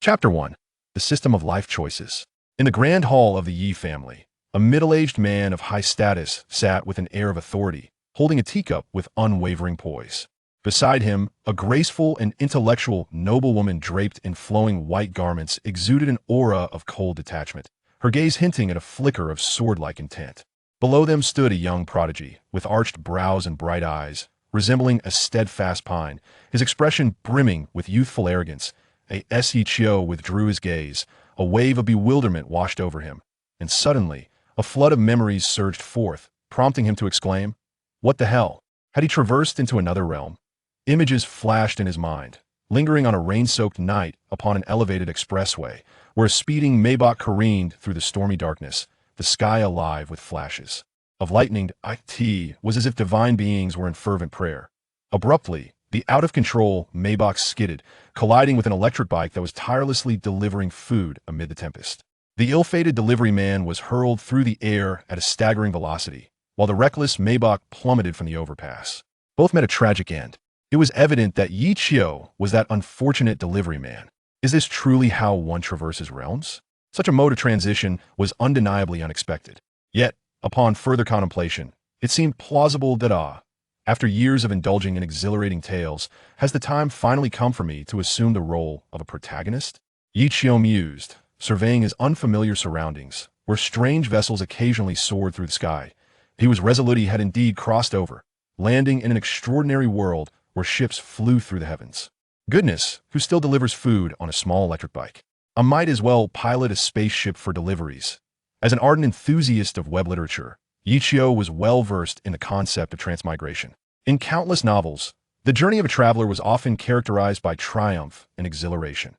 Chapter 1. The System of Life Choices. In the grand hall of the Yi family, a middle-aged man of high status sat with an air of authority, holding a teacup with unwavering poise. Beside him, a graceful and intellectual noblewoman draped in flowing white garments exuded an aura of cold detachment, her gaze hinting at a flicker of sword-like intent. Below them stood a young prodigy, with arched brows and bright eyes, resembling a steadfast pine, his expression brimming with youthful arrogance. A.S.E. Chio withdrew his gaze, a wave of bewilderment washed over him, and suddenly, a flood of memories surged forth, prompting him to exclaim, "What the hell?" Had he traversed into another realm? Images flashed in his mind, lingering on a rain-soaked night upon an elevated expressway, where a speeding Maybach careened through the stormy darkness, the sky alive with flashes of lightning. It was as if divine beings were in fervent prayer. Abruptly, the out-of-control Maybach skidded, colliding with an electric bike that was tirelessly delivering food amid the tempest. The ill-fated delivery man was hurled through the air at a staggering velocity, while the reckless Maybach plummeted from the overpass. Both met a tragic end. It was evident that Yi Chio was that unfortunate delivery man. Is this truly how one traverses realms? Such a mode of transition was undeniably unexpected. Yet, upon further contemplation, it seemed plausible that after years of indulging in exhilarating tales, has the time finally come for me to assume the role of a protagonist? Yi Chio mused, surveying his unfamiliar surroundings, where strange vessels occasionally soared through the sky. He was resolute he had indeed crossed over, landing in an extraordinary world where ships flew through the heavens. Goodness, who still delivers food on a small electric bike? I might as well pilot a spaceship for deliveries. As an ardent enthusiast of web literature, Yi Chio was well-versed in the concept of transmigration. In countless novels, the journey of a traveler was often characterized by triumph and exhilaration.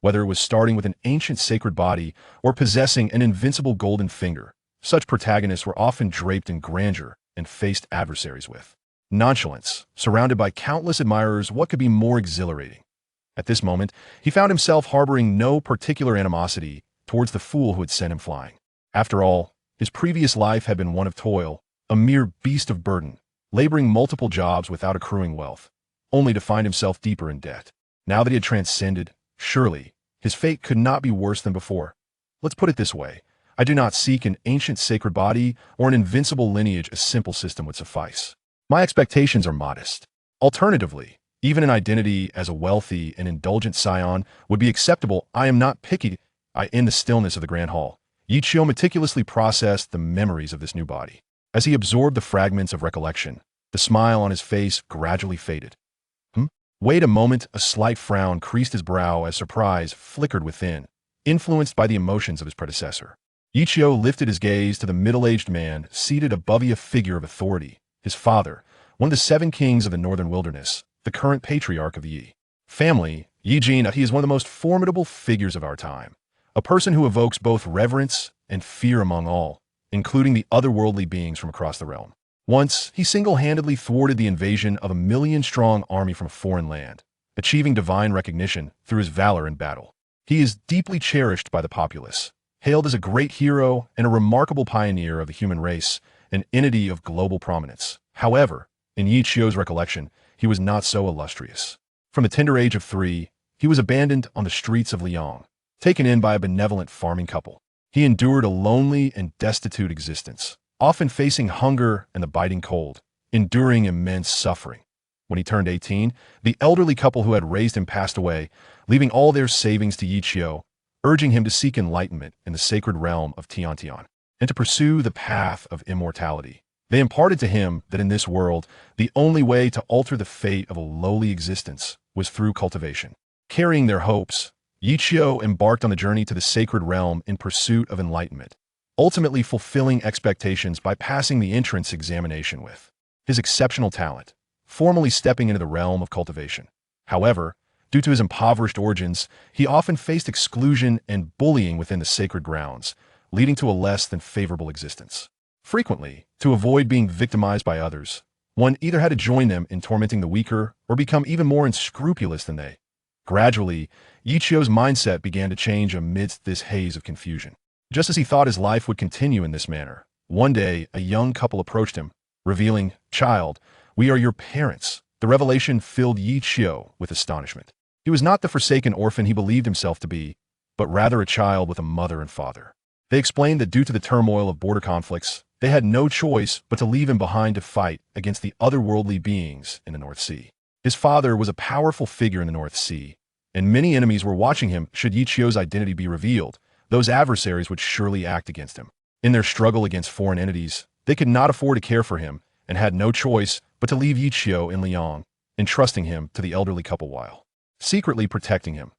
Whether it was starting with an ancient sacred body or possessing an invincible golden finger, such protagonists were often draped in grandeur and faced adversaries with nonchalance. Surrounded by countless admirers, what could be more exhilarating? At this moment, he found himself harboring no particular animosity towards the fool who had sent him flying. After all, his previous life had been one of toil, a mere beast of burden, laboring multiple jobs without accruing wealth, only to find himself deeper in debt. Now that he had transcended, surely, his fate could not be worse than before. Let's put it this way. I do not seek an ancient sacred body or an invincible lineage. A simple system would suffice. My expectations are modest. Alternatively, even an identity as a wealthy and indulgent scion would be acceptable. I am not picky. In the stillness of the grand hall, Yi Chio meticulously processed the memories of this new body. As he absorbed the fragments of recollection, the smile on his face gradually faded. Wait a moment. A slight frown creased his brow as surprise flickered within, influenced by the emotions of his predecessor. Yi Chio lifted his gaze to the middle-aged man seated above a figure of authority, his father, one of the 7 kings of the northern wilderness, the current patriarch of the Yi family. Yi Jin, he is one of the most formidable figures of our time, a person who evokes both reverence and fear among all, including the otherworldly beings from across the realm. Once, he single-handedly thwarted the invasion of a 1,000,000-strong army from a foreign land, achieving divine recognition through his valor in battle. He is deeply cherished by the populace, hailed as a great hero and a remarkable pioneer of the human race, an entity of global prominence. However, in Yi Chio's recollection, he was not so illustrious. From the tender age of 3, he was abandoned on the streets of Liang, taken in by a benevolent farming couple. He endured a lonely and destitute existence, often facing hunger and the biting cold, enduring immense suffering. When he turned 18, the elderly couple who had raised him passed away, leaving all their savings to Yi Chio, urging him to seek enlightenment in the sacred realm of Tiantian and to pursue the path of immortality. They imparted to him that in this world, the only way to alter the fate of a lowly existence was through cultivation. Carrying their hopes, Yi Chio embarked on the journey to the sacred realm in pursuit of enlightenment, ultimately fulfilling expectations by passing the entrance examination with his exceptional talent, formally stepping into the realm of cultivation. However, due to his impoverished origins, he often faced exclusion and bullying within the sacred grounds, leading to a less than favorable existence. Frequently, to avoid being victimized by others, one either had to join them in tormenting the weaker or become even more unscrupulous than they. Gradually, Yi Chio's mindset began to change amidst this haze of confusion. Just as he thought his life would continue in this manner, one day a young couple approached him, revealing, "Child, we are your parents." The revelation filled Yi Chio with astonishment. He was not the forsaken orphan he believed himself to be, but rather a child with a mother and father. They explained that due to the turmoil of border conflicts, they had no choice but to leave him behind to fight against the otherworldly beings in the North Sea. His father was a powerful figure in the North Sea, and many enemies were watching him should Yichio's identity be revealed. Those adversaries would surely act against him. In their struggle against foreign entities, they could not afford to care for him and had no choice but to leave Yichio in Liang, entrusting him to the elderly couple while secretly protecting him.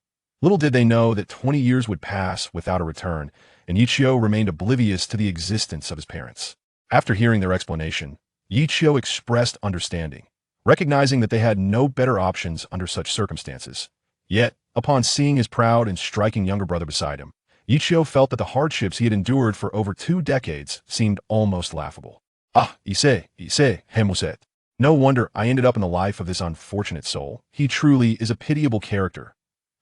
Little did they know that 20 years would pass without a return, and Yichio remained oblivious to the existence of his parents. After hearing their explanation, Yichio expressed understanding, recognizing that they had no better options under such circumstances. Yet, upon seeing his proud and striking younger brother beside him, Yichio felt that the hardships he had endured for over 2 decades seemed almost laughable. Ah, ise, hemuset. No wonder I ended up in the life of this unfortunate soul. He truly is a pitiable character.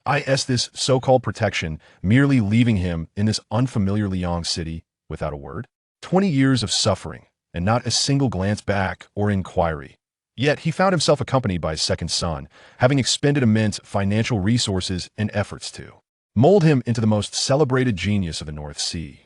This so-called protection, merely leaving him in this unfamiliar Liang city without a word. 20 years of suffering, and not a single glance back or inquiry. Yet he found himself accompanied by his second son, having expended immense financial resources and efforts to mold him into the most celebrated genius of the North Sea.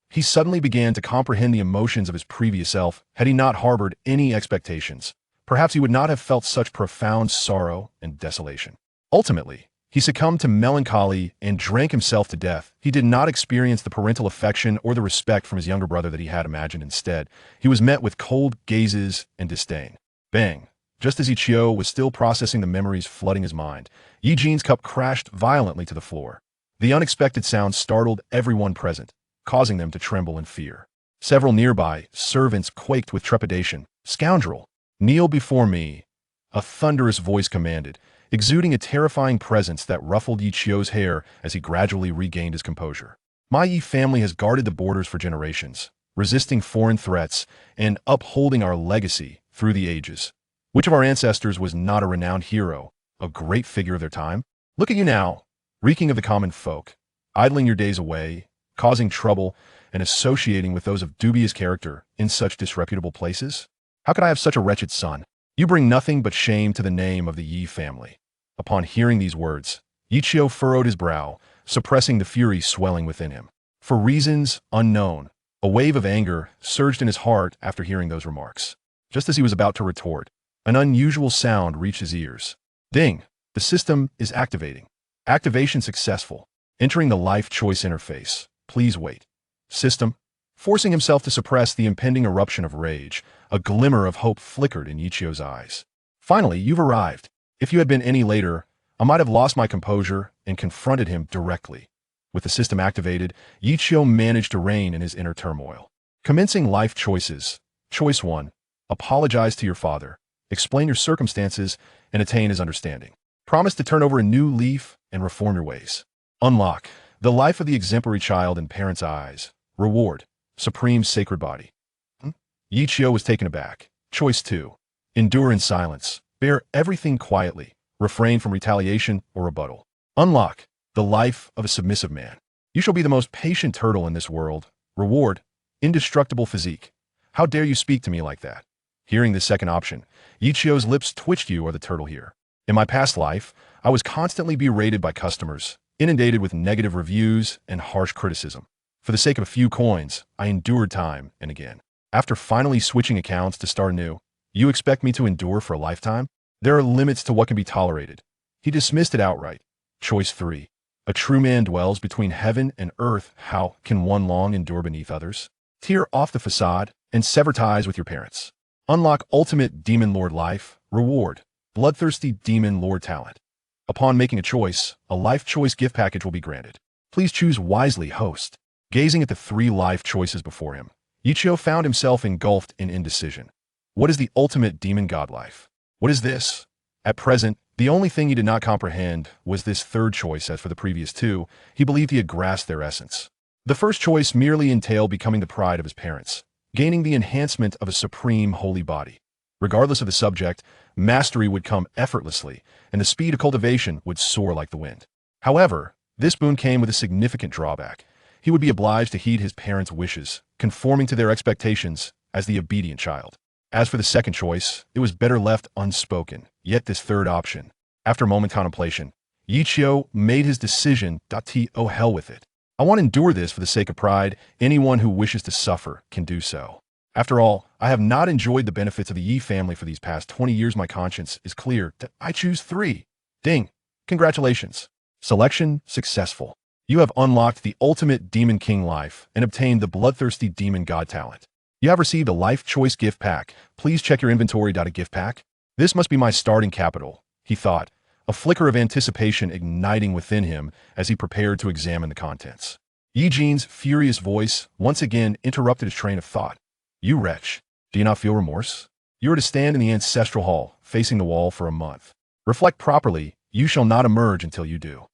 He suddenly began to comprehend the emotions of his previous self. Had he not harbored any expectations, perhaps he would not have felt such profound sorrow and desolation. Ultimately, he succumbed to melancholy and drank himself to death. He did not experience the parental affection or the respect from his younger brother that he had imagined. Instead, he was met with cold gazes and disdain. Bang! Just as Ichio was still processing the memories flooding his mind, Yi Jin's cup crashed violently to the floor. The unexpected sound startled everyone present, causing them to tremble in fear. Several nearby servants quaked with trepidation. "Scoundrel! Kneel before me!" A thunderous voice commanded, exuding a terrifying presence that ruffled Yichio's hair as he gradually regained his composure. My Yi family has guarded the borders for generations, resisting foreign threats and upholding our legacy through the ages. Which of our ancestors was not a renowned hero, a great figure of their time? Look at you now, reeking of the common folk, idling your days away, causing trouble, and associating with those of dubious character in such disreputable places? How could I have such a wretched son? You bring nothing but shame to the name of the Yi family. Upon hearing these words, Yichio furrowed his brow, suppressing the fury swelling within him. For reasons unknown, a wave of anger surged in his heart after hearing those remarks. Just as he was about to retort, an unusual sound reached his ears. Ding! The system is activating. Activation successful. Entering the life choice interface. Please wait. System. Forcing himself to suppress the impending eruption of rage, a glimmer of hope flickered in Yichio's eyes. Finally, you've arrived. If you had been any later, I might have lost my composure and confronted him directly. With the system activated, Yichio managed to rein in his inner turmoil. Commencing life choices. Choice 1. Apologize to your father. Explain your circumstances and attain his understanding. Promise to turn over a new leaf and reform your ways. Unlock the life of the exemplary child in parents' eyes. Reward. Supreme sacred body. Yichio was taken aback. Choice 2. Endure in silence. Bear everything quietly. Refrain from retaliation or rebuttal. Unlock the life of a submissive man. You shall be the most patient turtle in this world. Reward. Indestructible physique. How dare you speak to me like that? Hearing this second option, Yichio's lips twitched. You are the turtle here. In my past life, I was constantly berated by customers, inundated with negative reviews and harsh criticism. For the sake of a few coins, I endured time and again. After finally switching accounts to start anew, you expect me to endure for a lifetime? There are limits to what can be tolerated. He dismissed it outright. Choice 3. A true man dwells between heaven and earth. How can one long endure beneath others? Tear off the facade and sever ties with your parents. Unlock ultimate demon lord life. Reward. Bloodthirsty demon lord talent. Upon making a choice, a life choice gift package will be granted. Please choose wisely, host. Gazing at the 3 life choices before him, Yichio found himself engulfed in indecision. What is the ultimate demon god life? What is this? At present, the only thing he did not comprehend was this third choice. As for the previous 2, he believed he had grasped their essence. The first choice merely entailed becoming the pride of his parents, gaining the enhancement of a supreme holy body. Regardless of the subject, mastery would come effortlessly, and the speed of cultivation would soar like the wind. However, this boon came with a significant drawback. He would be obliged to heed his parents' wishes, conforming to their expectations as the obedient child. As for the second choice, it was better left unspoken. Yet this third option, after a moment contemplation, Yi Qiu made his decision. Oh, hell with it. I want to endure this for the sake of pride. Anyone who wishes to suffer can do so. After all, I have not enjoyed the benefits of the Yi family for these past 20 years. My conscience is clear. I choose 3. Ding. Congratulations. Selection successful. You have unlocked the ultimate Demon King life and obtained the bloodthirsty Demon God talent. You have received a life choice gift pack. Please check your inventory. A gift pack? This must be my starting capital, he thought, a flicker of anticipation igniting within him as he prepared to examine the contents. Yi Jin's furious voice once again interrupted his train of thought. You wretch, do you not feel remorse? You are to stand in the ancestral hall, facing the wall for a month. Reflect properly, you shall not emerge until you do.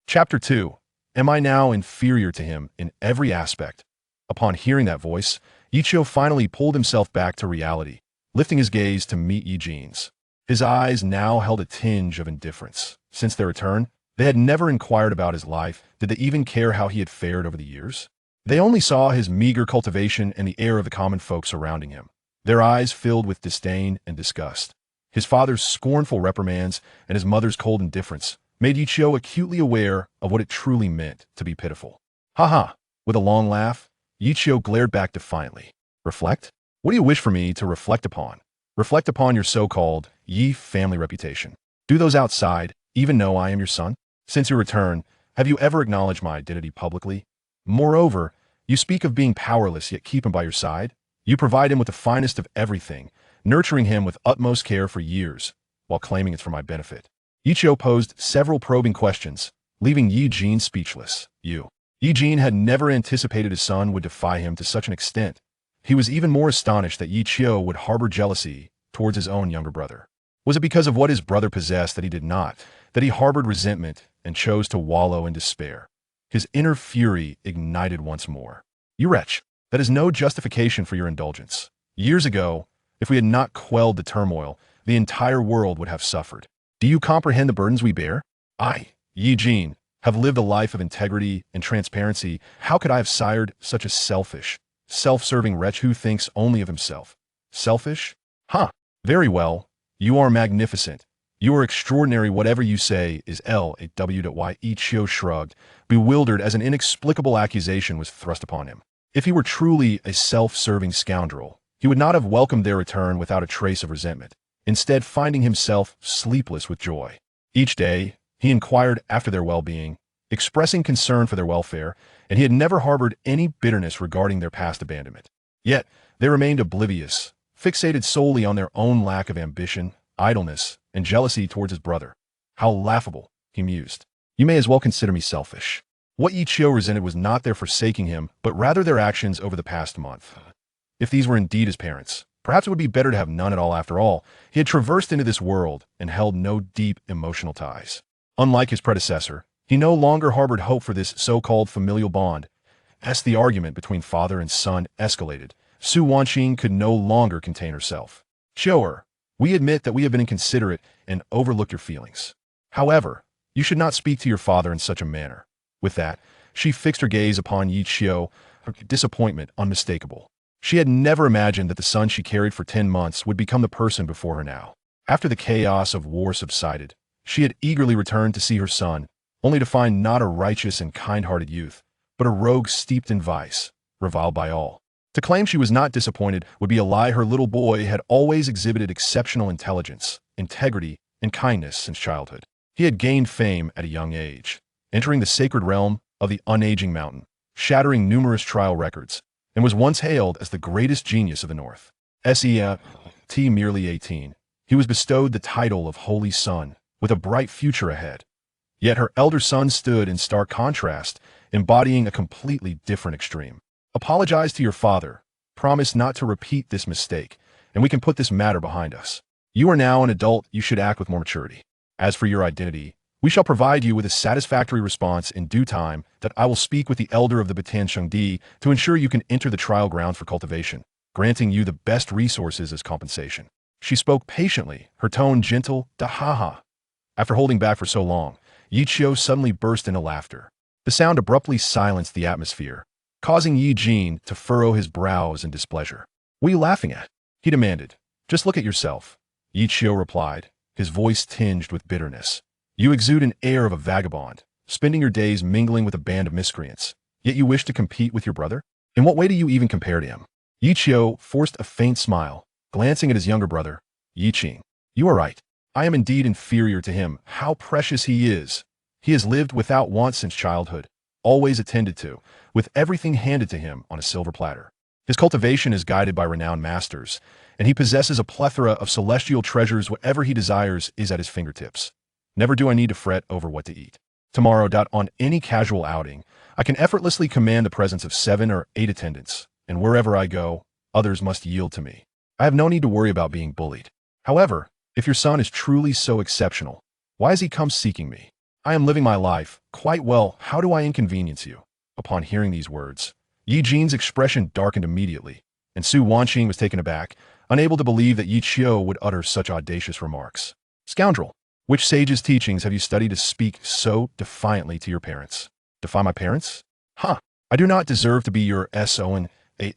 Chapter 2. Am I now inferior to him in every aspect? Upon hearing that voice, Yi Qiu finally pulled himself back to reality, lifting his gaze to meet Yi Jin's. His eyes now held a tinge of indifference. Since their return, they had never inquired about his life. Did they even care how he had fared over the years? They only saw his meager cultivation and the air of the common folk surrounding him. Their eyes filled with disdain and disgust. His father's scornful reprimands and his mother's cold indifference made Yi Qiu acutely aware of what it truly meant to be pitiful. Ha ha! With a long laugh, Yi Qiu glared back defiantly. Reflect? What do you wish for me to reflect upon? Reflect upon your so-called Yi family reputation. Do those outside even know I am your son? Since your return, have you ever acknowledged my identity publicly? Moreover, you speak of being powerless yet keep him by your side. You provide him with the finest of everything, nurturing him with utmost care for years, while claiming it's for my benefit. Yi Qiu posed several probing questions, leaving Yi Jin speechless. Yi Jin had never anticipated his son would defy him to such an extent. He was even more astonished that Yi Qiu would harbor jealousy towards his own younger brother. Was it because of what his brother possessed that he did not, that he harbored resentment and chose to wallow in despair? His inner fury ignited once more. You wretch, that is no justification for your indulgence. Years ago, if we had not quelled the turmoil, the entire world would have suffered. Do you comprehend the burdens we bear? I, Yi Jin, have lived a life of integrity and transparency. How could I have sired such a selfish, self-serving wretch who thinks only of himself? Selfish? Huh. Very well. You are magnificent. You are extraordinary. Whatever you say is L.A.W.Y. Yi Qiu shrugged, bewildered as an inexplicable accusation was thrust upon him. If he were truly a self-serving scoundrel, he would not have welcomed their return without a trace of resentment, instead finding himself sleepless with joy. Each day, he inquired after their well-being, expressing concern for their welfare, and he had never harbored any bitterness regarding their past abandonment. Yet, they remained oblivious, fixated solely on their own lack of ambition, idleness, and jealousy towards his brother. How laughable, he mused. You may as well consider me selfish. What Yi Qiu resented was not their forsaking him, but rather their actions over the past month. If these were indeed his parents, perhaps it would be better to have none at all. After all, he had traversed into this world and held no deep emotional ties. Unlike his predecessor, he no longer harbored hope for this so-called familial bond. As the argument between father and son escalated, Su Wanqing could no longer contain herself. Qiu'er, we admit that we have been inconsiderate and overlooked your feelings. However, you should not speak to your father in such a manner. With that, she fixed her gaze upon Yi Qiu, her disappointment unmistakable. She had never imagined that the son she carried for 10 months would become the person before her now. After the chaos of war subsided, she had eagerly returned to see her son, only to find not a righteous and kind-hearted youth, but a rogue steeped in vice, reviled by all. To claim she was not disappointed would be a lie. Her little boy had always exhibited exceptional intelligence, integrity, and kindness since childhood. He had gained fame at a young age, entering the sacred realm of the unaging mountain, shattering numerous trial records, and was once hailed as the greatest genius of the North. Merely 18, he was bestowed the title of Holy Son, with a bright future ahead. Yet her elder son stood in stark contrast, embodying a completely different extreme. Apologize to your father, promise not to repeat this mistake, and we can put this matter behind us. You are now an adult, you should act with more maturity. As for your identity, we shall provide you with a satisfactory response in due time. That I will speak with the elder of the Batan Shengdi to ensure you can enter the trial grounds for cultivation, granting you the best resources as compensation. She spoke patiently, her tone gentle. Ha. After holding back for so long, Yi Qiu suddenly burst into laughter. The sound abruptly silenced the atmosphere, causing Yi Jin to furrow his brows in displeasure. What are you laughing at? He demanded. Just look at yourself. Yi Qiu replied, his voice tinged with bitterness. You exude an air of a vagabond, spending your days mingling with a band of miscreants, yet you wish to compete with your brother? In what way do you even compare to him? Yi Qiu forced a faint smile, glancing at his younger brother, Yi Qing. You are right. I am indeed inferior to him. How precious he is. He has lived without want since childhood, always attended to, with everything handed to him on a silver platter. His cultivation is guided by renowned masters, and he possesses a plethora of celestial treasures. Whatever he desires is at his fingertips. Never do I need to fret over what to eat. Tomorrow, on any casual outing, I can effortlessly command the presence of 7 or 8 attendants, and wherever I go, others must yield to me. I have no need to worry about being bullied. However, if your son is truly so exceptional, why has he come seeking me? I am living my life quite well. How do I inconvenience you? Upon hearing these words, Yi Jin's expression darkened immediately, and Su Wanqing was taken aback, unable to believe that Yi Qiu would utter such audacious remarks. Scoundrel! Which sage's teachings have you studied to speak so defiantly to your parents? Defy my parents? Huh! I do not deserve to be your son,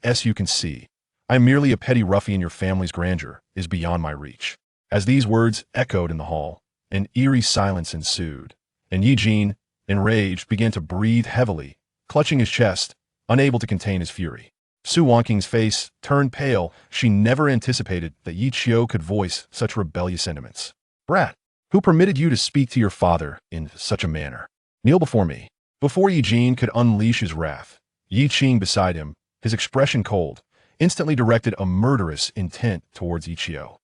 as you can see. I am merely a petty ruffian. Your family's grandeur is beyond my reach. As these words echoed in the hall, an eerie silence ensued, and Yi Jin, enraged, began to breathe heavily, clutching his chest, unable to contain his fury. Su Wanqing's face turned pale. She never anticipated that Yi Qiu could voice such rebellious sentiments. Brat! Who permitted you to speak to your father in such a manner? Kneel before me. Before Yi Jin could unleash his wrath, Yi Qing beside him, his expression cold, instantly directed a murderous intent towards Yi Qiu.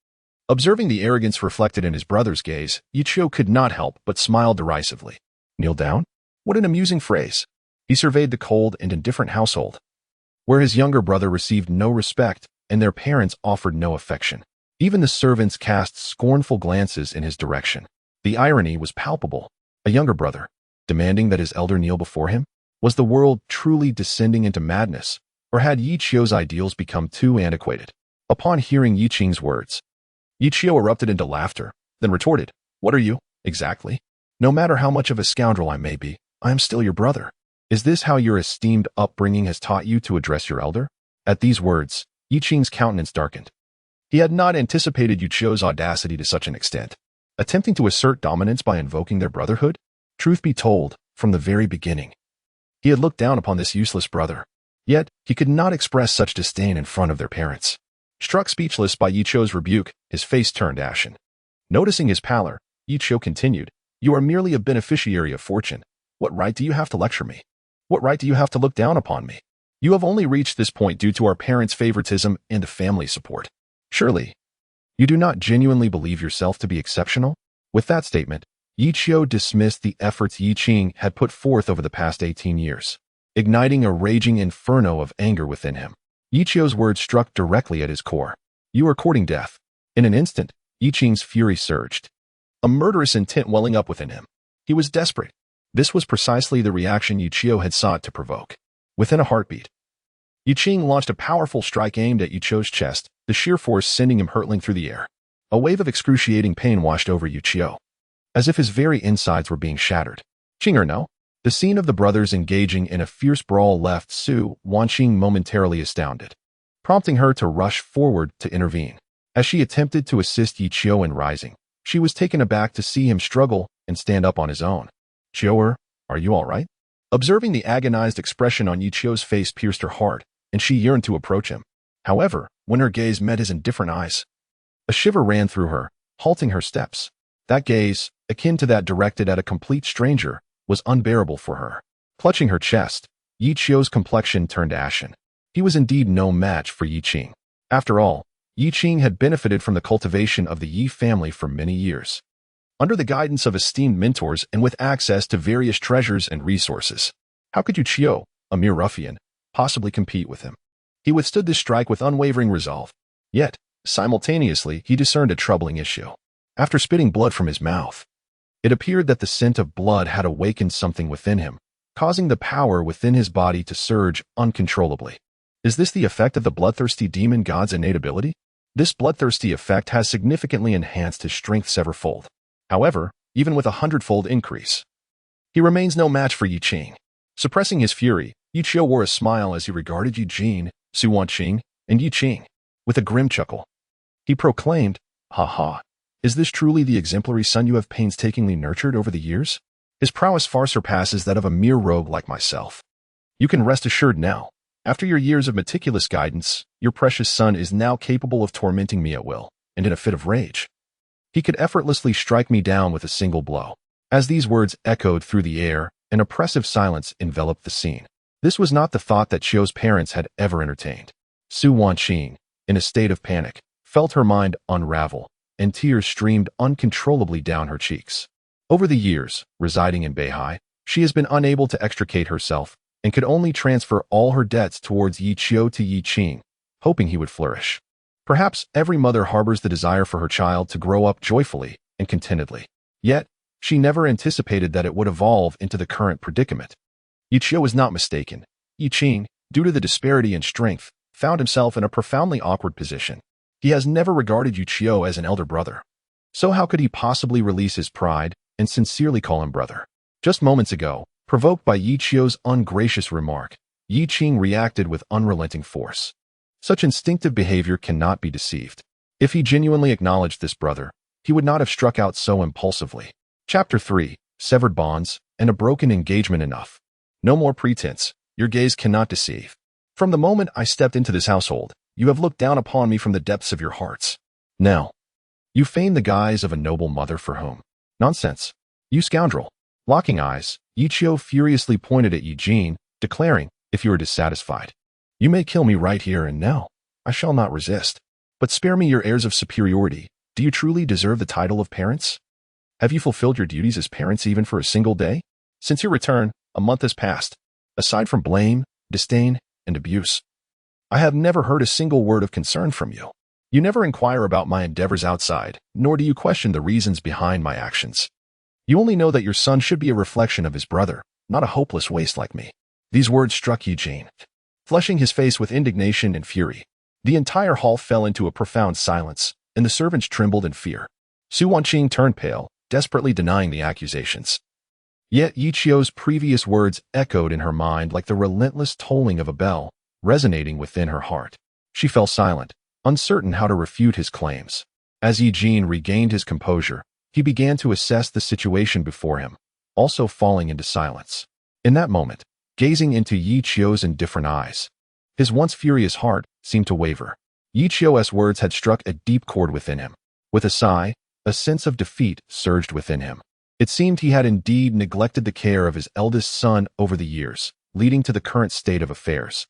Observing the arrogance reflected in his brother's gaze, Yi Qiu could not help but smile derisively. Kneel down? What an amusing phrase. He surveyed the cold and indifferent household, where his younger brother received no respect and their parents offered no affection. Even the servants cast scornful glances in his direction. The irony was palpable. A younger brother, demanding that his elder kneel before him? Was the world truly descending into madness, or had Yi Qiu's ideals become too antiquated? Upon hearing Yi Qing's words, Yi Qiu erupted into laughter, then retorted, What are you, exactly? No matter how much of a scoundrel I may be, I am still your brother. Is this how your esteemed upbringing has taught you to address your elder? At these words, Yi Qing's countenance darkened. He had not anticipated Yi Qiu's audacity to such an extent, attempting to assert dominance by invoking their brotherhood. Truth be told, from the very beginning, he had looked down upon this useless brother, yet he could not express such disdain in front of their parents. Struck speechless by Yi Qiu's rebuke, his face turned ashen. Noticing his pallor, Yi Qiu continued, You are merely a beneficiary of fortune. What right do you have to lecture me? What right do you have to look down upon me? You have only reached this point due to our parents' favoritism and family support. Surely, you do not genuinely believe yourself to be exceptional? With that statement, Yi Qiu dismissed the efforts Yi Qing had put forth over the past 18 years, igniting a raging inferno of anger within him. Yi Qiu's words struck directly at his core. You are courting death. In an instant, Yi Qing's fury surged, a murderous intent welling up within him. He was desperate. This was precisely the reaction Yi Qiu had sought to provoke. Within a heartbeat, Yi Qing launched a powerful strike aimed at Yi Qiu's chest, the sheer force sending him hurtling through the air. A wave of excruciating pain washed over Yi Qiu, as if his very insides were being shattered. Qing or no? The scene of the brothers engaging in a fierce brawl left Su Wanqing momentarily astounded, prompting her to rush forward to intervene. As she attempted to assist Yi Qiu in rising, she was taken aback to see him struggle and stand up on his own. Qiu, are you all right? Observing the agonized expression on Yi Qiu's face pierced her heart, and she yearned to approach him. However, when her gaze met his indifferent eyes, a shiver ran through her, halting her steps. That gaze, akin to that directed at a complete stranger, was unbearable for her. Clutching her chest, Yi Qiu's complexion turned ashen. He was indeed no match for Yi Qing. After all, Yi Qing had benefited from the cultivation of the Yi family for many years, under the guidance of esteemed mentors and with access to various treasures and resources. How could Yi Qiu, a mere ruffian, possibly compete with him? He withstood this strike with unwavering resolve. Yet, simultaneously, he discerned a troubling issue. After spitting blood from his mouth, it appeared that the scent of blood had awakened something within him, causing the power within his body to surge uncontrollably. Is this the effect of the bloodthirsty demon god's innate ability? This bloodthirsty effect has significantly enhanced his strength severfold. However, even with 100-fold increase, he remains no match for Yi Qing. Suppressing his fury, Yi Qiu wore a smile as he regarded Yi Jin, Su Wanqing, and Yi Qing. With a grim chuckle, he proclaimed, Ha ha, Is this truly the exemplary son you have painstakingly nurtured over the years? His prowess far surpasses that of a mere rogue like myself. You can rest assured now. After your years of meticulous guidance, your precious son is now capable of tormenting me at will, and in a fit of rage. He could effortlessly strike me down with a single blow. As these words echoed through the air, an oppressive silence enveloped the scene. This was not the thought that Chiu's parents had ever entertained. Su Wanqing, in a state of panic, felt her mind unravel, and tears streamed uncontrollably down her cheeks. Over the years, residing in Beihai, she has been unable to extricate herself and could only transfer all her debts towards Yi Qiu to Yi Qing, hoping he would flourish. Perhaps every mother harbors the desire for her child to grow up joyfully and contentedly. Yet, she never anticipated that it would evolve into the current predicament. Yi Qiu was not mistaken. Yi Qing, due to the disparity in strength, found himself in a profoundly awkward position. He has never regarded Yi Qiu as an elder brother. So how could he possibly release his pride and sincerely call him brother? Just moments ago, provoked by Yi Qiu's ungracious remark, Yi Qing reacted with unrelenting force. Such instinctive behavior cannot be deceived. If he genuinely acknowledged this brother, he would not have struck out so impulsively. Chapter 3. Severed bonds and a broken engagement. Enough. No more pretense. Your gaze cannot deceive. From the moment I stepped into this household, you have looked down upon me from the depths of your hearts. Now, you feign the guise of a noble mother for whom? Nonsense. You scoundrel. Locking eyes, Yi Qiu furiously pointed at Yi Jin, declaring, if you are dissatisfied, you may kill me right here and now. I shall not resist. But spare me your airs of superiority. Do you truly deserve the title of parents? Have you fulfilled your duties as parents even for a single day? Since your return, a month has passed. Aside from blame, disdain, and abuse, I have never heard a single word of concern from you. You never inquire about my endeavors outside, nor do you question the reasons behind my actions. You only know that your son should be a reflection of his brother, not a hopeless waste like me. These words struck Yi Jin, flushing his face with indignation and fury. The entire hall fell into a profound silence, and the servants trembled in fear. Su Wanqing turned pale, desperately denying the accusations. Yet Yi Qiu's previous words echoed in her mind like the relentless tolling of a bell, resonating within her heart. She fell silent, uncertain how to refute his claims. As Yi Jin regained his composure, he began to assess the situation before him, also falling into silence. In that moment, gazing into Yi Qiu's indifferent eyes, his once furious heart seemed to waver. Yi Qiu's words had struck a deep chord within him. With a sigh, a sense of defeat surged within him. It seemed he had indeed neglected the care of his eldest son over the years, leading to the current state of affairs.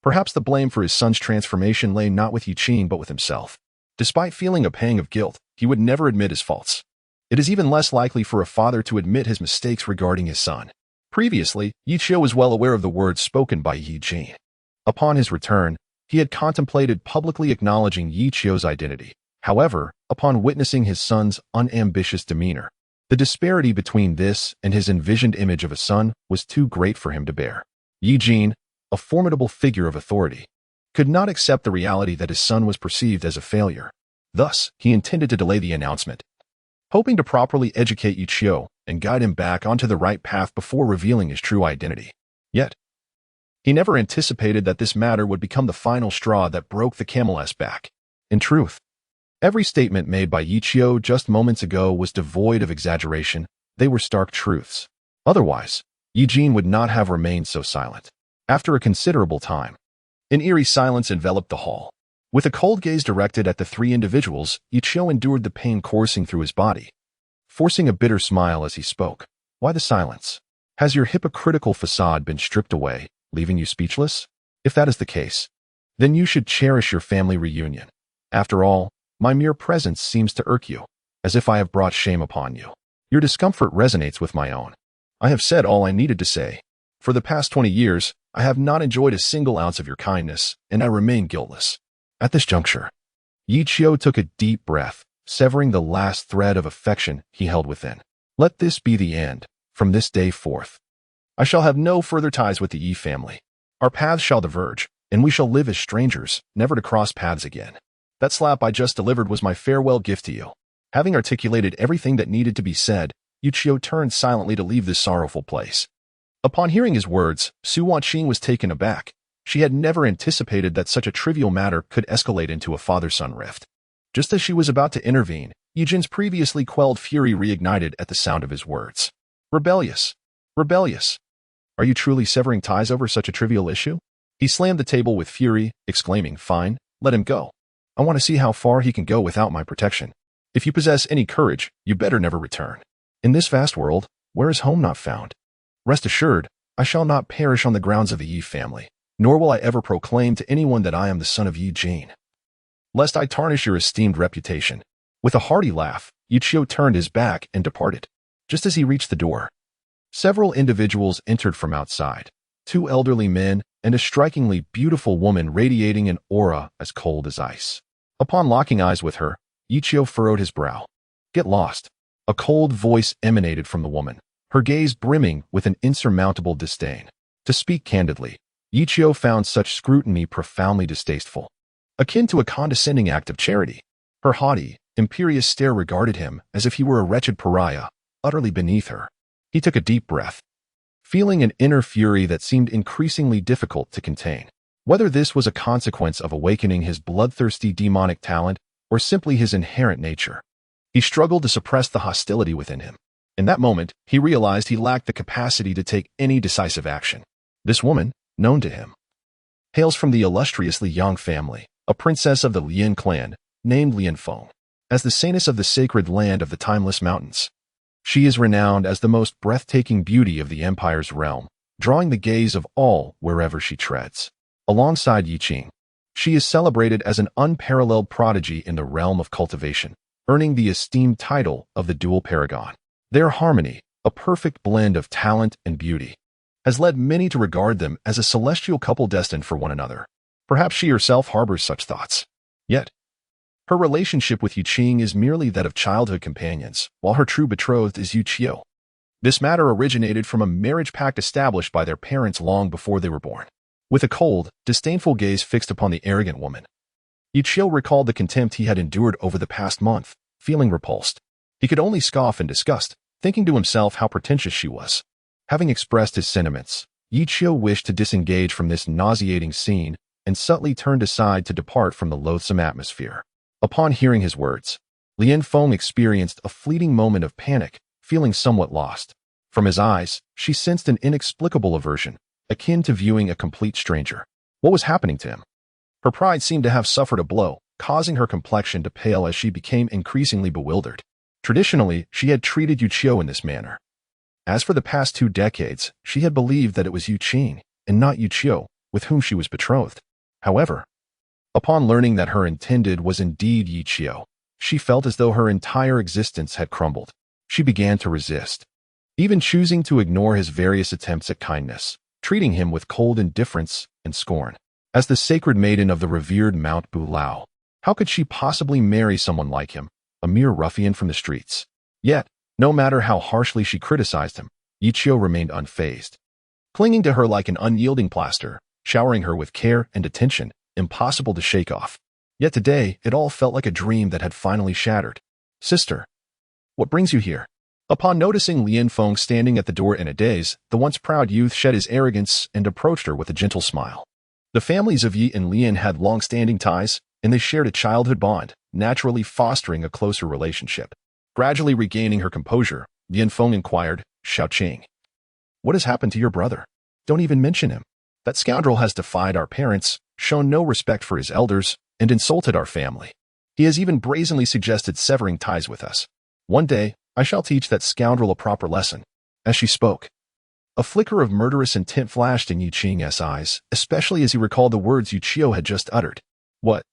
Perhaps the blame for his son's transformation lay not with Yi Qing but with himself. Despite feeling a pang of guilt, he would never admit his faults. It is even less likely for a father to admit his mistakes regarding his son. Previously, Yi Qiu was well aware of the words spoken by Yi Jin. Upon his return, he had contemplated publicly acknowledging Yi Qiu's identity. However, upon witnessing his son's unambitious demeanor, the disparity between this and his envisioned image of a son was too great for him to bear. Yi Jin, a formidable figure of authority, could not accept the reality that his son was perceived as a failure. Thus, he intended to delay the announcement, hoping to properly educate Yi Qiu and guide him back onto the right path before revealing his true identity. Yet, he never anticipated that this matter would become the final straw that broke the camel's back. In truth, every statement made by Yi Qiu just moments ago was devoid of exaggeration. They were stark truths. Otherwise, Yi Jin would not have remained so silent. After a considerable time, an eerie silence enveloped the hall. With a cold gaze directed at the three individuals, Yi Qiu endured the pain coursing through his body, forcing a bitter smile as he spoke. Why the silence? Has your hypocritical facade been stripped away, leaving you speechless? If that is the case, then you should cherish your family reunion. After all, my mere presence seems to irk you, as if I have brought shame upon you. Your discomfort resonates with my own. I have said all I needed to say. For the past 20 years, I have not enjoyed a single ounce of your kindness, and I remain guiltless. At this juncture, Yi Qiu took a deep breath, severing the last thread of affection he held within. Let this be the end. From this day forth, I shall have no further ties with the Yi family. Our paths shall diverge, and we shall live as strangers, never to cross paths again. That slap I just delivered was my farewell gift to you. Having articulated everything that needed to be said, Yi Qiu turned silently to leave this sorrowful place. Upon hearing his words, Su Wanqing was taken aback. She had never anticipated that such a trivial matter could escalate into a father-son rift. Just as she was about to intervene, Yijin's previously quelled fury reignited at the sound of his words. Rebellious! Rebellious! Are you truly severing ties over such a trivial issue? He slammed the table with fury, exclaiming, Fine, let him go. I want to see how far he can go without my protection. If you possess any courage, you better never return. In this vast world, where is home not found? Rest assured, I shall not perish on the grounds of the Yi family, nor will I ever proclaim to anyone that I am the son of Yi Jin, lest I tarnish your esteemed reputation. With a hearty laugh, Yuchio turned his back and departed. Just as he reached the door, several individuals entered from outside, 2 elderly men and a strikingly beautiful woman radiating an aura as cold as ice. Upon locking eyes with her, Yuchio furrowed his brow. Get lost. A cold voice emanated from the woman, her gaze brimming with an insurmountable disdain. To speak candidly, Yuchio found such scrutiny profoundly distasteful, akin to a condescending act of charity. Her haughty, imperious stare regarded him as if he were a wretched pariah, utterly beneath her. He took a deep breath, feeling an inner fury that seemed increasingly difficult to contain. Whether this was a consequence of awakening his bloodthirsty demonic talent or simply his inherent nature, he struggled to suppress the hostility within him. In that moment, he realized he lacked the capacity to take any decisive action. This woman, known to him, hails from the illustriously Yang family, a princess of the Lian clan, named Lianfeng. As the saintess of the sacred land of the timeless mountains, she is renowned as the most breathtaking beauty of the empire's realm, drawing the gaze of all wherever she treads. Alongside Yiqing, she is celebrated as an unparalleled prodigy in the realm of cultivation, earning the esteemed title of the dual paragon. Their harmony, a perfect blend of talent and beauty, has led many to regard them as a celestial couple destined for one another. Perhaps she herself harbors such thoughts. Yet, her relationship with Yiqing is merely that of childhood companions, while her true betrothed is Yuchio. This matter originated from a marriage pact established by their parents long before they were born. With a cold, disdainful gaze fixed upon the arrogant woman, Yuchio recalled the contempt he had endured over the past month, feeling repulsed. He could only scoff in disgust, thinking to himself how pretentious she was. Having expressed his sentiments, Yuchio wished to disengage from this nauseating scene and subtly turned aside to depart from the loathsome atmosphere. Upon hearing his words, Lianfeng experienced a fleeting moment of panic, feeling somewhat lost. From his eyes, she sensed an inexplicable aversion, akin to viewing a complete stranger. What was happening to him? Her pride seemed to have suffered a blow, causing her complexion to pale as she became increasingly bewildered. Traditionally, she had treated Yuchio in this manner. As for the past 2 decades, she had believed that it was Yuqing, and not Yuchio, with whom she was betrothed. However, upon learning that her intended was indeed Yuchio, she felt as though her entire existence had crumbled. She began to resist, even choosing to ignore his various attempts at kindness, treating him with cold indifference and scorn. As the sacred maiden of the revered Mount Bulao, how could she possibly marry someone like him, a mere ruffian from the streets? Yet, no matter how harshly she criticized him, Yuchio remained unfazed, clinging to her like an unyielding plaster, showering her with care and attention, impossible to shake off. Yet today, it all felt like a dream that had finally shattered. Sister, what brings you here? Upon noticing Lianfeng standing at the door in a daze, the once proud youth shed his arrogance and approached her with a gentle smile. The families of Yi and Lian had long-standing ties, and they shared a childhood bond, naturally fostering a closer relationship. Gradually regaining her composure, Lianfeng inquired, Xiaoqing, what has happened to your brother? Don't even mention him. That scoundrel has defied our parents, shown no respect for his elders, and insulted our family. He has even brazenly suggested severing ties with us. One day, I shall teach that scoundrel a proper lesson. As she spoke, a flicker of murderous intent flashed in Yuqing's eyes, especially as he recalled the words Yuchio had just uttered. What?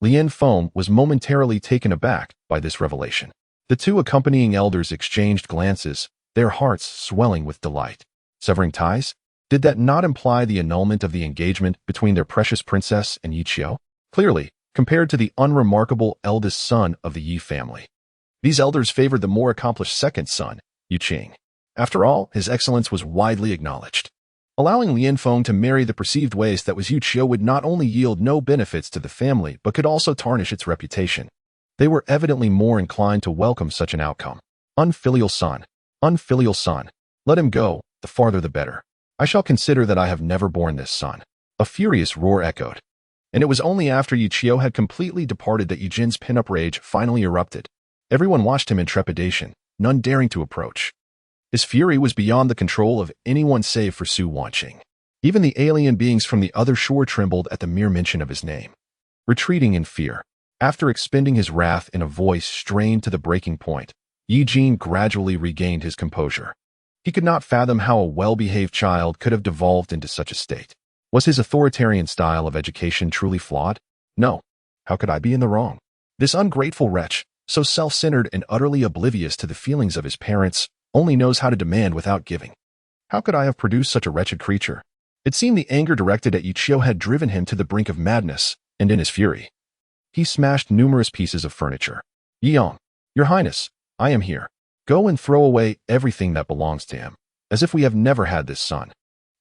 Lianfeng was momentarily taken aback by this revelation. The 2 accompanying elders exchanged glances, their hearts swelling with delight. Severing ties? Did that not imply the annulment of the engagement between their precious princess and Yuchio? Clearly, compared to the unremarkable eldest son of the Yi family, these elders favored the more accomplished second son, Yuqing. After all, his excellence was widely acknowledged. Allowing Lianfeng to marry the perceived waste that was Yuchio would not only yield no benefits to the family but could also tarnish its reputation. They were evidently more inclined to welcome such an outcome. Unfilial son. Unfilial son. Let him go, the farther the better. I shall consider that I have never borne this son. A furious roar echoed. And it was only after Yi Qiu had completely departed that Yi Jin's pin-up rage finally erupted. Everyone watched him in trepidation, none daring to approach. His fury was beyond the control of anyone save for Su Wanqing. Even the alien beings from the other shore trembled at the mere mention of his name. Retreating in fear, after expending his wrath in a voice strained to the breaking point, Yi Jin gradually regained his composure. He could not fathom how a well-behaved child could have devolved into such a state. Was his authoritarian style of education truly flawed? No. How could I be in the wrong? This ungrateful wretch, so self-centered and utterly oblivious to the feelings of his parents, only knows how to demand without giving. How could I have produced such a wretched creature? It seemed the anger directed at Yi Qiu had driven him to the brink of madness, and in his fury, he smashed numerous pieces of furniture. Yi Yang, Your Highness, I am here. Go and throw away everything that belongs to him, as if we have never had this son.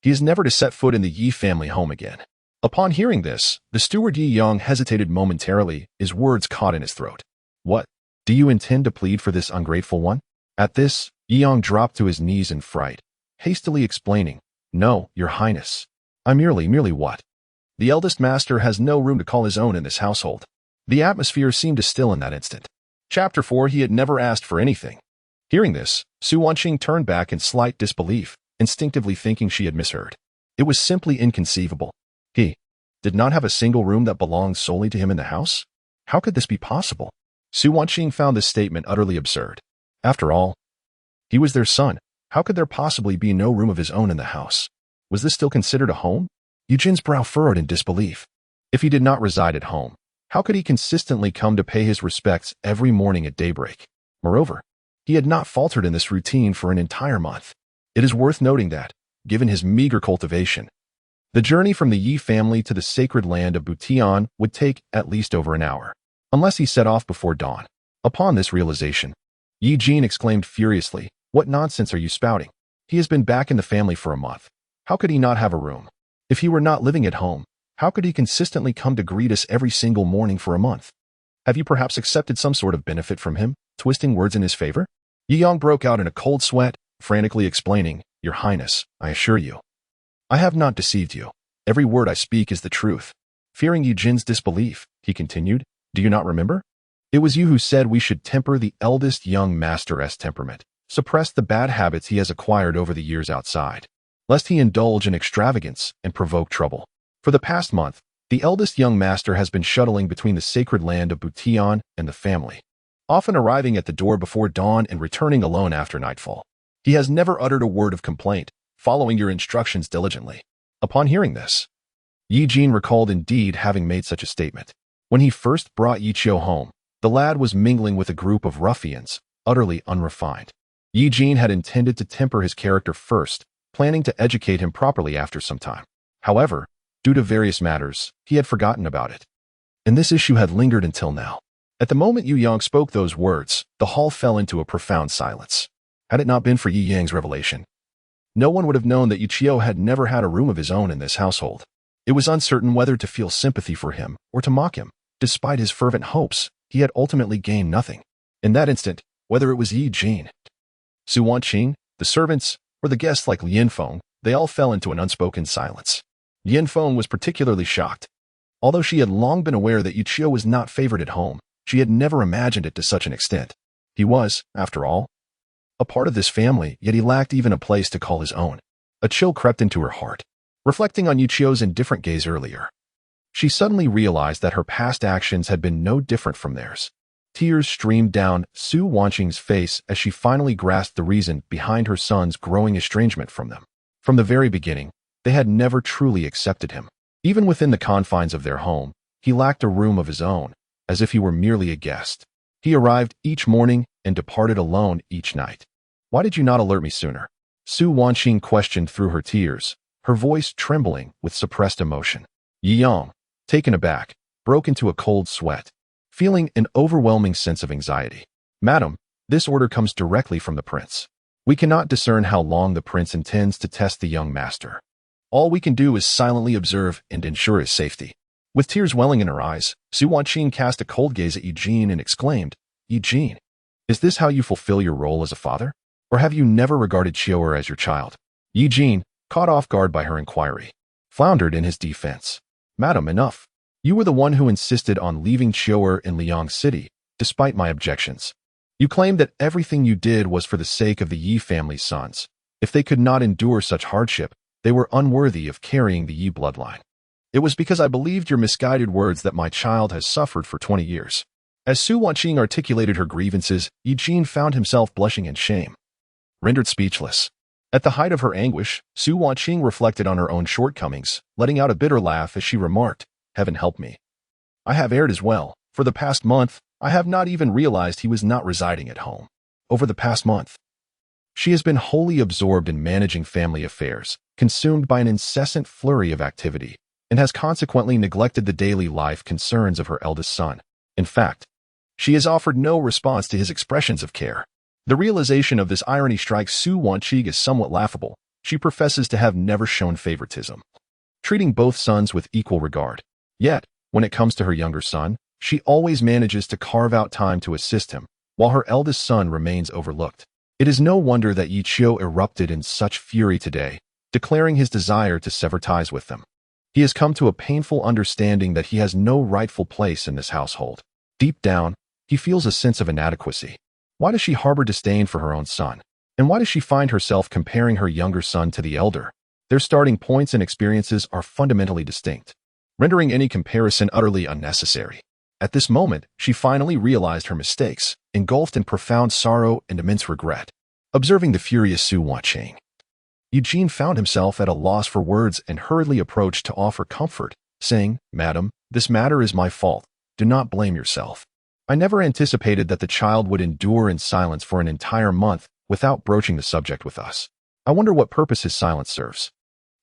He is never to set foot in the Yi family home again. Upon hearing this, the steward Yi Yang hesitated momentarily, his words caught in his throat. What? Do you intend to plead for this ungrateful one? At this, Yi Yang dropped to his knees in fright, hastily explaining, No, Your Highness. I merely what? The eldest master has no room to call his own in this household. The atmosphere seemed to still in that instant. Chapter 4. He had never asked for anything. Hearing this, Su Wanqing turned back in slight disbelief, instinctively thinking she had misheard. It was simply inconceivable. He did not have a single room that belonged solely to him in the house? How could this be possible? Su Wanqing found this statement utterly absurd. After all, he was their son. How could there possibly be no room of his own in the house? Was this still considered a home? Yi Jin's brow furrowed in disbelief. If he did not reside at home, how could he consistently come to pay his respects every morning at daybreak? Moreover, he had not faltered in this routine for an entire month. It is worth noting that, given his meager cultivation, the journey from the Yi family to the sacred land of Butian would take at least over an hour, unless he set off before dawn. Upon this realization, Yi Jin exclaimed furiously, What nonsense are you spouting? He has been back in the family for a month. How could he not have a room? If he were not living at home, how could he consistently come to greet us every single morning for a month? Have you perhaps accepted some sort of benefit from him, twisting words in his favor? Yi Yang broke out in a cold sweat, frantically explaining, Your Highness, I assure you, I have not deceived you. Every word I speak is the truth. Fearing Yi Jin's disbelief, he continued, Do you not remember? It was you who said we should temper the eldest young master's temperament, suppress the bad habits he has acquired over the years outside, lest he indulge in extravagance and provoke trouble. For the past month, the eldest young master has been shuttling between the sacred land of Butian and the family, often arriving at the door before dawn and returning alone after nightfall. He has never uttered a word of complaint, following your instructions diligently. Upon hearing this, Yi Jin recalled indeed having made such a statement. When he first brought Yi Qiu home, the lad was mingling with a group of ruffians, utterly unrefined. Yi Jin had intended to temper his character first, planning to educate him properly after some time. However, due to various matters, he had forgotten about it. And this issue had lingered until now. At the moment Yu Yang spoke those words, the hall fell into a profound silence. Had it not been for Yi Yang's revelation, no one would have known that Yi Qiu had never had a room of his own in this household. It was uncertain whether to feel sympathy for him or to mock him. Despite his fervent hopes, he had ultimately gained nothing. In that instant, whether it was Yi Jin, Su Wanqing, the servants, or the guests like Lian Feng, they all fell into an unspoken silence. Lian Feng was particularly shocked. Although she had long been aware that Yi Qiu was not favored at home, she had never imagined it to such an extent. He was, after all, a part of this family, yet he lacked even a place to call his own. A chill crept into her heart. Reflecting on Yi Qiu's indifferent gaze earlier, she suddenly realized that her past actions had been no different from theirs. Tears streamed down Su Wanqing's face as she finally grasped the reason behind her son's growing estrangement from them. From the very beginning, they had never truly accepted him. Even within the confines of their home, he lacked a room of his own, as if he were merely a guest. He arrived each morning and departed alone each night. Why did you not alert me sooner? Su Wanqing questioned through her tears, her voice trembling with suppressed emotion. Yi Yang, taken aback, broke into a cold sweat, feeling an overwhelming sense of anxiety. Madam, this order comes directly from the prince. We cannot discern how long the prince intends to test the young master. All we can do is silently observe and ensure his safety. With tears welling in her eyes, Su Wanqing cast a cold gaze at Yi Jin and exclaimed, Yi Jin, is this how you fulfill your role as a father? Or have you never regarded Qiu'er as your child? Yi Jin, caught off guard by her inquiry, floundered in his defense. Madam, enough. You were the one who insisted on leaving Chiuer in Liang City, despite my objections. You claimed that everything you did was for the sake of the Yi family's sons. If they could not endure such hardship, they were unworthy of carrying the Yi bloodline. It was because I believed your misguided words that my child has suffered for 20 years. As Su Wanqing articulated her grievances, Yi Jin found himself blushing in shame. Rendered speechless. At the height of her anguish, Su Wanqing reflected on her own shortcomings, letting out a bitter laugh as she remarked, "Heaven help me. I have erred as well. For the past month, I have not even realized he was not residing at home. Over the past month, she has been wholly absorbed in managing family affairs, consumed by an incessant flurry of activity, and has consequently neglected the daily life concerns of her eldest son. In fact, she has offered no response to his expressions of care." The realization of this irony strikes Su Wanqing as somewhat laughable. She professes to have never shown favoritism, treating both sons with equal regard. Yet, when it comes to her younger son, she always manages to carve out time to assist him, while her eldest son remains overlooked. It is no wonder that Yi Qiu erupted in such fury today, declaring his desire to sever ties with them. He has come to a painful understanding that he has no rightful place in this household. Deep down, he feels a sense of inadequacy. Why does she harbor disdain for her own son? And why does she find herself comparing her younger son to the elder? Their starting points and experiences are fundamentally distinct, rendering any comparison utterly unnecessary. At this moment, she finally realized her mistakes, engulfed in profound sorrow and immense regret. Observing the furious Su Wanqing, Eugene found himself at a loss for words and hurriedly approached to offer comfort, saying, "Madam, this matter is my fault. Do not blame yourself. I never anticipated that the child would endure in silence for an entire month without broaching the subject with us. I wonder what purpose his silence serves.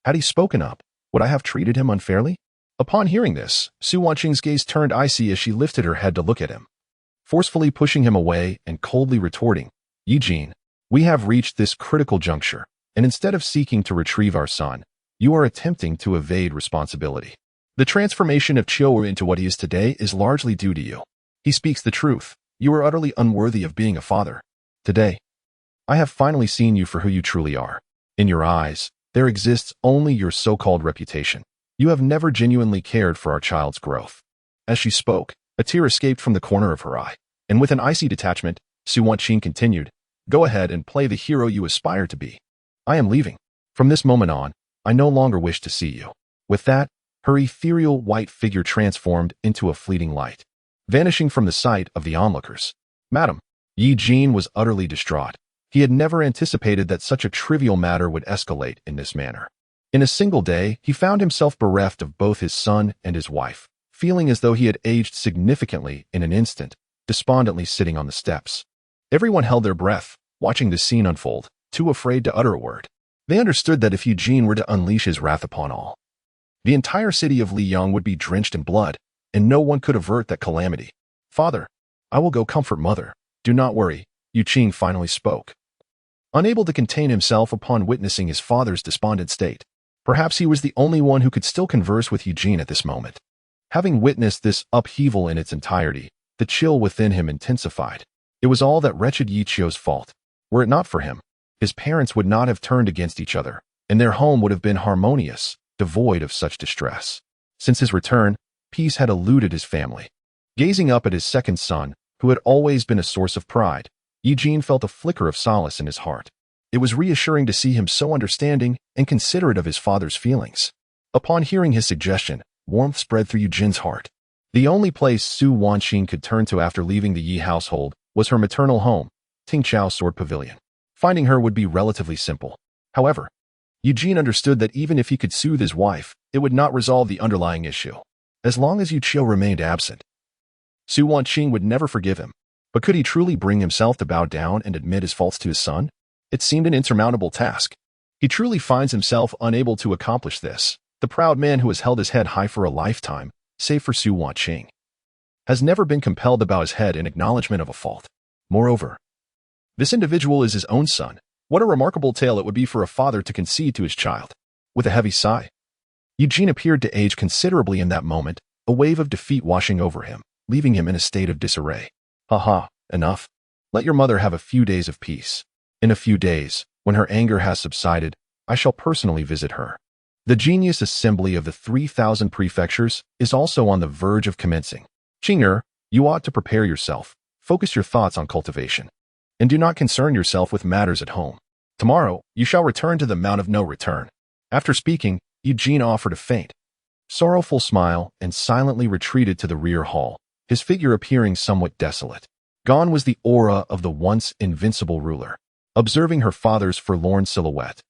Had he spoken up, would I have treated him unfairly?" Upon hearing this, Su Wanqing's gaze turned icy as she lifted her head to look at him, forcefully pushing him away and coldly retorting, "Eugene, we have reached this critical juncture, and instead of seeking to retrieve our son, you are attempting to evade responsibility. The transformation of Chiuer into what he is today is largely due to you. He speaks the truth. You are utterly unworthy of being a father. Today, I have finally seen you for who you truly are. In your eyes, there exists only your so-called reputation. You have never genuinely cared for our child's growth." As she spoke, a tear escaped from the corner of her eye, and with an icy detachment, Su Wanqing continued, "Go ahead and play the hero you aspire to be. I am leaving. From this moment on, I no longer wish to see you." With that, her ethereal white figure transformed into a fleeting light, vanishing from the sight of the onlookers. "Madam." Yi Jin was utterly distraught. He had never anticipated that such a trivial matter would escalate in this manner. In a single day, he found himself bereft of both his son and his wife, feeling as though he had aged significantly in an instant, despondently sitting on the steps. Everyone held their breath, watching the scene unfold, too afraid to utter a word. They understood that if Eugene were to unleash his wrath upon all, the entire city of Liyang would be drenched in blood, and no one could avert that calamity. "Father, I will go comfort mother. Do not worry," Yuqing finally spoke, unable to contain himself upon witnessing his father's despondent state. Perhaps he was the only one who could still converse with Eugene at this moment. Having witnessed this upheaval in its entirety, the chill within him intensified. It was all that wretched Yi Qiu's fault. Were it not for him, his parents would not have turned against each other, and their home would have been harmonious, devoid of such distress. Since his return, peace had eluded his family. Gazing up at his second son, who had always been a source of pride, Eugene felt a flicker of solace in his heart. It was reassuring to see him so understanding and considerate of his father's feelings. Upon hearing his suggestion, warmth spread through Eugene's heart. The only place Su Wanqing could turn to after leaving the Yi household was her maternal home, Tingqiao Sword Pavilion. Finding her would be relatively simple. However, Eugene understood that even if he could soothe his wife, it would not resolve the underlying issue. As long as Yu Qiu remained absent, Su Wanqing would never forgive him. But could he truly bring himself to bow down and admit his faults to his son? It seemed an insurmountable task. He truly finds himself unable to accomplish this. The proud man who has held his head high for a lifetime, save for Su Wanqing, has never been compelled to bow his head in acknowledgement of a fault. Moreover, this individual is his own son. What a remarkable tale it would be for a father to concede to his child. With a heavy sigh, Eugene appeared to age considerably in that moment, a wave of defeat washing over him, leaving him in a state of disarray. "Ha, enough. Let your mother have a few days of peace. In a few days, when her anger has subsided, I shall personally visit her. The genius assembly of the 3,000 prefectures is also on the verge of commencing. Qing'er, you ought to prepare yourself, focus your thoughts on cultivation, and do not concern yourself with matters at home. Tomorrow, you shall return to the Mount of No Return. After speaking, Eugene offered a faint, sorrowful smile and silently retreated to the rear hall, his figure appearing somewhat desolate. Gone was the aura of the once invincible ruler. Observing her father's forlorn silhouette,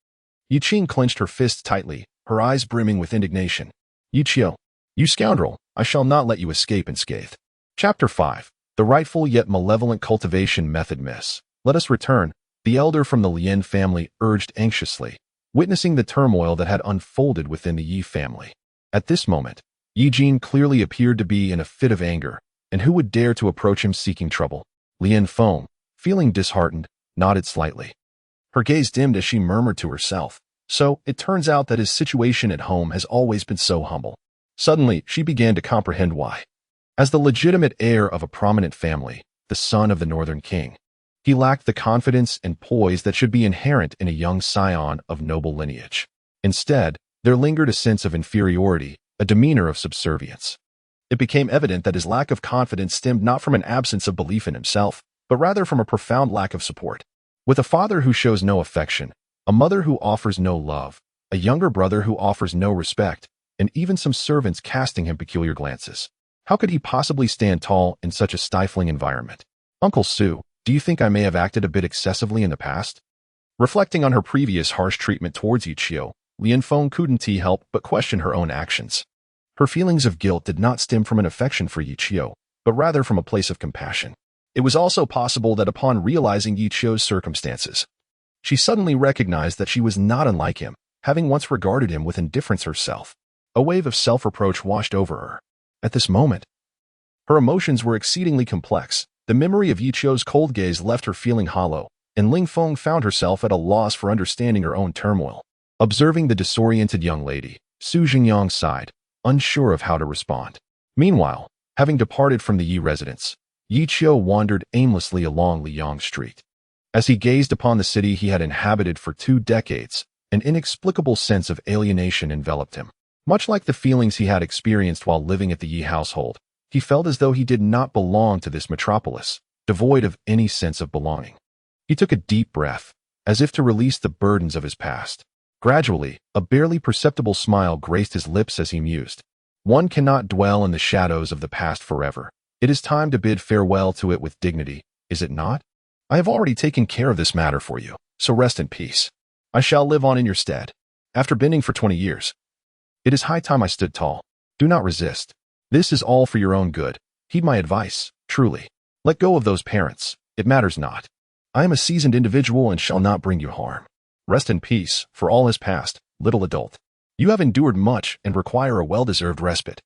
Yuqing clenched her fists tightly, her eyes brimming with indignation. Yiqiu, you scoundrel, I shall not let you escape unscathed. Chapter 5. The rightful yet malevolent cultivation method. Miss, let us return, the elder from the Lien family urged anxiously, witnessing the turmoil that had unfolded within the Yi family. At this moment, Eugene clearly appeared to be in a fit of anger, and who would dare to approach him seeking trouble? Lien Feng, feeling disheartened, nodded slightly. Her gaze dimmed as she murmured to herself, so it turns out that his situation at home has always been so humble. Suddenly, she began to comprehend why. As the legitimate heir of a prominent family, the son of the Northern King, he lacked the confidence and poise that should be inherent in a young scion of noble lineage. Instead, there lingered a sense of inferiority, a demeanor of subservience. It became evident that his lack of confidence stemmed not from an absence of belief in himself, but rather from a profound lack of support. With a father who shows no affection, a mother who offers no love, a younger brother who offers no respect, and even some servants casting him peculiar glances, how could he possibly stand tall in such a stifling environment? Uncle Su, do you think I may have acted a bit excessively in the past? Reflecting on her previous harsh treatment towards Yiqiu, Lien Feng couldn't help but question her own actions. Her feelings of guilt did not stem from an affection for Yiqiu, but rather from a place of compassion. It was also possible that upon realizing Yiqiu's circumstances, she suddenly recognized that she was not unlike him, having once regarded him with indifference herself. A wave of self-reproach washed over her. At this moment, her emotions were exceedingly complex. The memory of Yiqiu's cold gaze left her feeling hollow, and Ling Feng found herself at a loss for understanding her own turmoil. Observing the disoriented young lady, Su Jingyang sighed, unsure of how to respond. Meanwhile, having departed from the Yi residence, Yiqiu wandered aimlessly along Liang Street. As he gazed upon the city he had inhabited for 2 decades, an inexplicable sense of alienation enveloped him. Much like the feelings he had experienced while living at the Yi household, he felt as though he did not belong to this metropolis, devoid of any sense of belonging. He took a deep breath, as if to release the burdens of his past. Gradually, a barely perceptible smile graced his lips as he mused. One cannot dwell in the shadows of the past forever. It is time to bid farewell to it with dignity, is it not? I have already taken care of this matter for you, so rest in peace. I shall live on in your stead. After bending for 20 years, it is high time I stood tall. Do not resist. This is all for your own good. Heed my advice, truly. Let go of those parents. It matters not. I am a seasoned individual and shall not bring you harm. Rest in peace, for all is past, little adult. You have endured much and require a well-deserved respite.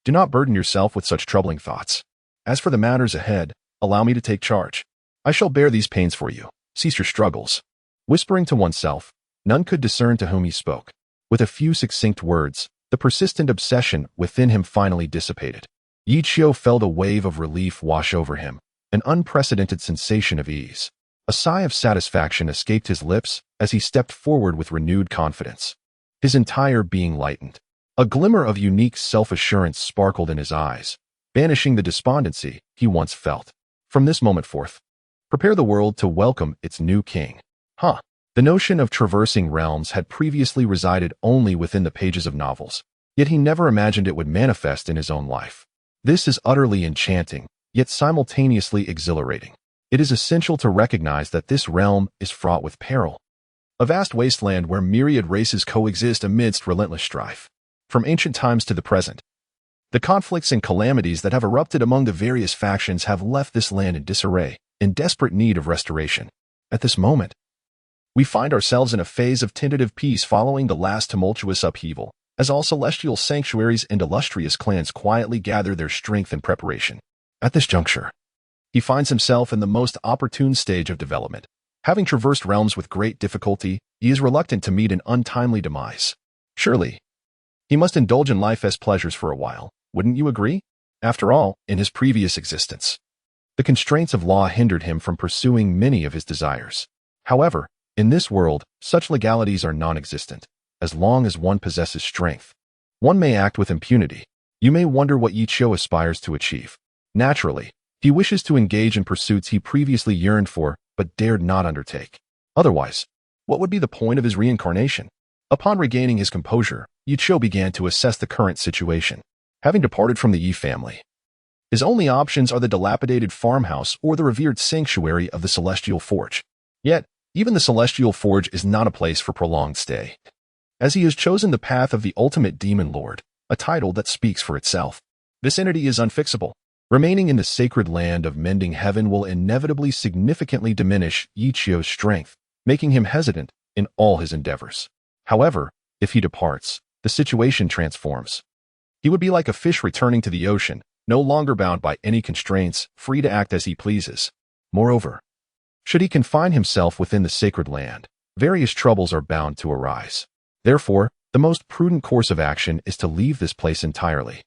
Do not burden yourself with such troubling thoughts. As for the matters ahead, allow me to take charge. I shall bear these pains for you. Cease your struggles. Whispering to oneself, none could discern to whom he spoke. With a few succinct words, the persistent obsession within him finally dissipated. Yiqiu felt a wave of relief wash over him, an unprecedented sensation of ease. A sigh of satisfaction escaped his lips as he stepped forward with renewed confidence. His entire being lightened. A glimmer of unique self-assurance sparkled in his eyes, banishing the despondency he once felt. From this moment forth, prepare the world to welcome its new king. The notion of traversing realms had previously resided only within the pages of novels, yet he never imagined it would manifest in his own life. This is utterly enchanting, yet simultaneously exhilarating. It is essential to recognize that this realm is fraught with peril. A vast wasteland where myriad races coexist amidst relentless strife. From ancient times to the present, the conflicts and calamities that have erupted among the various factions have left this land in disarray, in desperate need of restoration. At this moment, we find ourselves in a phase of tentative peace following the last tumultuous upheaval, as all celestial sanctuaries and illustrious clans quietly gather their strength in preparation. At this juncture, he finds himself in the most opportune stage of development. Having traversed realms with great difficulty, he is reluctant to meet an untimely demise. Surely, he must indulge in life as pleasures for a while, wouldn't you agree? After all, in his previous existence, the constraints of law hindered him from pursuing many of his desires. However, in this world, such legalities are non-existent. as long as one possesses strength. One may act with impunity. You may wonder what Yi Qiu aspires to achieve. Naturally, he wishes to engage in pursuits he previously yearned for but dared not undertake. Otherwise, what would be the point of his reincarnation? Upon regaining his composure, Yi Qiu began to assess the current situation. Having departed from the Yi family, his only options are the dilapidated farmhouse or the revered sanctuary of the Celestial Forge. Yet, even the Celestial Forge is not a place for prolonged stay, as he has chosen the path of the ultimate demon lord, a title that speaks for itself. This entity is unfixable. Remaining in the sacred land of mending heaven will inevitably significantly diminish Yi Qiu's strength, making him hesitant in all his endeavors. However, if he departs, the situation transforms. He would be like a fish returning to the ocean, no longer bound by any constraints, free to act as he pleases. Moreover, should he confine himself within the sacred land, various troubles are bound to arise. Therefore, the most prudent course of action is to leave this place entirely.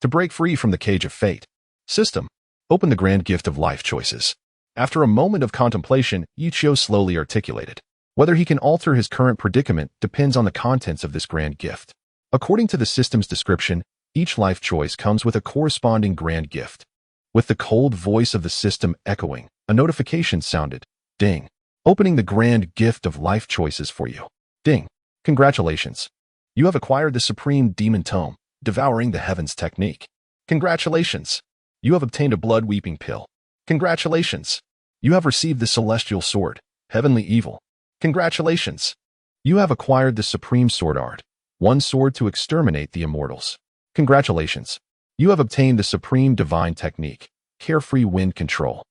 To break free from the cage of fate. System. Open the grand gift of life choices. After a moment of contemplation, Yi Qiu slowly articulated. Whether he can alter his current predicament depends on the contents of this grand gift. According to the system's description, each life choice comes with a corresponding grand gift. With the cold voice of the system echoing, a notification sounded. Ding. Opening the grand gift of life choices for you. Ding. Congratulations. You have acquired the supreme demon tome, devouring the heavens technique. Congratulations. You have obtained a blood-weeping pill. Congratulations. You have received the celestial sword, heavenly evil. Congratulations. You have acquired the supreme sword art, one sword to exterminate the immortals. Congratulations. You have obtained the supreme divine technique, carefree wind control.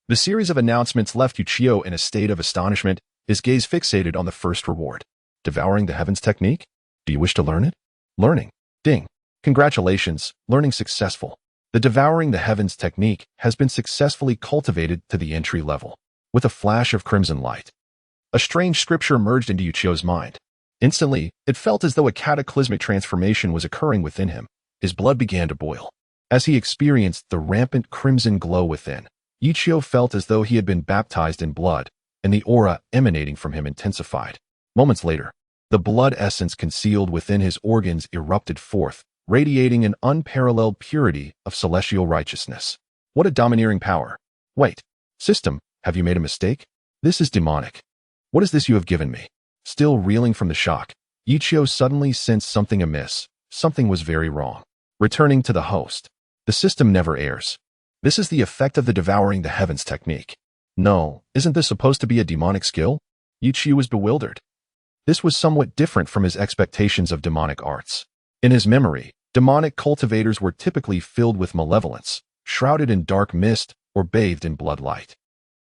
The series of announcements left Yi Qiu in a state of astonishment, his gaze fixated on the first reward. Devouring the heavens technique? Do you wish to learn it? Learning. Ding. Congratulations, learning successful. The devouring the heavens technique has been successfully cultivated to the entry level. With a flash of crimson light, a strange scripture emerged into Yi Qiu's mind. Instantly, it felt as though a cataclysmic transformation was occurring within him. His blood began to boil. As he experienced the rampant crimson glow within, Yi Qiu felt as though he had been baptized in blood, and the aura emanating from him intensified. Moments later, the blood essence concealed within his organs erupted forth, radiating an unparalleled purity of celestial righteousness. What a domineering power. Wait. System, have you made a mistake? This is demonic. What is this you have given me? Still reeling from the shock, Yi Qiu suddenly sensed something amiss. Something was very wrong. Returning to the host. The system never errs. This is the effect of the devouring the heavens technique. No, isn't this supposed to be a demonic skill? Yi Qiu was bewildered. This was somewhat different from his expectations of demonic arts. In his memory, demonic cultivators were typically filled with malevolence, shrouded in dark mist, or bathed in blood light,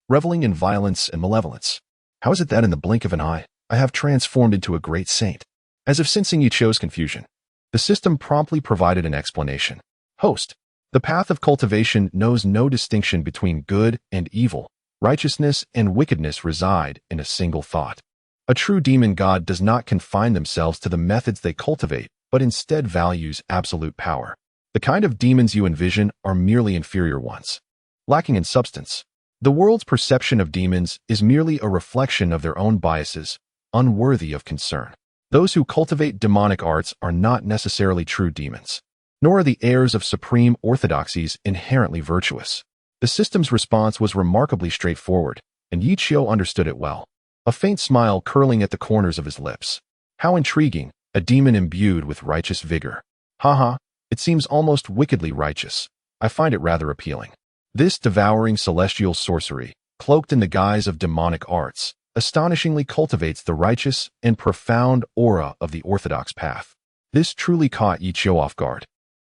reveling in violence and malevolence. How is it that in the blink of an eye, I have transformed into a great saint? As if sensing Yi Qiu's confusion, the system promptly provided an explanation. Host. The path of cultivation knows no distinction between good and evil. Righteousness and wickedness reside in a single thought. A true demon god does not confine themselves to the methods they cultivate, but instead values absolute power. The kind of demons you envision are merely inferior ones, lacking in substance. The world's perception of demons is merely a reflection of their own biases, unworthy of concern. Those who cultivate demonic arts are not necessarily true demons, nor are the heirs of supreme orthodoxies inherently virtuous. The system's response was remarkably straightforward, and Yi Qiu understood it well, a faint smile curling at the corners of his lips. How intriguing, a demon imbued with righteous vigor. Haha, it seems almost wickedly righteous. I find it rather appealing. This devouring celestial sorcery, cloaked in the guise of demonic arts, astonishingly cultivates the righteous and profound aura of the orthodox path. This truly caught Yi Qiu off guard.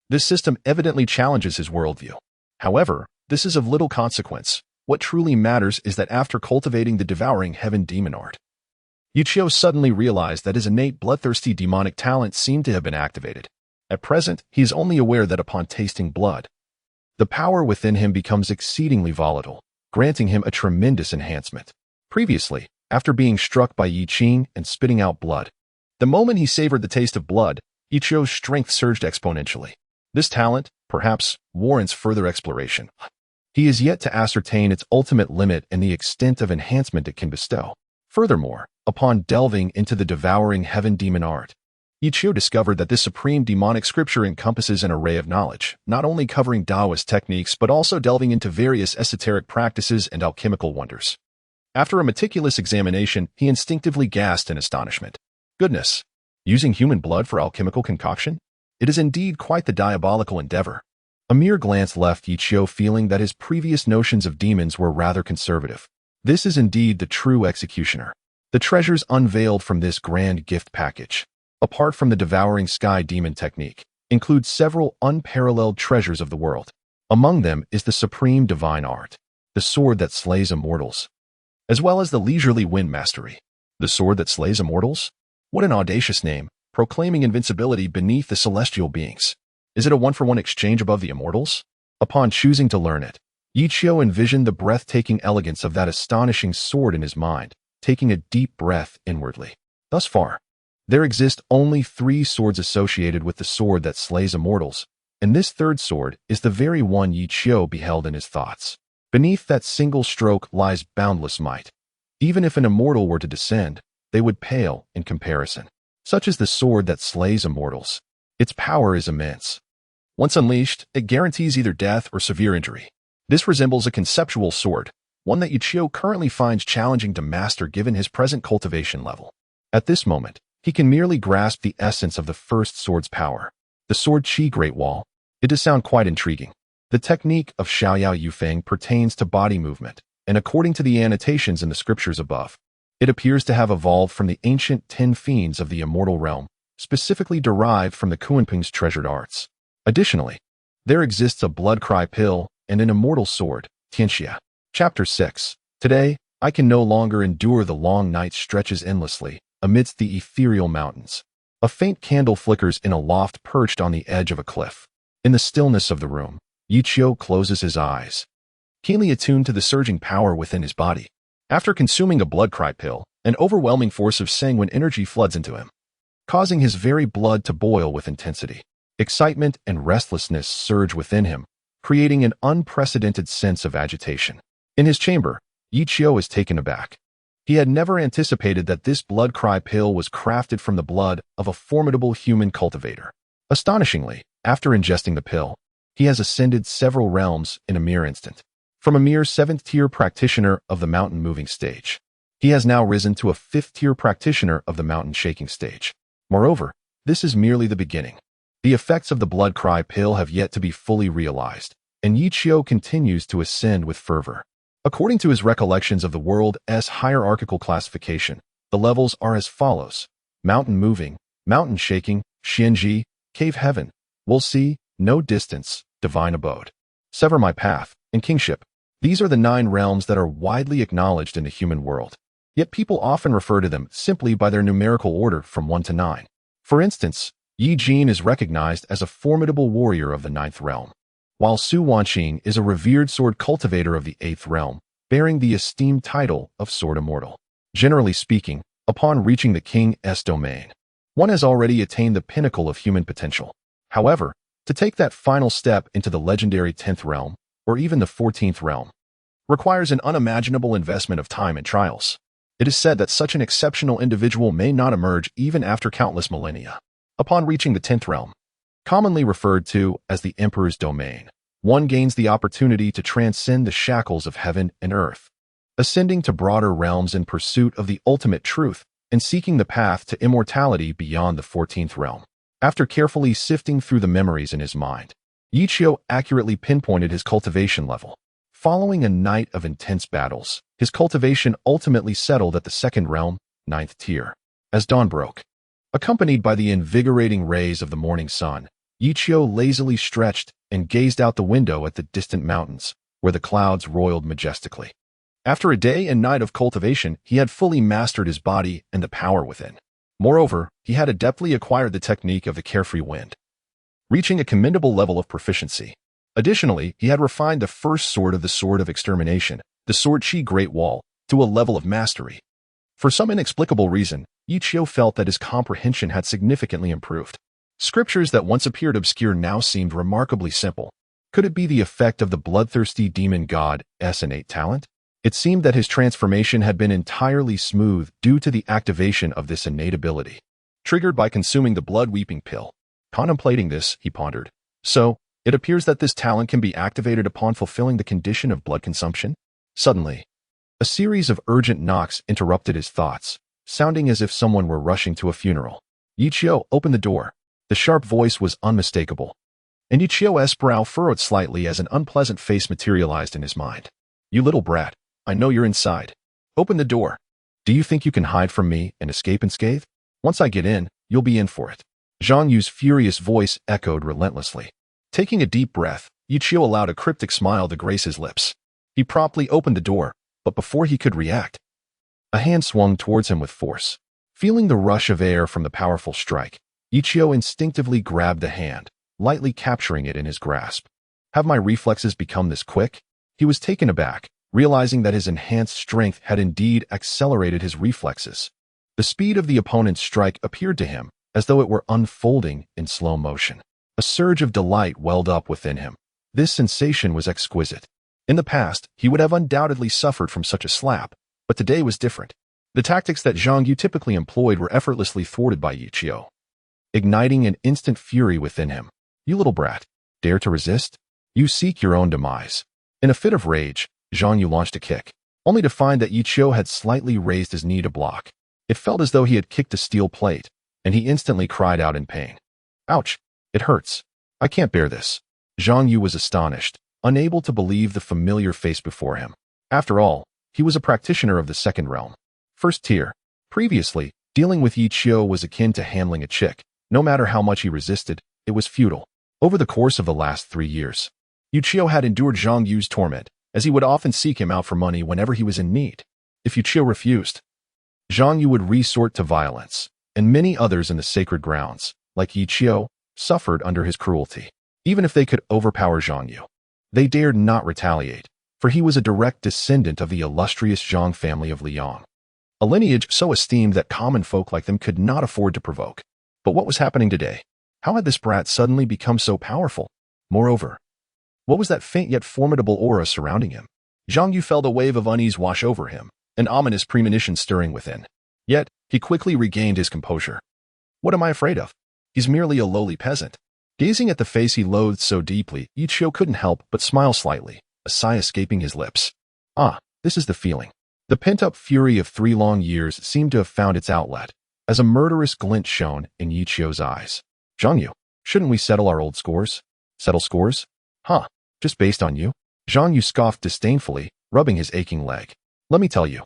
This system evidently challenges his worldview. However, this is of little consequence. What truly matters is that after cultivating the devouring heaven demon art, Yi Qiu suddenly realized that his innate bloodthirsty demonic talent seemed to have been activated. At present, he is only aware that upon tasting blood, the power within him becomes exceedingly volatile, granting him a tremendous enhancement. Previously, after being struck by Yi Qing and spitting out blood, the moment he savored the taste of blood, Yi Qiu's strength surged exponentially. This talent, perhaps, warrants further exploration. He is yet to ascertain its ultimate limit and the extent of enhancement it can bestow. Furthermore, upon delving into the devouring heaven demon art, Yichio discovered that this supreme demonic scripture encompasses an array of knowledge, not only covering Taoist techniques but also delving into various esoteric practices and alchemical wonders. After a meticulous examination, he instinctively gasped in astonishment. Goodness! Using human blood for alchemical concoction? It is indeed quite the diabolical endeavor. A mere glance left Yichio feeling that his previous notions of demons were rather conservative. This is indeed the true executioner. The treasures unveiled from this grand gift package, apart from the devouring sky demon technique, include several unparalleled treasures of the world. Among them is the supreme divine art, the sword that slays immortals, as well as the leisurely wind mastery. The sword that slays immortals? What an audacious name, proclaiming invincibility beneath the celestial beings. Is it a one-for-one exchange above the immortals? Upon choosing to learn it, Yichio envisioned the breathtaking elegance of that astonishing sword in his mind, taking a deep breath inwardly. Thus far, there exist only 3 swords associated with the sword that slays immortals, and this third sword is the very one Yichio beheld in his thoughts. Beneath that single stroke lies boundless might. Even if an immortal were to descend, they would pale in comparison. Such is the sword that slays immortals. Its power is immense. Once unleashed, it guarantees either death or severe injury. This resembles a conceptual sword, one that Yichio currently finds challenging to master given his present cultivation level. At this moment, he can merely grasp the essence of the first sword's power. The sword Qi Great Wall. It does sound quite intriguing. The technique of Xiaoyao Yufeng pertains to body movement, and according to the annotations in the scriptures above, it appears to have evolved from the ancient 10 fiends of the immortal realm, specifically derived from the Kunping's treasured arts. Additionally, there exists a blood cry pill and an immortal sword, Tianxia. Chapter 6. Today, I can no longer endure the long night stretches endlessly amidst the ethereal mountains. A faint candle flickers in a loft perched on the edge of a cliff. In the stillness of the room, Yichio closes his eyes, keenly attuned to the surging power within his body. After consuming a blood cry pill, an overwhelming force of sanguine energy floods into him, causing his very blood to boil with intensity. Excitement and restlessness surge within him, creating an unprecedented sense of agitation. In his chamber, Yichio is taken aback. He had never anticipated that this blood cry pill was crafted from the blood of a formidable human cultivator. Astonishingly, after ingesting the pill, he has ascended several realms in a mere instant. From a mere 7th-tier practitioner of the mountain-moving stage, he has now risen to a 5th-tier practitioner of the mountain-shaking stage. Moreover, this is merely the beginning. The effects of the blood cry pill have yet to be fully realized, and Yichio continues to ascend with fervor. According to his recollections of the world's hierarchical classification, the levels are as follows: mountain moving, mountain shaking, Xianji, cave heaven, will see, no distance, divine abode, sever my path, and kingship. These are the 9 realms that are widely acknowledged in the human world. Yet people often refer to them simply by their numerical order from 1 to 9. For instance, Yi Jin is recognized as a formidable warrior of the 9th realm, while Su Wanqing is a revered sword cultivator of the 8th realm, bearing the esteemed title of Sword Immortal. Generally speaking, upon reaching the King's domain, one has already attained the pinnacle of human potential. However, to take that final step into the legendary 10th realm, or even the 14th realm, requires an unimaginable investment of time and trials. It is said that such an exceptional individual may not emerge even after countless millennia. Upon reaching the 10th realm, commonly referred to as the Emperor's domain, one gains the opportunity to transcend the shackles of heaven and earth, ascending to broader realms in pursuit of the ultimate truth and seeking the path to immortality beyond the 14th realm. After carefully sifting through the memories in his mind, Yichio accurately pinpointed his cultivation level. Following a night of intense battles, his cultivation ultimately settled at the 2nd realm, 9th tier. As dawn broke, accompanied by the invigorating rays of the morning sun, Yichio lazily stretched and gazed out the window at the distant mountains, where the clouds roiled majestically. After a day and night of cultivation, he had fully mastered his body and the power within. Moreover, he had adeptly acquired the technique of the carefree wind, reaching a commendable level of proficiency. Additionally, he had refined the first sword of the Sword of Extermination, the sword Qi Great Wall, to a level of mastery. For some inexplicable reason, Yichio felt that his comprehension had significantly improved. Scriptures that once appeared obscure now seemed remarkably simple. Could it be the effect of the bloodthirsty demon god's innate talent? It seemed that his transformation had been entirely smooth due to the activation of this innate ability, triggered by consuming the blood-weeping pill. Contemplating this, he pondered. So, it appears that this talent can be activated upon fulfilling the condition of blood consumption? Suddenly, a series of urgent knocks interrupted his thoughts, sounding as if someone were rushing to a funeral. Yichio opened the door. The sharp voice was unmistakable, and Yichio's brow furrowed slightly as an unpleasant face materialized in his mind. "You little brat, I know you're inside. Open the door. Do you think you can hide from me and escape unscathed? Once I get in, you'll be in for it." Zhang Yu's furious voice echoed relentlessly. Taking a deep breath, Yichio allowed a cryptic smile to grace his lips. He promptly opened the door, but before he could react, a hand swung towards him with force. Feeling the rush of air from the powerful strike, Yichio instinctively grabbed the hand, lightly capturing it in his grasp. Have my reflexes become this quick? He was taken aback, realizing that his enhanced strength had indeed accelerated his reflexes. The speed of the opponent's strike appeared to him as though it were unfolding in slow motion. A surge of delight welled up within him. This sensation was exquisite. In the past, he would have undoubtedly suffered from such a slap, but today was different. The tactics that Zhang Yu typically employed were effortlessly thwarted by Yichio, igniting an instant fury within him. "You little brat, dare to resist? You seek your own demise." In a fit of rage, Zhang Yu launched a kick, only to find that Yichio had slightly raised his knee to block. It felt as though he had kicked a steel plate, and he instantly cried out in pain. "Ouch! It hurts. I can't bear this." Zhang Yu was astonished, unable to believe the familiar face before him. After all, he was a practitioner of the second realm, first tier. Previously, dealing with Yichio was akin to handling a chick. No matter how much he resisted, it was futile. Over the course of the last 3 years, Yichio had endured Zhang Yu's torment, as he would often seek him out for money whenever he was in need. If Yichio refused, Zhang Yu would resort to violence, and many others in the sacred grounds, like Yichio, suffered under his cruelty. Even if they could overpower Zhang Yu, they dared not retaliate, for he was a direct descendant of the illustrious Zhang family of Liang, a lineage so esteemed that common folk like them could not afford to provoke. But what was happening today? How had this brat suddenly become so powerful? Moreover, what was that faint yet formidable aura surrounding him? Zhang Yu felt a wave of unease wash over him, an ominous premonition stirring within. Yet, he quickly regained his composure. What am I afraid of? He's merely a lowly peasant. Gazing at the face he loathed so deeply, Yichio couldn't help but smile slightly, a sigh escaping his lips. Ah, this is the feeling. The pent-up fury of 3 long years seemed to have found its outlet, as a murderous glint shone in Yichio's eyes. "Zhang Yu, shouldn't we settle our old scores?" "Settle scores? Huh, just based on you?" Zhang Yu scoffed disdainfully, rubbing his aching leg. "Let me tell you,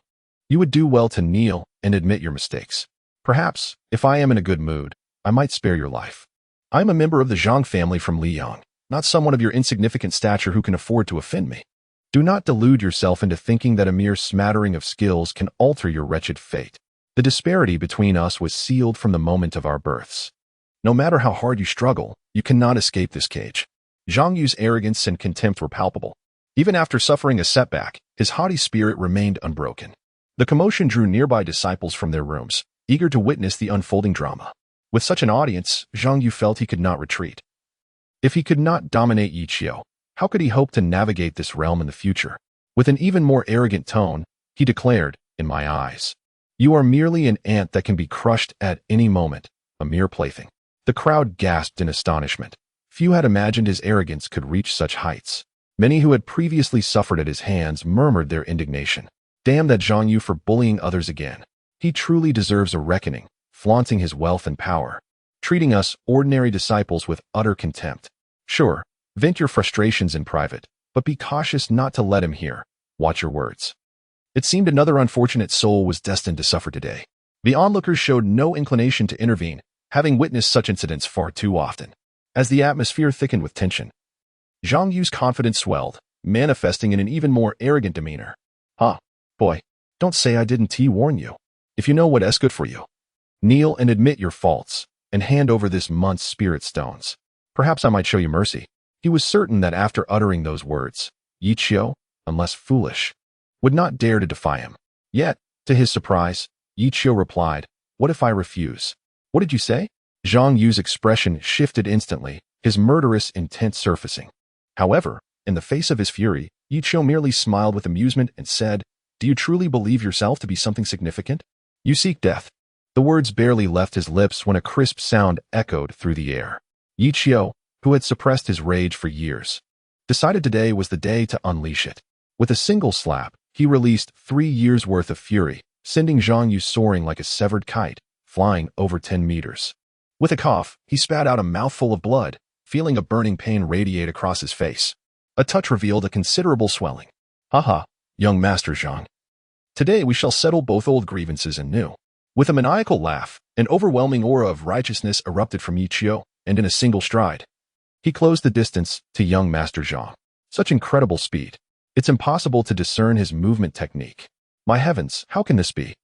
you would do well to kneel and admit your mistakes. Perhaps, if I am in a good mood, I might spare your life. I am a member of the Zhang family from Liang, not someone of your insignificant stature who can afford to offend me. Do not delude yourself into thinking that a mere smattering of skills can alter your wretched fate. The disparity between us was sealed from the moment of our births. No matter how hard you struggle, you cannot escape this cage." Zhang Yu's arrogance and contempt were palpable. Even after suffering a setback, his haughty spirit remained unbroken. The commotion drew nearby disciples from their rooms, eager to witness the unfolding drama. With such an audience, Zhang Yu felt he could not retreat. If he could not dominate Yichio, how could he hope to navigate this realm in the future? With an even more arrogant tone, he declared, "In my eyes, you are merely an ant that can be crushed at any moment, a mere plaything." The crowd gasped in astonishment. Few had imagined his arrogance could reach such heights. Many who had previously suffered at his hands murmured their indignation. Damn that Zhang Yu for bullying others again. He truly deserves a reckoning, flaunting his wealth and power, treating us ordinary disciples with utter contempt. Sure, vent your frustrations in private, but be cautious not to let him hear. Watch your words. It seemed another unfortunate soul was destined to suffer today. The onlookers showed no inclination to intervene, having witnessed such incidents far too often. As the atmosphere thickened with tension, Zhang Yu's confidence swelled, manifesting in an even more arrogant demeanor. "Huh, boy, don't say I didn't warn you. If you know what is good for you, kneel and admit your faults, and hand over this month's spirit stones. Perhaps I might show you mercy." He was certain that after uttering those words, Yichio, unless foolish, would not dare to defy him. Yet, to his surprise, Yichio replied, "What if I refuse?" "What did you say?" Zhang Yu's expression shifted instantly, his murderous intent surfacing. However, in the face of his fury, Yi Qiu merely smiled with amusement and said, "Do you truly believe yourself to be something significant? You seek death." The words barely left his lips when a crisp sound echoed through the air. Yi Qiu, who had suppressed his rage for years, decided today was the day to unleash it. With a single slap, he released 3 years' worth of fury, sending Zhang Yu soaring like a severed kite, flying over 10 meters. With a cough, he spat out a mouthful of blood, feeling a burning pain radiate across his face. A touch revealed a considerable swelling. "Haha, young Master Zhang. Today we shall settle both old grievances and new." With a maniacal laugh, an overwhelming aura of righteousness erupted from Yi Qiu, and in a single stride, he closed the distance to young Master Zhang. Such incredible speed. It's impossible to discern his movement technique. My heavens, how can this be?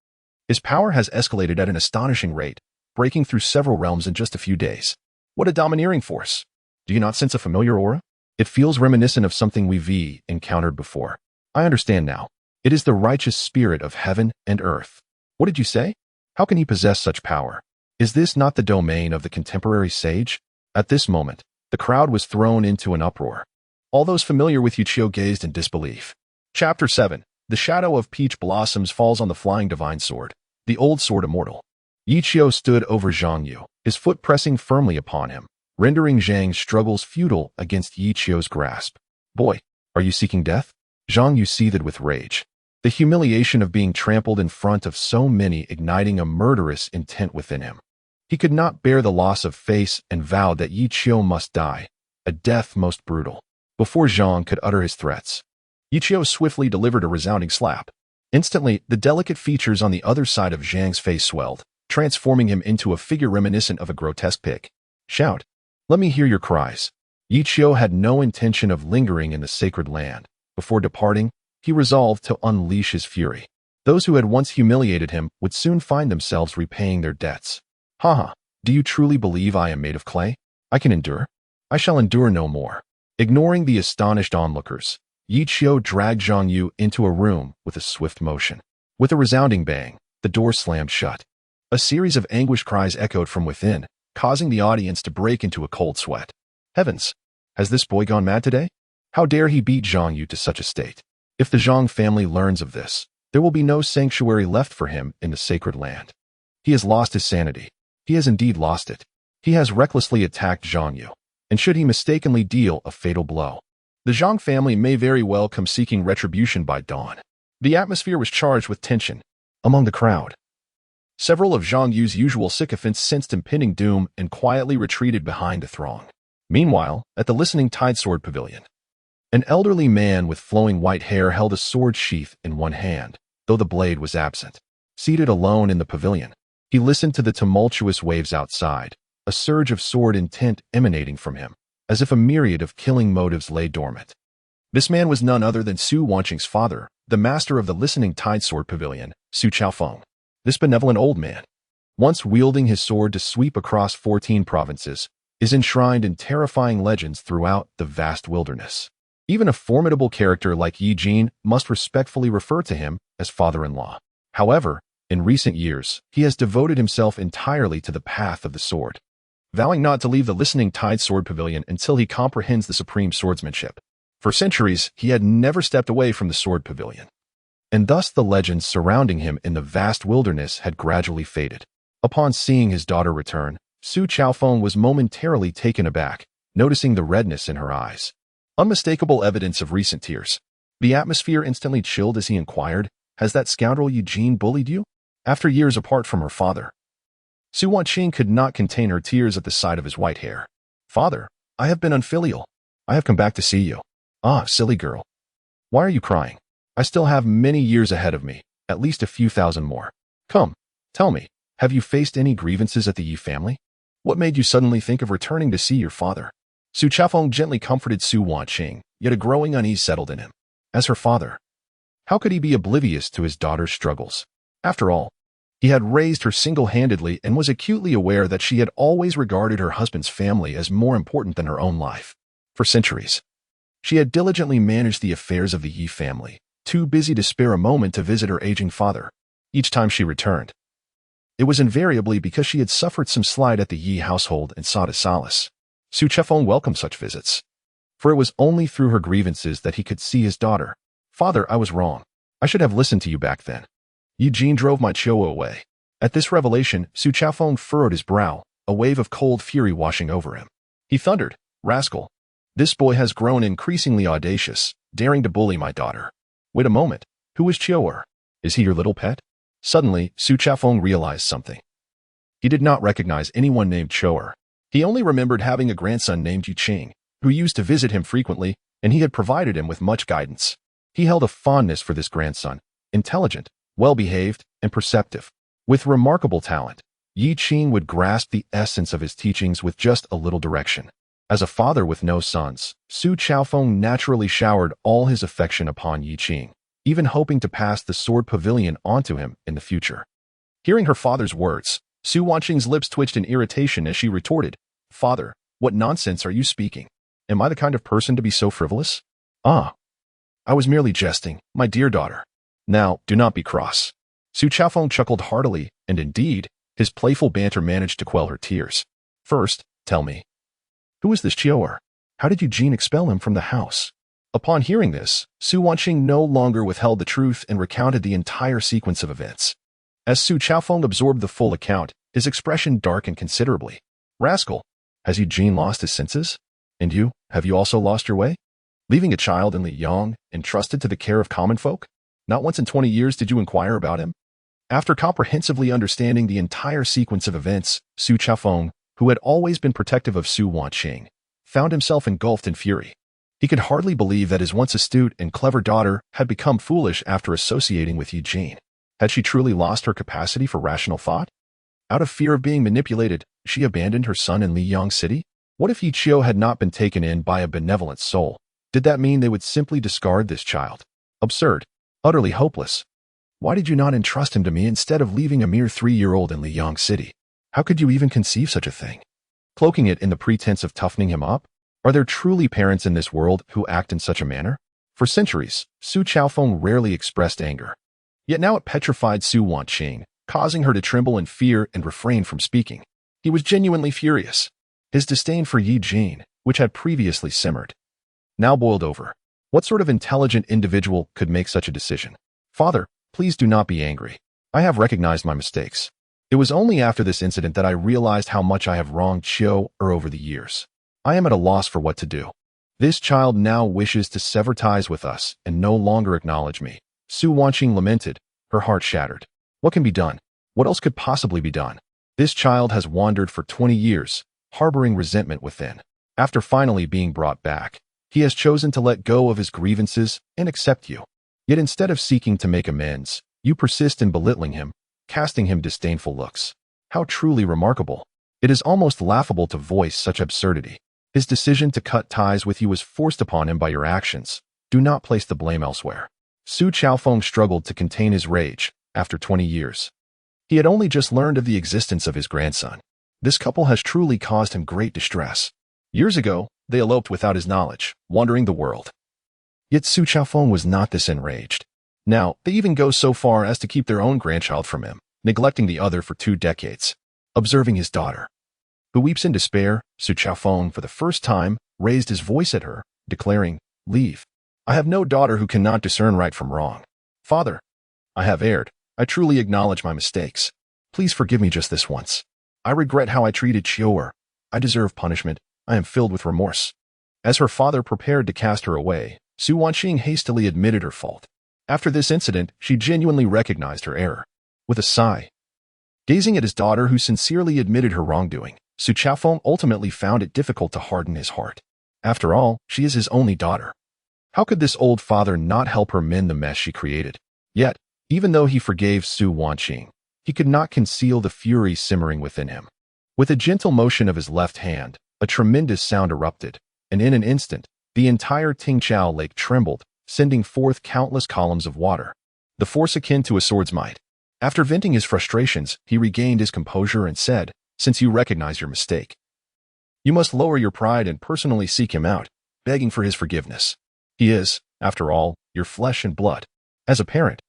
His power has escalated at an astonishing rate, breaking through several realms in just a few days. What a domineering force. Do you not sense a familiar aura? It feels reminiscent of something we've encountered before. I understand now. It is the righteous spirit of heaven and earth. What did you say? How can he possess such power? Is this not the domain of the contemporary sage? At this moment, the crowd was thrown into an uproar. All those familiar with Yi Qiu gazed in disbelief. Chapter 7. The shadow of peach blossoms falls on the flying divine sword, the old sword immortal. Yi Qiu stood over Zhang Yu, his foot pressing firmly upon him, rendering Zhang's struggles futile against Yi Qiu's grasp. "Boy, are you seeking death?" Zhang Yu seethed with rage. The humiliation of being trampled in front of so many igniting a murderous intent within him. He could not bear the loss of face and vowed that Yi Qiu must die, a death most brutal. Before Zhang could utter his threats, Yi Qiu swiftly delivered a resounding slap. Instantly, the delicate features on the other side of Zhang's face swelled, transforming him into a figure reminiscent of a grotesque pig. "Shout! Let me hear your cries." Yi Qiu had no intention of lingering in the sacred land. Before departing, he resolved to unleash his fury. Those who had once humiliated him would soon find themselves repaying their debts. "Haha, do you truly believe I am made of clay? I can endure? I shall endure no more." Ignoring the astonished onlookers, Yi Qiu dragged Zhang Yu into a room with a swift motion. With a resounding bang, the door slammed shut. A series of anguished cries echoed from within, causing the audience to break into a cold sweat. Heavens! Has this boy gone mad today? How dare he beat Zhang Yu to such a state? If the Zhang family learns of this, there will be no sanctuary left for him in the sacred land. He has lost his sanity. He has indeed lost it. He has recklessly attacked Zhang Yu, and should he mistakenly deal a fatal blow, the Zhang family may very well come seeking retribution by dawn. The atmosphere was charged with tension among the crowd. Several of Zhang Yu's usual sycophants sensed impending doom and quietly retreated behind the throng. Meanwhile, at the Listening Tide Sword Pavilion, an elderly man with flowing white hair held a sword sheath in one hand, though the blade was absent. Seated alone in the pavilion, he listened to the tumultuous waves outside, a surge of sword intent emanating from him, as if a myriad of killing motives lay dormant. This man was none other than Su Wanqing's father, the master of the Listening Tide Sword Pavilion, Su Chaofeng. This benevolent old man, once wielding his sword to sweep across 14 provinces, is enshrined in terrifying legends throughout the vast wilderness. Even a formidable character like Yi Jin must respectfully refer to him as father-in-law. However, in recent years, he has devoted himself entirely to the path of the sword, vowing not to leave the Listening Tide Sword Pavilion until he comprehends the supreme swordsmanship. For centuries, he had never stepped away from the Sword Pavilion, and thus the legends surrounding him in the vast wilderness had gradually faded. Upon seeing his daughter return, Su Chaofeng was momentarily taken aback, noticing the redness in her eyes. Unmistakable evidence of recent tears. The atmosphere instantly chilled as he inquired, "Has that scoundrel Eugene bullied you?" After years apart from her father, Su Wanqing could not contain her tears at the sight of his white hair. "Father, I have been unfilial. I have come back to see you." "Ah, silly girl. Why are you crying? I still have many years ahead of me, at least a few thousand more. Come, tell me, have you faced any grievances at the Yi family? What made you suddenly think of returning to see your father?" Su Chaofeng gently comforted Su Wanqing, yet a growing unease settled in him. As her father, how could he be oblivious to his daughter's struggles? After all, he had raised her single-handedly and was acutely aware that she had always regarded her husband's family as more important than her own life. For centuries, she had diligently managed the affairs of the Yi family, too busy to spare a moment to visit her aging father. Each time she returned, it was invariably because she had suffered some slight at the Yi household and sought a solace. Su Chaofeng welcomed such visits. for it was only through her grievances that he could see his daughter. "Father, I was wrong. I should have listened to you back then. Eugene drove my Chiu away." At this revelation, Su Chaofeng furrowed his brow, a wave of cold fury washing over him. He thundered, "Rascal! This boy has grown increasingly audacious, daring to bully my daughter. Wait a moment, who is Chiu? Is he your little pet?" Suddenly, Su Chaofeng realized something. He did not recognize anyone named Chiu. He only remembered having a grandson named Yu Qing, who used to visit him frequently, and he had provided him with much guidance. He held a fondness for this grandson, intelligent, well-behaved, and perceptive. With remarkable talent, Yi Qing would grasp the essence of his teachings with just a little direction. As a father with no sons, Su Chaofeng naturally showered all his affection upon Yi Qing, even hoping to pass the sword pavilion onto him in the future. Hearing her father's words, Su Wanqing's lips twitched in irritation as she retorted, "Father, what nonsense are you speaking? Am I the kind of person to be so frivolous?" "Ah, I was merely jesting, my dear daughter. Now, do not be cross." Su Chaofeng chuckled heartily, and indeed, his playful banter managed to quell her tears. "First, tell me, who is this Chiu? How did Eugene expel him from the house?" Upon hearing this, Su Wanqing no longer withheld the truth and recounted the entire sequence of events. As Su Chaofeng absorbed the full account, his expression darkened considerably. "Rascal, has Eugene lost his senses? And you, have you also lost your way? Leaving a child in Liyang, entrusted to the care of common folk? Not once in 20 years did you inquire about him?" After comprehensively understanding the entire sequence of events, Su Chaofeng, who had always been protective of Su Wanqing, found himself engulfed in fury. He could hardly believe that his once astute and clever daughter had become foolish after associating with Eugene. Had she truly lost her capacity for rational thought? Out of fear of being manipulated, she abandoned her son in Liyang City? What if Yi Qiu had not been taken in by a benevolent soul? Did that mean they would simply discard this child? Absurd. Utterly hopeless. Why did you not entrust him to me instead of leaving a mere 3-year-old in Liyang City? How could you even conceive such a thing? Cloaking it in the pretense of toughening him up? Are there truly parents in this world who act in such a manner? For centuries, Su Chaofeng rarely expressed anger. Yet now it petrified Su Wanqing, causing her to tremble in fear and refrain from speaking. He was genuinely furious. His disdain for Yi Jin, which had previously simmered, now boiled over. What sort of intelligent individual could make such a decision? "Father, please do not be angry. I have recognized my mistakes. It was only after this incident that I realized how much I have wronged Chiu over the years. I am at a loss for what to do. This child now wishes to sever ties with us and no longer acknowledge me." Su Wanqing lamented, her heart shattered. What can be done? What else could possibly be done? This child has wandered for 20 years, harboring resentment within. After finally being brought back, he has chosen to let go of his grievances and accept you. Yet instead of seeking to make amends, you persist in belittling him, casting him disdainful looks. How truly remarkable. It is almost laughable to voice such absurdity. His decision to cut ties with you was forced upon him by your actions. Do not place the blame elsewhere. Su Chaofeng struggled to contain his rage after 20 years. He had only just learned of the existence of his grandson. This couple has truly caused him great distress. Years ago, they eloped without his knowledge, wandering the world. Yet Su Chaofeng was not this enraged. Now, they even go so far as to keep their own grandchild from him, neglecting the other for 2 decades. Observing his daughter, who weeps in despair, Su Chaofeng, for the first time, raised his voice at her, declaring, "Leave. I have no daughter who cannot discern right from wrong. Father, I have erred. I truly acknowledge my mistakes. Please forgive me just this once. I regret how I treated Chiu. I deserve punishment. I am filled with remorse." As her father prepared to cast her away, Su Wanqing hastily admitted her fault. After this incident, she genuinely recognized her error. With a sigh, gazing at his daughter who sincerely admitted her wrongdoing, Su Chaofeng ultimately found it difficult to harden his heart. After all, she is his only daughter. How could this old father not help her mend the mess she created? Yet, even though he forgave Su Wanqing, he could not conceal the fury simmering within him. With a gentle motion of his left hand, a tremendous sound erupted, and in an instant, the entire Tingchao lake trembled, sending forth countless columns of water, the force akin to a sword's might. After venting his frustrations, he regained his composure and said, "Since you recognize your mistake, you must lower your pride and personally seek him out, begging for his forgiveness. He is, after all, your flesh and blood. As a parent,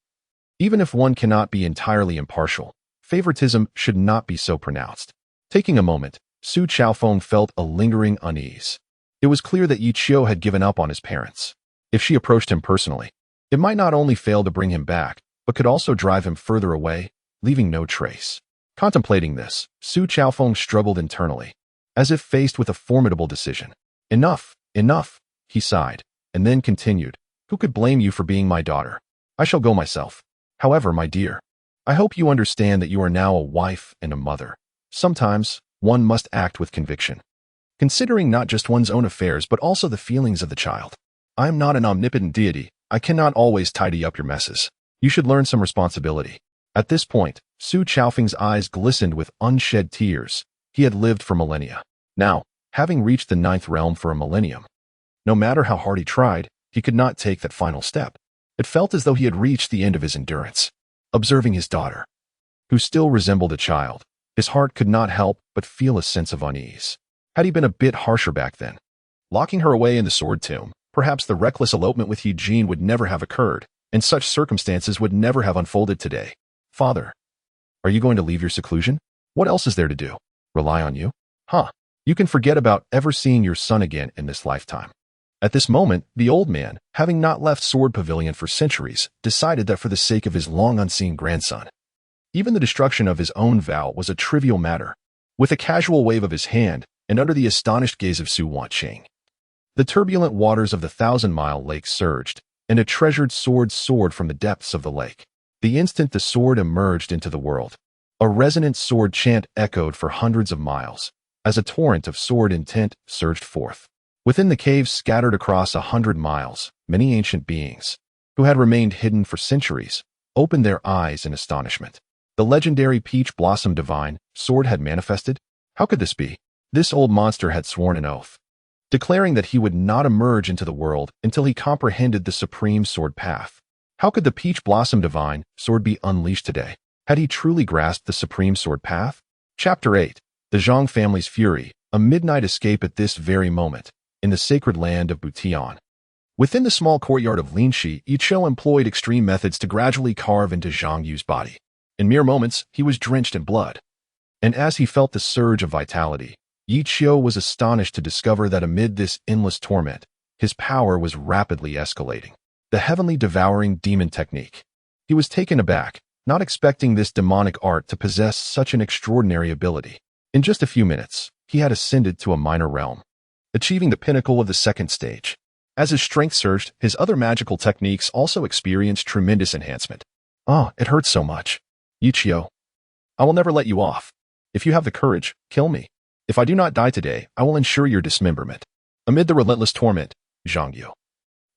even if one cannot be entirely impartial, favoritism should not be so pronounced." Taking a moment, Su Chaofeng felt a lingering unease. It was clear that Yi Qiu had given up on his parents. If she approached him personally, it might not only fail to bring him back, but could also drive him further away, leaving no trace. Contemplating this, Su Chaofeng struggled internally, as if faced with a formidable decision. Enough, enough, he sighed, and then continued. Who could blame you for being my daughter? I shall go myself. However, my dear, I hope you understand that you are now a wife and a mother. Sometimes, one must act with conviction, considering not just one's own affairs but also the feelings of the child. I am not an omnipotent deity. I cannot always tidy up your messes. You should learn some responsibility. At this point, Su Chaofeng's eyes glistened with unshed tears. He had lived for millennia. Now, having reached the 9th realm for a millennium, no matter how hard he tried, he could not take that final step. It felt as though he had reached the end of his endurance. Observing his daughter, who still resembled a child, his heart could not help but feel a sense of unease. Had he been a bit harsher back then, locking her away in the sword tomb, perhaps the reckless elopement with Eugene would never have occurred, and such circumstances would never have unfolded today. Father, are you going to leave your seclusion? What else is there to do? Rely on you? Huh. You can forget about ever seeing your son again in this lifetime. At this moment, the old man, having not left Sword Pavilion for centuries, decided that for the sake of his long-unseen grandson, even the destruction of his own vow was a trivial matter. With a casual wave of his hand, and under the astonished gaze of Su Wanqing, the turbulent waters of the 1,000-mile lake surged, and a treasured sword soared from the depths of the lake. The instant the sword emerged into the world, a resonant sword chant echoed for hundreds of miles, as a torrent of sword intent surged forth. Within the caves scattered across 100 miles, many ancient beings, who had remained hidden for centuries, opened their eyes in astonishment. The legendary peach blossom divine sword had manifested? How could this be? This old monster had sworn an oath, declaring that he would not emerge into the world until he comprehended the supreme sword path. How could the peach blossom divine sword be unleashed today? Had he truly grasped the supreme sword path? Chapter 8. The Zhang family's fury, a midnight escape at this very moment, in the sacred land of Butian. Within the small courtyard of Linshi, Yi Qiu employed extreme methods to gradually carve into Zhang Yu's body. In mere moments, he was drenched in blood. And as he felt the surge of vitality, Yi Qiu was astonished to discover that amid this endless torment, his power was rapidly escalating. The heavenly devouring demon technique. He was taken aback, not expecting this demonic art to possess such an extraordinary ability. In just a few minutes, he had ascended to a minor realm, achieving the pinnacle of the 2nd stage. As his strength surged, his other magical techniques also experienced tremendous enhancement. Oh, it hurts so much. Yi Qiu, I will never let you off. If you have the courage, kill me. If I do not die today, I will ensure your dismemberment. Amid the relentless torment, Zhang Yu,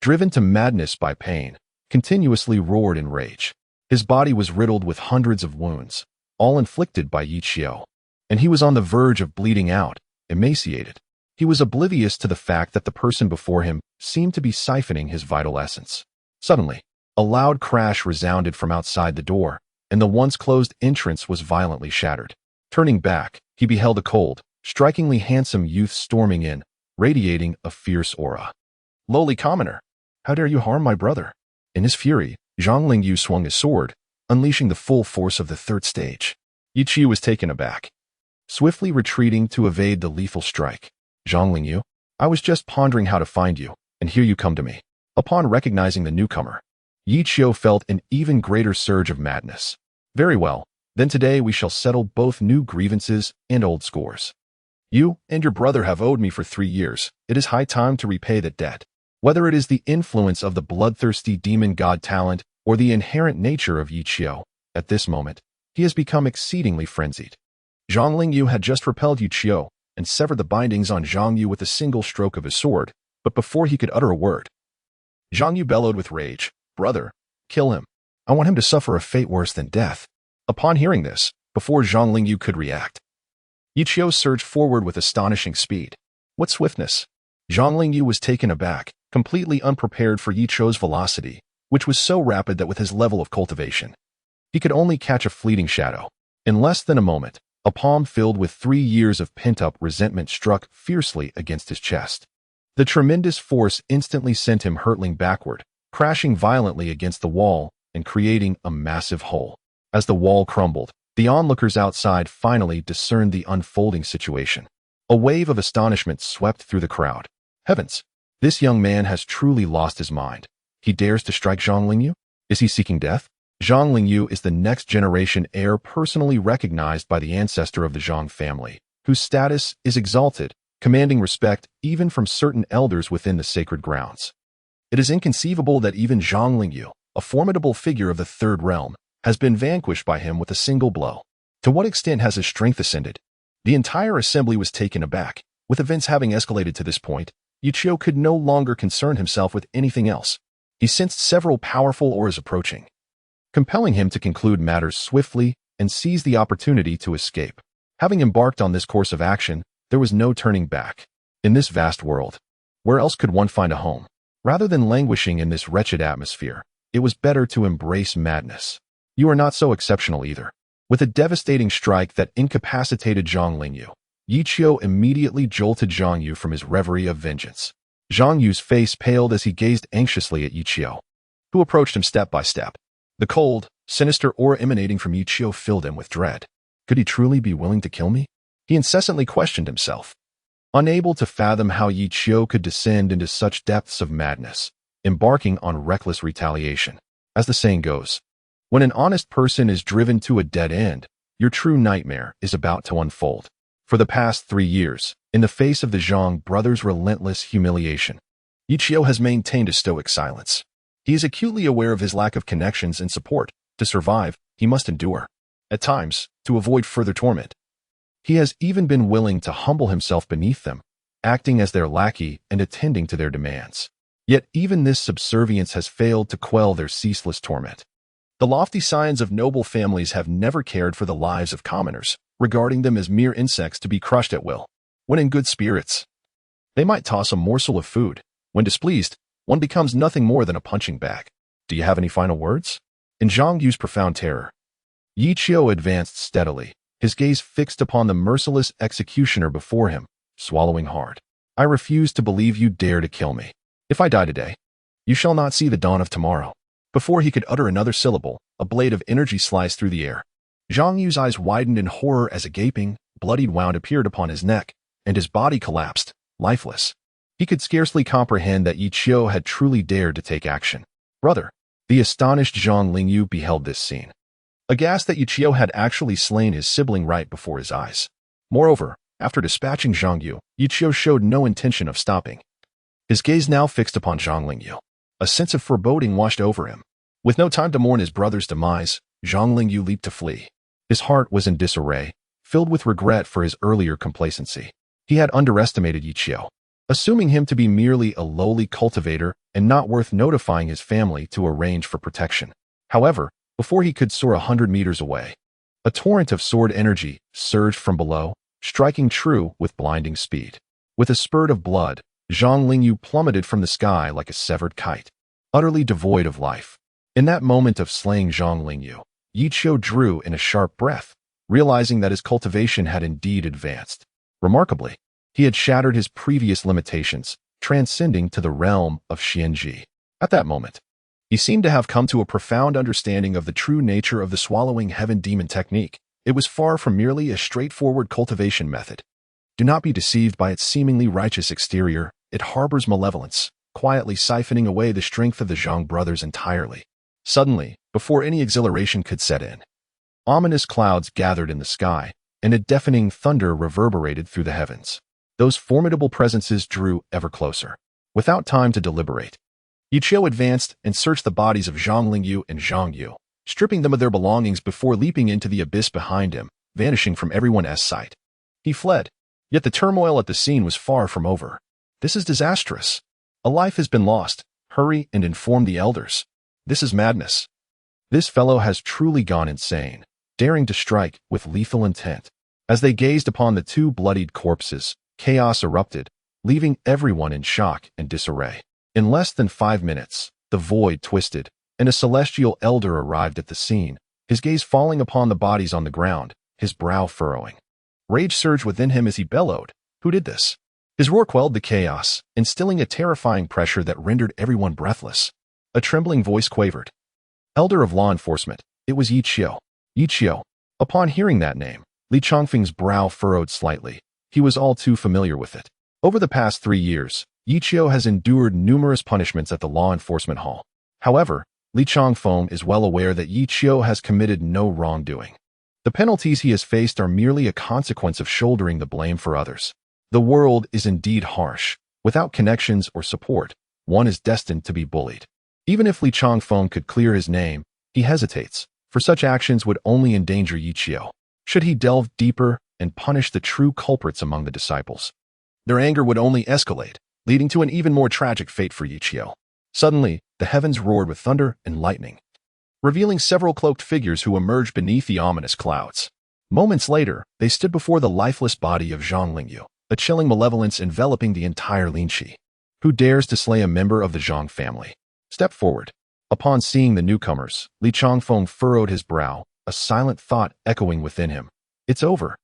driven to madness by pain, continuously roared in rage. His body was riddled with hundreds of wounds, all inflicted by Yi Qiu, and he was on the verge of bleeding out, emaciated. He was oblivious to the fact that the person before him seemed to be siphoning his vital essence. Suddenly, a loud crash resounded from outside the door, and the once closed entrance was violently shattered. Turning back, he beheld a cold, strikingly handsome youth storming in, radiating a fierce aura. Lowly commoner, how dare you harm my brother? In his fury, Zhang Lingyu swung his sword, unleashing the full force of the 3rd stage. Yi Qiu was taken aback, swiftly retreating to evade the lethal strike. Zhang Lingyu, I was just pondering how to find you, and here you come to me. Upon recognizing the newcomer, Yi Qiu felt an even greater surge of madness. Very well, then today we shall settle both new grievances and old scores. You and your brother have owed me for 3 years. It is high time to repay that debt. Whether it is the influence of the bloodthirsty demon god talent or the inherent nature of Yi Qiu, at this moment, he has become exceedingly frenzied. Zhang Lingyu had just repelled Yi Qiu and severed the bindings on Zhang Yu with a single stroke of his sword, but before he could utter a word, Zhang Yu bellowed with rage, Brother, kill him. I want him to suffer a fate worse than death. Upon hearing this, before Zhang Lingyu could react, Yi Qiu surged forward with astonishing speed. What swiftness! Zhang Lingyu was taken aback, completely unprepared for Yi Qiu's velocity, which was so rapid that with his level of cultivation, he could only catch a fleeting shadow. In less than a moment, a palm filled with 3 years of pent-up resentment struck fiercely against his chest. The tremendous force instantly sent him hurtling backward, crashing violently against the wall and creating a massive hole. As the wall crumbled, the onlookers outside finally discerned the unfolding situation. A wave of astonishment swept through the crowd. Heavens! This young man has truly lost his mind. He dares to strike Zhang Lingyu? Is he seeking death? Zhang Lingyu is the next generation heir personally recognized by the ancestor of the Zhang family, whose status is exalted, commanding respect even from certain elders within the sacred grounds. It is inconceivable that even Zhang Lingyu, a formidable figure of the Third Realm, has been vanquished by him with a single blow. To what extent has his strength ascended? The entire assembly was taken aback. With events having escalated to this point, Yichio could no longer concern himself with anything else. He sensed several powerful auras approaching, compelling him to conclude matters swiftly and seize the opportunity to escape. Having embarked on this course of action, there was no turning back. In this vast world, where else could one find a home? Rather than languishing in this wretched atmosphere, it was better to embrace madness. You are not so exceptional either. With a devastating strike that incapacitated Zhang Lingyu, Yichio immediately jolted Zhang Yu from his reverie of vengeance. Zhang Yu's face paled as he gazed anxiously at Yichio, who approached him step by step. The cold, sinister aura emanating from Yichio filled him with dread. Could he truly be willing to kill me? He incessantly questioned himself, unable to fathom how Yichio could descend into such depths of madness, embarking on reckless retaliation. As the saying goes, when an honest person is driven to a dead end, your true nightmare is about to unfold. For the past 3 years, in the face of the Zhang brothers' relentless humiliation, Yichio has maintained a stoic silence. He is acutely aware of his lack of connections and support. To survive, he must endure. At times, to avoid further torment, he has even been willing to humble himself beneath them, acting as their lackey and attending to their demands. Yet even this subservience has failed to quell their ceaseless torment. The lofty scions of noble families have never cared for the lives of commoners, regarding them as mere insects to be crushed at will. When in good spirits, they might toss a morsel of food. When displeased, one becomes nothing more than a punching bag. Do you have any final words? In Zhang Yu's profound terror, Yichio advanced steadily, his gaze fixed upon the merciless executioner before him, swallowing hard. I refuse to believe you dare to kill me. If I die today, you shall not see the dawn of tomorrow. Before he could utter another syllable, a blade of energy sliced through the air. Zhang Yu's eyes widened in horror as a gaping, bloodied wound appeared upon his neck, and his body collapsed, lifeless. He could scarcely comprehend that Yichio had truly dared to take action. Brother, the astonished Zhang Lingyu beheld this scene, aghast that Yichio had actually slain his sibling right before his eyes. Moreover, after dispatching Zhang Yu, Yichio showed no intention of stopping. His gaze now fixed upon Zhang Lingyu. A sense of foreboding washed over him. With no time to mourn his brother's demise, Zhang Lingyu leaped to flee. His heart was in disarray, filled with regret for his earlier complacency. He had underestimated Yichio, assuming him to be merely a lowly cultivator and not worth notifying his family to arrange for protection. However, before he could soar 100 meters away, a torrent of sword energy surged from below, striking true with blinding speed. With a spurt of blood, Zhang Lingyu plummeted from the sky like a severed kite, utterly devoid of life. In that moment of slaying Zhang Lingyu, Yichio drew in a sharp breath, realizing that his cultivation had indeed advanced. Remarkably, he had shattered his previous limitations, transcending to the realm of Xianji. At that moment, he seemed to have come to a profound understanding of the true nature of the swallowing heaven demon technique. It was far from merely a straightforward cultivation method. Do not be deceived by its seemingly righteous exterior. It harbors malevolence, quietly siphoning away the strength of the Zhang brothers entirely. Suddenly, before any exhilaration could set in, ominous clouds gathered in the sky, and a deafening thunder reverberated through the heavens. Those formidable presences drew ever closer. Without time to deliberate, Yichio advanced and searched the bodies of Zhang Lingyu and Zhang Yu, stripping them of their belongings before leaping into the abyss behind him, vanishing from everyone's sight. He fled, yet the turmoil at the scene was far from over. This is disastrous. A life has been lost. Hurry and inform the elders. This is madness. This fellow has truly gone insane, daring to strike with lethal intent. As they gazed upon the two bloodied corpses, chaos erupted, leaving everyone in shock and disarray. In less than 5 minutes, the void twisted, and a celestial elder arrived at the scene, his gaze falling upon the bodies on the ground, his brow furrowing. Rage surged within him as he bellowed, "Who did this?" His roar quelled the chaos, instilling a terrifying pressure that rendered everyone breathless. A trembling voice quavered, "Elder of law enforcement, it was Yichio." Yichio. Upon hearing that name, Li Chongfeng's brow furrowed slightly. He was all too familiar with it. Over the past 3 years, Yi Qiu has endured numerous punishments at the law enforcement hall. However, Li Changfeng is well aware that Yi Qiu has committed no wrongdoing. The penalties he has faced are merely a consequence of shouldering the blame for others. The world is indeed harsh. Without connections or support, one is destined to be bullied. Even if Li Changfeng could clear his name, he hesitates, for such actions would only endanger Yi Qiu. Should he delve deeper and punish the true culprits among the disciples, their anger would only escalate, leading to an even more tragic fate for Yi Qiu. Suddenly, the heavens roared with thunder and lightning, revealing several cloaked figures who emerged beneath the ominous clouds. Moments later, they stood before the lifeless body of Zhang Lingyu, a chilling malevolence enveloping the entire Linqi. Who dares to slay a member of the Zhang family? Step forward. Upon seeing the newcomers, Li Changfeng furrowed his brow, a silent thought echoing within him. It's over.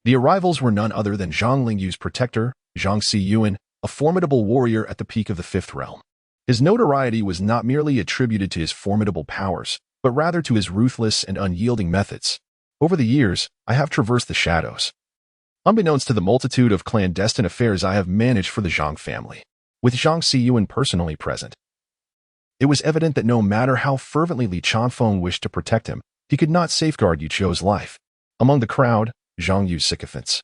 The arrivals were none other than Zhang Lingyu's protector, Zhang Xiyuan, a formidable warrior at the peak of the Fifth Realm. His notoriety was not merely attributed to his formidable powers, but rather to his ruthless and unyielding methods. Over the years, I have traversed the shadows. Unbeknownst to the multitude of clandestine affairs I have managed for the Zhang family, with Zhang Xiyuan personally present, it was evident that no matter how fervently Li Changfeng wished to protect him, he could not safeguard Yi Qiu's life. Among the crowd, Zhang Yu's sycophants,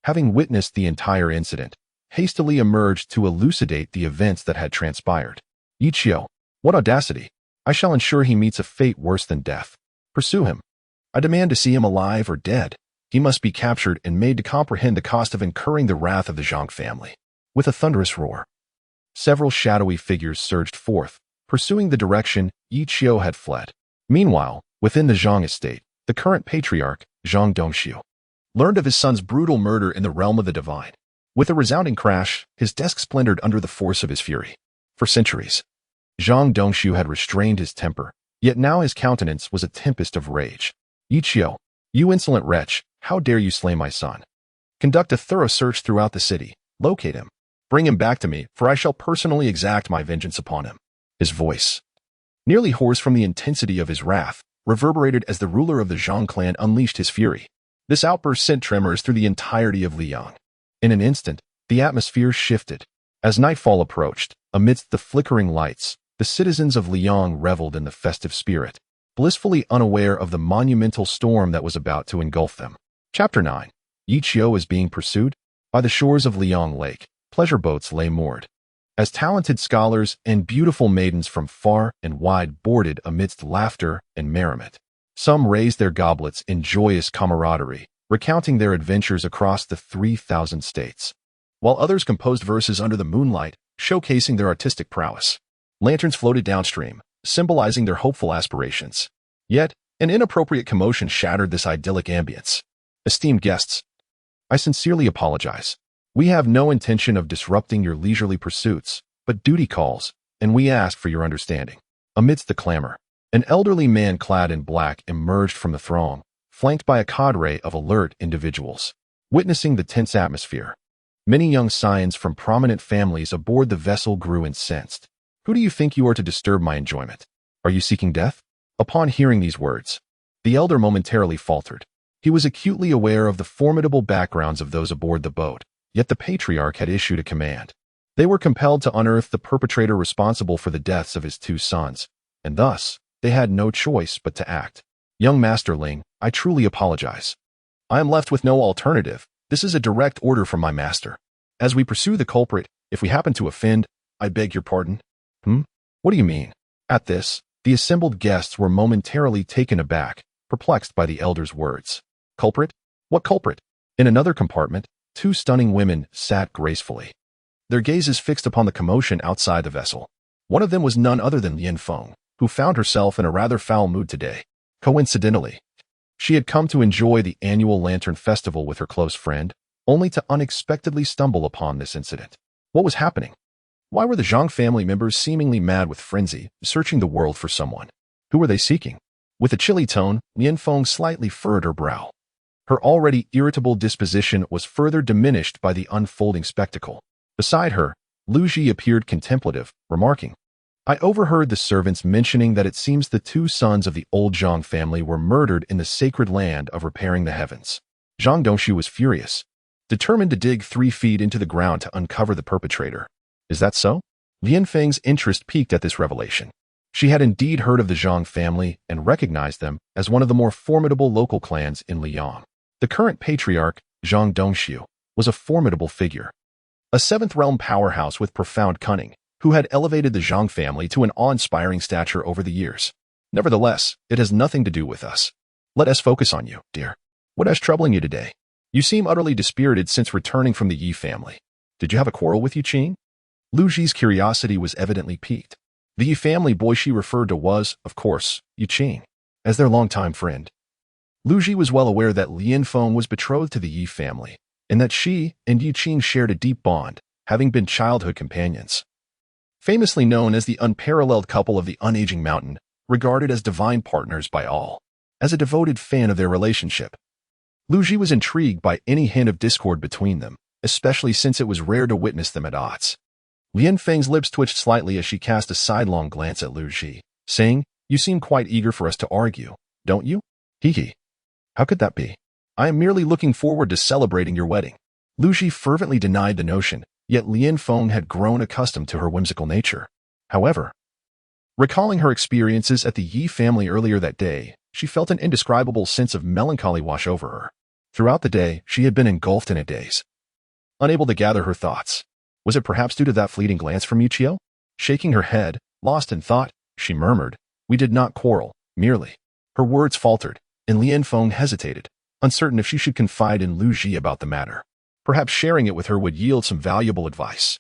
having witnessed the entire incident, hastily emerged to elucidate the events that had transpired. Yi Qiu, what audacity! I shall ensure he meets a fate worse than death. Pursue him. I demand to see him alive or dead. He must be captured and made to comprehend the cost of incurring the wrath of the Zhang family. With a thunderous roar, several shadowy figures surged forth, pursuing the direction Yi Qiu had fled. Meanwhile, within the Zhang estate, the current patriarch, Zhang Dongxiu, learned of his son's brutal murder in the realm of the divine. With a resounding crash, his desk splintered under the force of his fury. For centuries, Zhang Dongxiu had restrained his temper, yet now his countenance was a tempest of rage. Yi Qiu, you insolent wretch, how dare you slay my son? Conduct a thorough search throughout the city. Locate him. Bring him back to me, for I shall personally exact my vengeance upon him. His voice, nearly hoarse from the intensity of his wrath, reverberated as the ruler of the Zhang clan unleashed his fury. This outburst sent tremors through the entirety of Liang. In an instant, the atmosphere shifted. As nightfall approached, amidst the flickering lights, the citizens of Liang reveled in the festive spirit, blissfully unaware of the monumental storm that was about to engulf them. Chapter 9. Yi Qiu is being pursued. By the shores of Liang Lake, pleasure boats lay moored, as talented scholars and beautiful maidens from far and wide boarded amidst laughter and merriment. Some raised their goblets in joyous camaraderie, recounting their adventures across the 3,000 states, while others composed verses under the moonlight, showcasing their artistic prowess. Lanterns floated downstream, symbolizing their hopeful aspirations. Yet, an inappropriate commotion shattered this idyllic ambience. Esteemed guests, I sincerely apologize. We have no intention of disrupting your leisurely pursuits, but duty calls, and we ask for your understanding. Amidst the clamor, an elderly man clad in black emerged from the throng, flanked by a cadre of alert individuals. Witnessing the tense atmosphere, many young scions from prominent families aboard the vessel grew incensed. Who do you think you are to disturb my enjoyment? Are you seeking death? Upon hearing these words, the elder momentarily faltered. He was acutely aware of the formidable backgrounds of those aboard the boat. Yet the patriarch had issued a command. They were compelled to unearth the perpetrator responsible for the deaths of his two sons, and thus, they had no choice but to act. Young Master Ling, I truly apologize. I am left with no alternative. This is a direct order from my master. As we pursue the culprit, if we happen to offend, I beg your pardon. What do you mean? At this, the assembled guests were momentarily taken aback, perplexed by the elder's words. Culprit? What culprit? In another compartment, two stunning women sat gracefully, their gazes fixed upon the commotion outside the vessel. One of them was none other than Lian Feng, who found herself in a rather foul mood today. Coincidentally, she had come to enjoy the annual Lantern Festival with her close friend, only to unexpectedly stumble upon this incident. What was happening? Why were the Zhang family members seemingly mad with frenzy, searching the world for someone? Who were they seeking? With a chilly tone, Lian Feng slightly furrowed her brow. Her already irritable disposition was further diminished by the unfolding spectacle. Beside her, Lu Ji appeared contemplative, remarking, I overheard the servants mentioning that it seems the two sons of the old Zhang family were murdered in the sacred land of repairing the heavens. Zhang Dongxiu was furious, determined to dig 3 feet into the ground to uncover the perpetrator. Is that so? Lian Feng's interest piqued at this revelation. She had indeed heard of the Zhang family and recognized them as one of the more formidable local clans in Liang. The current patriarch, Zhang Dongxiu, was a formidable figure, a seventh realm powerhouse with profound cunning, who had elevated the Zhang family to an awe-inspiring stature over the years. Nevertheless, it has nothing to do with us. Let us focus on you, dear. What is troubling you today? You seem utterly dispirited since returning from the Yi family. Did you have a quarrel with Yiqing? Lu Ji's curiosity was evidently piqued. The Yi family boy she referred to was, of course, Yiqing, as their longtime friend. Lu Ji was well aware that Lian Feng was betrothed to the Yi family, and that she and Yiqing shared a deep bond, having been childhood companions. Famously known as the unparalleled couple of the unaging mountain, regarded as divine partners by all. As a devoted fan of their relationship, Lu Ji was intrigued by any hint of discord between them, especially since it was rare to witness them at odds. Lian Feng's lips twitched slightly as she cast a sidelong glance at Lu Ji, saying, "You seem quite eager for us to argue, don't you? Hee. How could that be? I am merely looking forward to celebrating your wedding." Lu Ji fervently denied the notion, yet Lian Feng had grown accustomed to her whimsical nature. However, recalling her experiences at the Yi family earlier that day, she felt an indescribable sense of melancholy wash over her. Throughout the day, she had been engulfed in a daze, unable to gather her thoughts. Was it perhaps due to that fleeting glance from Yiqing? Shaking her head, lost in thought, she murmured, "We did not quarrel, merely." Her words faltered, and Lian Feng hesitated, uncertain if she should confide in Lu Ji about the matter. Perhaps sharing it with her would yield some valuable advice.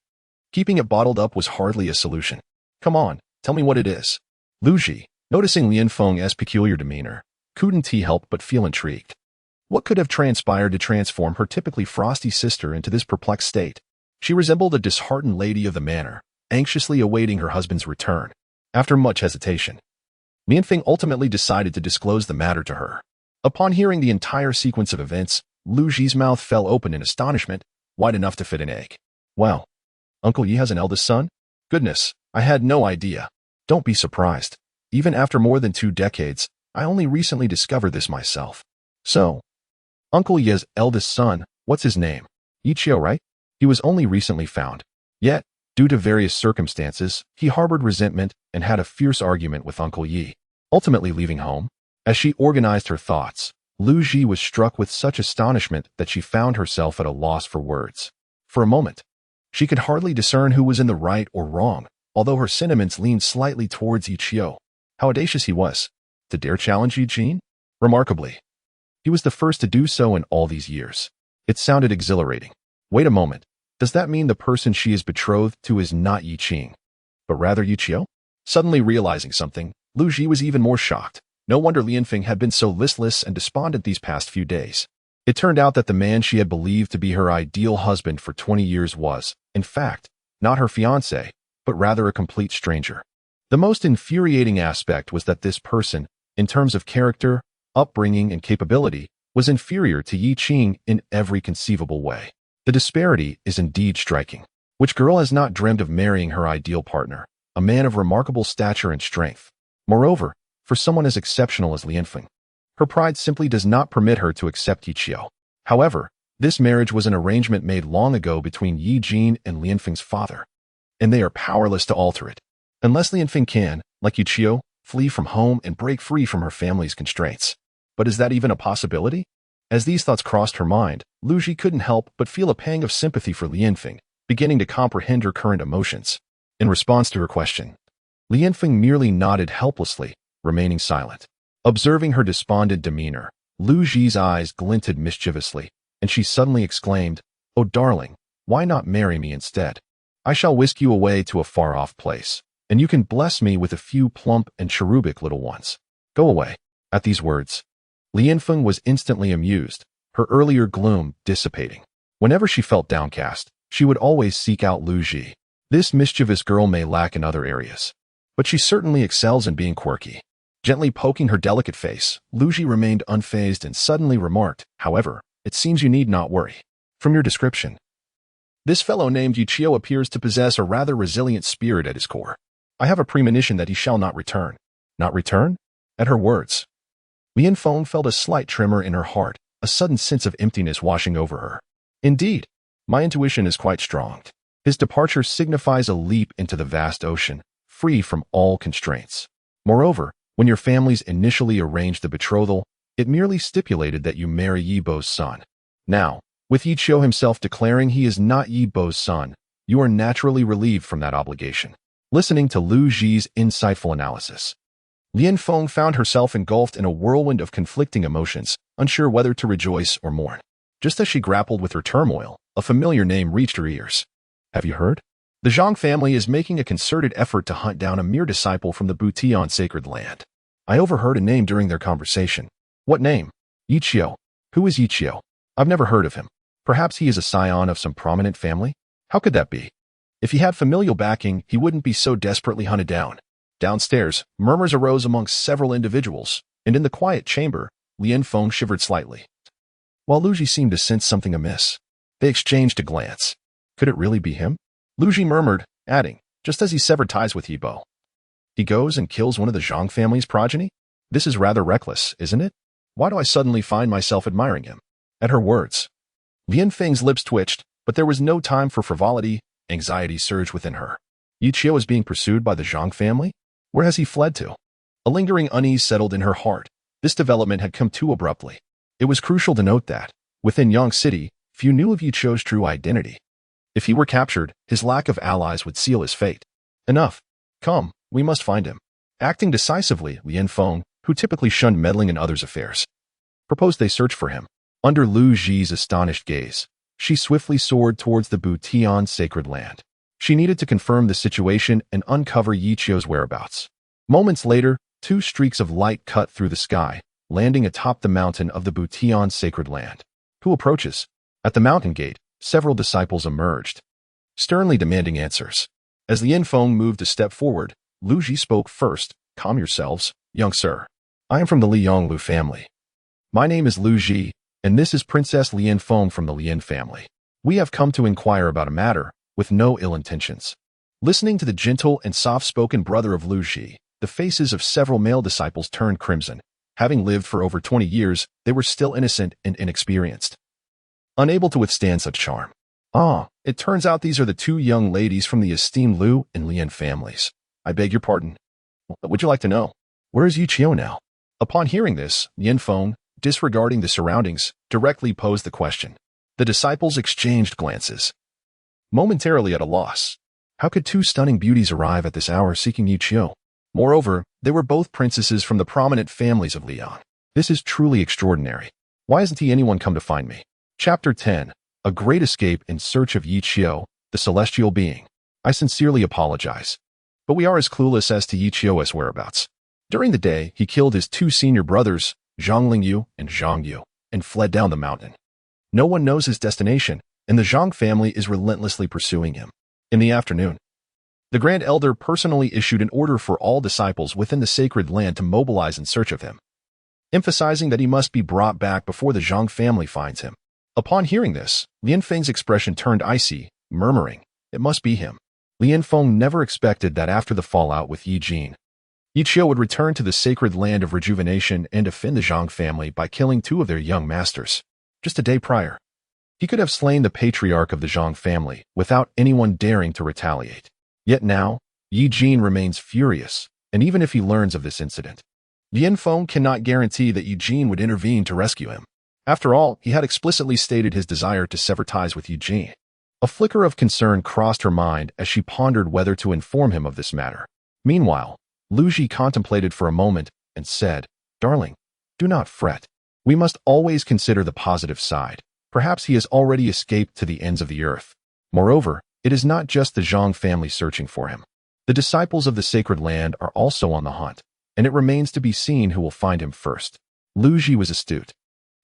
Keeping it bottled up was hardly a solution. "Come on, tell me what it is." Lu Ji, noticing Lian Feng's peculiar demeanor, couldn't help but feel intrigued. What could have transpired to transform her typically frosty sister into this perplexed state? She resembled a disheartened lady of the manor, anxiously awaiting her husband's return. After much hesitation, Lian Feng ultimately decided to disclose the matter to her. Upon hearing the entire sequence of events, Lu Ji's mouth fell open in astonishment, wide enough to fit an egg. "Well, Uncle Yi has an eldest son? Goodness, I had no idea." "Don't be surprised. Even after more than 2 decades, I only recently discovered this myself." "So, Uncle Yi's eldest son, what's his name? Yiqiu, right? He was only recently found. Yet, due to various circumstances, he harbored resentment and had a fierce argument with Uncle Yi, ultimately leaving home." As she organized her thoughts, Lu Ji was struck with such astonishment that she found herself at a loss for words. For a moment, she could hardly discern who was in the right or wrong, although her sentiments leaned slightly towards Yiqiu. How audacious he was, to dare challenge Yiqing? Remarkably, he was the first to do so in all these years. It sounded exhilarating. Wait a moment, does that mean the person she is betrothed to is not Yiqing, but rather Yiqiu? Suddenly realizing something, Lu Ji was even more shocked. No wonder Lian Feng had been so listless and despondent these past few days. It turned out that the man she had believed to be her ideal husband for 20 years was, in fact, not her fiancé, but rather a complete stranger. The most infuriating aspect was that this person, in terms of character, upbringing, and capability, was inferior to Yiqing in every conceivable way. The disparity is indeed striking. Which girl has not dreamed of marrying her ideal partner, a man of remarkable stature and strength? Moreover, for someone as exceptional as Lian Feng, her pride simply does not permit her to accept Yiqiu. However, this marriage was an arrangement made long ago between Yi Jin and Lian Feng's father, and they are powerless to alter it. Unless Lian Feng can, like Yiqiu, flee from home and break free from her family's constraints. But is that even a possibility? As these thoughts crossed her mind, Lu Ji couldn't help but feel a pang of sympathy for Lian Feng, beginning to comprehend her current emotions. In response to her question, Lian Feng merely nodded helplessly, remaining silent. Observing her despondent demeanor, Lu Ji's eyes glinted mischievously, and she suddenly exclaimed, "Oh darling, why not marry me instead? I shall whisk you away to a far-off place, and you can bless me with a few plump and cherubic little ones. Go away." At these words, Lian Feng was instantly amused, her earlier gloom dissipating. Whenever she felt downcast, she would always seek out Lu Ji. This mischievous girl may lack in other areas, but she certainly excels in being quirky. Gently poking her delicate face, Lu Ji remained unfazed and suddenly remarked, "However, it seems you need not worry. From your description, this fellow named Yiqiu appears to possess a rather resilient spirit at his core. I have a premonition that he shall not return." "Not return?" At her words, Lian Feng felt a slight tremor in her heart, a sudden sense of emptiness washing over her. "Indeed, my intuition is quite strong. His departure signifies a leap into the vast ocean, free from all constraints. Moreover, when your families initially arranged the betrothal, it merely stipulated that you marry Yi Bo's son. Now, with Yi Qiu himself declaring he is not Yi Bo's son, you are naturally relieved from that obligation. Listening to Lu Ji's insightful analysis, Lian Feng found herself engulfed in a whirlwind of conflicting emotions, unsure whether to rejoice or mourn. Just as she grappled with her turmoil, a familiar name reached her ears. Have you heard? The Zhang family is making a concerted effort to hunt down a mere disciple from the Butian sacred land. I overheard a name during their conversation. What name? Yi Qiu. Who is Yi Qiu? I've never heard of him. Perhaps he is a scion of some prominent family? How could that be? If he had familial backing, he wouldn't be so desperately hunted down. Downstairs, murmurs arose amongst several individuals, and in the quiet chamber, Lian Feng shivered slightly. While Lu Ji seemed to sense something amiss, they exchanged a glance. Could it really be him? Lu Ji murmured, adding, just as he severed ties with Yi Bo. He goes and kills one of the Zhang family's progeny? This is rather reckless, isn't it? Why do I suddenly find myself admiring him? At her words, Lian Feng's lips twitched, but there was no time for frivolity. Anxiety surged within her. Yi Qiu is being pursued by the Zhang family? Where has he fled to? A lingering unease settled in her heart. This development had come too abruptly. It was crucial to note that, within Yang City, few knew of Yi Qiu's true identity. If he were captured, his lack of allies would seal his fate. Enough. Come, we must find him. Acting decisively, Lian Feng, who typically shunned meddling in others' affairs, proposed they search for him. Under Lu Ji's astonished gaze, she swiftly soared towards the Butian sacred land. She needed to confirm the situation and uncover Yi Qiu's whereabouts. Moments later, two streaks of light cut through the sky, landing atop the mountain of the Butian sacred land. Who approaches? At the mountain gate, several disciples emerged, sternly demanding answers. As Lian Feng moved a step forward, Lu Ji spoke first. Calm yourselves, young sir. I am from the Liang family. My name is Lu Ji, and this is Princess Lian Feng from the Lian family. We have come to inquire about a matter, with no ill intentions. Listening to the gentle and soft-spoken brother of Lu Ji, the faces of several male disciples turned crimson. Having lived for over 20 years, they were still innocent and inexperienced, unable to withstand such charm. Ah, it turns out these are the two young ladies from the esteemed Lu and Lian families. I beg your pardon. Would you like to know? Where is Yi Qiu now? Upon hearing this, Lian Feng, disregarding the surroundings, directly posed the question. The disciples exchanged glances, momentarily at a loss. How could two stunning beauties arrive at this hour seeking Yi Qiu? Moreover, they were both princesses from the prominent families of Liang. This is truly extraordinary. Why hasn't anyone come to find me? Chapter 10. A Great Escape in Search of Yi Qiu, the Celestial Being. I sincerely apologize, but we are as clueless as to Yi Qiu's whereabouts. During the day, he killed his two senior brothers, Zhang Lingyu and Zhang Yu, and fled down the mountain. No one knows his destination, and the Zhang family is relentlessly pursuing him. In the afternoon, the Grand Elder personally issued an order for all disciples within the sacred land to mobilize in search of him, emphasizing that he must be brought back before the Zhang family finds him. Upon hearing this, Lian Feng's expression turned icy, murmuring, "It must be him." Lian Feng never expected that after the fallout with Yi Jin, Yi Qiu would return to the sacred land of rejuvenation and defend the Zhang family by killing two of their young masters. Just a day prior, he could have slain the patriarch of the Zhang family without anyone daring to retaliate. Yet now, Yi Jin remains furious, and even if he learns of this incident, Lian Feng cannot guarantee that Yi Jin would intervene to rescue him. After all, he had explicitly stated his desire to sever ties with Yi Jin. A flicker of concern crossed her mind as she pondered whether to inform him of this matter. Meanwhile, Lu Ji contemplated for a moment and said, "Darling, do not fret. We must always consider the positive side. Perhaps he has already escaped to the ends of the earth. Moreover, it is not just the Zhang family searching for him. The disciples of the sacred land are also on the hunt, and it remains to be seen who will find him first." Lu Ji was astute.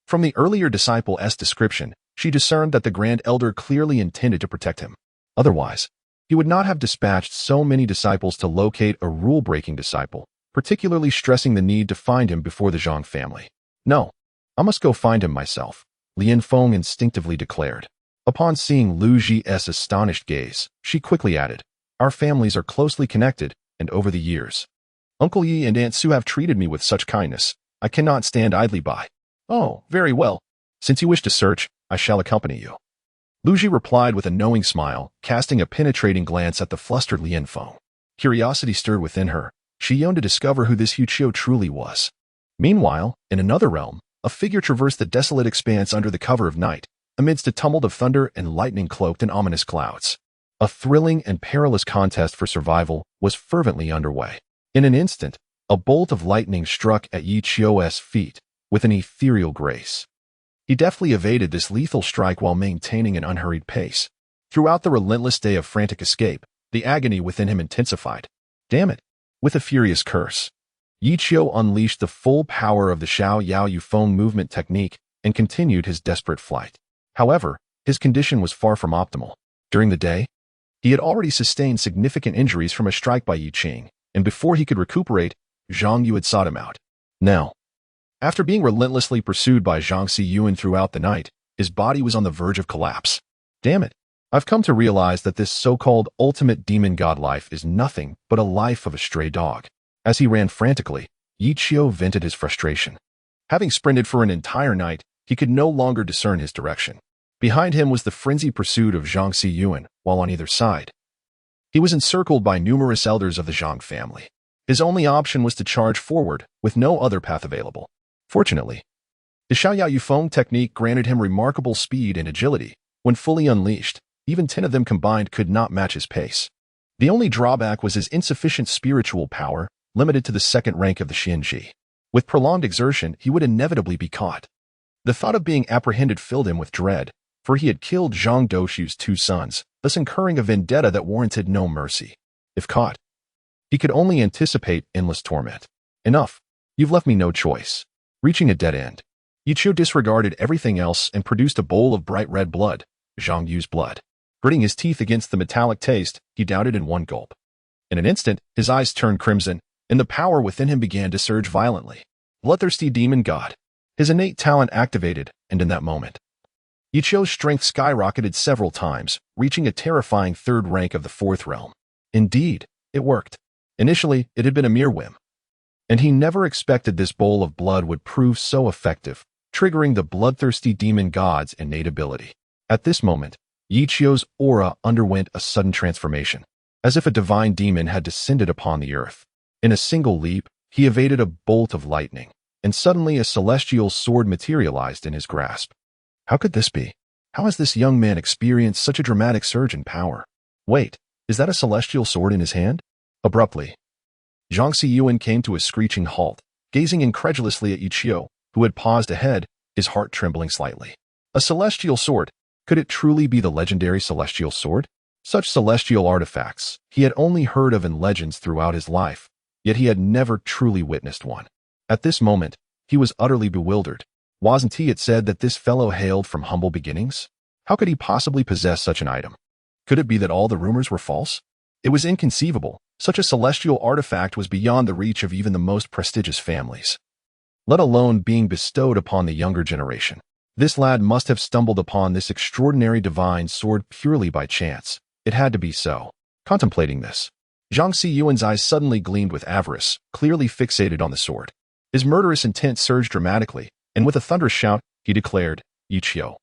From the earlier disciple's description, she discerned that the Grand Elder clearly intended to protect him. Otherwise, he would not have dispatched so many disciples to locate a rule-breaking disciple, particularly stressing the need to find him before the Zhang family. "No, I must go find him myself," Lian Feng instinctively declared. Upon seeing Lu Ji's astonished gaze, she quickly added, "Our families are closely connected, and over the years, Uncle Yi and Aunt Su have treated me with such kindness. I cannot stand idly by." "Oh, very well. Since you wish to search, I shall accompany you." Lu Ji replied with a knowing smile, casting a penetrating glance at the flustered Lian Feng. Curiosity stirred within her. She yearned to discover who this Huqiu truly was. Meanwhile, in another realm, a figure traversed the desolate expanse under the cover of night, amidst a tumult of thunder and lightning cloaked in ominous clouds. A thrilling and perilous contest for survival was fervently underway. In an instant, a bolt of lightning struck at Yi Qiu's feet with an ethereal grace. He deftly evaded this lethal strike while maintaining an unhurried pace. Throughout the relentless day of frantic escape, the agony within him intensified. Damn it! With a furious curse, Yi Qiu unleashed the full power of the Xiao Yao Yufeng movement technique and continued his desperate flight. However, his condition was far from optimal. During the day, he had already sustained significant injuries from a strike by Yi Qing, and before he could recuperate, Zhang Yu had sought him out. Now, after being relentlessly pursued by Zhang Xiyuan throughout the night, his body was on the verge of collapse. Damn it! I've come to realize that this so-called ultimate demon god life is nothing but a life of a stray dog. As he ran frantically, Yi Qiu vented his frustration. Having sprinted for an entire night, he could no longer discern his direction. Behind him was the frenzied pursuit of Zhang Xiyuan, while on either side, he was encircled by numerous elders of the Zhang family. His only option was to charge forward, with no other path available. Fortunately, the Xiao Yao Yufeng technique granted him remarkable speed and agility. When fully unleashed, even 10 of them combined could not match his pace. The only drawback was his insufficient spiritual power, limited to the second rank of the Xianji. With prolonged exertion, he would inevitably be caught. The thought of being apprehended filled him with dread, for he had killed Zhang Doxu's 2 sons, thus incurring a vendetta that warranted no mercy. If caught, he could only anticipate endless torment. Enough. You've left me no choice. Reaching a dead end, Yi Qiu disregarded everything else and produced a bowl of bright red blood, Zhang Yu's blood. Gritting his teeth against the metallic taste, he downed it in one gulp. In an instant, his eyes turned crimson, and the power within him began to surge violently. Bloodthirsty demon god. His innate talent activated, and in that moment, Yi Qiu's strength skyrocketed several times, reaching a terrifying 3rd rank of the 4th realm. Indeed, it worked. Initially, it had been a mere whim, and he never expected this bowl of blood would prove so effective, triggering the bloodthirsty demon god's innate ability. At this moment, Yi Qiu's aura underwent a sudden transformation, as if a divine demon had descended upon the earth. In a single leap, he evaded a bolt of lightning, and suddenly a celestial sword materialized in his grasp. How could this be? How has this young man experienced such a dramatic surge in power? Wait, is that a celestial sword in his hand? Abruptly, Zhang Xiyuan came to a screeching halt, gazing incredulously at Yi Qiu, who had paused ahead, his heart trembling slightly. A celestial sword. Could it truly be the legendary celestial sword? Such celestial artifacts he had only heard of in legends throughout his life, yet he had never truly witnessed one. At this moment, he was utterly bewildered. Wasn't he had said that this fellow hailed from humble beginnings? How could he possibly possess such an item? Could it be that all the rumors were false? It was inconceivable. Such a celestial artifact was beyond the reach of even the most prestigious families, let alone being bestowed upon the younger generation. This lad must have stumbled upon this extraordinary divine sword purely by chance. It had to be so. Contemplating this, Zhang Xiyuan's eyes suddenly gleamed with avarice, clearly fixated on the sword. His murderous intent surged dramatically, and with a thunderous shout, he declared, Yi Qiu,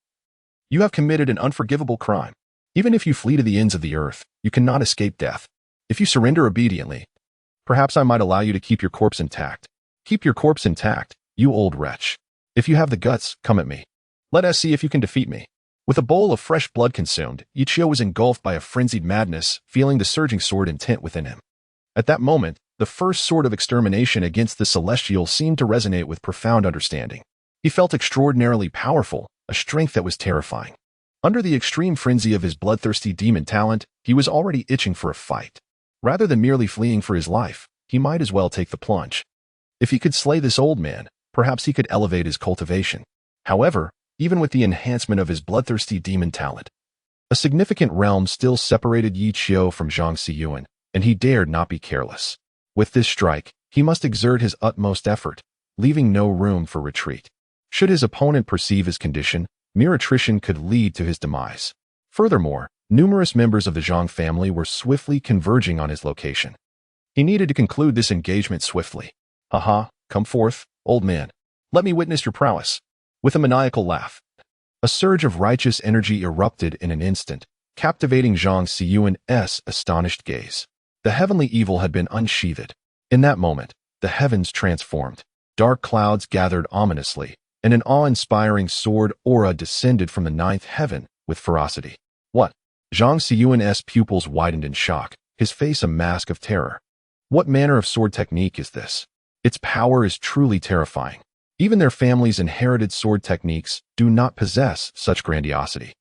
you have committed an unforgivable crime. Even if you flee to the ends of the earth, you cannot escape death. If you surrender obediently, perhaps I might allow you to keep your corpse intact. Keep your corpse intact, you old wretch. If you have the guts, come at me. Let us see if you can defeat me. With a bowl of fresh blood consumed, Yi Qiu was engulfed by a frenzied madness, feeling the surging sword intent within him. At that moment, the first sword of extermination against the celestial seemed to resonate with profound understanding. He felt extraordinarily powerful, a strength that was terrifying. Under the extreme frenzy of his bloodthirsty demon talent, he was already itching for a fight. Rather than merely fleeing for his life, he might as well take the plunge. If he could slay this old man, perhaps he could elevate his cultivation. However, even with the enhancement of his bloodthirsty demon talent, a significant realm still separated Yi Qiu from Zhang Xiyuan, and he dared not be careless. With this strike, he must exert his utmost effort, leaving no room for retreat. Should his opponent perceive his condition, mere attrition could lead to his demise. Furthermore, numerous members of the Zhang family were swiftly converging on his location. He needed to conclude this engagement swiftly. Haha, come forth, old man. Let me witness your prowess. With a maniacal laugh, A surge of righteous energy erupted in an instant, captivating Zhang Siyuan's astonished gaze. The heavenly evil had been unsheathed. In that moment, the heavens transformed. Dark clouds gathered ominously, and an awe-inspiring sword aura descended from the ninth heaven with ferocity. What? Zhang Siyuan's pupils widened in shock, his face a mask of terror. What manner of sword technique is this? Its power is truly terrifying. Even their family's inherited sword techniques do not possess such grandiosity.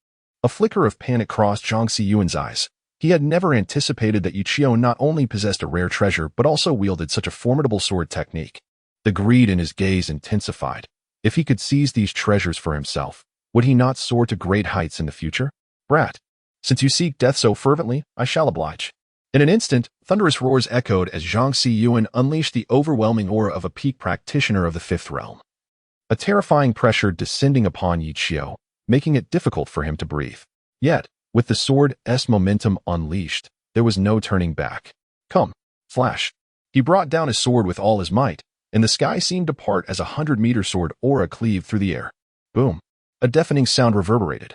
A flicker of panic crossed Zhang Siyuan's eyes. He had never anticipated that Yichio not only possessed a rare treasure but also wielded such a formidable sword technique. The greed in his gaze intensified. If he could seize these treasures for himself, would he not soar to great heights in the future? Brat, since you seek death so fervently, I shall oblige. In an instant, thunderous roars echoed as Zhang Siyuan unleashed the overwhelming aura of a peak practitioner of the fifth realm. A terrifying pressure descending upon Yichio, making it difficult for him to breathe. Yet, with the sword's momentum unleashed, there was no turning back. Come, flash. He brought down his sword with all his might, and the sky seemed to part as 100-meter sword aura cleaved through the air. Boom. A deafening sound reverberated,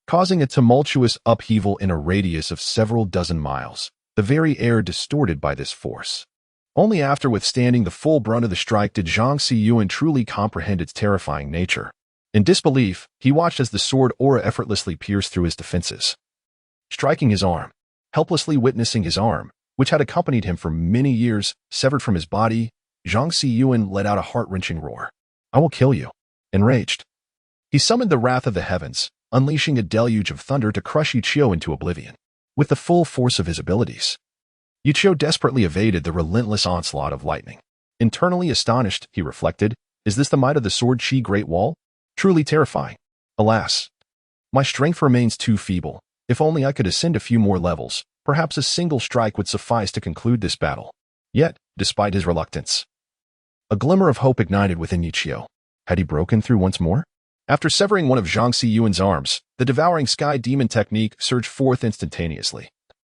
causing a tumultuous upheaval in a radius of several dozen miles, the very air distorted by this force. Only after withstanding the full brunt of the strike did Zhang Siyuan truly comprehend its terrifying nature. In disbelief, he watched as the sword aura effortlessly pierced through his defenses, striking his arm, helplessly witnessing his arm, which had accompanied him for many years, severed from his body. Zhang Siyuan let out a heart-wrenching roar. I will kill you. Enraged, he summoned the wrath of the heavens, unleashing a deluge of thunder to crush Yichio into oblivion. With the full force of his abilities, Yichio desperately evaded the relentless onslaught of lightning. Internally astonished, he reflected, is this the might of the Sword Chi Great Wall? Truly terrifying. Alas, my strength remains too feeble. If only I could ascend a few more levels, perhaps a single strike would suffice to conclude this battle. Yet, despite his reluctance, a glimmer of hope ignited within Yichio. Had he broken through once more? After severing one of Zhang Siyuan's arms, the devouring sky demon technique surged forth instantaneously,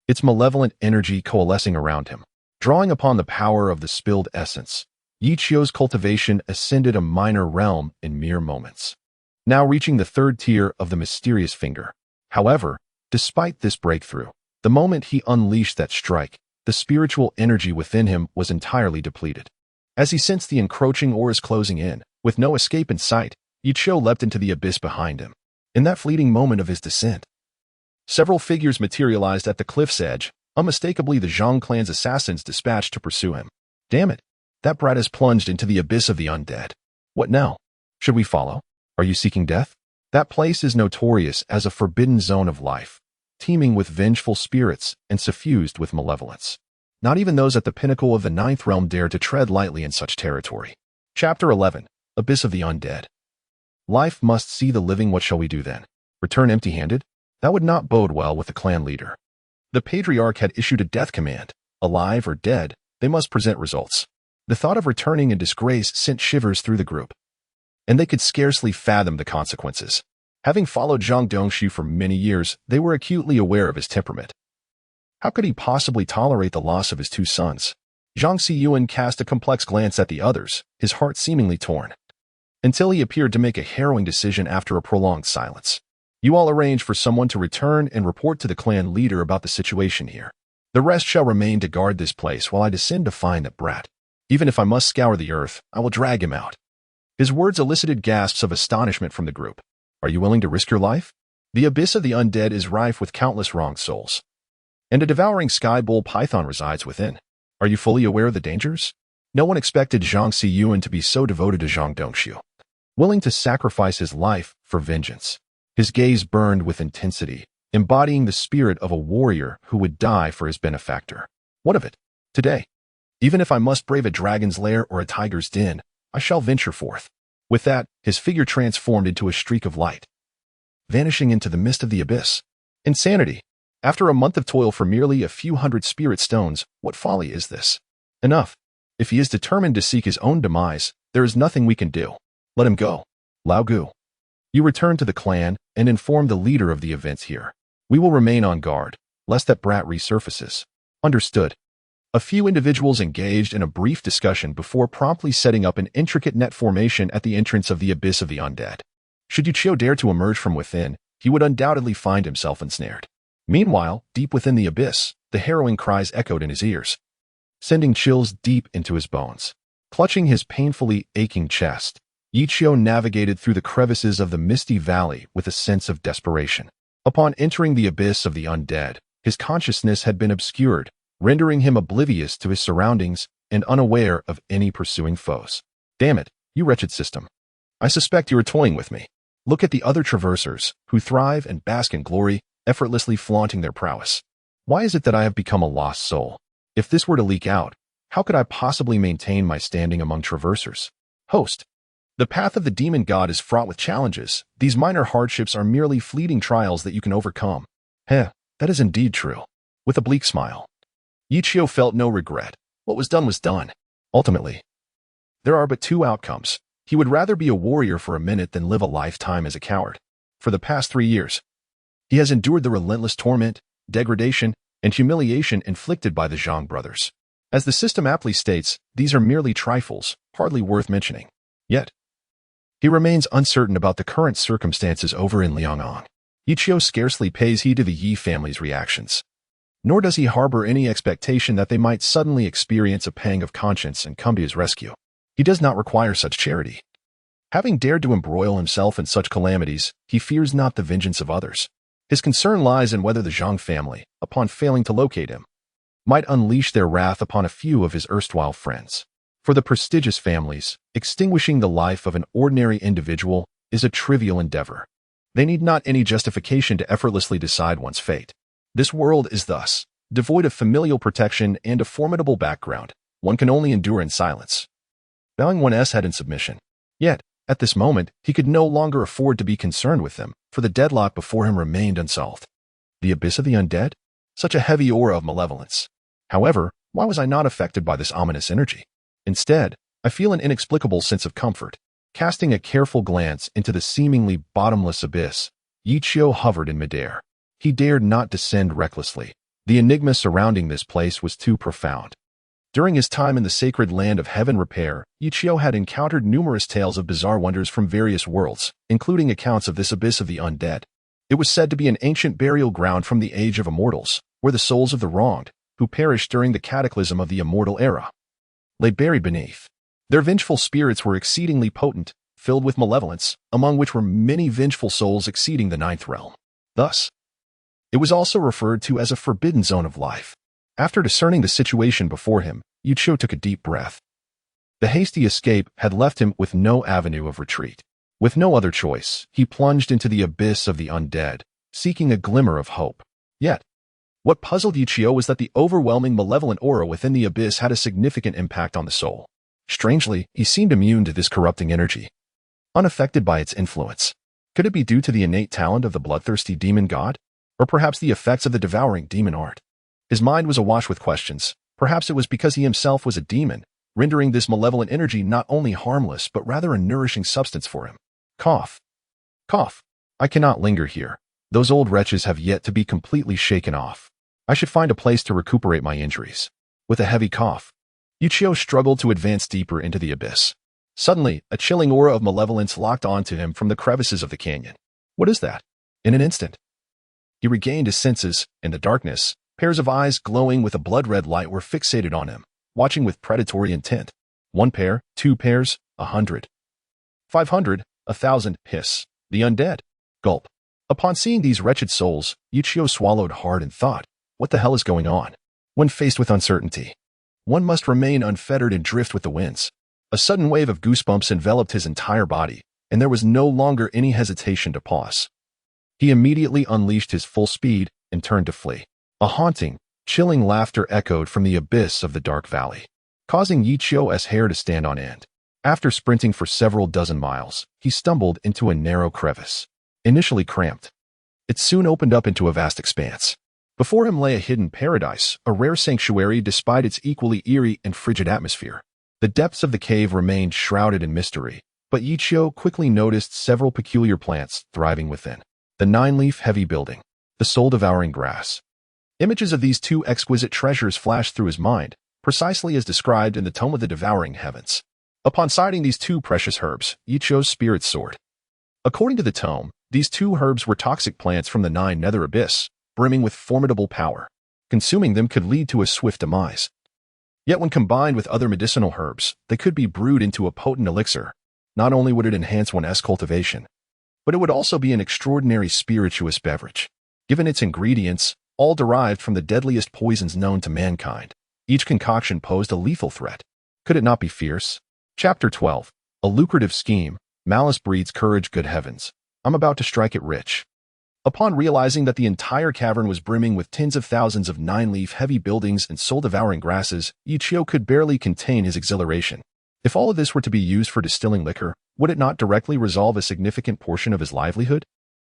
its malevolent energy coalescing around him. Drawing upon the power of the spilled essence, Yichio's cultivation ascended a minor realm in mere moments, now reaching the third tier of the mysterious finger. However, despite this breakthrough, the moment he unleashed that strike, the spiritual energy within him was entirely depleted. As he sensed the encroaching auras closing in, with no escape in sight, Yichio leapt into the abyss behind him. In that fleeting moment of his descent, several figures materialized at the cliff's edge, unmistakably the Zhang clan's assassins dispatched to pursue him. Damn it! That brat has plunged into the abyss of the undead. What now? Should we follow? Are you seeking death? That place is notorious as a forbidden zone of life, teeming with vengeful spirits and suffused with malevolence. Not even those at the pinnacle of the ninth realm dare to tread lightly in such territory. Chapter 11. Abyss of the Undead. Life must see the living. What shall we do then? Return empty-handed? That would not bode well with the clan leader. The patriarch had issued a death command. Alive or dead, they must present results. The thought of returning in disgrace sent shivers through the group, and they could scarcely fathom the consequences. Having followed Zhang Dongshu for many years, they were acutely aware of his temperament. How could he possibly tolerate the loss of his two sons? Zhang Siyuan cast a complex glance at the others, his heart seemingly torn, until he appeared to make a harrowing decision after a prolonged silence. You all arrange for someone to return and report to the clan leader about the situation here. The rest shall remain to guard this place while I descend to find that brat. Even if I must scour the earth, I will drag him out. His words elicited gasps of astonishment from the group. Are you willing to risk your life? The abyss of the undead is rife with countless wronged souls, and a devouring sky bull python resides within. Are you fully aware of the dangers? No one expected Zhang Siyuan to be so devoted to Zhang Dongshu, willing to sacrifice his life for vengeance. His gaze burned with intensity, embodying the spirit of a warrior who would die for his benefactor. What of it? Today, even if I must brave a dragon's lair or a tiger's den, I shall venture forth. With that, his figure transformed into a streak of light, vanishing into the mist of the abyss. Insanity. After a month of toil for merely a few hundred spirit stones, what folly is this? Enough. If he is determined to seek his own demise, there is nothing we can do. Let him go. Lao Gu, you return to the clan and inform the leader of the events here. We will remain on guard, lest that brat resurfaces. Understood. A few individuals engaged in a brief discussion before promptly setting up an intricate net formation at the entrance of the abyss of the undead. Should Yuchio dare to emerge from within, he would undoubtedly find himself ensnared. Meanwhile, deep within the abyss, the harrowing cries echoed in his ears, sending chills deep into his bones. Clutching his painfully aching chest, Yuchio navigated through the crevices of the misty valley with a sense of desperation. Upon entering the abyss of the undead, his consciousness had been obscured, rendering him oblivious to his surroundings and unaware of any pursuing foes. Damn it, you wretched system. I suspect you are toying with me. Look at the other traversers, who thrive and bask in glory, effortlessly flaunting their prowess. Why is it that I have become a lost soul? If this were to leak out, how could I possibly maintain my standing among traversers? Host. The path of the demon god is fraught with challenges. These minor hardships are merely fleeting trials that you can overcome. That is indeed true. With a bleak smile, Yuchio felt no regret. What was done. Ultimately, there are but two outcomes. He would rather be a warrior for a minute than live a lifetime as a coward. For the past 3 years, he has endured the relentless torment, degradation, and humiliation inflicted by the Zhang brothers. As the system aptly states, these are merely trifles, hardly worth mentioning. Yet, he remains uncertain about the current circumstances over in Liang'an. Yuchio scarcely pays heed to the Yi family's reactions, nor does he harbor any expectation that they might suddenly experience a pang of conscience and come to his rescue. He does not require such charity. Having dared to embroil himself in such calamities, he fears not the vengeance of others. His concern lies in whether the Zhang family, upon failing to locate him, might unleash their wrath upon a few of his erstwhile friends. For the prestigious families, extinguishing the life of an ordinary individual is a trivial endeavor. They need not any justification to effortlessly decide one's fate. This world is thus devoid of familial protection and a formidable background. One can only endure in silence, bowing one's head in submission. Yet, at this moment, he could no longer afford to be concerned with them, for the deadlock before him remained unsolved. The abyss of the undead? Such a heavy aura of malevolence. However, why was I not affected by this ominous energy? Instead, I feel an inexplicable sense of comfort. Casting a careful glance into the seemingly bottomless abyss, Yuchio hovered in midair. He dared not descend recklessly. The enigma surrounding this place was too profound. During his time in the sacred land of heaven repair, Yuchio had encountered numerous tales of bizarre wonders from various worlds, including accounts of this abyss of the undead. It was said to be an ancient burial ground from the age of immortals, where the souls of the wronged, who perished during the cataclysm of the immortal era, lay buried beneath. Their vengeful spirits were exceedingly potent, filled with malevolence, among which were many vengeful souls exceeding the ninth realm. Thus, it was also referred to as a forbidden zone of life. After discerning the situation before him, Yuchio took a deep breath. The hasty escape had left him with no avenue of retreat. With no other choice, he plunged into the abyss of the undead, seeking a glimmer of hope. Yet, what puzzled Yuchio was that the overwhelming malevolent aura within the abyss had a significant impact on the soul. Strangely, he seemed immune to this corrupting energy, unaffected by its influence. Could it be due to the innate talent of the bloodthirsty demon god? Or perhaps the effects of the devouring demon art? His mind was awash with questions. Perhaps it was because he himself was a demon, rendering this malevolent energy not only harmless but rather a nourishing substance for him. Cough. Cough. I cannot linger here. Those old wretches have yet to be completely shaken off. I should find a place to recuperate my injuries. With a heavy cough, Yuchio struggled to advance deeper into the abyss. Suddenly, a chilling aura of malevolence locked onto him from the crevices of the canyon. What is that? In an instant, he regained his senses. In the darkness, pairs of eyes glowing with a blood-red light were fixated on him, watching with predatory intent. 1 pair, 2 pairs, 100. 500, 1,000, hiss. The undead. Gulp. Upon seeing these wretched souls, Yuchio swallowed hard and thought, what the hell is going on? When faced with uncertainty, one must remain unfettered and drift with the winds. A sudden wave of goosebumps enveloped his entire body, and there was no longer any hesitation to pause. He immediately unleashed his full speed and turned to flee. A haunting, chilling laughter echoed from the abyss of the dark valley, causing Yuchio's hair to stand on end. After sprinting for several dozen miles, he stumbled into a narrow crevice. Initially cramped, it soon opened up into a vast expanse. Before him lay a hidden paradise, a rare sanctuary despite its equally eerie and frigid atmosphere. The depths of the cave remained shrouded in mystery, but Yuchio quickly noticed several peculiar plants thriving within. The 9-leaf heavy building, the soul-devouring grass. Images of these two exquisite treasures flashed through his mind, precisely as described in the Tome of the Devouring Heavens. Upon sighting these two precious herbs, Yuchio's spirits soared. According to the tome, these two herbs were toxic plants from the Nine Nether Abyss, brimming with formidable power. Consuming them could lead to a swift demise. Yet when combined with other medicinal herbs, they could be brewed into a potent elixir. Not only would it enhance one's cultivation, but it would also be an extraordinary spirituous beverage. Given its ingredients, all derived from the deadliest poisons known to mankind, each concoction posed a lethal threat. Could it not be fierce? Chapter 12. A lucrative scheme. Malice breeds courage. Good heavens, I'm about to strike it rich. Upon realizing that the entire cavern was brimming with tens of thousands of nine-leaf heavy buildings and soul-devouring grasses, Ichio could barely contain his exhilaration. If all of this were to be used for distilling liquor, would it not directly resolve a significant portion of his livelihood?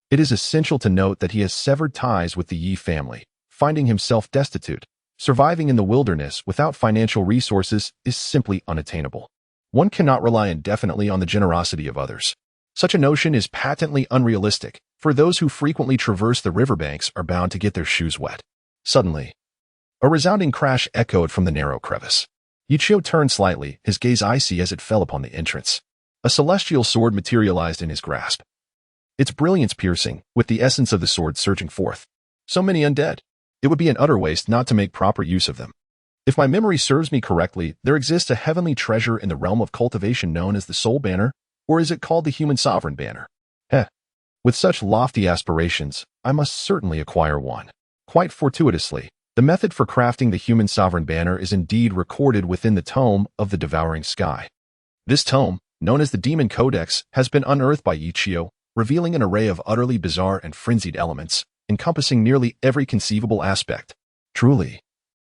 It is essential to note that he has severed ties with the Yi family, finding himself destitute. Surviving in the wilderness without financial resources is simply unattainable. One cannot rely indefinitely on the generosity of others. Such a notion is patently unrealistic, for those who frequently traverse the riverbanks are bound to get their shoes wet. Suddenly, a resounding crash echoed from the narrow crevice. Ichio turned slightly, his gaze icy as it fell upon the entrance. A celestial sword materialized in his grasp, its brilliance piercing, with the essence of the sword surging forth. So many undead. It would be an utter waste not to make proper use of them. If my memory serves me correctly, there exists a heavenly treasure in the realm of cultivation known as the Soul Banner, or is it called the Human Sovereign Banner? With such lofty aspirations, I must certainly acquire one. Quite fortuitously, the method for crafting the Human Sovereign Banner is indeed recorded within the Tome of the Devouring Sky. This tome, known as the Demon Codex, has been unearthed by Ichio, revealing an array of utterly bizarre and frenzied elements, encompassing nearly every conceivable aspect. Truly,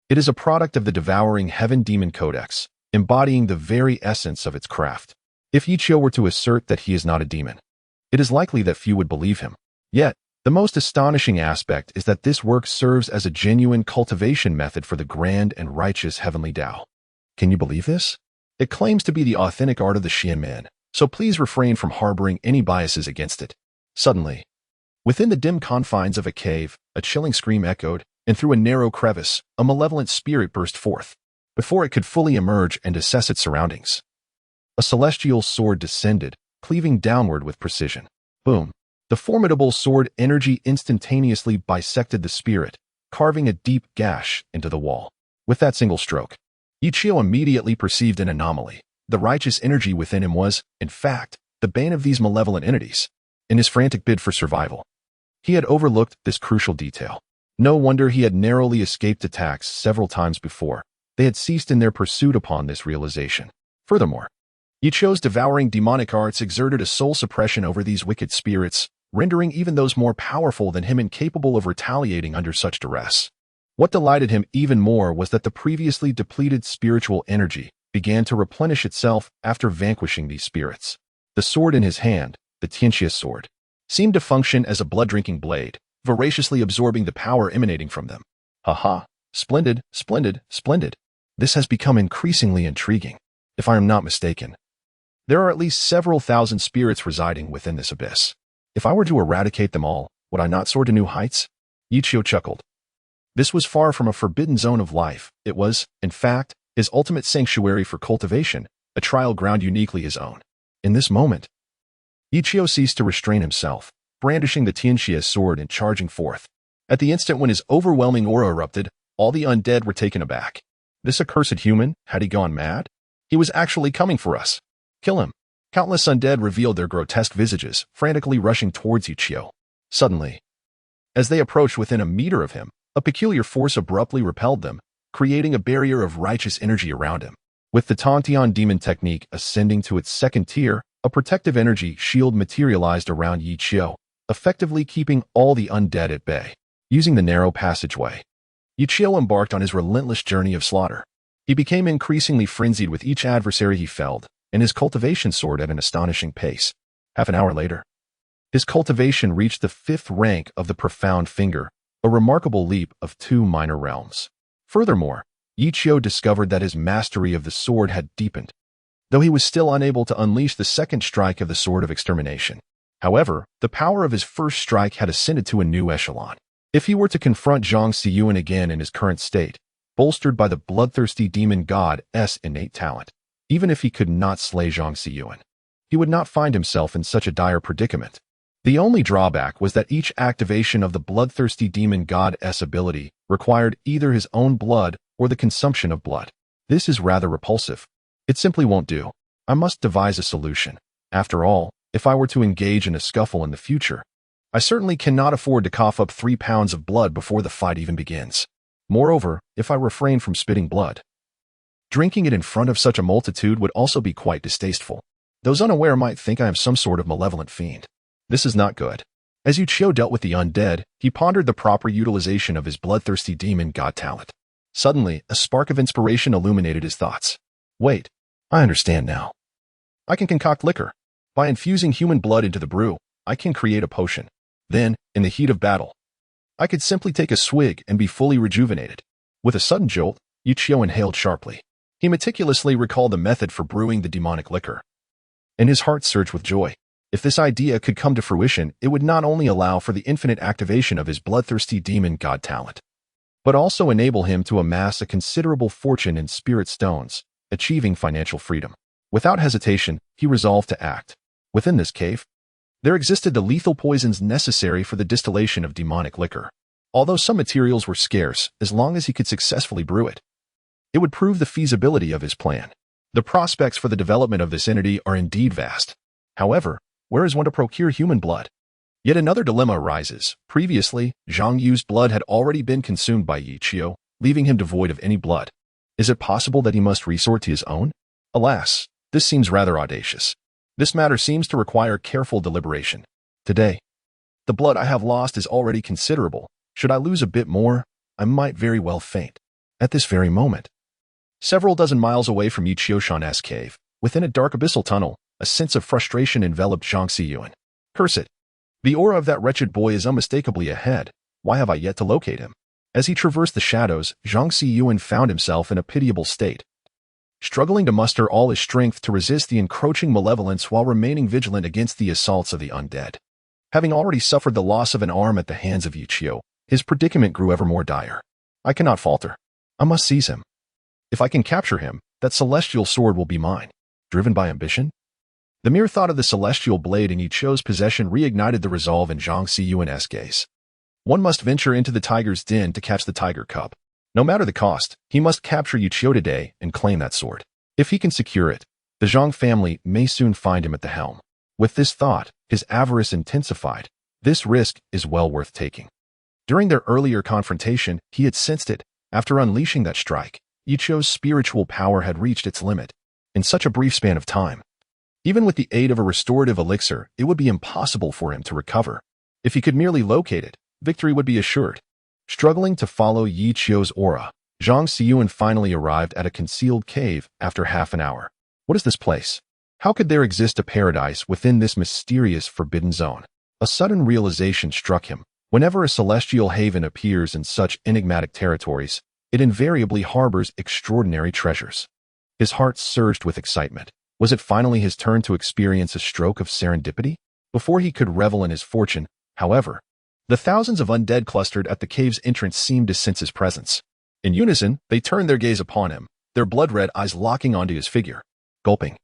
it is a product of the Devouring Heaven Demon Codex, embodying the very essence of its craft. If Ichio were to assert that he is not a demon, it is likely that few would believe him. Yet, the most astonishing aspect is that this work serves as a genuine cultivation method for the grand and righteous heavenly Tao. Can you believe this? It claims to be the authentic art of the Xian man, so please refrain from harboring any biases against it. Suddenly, within the dim confines of a cave, a chilling scream echoed, and through a narrow crevice, a malevolent spirit burst forth. Before it could fully emerge and assess its surroundings, a celestial sword descended, cleaving downward with precision. Boom! The formidable sword energy instantaneously bisected the spirit, carving a deep gash into the wall. With that single stroke, Ichio immediately perceived an anomaly. The righteous energy within him was, in fact, the bane of these malevolent entities. In his frantic bid for survival, he had overlooked this crucial detail. No wonder he had narrowly escaped attacks several times before. They had ceased in their pursuit upon this realization. Furthermore, Ichio's devouring demonic arts exerted a soul suppression over these wicked spirits, rendering even those more powerful than him incapable of retaliating under such duress. What delighted him even more was that the previously depleted spiritual energy began to replenish itself after vanquishing these spirits. The sword in his hand, the Tianxia sword, seemed to function as a blood-drinking blade, voraciously absorbing the power emanating from them. Ha! Splendid, splendid, splendid. This has become increasingly intriguing. If I am not mistaken, there are at least several thousand spirits residing within this abyss. If I were to eradicate them all, would I not soar to new heights? Ichio chuckled. This was far from a forbidden zone of life. It was, in fact, his ultimate sanctuary for cultivation, a trial ground uniquely his own. In this moment, Ichio ceased to restrain himself, brandishing the Tianxia sword and charging forth. At the instant when his overwhelming aura erupted, all the undead were taken aback. This accursed human, had he gone mad? He was actually coming for us. Kill him. Countless undead revealed their grotesque visages, frantically rushing towards Ichio. Suddenly, as they approached within a meter of him, a peculiar force abruptly repelled them, creating a barrier of righteous energy around him. With the Tantian demon technique ascending to its second tier, a protective energy shield materialized around Ichio, effectively keeping all the undead at bay. Using the narrow passageway, Ichio embarked on his relentless journey of slaughter. He became increasingly frenzied with each adversary he felled, and his cultivation soared at an astonishing pace. Half an hour later, his cultivation reached the 5th rank of the Profound Finger, a remarkable leap of 2 minor realms. Furthermore, Ichio discovered that his mastery of the sword had deepened, though he was still unable to unleash the second strike of the Sword of Extermination. However, the power of his first strike had ascended to a new echelon. If he were to confront Zhang Xiyuan again in his current state, bolstered by the bloodthirsty demon god's innate talent, even if he could not slay Zhang Xiyuan, he would not find himself in such a dire predicament. The only drawback was that each activation of the bloodthirsty demon god's ability required either his own blood or the consumption of blood. This is rather repulsive. It simply won't do. I must devise a solution. After all, if I were to engage in a scuffle in the future, I certainly cannot afford to cough up 3 pounds of blood before the fight even begins. Moreover, if I refrain from spitting blood, drinking it in front of such a multitude would also be quite distasteful. Those unaware might think I am some sort of malevolent fiend. This is not good. As Uchiyo dealt with the undead, he pondered the proper utilization of his bloodthirsty demon god talent. Suddenly, a spark of inspiration illuminated his thoughts. Wait, I understand now. I can concoct liquor. By infusing human blood into the brew, I can create a potion. Then, in the heat of battle, I could simply take a swig and be fully rejuvenated. With a sudden jolt, Uchiyo inhaled sharply. He meticulously recalled the method for brewing the demonic liquor, and his heart surged with joy. If this idea could come to fruition, it would not only allow for the infinite activation of his bloodthirsty demon god talent, but also enable him to amass a considerable fortune in spirit stones, achieving financial freedom. Without hesitation, he resolved to act. Within this cave, there existed the lethal poisons necessary for the distillation of demonic liquor. Although some materials were scarce, as long as he could successfully brew it, it would prove the feasibility of his plan. The prospects for the development of this entity are indeed vast. However, where is one to procure human blood? Yet another dilemma arises. Previously, Zhang Yu's blood had already been consumed by Uchiyo, leaving him devoid of any blood. Is it possible that he must resort to his own? Alas, this seems rather audacious. This matter seems to require careful deliberation. Today, the blood I have lost is already considerable. Should I lose a bit more, I might very well faint. At this very moment, several dozen miles away from Uchiyo-san's cave, within a dark abyssal tunnel, a sense of frustration enveloped Zhang Xiyuan. Curse it! The aura of that wretched boy is unmistakably ahead. Why have I yet to locate him? As he traversed the shadows, Zhang Xiyuan found himself in a pitiable state, struggling to muster all his strength to resist the encroaching malevolence while remaining vigilant against the assaults of the undead. Having already suffered the loss of an arm at the hands of Uchiyo, his predicament grew ever more dire. I cannot falter. I must seize him. If I can capture him, that celestial sword will be mine. Driven by ambition? The mere thought of the celestial blade in Uchiyo's possession reignited the resolve in Zhang Xiyuan's gaze. One must venture into the tiger's den to catch the tiger cub. No matter the cost, he must capture Uchiyo today and claim that sword. If he can secure it, the Zhang family may soon find him at the helm. With this thought, his avarice intensified. This risk is well worth taking. During their earlier confrontation, he had sensed it. After unleashing that strike, Uchiyo's spiritual power had reached its limit. In such a brief span of time, even with the aid of a restorative elixir, it would be impossible for him to recover. If he could merely locate it, victory would be assured. Struggling to follow Uchiyo's aura, Zhang Xiyuan finally arrived at a concealed cave after half an hour. What is this place? How could there exist a paradise within this mysterious forbidden zone? A sudden realization struck him. Whenever a celestial haven appears in such enigmatic territories, it invariably harbors extraordinary treasures. His heart surged with excitement. Was it finally his turn to experience a stroke of serendipity? Before he could revel in his fortune, however, the thousands of undead clustered at the cave's entrance seemed to sense his presence. In unison, they turned their gaze upon him, their blood-red eyes locking onto his figure. Gulping,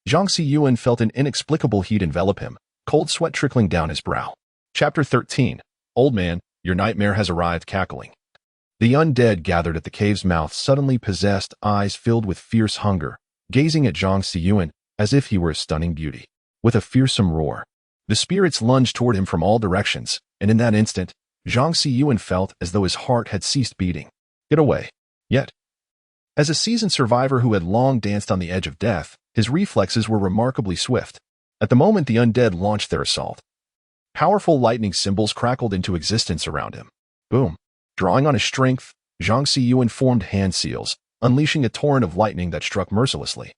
Zhang Xiyuan felt an inexplicable heat envelop him, cold sweat trickling down his brow. Chapter 13. Old man, your nightmare has arrived. Cackling. The undead gathered at the cave's mouth, suddenly possessed, eyes filled with fierce hunger, gazing at Zhang Xiyuan as if he were a stunning beauty. With a fearsome roar, the spirits lunged toward him from all directions, and in that instant, Zhang Xiyuan felt as though his heart had ceased beating. Get away. Yet, as a seasoned survivor who had long danced on the edge of death, his reflexes were remarkably swift. At the moment the undead launched their assault, powerful lightning symbols crackled into existence around him. Boom. Drawing on his strength, Zhang Xiyuan formed hand seals, unleashing a torrent of lightning that struck mercilessly,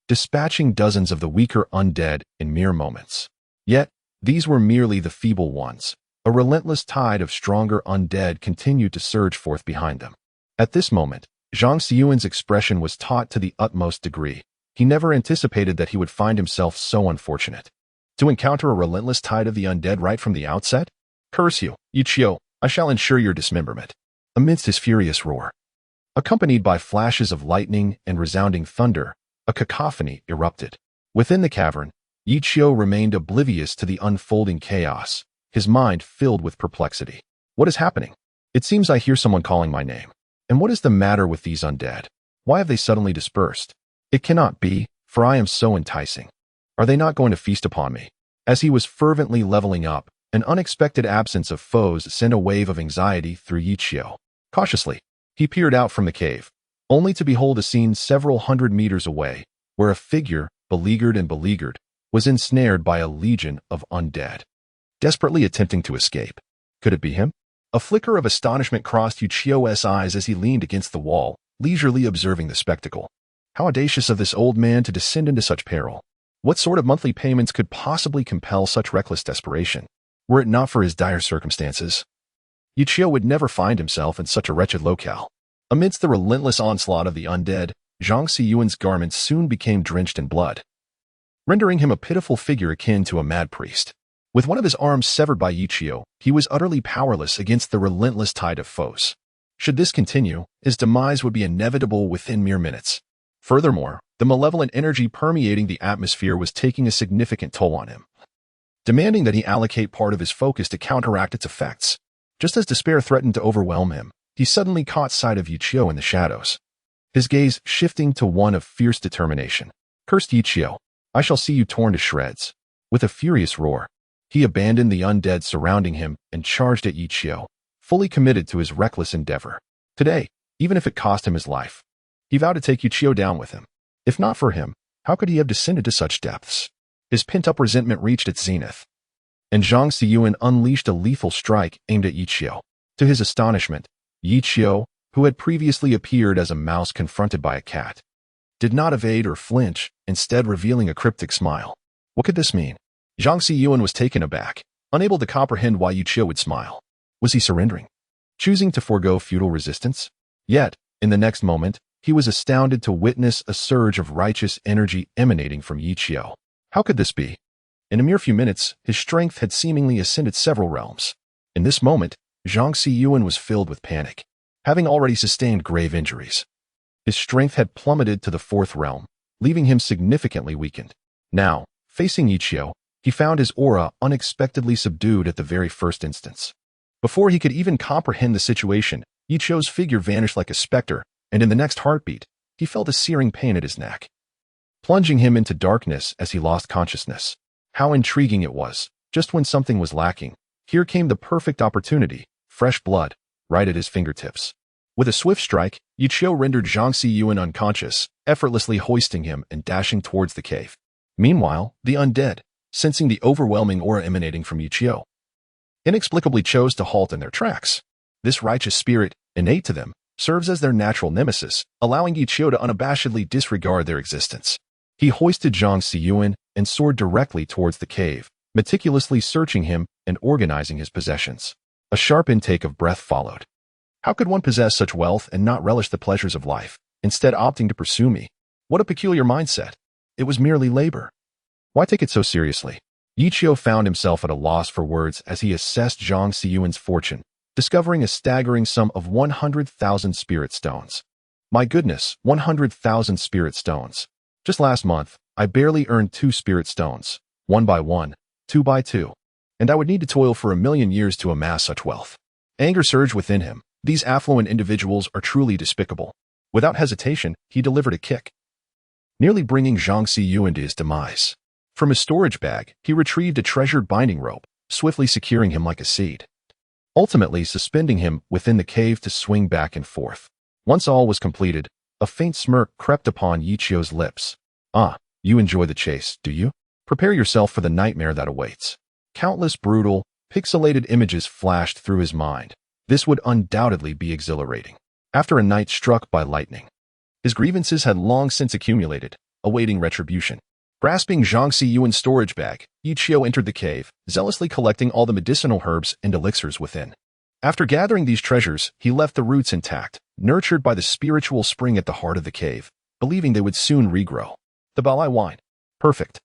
dispatching dozens of the weaker undead in mere moments. Yet, these were merely the feeble ones. A relentless tide of stronger undead continued to surge forth behind them. At this moment, Zhang Xiyuan's expression was taut to the utmost degree. He never anticipated that he would find himself so unfortunate. To encounter a relentless tide of the undead right from the outset? Curse you, Uchiyo, I shall ensure your dismemberment. Amidst his furious roar, accompanied by flashes of lightning and resounding thunder, a cacophony erupted. Within the cavern, Yi Qiu remained oblivious to the unfolding chaos, his mind filled with perplexity. What is happening? It seems I hear someone calling my name. And what is the matter with these undead? Why have they suddenly dispersed? It cannot be, for I am so enticing. Are they not going to feast upon me? As he was fervently leveling up, an unexpected absence of foes sent a wave of anxiety through Yi Qiu. Cautiously, he peered out from the cave, only to behold a scene several hundred meters away, where a figure, beleaguered, was ensnared by a legion of undead, desperately attempting to escape. Could it be him? A flicker of astonishment crossed Yi Qiu's eyes as he leaned against the wall, leisurely observing the spectacle. How audacious of this old man to descend into such peril. What sort of monthly payments could possibly compel such reckless desperation? Were it not for his dire circumstances, Yi Qiu would never find himself in such a wretched locale. Amidst the relentless onslaught of the undead, Zhang Xiyuan's garments soon became drenched in blood, rendering him a pitiful figure akin to a mad priest. With one of his arms severed by Yi Qiu, he was utterly powerless against the relentless tide of foes. Should this continue, his demise would be inevitable within mere minutes. Furthermore, the malevolent energy permeating the atmosphere was taking a significant toll on him, demanding that he allocate part of his focus to counteract its effects. Just as despair threatened to overwhelm him, he suddenly caught sight of Yi Qiu in the shadows, his gaze shifting to one of fierce determination. Cursed Yi Qiu, I shall see you torn to shreds. With a furious roar, he abandoned the undead surrounding him and charged at Yi Qiu, fully committed to his reckless endeavor. Today, even if it cost him his life, he vowed to take Yi Qiu down with him. If not for him, how could he have descended to such depths? His pent-up resentment reached its zenith, and Zhang Xiyuan unleashed a lethal strike aimed at Yi Qiu. To his astonishment, Yi Qiu, who had previously appeared as a mouse confronted by a cat, did not evade or flinch, instead revealing a cryptic smile. What could this mean? Zhang Xiyuan was taken aback, unable to comprehend why Yi Qiu would smile. Was he surrendering? Choosing to forego futile resistance? Yet, in the next moment, he was astounded to witness a surge of righteous energy emanating from Yi Qiu. How could this be? In a mere few minutes, his strength had seemingly ascended several realms. In this moment, Zhang Xiyuan was filled with panic, having already sustained grave injuries. His strength had plummeted to the 4th realm, leaving him significantly weakened. Now, facing Yi Qiu, he found his aura unexpectedly subdued at the very first instance. Before he could even comprehend the situation, Yi Qiu's figure vanished like a specter, and in the next heartbeat, he felt a searing pain at his neck, plunging him into darkness as he lost consciousness. How intriguing it was. Just when something was lacking, here came the perfect opportunity, fresh blood, right at his fingertips. With a swift strike, Yi Qiu rendered Zhang Xiyuan unconscious, effortlessly hoisting him and dashing towards the cave. Meanwhile, the undead, sensing the overwhelming aura emanating from Yi Qiu, inexplicably chose to halt in their tracks. This righteous spirit, innate to them, serves as their natural nemesis, allowing Yi Qiu to unabashedly disregard their existence. He hoisted Zhang Xiyuan and soared directly towards the cave, meticulously searching him and organizing his possessions. A sharp intake of breath followed. How could one possess such wealth and not relish the pleasures of life, instead opting to pursue me? What a peculiar mindset. It was merely labor. Why take it so seriously? Yi Qiu found himself at a loss for words as he assessed Zhang Xiyuan's fortune, discovering a staggering sum of 100,000 spirit stones. My goodness, 100,000 spirit stones. Just last month, I barely earned 2 spirit stones, 1 by 1, 2 by 2, and I would need to toil for 1,000,000 years to amass such wealth. Anger surged within him. These affluent individuals are truly despicable. Without hesitation, he delivered a kick, nearly bringing Zhang Xiyuan to his demise. From his storage bag, he retrieved a treasured binding rope, swiftly securing him like a seed, ultimately suspending him within the cave to swing back and forth. Once all was completed, a faint smirk crept upon Yi Qiu's lips. Ah, you enjoy the chase, do you? Prepare yourself for the nightmare that awaits. Countless brutal, pixelated images flashed through his mind. This would undoubtedly be exhilarating. After a night struck by lightning, his grievances had long since accumulated, awaiting retribution. Grasping Zhang Xiyuan's storage bag, Yi Qiu entered the cave, zealously collecting all the medicinal herbs and elixirs within. After gathering these treasures, he left the roots intact, nurtured by the spiritual spring at the heart of the cave, believing they would soon regrow. The Balai wine. Perfect.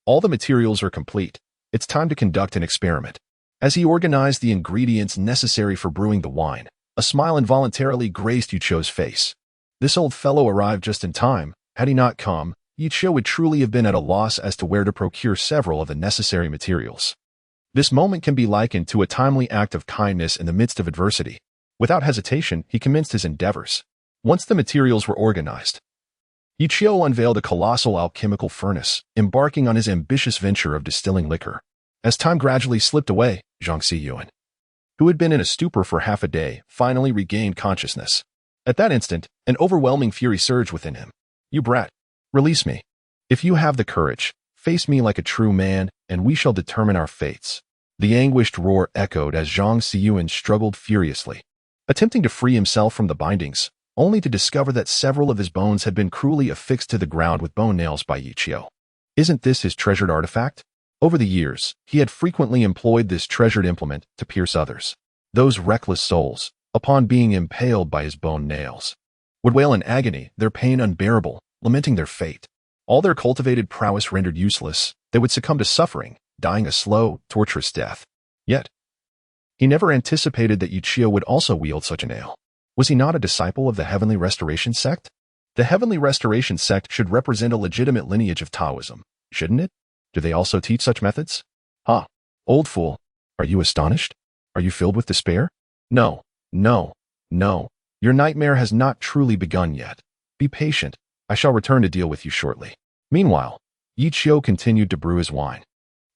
All the materials are complete. It's time to conduct an experiment. As he organized the ingredients necessary for brewing the wine, a smile involuntarily graced Yi Qiu's face. This old fellow arrived just in time. Had he not come, Yichio would truly have been at a loss as to where to procure several of the necessary materials. This moment can be likened to a timely act of kindness in the midst of adversity. Without hesitation, he commenced his endeavors. Once the materials were organized, Yichio unveiled a colossal alchemical furnace, embarking on his ambitious venture of distilling liquor. As time gradually slipped away, Zhang Xiyuan, who had been in a stupor for half a day, finally regained consciousness. At that instant, an overwhelming fury surged within him. "You brat! Release me. If you have the courage, face me like a true man, and we shall determine our fates." The anguished roar echoed as Zhang Xiyuan struggled furiously, attempting to free himself from the bindings, only to discover that several of his bones had been cruelly affixed to the ground with bone nails by Yichio. Isn't this his treasured artifact? Over the years, he had frequently employed this treasured implement to pierce others. Those reckless souls, upon being impaled by his bone nails, would wail in agony, their pain unbearable, lamenting their fate. All their cultivated prowess rendered useless, they would succumb to suffering, dying a slow, torturous death. Yet, he never anticipated that Yichio would also wield such a nail. Was he not a disciple of the Heavenly Restoration sect? The Heavenly Restoration sect should represent a legitimate lineage of Taoism, shouldn't it? Do they also teach such methods? Ha! Old fool, are you astonished? Are you filled with despair? No, no, no. Your nightmare has not truly begun yet. Be patient. I shall return to deal with you shortly. Meanwhile, Yichio continued to brew his wine,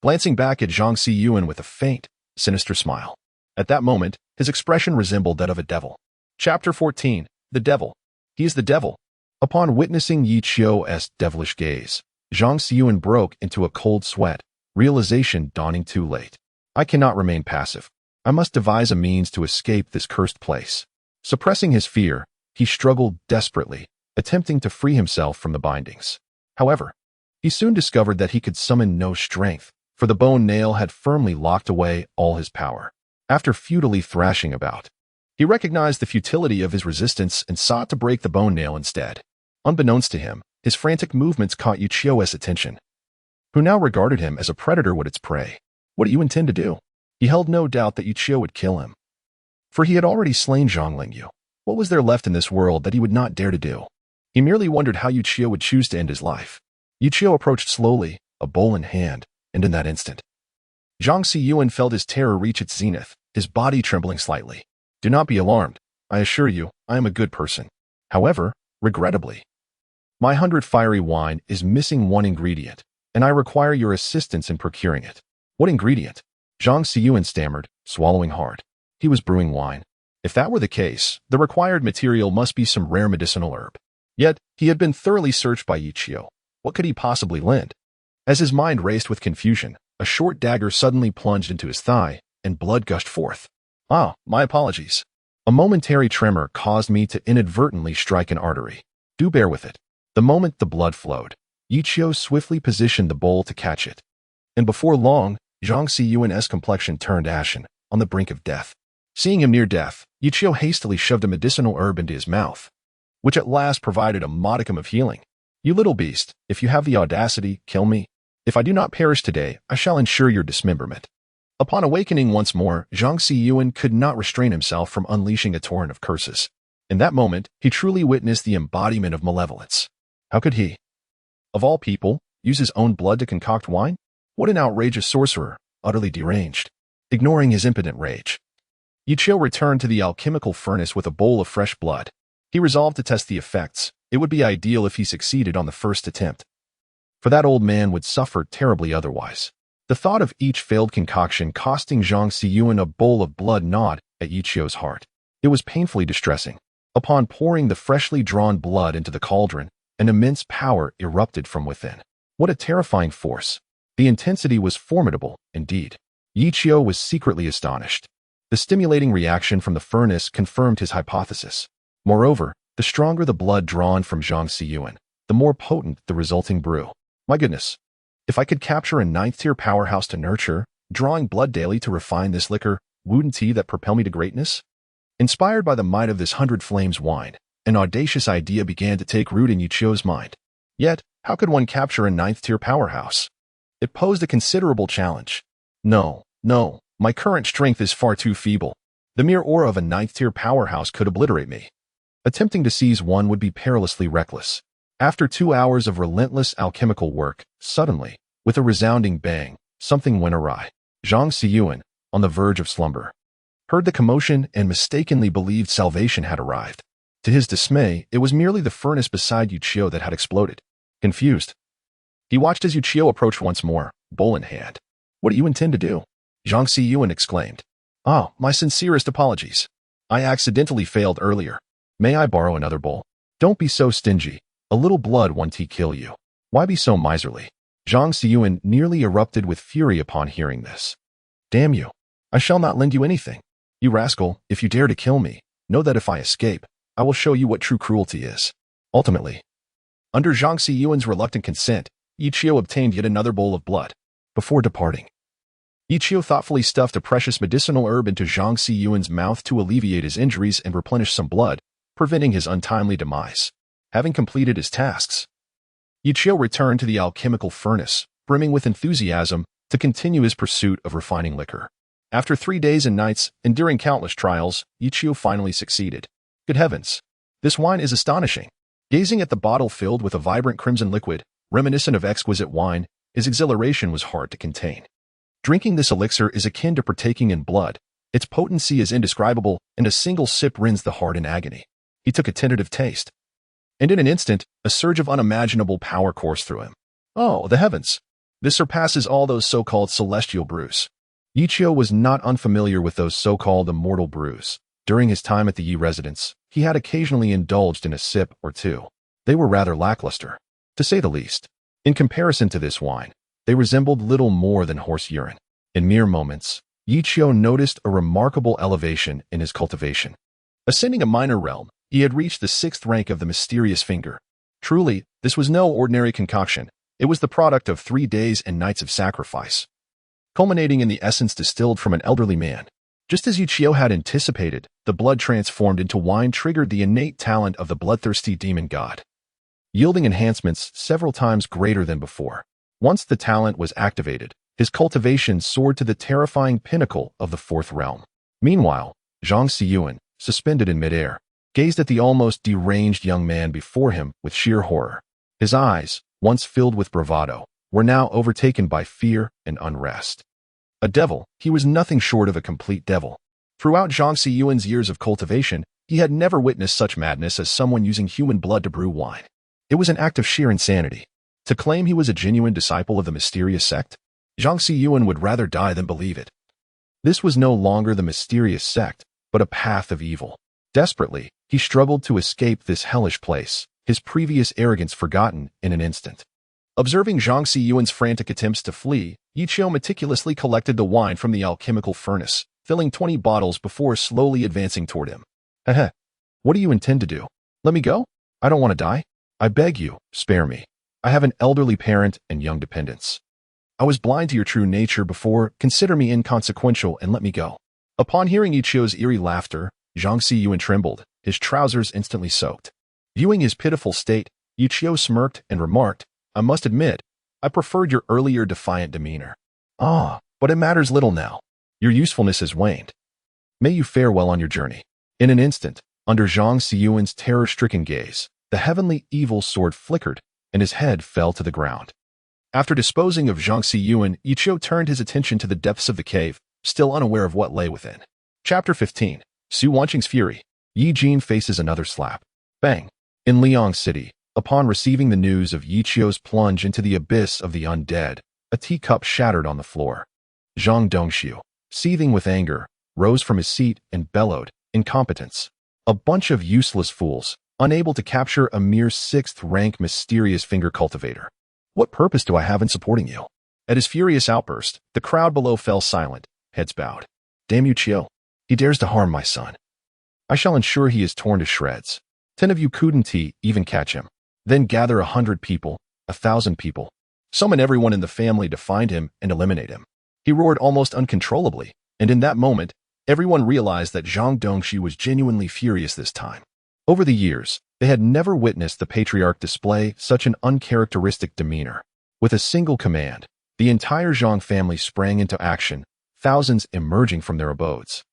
glancing back at Zhang Xiyuan with a faint, sinister smile. At that moment, his expression resembled that of a devil. Chapter 14. The Devil. He is the devil. Upon witnessing Yichio's devilish gaze, Zhang Xiyuan broke into a cold sweat, realization dawning too late. I cannot remain passive. I must devise a means to escape this cursed place. Suppressing his fear, he struggled desperately, attempting to free himself from the bindings. However, he soon discovered that he could summon no strength, for the bone nail had firmly locked away all his power. After futilely thrashing about, he recognized the futility of his resistance and sought to break the bone nail instead. Unbeknownst to him, his frantic movements caught Yichio's attention, who now regarded him as a predator would its prey. What do you intend to do? He held no doubt that Yichio would kill him, for he had already slain Zhang Lingyu. What was there left in this world that he would not dare to do? He merely wondered how Yichio would choose to end his life. Yichio approached slowly, a bowl in hand, and in that instant, Zhang Xiyuan felt his terror reach its zenith, his body trembling slightly. Do not be alarmed. I assure you, I am a good person. However, regrettably, my 100 fiery wine is missing one ingredient, and I require your assistance in procuring it. What ingredient? Zhang Xiyuan stammered, swallowing hard. He was brewing wine. If that were the case, the required material must be some rare medicinal herb. Yet, he had been thoroughly searched by Yichio. What could he possibly lend? As his mind raced with confusion, a short dagger suddenly plunged into his thigh, and blood gushed forth. Ah, my apologies. A momentary tremor caused me to inadvertently strike an artery. Do bear with it. The moment the blood flowed, Yichio swiftly positioned the bowl to catch it. And before long, Zhang Xiyuan's complexion turned ashen, on the brink of death. Seeing him near death, Yichio hastily shoved a medicinal herb into his mouth, which at last provided a modicum of healing. You little beast, if you have the audacity, kill me. If I do not perish today, I shall ensure your dismemberment. Upon awakening once more, Zhang Xiyuan could not restrain himself from unleashing a torrent of curses. In that moment, he truly witnessed the embodiment of malevolence. How could he, of all people, use his own blood to concoct wine? What an outrageous sorcerer, utterly deranged. Ignoring his impotent rage, Yichio returned to the alchemical furnace with a bowl of fresh blood. He resolved to test the effects. It would be ideal if he succeeded on the first attempt, for that old man would suffer terribly otherwise. The thought of each failed concoction costing Zhang Xiyuan a bowl of blood gnawed at Yichio's heart. It was painfully distressing. Upon pouring the freshly drawn blood into the cauldron, an immense power erupted from within. What a terrifying force! The intensity was formidable, indeed. Yichio was secretly astonished. The stimulating reaction from the furnace confirmed his hypothesis. Moreover, the stronger the blood drawn from Zhang Xiyuan, the more potent the resulting brew. My goodness! If I could capture a 9th-tier powerhouse to nurture, drawing blood daily to refine this liquor, wouldn't that propel me to greatness? Inspired by the might of this 100 flames wine, an audacious idea began to take root in Yichio's mind. Yet, how could one capture a 9th-tier powerhouse? It posed a considerable challenge. No, my current strength is far too feeble. The mere aura of a 9th-tier powerhouse could obliterate me. Attempting to seize one would be perilously reckless. After 2 hours of relentless alchemical work, suddenly, with a resounding bang, something went awry. Zhang Xiyuan, on the verge of slumber, heard the commotion and mistakenly believed salvation had arrived. To his dismay, it was merely the furnace beside Yuchio that had exploded. Confused, he watched as Yuchio approached once more, bowl in hand. "What do you intend to do?" Zhang Xiyuan exclaimed. "Ah, my sincerest apologies. I accidentally failed earlier. May I borrow another bowl?" "Don't be so stingy. A little blood won't kill you. Why be so miserly?" Zhang Xiyuan nearly erupted with fury upon hearing this. "Damn you. I shall not lend you anything. You rascal, if you dare to kill me, know that if I escape, I will show you what true cruelty is." Ultimately, under Zhang Xiyuan's reluctant consent, Yuchio obtained yet another bowl of blood. Before departing, Yuchio thoughtfully stuffed a precious medicinal herb into Zhang Xiyuan's mouth to alleviate his injuries and replenish some blood, preventing his untimely demise. Having completed his tasks, Yuchio returned to the alchemical furnace, brimming with enthusiasm, to continue his pursuit of refining liquor. After 3 days and nights, enduring countless trials, Yuchio finally succeeded. Good heavens! This wine is astonishing. Gazing at the bottle filled with a vibrant crimson liquid, reminiscent of exquisite wine, his exhilaration was hard to contain. Drinking this elixir is akin to partaking in blood. Its potency is indescribable, and a single sip rends the heart in agony. He took a tentative taste, and in an instant, a surge of unimaginable power coursed through him. Oh, the heavens! This surpasses all those so-called celestial brews. Yuchio was not unfamiliar with those so-called immortal brews. During his time at the Yi residence, he had occasionally indulged in a sip or two. They were rather lackluster, to say the least. In comparison to this wine, they resembled little more than horse urine. In mere moments, Yuchio noticed a remarkable elevation in his cultivation. Ascending a minor realm, he had reached the 6th rank of the mysterious finger. Truly, this was no ordinary concoction. It was the product of 3 days and nights of sacrifice, culminating in the essence distilled from an elderly man. Just as Yuchio had anticipated, the blood transformed into wine triggered the innate talent of the bloodthirsty demon god, yielding enhancements several times greater than before. Once the talent was activated, his cultivation soared to the terrifying pinnacle of the 4th realm. Meanwhile, Zhang Xiyuan, suspended in midair, gazed at the almost deranged young man before him with sheer horror. His eyes, once filled with bravado, were now overtaken by fear and unrest. A devil, he was nothing short of a complete devil. Throughout Zhang Xiyuan's years of cultivation, he had never witnessed such madness as someone using human blood to brew wine. It was an act of sheer insanity. To claim he was a genuine disciple of the mysterious sect, Zhang Xiyuan would rather die than believe it. This was no longer the mysterious sect, but a path of evil. Desperately, he struggled to escape this hellish place, his previous arrogance forgotten in an instant. Observing Zhang Xiyuan's frantic attempts to flee, Yuchio meticulously collected the wine from the alchemical furnace, filling 20 bottles before slowly advancing toward him. "Heh. What do you intend to do? Let me go? I don't want to die. I beg you, spare me. I have an elderly parent and young dependents. I was blind to your true nature before. Consider me inconsequential and let me go." Upon hearing Yuchio's eerie laughter, Zhang Xiyuan trembled, his trousers instantly soaked. Viewing his pitiful state, Yuchio smirked and remarked, "I must admit, I preferred your earlier defiant demeanor. Ah, but it matters little now. Your usefulness has waned. May you fare well on your journey." In an instant, under Zhang Xiyuan's terror-stricken gaze, the heavenly evil sword flickered, and his head fell to the ground. After disposing of Zhang Xiyuan, Yuchio turned his attention to the depths of the cave, still unaware of what lay within. Chapter 15. Su Wanqing's Fury. Yi Jin faces another slap. Bang! In Liang City, upon receiving the news of Yuchio's plunge into the abyss of the undead, a teacup shattered on the floor. Zhang Dongxiu, seething with anger, rose from his seat and bellowed, "Incompetence! A bunch of useless fools, unable to capture a mere 6th-rank mysterious finger cultivator. What purpose do I have in supporting you?" At his furious outburst, the crowd below fell silent, heads bowed. "Damn Yuchio! He dares to harm my son. I shall ensure he is torn to shreds. 10 of you couldn't even catch him. Then gather 100 people, 1,000 people. Summon everyone in the family to find him and eliminate him." He roared almost uncontrollably, and in that moment, everyone realized that Zhang Dongxi was genuinely furious this time. Over the years, they had never witnessed the patriarch display such an uncharacteristic demeanor. With a single command, the entire Zhang family sprang into action, thousands emerging from their abodes,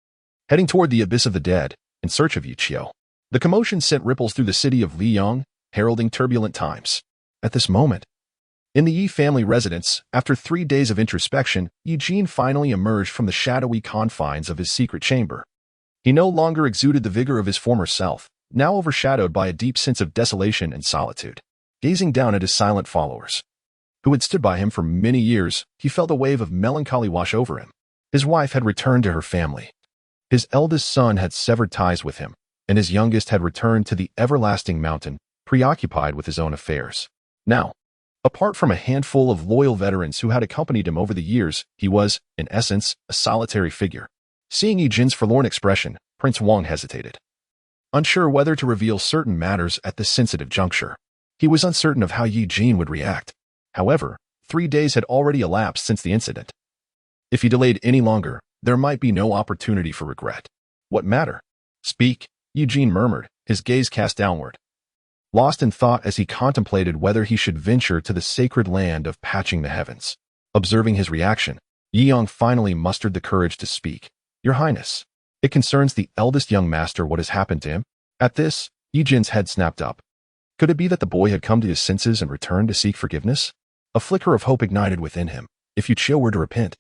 heading toward the abyss of the dead in search of Yuchio. The commotion sent ripples through the city of Liang, heralding turbulent times. At this moment, in the Yi family residence, after 3 days of introspection, Eugene finally emerged from the shadowy confines of his secret chamber. He no longer exuded the vigor of his former self, now overshadowed by a deep sense of desolation and solitude. Gazing down at his silent followers, who had stood by him for many years, he felt a wave of melancholy wash over him. His wife had returned to her family. His eldest son had severed ties with him, and his youngest had returned to the everlasting mountain, preoccupied with his own affairs. Now, apart from a handful of loyal veterans who had accompanied him over the years, he was, in essence, a solitary figure. Seeing Eugene's forlorn expression, Prince Wang hesitated, unsure whether to reveal certain matters at this sensitive juncture. He was uncertain of how Eugene would react. However, 3 days had already elapsed since the incident. If he delayed any longer, there might be no opportunity for regret. What matter? Speak, Eugene murmured, his gaze cast downward, lost in thought as he contemplated whether he should venture to the sacred land of patching the heavens. Observing his reaction, Yi Yang finally mustered the courage to speak. Your Highness, it concerns the eldest young master what has happened to him. At this, Eugene's head snapped up. Could it be that the boy had come to his senses and returned to seek forgiveness? A flicker of hope ignited within him. If Yuchio were to repent,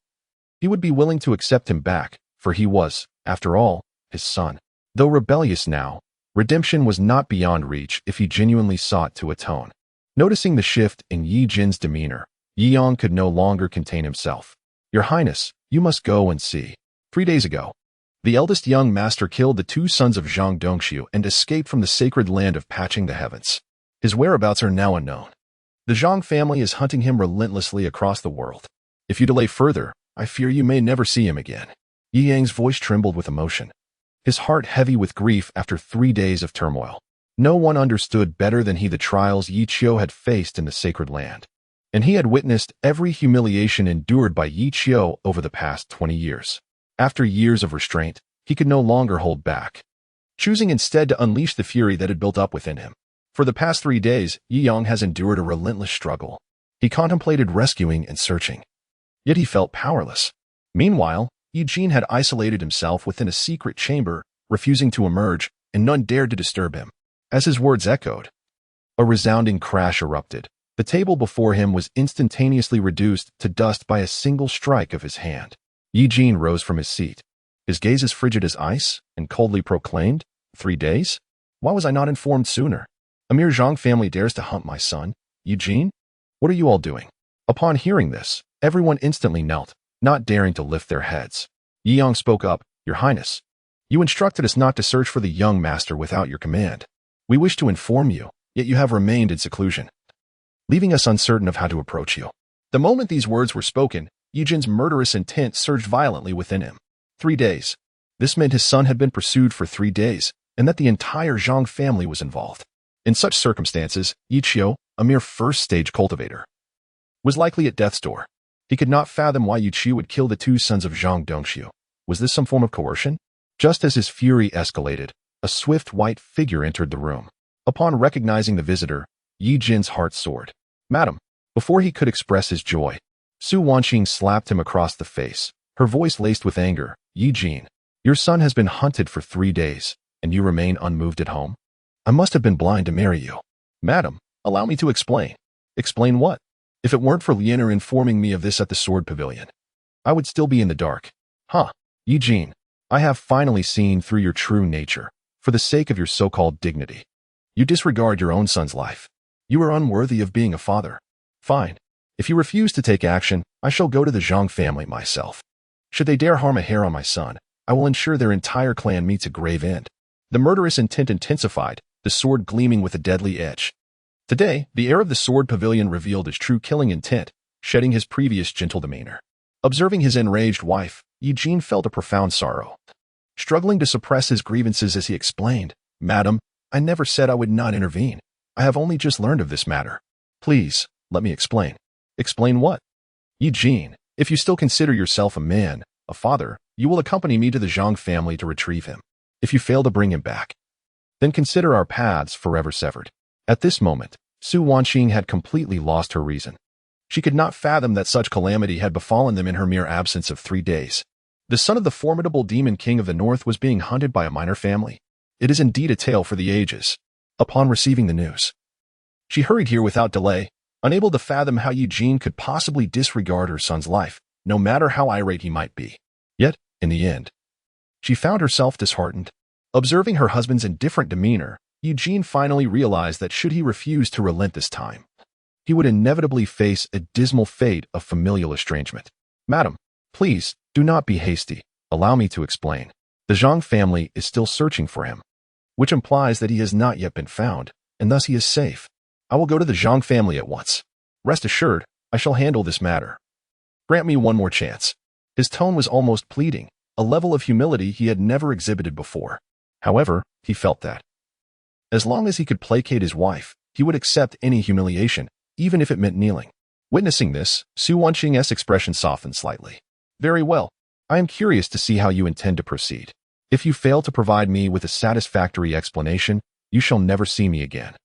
he would be willing to accept him back, for he was, after all, his son. Though rebellious now, redemption was not beyond reach if he genuinely sought to atone. Noticing the shift in Yi Jin's demeanor, Yi Yang could no longer contain himself. Your Highness, you must go and see. 3 days ago, the eldest young master killed the 2 sons of Zhang Dongxiu and escaped from the sacred land of patching the heavens. His whereabouts are now unknown. The Zhang family is hunting him relentlessly across the world. If you delay further, I fear you may never see him again. Yi Yang's voice trembled with emotion, his heart heavy with grief after 3 days of turmoil. No one understood better than he the trials Yi Qiu had faced in the sacred land, and he had witnessed every humiliation endured by Yi Qiu over the past 20 years. After years of restraint, he could no longer hold back, choosing instead to unleash the fury that had built up within him. For the past 3 days, Yi Yang has endured a relentless struggle. He contemplated rescuing and searching, yet he felt powerless. Meanwhile, Eugene had isolated himself within a secret chamber, refusing to emerge, and none dared to disturb him. As his words echoed, a resounding crash erupted. The table before him was instantaneously reduced to dust by a single strike of his hand. Eugene rose from his seat, his gaze as frigid as ice, and coldly proclaimed, 3 days? Why was I not informed sooner? A mere Zhang family dares to hunt my son. Eugene? What are you all doing? Upon hearing this, everyone instantly knelt, not daring to lift their heads. Yi Yang spoke up, Your Highness, you instructed us not to search for the young master without your command. We wish to inform you, yet you have remained in seclusion, leaving us uncertain of how to approach you. The moment these words were spoken, Eugene's murderous intent surged violently within him. 3 days. This meant his son had been pursued for 3 days, and that the entire Zhang family was involved. In such circumstances, Yi Qiu, a mere first-stage cultivator, was likely at death's door. He could not fathom why Yu Qiu would kill the 2 sons of Zhang Dongxiu. Was this some form of coercion? Just as his fury escalated, a swift white figure entered the room. Upon recognizing the visitor, Yi Jin's heart soared. Madam, before he could express his joy, Su Wanqing slapped him across the face, her voice laced with anger. Yi Jin, your son has been hunted for 3 days, and you remain unmoved at home? I must have been blind to marry you. Madam, allow me to explain. Explain what? If it weren't for Lianer informing me of this at the Sword Pavilion, I would still be in the dark. Yi Jin, I have finally seen through your true nature, for the sake of your so-called dignity. You disregard your own son's life. You are unworthy of being a father. Fine. If you refuse to take action, I shall go to the Zhang family myself. Should they dare harm a hair on my son, I will ensure their entire clan meets a grave end. The murderous intent intensified, the sword gleaming with a deadly edge. Today, the heir of the Sword Pavilion revealed his true killing intent, shedding his previous gentle demeanor. Observing his enraged wife, Eugene felt a profound sorrow, struggling to suppress his grievances as he explained, Madam, I never said I would not intervene. I have only just learned of this matter. Please, let me explain. Explain what? Eugene, if you still consider yourself a man, a father, you will accompany me to the Zhang family to retrieve him. If you fail to bring him back, then consider our paths forever severed. At this moment, Su Wanqing had completely lost her reason. She could not fathom that such calamity had befallen them in her mere absence of 3 days. The son of the formidable demon king of the north was being hunted by a minor family. It is indeed a tale for the ages. Upon receiving the news, She hurried here without delay, unable to fathom how Eugene could possibly disregard her son's life, no matter how irate he might be. Yet, in the end, she found herself disheartened. Observing her husband's indifferent demeanor, Eugene finally realized that should he refuse to relent this time, he would inevitably face a dismal fate of familial estrangement. Madam, please, do not be hasty. Allow me to explain. The Zhang family is still searching for him, which implies that he has not yet been found, and thus he is safe. I will go to the Zhang family at once. Rest assured, I shall handle this matter. Grant me one more chance. His tone was almost pleading, a level of humility he had never exhibited before. However, he felt that, as long as he could placate his wife, he would accept any humiliation, even if it meant kneeling. Witnessing this, Su Wanqing's expression softened slightly. Very well. I am curious to see how you intend to proceed. If you fail to provide me with a satisfactory explanation, you shall never see me again.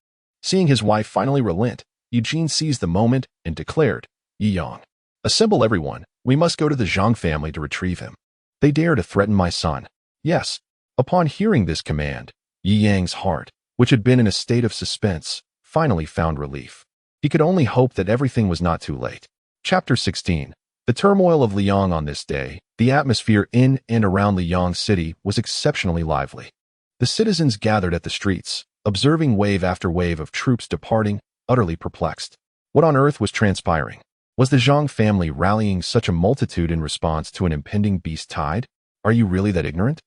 Seeing his wife finally relent, Eugene seized the moment and declared, Yi Yang, assemble everyone, we must go to the Zhang family to retrieve him. They dare to threaten my son. Yes. Upon hearing this command, Yi Yang's heart, which had been in a state of suspense, finally found relief. He could only hope that everything was not too late. Chapter 16. The turmoil of Liang on this day, the atmosphere in and around Liang City was exceptionally lively. The citizens gathered at the streets, observing wave after wave of troops departing, utterly perplexed. What on earth was transpiring? Was the Zhang family rallying such a multitude in response to an impending beast tide? Are you really that ignorant?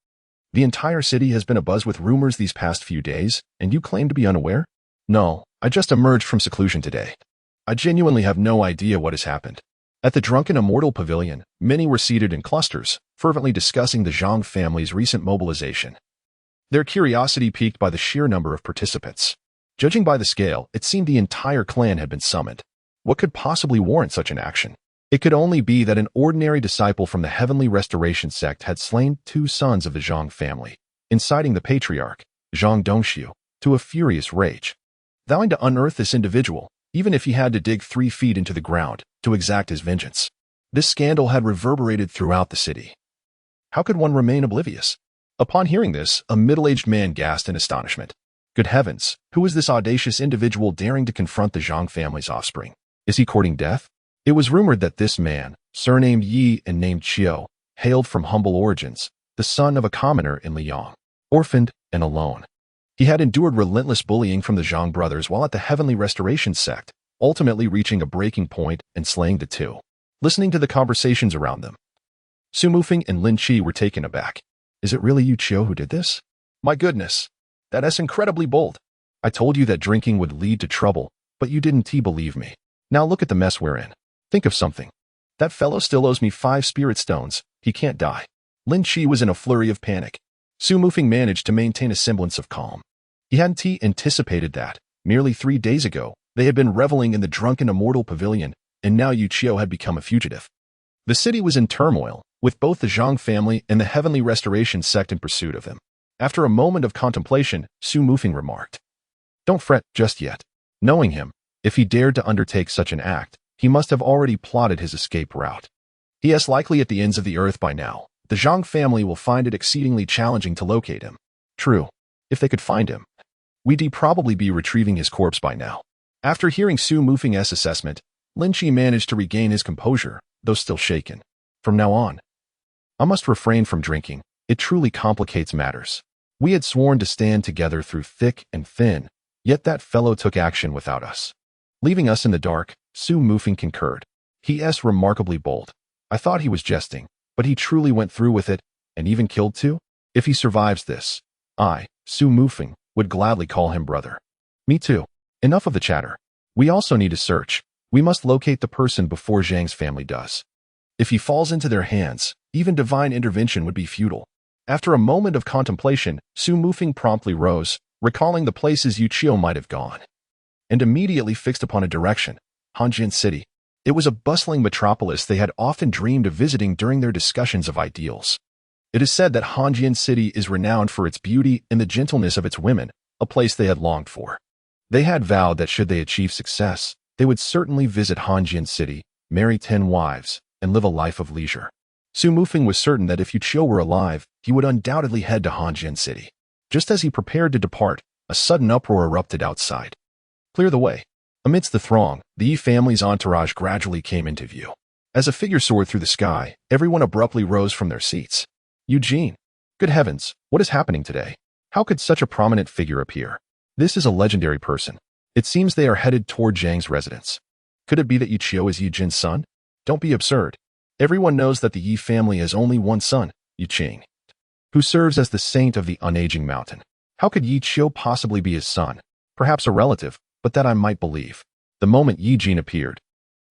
The entire city has been abuzz with rumors these past few days, and you claim to be unaware? No, I just emerged from seclusion today. I genuinely have no idea what has happened. At the drunken immortal pavilion, many were seated in clusters, fervently discussing the Zhang family's recent mobilization. Their curiosity piqued by the sheer number of participants. Judging by the scale, it seemed the entire clan had been summoned. What could possibly warrant such an action? It could only be that an ordinary disciple from the heavenly restoration sect had slain 2 sons of the Zhang family, inciting the patriarch, Zhang Dongxiu, to a furious rage. Vowing to unearth this individual, even if he had to dig 3 feet into the ground, to exact his vengeance. This scandal had reverberated throughout the city. How could one remain oblivious? Upon hearing this, a middle-aged man gasped in astonishment. Good heavens, who is this audacious individual daring to confront the Zhang family's offspring? Is he courting death? It was rumored that this man, surnamed Yi and named Qiu, hailed from humble origins, the son of a commoner in Liang, orphaned and alone. He had endured relentless bullying from the Zhang brothers while at the heavenly restoration sect, ultimately reaching a breaking point and slaying the 2. Listening to the conversations around them, Su Mufeng and Lin Qi were taken aback. Is it really you, Qiu, who did this? My goodness, that is incredibly bold. I told you that drinking would lead to trouble, but you didn't believe me. Now look at the mess we're in. Think of something. That fellow still owes me 5 spirit stones. He can't die. Lin Qi was in a flurry of panic. Su Mufeng managed to maintain a semblance of calm. He hadn't anticipated that, merely 3 days ago, they had been reveling in the drunken immortal pavilion, and now Yu Qiu had become a fugitive. The city was in turmoil, with both the Zhang family and the heavenly restoration sect in pursuit of him. After a moment of contemplation, Su Mufeng remarked, Don't fret just yet. Knowing him, if he dared to undertake such an act, he must have already plotted his escape route. He is likely at the ends of the earth by now. The Zhang family will find it exceedingly challenging to locate him. True. If they could find him, we'd probably be retrieving his corpse by now. After hearing Su Mufeng's assessment, Lin Qi managed to regain his composure, though still shaken. From now on, I must refrain from drinking. It truly complicates matters. We had sworn to stand together through thick and thin, yet that fellow took action without us. Leaving us in the dark, Su Mufeng concurred. He is remarkably bold. I thought he was jesting, but he truly went through with it, and even killed 2? If he survives this, I, Su Mufeng, would gladly call him brother. Me too. Enough of the chatter. We also need to search. We must locate the person before Zhang's family does. If he falls into their hands, even divine intervention would be futile. After a moment of contemplation, Su Mufeng promptly rose, recalling the places Yu Qiu might have gone, and immediately fixed upon a direction, Hanjian City. It was a bustling metropolis they had often dreamed of visiting during their discussions of ideals. It is said that Hanjian City is renowned for its beauty and the gentleness of its women, a place they had longed for. They had vowed that should they achieve success, they would certainly visit Hanjian City, marry 10 wives, and live a life of leisure. Su Mufeng was certain that if Yu Qiu were alive, he would undoubtedly head to Hanjian City. Just as he prepared to depart, a sudden uproar erupted outside. Clear the way. Amidst the throng, the Yi family's entourage gradually came into view. As a figure soared through the sky, everyone abruptly rose from their seats. Eugene. Good heavens, what is happening today? How could such a prominent figure appear? This is a legendary person. It seems they are headed toward Zhang's residence. Could it be that Yuqiu is Eugene's son? Don't be absurd. Everyone knows that the Yi family has only one son, Yuqing, who serves as the saint of the unaging mountain. How could Yuqiu possibly be his son? Perhaps a relative, but that I might believe. The moment Eugene appeared,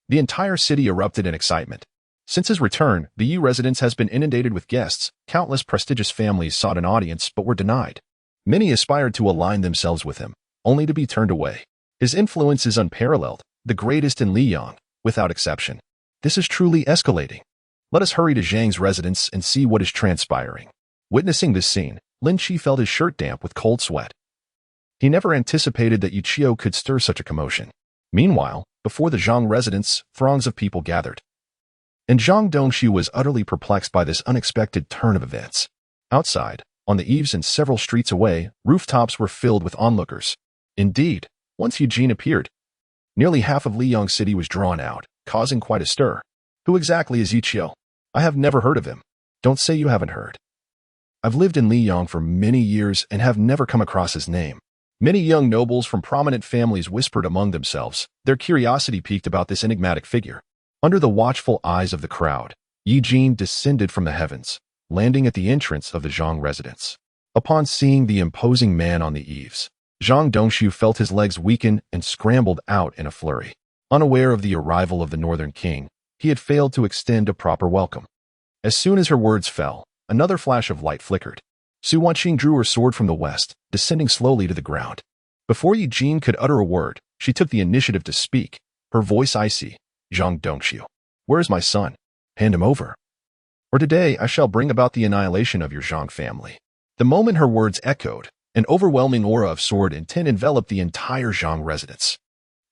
the entire city erupted in excitement. Since his return, the Yi residence has been inundated with guests. Countless prestigious families sought an audience but were denied. Many aspired to align themselves with him, only to be turned away. His influence is unparalleled, the greatest in Liyang, without exception. This is truly escalating. Let us hurry to Zhang's residence and see what is transpiring. Witnessing this scene, Lin Qi felt his shirt damp with cold sweat. He never anticipated that Yuqiu could stir such a commotion. Meanwhile, before the Zhang residence, throngs of people gathered. And Zhang Dongxiu was utterly perplexed by this unexpected turn of events. Outside, on the eaves and several streets away, rooftops were filled with onlookers. Indeed, once Eugene appeared, nearly half of Liyang City was drawn out, causing quite a stir. Who exactly is Yuqiu? I have never heard of him. Don't say you haven't heard. I've lived in Liyang for many years and have never come across his name. Many young nobles from prominent families whispered among themselves, their curiosity piqued about this enigmatic figure. Under the watchful eyes of the crowd, Eugene descended from the heavens, landing at the entrance of the Zhang residence. Upon seeing the imposing man on the eaves, Zhang Dongxiu felt his legs weaken and scrambled out in a flurry. Unaware of the arrival of the Northern King, he had failed to extend a proper welcome. As soon as her words fell, another flash of light flickered. Su Wanqing drew her sword from the west, descending slowly to the ground. Before Eugene could utter a word, she took the initiative to speak, her voice icy. Zhang Dongxiu, where is my son? Hand him over, or today I shall bring about the annihilation of your Zhang family. The moment her words echoed, an overwhelming aura of sword intent enveloped the entire Zhang residence.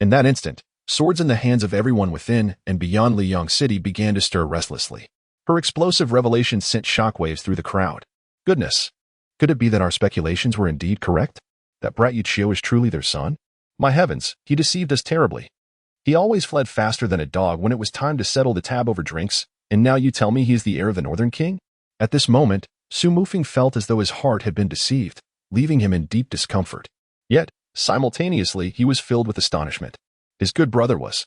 In that instant, swords in the hands of everyone within and beyond Liyang City began to stir restlessly. Her explosive revelation sent shockwaves through the crowd. Goodness! Could it be that our speculations were indeed correct? That brat Yuqiu is truly their son? My heavens, he deceived us terribly. He always fled faster than a dog when it was time to settle the tab over drinks, and now you tell me he is the heir of the Northern King? At this moment, Su Mufeng felt as though his heart had been deceived, leaving him in deep discomfort. Yet, simultaneously, he was filled with astonishment. His good brother was,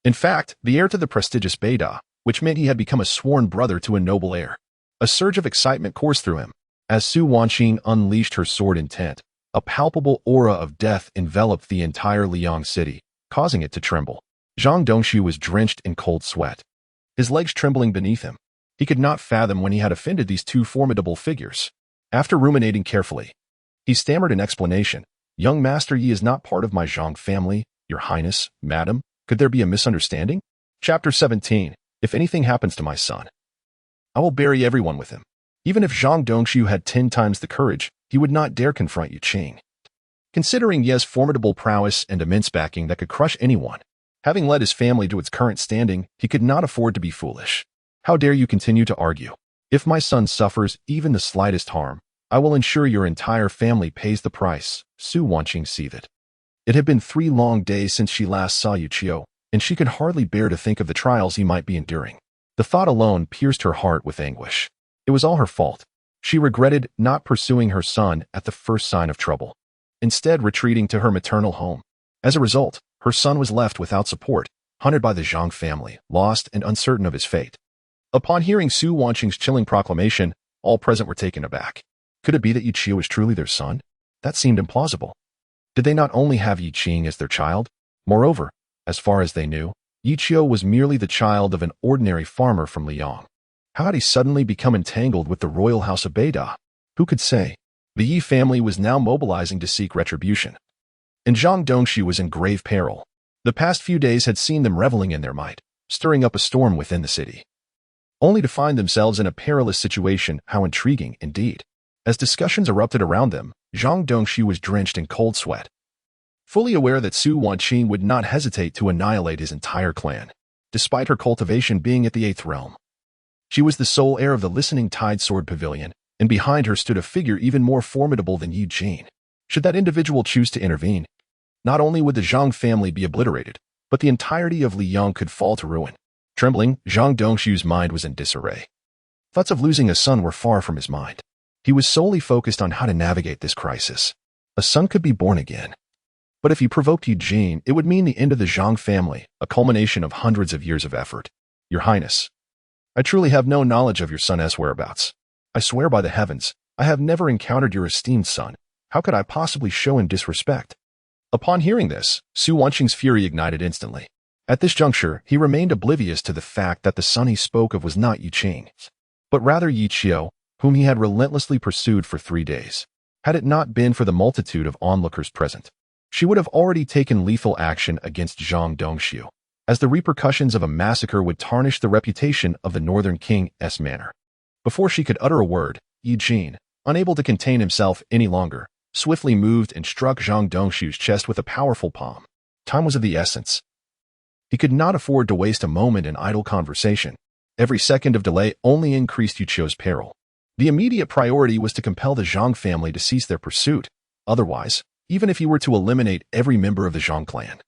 in fact, the heir to the prestigious Beida, which meant he had become a sworn brother to a noble heir. A surge of excitement coursed through him. As Su Wanqing unleashed her sword intent, a palpable aura of death enveloped the entire Liyang City, causing it to tremble. Zhang Dongxiu was drenched in cold sweat, his legs trembling beneath him. He could not fathom when he had offended these two formidable figures. After ruminating carefully, he stammered an explanation. Young Master Yi is not part of my Zhang family, Your Highness, Madam. Could there be a misunderstanding? Chapter 17. If anything happens to my son, I will bury everyone with him. Even if Zhang Dongxiu had 10 times the courage, he would not dare confront Yuqing. Considering Ye's formidable prowess and immense backing that could crush anyone, having led his family to its current standing, he could not afford to be foolish. How dare you continue to argue? If my son suffers even the slightest harm, I will ensure your entire family pays the price, Su Wanqing seethed. It had been 3 long days since she last saw Yuqiu, and she could hardly bear to think of the trials he might be enduring. The thought alone pierced her heart with anguish. It was all her fault. She regretted not pursuing her son at the first sign of trouble, instead retreating to her maternal home. As a result, her son was left without support, hunted by the Zhang family, lost and uncertain of his fate. Upon hearing Su Wanqing's chilling proclamation, all present were taken aback. Could it be that Yuqiu was truly their son? That seemed implausible. Did they not only have Yuqing as their child? Moreover, as far as they knew, Yuqiu was merely the child of an ordinary farmer from Liyang. How had he suddenly become entangled with the royal house of Beida? Who could say? The Yi family was now mobilizing to seek retribution. And Zhang Dongxiu was in grave peril. The past few days had seen them reveling in their might, stirring up a storm within the city, only to find themselves in a perilous situation. How intriguing, indeed. As discussions erupted around them, Zhang Dongxiu was drenched in cold sweat, fully aware that Su Wanqing would not hesitate to annihilate his entire clan, despite her cultivation being at the 8th realm. She was the sole heir of the Listening Tide Sword Pavilion, and behind her stood a figure even more formidable than Eugene. Should that individual choose to intervene, Not only would the Zhang family be obliterated, but the entirety of Liyang could fall to ruin. Trembling, Zhang Dongshu's mind was in disarray. Thoughts of losing a son were far from his mind. He was solely focused on how to navigate this crisis. A son could be born again. But if he provoked Eugene, it would mean the end of the Zhang family, a culmination of hundreds of years of effort. Your Highness, I truly have no knowledge of your son's whereabouts. I swear by the heavens, I have never encountered your esteemed son. How could I possibly show him disrespect? Upon hearing this, Su Wanqing's fury ignited instantly. At this juncture, he remained oblivious to the fact that the son he spoke of was not Yi Qing, but rather Yi Qiu, whom he had relentlessly pursued for 3 days. Had it not been for the multitude of onlookers present, she would have already taken lethal action against Zhang Dongshu, as the repercussions of a massacre would tarnish the reputation of the Northern King's manor. Before she could utter a word, Eugene, unable to contain himself any longer, swiftly moved and struck Zhang Dongshu's chest with a powerful palm. Time was of the essence. He could not afford to waste a moment in idle conversation. Every second of delay only increased Yu Qiu's peril. The immediate priority was to compel the Zhang family to cease their pursuit. Otherwise, even if he were to eliminate every member of the Zhang clan,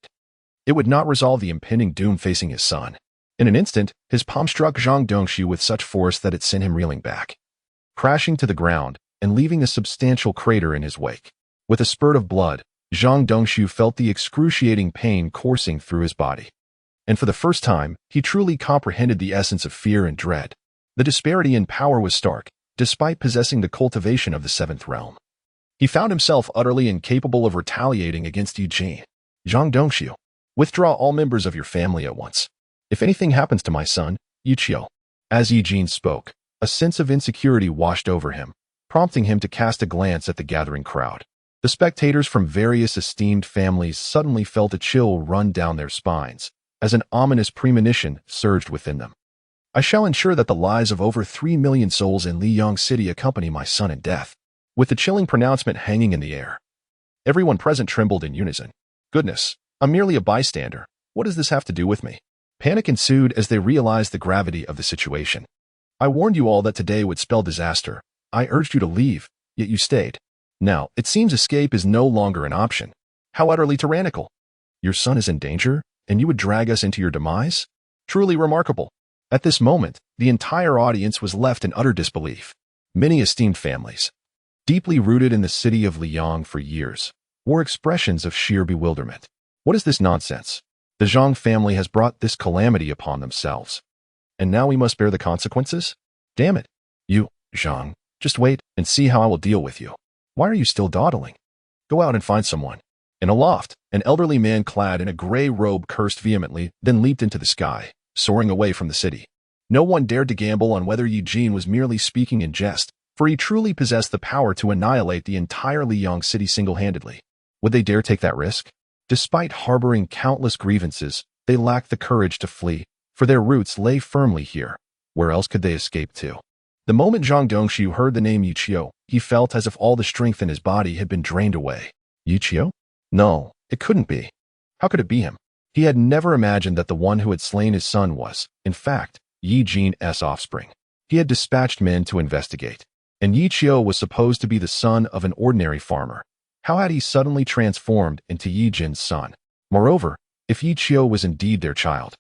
it would not resolve the impending doom facing his son. In an instant, his palm struck Zhang Dongshu with such force that it sent him reeling back, crashing to the ground and leaving a substantial crater in his wake. With a spurt of blood, Zhang Dongshu felt the excruciating pain coursing through his body. And for the first time, he truly comprehended the essence of fear and dread. The disparity in power was stark, despite possessing the cultivation of the seventh realm. He found himself utterly incapable of retaliating against Eugene. Zhang Dongshu, withdraw all members of your family at once. If anything happens to my son, Yu Qiu. As Eugene spoke, a sense of insecurity washed over him, prompting him to cast a glance at the gathering crowd. The spectators from various esteemed families suddenly felt a chill run down their spines, as an ominous premonition surged within them. I shall ensure that the lives of over 3 million souls in Liyang City accompany my son in death. With the chilling pronouncement hanging in the air, everyone present trembled in unison. Goodness, I'm merely a bystander. What does this have to do with me? Panic ensued as they realized the gravity of the situation. I warned you all that today would spell disaster. I urged you to leave, yet you stayed. Now, it seems escape is no longer an option. How utterly tyrannical. Your son is in danger, and you would drag us into your demise? Truly remarkable. At this moment, the entire audience was left in utter disbelief. Many esteemed families, deeply rooted in the city of Liyang for years, wore expressions of sheer bewilderment. What is this nonsense? The Zhang family has brought this calamity upon themselves. And now we must bear the consequences? Damn it. You, Zhang, just wait and see how I will deal with you. Why are you still dawdling? Go out and find someone. In a loft, an elderly man clad in a gray robe cursed vehemently, then leaped into the sky, soaring away from the city. No one dared to gamble on whether Eugene was merely speaking in jest, for he truly possessed the power to annihilate the entire Liyang city single-handedly. Would they dare take that risk? Despite harboring countless grievances, they lacked the courage to flee, for their roots lay firmly here. Where else could they escape to? The moment Zhang Dongshu heard the name Yu Qiu, he felt as if all the strength in his body had been drained away. Yu Qiu? No, it couldn't be. How could it be him? He had never imagined that the one who had slain his son was, in fact, Yi Jin's offspring. He had dispatched men to investigate, and Yi Qiu was supposed to be the son of an ordinary farmer. How had he suddenly transformed into Yi Jin's son? Moreover, if Yi Qiu was indeed their child,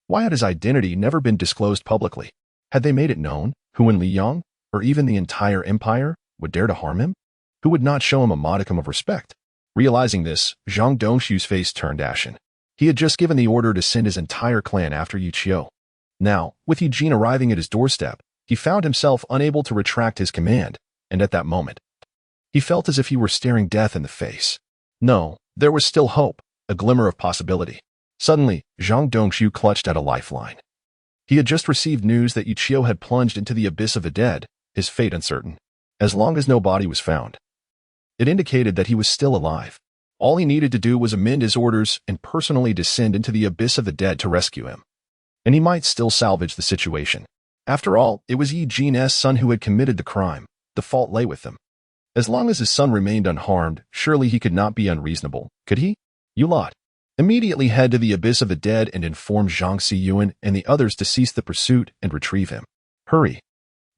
why had his identity never been disclosed publicly? Had they made it known who in Liyang, or even the entire empire, would dare to harm him? Who would not show him a modicum of respect? Realizing this, Zhang Dongshu's face turned ashen. He had just given the order to send his entire clan after Yu Qiu. Now, with Eugene arriving at his doorstep, he found himself unable to retract his command, and at that moment, he felt as if he were staring death in the face. No, there was still hope, a glimmer of possibility. Suddenly, Zhang Dongshu clutched at a lifeline. He had just received news that Yu Qiu had plunged into the abyss of the dead, his fate uncertain. As long as no body was found, it indicated that he was still alive. All he needed to do was amend his orders and personally descend into the abyss of the dead to rescue him. And he might still salvage the situation. After all, it was Yi Jin's son who had committed the crime. The fault lay with him. As long as his son remained unharmed, surely he could not be unreasonable, could he? You lot, immediately head to the abyss of the dead and inform Zhang Xiyuan and the others to cease the pursuit and retrieve him. Hurry.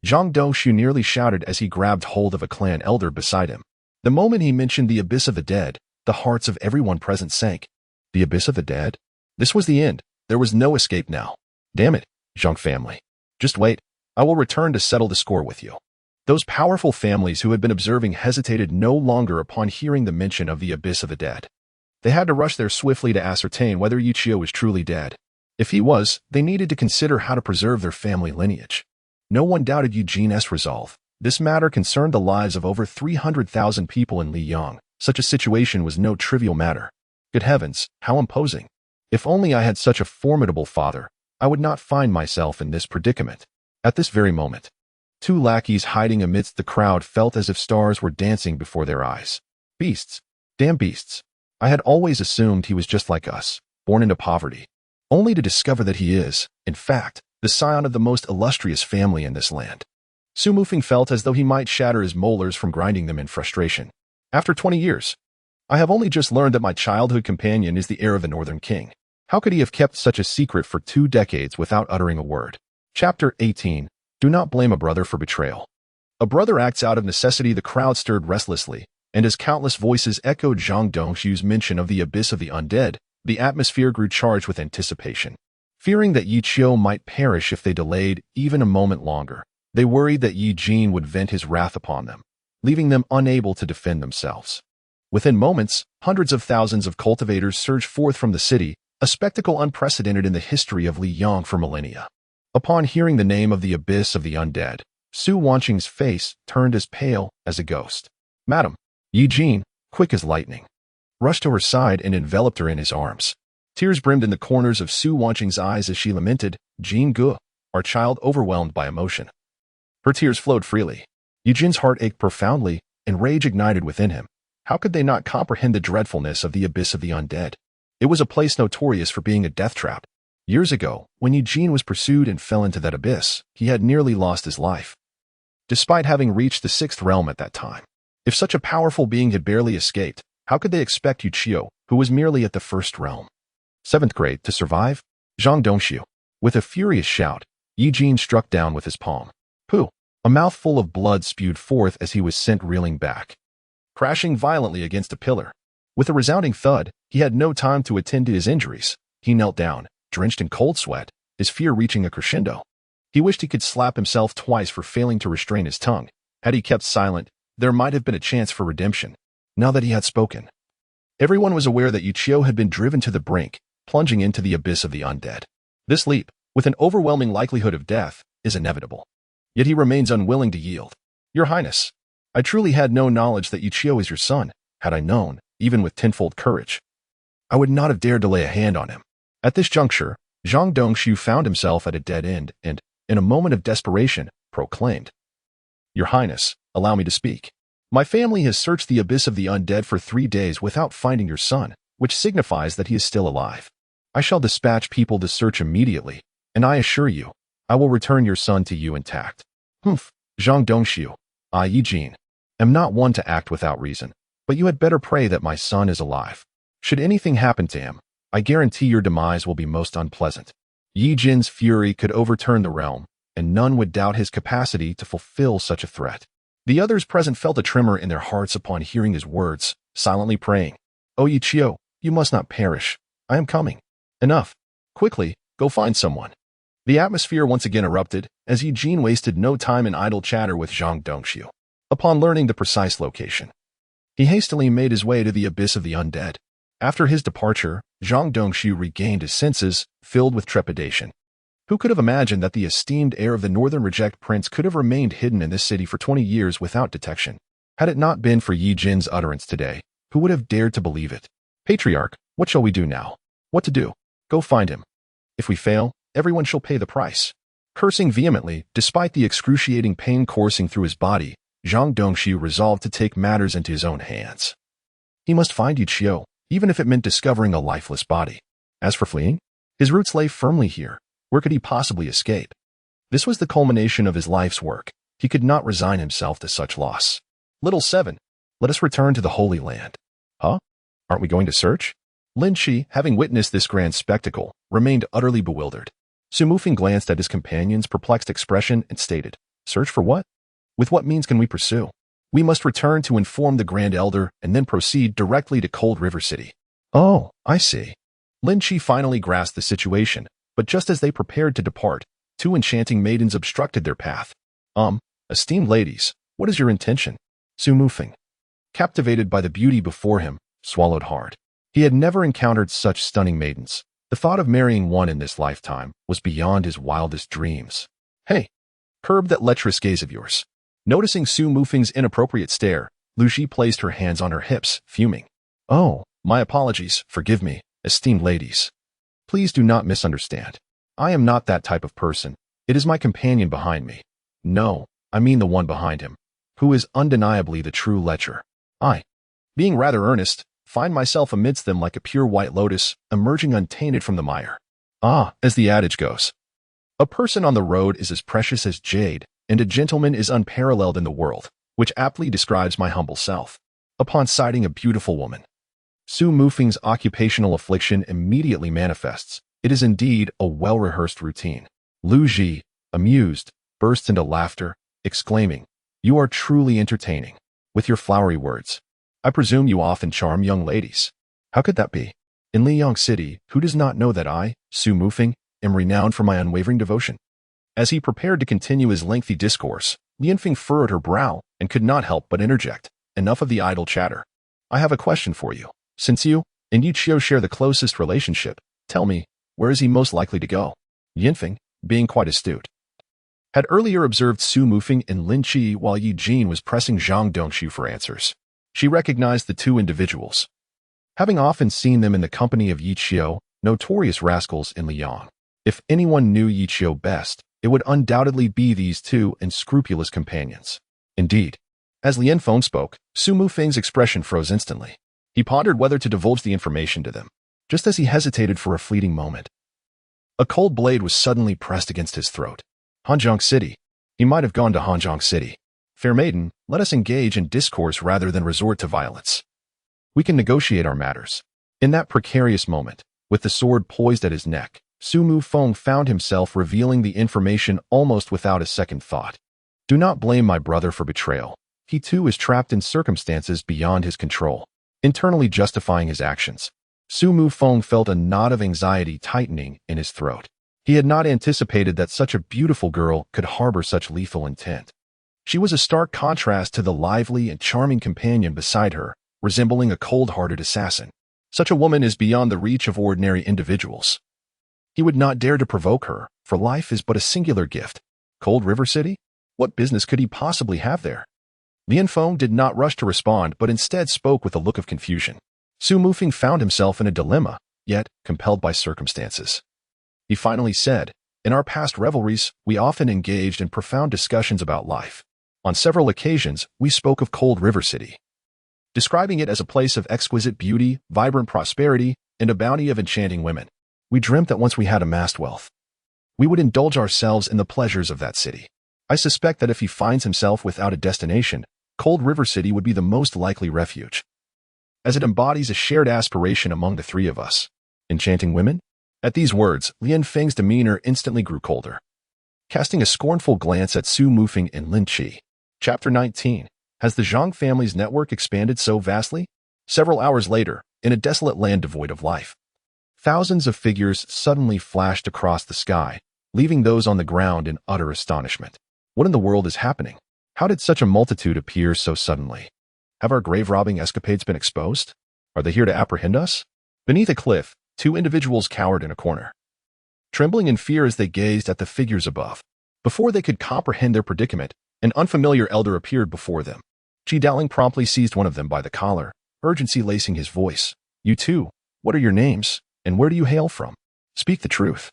Zhang Dongshu nearly shouted as he grabbed hold of a clan elder beside him. The moment he mentioned the abyss of the dead, The hearts of everyone present sank. The abyss of the dead? This was the end. There was no escape now. Damn it, Zhang family. Just wait. I will return to settle the score with you. Those powerful families who had been observing hesitated no longer upon hearing the mention of the abyss of the dead. They had to rush there swiftly to ascertain whether Yichio was truly dead. If he was, they needed to consider how to preserve their family lineage. No one doubted Eugene's resolve. This matter concerned the lives of over 300,000 people in Liyang. Such a situation was no trivial matter. Good heavens, how imposing. If only I had such a formidable father, I would not find myself in this predicament. At this very moment, two lackeys hiding amidst the crowd felt as if stars were dancing before their eyes. Beasts. Damn beasts. I had always assumed he was just like us, born into poverty, only to discover that he is, in fact, the scion of the most illustrious family in this land. Su Mufeng felt as though he might shatter his molars from grinding them in frustration. After 20 years, I have only just learned that my childhood companion is the heir of the Northern King. How could he have kept such a secret for 2 decades without uttering a word? Chapter 18. Do not blame a brother for betrayal. A brother acts out of necessity. The crowd stirred restlessly, and as countless voices echoed Zhang Dongshu's mention of the abyss of the undead, the atmosphere grew charged with anticipation. Fearing that Yichio might perish if they delayed even a moment longer, they worried that Yi Jin would vent his wrath upon them, leaving them unable to defend themselves. Within moments, hundreds of thousands of cultivators surged forth from the city, a spectacle unprecedented in the history of Liyang for millennia. Upon hearing the name of the abyss of the undead, Su Wanqing's face turned as pale as a ghost. Madam, Yi Jin, quick as lightning, rushed to her side and enveloped her in his arms. Tears brimmed in the corners of Su Wanqing's eyes as she lamented, Jin Gu, our child overwhelmed by emotion. Her tears flowed freely. Yi Jin's heart ached profoundly, and rage ignited within him. How could they not comprehend the dreadfulness of the abyss of the undead? It was a place notorious for being a death trap. Years ago, when Eugene was pursued and fell into that abyss, he had nearly lost his life, despite having reached the 6th realm at that time. If such a powerful being had barely escaped, how could they expect Yichio, who was merely at the 1st realm, 7th grade, to survive? Zhang Dongshu. With a furious shout, Eugene struck down with his palm. Pooh! A mouthful of blood spewed forth as he was sent reeling back, crashing violently against a pillar. With a resounding thud, he had no time to attend to his injuries. He knelt down, drenched in cold sweat, his fear reaching a crescendo. He wished he could slap himself twice for failing to restrain his tongue. Had he kept silent, there might have been a chance for redemption. Now that he had spoken, everyone was aware that Yichio had been driven to the brink, plunging into the abyss of the undead. This leap, with an overwhelming likelihood of death, is inevitable. Yet he remains unwilling to yield. Your Highness, I truly had no knowledge that Yichio is your son. Had I known, even with tenfold courage, I would not have dared to lay a hand on him. At this juncture, Zhang Dongshu found himself at a dead end and, in a moment of desperation, proclaimed, Your Highness, allow me to speak. My family has searched the abyss of the undead for 3 days without finding your son, which signifies that he is still alive. I shall dispatch people to search immediately, and I assure you, I will return your son to you intact. Humph, Zhang Dongshu, I, Eugene, am not one to act without reason, but you had better pray that my son is alive. Should anything happen to him, I guarantee your demise will be most unpleasant. Yi Jin's fury could overturn the realm, and none would doubt his capacity to fulfill such a threat. The others present felt a tremor in their hearts upon hearing his words, silently praying, O Yichio, you must not perish. I am coming. Enough. Quickly, go find someone. The atmosphere once again erupted, as Eugene wasted no time in idle chatter with Zhang Dongshu. Upon learning the precise location, he hastily made his way to the abyss of the undead. After his departure, Zhang Dongshu regained his senses, filled with trepidation. Who could have imagined that the esteemed heir of the Northern Reject Prince could have remained hidden in this city for 20 years without detection? Had it not been for Yi Jin's utterance today, who would have dared to believe it? Patriarch, what shall we do now? What to do? Go find him. If we fail, everyone shall pay the price. Cursing vehemently, despite the excruciating pain coursing through his body, Zhang Dongshu resolved to take matters into his own hands. He must find Yichio, even if it meant discovering a lifeless body. As for fleeing, his roots lay firmly here. Where could he possibly escape? This was the culmination of his life's work. He could not resign himself to such loss. Little 7, let us return to the Holy Land. Huh? Aren't we going to search? Lin Shi, having witnessed this grand spectacle, remained utterly bewildered. Su Mufeng glanced at his companion's perplexed expression and stated, Search for what? With what means can we pursue? We must return to inform the Grand Elder and then proceed directly to Cold River City. Oh, I see. Lin Chi finally grasped the situation, but just as they prepared to depart, two enchanting maidens obstructed their path. Esteemed ladies, what is your intention? Su Mufeng, captivated by the beauty before him, swallowed hard. He had never encountered such stunning maidens. The thought of marrying one in this lifetime was beyond his wildest dreams. Hey, curb that lecherous gaze of yours. Noticing Su Mufeng's inappropriate stare, Lu Ji placed her hands on her hips, fuming. Oh, my apologies, forgive me, esteemed ladies. Please do not misunderstand. I am not that type of person. It is my companion behind me. No, I mean the one behind him, who is undeniably the true lecher. I, being rather earnest, find myself amidst them like a pure white lotus, emerging untainted from the mire. As the adage goes, a person on the road is as precious as jade, and a gentleman is unparalleled in the world, which aptly describes my humble self. Upon sighting a beautiful woman, Su Mufeng's occupational affliction immediately manifests. It is indeed a well-rehearsed routine. Lu Ji, amused, bursts into laughter, exclaiming, "You are truly entertaining, with your flowery words. I presume you often charm young ladies. How could that be? In Liyang City, who does not know that I, Su Mufeng, am renowned for my unwavering devotion?" As he prepared to continue his lengthy discourse, Lianfeng furrowed her brow and could not help but interject, "Enough of the idle chatter. I have a question for you. Since you and Yichio share the closest relationship, tell me, where is he most likely to go?" Lianfeng, being quite astute, had earlier observed Su Mufeng and Lin Chi while Yi Jin was pressing Zhang Dongxu for answers. She recognized the two individuals, having often seen them in the company of Yichio, notorious rascals in Liyang. If anyone knew Yichio best, it would undoubtedly be these two unscrupulous companions. Indeed, as Lianfeng spoke, Su Mufeng's expression froze instantly. He pondered whether to divulge the information to them. Just as he hesitated for a fleeting moment, a cold blade was suddenly pressed against his throat. Hanzhong City. He might have gone to Hanzhong City. Fair maiden, let us engage in discourse rather than resort to violence. We can negotiate our matters. In that precarious moment, with the sword poised at his neck, Su Mufeng found himself revealing the information almost without a second thought. Do not blame my brother for betrayal. He too is trapped in circumstances beyond his control. Internally justifying his actions, Su Mufeng felt a knot of anxiety tightening in his throat. He had not anticipated that such a beautiful girl could harbor such lethal intent. She was a stark contrast to the lively and charming companion beside her, resembling a cold-hearted assassin. Such a woman is beyond the reach of ordinary individuals. He would not dare to provoke her, for life is but a singular gift. Cold River City? What business could he possibly have there? Lianfeng did not rush to respond, but instead spoke with a look of confusion. Su Mufeng found himself in a dilemma, yet compelled by circumstances. He finally said, "In our past revelries, we often engaged in profound discussions about life. On several occasions, we spoke of Cold River City, describing it as a place of exquisite beauty, vibrant prosperity, and a bounty of enchanting women. We dreamt that once we had amassed wealth, we would indulge ourselves in the pleasures of that city. I suspect that if he finds himself without a destination, Cold River City would be the most likely refuge, as it embodies a shared aspiration among the three of us. Enchanting women?" At these words, Lianfeng's demeanor instantly grew colder, casting a scornful glance at Su Mufeng and Lin Chi. Chapter 19. Has the Zhang family's network expanded so vastly? Several hours later, in a desolate land devoid of life, thousands of figures suddenly flashed across the sky, leaving those on the ground in utter astonishment. What in the world is happening? How did such a multitude appear so suddenly? Have our grave-robbing escapades been exposed? Are they here to apprehend us? Beneath a cliff, two individuals cowered in a corner, trembling in fear as they gazed at the figures above. Before they could comprehend their predicament, an unfamiliar elder appeared before them. Qi Dowling promptly seized one of them by the collar, urgency lacing his voice. "You two, what are your names, and where do you hail from? Speak the truth."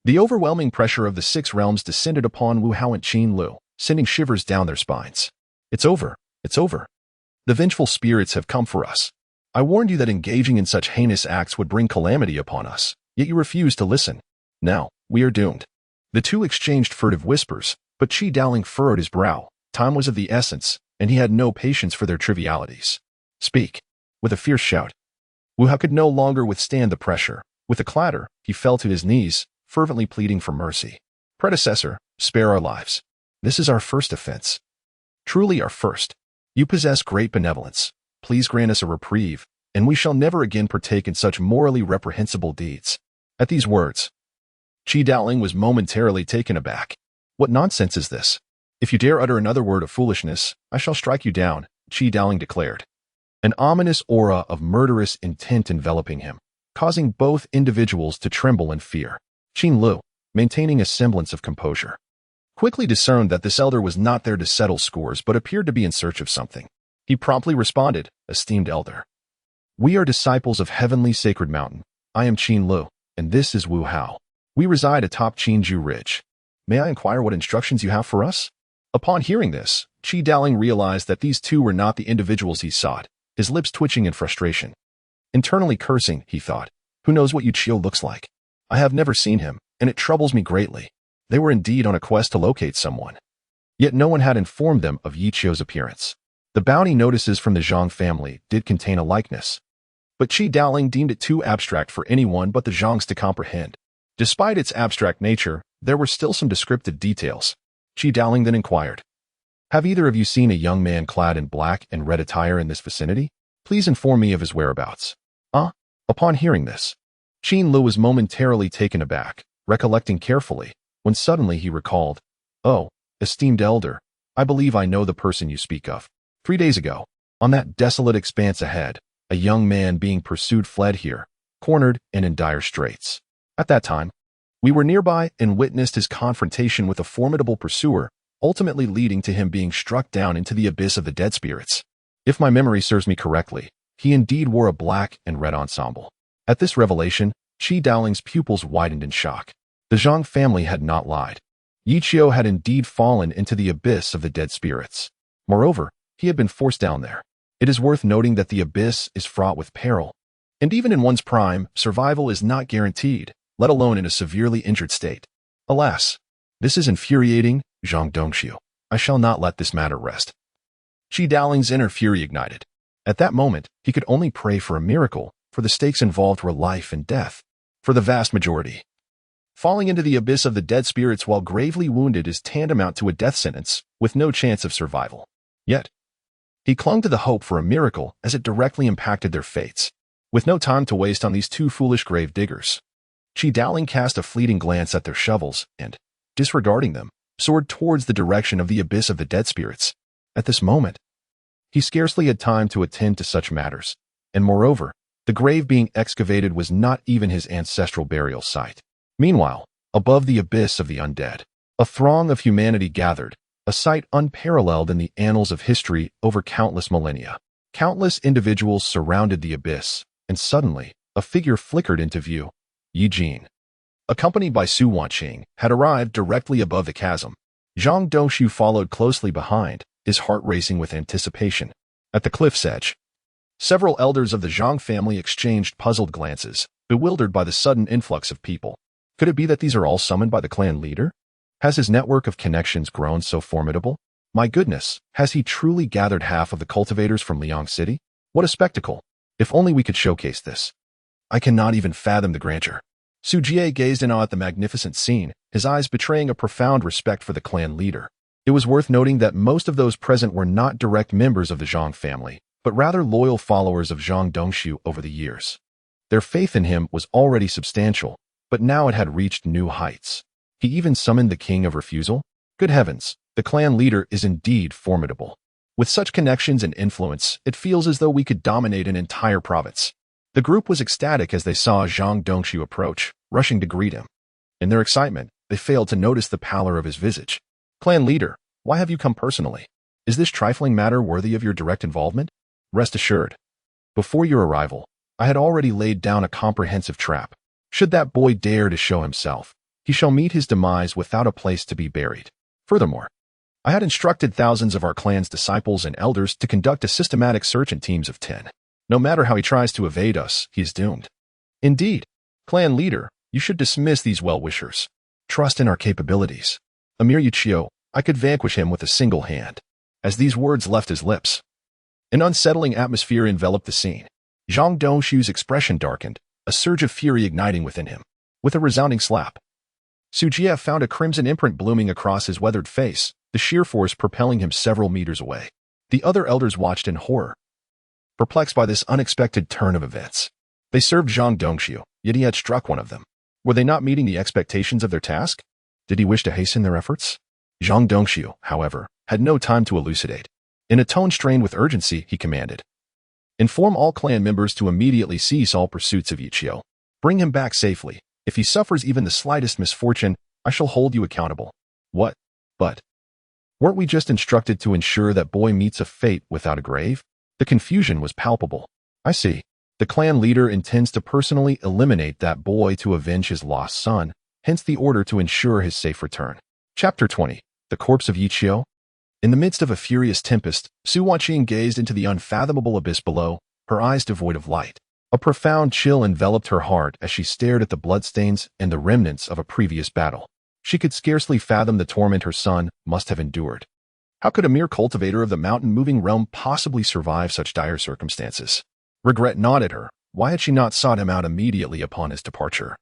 The overwhelming pressure of the six realms descended upon Wu Hao and Qin Lu, sending shivers down their spines. It's over. It's over. The vengeful spirits have come for us. I warned you that engaging in such heinous acts would bring calamity upon us, yet you refused to listen. Now, we are doomed. The two exchanged furtive whispers, but Qi Dowling furrowed his brow. Time was of the essence, and he had no patience for their trivialities. "Speak." With a fierce shout, Wu Hao could no longer withstand the pressure. With a clatter, he fell to his knees, fervently pleading for mercy. "Predecessor, spare our lives. This is our first offense. Truly our first. You possess great benevolence. Please grant us a reprieve, and we shall never again partake in such morally reprehensible deeds." At these words, Qi Daoling was momentarily taken aback. "What nonsense is this? If you dare utter another word of foolishness, I shall strike you down," Qi Daoling declared. An ominous aura of murderous intent enveloping him, causing both individuals to tremble in fear. Qin Lu, maintaining a semblance of composure, quickly discerned that this elder was not there to settle scores but appeared to be in search of something. He promptly responded, "Esteemed elder, we are disciples of Heavenly Sacred Mountain. I am Qin Lu, and this is Wu Hao. We reside atop Qinju Ridge. May I inquire what instructions you have for us?" Upon hearing this, Qi Daoling realized that these two were not the individuals he sought, his lips twitching in frustration. Internally cursing, he thought, "Who knows what Yu Qiu looks like? I have never seen him, and it troubles me greatly." They were indeed on a quest to locate someone. Yet no one had informed them of Yi Qiu's appearance. The bounty notices from the Zhang family did contain a likeness, but Qi Daoling deemed it too abstract for anyone but the Zhangs to comprehend. Despite its abstract nature, there were still some descriptive details. Qi Daoling then inquired, "Have either of you seen a young man clad in black and red attire in this vicinity? Please inform me of his whereabouts." Upon hearing this, Qin Lu was momentarily taken aback, recollecting carefully, when suddenly he recalled, "Oh, esteemed elder, I believe I know the person you speak of. 3 days ago, on that desolate expanse ahead, a young man being pursued fled here, cornered and in dire straits. At that time, we were nearby and witnessed his confrontation with a formidable pursuer, ultimately leading to him being struck down into the abyss of the dead spirits. If my memory serves me correctly, he indeed wore a black and red ensemble." At this revelation, Qi Daoling's pupils widened in shock. The Zhang family had not lied. Yi Qiu had indeed fallen into the abyss of the dead spirits. Moreover, he had been forced down there. It is worth noting that the abyss is fraught with peril, and even in one's prime, survival is not guaranteed, let alone in a severely injured state. Alas, this is infuriating, Zhang Dongxiu. I shall not let this matter rest. Qi Daoling's inner fury ignited. At that moment, he could only pray for a miracle, for the stakes involved were life and death. For the vast majority, falling into the abyss of the dead spirits while gravely wounded is tantamount to a death sentence, with no chance of survival. Yet, he clung to the hope for a miracle as it directly impacted their fates. With no time to waste on these two foolish grave diggers, Qi Daoling cast a fleeting glance at their shovels and, disregarding them, soared towards the direction of the abyss of the dead spirits. At this moment, he scarcely had time to attend to such matters, and moreover, the grave being excavated was not even his ancestral burial site. Meanwhile, above the abyss of the undead, a throng of humanity gathered, a sight unparalleled in the annals of history over countless millennia. Countless individuals surrounded the abyss, and suddenly, a figure flickered into view. Yi Jin, accompanied by Su Wanqing, had arrived directly above the chasm. Zhang Dongxiu followed closely behind, his heart racing with anticipation. At the cliff's edge, several elders of the Zhang family exchanged puzzled glances, bewildered by the sudden influx of people. Could it be that these are all summoned by the clan leader? Has his network of connections grown so formidable? My goodness, has he truly gathered half of the cultivators from Liang City? What a spectacle! If only we could showcase this. I cannot even fathom the grandeur. Su Jie gazed in awe at the magnificent scene, his eyes betraying a profound respect for the clan leader. It was worth noting that most of those present were not direct members of the Zhang family, but rather loyal followers of Zhang Dongxiu over the years. Their faith in him was already substantial, but now it had reached new heights. He even summoned the King of Refusal? Good heavens, the clan leader is indeed formidable. With such connections and influence, it feels as though we could dominate an entire province. The group was ecstatic as they saw Zhang Dongxiu approach, rushing to greet him. In their excitement, they failed to notice the pallor of his visage. Clan leader, why have you come personally? Is this trifling matter worthy of your direct involvement? Rest assured, before your arrival, I had already laid down a comprehensive trap. Should that boy dare to show himself, he shall meet his demise without a place to be buried. Furthermore, I had instructed thousands of our clan's disciples and elders to conduct a systematic search in teams of 10. No matter how he tries to evade us, he is doomed. Indeed, clan leader, you should dismiss these well-wishers. Trust in our capabilities. Emir Yu Qiu, I could vanquish him with a single hand. As these words left his lips, an unsettling atmosphere enveloped the scene. Zhang Dongxiu's expression darkened, a surge of fury igniting within him. With a resounding slap, Su Jie found a crimson imprint blooming across his weathered face, the sheer force propelling him several meters away. The other elders watched in horror, perplexed by this unexpected turn of events. They served Zhang Dongxiu, yet he had struck one of them. Were they not meeting the expectations of their task? Did he wish to hasten their efforts? Zhang Dongxiu, however, had no time to elucidate. In a tone strained with urgency, he commanded, "Inform all clan members to immediately cease all pursuits of Yiqiu. Bring him back safely. If he suffers even the slightest misfortune, I shall hold you accountable." What? But weren't we just instructed to ensure that boy meets a fate without a grave? The confusion was palpable. I see. The clan leader intends to personally eliminate that boy to avenge his lost son, hence the order to ensure his safe return. Chapter 20. The Corpse of Yiqiu. In the midst of a furious tempest, Su Wanqing gazed into the unfathomable abyss below, her eyes devoid of light. A profound chill enveloped her heart as she stared at the bloodstains and the remnants of a previous battle. She could scarcely fathom the torment her son must have endured. How could a mere cultivator of the mountain-moving realm possibly survive such dire circumstances? Regret gnawed at her. Why had she not sought him out immediately upon his departure?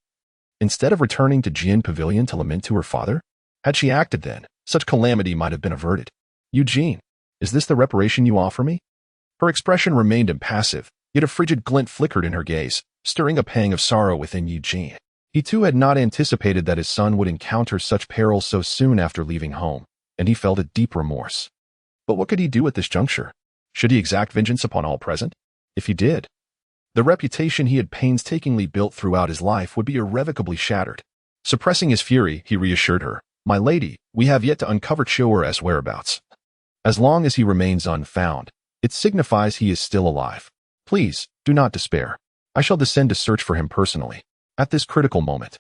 Instead of returning to Jian Pavilion to lament to her father? Had she acted then, such calamity might have been averted. Eugene, is this the reparation you offer me? Her expression remained impassive, yet a frigid glint flickered in her gaze, stirring a pang of sorrow within Eugene. He too had not anticipated that his son would encounter such peril so soon after leaving home, and he felt a deep remorse. But what could he do at this juncture? Should he exact vengeance upon all present? If he did, the reputation he had painstakingly built throughout his life would be irrevocably shattered. Suppressing his fury, he reassured her, "My lady, we have yet to uncover Chiu's whereabouts. As long as he remains unfound, it signifies he is still alive. Please, do not despair. I shall descend to search for him personally." At this critical moment,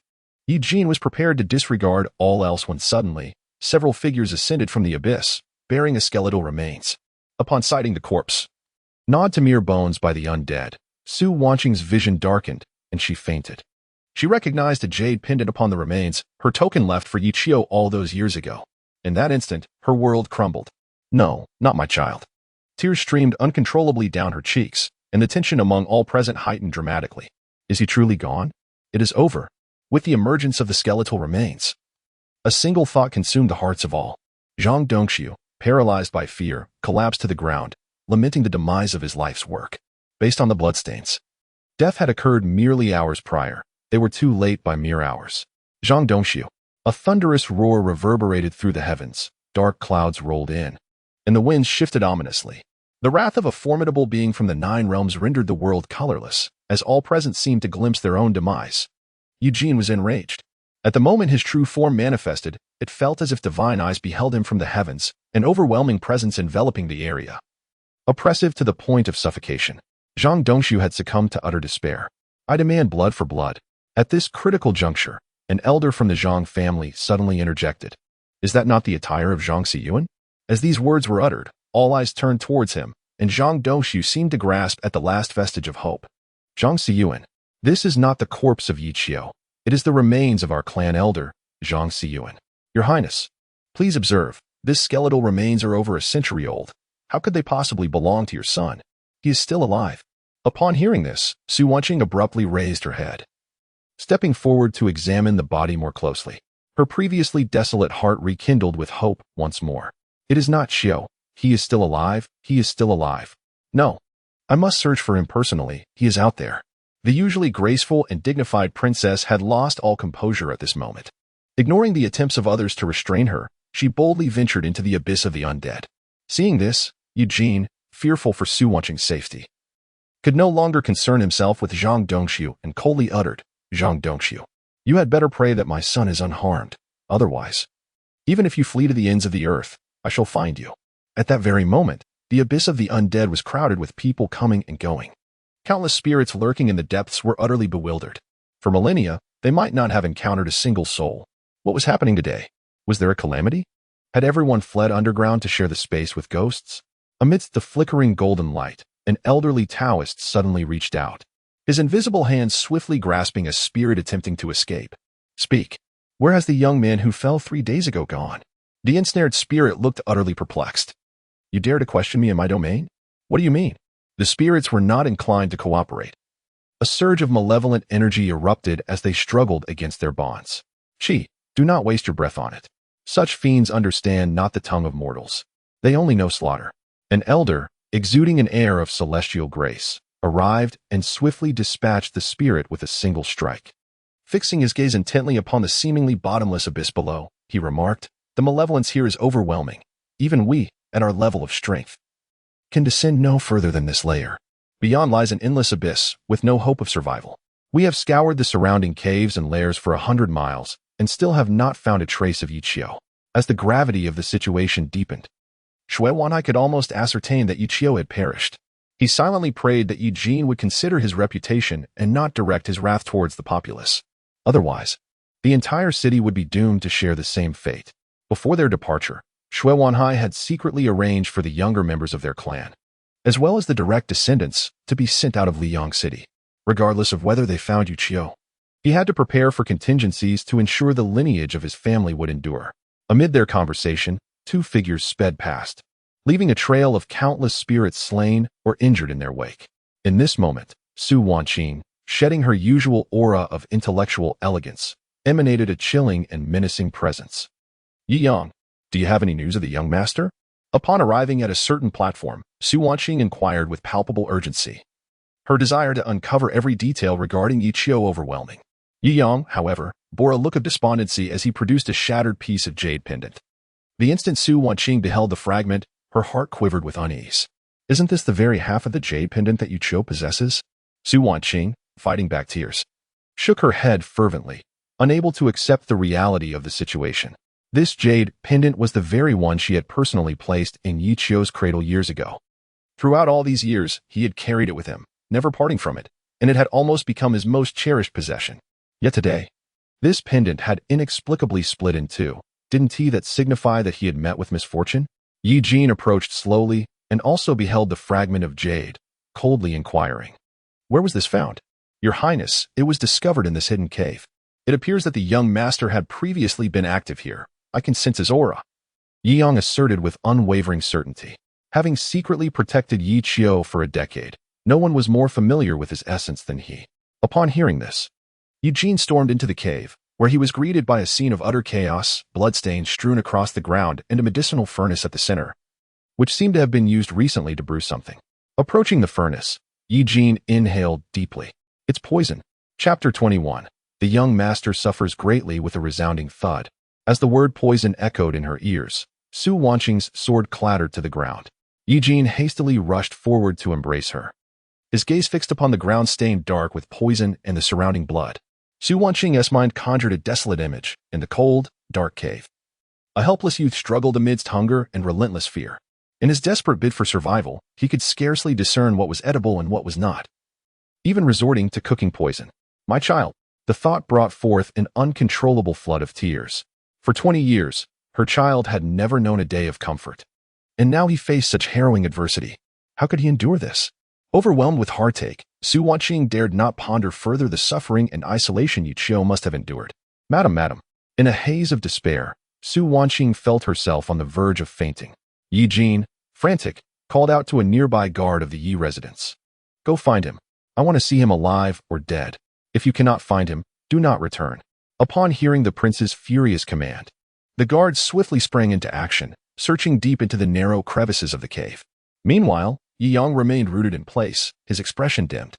Eugene was prepared to disregard all else when suddenly, several figures ascended from the abyss, bearing a skeletal remains. Upon sighting the corpse, gnawed to mere bones by the undead, Su Wanqing's vision darkened, and she fainted. She recognized a jade pendant upon the remains, her token left for Yiqiu all those years ago. In that instant, her world crumbled. No, not my child. Tears streamed uncontrollably down her cheeks, and the tension among all present heightened dramatically. Is he truly gone? It is over. With the emergence of the skeletal remains, a single thought consumed the hearts of all. Zhang Dongxiu, paralyzed by fear, collapsed to the ground, lamenting the demise of his life's work. Based on the bloodstains, death had occurred merely hours prior. They were too late by mere hours. Zhang Dongxiu. A thunderous roar reverberated through the heavens, dark clouds rolled in, and the winds shifted ominously. The wrath of a formidable being from the Nine Realms rendered the world colorless, as all present seemed to glimpse their own demise. Eugene was enraged. At the moment his true form manifested, it felt as if divine eyes beheld him from the heavens, an overwhelming presence enveloping the area. Oppressive to the point of suffocation, Zhang Dongxiu had succumbed to utter despair. "I demand blood for blood." At this critical juncture, an elder from the Zhang family suddenly interjected. "Is that not the attire of Zhang Siyuan?" As these words were uttered, all eyes turned towards him, and Zhang Dongxiu seemed to grasp at the last vestige of hope. "Zhang Siyuan, this is not the corpse of Yiqiu. It is the remains of our clan elder, Zhang Siyuan. Your Highness, please observe, this skeletal remains are over a century old. How could they possibly belong to your son? He is still alive." Upon hearing this, Su Wanqing abruptly raised her head, stepping forward to examine the body more closely. Her previously desolate heart rekindled with hope once more. "It is not Xiu. He is still alive. He is still alive. No. I must search for him personally. He is out there." The usually graceful and dignified princess had lost all composure at this moment. Ignoring the attempts of others to restrain her, she boldly ventured into the abyss of the undead. Seeing this, Eugene, fearful for Su Wanqing's safety, could no longer concern himself with Zhang Dongxiu and coldly uttered, "Zhang Dongxiu, you had better pray that my son is unharmed. Otherwise, even if you flee to the ends of the earth, I shall find you." At that very moment, the abyss of the undead was crowded with people coming and going. Countless spirits lurking in the depths were utterly bewildered. For millennia, they might not have encountered a single soul. What was happening today? Was there a calamity? Had everyone fled underground to share the space with ghosts? Amidst the flickering golden light, an elderly Taoist suddenly reached out, his invisible hand swiftly grasping a spirit attempting to escape. "Speak. Where has the young man who fell 3 days ago gone?" The ensnared spirit looked utterly perplexed. "You dare to question me in my domain? What do you mean?" The spirits were not inclined to cooperate. A surge of malevolent energy erupted as they struggled against their bonds. "Chi, do not waste your breath on it. Such fiends understand not the tongue of mortals. They only know slaughter. An elder, exuding an air of celestial grace, arrived and swiftly dispatched the spirit with a single strike. Fixing his gaze intently upon the seemingly bottomless abyss below, he remarked, "The malevolence here is overwhelming. Even we, at our level of strength, can descend no further than this layer. Beyond lies an endless abyss, with no hope of survival. We have scoured the surrounding caves and lairs for 100 miles, and still have not found a trace of Yichio." As the gravity of the situation deepened, Shui Wanhai could almost ascertain that Yichio had perished. He silently prayed that Eugene would consider his reputation and not direct his wrath towards the populace. Otherwise, the entire city would be doomed to share the same fate. Before their departure, Shui Wanhai had secretly arranged for the younger members of their clan, as well as the direct descendants, to be sent out of Liyang City, regardless of whether they found Yichio. He had to prepare for contingencies to ensure the lineage of his family would endure. Amid their conversation, two figures sped past, leaving a trail of countless spirits slain or injured in their wake. In this moment, Su Wanqing, shedding her usual aura of intellectual elegance, emanated a chilling and menacing presence. "Yi Yang, do you have any news of the young master?" Upon arriving at a certain platform, Su Wanqing inquired with palpable urgency, her desire to uncover every detail regarding Yichio overwhelming. Yi Yang, however, bore a look of despondency as he produced a shattered piece of jade pendant. The instant Su Wanqing beheld the fragment, her heart quivered with unease. "Isn't this the very half of the jade pendant that Yichio possesses?" Su Wanqing, fighting back tears, shook her head fervently, unable to accept the reality of the situation. This jade pendant was the very one she had personally placed in Yichio's cradle years ago. Throughout all these years, he had carried it with him, never parting from it, and it had almost become his most cherished possession. Yet today, this pendant had inexplicably split in two. Didn't that signify that he had met with misfortune? Yi Jin approached slowly and also beheld the fragment of jade, coldly inquiring, "Where was this found?" "Your Highness, it was discovered in this hidden cave. It appears that the young master had previously been active here. I can sense his aura," Yi Yang asserted with unwavering certainty. Having secretly protected Yi Chio for a decade, no one was more familiar with his essence than he. Upon hearing this, Eugene stormed into the cave, where he was greeted by a scene of utter chaos, bloodstains strewn across the ground and a medicinal furnace at the center, which seemed to have been used recently to brew something. Approaching the furnace, Eugene inhaled deeply. "It's poison." Chapter 21. The young master suffers greatly with a resounding thud. As the word poison echoed in her ears, Su Wanqing's sword clattered to the ground. Eugene hastily rushed forward to embrace her, his gaze fixed upon the ground stained dark with poison and the surrounding blood. Su Wanqing's mind conjured a desolate image in the cold, dark cave. A helpless youth struggled amidst hunger and relentless fear. In his desperate bid for survival, he could scarcely discern what was edible and what was not, even resorting to cooking poison. "My child," the thought brought forth an uncontrollable flood of tears. For 20 years, her child had never known a day of comfort. And now he faced such harrowing adversity. How could he endure this? Overwhelmed with heartache, Su Wanqing dared not ponder further the suffering and isolation Yichio must have endured. Madam. In a haze of despair, Su Wanqing felt herself on the verge of fainting. Yi Jin, frantic, called out to a nearby guard of the Yi residence. "Go find him. I want to see him alive or dead. If you cannot find him, do not return." Upon hearing the prince's furious command, the guard swiftly sprang into action, searching deep into the narrow crevices of the cave. Meanwhile, Yi Yang remained rooted in place, his expression dimmed.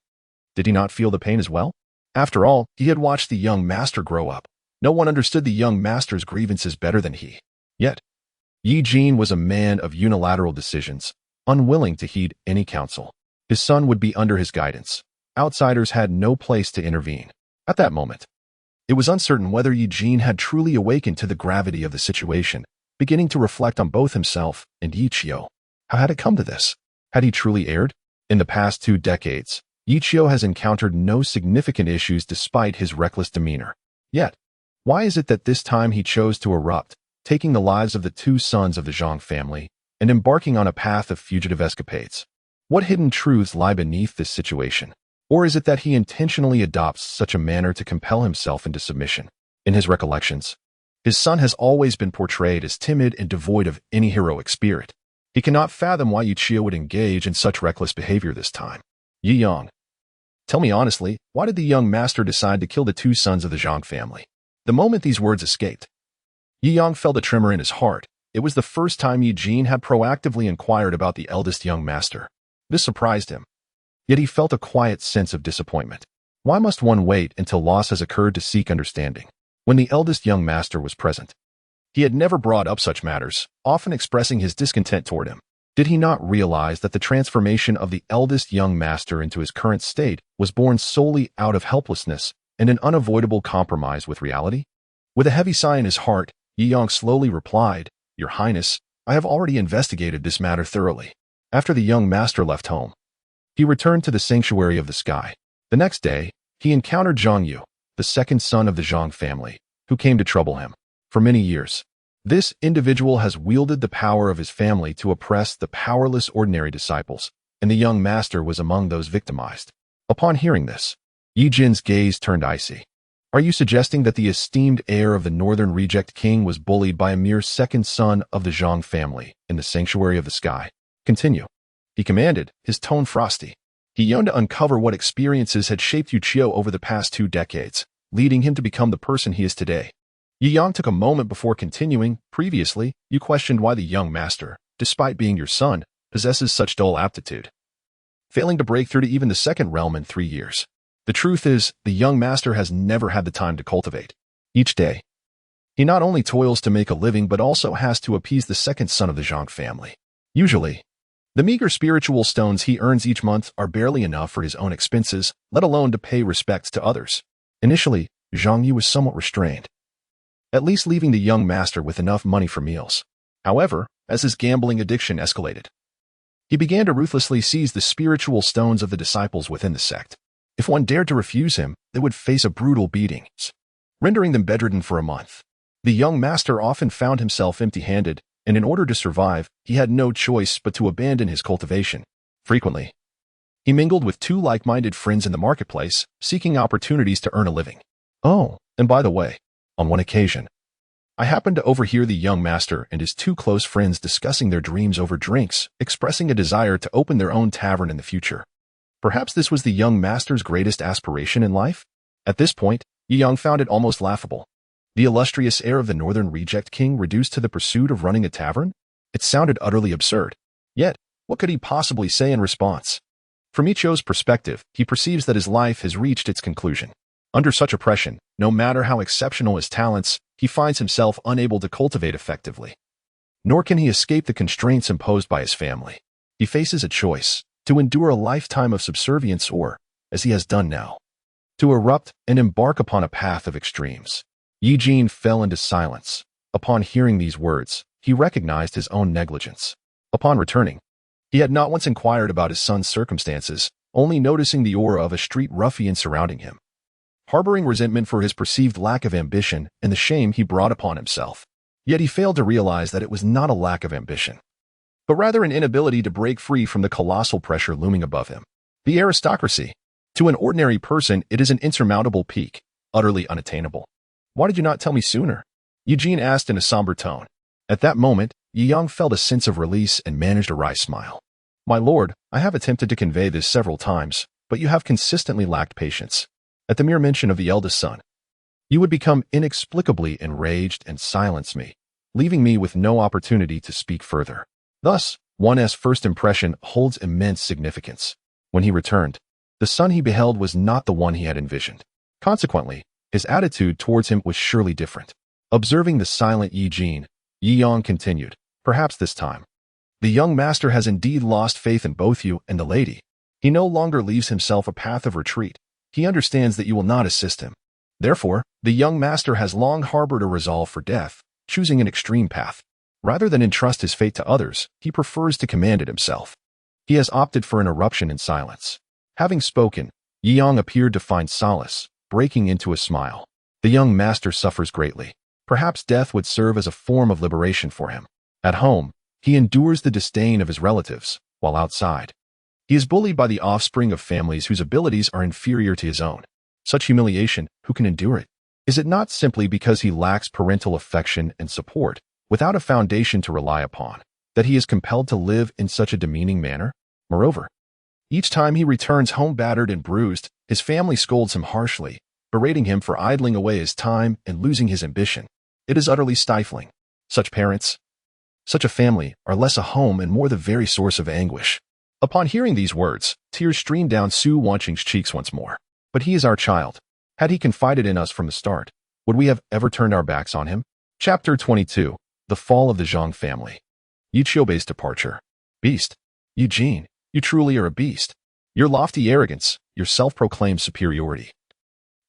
Did he not feel the pain as well? After all, he had watched the young master grow up. No one understood the young master's grievances better than he. Yet, Yi Jin was a man of unilateral decisions, unwilling to heed any counsel. His son would be under his guidance. Outsiders had no place to intervene. At that moment, it was uncertain whether Yi Jin had truly awakened to the gravity of the situation, beginning to reflect on both himself and Yichio. How had it come to this? Had he truly erred? In the past 2 decades, Yichio has encountered no significant issues despite his reckless demeanor. Yet, why is it that this time he chose to erupt, taking the lives of the 2 sons of the Zhang family and embarking on a path of fugitive escapades? What hidden truths lie beneath this situation? Or is it that he intentionally adopts such a manner to compel himself into submission? In his recollections, his son has always been portrayed as timid and devoid of any heroic spirit. He cannot fathom why Yichio would engage in such reckless behavior this time. Yi Yang, tell me honestly, why did the young master decide to kill the 2 sons of the Zhang family? The moment these words escaped, Yi Yang felt a tremor in his heart, It was the first time Eugene had proactively inquired about the eldest young master. This surprised him. Yet he felt a quiet sense of disappointment. Why must one wait until loss has occurred to seek understanding? When the eldest young master was present, he had never brought up such matters, often expressing his discontent toward him. Did he not realize that the transformation of the eldest young master into his current state was born solely out of helplessness and an unavoidable compromise with reality? With a heavy sigh in his heart, Yi Yang slowly replied, "Your Highness, I have already investigated this matter thoroughly." After the young master left home, he returned to the sanctuary of the sky. The next day, he encountered Zhang Yu, the second son of the Zhang family, who came to trouble him. For many years, this individual has wielded the power of his family to oppress the powerless ordinary disciples, and the young master was among those victimized. Upon hearing this, Yi Jin's gaze turned icy. Are you suggesting that the esteemed heir of the Northern Reject King was bullied by a mere second son of the Zhang family in the sanctuary of the sky? Continue, he commanded, his tone frosty. He yearned to uncover what experiences had shaped Yu Qiu over the past 2 decades, leading him to become the person he is today. Yi Yang took a moment before continuing. Previously, you questioned why the young master, despite being your son, possesses such dull aptitude, failing to break through to even the second realm in 3 years. The truth is, the young master has never had the time to cultivate. Each day, he not only toils to make a living but also has to appease the second son of the Zhang family. Usually, the meager spiritual stones he earns each month are barely enough for his own expenses, let alone to pay respects to others. Initially, Zhang Yu was somewhat restrained, at least leaving the young master with enough money for meals. However, as his gambling addiction escalated, he began to ruthlessly seize the spiritual stones of the disciples within the sect. If one dared to refuse him, they would face a brutal beating, rendering them bedridden for a month. The young master often found himself empty-handed, and in order to survive, he had no choice but to abandon his cultivation. Frequently, he mingled with 2 like-minded friends in the marketplace, seeking opportunities to earn a living. Oh, and by the way, on one occasion, I happened to overhear the young master and his 2 close friends discussing their dreams over drinks, expressing a desire to open their own tavern in the future. Perhaps this was the young master's greatest aspiration in life? At this point, Yi Yang found it almost laughable. The illustrious heir of the Northern Reject King reduced to the pursuit of running a tavern? It sounded utterly absurd. Yet, what could he possibly say in response? From Ichio's perspective, he perceives that his life has reached its conclusion. Under such oppression, no matter how exceptional his talents, he finds himself unable to cultivate effectively. Nor can he escape the constraints imposed by his family. He faces a choice: to endure a lifetime of subservience or, as he has done now, to erupt and embark upon a path of extremes. Yi Jin fell into silence. Upon hearing these words, he recognized his own negligence. Upon returning, he had not once inquired about his son's circumstances, only noticing the aura of a street ruffian surrounding him, harboring resentment for his perceived lack of ambition and the shame he brought upon himself. Yet he failed to realize that it was not a lack of ambition, but rather an inability to break free from the colossal pressure looming above him. The aristocracy. To an ordinary person, it is an insurmountable peak, utterly unattainable. Why did you not tell me sooner? Eugene asked in a somber tone. At that moment, Yi Yang felt a sense of release and managed a wry smile. My lord, I have attempted to convey this several times, but you have consistently lacked patience. At the mere mention of the eldest son, you would become inexplicably enraged and silence me, leaving me with no opportunity to speak further. Thus, one's first impression holds immense significance. When he returned, the son he beheld was not the one he had envisioned. Consequently, his attitude towards him was surely different. Observing the silent Yi Jin, Yi Yang continued, perhaps this time, the young master has indeed lost faith in both you and the lady. He no longer leaves himself a path of retreat. He understands that you will not assist him. Therefore, the young master has long harbored a resolve for death, choosing an extreme path. Rather than entrust his fate to others, he prefers to command it himself. He has opted for an eruption in silence. Having spoken, Yi Yang appeared to find solace, breaking into a smile. The young master suffers greatly. Perhaps death would serve as a form of liberation for him. At home, he endures the disdain of his relatives, while outside, he is bullied by the offspring of families whose abilities are inferior to his own. Such humiliation, who can endure it? Is it not simply because he lacks parental affection and support, without a foundation to rely upon, that he is compelled to live in such a demeaning manner? Moreover, each time he returns home battered and bruised, his family scolds him harshly, berating him for idling away his time and losing his ambition. It is utterly stifling. Such parents, Such a family are less a home and more the very source of anguish. Upon hearing these words, tears streamed down Su Wanqing's cheeks once more. But he is our child. Had he confided in us from the start, would we have ever turned our backs on him? Chapter 22. The Fall of the Zhang Family. Yi Qiubei's departure. Beast. Eugene, you truly are a beast. Your lofty arrogance, your self-proclaimed superiority.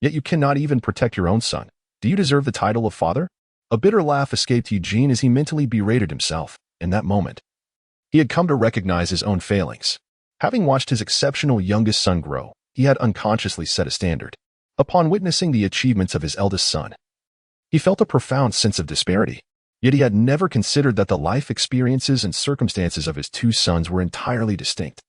Yet you cannot even protect your own son. Do you deserve the title of father? A bitter laugh escaped Eugene as he mentally berated himself. In that moment, he had come to recognize his own failings. Having watched his exceptional youngest son grow, he had unconsciously set a standard. Upon witnessing the achievements of his eldest son, he felt a profound sense of disparity. Yet he had never considered that the life experiences and circumstances of his two sons were entirely distinct.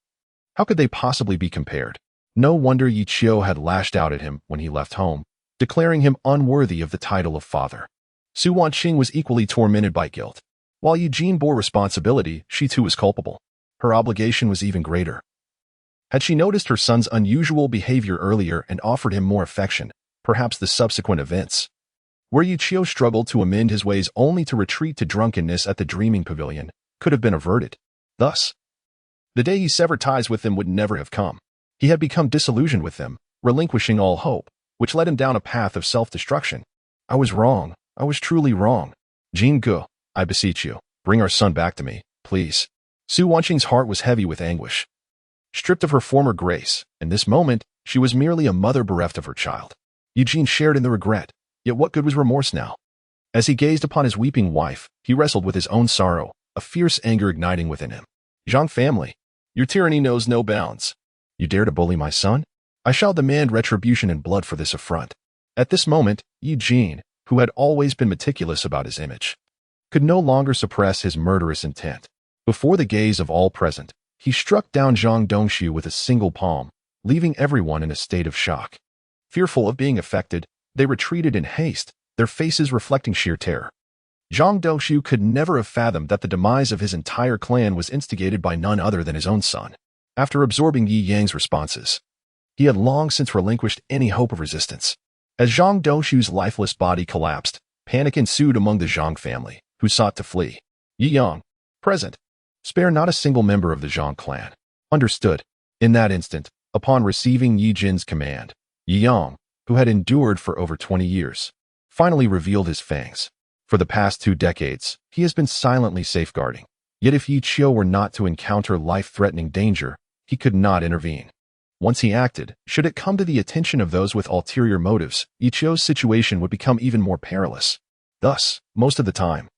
How could they possibly be compared? No wonder Yi Qiu had lashed out at him when he left home, declaring him unworthy of the title of father. Su Wanqing was equally tormented by guilt. While Eugene bore responsibility, she too was culpable. Her obligation was even greater. Had she noticed her son's unusual behavior earlier and offered him more affection, perhaps the subsequent events, where Yi Qiu struggled to amend his ways only to retreat to drunkenness at the Dreaming Pavilion, could have been averted. Thus, the day he severed ties with them would never have come. He had become disillusioned with them, relinquishing all hope, which led him down a path of self-destruction. I was wrong. I was truly wrong. Jin Ge, I beseech you, bring our son back to me, please. Su Wanqing's heart was heavy with anguish. Stripped of her former grace, in this moment, she was merely a mother bereft of her child. Eugene shared in the regret, yet what good was remorse now? As he gazed upon his weeping wife, he wrestled with his own sorrow, a fierce anger igniting within him. Zhang family, your tyranny knows no bounds. You dare to bully my son? I shall demand retribution in blood for this affront. At this moment, Eugene, who had always been meticulous about his image, could no longer suppress his murderous intent. Before the gaze of all present, he struck down Zhang Dongxiu with a single palm, leaving everyone in a state of shock. Fearful of being affected, they retreated in haste, their faces reflecting sheer terror. Zhang Dongxiu could never have fathomed that the demise of his entire clan was instigated by none other than his own son. After absorbing Yi Yang's responses, he had long since relinquished any hope of resistance. As Zhang Dongxiu's lifeless body collapsed, panic ensued among the Zhang family, who sought to flee. Yi Yang, present. Spare not a single member of the Zhang clan. Understood. In that instant, upon receiving Yi Jin's command, Yi Yang, who had endured for over 20 years, finally revealed his fangs. For the past 2 decades, he has been silently safeguarding. Yet if Yi Qiu were not to encounter life-threatening danger, he could not intervene. Once he acted, should it come to the attention of those with ulterior motives, Yi Qiu's situation would become even more perilous. Thus, most of the time,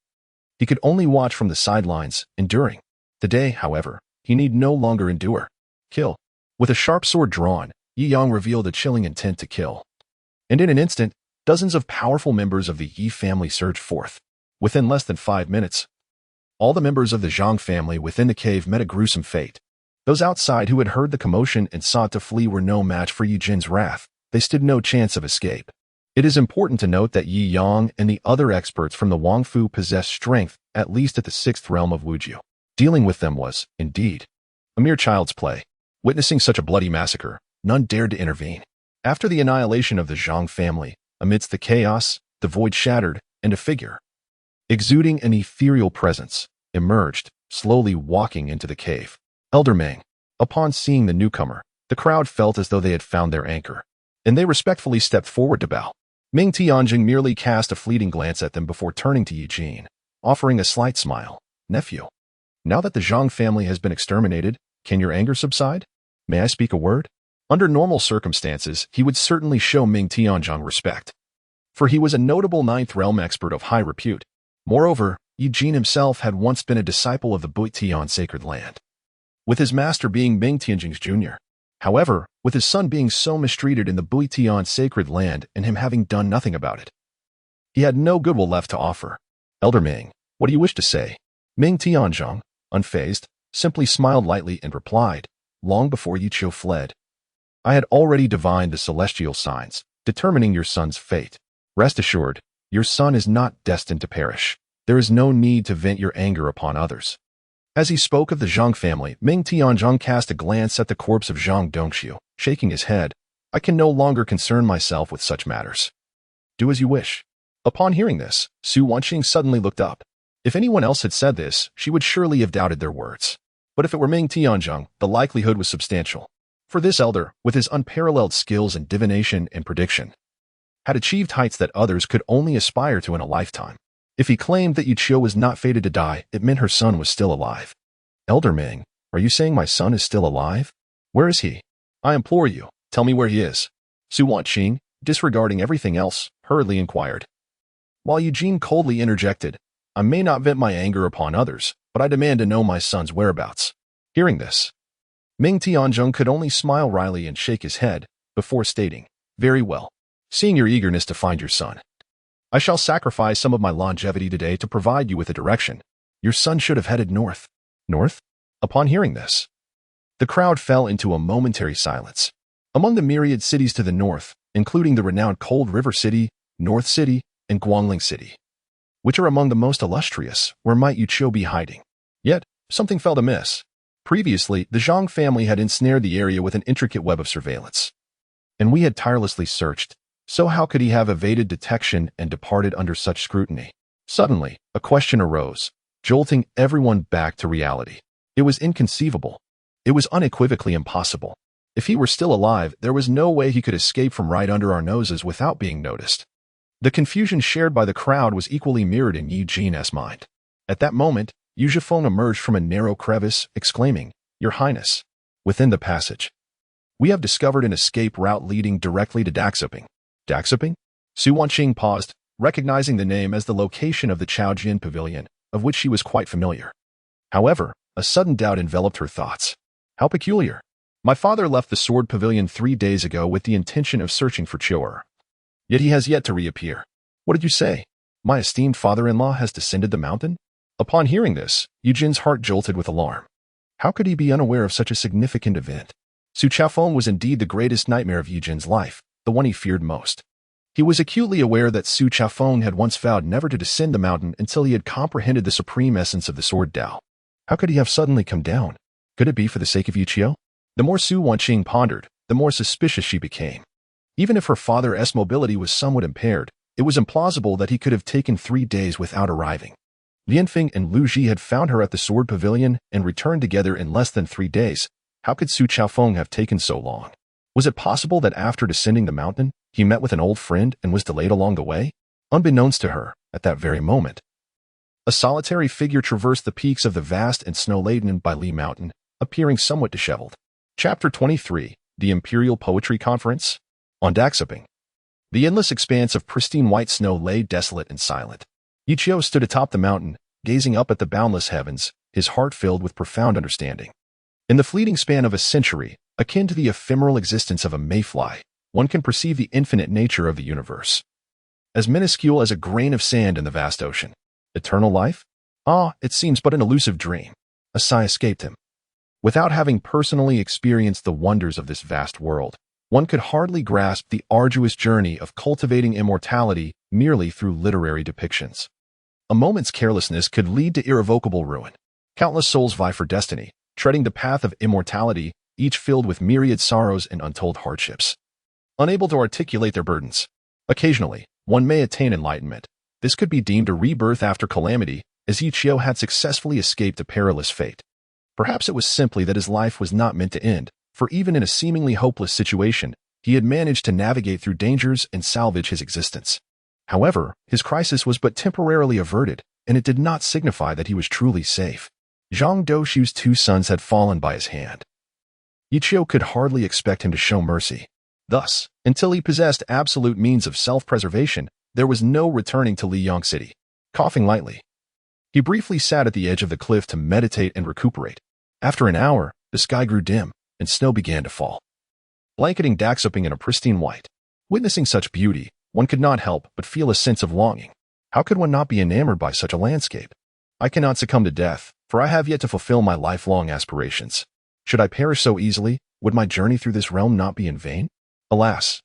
he could only watch from the sidelines, enduring. Today, however, he need no longer endure. Kill. With a sharp sword drawn, Yi Yang revealed a chilling intent to kill. And in an instant, dozens of powerful members of the Yi family surged forth. Within less than 5 minutes, all the members of the Zhang family within the cave met a gruesome fate. Those outside who had heard the commotion and sought to flee were no match for Yi Jin's wrath. They stood no chance of escape. It is important to note that Yi Yang and the other experts from the Wangfu possessed strength, at least at the 6th realm of Wujiu. Dealing with them was, indeed, a mere child's play. Witnessing such a bloody massacre, none dared to intervene. After the annihilation of the Zhang family, amidst the chaos, the void shattered, and a figure, exuding an ethereal presence, emerged, slowly walking into the cave. Elder Meng. Upon seeing the newcomer, the crowd felt as though they had found their anchor, and they respectfully stepped forward to bow. Ming Tianjing merely cast a fleeting glance at them before turning to Eugene, offering a slight smile. Nephew, now that the Zhang family has been exterminated, can your anger subside? May I speak a word? Under normal circumstances, he would certainly show Ming Tianjing respect, for he was a notable 9th realm expert of high repute. Moreover, Eugene himself had once been a disciple of the Buitian sacred land, with his master being Ming Tianjing's junior. However, with his son being so mistreated in the Buitian sacred land and him having done nothing about it, he had no goodwill left to offer. Elder Ming, what do you wish to say? Ming Tianjing, unfazed, simply smiled lightly and replied, long before Yi Qiu fled, I had already divined the celestial signs, determining your son's fate. Rest assured, your son is not destined to perish. There is no need to vent your anger upon others. As he spoke of the Zhang family, Ming Tianjing cast a glance at the corpse of Zhang Dongxiu, shaking his head. I can no longer concern myself with such matters. Do as you wish. Upon hearing this, Su Wanqing suddenly looked up. If anyone else had said this, she would surely have doubted their words. But if it were Ming Tianzheng, the likelihood was substantial. For this elder, with his unparalleled skills in divination and prediction, had achieved heights that others could only aspire to in a lifetime. If he claimed that Yiqiu was not fated to die, it meant her son was still alive. Elder Ming, are you saying my son is still alive? Where is he? I implore you, tell me where he is. Su Wanqing, disregarding everything else, hurriedly inquired. While Eugene coldly interjected, I may not vent my anger upon others, but I demand to know my son's whereabouts. Hearing this, Ming Tianzheng could only smile wryly and shake his head, before stating, very well. Seeing your eagerness to find your son, I shall sacrifice some of my longevity today to provide you with a direction. Your son should have headed north. North? Upon hearing this, the crowd fell into a momentary silence. Among the myriad cities to the north, including the renowned Cold River City, North City, and Guangling City, which are among the most illustrious, where might Yiqiu be hiding? Yet, something felt amiss. Previously, the Zhang family had ensnared the area with an intricate web of surveillance, and we had tirelessly searched. So how could he have evaded detection and departed under such scrutiny? Suddenly, a question arose, jolting everyone back to reality. It was inconceivable. It was unequivocally impossible. If he were still alive, there was no way he could escape from right under our noses without being noticed. The confusion shared by the crowd was equally mirrored in Eugene's mind. At that moment, Yu Zhifeng emerged from a narrow crevice, exclaiming, Your Highness, within the passage, we have discovered an escape route leading directly to Daxiping. Daxiping? Su Wanqing paused, recognizing the name as the location of the Chaojin Pavilion, of which she was quite familiar. However, a sudden doubt enveloped her thoughts. How peculiar. My father left the Sword Pavilion 3 days ago with the intention of searching for Chior. Yet he has yet to reappear. What did you say? My esteemed father-in-law has descended the mountain? Upon hearing this, Eugene's heart jolted with alarm. How could he be unaware of such a significant event? Su Chaofeng was indeed the greatest nightmare of Eugene's life, the one he feared most. He was acutely aware that Su Chaofeng had once vowed never to descend the mountain until he had comprehended the supreme essence of the sword Dao. How could he have suddenly come down? Could it be for the sake of Yiqiu? The more Su Wanqing pondered, the more suspicious she became. Even if her father's mobility was somewhat impaired, it was implausible that he could have taken 3 days without arriving. Lianfeng and Lu Ji had found her at the Sword Pavilion and returned together in less than 3 days. How could Su Chaofeng have taken so long? Was it possible that after descending the mountain, he met with an old friend and was delayed along the way? Unbeknownst to her, at that very moment, a solitary figure traversed the peaks of the vast and snow-laden Baili Mountain, appearing somewhat disheveled. Chapter 23, The Imperial Poetry Conference. On Daxiping, the endless expanse of pristine white snow lay desolate and silent. Yiqiu stood atop the mountain, gazing up at the boundless heavens, his heart filled with profound understanding. In the fleeting span of a century, akin to the ephemeral existence of a mayfly, one can perceive the infinite nature of the universe. As minuscule as a grain of sand in the vast ocean. Eternal life? Ah, it seems but an elusive dream. A sigh escaped him. Without having personally experienced the wonders of this vast world, one could hardly grasp the arduous journey of cultivating immortality merely through literary depictions. A moment's carelessness could lead to irrevocable ruin. Countless souls vie for destiny, treading the path of immortality, each filled with myriad sorrows and untold hardships. Unable to articulate their burdens, occasionally, one may attain enlightenment. This could be deemed a rebirth after calamity, as Yiqiu had successfully escaped a perilous fate. Perhaps it was simply that his life was not meant to end, for even in a seemingly hopeless situation, he had managed to navigate through dangers and salvage his existence. However, his crisis was but temporarily averted, and it did not signify that he was truly safe. Zhang Doxu's 2 sons had fallen by his hand. Yiqiu could hardly expect him to show mercy. Thus, until he possessed absolute means of self-preservation, there was no returning to Liyang City. Coughing lightly, he briefly sat at the edge of the cliff to meditate and recuperate. After an hour, the sky grew dim, and snow began to fall, blanketing Daxiping in a pristine white. Witnessing such beauty, one could not help but feel a sense of longing. How could one not be enamored by such a landscape? I cannot succumb to death, for I have yet to fulfill my lifelong aspirations. Should I perish so easily, would my journey through this realm not be in vain? Alas,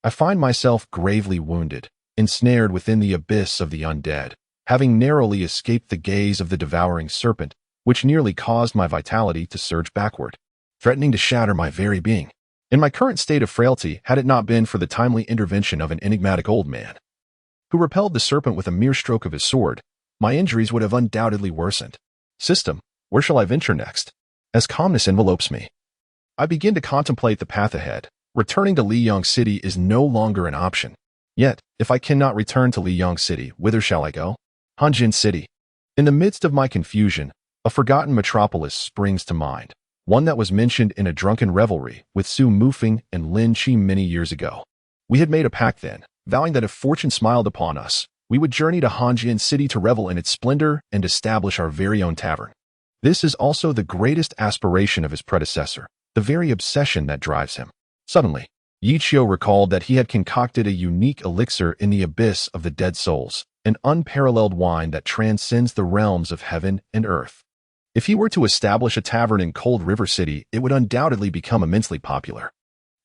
I find myself gravely wounded, ensnared within the abyss of the undead, having narrowly escaped the gaze of the devouring serpent, which nearly caused my vitality to surge backward, threatening to shatter my very being. In my current state of frailty, had it not been for the timely intervention of an enigmatic old man, who repelled the serpent with a mere stroke of his sword, my injuries would have undoubtedly worsened. System, where shall I venture next? As calmness envelopes me, I begin to contemplate the path ahead. Returning to Liyang City is no longer an option. Yet, if I cannot return to Liyang City, whither shall I go? Hanjin City. In the midst of my confusion, a forgotten metropolis springs to mind, one that was mentioned in a drunken revelry with Su Mufeng and Lin Qi many years ago. We had made a pact then, vowing that if fortune smiled upon us, we would journey to Hanjin City to revel in its splendor and establish our very own tavern. This is also the greatest aspiration of his predecessor, the very obsession that drives him. Suddenly, Yi Qiu recalled that he had concocted a unique elixir in the abyss of the dead souls, an unparalleled wine that transcends the realms of heaven and earth. If he were to establish a tavern in Cold River City, it would undoubtedly become immensely popular.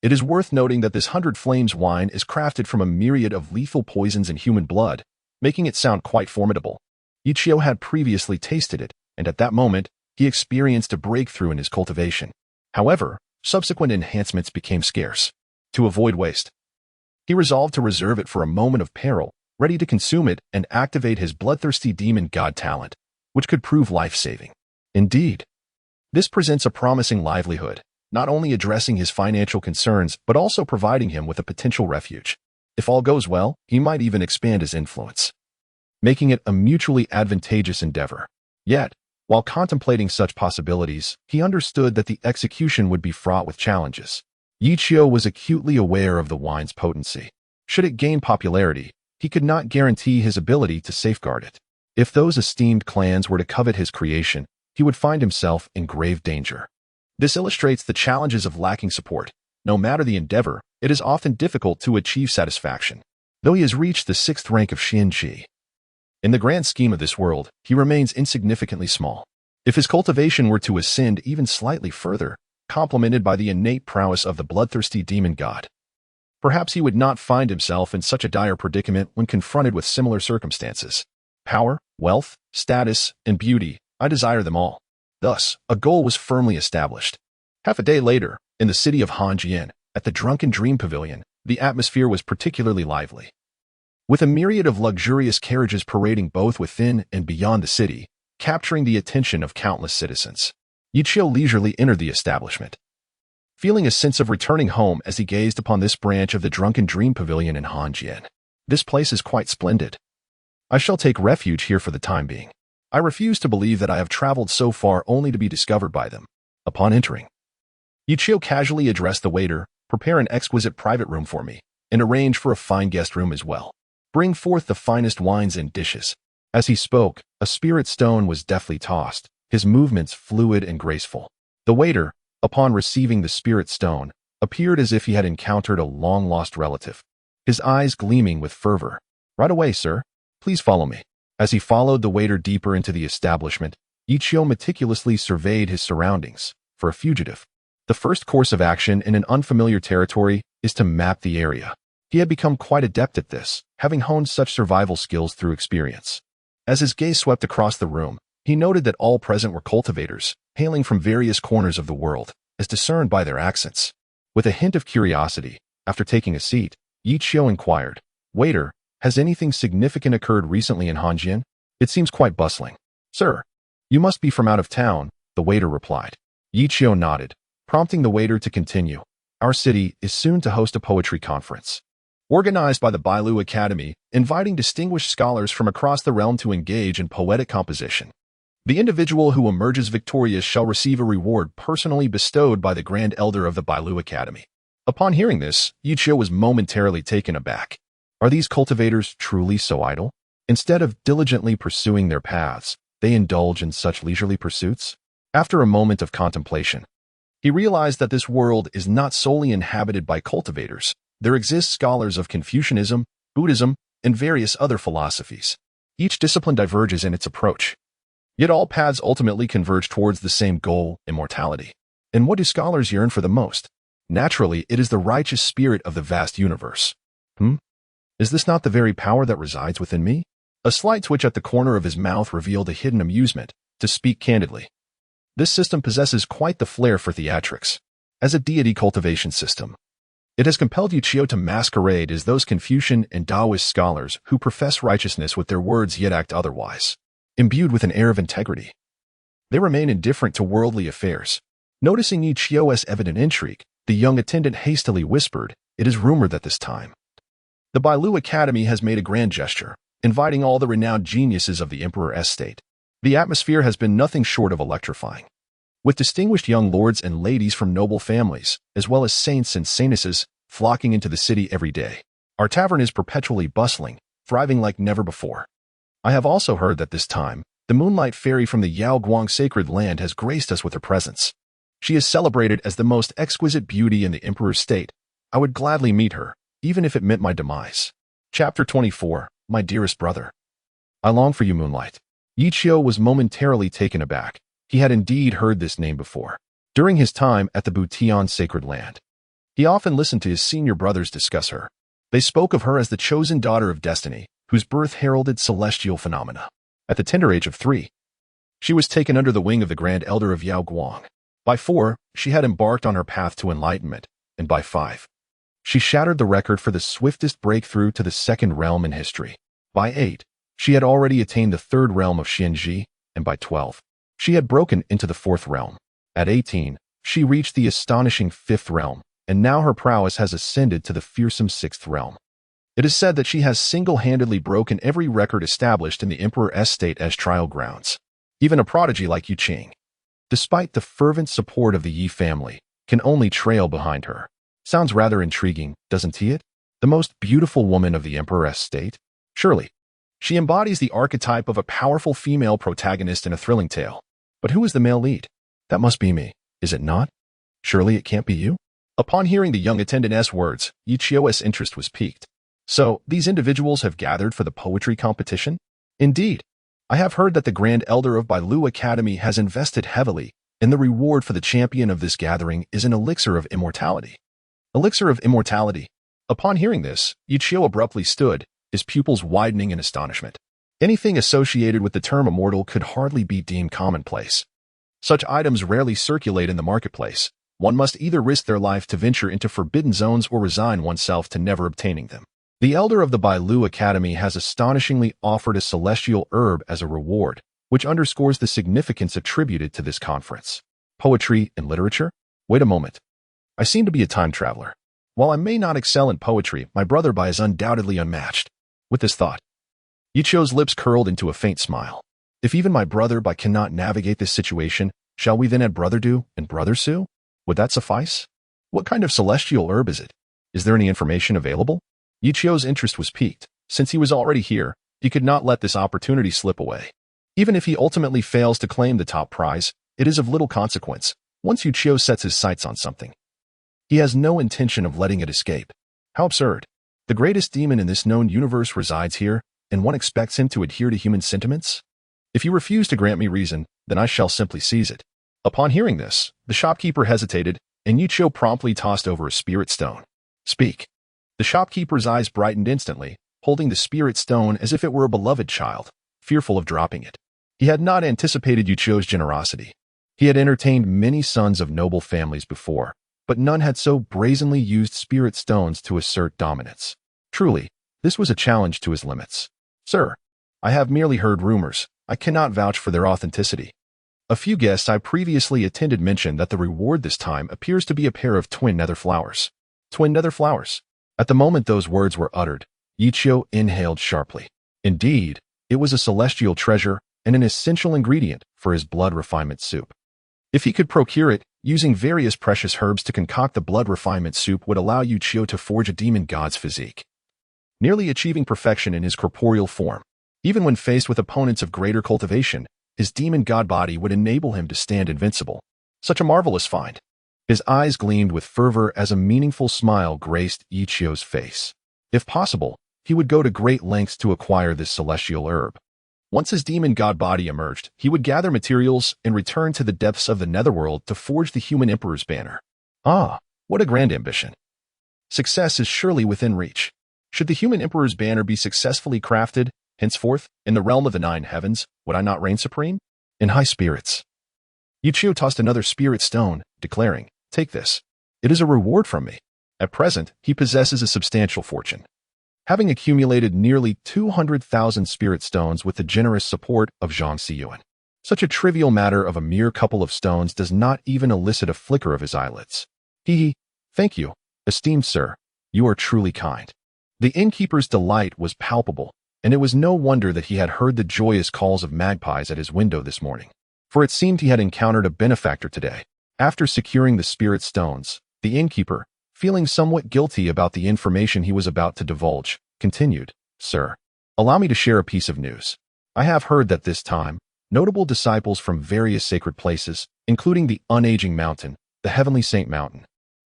It is worth noting that this 100 Flames wine is crafted from a myriad of lethal poisons and human blood, making it sound quite formidable. Yi Qiu had previously tasted it, and at that moment, he experienced a breakthrough in his cultivation. However, subsequent enhancements became scarce. To avoid waste, he resolved to reserve it for a moment of peril, ready to consume it and activate his bloodthirsty demon god talent, which could prove life-saving. Indeed, this presents a promising livelihood, not only addressing his financial concerns but also providing him with a potential refuge. If all goes well, he might even expand his influence, making it a mutually advantageous endeavor. Yet, while contemplating such possibilities, he understood that the execution would be fraught with challenges. Yi Qiu was acutely aware of the wine's potency. Should it gain popularity, he could not guarantee his ability to safeguard it. If those esteemed clans were to covet his creation, he would find himself in grave danger. This illustrates the challenges of lacking support. No matter the endeavor, it is often difficult to achieve satisfaction. Though he has reached the 6th rank of Xianqi, in the grand scheme of this world, he remains insignificantly small. If his cultivation were to ascend even slightly further, complemented by the innate prowess of the bloodthirsty demon god, perhaps he would not find himself in such a dire predicament when confronted with similar circumstances. Power, wealth, status, and beauty, I desire them all. Thus, a goal was firmly established. Half a day later, in the city of Hanjian, at the Drunken Dream Pavilion, the atmosphere was particularly lively. With a myriad of luxurious carriages parading both within and beyond the city, capturing the attention of countless citizens, Yi Qiu leisurely entered the establishment, feeling a sense of returning home as he gazed upon this branch of the Drunken Dream Pavilion in Hanjian. This place is quite splendid. I shall take refuge here for the time being. I refuse to believe that I have traveled so far only to be discovered by them. Upon entering, Yi Qiu casually addressed the waiter, "Prepare an exquisite private room for me, and arrange for a fine guest room as well. Bring forth the finest wines and dishes." As he spoke, a spirit stone was deftly tossed, his movements fluid and graceful. The waiter, upon receiving the spirit stone, appeared as if he had encountered a long-lost relative, his eyes gleaming with fervor. "Right away, sir. Please follow me." As he followed the waiter deeper into the establishment, Yi Qiu meticulously surveyed his surroundings. For a fugitive, the first course of action in an unfamiliar territory is to map the area. He had become quite adept at this, having honed such survival skills through experience. As his gaze swept across the room, he noted that all present were cultivators, hailing from various corners of the world, as discerned by their accents. With a hint of curiosity, after taking a seat, Yi Qiu inquired, "Waiter, has anything significant occurred recently in Hanjian? It seems quite bustling." "Sir, you must be from out of town," the waiter replied. Yi Qiu nodded, prompting the waiter to continue. "Our city is soon to host a poetry conference, organized by the Bailu Academy, inviting distinguished scholars from across the realm to engage in poetic composition. The individual who emerges victorious shall receive a reward personally bestowed by the Grand Elder of the Bailu Academy." Upon hearing this, Yi Qiu was momentarily taken aback. Are these cultivators truly so idle? Instead of diligently pursuing their paths, they indulge in such leisurely pursuits? After a moment of contemplation, he realized that this world is not solely inhabited by cultivators. There exist scholars of Confucianism, Buddhism, and various other philosophies. Each discipline diverges in its approach, yet all paths ultimately converge towards the same goal, immortality. And what do scholars yearn for the most? Naturally, it is the righteous spirit of the vast universe. Is this not the very power that resides within me? A slight twitch at the corner of his mouth revealed a hidden amusement. To speak candidly, this system possesses quite the flair for theatrics. As a deity cultivation system, it has compelled Yi Qiu to masquerade as those Confucian and Taoist scholars who profess righteousness with their words yet act otherwise. imbued with an air of integrity. They remain indifferent to worldly affairs. Noticing Yi Chio's evident intrigue, the young attendant hastily whispered, "It is rumored that this time the Bailu Academy has made a grand gesture, inviting all the renowned geniuses of the Emperor's state. The atmosphere has been nothing short of electrifying, with distinguished young lords and ladies from noble families, as well as saints and saintesses, flocking into the city every day. Our tavern is perpetually bustling, thriving like never before. I have also heard that this time, the Moonlight Fairy from the Yao Guang sacred land has graced us with her presence. She is celebrated as the most exquisite beauty in the Emperor's state. I would gladly meet her, even if it meant my demise." Chapter 24, My Dearest Brother. I long for you, Moonlight. Yi Chio was momentarily taken aback. He had indeed heard this name before. During his time at the Butian sacred land, he often listened to his senior brothers discuss her. They spoke of her as the chosen daughter of destiny, whose birth heralded celestial phenomena. At the tender age of 3, she was taken under the wing of the Grand Elder of Yao Guang. By 4, she had embarked on her path to enlightenment, and by 5, she shattered the record for the swiftest breakthrough to the second realm in history. By 8, she had already attained the third realm of Xianji, and by 12, she had broken into the fourth realm. At 18, she reached the astonishing fifth realm, and now her prowess has ascended to the fearsome sixth realm. It is said that she has single-handedly broken every record established in the Emperor's state as trial grounds. Even a prodigy like Yu Qing, despite the fervent support of the Yi family, can only trail behind her. Sounds rather intriguing, doesn't it? The most beautiful woman of the Emperor's state? Surely. She embodies the archetype of a powerful female protagonist in a thrilling tale. But who is the male lead? That must be me, is it not? Surely it can't be you? Upon hearing the young attendant's words, Yi Chio's interest was piqued. So, these individuals have gathered for the poetry competition? Indeed. I have heard that the Grand Elder of Bailu Academy has invested heavily, and the reward for the champion of this gathering is an elixir of immortality. Elixir of immortality. Upon hearing this, Yi Chio abruptly stood, his pupils widening in astonishment. Anything associated with the term immortal could hardly be deemed commonplace. Such items rarely circulate in the marketplace. One must either risk their life to venture into forbidden zones or resign oneself to never obtaining them. The elder of the Bailu Academy has astonishingly offered a celestial herb as a reward, which underscores the significance attributed to this conference. Poetry and literature? Wait a moment. I seem to be a time traveler. While I may not excel in poetry, my brother Bai is undoubtedly unmatched. With this thought, Yi Chio's lips curled into a faint smile. If even my brother Bai cannot navigate this situation, shall we then add Brother Du and Brother Su? Would that suffice? What kind of celestial herb is it? Is there any information available? Yi Chio's interest was piqued. Since he was already here, he could not let this opportunity slip away. Even if he ultimately fails to claim the top prize, it is of little consequence. Once Yi Chio sets his sights on something, he has no intention of letting it escape. How absurd. The greatest demon in this known universe resides here, and one expects him to adhere to human sentiments? If you refuse to grant me reason, then I shall simply seize it. Upon hearing this, the shopkeeper hesitated, and Yi Chio promptly tossed over a spirit stone. Speak. The shopkeeper's eyes brightened instantly, holding the spirit stone as if it were a beloved child, fearful of dropping it. He had not anticipated Yi Chio's generosity. He had entertained many sons of noble families before, but none had so brazenly used spirit stones to assert dominance. Truly, this was a challenge to his limits. Sir, I have merely heard rumors. I cannot vouch for their authenticity. A few guests I previously attended mentioned that the reward this time appears to be a pair of twin nether flowers. Twin nether flowers. At the moment those words were uttered, Yi Chio inhaled sharply. Indeed, it was a celestial treasure and an essential ingredient for his blood refinement soup. If he could procure it, using various precious herbs to concoct the blood refinement soup would allow Yi Chio to forge a demon god's physique, nearly achieving perfection in his corporeal form. Even when faced with opponents of greater cultivation, his demon god body would enable him to stand invincible. Such a marvelous find. His eyes gleamed with fervor as a meaningful smile graced Yi Chio's face. If possible, he would go to great lengths to acquire this celestial herb. Once his demon god body emerged, he would gather materials and return to the depths of the netherworld to forge the human emperor's banner. Ah, what a grand ambition. Success is surely within reach. Should the human emperor's banner be successfully crafted, henceforth, in the realm of the 9 heavens, would I not reign supreme? In high spirits, Yi Chio tossed another spirit stone, declaring, "Take this. It is a reward from me." At present, he possesses a substantial fortune. having accumulated nearly 200,000 spirit stones with the generous support of Zhang Xiyuan. Such a trivial matter of a mere couple of stones does not even elicit a flicker of his eyelids. Thank you, esteemed sir. You are truly kind. The innkeeper's delight was palpable, and it was no wonder that he had heard the joyous calls of magpies at his window this morning, for it seemed he had encountered a benefactor today. After securing the spirit stones, the innkeeper, feeling somewhat guilty about the information he was about to divulge, continued, Sir, allow me to share a piece of news. I have heard that this time, notable disciples from various sacred places, including the unaging mountain, the heavenly saint mountain,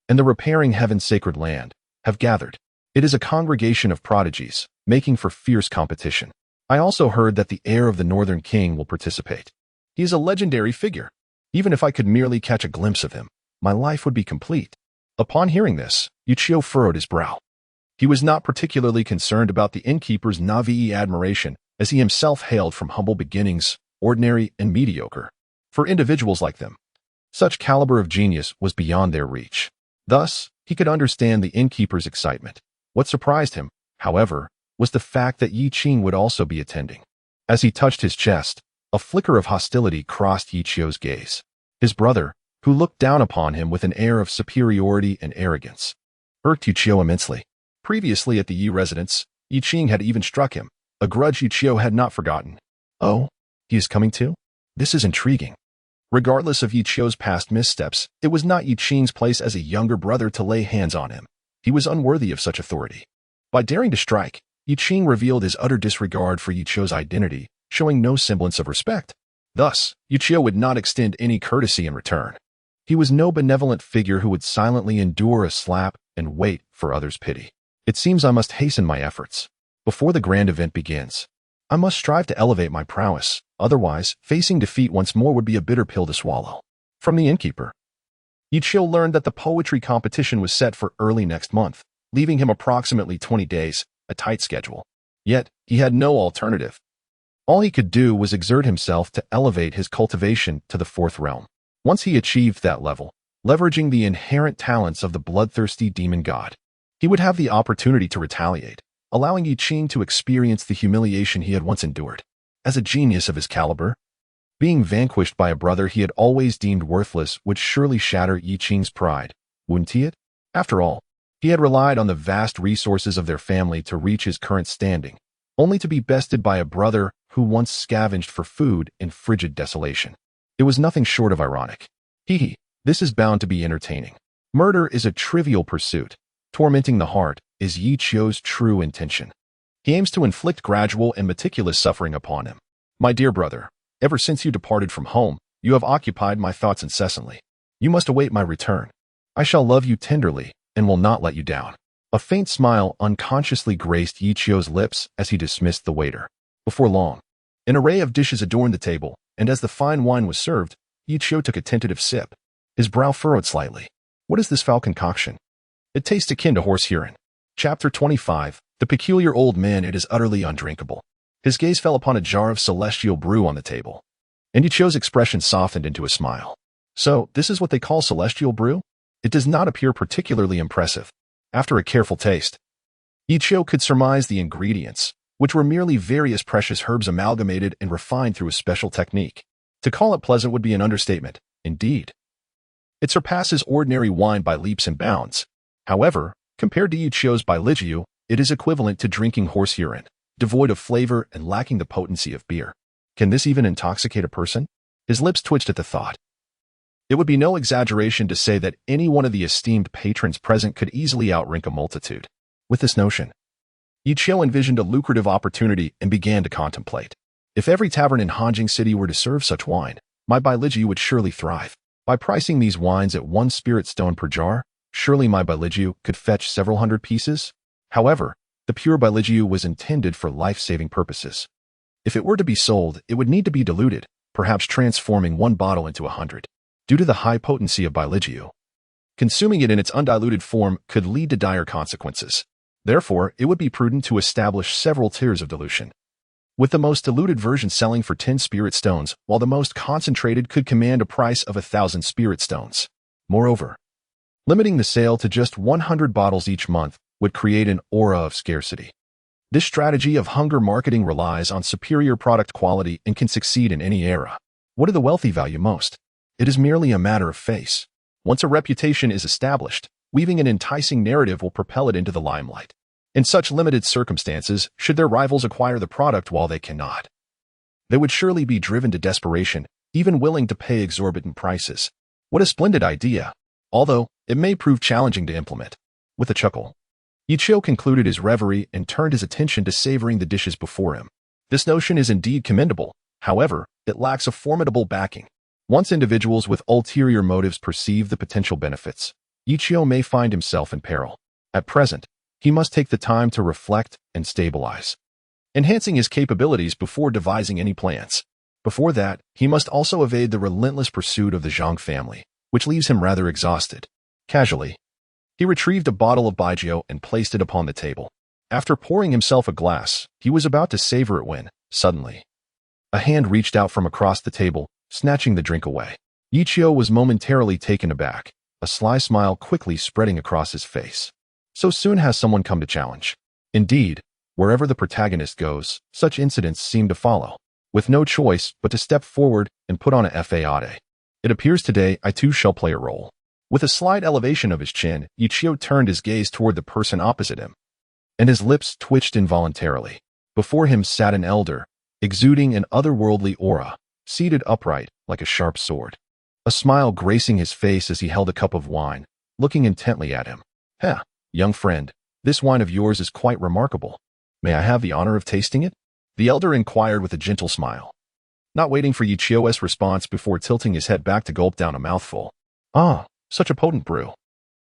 and the repairing heaven's sacred land, have gathered. It is a congregation of prodigies, making for fierce competition. I also heard that the heir of the northern king will participate. He is a legendary figure. Even if I could merely catch a glimpse of him, my life would be complete. Upon hearing this, Yuchio furrowed his brow. He was not particularly concerned about the innkeeper's naive admiration, as he himself hailed from humble beginnings, ordinary and mediocre. For individuals like them, such caliber of genius was beyond their reach. Thus, he could understand the innkeeper's excitement. What surprised him, however, was the fact that Yi Qing would also be attending. As he touched his chest, a flicker of hostility crossed Yichio's gaze. His brother, who looked down upon him with an air of superiority and arrogance, irked Yichio immensely. Previously at the Yi residence, Yi Qing had even struck him, a grudge Yichio had not forgotten. Oh, he is coming too? This is intriguing. Regardless of Yichio's past missteps, it was not Yi Qing's place as a younger brother to lay hands on him. He was unworthy of such authority. By daring to strike, Yi Qing revealed his utter disregard for Yichio's identity, showing no semblance of respect. Thus, Yichio would not extend any courtesy in return. He was no benevolent figure who would silently endure a slap and wait for others' pity. It seems I must hasten my efforts. Before the grand event begins, I must strive to elevate my prowess, otherwise, facing defeat once more would be a bitter pill to swallow. From the innkeeper, Yichio learned that the poetry competition was set for early next month, leaving him approximately 20 days, a tight schedule. Yet, he had no alternative. All he could do was exert himself to elevate his cultivation to the fourth realm. Once he achieved that level, leveraging the inherent talents of the bloodthirsty demon god, he would have the opportunity to retaliate, allowing Yi Qing to experience the humiliation he had once endured. As a genius of his caliber, being vanquished by a brother he had always deemed worthless would surely shatter Yi Qing's pride, wouldn't it? After all, he had relied on the vast resources of their family to reach his current standing, only to be bested by a brother who once scavenged for food in frigid desolation. It was nothing short of ironic. This is bound to be entertaining. Murder is a trivial pursuit. Tormenting the heart is Yi Qio's true intention. He aims to inflict gradual and meticulous suffering upon him. My dear brother, ever since you departed from home, you have occupied my thoughts incessantly. You must await my return. I shall love you tenderly and will not let you down. A faint smile unconsciously graced Yi Qio's lips as he dismissed the waiter. Before long, an array of dishes adorned the table, and as the fine wine was served, Yi Qio took a tentative sip. His brow furrowed slightly. What is this foul concoction? It tastes akin to horse urine. Chapter 25. The peculiar old man. It is utterly undrinkable. His gaze fell upon a jar of celestial brew on the table, and Yi Qio's expression softened into a smile. So, this is what they call celestial brew? It does not appear particularly impressive. After a careful taste, Yi Qio could surmise the ingredients, which were merely various precious herbs amalgamated and refined through a special technique. To call it pleasant would be an understatement, indeed. It surpasses ordinary wine by leaps and bounds. However, compared to Yi Qio's Bailigyu, it is equivalent to drinking horse urine, devoid of flavor and lacking the potency of beer. Can this even intoxicate a person? His lips twitched at the thought. It would be no exaggeration to say that any one of the esteemed patrons present could easily outrank a multitude. With this notion, Yi Qio envisioned a lucrative opportunity and began to contemplate. If every tavern in Hanjing City were to serve such wine, my Bailigyu would surely thrive. By pricing these wines at 1 spirit stone per jar, surely my Bailigyu could fetch several hundred pieces. However, the pure Bailigyu was intended for life-saving purposes. If it were to be sold, it would need to be diluted, perhaps transforming 1 bottle into 100. Due to the high potency of Bailigyu, consuming it in its undiluted form could lead to dire consequences. Therefore, it would be prudent to establish several tiers of dilution, with the most diluted version selling for 10 spirit stones, while the most concentrated could command a price of 1,000 spirit stones. Moreover, limiting the sale to just 100 bottles each month would create an aura of scarcity. This strategy of hunger marketing relies on superior product quality and can succeed in any era. What do the wealthy value most? It is merely a matter of face. Once a reputation is established, weaving an enticing narrative will propel it into the limelight. In such limited circumstances, should their rivals acquire the product while they cannot, they would surely be driven to desperation, even willing to pay exorbitant prices. What a splendid idea, although it may prove challenging to implement. With a chuckle, Ichio concluded his reverie and turned his attention to savoring the dishes before him. This notion is indeed commendable. However, it lacks a formidable backing. Once individuals with ulterior motives perceive the potential benefits, Ichio may find himself in peril. At present, he must take the time to reflect and stabilize, enhancing his capabilities before devising any plans. Before that, he must also evade the relentless pursuit of the Zhang family, which leaves him rather exhausted. Casually, he retrieved a bottle of baijiu and placed it upon the table. After pouring himself a glass, he was about to savor it when, suddenly, a hand reached out from across the table, snatching the drink away. Ichio was momentarily taken aback, a sly smile quickly spreading across his face. So soon has someone come to challenge. Indeed, wherever the protagonist goes, such incidents seem to follow, with no choice but to step forward and put on a fade. It appears today I too shall play a role. With a slight elevation of his chin, Ichio turned his gaze toward the person opposite him, and his lips twitched involuntarily. Before him sat an elder, exuding an otherworldly aura, seated upright like a sharp sword, a smile gracing his face as he held a cup of wine, looking intently at him. "Heh, young friend, this wine of yours is quite remarkable. May I have the honor of tasting it?" The elder inquired with a gentle smile, not waiting for Ichio's response before tilting his head back to gulp down a mouthful. Ah, such a potent brew.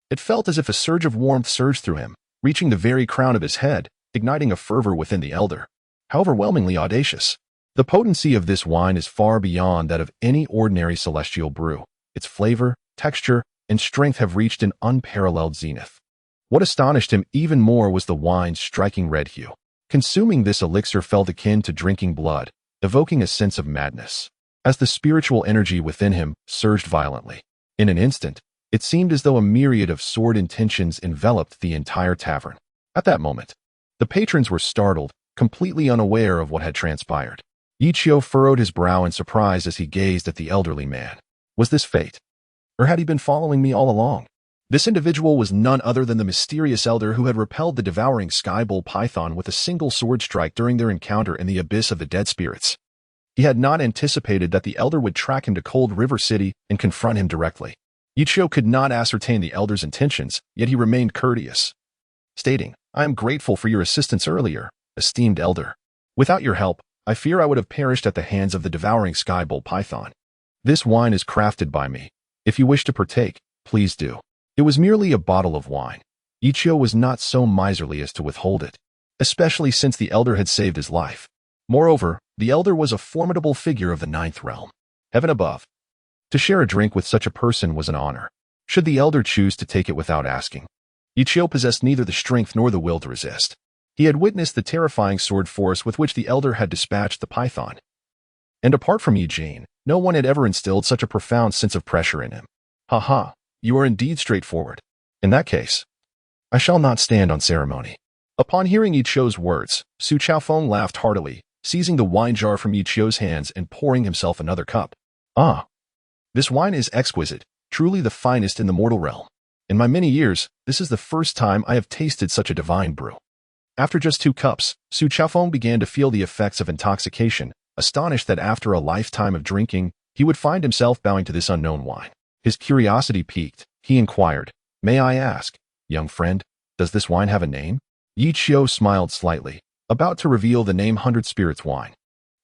It felt as if a surge of warmth surged through him, reaching the very crown of his head, igniting a fervor within the elder. How overwhelmingly audacious. The potency of this wine is far beyond that of any ordinary celestial brew. Its flavor, texture, and strength have reached an unparalleled zenith. What astonished him even more was the wine's striking red hue. Consuming this elixir felt akin to drinking blood, evoking a sense of madness. As the spiritual energy within him surged violently, in an instant, it seemed as though a myriad of sword intentions enveloped the entire tavern. At that moment, the patrons were startled, completely unaware of what had transpired. Ichio furrowed his brow in surprise as he gazed at the elderly man. Was this fate? Or had he been following me all along? This individual was none other than the mysterious elder who had repelled the devouring sky bull python with a single sword strike during their encounter in the abyss of the dead spirits. He had not anticipated that the elder would track him to Cold River City and confront him directly. Ichio could not ascertain the elder's intentions, yet he remained courteous, stating, "I am grateful for your assistance earlier, esteemed elder. Without your help, I fear I would have perished at the hands of the devouring sky bull python. This wine is crafted by me. If you wish to partake, please do." It was merely a bottle of wine. Ichio was not so miserly as to withhold it, especially since the elder had saved his life. Moreover, the elder was a formidable figure of the ninth realm, heaven above. To share a drink with such a person was an honor, should the elder choose to take it without asking. Ichio possessed neither the strength nor the will to resist. He had witnessed the terrifying sword force with which the elder had dispatched the python. And apart from Eugene, no one had ever instilled such a profound sense of pressure in him. "Ha ha, you are indeed straightforward. In that case, I shall not stand on ceremony." Upon hearing Ichio's words, Su Chaofeng laughed heartily, seizing the wine jar from Ichio's hands and pouring himself another cup. "Ah, this wine is exquisite, truly the finest in the mortal realm. In my many years, this is the first time I have tasted such a divine brew." After just 2 cups, Su Chaofeng began to feel the effects of intoxication, astonished that after a lifetime of drinking, he would find himself bowing to this unknown wine. His curiosity piqued. He inquired, "May I ask, young friend, does this wine have a name?" Ichio smiled slightly, about to reveal the name 100 Spirits wine,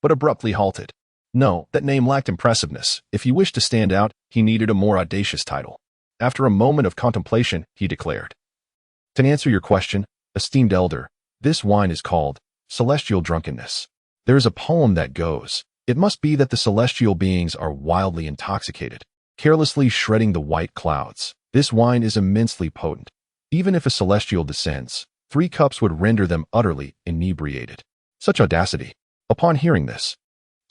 but abruptly halted. No, that name lacked impressiveness. If he wished to stand out, he needed a more audacious title. After a moment of contemplation, he declared, "To answer your question, esteemed elder, this wine is called Celestial Drunkenness. There is a poem that goes, it must be that the celestial beings are wildly intoxicated, carelessly shredding the white clouds. This wine is immensely potent. Even if a celestial descends, 3 cups would render them utterly inebriated." Such audacity. Upon hearing this,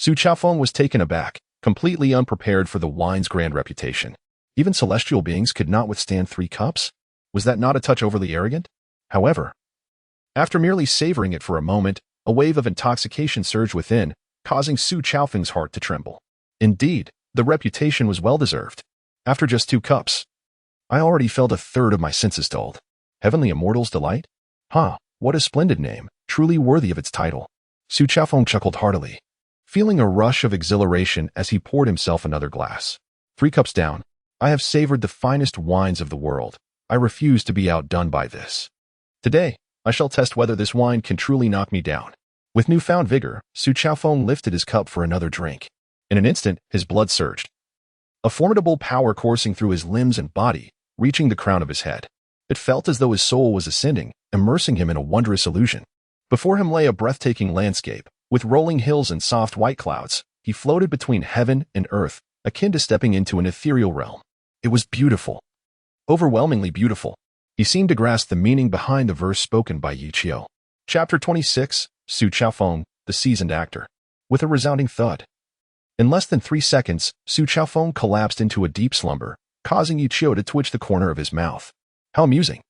Su Chaofeng was taken aback, completely unprepared for the wine's grand reputation. Even celestial beings could not withstand 3 cups? Was that not a touch overly arrogant? However, After merely savoring it for a moment, a wave of intoxication surged within, causing Su Chaofeng's heart to tremble. Indeed, the reputation was well-deserved. After just 2 cups, I already felt a third of my senses dulled. Heavenly Immortal's Delight? What a splendid name, truly worthy of its title. Su Chaofeng chuckled heartily, feeling a rush of exhilaration as he poured himself another glass. 3 cups down, I have savored the finest wines of the world. I refuse to be outdone by this. Today, I shall test whether this wine can truly knock me down. With newfound vigor, Su Chaofeng lifted his cup for another drink. In an instant, his blood surged, a formidable power coursing through his limbs and body, reaching the crown of his head. It felt as though his soul was ascending, immersing him in a wondrous illusion. Before him lay a breathtaking landscape, with rolling hills and soft white clouds. He floated between heaven and earth, akin to stepping into an ethereal realm. It was beautiful. Overwhelmingly beautiful. He seemed to grasp the meaning behind the verse spoken by Yi Qiu. Chapter 26, Su Chaofeng, the seasoned actor. With a resounding thud. In less than 3 seconds, Su Chaofeng collapsed into a deep slumber, causing Yi Qiu to twitch the corner of his mouth. How amusing.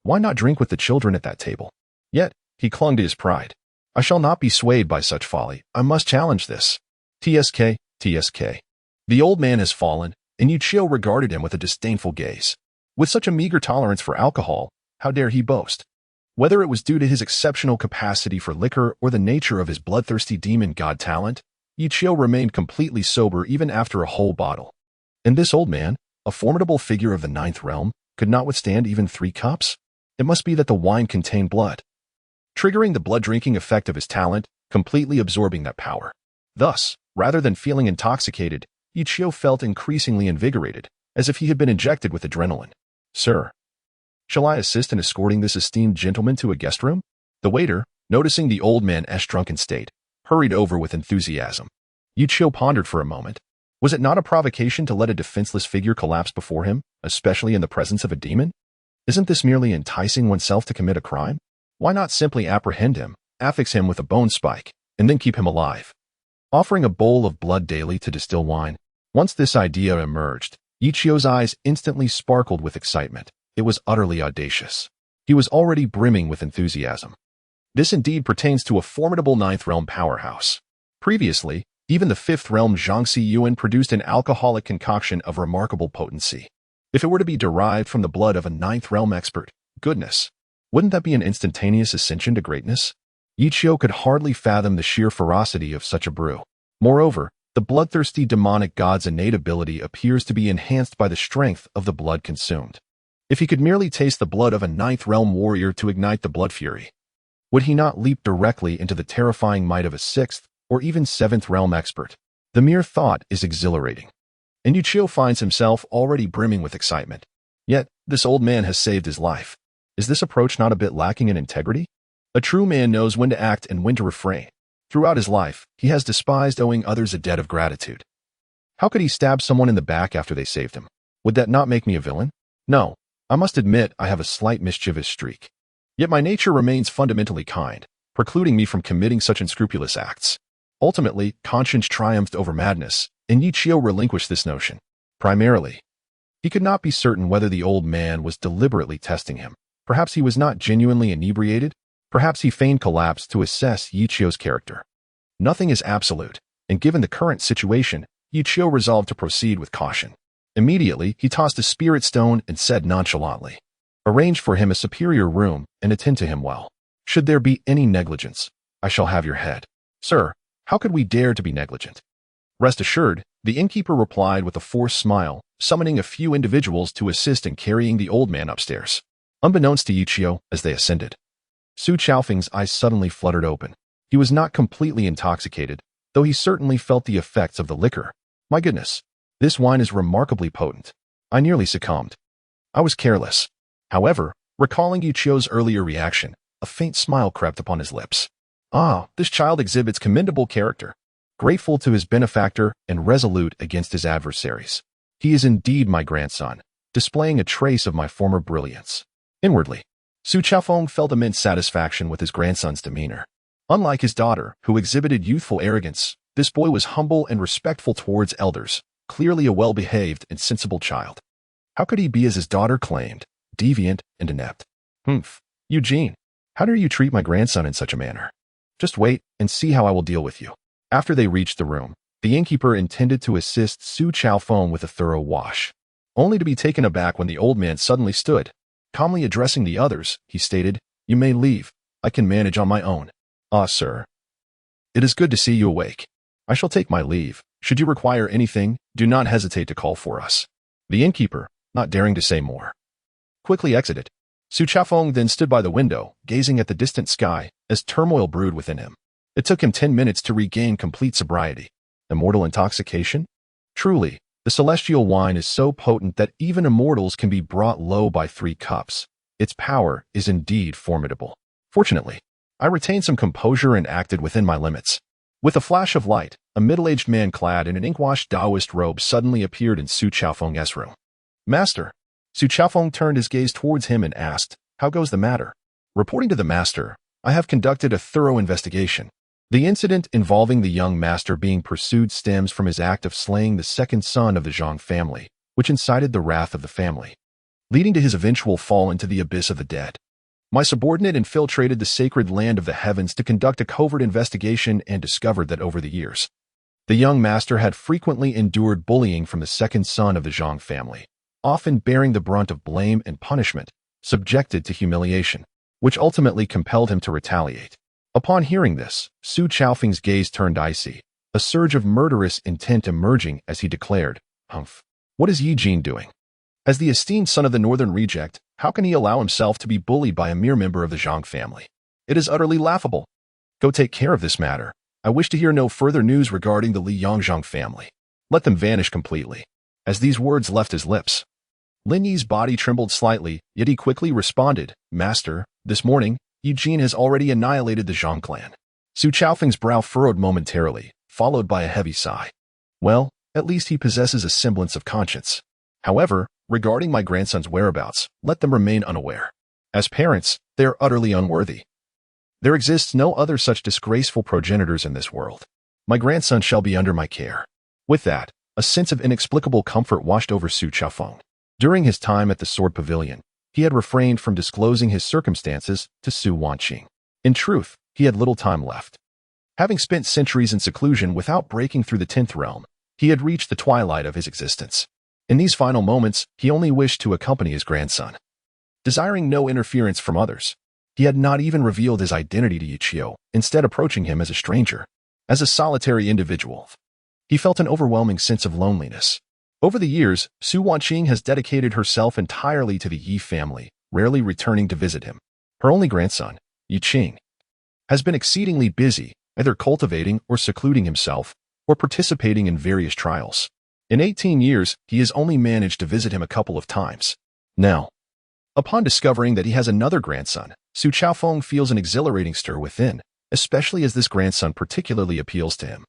Why not drink with the children at that table? Yet, he clung to his pride. I shall not be swayed by such folly. I must challenge this. TSK, TSK. The old man has fallen, and Yi Qiu regarded him with a disdainful gaze. With such a meager tolerance for alcohol, how dare he boast? Whether it was due to his exceptional capacity for liquor or the nature of his bloodthirsty demon god talent, Yi Qiu remained completely sober even after a whole bottle. And this old man, a formidable figure of the 9th realm, could not withstand even 3 cups? It must be that the wine contained blood, triggering the blood-drinking effect of his talent, completely absorbing that power. Thus, rather than feeling intoxicated, Yi Qiu felt increasingly invigorated, as if he had been injected with adrenaline. Sir, shall I assist in escorting this esteemed gentleman to a guest room? The waiter, noticing the old man's drunken state, hurried over with enthusiasm. Yi Qiu pondered for a moment. Was it not a provocation to let a defenseless figure collapse before him, especially in the presence of a demon? Isn't this merely enticing oneself to commit a crime? Why not simply apprehend him, affix him with a bone spike, and then keep him alive? Offering a bowl of blood daily to distill wine. Once this idea emerged, Yi Qiu's eyes instantly sparkled with excitement. It was utterly audacious. He was already brimming with enthusiasm. This indeed pertains to a formidable 9th realm powerhouse. Previously, even the 5th realm Zhangxi Yuan produced an alcoholic concoction of remarkable potency. If it were to be derived from the blood of a 9th realm expert, goodness, wouldn't that be an instantaneous ascension to greatness? Yi Qiu could hardly fathom the sheer ferocity of such a brew. Moreover, the bloodthirsty demonic god's innate ability appears to be enhanced by the strength of the blood consumed. If he could merely taste the blood of a 9th realm warrior to ignite the blood fury, would he not leap directly into the terrifying might of a 6th or even 7th realm expert? The mere thought is exhilarating. And Yi Qiu finds himself already brimming with excitement. Yet, this old man has saved his life. Is this approach not a bit lacking in integrity? A true man knows when to act and when to refrain. Throughout his life, he has despised owing others a debt of gratitude. How could he stab someone in the back after they saved him? Would that not make me a villain? No, I must admit I have a slight mischievous streak. Yet my nature remains fundamentally kind, precluding me from committing such unscrupulous acts. Ultimately, conscience triumphed over madness, and Yi Qiu relinquished this notion. Primarily, he could not be certain whether the old man was deliberately testing him. Perhaps he was not genuinely inebriated. Perhaps he feigned collapse to assess Yi Qiu's character. Nothing is absolute, and given the current situation, Yi Qiu resolved to proceed with caution. Immediately, he tossed a spirit stone and said nonchalantly, "Arrange for him a superior room and attend to him well. Should there be any negligence, I shall have your head." "Sir, how could we dare to be negligent?" "Rest assured," the innkeeper replied with a forced smile, summoning a few individuals to assist in carrying the old man upstairs. Unbeknownst to Yi Qiu, as they ascended, Su Chaofeng's eyes suddenly fluttered open. He was not completely intoxicated, though he certainly felt the effects of the liquor. My goodness, this wine is remarkably potent. I nearly succumbed. I was careless. However, recalling Yi Qiu's earlier reaction, a faint smile crept upon his lips. This child exhibits commendable character, grateful to his benefactor and resolute against his adversaries. He is indeed my grandson, displaying a trace of my former brilliance. Inwardly, Su Chaofeng felt immense satisfaction with his grandson's demeanor. Unlike his daughter, who exhibited youthful arrogance, this boy was humble and respectful towards elders, clearly a well-behaved and sensible child. How could he be as his daughter claimed, deviant and inept? Eugene, How dare you treat my grandson in such a manner? Just wait and see how I will deal with you. After they reached the room, the innkeeper intended to assist Su Chaofeng with a thorough wash, only to be taken aback when the old man suddenly stood. Calmly addressing the others, he stated, "You may leave. I can manage on my own." "Ah, sir. It is good to see you awake. I shall take my leave. Should you require anything, do not hesitate to call for us." The innkeeper, not daring to say more, quickly exited. Su Chaofeng then stood by the window, gazing at the distant sky, as turmoil brewed within him. It took him 10 minutes to regain complete sobriety. Immortal intoxication? Truly, the celestial wine is so potent that even immortals can be brought low by 3 cups. Its power is indeed formidable. Fortunately, I retained some composure and acted within my limits. With a flash of light, a middle-aged man clad in an ink-washed Taoist robe suddenly appeared in Su Chaofeng's room. "Master." Su Chaofeng turned his gaze towards him and asked, "How goes the matter?" Reporting to the master, "I have conducted a thorough investigation. The incident involving the young master being pursued stems from his act of slaying the second son of the Zhang family, which incited the wrath of the family, leading to his eventual fall into the abyss of the dead. My subordinate infiltrated the sacred land of the heavens to conduct a covert investigation and discovered that over the years, the young master had frequently endured bullying from the second son of the Zhang family, often bearing the brunt of blame and punishment, subjected to humiliation, which ultimately compelled him to retaliate." Upon hearing this, Su Chaofeng's gaze turned icy, a surge of murderous intent emerging as he declared, "Humph! What is Yi Jin doing? As the esteemed son of the northern reject, how can he allow himself to be bullied by a mere member of the Zhang family? It is utterly laughable. Go take care of this matter. I wish to hear no further news regarding the Li Yongzhang family. Let them vanish completely." As these words left his lips, Lin Yi's body trembled slightly, yet he quickly responded, "Master, this morning, Yi Jin has already annihilated the Zhang clan." Su Chaofeng's brow furrowed momentarily, followed by a heavy sigh. "Well, at least he possesses a semblance of conscience. However, regarding my grandson's whereabouts, let them remain unaware. As parents, they are utterly unworthy. There exists no other such disgraceful progenitors in this world. My grandson shall be under my care." With that, a sense of inexplicable comfort washed over Su Chaofeng. During his time at the Sword Pavilion, he had refrained from disclosing his circumstances to Su Wanqing. In truth, he had little time left. Having spent centuries in seclusion without breaking through the 10th realm, he had reached the twilight of his existence. In these final moments, he only wished to accompany his grandson. Desiring no interference from others, he had not even revealed his identity to Yichio, instead approaching him as a stranger, as a solitary individual. He felt an overwhelming sense of loneliness. Over the years, Su Wanqing has dedicated herself entirely to the Yi family, rarely returning to visit him. Her only grandson, Yi Qing, has been exceedingly busy, either cultivating or secluding himself, or participating in various trials. In 18 years, he has only managed to visit him a couple of times. Now, upon discovering that he has another grandson, Su Chaofeng feels an exhilarating stir within, especially as this grandson particularly appeals to him.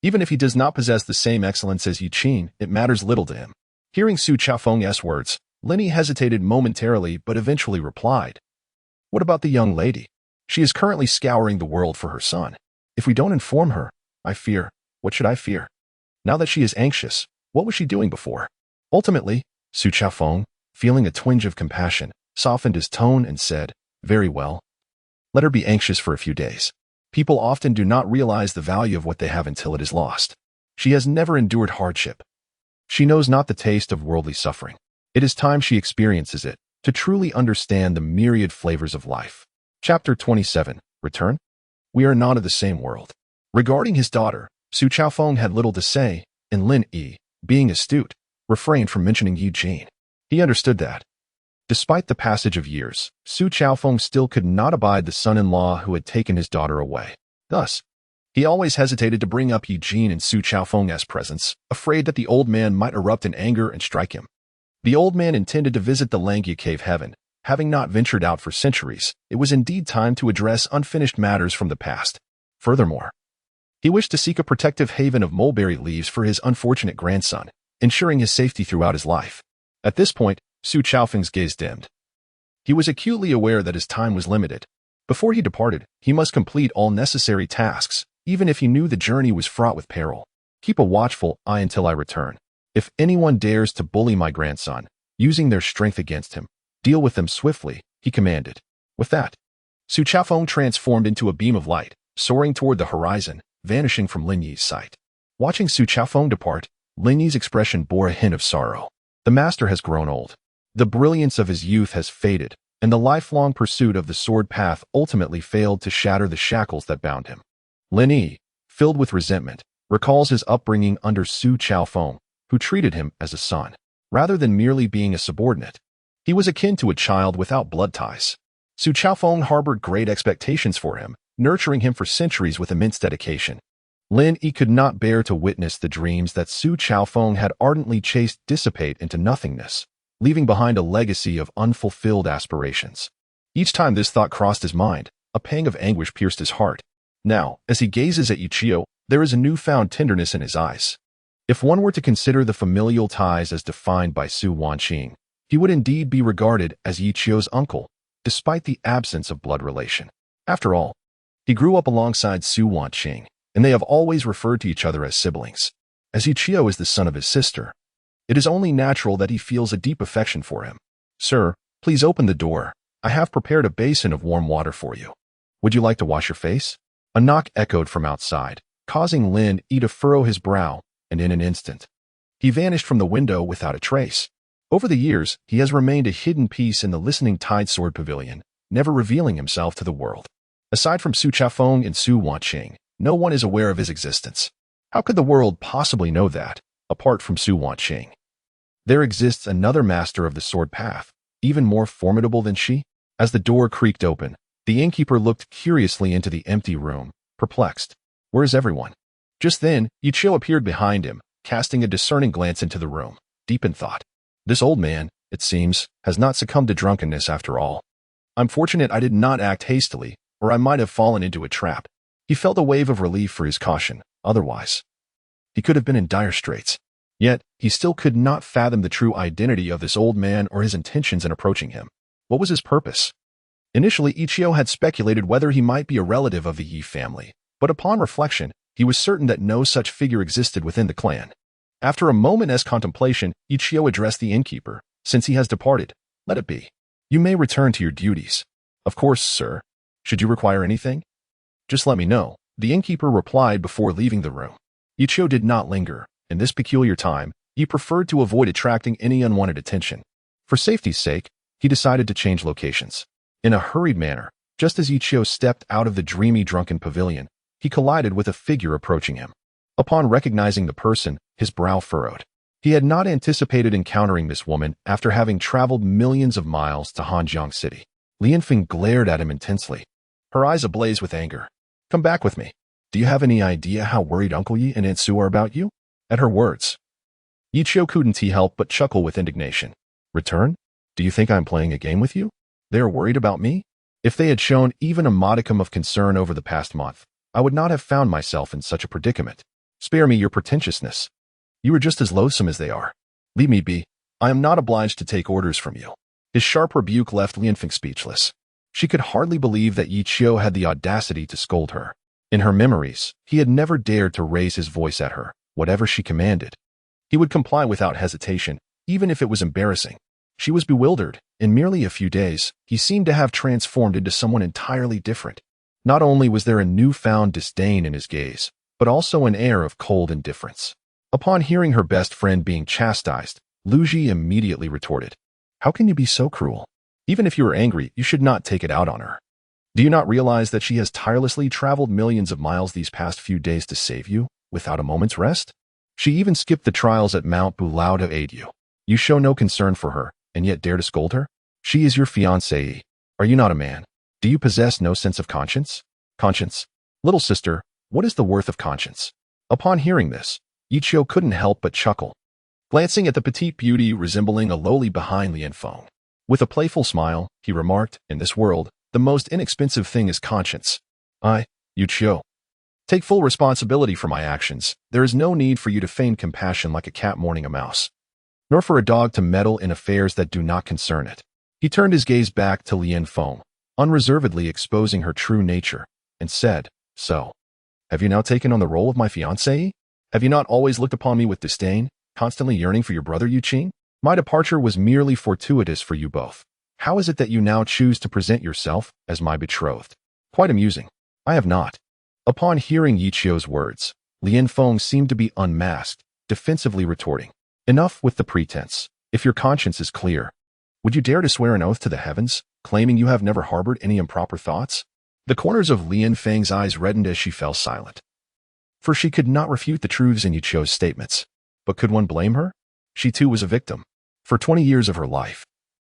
Even if he does not possess the same excellence as Yi Qin, it matters little to him. Hearing Su Chaofeng's words, Linny hesitated momentarily but eventually replied, "What about the young lady? She is currently scouring the world for her son. If we don't inform her, I fear, what should I fear? Now that she is anxious, what was she doing before?" Ultimately, Su Chaofeng, feeling a twinge of compassion, softened his tone and said, "Very well. Let her be anxious for a few days. People often do not realize the value of what they have until it is lost. She has never endured hardship. She knows not the taste of worldly suffering. It is time she experiences it to truly understand the myriad flavors of life." Chapter 27, Return? We are not of the same world. Regarding his daughter, Su Chaofeng had little to say, and Lin Yi, being astute, refrained from mentioning Yi Jin. He understood that, despite the passage of years, Su Chaofeng still could not abide the son-in-law who had taken his daughter away. Thus, he always hesitated to bring up Yi Jin in Su Chaofeng's presence, afraid that the old man might erupt in anger and strike him. The old man intended to visit the Langya Cave heaven. Having not ventured out for centuries, it was indeed time to address unfinished matters from the past. Furthermore, he wished to seek a protective haven of mulberry leaves for his unfortunate grandson, ensuring his safety throughout his life. At this point, Su Chaofeng's gaze dimmed. He was acutely aware that his time was limited. Before he departed, he must complete all necessary tasks, even if he knew the journey was fraught with peril. "Keep a watchful eye until I return. If anyone dares to bully my grandson, using their strength against him, deal with them swiftly," he commanded. With that, Su Chaofeng transformed into a beam of light, soaring toward the horizon, vanishing from Lin Yi's sight. Watching Su Chaofeng depart, Lin Yi's expression bore a hint of sorrow. The master has grown old. The brilliance of his youth has faded, and the lifelong pursuit of the sword path ultimately failed to shatter the shackles that bound him. Lin Yi, filled with resentment, recalls his upbringing under Su Chaofeng, who treated him as a son, rather than merely being a subordinate. He was akin to a child without blood ties. Su Chaofeng harbored great expectations for him, nurturing him for centuries with immense dedication. Lin Yi could not bear to witness the dreams that Su Chaofeng had ardently chased dissipate into nothingness, leaving behind a legacy of unfulfilled aspirations. Each time this thought crossed his mind, a pang of anguish pierced his heart. Now, as he gazes at Yichio, there is a newfound tenderness in his eyes. If one were to consider the familial ties as defined by Su Wanqing, he would indeed be regarded as Yichio's uncle, despite the absence of blood relation. After all, he grew up alongside Su Wanqing, and they have always referred to each other as siblings. As Yichio is the son of his sister, it is only natural that he feels a deep affection for him. "Sir, please open the door. I have prepared a basin of warm water for you. Would you like to wash your face?" A knock echoed from outside, causing Lin Yi to furrow his brow, and in an instant, he vanished from the window without a trace. Over the years, he has remained a hidden piece in the Listening Tide Sword Pavilion, never revealing himself to the world. Aside from Su Chaofeng and Su Wanqing, no one is aware of his existence. How could the world possibly know that, apart from Su Wanqing? There exists another master of the sword path, even more formidable than she? As the door creaked open, the innkeeper looked curiously into the empty room, perplexed. Where is everyone? Just then, Yichio appeared behind him, casting a discerning glance into the room, deep in thought. This old man, it seems, has not succumbed to drunkenness after all. I'm fortunate I did not act hastily, or I might have fallen into a trap. He felt a wave of relief for his caution. Otherwise, he could have been in dire straits. Yet, he still could not fathom the true identity of this old man or his intentions in approaching him. What was his purpose? Initially, Ichio had speculated whether he might be a relative of the Yi family, but upon reflection, he was certain that no such figure existed within the clan. After a moment's contemplation, Ichio addressed the innkeeper. "Since he has departed, let it be. You may return to your duties." "Of course, sir. Should you require anything, just let me know," the innkeeper replied before leaving the room. Ichio did not linger. In this peculiar time, he preferred to avoid attracting any unwanted attention. For safety's sake, he decided to change locations. In a hurried manner, just as Ichio stepped out of the dreamy drunken pavilion, he collided with a figure approaching him. Upon recognizing the person, his brow furrowed. He had not anticipated encountering this woman after having traveled millions of miles to Hanjiang City. Lianfeng glared at him intensely, her eyes ablaze with anger. "Come back with me. Do you have any idea how worried Uncle Yi and Aunt Su are about you?" At her words, Yichio couldn't help but chuckle with indignation. "Return? Do you think I'm playing a game with you? They are worried about me? If they had shown even a modicum of concern over the past month, I would not have found myself in such a predicament. Spare me your pretentiousness. You are just as loathsome as they are. Leave me be. I am not obliged to take orders from you." His sharp rebuke left Lianfeng speechless. She could hardly believe that Yichio had the audacity to scold her. In her memories, he had never dared to raise his voice at her, whatever she commanded. He would comply without hesitation, even if it was embarrassing. She was bewildered. In merely a few days, he seemed to have transformed into someone entirely different. Not only was there a newfound disdain in his gaze, but also an air of cold indifference. Upon hearing her best friend being chastised, Luji immediately retorted, "How can you be so cruel? Even if you are angry, you should not take it out on her. Do you not realize that she has tirelessly traveled millions of miles these past few days to save you, without a moment's rest? She even skipped the trials at Mount Bulao to aid you. You show no concern for her, and yet dare to scold her? She is your fiancée. Are you not a man? Do you possess no sense of conscience? Conscience? Little sister, what is the worth of conscience?" Upon hearing this, Yichio couldn't help but chuckle, glancing at the petite beauty resembling a lowly behind Lianfeng. With a playful smile, he remarked, "In this world, the most inexpensive thing is conscience. Yichio, take full responsibility for my actions. There is no need for you to feign compassion like a cat mourning a mouse, nor for a dog to meddle in affairs that do not concern it." He turned his gaze back to Lianfeng, unreservedly exposing her true nature, and said, "So, have you now taken on the role of my fiancée? Have you not always looked upon me with disdain, constantly yearning for your brother Yuqing? My departure was merely fortuitous for you both. How is it that you now choose to present yourself as my betrothed? Quite amusing. I have not. Upon hearing Yi Qiu's words, Lian Feng seemed to be unmasked, defensively retorting. Enough with the pretense. If your conscience is clear, would you dare to swear an oath to the heavens, claiming you have never harbored any improper thoughts? The corners of Lian Feng's eyes reddened as she fell silent. For she could not refute the truths in Yi Qiu's statements. But could one blame her? She too was a victim. For 20 years of her life,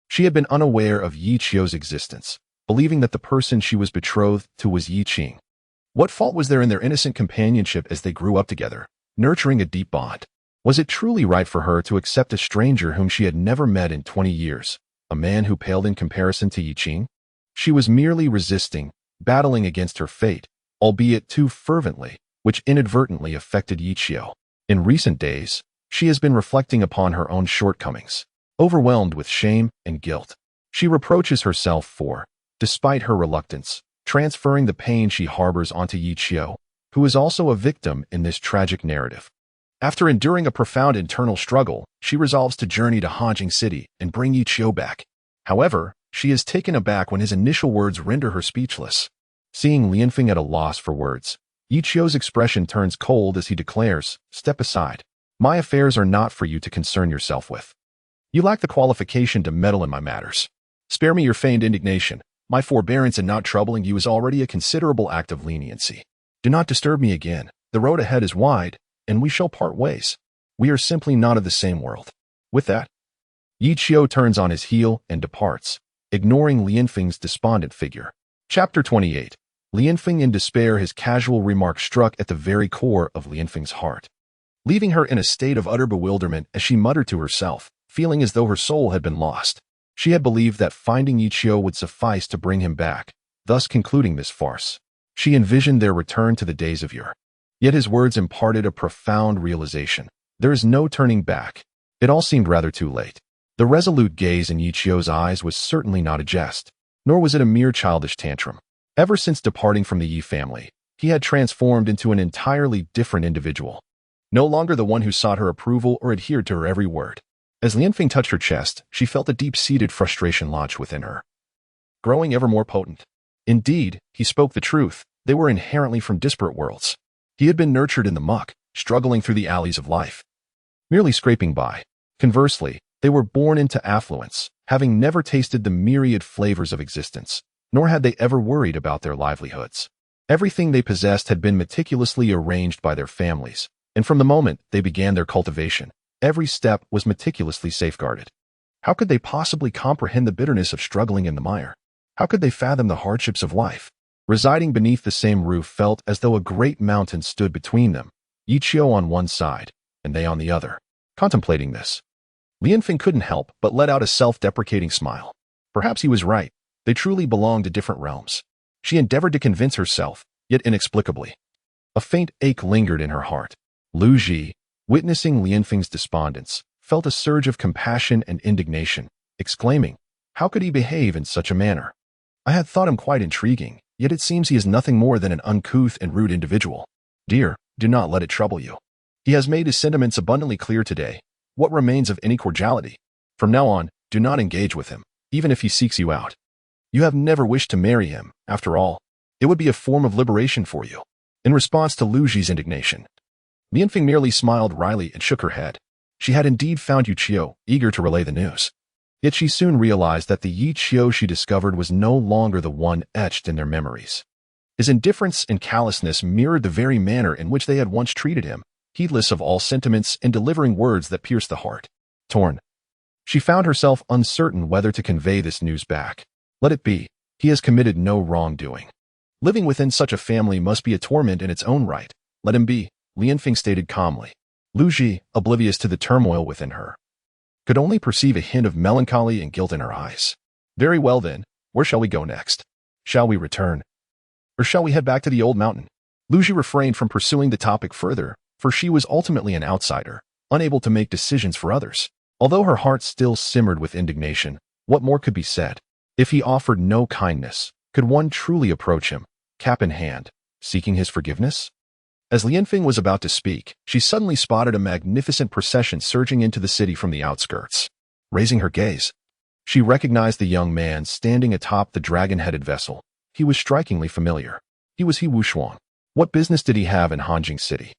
she had been unaware of Yi Qiu's existence, believing that the person she was betrothed to was Yi Qing. What fault was there in their innocent companionship as they grew up together, nurturing a deep bond? Was it truly right for her to accept a stranger whom she had never met in 20 years, a man who paled in comparison to Yi Qing? She was merely resisting, battling against her fate, albeit too fervently, which inadvertently affected Yi Qiu. In recent days, she has been reflecting upon her own shortcomings, overwhelmed with shame and guilt. She reproaches herself for, despite her reluctance, transferring the pain she harbors onto Yi Qiu, who is also a victim in this tragic narrative. After enduring a profound internal struggle, she resolves to journey to Hanjing City and bring Yi Qiu back. However, she is taken aback when his initial words render her speechless. Seeing Lianfeng at a loss for words, Yi Qiu's expression turns cold as he declares, "Step aside. My affairs are not for you to concern yourself with. You lack the qualification to meddle in my matters. Spare me your feigned indignation. My forbearance in not troubling you is already a considerable act of leniency. Do not disturb me again. The road ahead is wide, and we shall part ways. We are simply not of the same world." With that, Yi Qiu turns on his heel and departs, ignoring Lianfeng's despondent figure. Chapter 28. Lianfeng in despair. His casual remark struck at the very core of Lianfeng's heart, leaving her in a state of utter bewilderment as she muttered to herself, feeling as though her soul had been lost. She had believed that finding Yi Qiu would suffice to bring him back, thus concluding this farce. She envisioned their return to the days of yore. Yet his words imparted a profound realization. There is no turning back. It all seemed rather too late. The resolute gaze in Yi Qiu's eyes was certainly not a jest, nor was it a mere childish tantrum. Ever since departing from the Yi family, he had transformed into an entirely different individual. No longer the one who sought her approval or adhered to her every word. As Lianfeng touched her chest, she felt a deep-seated frustration lodge within her, growing ever more potent. Indeed, he spoke the truth. They were inherently from disparate worlds. He had been nurtured in the muck, struggling through the alleys of life, merely scraping by. Conversely, they were born into affluence, having never tasted the myriad flavors of existence, nor had they ever worried about their livelihoods. Everything they possessed had been meticulously arranged by their families, and from the moment they began their cultivation, every step was meticulously safeguarded. How could they possibly comprehend the bitterness of struggling in the mire? How could they fathom the hardships of life? Residing beneath the same roof felt as though a great mountain stood between them, Yi Qiu on one side, and they on the other. Contemplating this, Lianfeng couldn't help but let out a self-deprecating smile. Perhaps he was right. They truly belonged to different realms. She endeavored to convince herself, yet inexplicably. A faint ache lingered in her heart. Lu Ji, witnessing Lianfeng's despondence, felt a surge of compassion and indignation, exclaiming, "How could he behave in such a manner? I had thought him quite intriguing, yet it seems he is nothing more than an uncouth and rude individual. Dear, do not let it trouble you. He has made his sentiments abundantly clear today. What remains of any cordiality? From now on, do not engage with him, even if he seeks you out. You have never wished to marry him, after all. It would be a form of liberation for you." In response to Lu Ji's indignation, Lianfeng merely smiled wryly and shook her head. She had indeed found Yi Qiu, eager to relay the news. Yet she soon realized that the Yi Qiu she discovered was no longer the one etched in their memories. His indifference and callousness mirrored the very manner in which they had once treated him, heedless of all sentiments and delivering words that pierced the heart. Torn, she found herself uncertain whether to convey this news back. Let it be. He has committed no wrongdoing. Living within such a family must be a torment in its own right. Let him be, Lianfeng stated calmly. Lu Ji, oblivious to the turmoil within her, could only perceive a hint of melancholy and guilt in her eyes. Very well then, where shall we go next? Shall we return? Or shall we head back to the old mountain? Lu Ji refrained from pursuing the topic further, for she was ultimately an outsider, unable to make decisions for others. Although her heart still simmered with indignation, what more could be said? If he offered no kindness, could one truly approach him, cap in hand, seeking his forgiveness? As Lianfeng was about to speak, she suddenly spotted a magnificent procession surging into the city from the outskirts. Raising her gaze, She recognized the young man standing atop the dragon-headed vessel. He was strikingly familiar. He was He Wushuang. What business did he have in Hanjing City?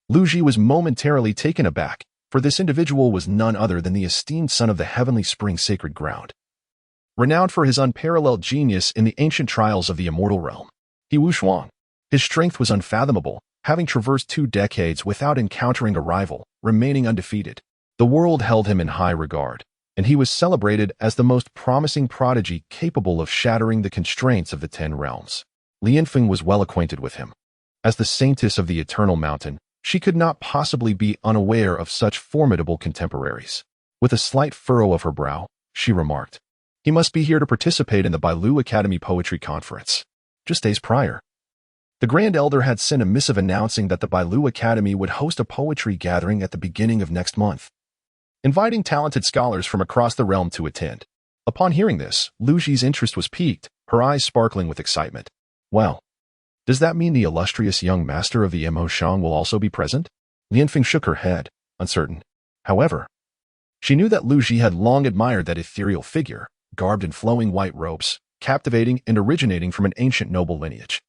Lu Ji was momentarily taken aback, for this individual was none other than the esteemed son of the heavenly spring sacred ground. Renowned for his unparalleled genius in the ancient trials of the immortal realm, He Wushuang. His strength was unfathomable, having traversed 2 decades without encountering a rival, remaining undefeated. The world held him in high regard, and he was celebrated as the most promising prodigy capable of shattering the constraints of the 10 realms. Lianfeng was well acquainted with him. As the saintess of the Eternal Mountain, she could not possibly be unaware of such formidable contemporaries. With a slight furrow of her brow, she remarked, "He must be here to participate in the Bailu Academy Poetry Conference." Just days prior, the Grand Elder had sent a missive announcing that the Bailu Academy would host a poetry gathering at the beginning of next month, inviting talented scholars from across the realm to attend. Upon hearing this, Lu Ji's interest was piqued, her eyes sparkling with excitement. Well, does that mean the illustrious young master of the Mo Shang will also be present? Lianfeng shook her head, uncertain. However, she knew that Lu Ji had long admired that ethereal figure, garbed in flowing white robes, captivating and originating from an ancient noble lineage.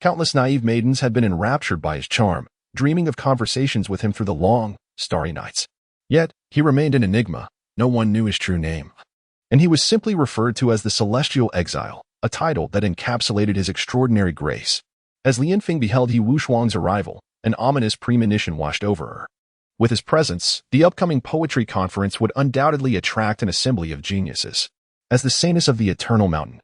Countless naive maidens had been enraptured by his charm, dreaming of conversations with him through the long, starry nights. Yet, he remained an enigma. No one knew his true name. And he was simply referred to as the Celestial Exile, a title that encapsulated his extraordinary grace. As Lianfeng beheld He Wushuang's arrival, an ominous premonition washed over her. With his presence, the upcoming poetry conference would undoubtedly attract an assembly of geniuses. As the saintess of the Eternal Mountain,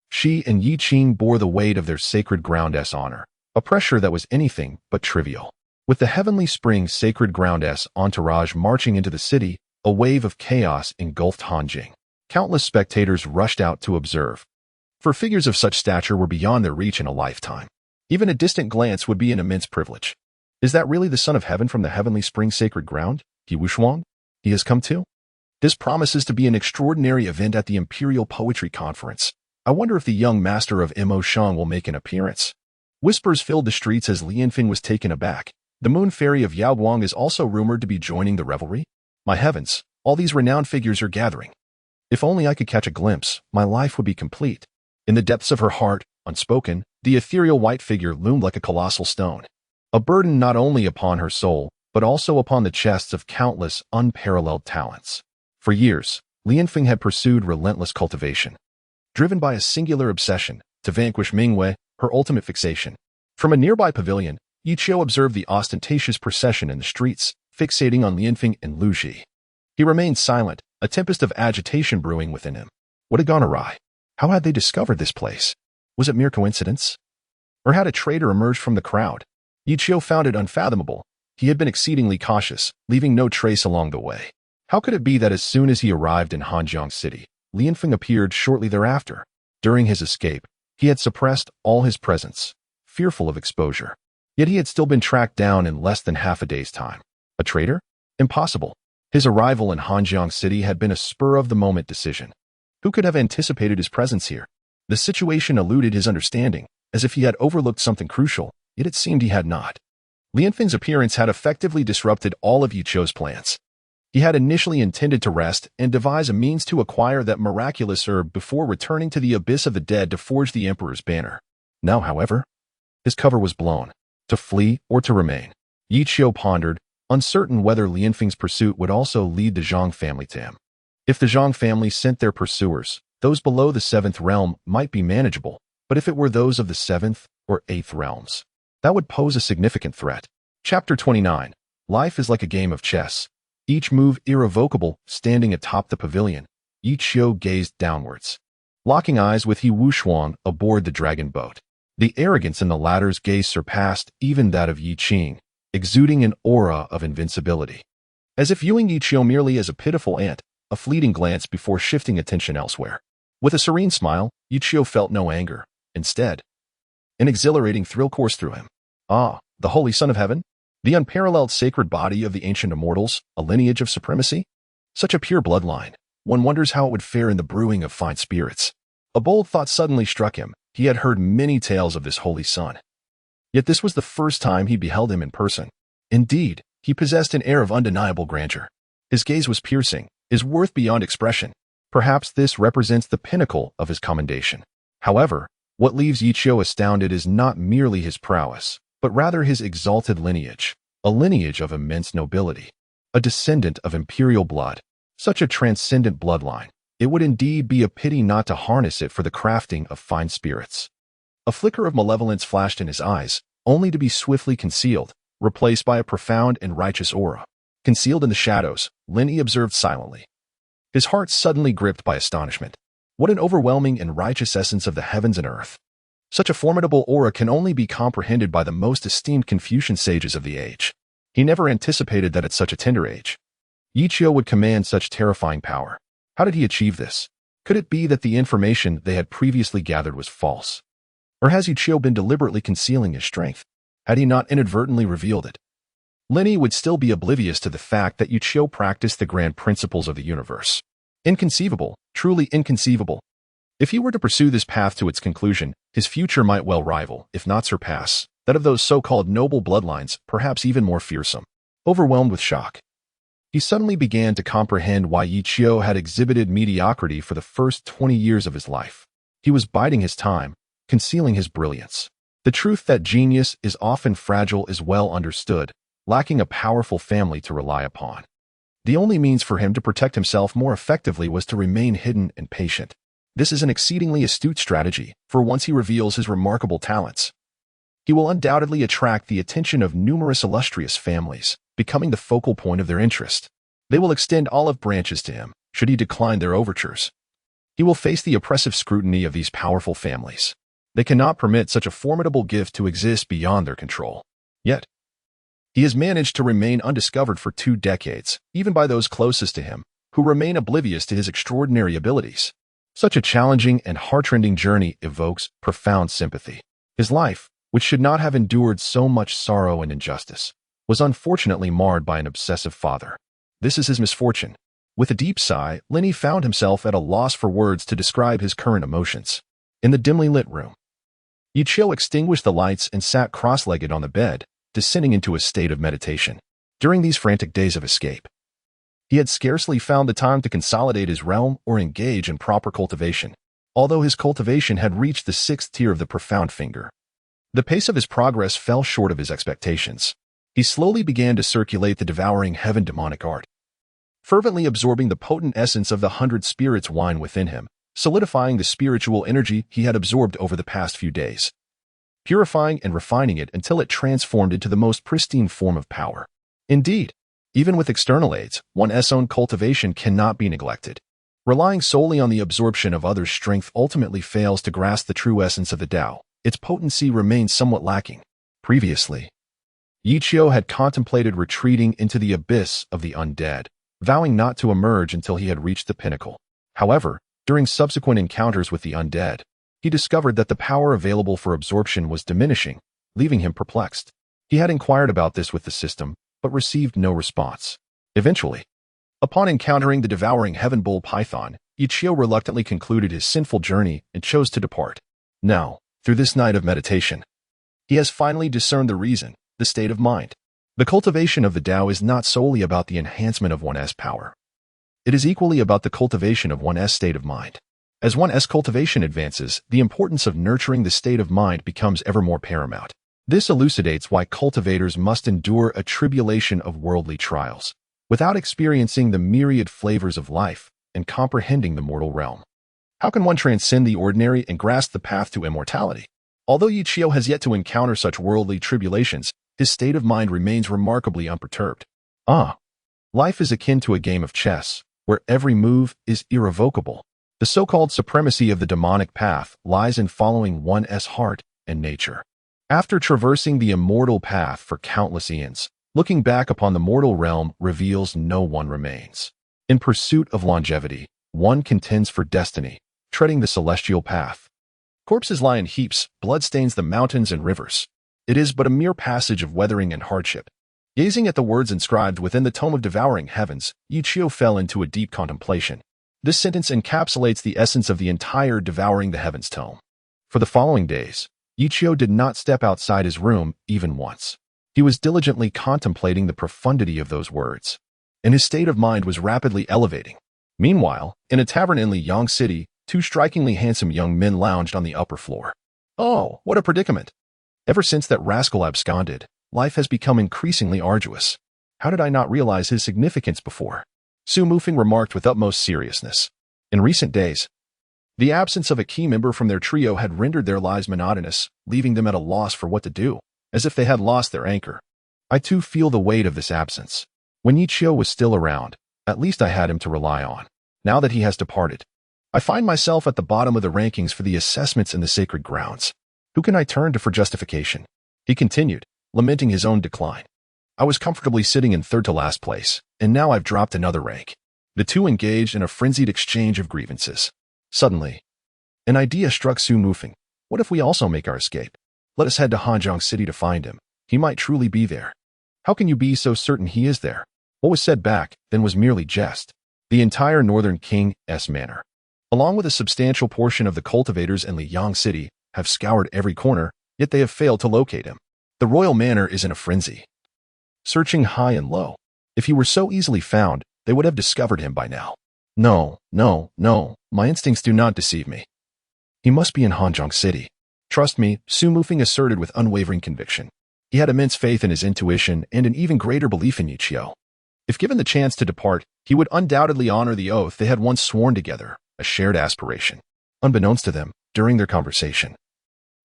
she and Yi Qing bore the weight of their sacred ground's honor, a pressure that was anything but trivial. With the heavenly spring sacred ground's entourage marching into the city, a wave of chaos engulfed Hanjing. Countless spectators rushed out to observe, for figures of such stature were beyond their reach in a lifetime. Even a distant glance would be an immense privilege. Is that really the Son of Heaven from the heavenly spring sacred ground, He Wushuang? He has come too? This promises to be an extraordinary event at the Imperial Poetry Conference. I wonder if the young master of Mo Shang will make an appearance. Whispers filled the streets as Lianfeng was taken aback. The moon fairy of Yaoguang is also rumored to be joining the revelry. My heavens, all these renowned figures are gathering. If only I could catch a glimpse, my life would be complete. In the depths of her heart, unspoken, the ethereal white figure loomed like a colossal stone, a burden not only upon her soul, but also upon the chests of countless unparalleled talents. For years, Lianfeng had pursued relentless cultivation, driven by a singular obsession to vanquish Mingwei, her ultimate fixation. From a nearby pavilion, Yi Qiu observed the ostentatious procession in the streets, fixating on Lianfeng and Lu Ji. He remained silent, a tempest of agitation brewing within him. What had gone awry? How had they discovered this place? Was it mere coincidence? Or had a traitor emerged from the crowd? Yi Qiu found it unfathomable. He had been exceedingly cautious, leaving no trace along the way. How could it be that as soon as he arrived in Hanjiang City, Lianfeng appeared shortly thereafter? During his escape, he had suppressed all his presence, fearful of exposure. Yet he had still been tracked down in less than half a day's time. A traitor? Impossible. His arrival in Hanjiang City had been a spur-of-the-moment decision. Who could have anticipated his presence here? The situation eluded his understanding, as if he had overlooked something crucial, yet it seemed he had not. Lianfeng's appearance had effectively disrupted all of Yi Qiu's plans. He had initially intended to rest and devise a means to acquire that miraculous herb before returning to the abyss of the dead to forge the Emperor's banner. Now, however, his cover was blown. To flee or to remain, Yi Qiu pondered, uncertain whether Lianfeng's pursuit would also lead the Zhang family to him. If the Zhang family sent their pursuers, those below the 7th realm might be manageable, but if it were those of the 7th or 8th realms, that would pose a significant threat. Chapter 29. Life is like a game of chess. Each move irrevocable, standing atop the pavilion, Yi Qiu gazed downwards, locking eyes with He Wushuang aboard the dragon boat. The arrogance in the latter's gaze surpassed even that of Yi Qing, exuding an aura of invincibility. As if viewing Yi Qiu merely as a pitiful ant, a fleeting glance before shifting attention elsewhere. With a serene smile, Yi Qiu felt no anger. Instead, an exhilarating thrill coursed through him. Ah, the Holy Son of Heaven? The unparalleled sacred body of the ancient immortals, a lineage of supremacy? Such a pure bloodline. One wonders how it would fare in the brewing of fine spirits. A bold thought suddenly struck him. He had heard many tales of this holy son. Yet this was the first time he beheld him in person. Indeed, he possessed an air of undeniable grandeur. His gaze was piercing, his worth beyond expression. Perhaps this represents the pinnacle of his commendation. However, what leaves Yichio astounded is not merely his prowess, but rather his exalted lineage, a lineage of immense nobility, a descendant of imperial blood. Such a transcendent bloodline, it would indeed be a pity not to harness it for the crafting of fine spirits. A flicker of malevolence flashed in his eyes, only to be swiftly concealed, replaced by a profound and righteous aura. Concealed in the shadows, Linny observed silently, his heart suddenly gripped by astonishment. What an overwhelming and righteous essence of the heavens and earth! Such a formidable aura can only be comprehended by the most esteemed Confucian sages of the age. He never anticipated that at such a tender age, Yichio would command such terrifying power. How did he achieve this? Could it be that the information they had previously gathered was false? Or has Yichio been deliberately concealing his strength? Had he not inadvertently revealed it? Linny would still be oblivious to the fact that Yichio practiced the grand principles of the universe. Inconceivable, truly inconceivable. If he were to pursue this path to its conclusion, his future might well rival, if not surpass, that of those so-called noble bloodlines, perhaps even more fearsome. Overwhelmed with shock, he suddenly began to comprehend why Yichio had exhibited mediocrity for the first 20 years of his life. He was biding his time, concealing his brilliance. The truth that genius is often fragile is well understood, lacking a powerful family to rely upon. The only means for him to protect himself more effectively was to remain hidden and patient. This is an exceedingly astute strategy, for once he reveals his remarkable talents, he will undoubtedly attract the attention of numerous illustrious families, becoming the focal point of their interest. They will extend olive branches to him, should he decline their overtures. He will face the oppressive scrutiny of these powerful families. They cannot permit such a formidable gift to exist beyond their control. Yet, he has managed to remain undiscovered for 2 decades, even by those closest to him, who remain oblivious to his extraordinary abilities. Such a challenging and heart-rending journey evokes profound sympathy. His life, which should not have endured so much sorrow and injustice, was unfortunately marred by an obsessive father. This is his misfortune. With a deep sigh, Linny found himself at a loss for words to describe his current emotions. In the dimly lit room, Yichio extinguished the lights and sat cross-legged on the bed, descending into a state of meditation. During these frantic days of escape, he had scarcely found the time to consolidate his realm or engage in proper cultivation, although his cultivation had reached the 6th tier of the profound finger. The pace of his progress fell short of his expectations. He slowly began to circulate the devouring heaven demonic art, fervently absorbing the potent essence of the 100 spirits wine within him, solidifying the spiritual energy he had absorbed over the past few days, purifying and refining it until it transformed into the most pristine form of power. Indeed, even with external aids, one's own cultivation cannot be neglected. Relying solely on the absorption of others' strength ultimately fails to grasp the true essence of the Tao. Its potency remains somewhat lacking. Previously, Yichio had contemplated retreating into the abyss of the undead, vowing not to emerge until he had reached the pinnacle. However, during subsequent encounters with the undead, he discovered that the power available for absorption was diminishing, leaving him perplexed. He had inquired about this with the system, but received no response. Eventually, upon encountering the devouring heaven bull python, Yichio reluctantly concluded his sinful journey and chose to depart. Now, through this night of meditation, he has finally discerned the reason, the state of mind. The cultivation of the Tao is not solely about the enhancement of one's power. It is equally about the cultivation of one's state of mind. As one's cultivation advances, the importance of nurturing the state of mind becomes ever more paramount. This elucidates why cultivators must endure a tribulation of worldly trials, without experiencing the myriad flavors of life and comprehending the mortal realm. How can one transcend the ordinary and grasp the path to immortality? Although Yichio has yet to encounter such worldly tribulations, his state of mind remains remarkably unperturbed. Life is akin to a game of chess, where every move is irrevocable. The so-called supremacy of the demonic path lies in following one's heart and nature. After traversing the immortal path for countless eons, looking back upon the mortal realm reveals no one remains. In pursuit of longevity, one contends for destiny, treading the celestial path. Corpses lie in heaps, blood stains the mountains and rivers. It is but a mere passage of weathering and hardship. Gazing at the words inscribed within the tome of devouring heavens, Yichio fell into a deep contemplation. This sentence encapsulates the essence of the entire devouring the heavens tome. For the following days, Yichio did not step outside his room even once. He was diligently contemplating the profundity of those words, and his state of mind was rapidly elevating. Meanwhile, in a tavern in Liang City, two strikingly handsome young men lounged on the upper floor. Oh, what a predicament! Ever since that rascal absconded, life has become increasingly arduous. How did I not realize his significance before? Su Mufeng remarked with utmost seriousness. In recent days, the absence of a key member from their trio had rendered their lives monotonous, leaving them at a loss for what to do, as if they had lost their anchor. I too feel the weight of this absence. When Yi Qiu was still around, at least I had him to rely on. Now that he has departed, I find myself at the bottom of the rankings for the assessments in the sacred grounds. Who can I turn to for justification? He continued, lamenting his own decline. I was comfortably sitting in third to last place, and now I've dropped another rank. The two engaged in a frenzied exchange of grievances. Suddenly, an idea struck Su Mufeng. What if we also make our escape? Let us head to Hanjiang City to find him. He might truly be there. How can you be so certain he is there? What was said back then was merely jest. The entire northern king's manor, along with a substantial portion of the cultivators in Liang City, have scoured every corner, yet they have failed to locate him. The royal manor is in a frenzy, searching high and low. If he were so easily found, they would have discovered him by now. No, my instincts do not deceive me. He must be in Hanjiang City. Trust me, Su Mufeng asserted with unwavering conviction. He had immense faith in his intuition and an even greater belief in Yi Qiu. If given the chance to depart, he would undoubtedly honor the oath they had once sworn together, a shared aspiration. Unbeknownst to them, during their conversation,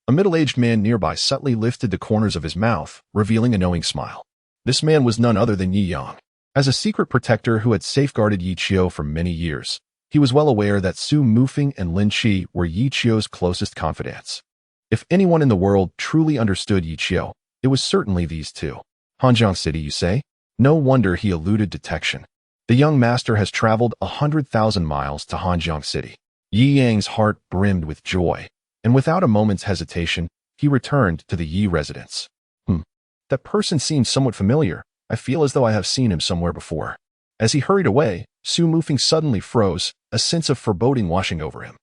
a middle-aged man nearby subtly lifted the corners of his mouth, revealing a knowing smile. This man was none other than Yi Yang. As a secret protector who had safeguarded Yi Qiu for many years, he was well aware that Su Mufeng and Lin Qi were Yi Qiu's closest confidants. If anyone in the world truly understood Yi Qiu, it was certainly these two. Hanjiang City, you say? No wonder he eluded detection. The young master has traveled 100,000 miles to Hanjiang City. Yi Yang's heart brimmed with joy, and without a moment's hesitation, he returned to the Yi residence. That person seems somewhat familiar. I feel as though I have seen him somewhere before. As he hurried away, Su Mufeng suddenly froze, a sense of foreboding washing over him.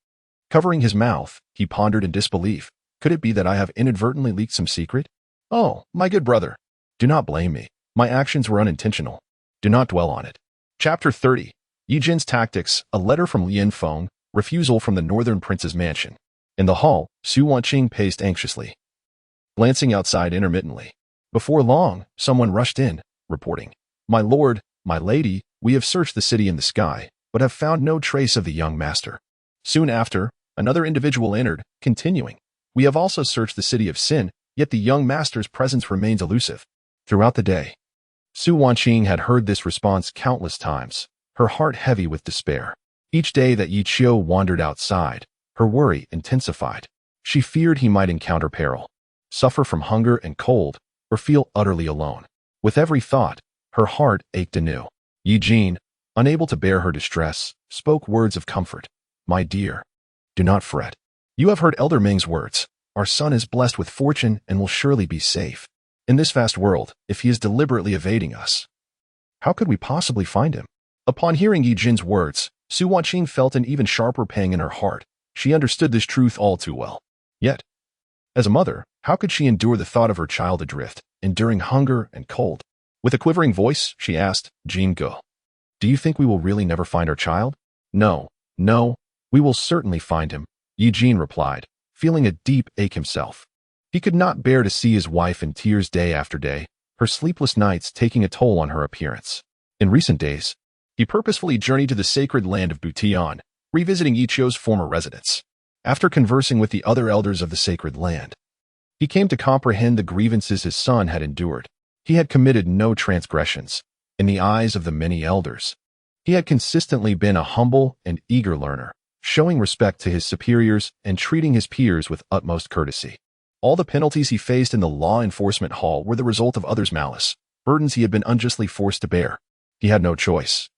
Covering his mouth, he pondered in disbelief. Could it be that I have inadvertently leaked some secret? Oh, my good brother. Do not blame me. My actions were unintentional. Do not dwell on it. Chapter 30. Yi Jin's Tactics, a letter from Lian Feng, refusal from the northern prince's mansion. In the hall, Su Wanqing paced anxiously, glancing outside intermittently. Before long, someone rushed in, reporting, My lord, my lady, we have searched the city and the sky, but have found no trace of the young master. Soon after, another individual entered, continuing, We have also searched the city of Sin, yet the young master's presence remains elusive. Throughout the day, Su Wanqing had heard this response countless times, her heart heavy with despair. Each day that Yi Qiu wandered outside, her worry intensified. She feared he might encounter peril, suffer from hunger and cold, or feel utterly alone. With every thought, her heart ached anew. Yi Jin, unable to bear her distress, spoke words of comfort. My dear, do not fret. You have heard Elder Ming's words. Our son is blessed with fortune and will surely be safe. In this vast world, if he is deliberately evading us, how could we possibly find him? Upon hearing Yi Jin's words, Su Wanqing felt an even sharper pang in her heart. She understood this truth all too well. Yet, as a mother, how could she endure the thought of her child adrift, enduring hunger and cold? With a quivering voice, she asked, Jin Ge, do you think we will really never find our child? No, we will certainly find him, Yi Jin replied, feeling a deep ache himself. He could not bear to see his wife in tears day after day, her sleepless nights taking a toll on her appearance. In recent days, he purposefully journeyed to the sacred land of Butian, revisiting Yi Qiu's former residence. After conversing with the other elders of the sacred land, he came to comprehend the grievances his son had endured. He had committed no transgressions. In the eyes of the many elders, he had consistently been a humble and eager learner, showing respect to his superiors and treating his peers with utmost courtesy. All the penalties he faced in the law enforcement hall were the result of others' malice, burdens he had been unjustly forced to bear. He had no choice.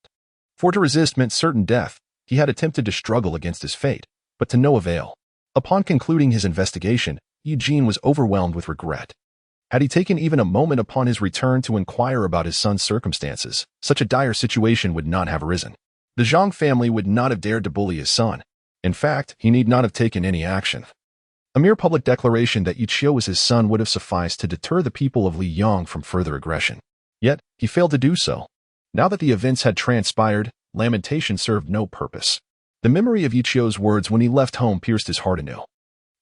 For to resist meant certain death. He had attempted to struggle against his fate, but to no avail. Upon concluding his investigation, Yi Jin was overwhelmed with regret. Had he taken even a moment upon his return to inquire about his son's circumstances, such a dire situation would not have arisen. The Zhang family would not have dared to bully his son. In fact, he need not have taken any action. A mere public declaration that Yi Qiu was his son would have sufficed to deter the people of Liang from further aggression. Yet, he failed to do so. Now that the events had transpired, lamentation served no purpose. The memory of Yichio's words when he left home pierced his heart anew.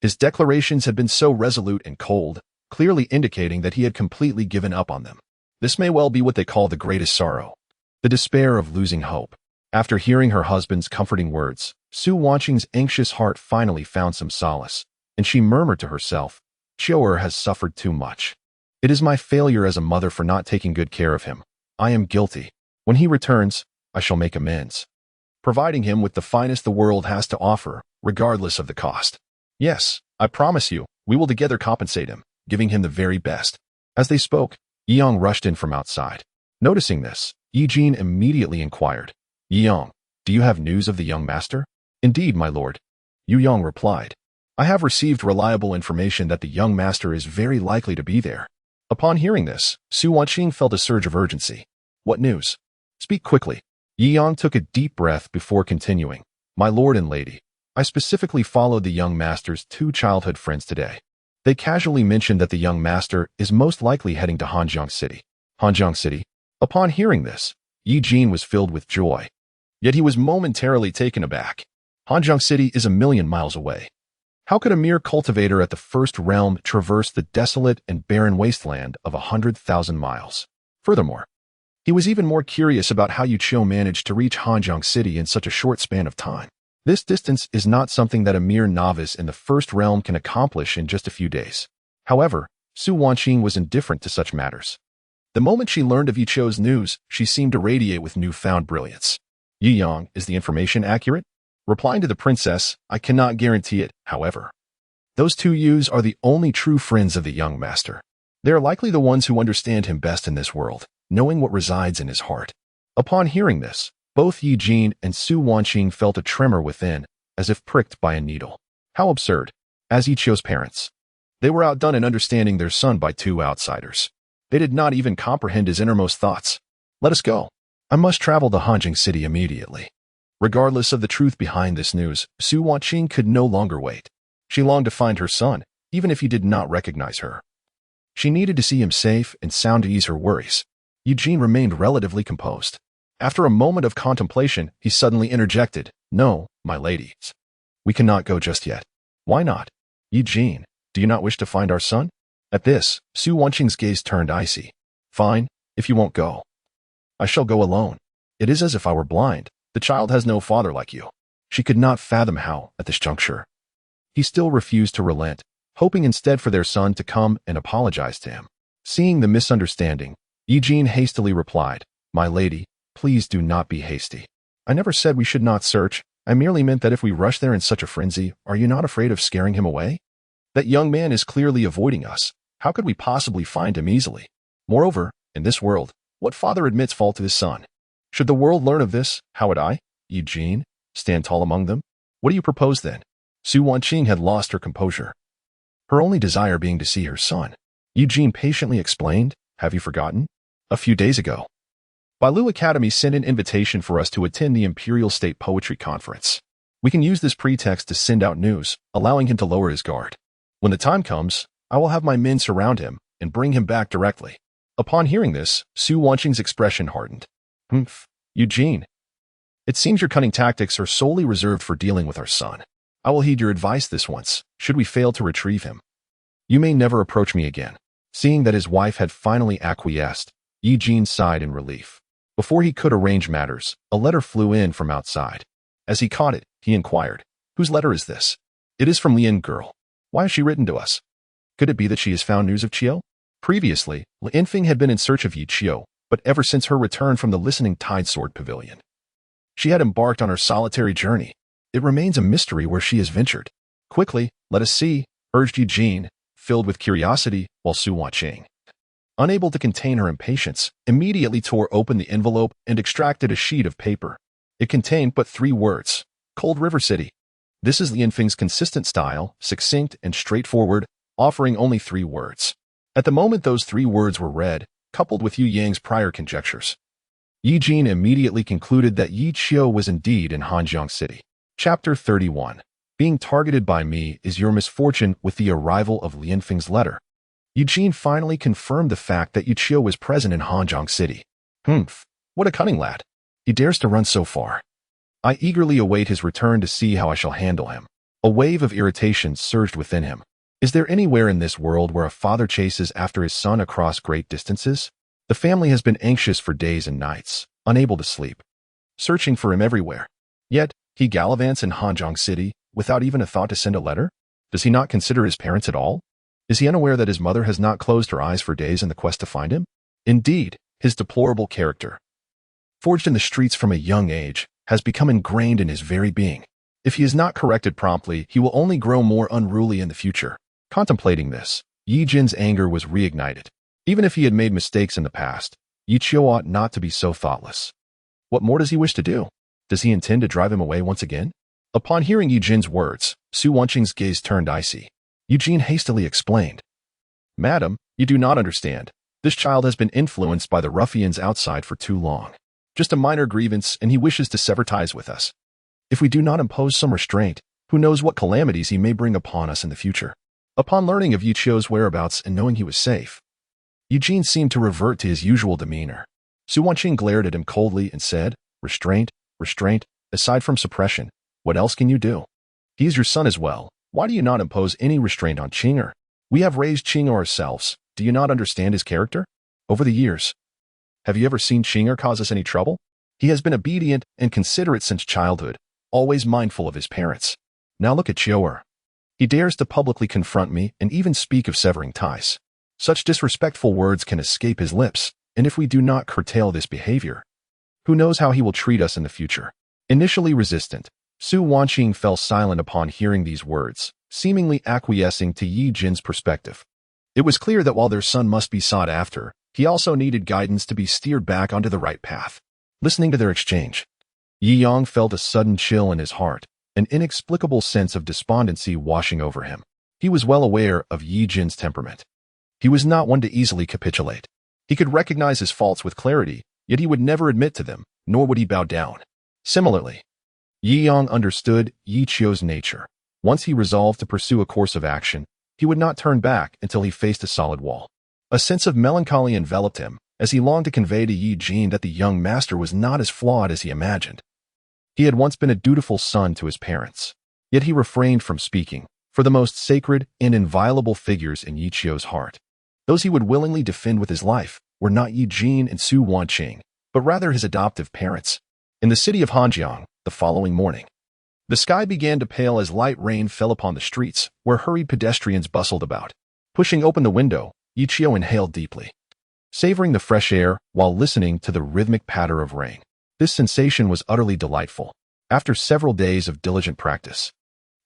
His declarations had been so resolute and cold, clearly indicating that he had completely given up on them. This may well be what they call the greatest sorrow, the despair of losing hope. After hearing her husband's comforting words, Su Wanqing's anxious heart finally found some solace, and she murmured to herself, "Chiao has suffered too much. It is my failure as a mother for not taking good care of him. I am guilty. When he returns, I shall make amends, providing him with the finest the world has to offer, regardless of the cost. Yes, I promise you, we will together compensate him, giving him the very best." As they spoke, Yiyang rushed in from outside. Noticing this, Yi Jin immediately inquired, "Yiyang, do you have news of the young master?" "Indeed, my lord," Yu Yang replied. "I have received reliable information that the young master is very likely to be there." Upon hearing this, Su Wanqing felt a surge of urgency. "What news? Speak quickly." Yi Yang took a deep breath before continuing, "My lord and lady, I specifically followed the young master's 2 childhood friends today. They casually mentioned that the young master is most likely heading to Hanjiang City." Hanjiang City? Upon hearing this, Yi Jin was filled with joy. Yet he was momentarily taken aback. Hanjiang City is 1,000,000 miles away. How could a mere cultivator at the first realm traverse the desolate and barren wasteland of 100,000 miles? Furthermore, he was even more curious about how Yichio managed to reach Hanjiang City in such a short span of time. This distance is not something that a mere novice in the first realm can accomplish in just a few days. However, Su Wanqing was indifferent to such matters. The moment she learned of Yichio's news, she seemed to radiate with newfound brilliance. "Yi Yang, is the information accurate?" Replying to the princess, "I cannot guarantee it, however. Those 2 youths are the only true friends of the young master. They are likely the ones who understand him best in this world, knowing what resides in his heart." Upon hearing this, both Yi Jin and Su Wanqing felt a tremor within, as if pricked by a needle. How absurd. As Yichio's parents, they were outdone in understanding their son by 2 outsiders. They did not even comprehend his innermost thoughts. "Let us go. I must travel to Hanjiang City immediately." Regardless of the truth behind this news, Su Wanqing could no longer wait. She longed to find her son, even if he did not recognize her. She needed to see him safe and sound to ease her worries. Eugene remained relatively composed. After a moment of contemplation, he suddenly interjected, "No, my ladies. We cannot go just yet." "Why not?" "Eugene, do you not wish to find our son?" At this, Su Wanqing's gaze turned icy. "Fine, if you won't go. I shall go alone. It is as if I were blind. The child has no father like you." She could not fathom how, at this juncture, he still refused to relent, hoping instead for their son to come and apologize to him. Seeing the misunderstanding, Eugene hastily replied, "My lady, please do not be hasty. I never said we should not search. I merely meant that if we rush there in such a frenzy, are you not afraid of scaring him away? That young man is clearly avoiding us. How could we possibly find him easily? Moreover, in this world, what father admits fault to his son? Should the world learn of this, how would I, Eugene, stand tall among them? What do you propose then?" Su Wanqing had lost her composure, her only desire being to see her son. Eugene patiently explained, "Have you forgotten? A few days ago, Bailu Academy sent an invitation for us to attend the Imperial State Poetry Conference. We can use this pretext to send out news, allowing him to lower his guard. When the time comes, I will have my men surround him and bring him back directly." Upon hearing this, Su Wanqing's expression hardened. "Humph, Eugene. It seems your cunning tactics are solely reserved for dealing with our son. I will heed your advice this once, should we fail to retrieve him. You may never approach me again." Seeing that his wife had finally acquiesced, Eugene sighed in relief. Before he could arrange matters, a letter flew in from outside. As he caught it, he inquired, "Whose letter is this?" "It is from Lian Girl. Why has she written to us? Could it be that she has found news of Chiao?" Previously, Lianfeng had been in search of Yi Chiao, but ever since her return from the Listening Sword Pavilion, she had embarked on her solitary journey. It remains a mystery where she has ventured. "Quickly, let us see," urged Eugene, filled with curiosity, while Su Wanqing, unable to contain her impatience, immediately tore open the envelope and extracted a sheet of paper. It contained but 3 words, "Cold River City." This is Lianfeng's consistent style, succinct and straightforward, offering only 3 words. At the moment those 3 words were read, coupled with Yu Yang's prior conjectures, Eugene immediately concluded that Yi Chiao was indeed in Hanjiang City. Chapter 31. Being targeted by me is your misfortune. With the arrival of Lianfeng's letter, Eugene finally confirmed the fact that Yi Chiao was present in Hanjiang City. "Humph, what a cunning lad. He dares to run so far. I eagerly await his return to see how I shall handle him. A wave of irritation surged within him. Is there anywhere in this world where a father chases after his son across great distances? The family has been anxious for days and nights, unable to sleep, searching for him everywhere. Yet, he gallivants in Hanjiang City without even a thought to send a letter? Does he not consider his parents at all? Is he unaware that his mother has not closed her eyes for days in the quest to find him? Indeed, his deplorable character, forged in the streets from a young age, has become ingrained in his very being. If he is not corrected promptly, he will only grow more unruly in the future. Contemplating this, Yi Jin's anger was reignited. Even if he had made mistakes in the past, Yi Qiu ought not to be so thoughtless. What more does he wish to do? Does he intend to drive him away once again? Upon hearing Yi Jin's words, Su Wanqing's gaze turned icy. Yi Jin hastily explained, "Madam, you do not understand. This child has been influenced by the ruffians outside for too long. Just a minor grievance, and he wishes to sever ties with us. If we do not impose some restraint, who knows what calamities he may bring upon us in the future." Upon learning of Yi Qiu's whereabouts and knowing he was safe, Yi Jin seemed to revert to his usual demeanor. Su Wanqing glared at him coldly and said, "Restraint, restraint, aside from suppression, what else can you do? He is your son as well. Why do you not impose any restraint on Qing'er? We have raised Qing'er ourselves. Do you not understand his character? Over the years, have you ever seen Qing'er cause us any trouble? He has been obedient and considerate since childhood, always mindful of his parents. Now look at Qiu'er. He dares to publicly confront me and even speak of severing ties. Such disrespectful words can escape his lips, and if we do not curtail this behavior, who knows how he will treat us in the future?" Initially resistant, Su Wanqing fell silent upon hearing these words, seemingly acquiescing to Yi Jin's perspective. It was clear that while their son must be sought after, he also needed guidance to be steered back onto the right path. Listening to their exchange, Yi Yang felt a sudden chill in his heart, an inexplicable sense of despondency washing over him. He was well aware of Yi Jin's temperament. He was not one to easily capitulate. He could recognize his faults with clarity, yet he would never admit to them, nor would he bow down. Similarly, Yi Yang understood Yi Qiu's nature. Once he resolved to pursue a course of action, he would not turn back until he faced a solid wall. A sense of melancholy enveloped him, as he longed to convey to Yi Jin that the young master was not as flawed as he imagined. He had once been a dutiful son to his parents, yet he refrained from speaking for the most sacred and inviolable figures in Yi Qiu's heart. Those he would willingly defend with his life were not Yi Jin and Su Wanqing, but rather his adoptive parents. In the city of Hanjiang, the following morning, the sky began to pale as light rain fell upon the streets, where hurried pedestrians bustled about. Pushing open the window, Yi Qiu inhaled deeply, savoring the fresh air while listening to the rhythmic patter of rain. This sensation was utterly delightful. After several days of diligent practice,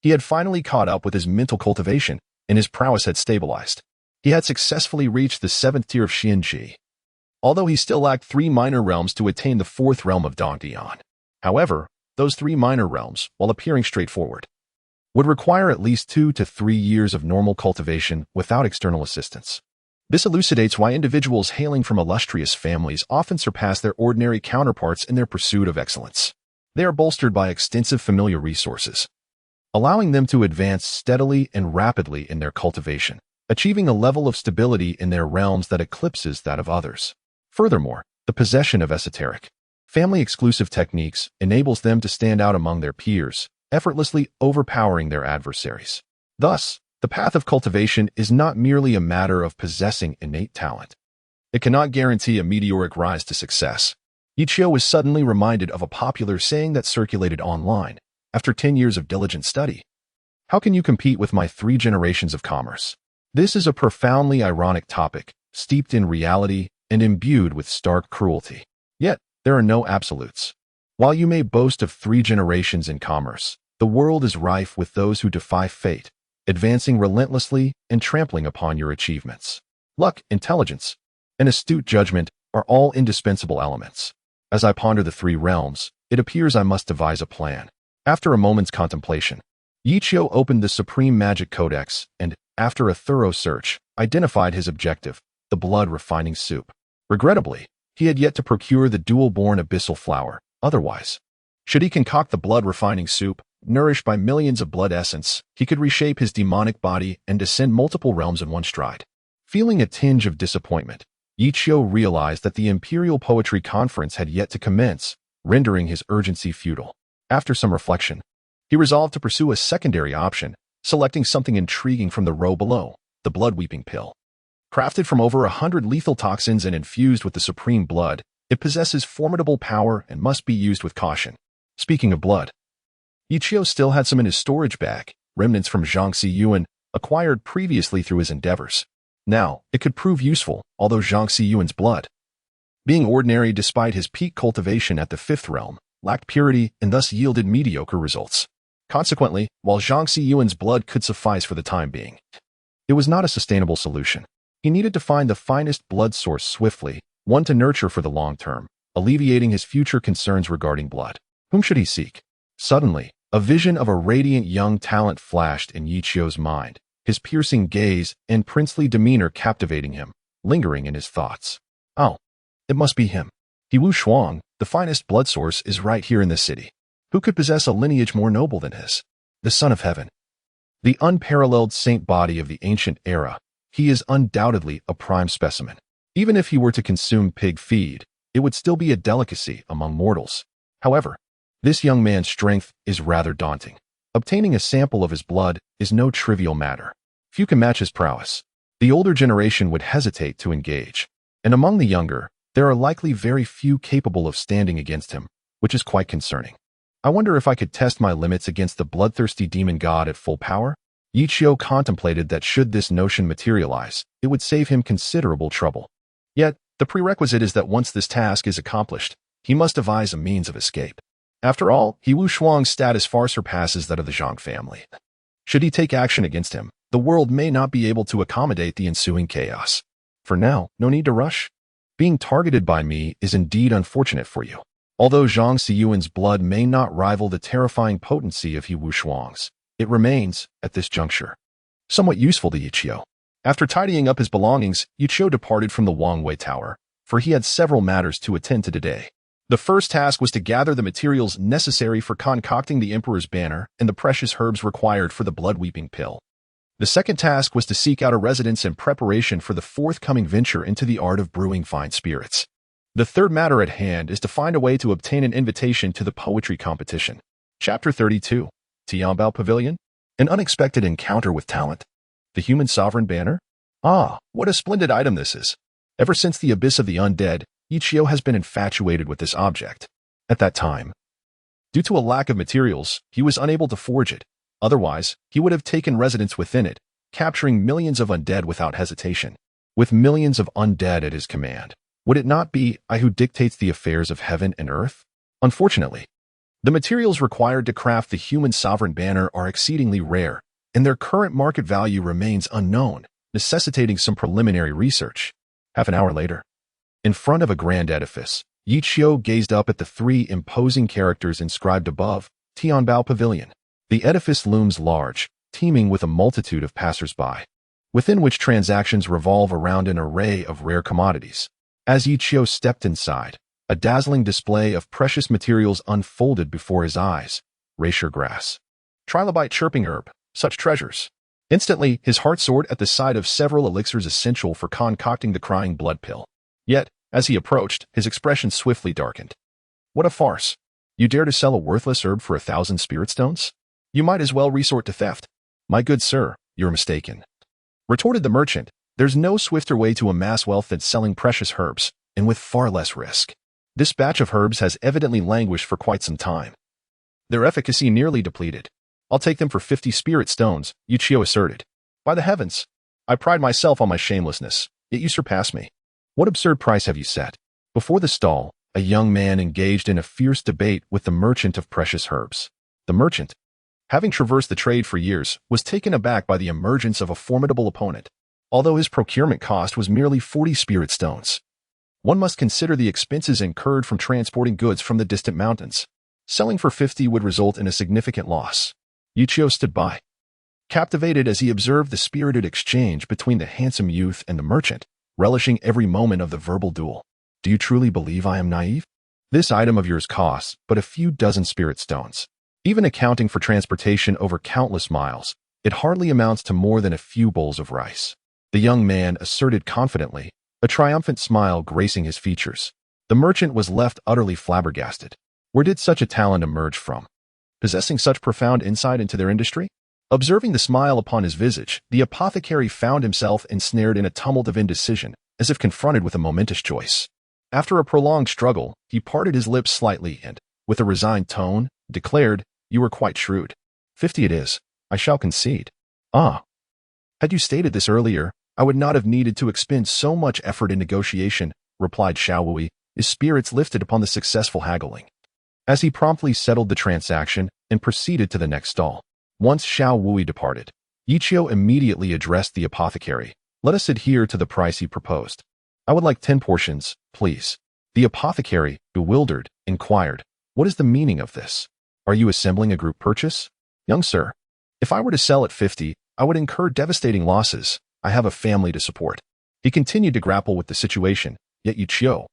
he had finally caught up with his mental cultivation, and his prowess had stabilized. He had successfully reached the 7th tier of Xianji, although he still lacked 3 minor realms to attain the 4th realm of Dongdian. However, those 3 minor realms, while appearing straightforward, would require at least 2 to 3 years of normal cultivation without external assistance. This elucidates why individuals hailing from illustrious families often surpass their ordinary counterparts in their pursuit of excellence. They are bolstered by extensive familiar resources, allowing them to advance steadily and rapidly in their cultivation, achieving a level of stability in their realms that eclipses that of others. Furthermore, the possession of esoteric, family-exclusive techniques enables them to stand out among their peers, effortlessly overpowering their adversaries. Thus, the path of cultivation is not merely a matter of possessing innate talent. It cannot guarantee a meteoric rise to success. Yi Qiu was suddenly reminded of a popular saying that circulated online after 10 years of diligent study. "How can you compete with my 3 generations of commerce?" This is a profoundly ironic topic, steeped in reality and imbued with stark cruelty. Yet, there are no absolutes. While you may boast of 3 generations in commerce, the world is rife with those who defy fate, advancing relentlessly and trampling upon your achievements. Luck, intelligence, and astute judgment are all indispensable elements. As I ponder the 3 realms, it appears I must devise a plan. After a moment's contemplation, Yi Qiu opened the Supreme Magic Codex and, after a thorough search, identified his objective, the blood-refining soup. Regrettably, he had yet to procure the dual-born abyssal flower. Otherwise, should he concoct the blood-refining soup, nourished by millions of blood essence, he could reshape his demonic body and descend multiple realms in one stride. Feeling a tinge of disappointment, Yi Qiu realized that the Imperial Poetry Conference had yet to commence, rendering his urgency futile. After some reflection, he resolved to pursue a secondary option, selecting something intriguing from the row below, the blood-weeping pill. Crafted from over 100 lethal toxins and infused with the supreme blood, it possesses formidable power and must be used with caution. Speaking of blood, Ichio still had some in his storage bag, remnants from Zhang Xiyuan, acquired previously through his endeavors. Now, it could prove useful, although Zhang Xiyuan's blood, being ordinary despite his peak cultivation at the fifth realm, lacked purity and thus yielded mediocre results. Consequently, while Zhang Xiyuan's blood could suffice for the time being, it was not a sustainable solution. He needed to find the finest blood source swiftly, one to nurture for the long term, alleviating his future concerns regarding blood. Whom should he seek? Suddenly, a vision of a radiant young talent flashed in Yichio's mind, his piercing gaze and princely demeanor captivating him, lingering in his thoughts. Oh, it must be him. Wu Shuang, the finest blood source, is right here in this city. Who could possess a lineage more noble than his? The Son of Heaven. The unparalleled saint body of the ancient era, he is undoubtedly a prime specimen. Even if he were to consume pig feed, it would still be a delicacy among mortals. However, this young man's strength is rather daunting. Obtaining a sample of his blood is no trivial matter. Few can match his prowess. The older generation would hesitate to engage, and among the younger, there are likely very few capable of standing against him, which is quite concerning. I wonder if I could test my limits against the bloodthirsty demon god at full power? Yichio contemplated that should this notion materialize, it would save him considerable trouble. Yet, the prerequisite is that once this task is accomplished, he must devise a means of escape. After all, Wu Shuang's status far surpasses that of the Zhang family. Should he take action against him, the world may not be able to accommodate the ensuing chaos. For now, no need to rush. Being targeted by me is indeed unfortunate for you. Although Zhang Xiyuan's blood may not rival the terrifying potency of Wu Shuang's, it remains, at this juncture, somewhat useful to Yichio. After tidying up his belongings, Yichio departed from the Wangwei Tower, for he had several matters to attend to today. The first task was to gather the materials necessary for concocting the Emperor's banner and the precious herbs required for the blood-weeping pill. The second task was to seek out a residence in preparation for the forthcoming venture into the art of brewing fine spirits. The third matter at hand is to find a way to obtain an invitation to the poetry competition. Chapter 32. Tianbao Pavilion? An unexpected encounter with talent. The human sovereign banner? Ah, what a splendid item this is. Ever since the abyss of the undead, Ichio has been infatuated with this object. At that time, due to a lack of materials, he was unable to forge it. Otherwise, he would have taken residence within it, capturing millions of undead without hesitation. With millions of undead at his command, would it not be I who dictates the affairs of heaven and earth? Unfortunately, the materials required to craft the human sovereign banner are exceedingly rare, and their current market value remains unknown, necessitating some preliminary research. Half an hour later, in front of a grand edifice, Yichio gazed up at the three imposing characters inscribed above, Tianbao Pavilion. The edifice looms large, teeming with a multitude of passers-by, within which transactions revolve around an array of rare commodities. As Yichio stepped inside, a dazzling display of precious materials unfolded before his eyes. Racier grass, trilobite chirping herb, such treasures. Instantly, his heart soared at the sight of several elixirs essential for concocting the crying blood pill. Yet, as he approached, his expression swiftly darkened. What a farce! You dare to sell a worthless herb for 1,000 spirit stones? You might as well resort to theft. My good sir, you're mistaken. Retorted the merchant, there's no swifter way to amass wealth than selling precious herbs, and with far less risk. This batch of herbs has evidently languished for quite some time. Their efficacy nearly depleted. I'll take them for 50 spirit stones, Yichio asserted. By the heavens, I pride myself on my shamelessness, yet you surpass me. What absurd price have you set? Before the stall, a young man engaged in a fierce debate with the merchant of precious herbs. The merchant, having traversed the trade for years, was taken aback by the emergence of a formidable opponent. Although his procurement cost was merely 40 spirit stones, one must consider the expenses incurred from transporting goods from the distant mountains. Selling for 50 would result in a significant loss. Yichio stood by, captivated as he observed the spirited exchange between the handsome youth and the merchant, relishing every moment of the verbal duel. Do you truly believe I am naive? This item of yours costs but a few dozen spirit stones. Even accounting for transportation over countless miles, it hardly amounts to more than a few bowls of rice. The young man asserted confidently, a triumphant smile gracing his features. The merchant was left utterly flabbergasted. Where did such a talent emerge from? Possessing such profound insight into their industry? Observing the smile upon his visage, the apothecary found himself ensnared in a tumult of indecision, as if confronted with a momentous choice. After a prolonged struggle, he parted his lips slightly and, with a resigned tone, declared, "You were quite shrewd. 50 it is, I shall concede." "Ah. Had you stated this earlier, I would not have needed to expend so much effort in negotiation," replied Xiao Wui, his spirits lifted upon the successful haggling. As he promptly settled the transaction and proceeded to the next stall. Once Xiao Wui departed, Yiqiu immediately addressed the apothecary. "Let us adhere to the price he proposed. I would like 10 portions, please." The apothecary, bewildered, inquired, "What is the meaning of this? Are you assembling a group purchase?" "Young sir, if I were to sell at 50, I would incur devastating losses. I have a family to support." He continued to grapple with the situation, yet Yiqiu,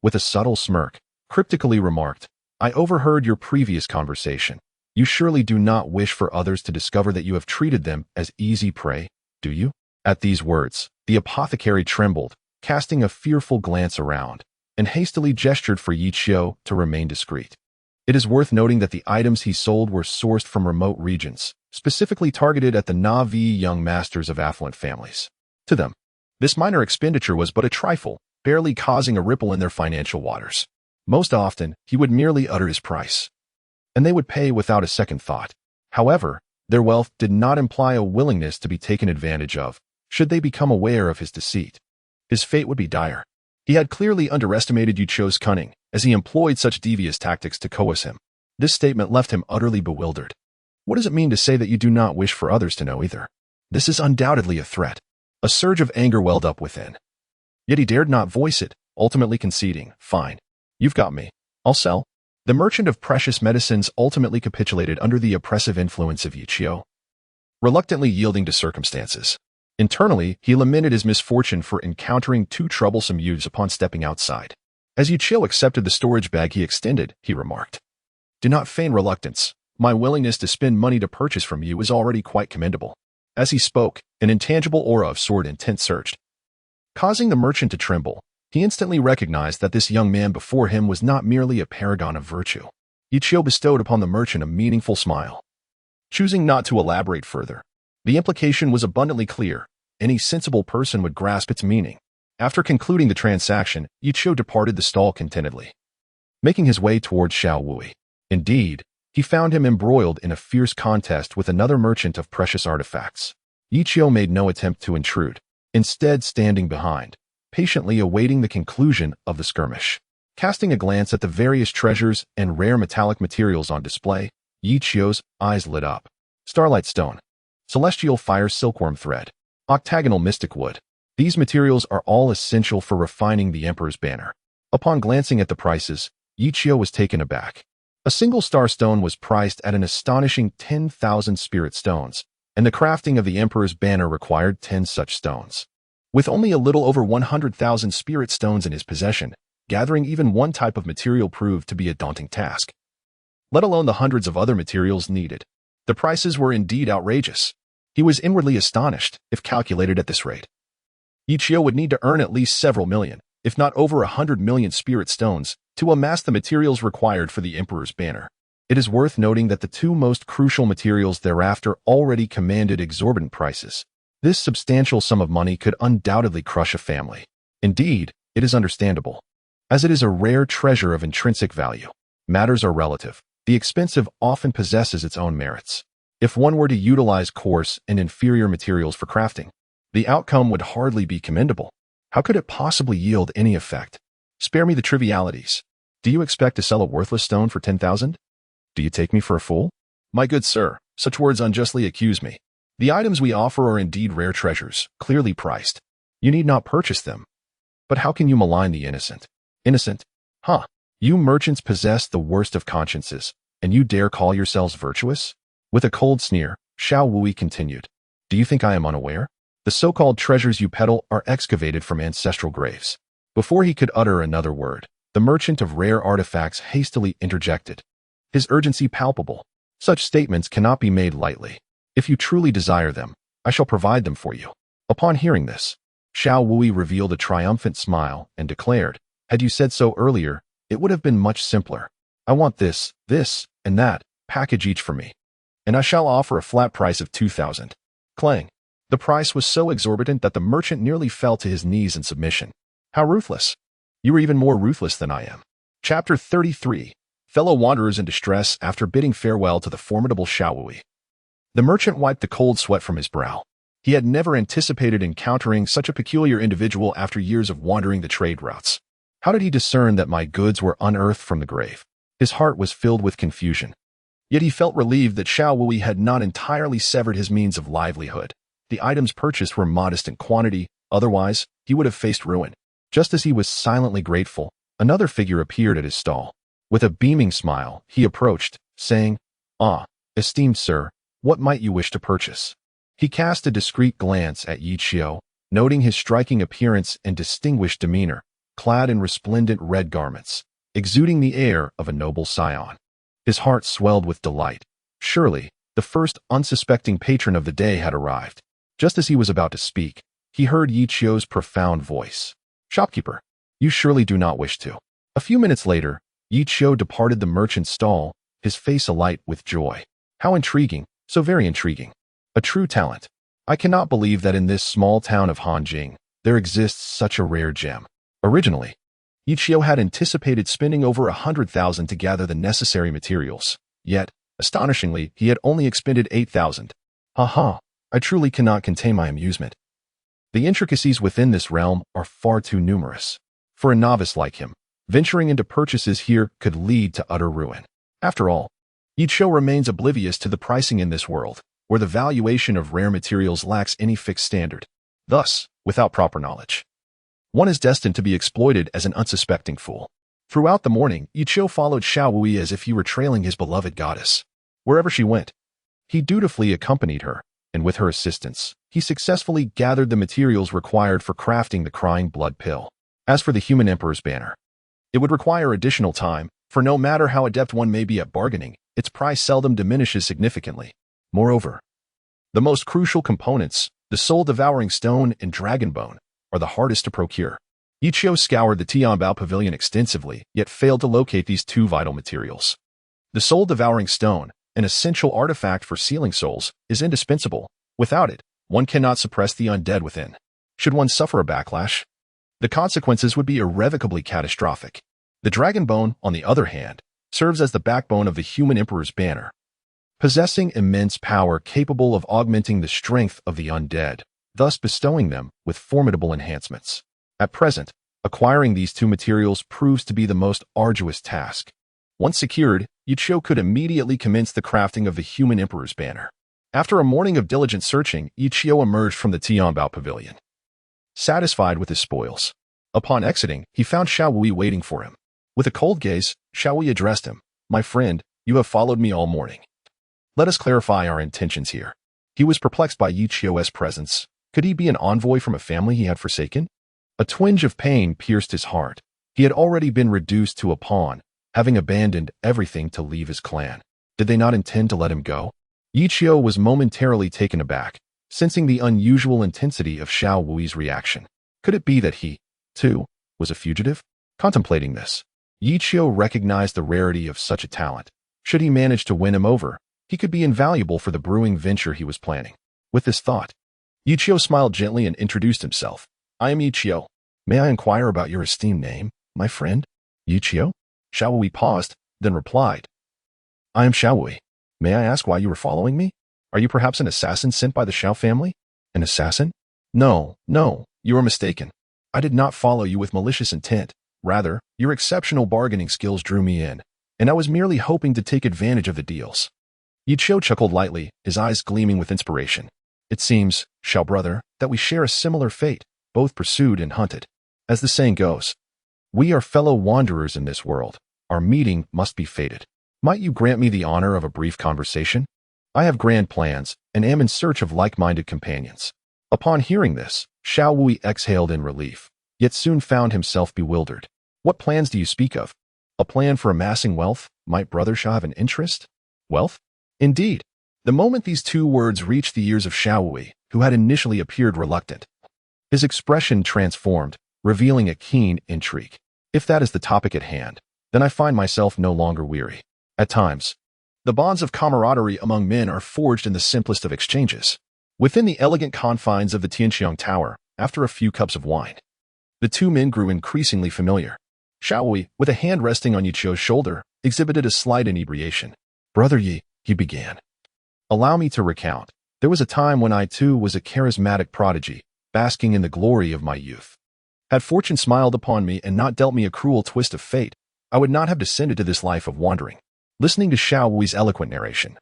with a subtle smirk, cryptically remarked, "I overheard your previous conversation. You surely do not wish for others to discover that you have treated them as easy prey, do you?" At these words, the apothecary trembled, casting a fearful glance around, and hastily gestured for Yiqiu to remain discreet. It is worth noting that the items he sold were sourced from remote regions, specifically targeted at the Na'vi young masters of affluent families. To them, this minor expenditure was but a trifle, barely causing a ripple in their financial waters. Most often, he would merely utter his price, and they would pay without a second thought. However, their wealth did not imply a willingness to be taken advantage of, should they become aware of his deceit. His fate would be dire. He had clearly underestimated Yiqiu's cunning, as he employed such devious tactics to coerce him. This statement left him utterly bewildered. What does it mean to say that you do not wish for others to know either? This is undoubtedly a threat. A surge of anger welled up within. Yet he dared not voice it, ultimately conceding, "Fine. You've got me. I'll sell." The merchant of precious medicines ultimately capitulated under the oppressive influence of Yiqiu, reluctantly yielding to circumstances. Internally, he lamented his misfortune for encountering 2 troublesome youths upon stepping outside. As Yiqiu accepted the storage bag he extended, he remarked, "Do not feign reluctance. My willingness to spend money to purchase from you is already quite commendable." As he spoke, an intangible aura of sword intent surged, causing the merchant to tremble. He instantly recognized that this young man before him was not merely a paragon of virtue. Yiqiu bestowed upon the merchant a meaningful smile, choosing not to elaborate further. The implication was abundantly clear. Any sensible person would grasp its meaning. After concluding the transaction, Yiqiu departed the stall contentedly, making his way towards Xiao Wui. Indeed, he found him embroiled in a fierce contest with another merchant of precious artifacts. Yiqiu made no attempt to intrude, instead standing behind, patiently awaiting the conclusion of the skirmish. Casting a glance at the various treasures and rare metallic materials on display, Yiqiu's eyes lit up. Starlight stone, celestial fire silkworm thread, octagonal mystic wood. These materials are all essential for refining the Emperor's banner. Upon glancing at the prices, Yiqiu was taken aback. A single star stone was priced at an astonishing 10,000 spirit stones, and the crafting of the Emperor's banner required 10 such stones. With only a little over 100,000 spirit stones in his possession, gathering even one type of material proved to be a daunting task, let alone the hundreds of other materials needed. The prices were indeed outrageous. He was inwardly astonished, if calculated at this rate. Yiqiu would need to earn at least several million, if not over 100 million spirit stones, to amass the materials required for the Emperor's banner. It is worth noting that the 2 most crucial materials thereafter already commanded exorbitant prices. This substantial sum of money could undoubtedly crush a family. Indeed, it is understandable, as it is a rare treasure of intrinsic value. Matters are relative. The expensive often possesses its own merits. If one were to utilize coarse and inferior materials for crafting, the outcome would hardly be commendable. How could it possibly yield any effect? Spare me the trivialities. Do you expect to sell a worthless stone for 10,000? Do you take me for a fool? My good sir, such words unjustly accuse me. The items we offer are indeed rare treasures, clearly priced. You need not purchase them. But how can you malign the innocent? Innocent? Huh? You merchants possess the worst of consciences, and you dare call yourselves virtuous? With a cold sneer, Xiao Wui continued, "Do you think I am unaware? The so-called treasures you peddle are excavated from ancestral graves." Before he could utter another word, the merchant of rare artifacts hastily interjected, his urgency palpable. Such statements cannot be made lightly. If you truly desire them, I shall provide them for you. Upon hearing this, Xiao Wui revealed a triumphant smile and declared, "Had you said so earlier, it would have been much simpler. I want this, and that, package each for me. And I shall offer a flat price of 2,000. Clang. The price was so exorbitant that the merchant nearly fell to his knees in submission. How ruthless. You are even more ruthless than I am. Chapter 33. Fellow wanderers in distress after bidding farewell to the formidable Xiaowui. The merchant wiped the cold sweat from his brow. He had never anticipated encountering such a peculiar individual after years of wandering the trade routes. How did he discern that my goods were unearthed from the grave? His heart was filled with confusion. Yet he felt relieved that Xiaowui had not entirely severed his means of livelihood. The items purchased were modest in quantity, otherwise he would have faced ruin. Just as he was silently grateful, another figure appeared at his stall. With a beaming smile, he approached, saying, "Ah, esteemed sir, what might you wish to purchase?" He cast a discreet glance at Yi Qiu, noting his striking appearance and distinguished demeanor, clad in resplendent red garments, exuding the air of a noble scion. His heart swelled with delight. Surely, the first unsuspecting patron of the day had arrived. Just as he was about to speak, he heard Yi Qiu's profound voice. "Shopkeeper, you surely do not wish to." A few minutes later, Yi Qiu departed the merchant's stall, his face alight with joy. How intriguing, so very intriguing. A true talent. I cannot believe that in this small town of Hanjing, there exists such a rare gem. Originally, Yi Qiu had anticipated spending over 100,000 to gather the necessary materials. Yet, astonishingly, he had only expended 8,000. Ha! I truly cannot contain my amusement. The intricacies within this realm are far too numerous. For a novice like him, venturing into purchases here could lead to utter ruin. After all, Yi Qiu remains oblivious to the pricing in this world, where the valuation of rare materials lacks any fixed standard. Thus, without proper knowledge, one is destined to be exploited as an unsuspecting fool. Throughout the morning, Yi Qiu followed Xiaowui as if he were trailing his beloved goddess. Wherever she went, he dutifully accompanied her, and with her assistance, he successfully gathered the materials required for crafting the crying blood pill. As for the human emperor's banner, it would require additional time, for no matter how adept one may be at bargaining, its price seldom diminishes significantly. Moreover, the most crucial components, the soul-devouring stone and dragon bone, are the hardest to procure. Yi Qiu scoured the Tianbao Pavilion extensively, yet failed to locate these two vital materials. The soul-devouring stone, an essential artifact for sealing souls, is indispensable. Without it, one cannot suppress the undead within. Should one suffer a backlash, the consequences would be irrevocably catastrophic. The dragon bone, on the other hand, serves as the backbone of the human emperor's banner, possessing immense power capable of augmenting the strength of the undead, thus bestowing them with formidable enhancements. At present, acquiring these two materials proves to be the most arduous task. Once secured, Yi Qiu could immediately commence the crafting of the human emperor's banner. After a morning of diligent searching, Yi Qiu emerged from the Tianbao Pavilion, satisfied with his spoils. Upon exiting, he found Xiaowui waiting for him. With a cold gaze, Xiaowui addressed him. "My friend, you have followed me all morning. Let us clarify our intentions here." He was perplexed by Yi Qiu's presence. Could he be an envoy from a family he had forsaken? A twinge of pain pierced his heart. He had already been reduced to a pawn, having abandoned everything to leave his clan. Did they not intend to let him go? Yi Qiu was momentarily taken aback, sensing the unusual intensity of Xiaowui's reaction. Could it be that he, too, was a fugitive? Contemplating this, Yi Qiu recognized the rarity of such a talent. Should he manage to win him over, he could be invaluable for the brewing venture he was planning. With this thought, Yi Qiu smiled gently and introduced himself. "I am Yi Qiu. May I inquire about your esteemed name, my friend?" "Yi Qiu?" Xiaowui paused, then replied, "I am Xiaowui. May I ask why you were following me? Are you perhaps an assassin sent by the Xiao family?" "An assassin? No, you are mistaken. I did not follow you with malicious intent. Rather, your exceptional bargaining skills drew me in, and I was merely hoping to take advantage of the deals." Yi Qiu chuckled lightly, his eyes gleaming with inspiration. "It seems, Xiao brother, that we share a similar fate, both pursued and hunted. As the saying goes, we are fellow wanderers in this world. Our meeting must be fated. Might you grant me the honor of a brief conversation? I have grand plans and am in search of like-minded companions." Upon hearing this, Xiaowui exhaled in relief, yet soon found himself bewildered. "What plans do you speak of? A plan for amassing wealth? Might brother Xiao have an interest? Wealth? Indeed." The moment these two words reached the ears of Xiaowui, who had initially appeared reluctant, his expression transformed, revealing a keen intrigue. If that is the topic at hand, then I find myself no longer weary. At times, the bonds of camaraderie among men are forged in the simplest of exchanges. Within the elegant confines of the Tianqiang Tower, after a few cups of wine, the two men grew increasingly familiar. Xiaowui, with a hand resting on Yichio's shoulder, exhibited a slight inebriation. "Brother Yi," he began, "allow me to recount. There was a time when I too was a charismatic prodigy, basking in the glory of my youth. Had fortune smiled upon me and not dealt me a cruel twist of fate, I would not have descended to this life of wandering." Listening to Xiaowui's eloquent narration,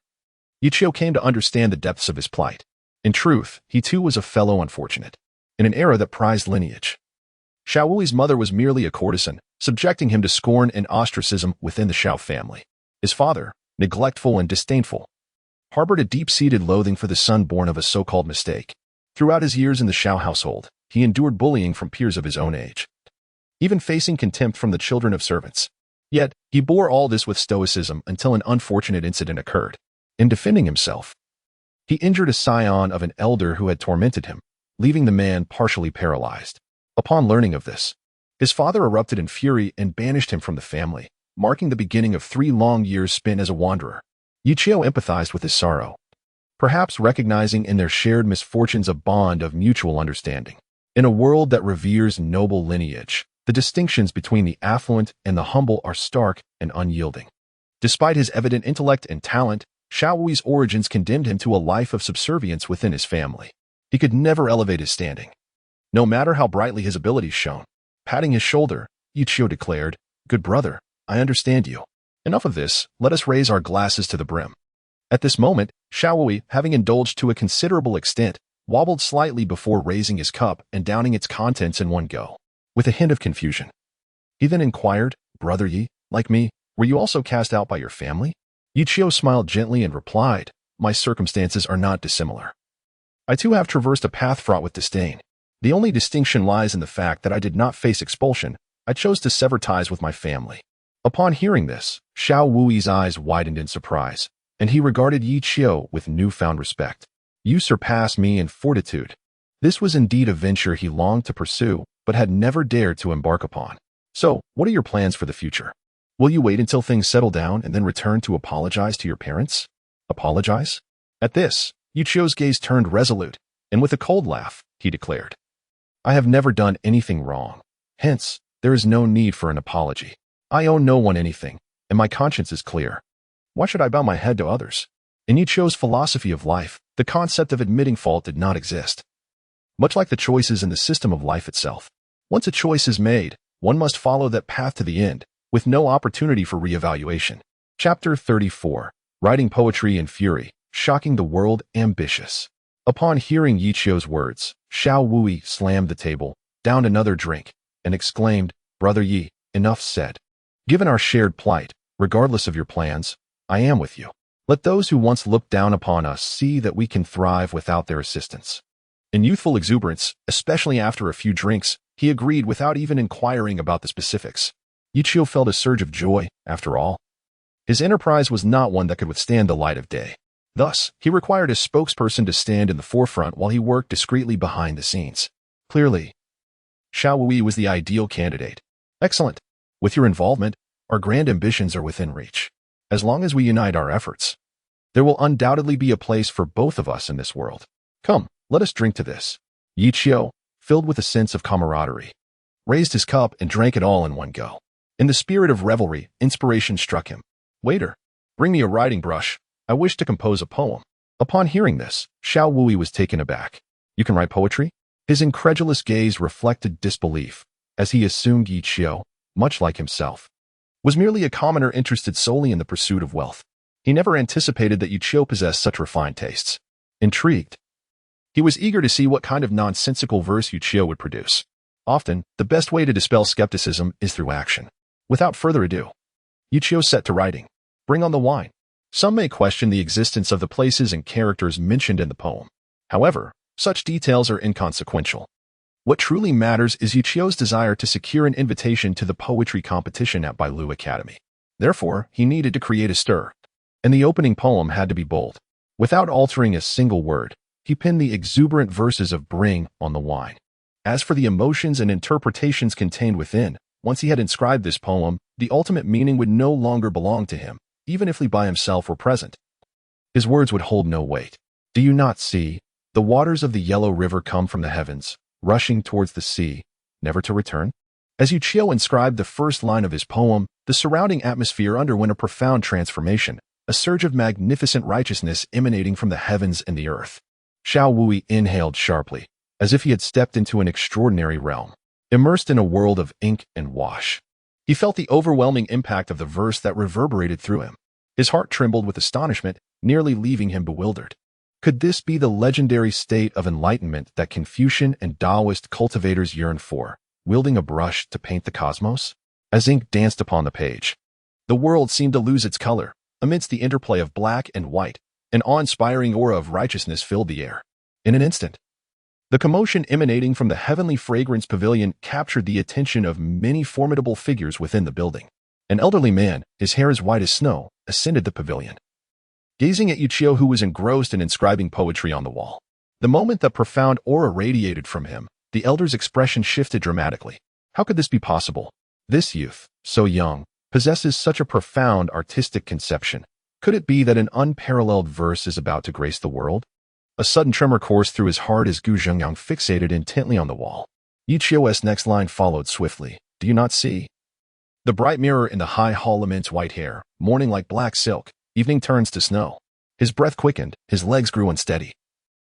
Yichio came to understand the depths of his plight. In truth, he too was a fellow unfortunate, in an era that prized lineage. Xiaowui's mother was merely a courtesan, subjecting him to scorn and ostracism within the Xiao family. His father, neglectful and disdainful, harbored a deep-seated loathing for the son born of a so-called mistake. Throughout his years in the Xiao household, he endured bullying from peers of his own age, even facing contempt from the children of servants. Yet, he bore all this with stoicism until an unfortunate incident occurred. In defending himself, he injured a scion of an elder who had tormented him, leaving the man partially paralyzed. Upon learning of this, his father erupted in fury and banished him from the family, marking the beginning of 3 long years spent as a wanderer. Yichio empathized with his sorrow, perhaps recognizing in their shared misfortunes a bond of mutual understanding. In a world that reveres noble lineage, the distinctions between the affluent and the humble are stark and unyielding. Despite his evident intellect and talent, Xiaowui's origins condemned him to a life of subservience within his family. He could never elevate his standing, no matter how brightly his abilities shone. Patting his shoulder, Yichio declared, "Good brother, I understand you. Enough of this, let us raise our glasses to the brim." At this moment, Xiaowui, having indulged to a considerable extent, wobbled slightly before raising his cup and downing its contents in one go, with a hint of confusion. He then inquired, "Brother Yi, like me, were you also cast out by your family?" Yichio smiled gently and replied, "My circumstances are not dissimilar. I too have traversed a path fraught with disdain. The only distinction lies in the fact that I did not face expulsion. I chose to sever ties with my family." Upon hearing this, Xiaowui's eyes widened in surprise, and he regarded Yichio with newfound respect. "You surpass me in fortitude." This was indeed a venture he longed to pursue, but had never dared to embark upon. "So, what are your plans for the future? Will you wait until things settle down and then return to apologize to your parents?" "Apologize?" At this, Yichio's gaze turned resolute, and with a cold laugh, he declared, "I have never done anything wrong. Hence, there is no need for an apology. I owe no one anything, and my conscience is clear. Why should I bow my head to others?" In Yichio's philosophy of life, the concept of admitting fault did not exist. Much like the choices in the system of life itself, once a choice is made, one must follow that path to the end, with no opportunity for re-evaluation. Chapter 34. Writing Poetry in Fury, Shocking the World, Ambitious. Upon hearing Yichio's words, Xiaowui slammed the table, downed another drink, and exclaimed, "Brother Yi, enough said. Given our shared plight, regardless of your plans, I am with you. Let those who once looked down upon us see that we can thrive without their assistance." In youthful exuberance, especially after a few drinks, he agreed without even inquiring about the specifics. Yichio felt a surge of joy, after all. His enterprise was not one that could withstand the light of day. Thus, he required a spokesperson to stand in the forefront while he worked discreetly behind the scenes. Clearly, Xiaowui was the ideal candidate. "Excellent. With your involvement, our grand ambitions are within reach. As long as we unite our efforts, there will undoubtedly be a place for both of us in this world. Come, let us drink to this." Yichio, filled with a sense of camaraderie, raised his cup and drank it all in one go. In the spirit of revelry, inspiration struck him. "Waiter, bring me a writing brush. I wish to compose a poem." Upon hearing this, Xiaowui was taken aback. "You can write poetry?" His incredulous gaze reflected disbelief, as he assumed Yichio, much like himself, was merely a commoner interested solely in the pursuit of wealth. He never anticipated that Yichio possessed such refined tastes. Intrigued, he was eager to see what kind of nonsensical verse Yichio would produce. Often, the best way to dispel skepticism is through action. Without further ado, Yichio set to writing. Bring on the wine. Some may question the existence of the places and characters mentioned in the poem. However, such details are inconsequential. What truly matters is Yichio's desire to secure an invitation to the poetry competition at Bailu Academy. Therefore, he needed to create a stir, and the opening poem had to be bold. Without altering a single word, he penned the exuberant verses of "Bring on the Wine." As for the emotions and interpretations contained within, Once he had inscribed this poem, the ultimate meaning would no longer belong to him, even if Li by himself were present. His words would hold no weight. Do you not see? The waters of the yellow river come from the heavens, rushing towards the sea, never to return? As Yu Qiu inscribed the first line of his poem, the surrounding atmosphere underwent a profound transformation, a surge of magnificent righteousness emanating from the heavens and the earth. Xiao Wui inhaled sharply, as if he had stepped into an extraordinary realm, immersed in a world of ink and wash. He felt the overwhelming impact of the verse that reverberated through him. His heart trembled with astonishment, nearly leaving him bewildered. Could this be the legendary state of enlightenment that Confucian and Taoist cultivators yearn for, wielding a brush to paint the cosmos? As ink danced upon the page, the world seemed to lose its color. Amidst the interplay of black and white, an awe-inspiring aura of righteousness filled the air. In an instant, the commotion emanating from the heavenly fragrance pavilion captured the attention of many formidable figures within the building. An elderly man, his hair as white as snow, ascended the pavilion, gazing at Yu Qiu, who was engrossed in inscribing poetry on the wall. The moment the profound aura radiated from him, the elder's expression shifted dramatically. How could this be possible? This youth, so young, possesses such a profound artistic conception. Could it be that an unparalleled verse is about to grace the world? A sudden tremor coursed through his heart as Gu Zhengyang fixated intently on the wall. Yu Qiu's next line followed swiftly. Do you not see? The bright mirror in the high hall laments white hair, morning like black silk, evening turns to snow. His breath quickened, his legs grew unsteady.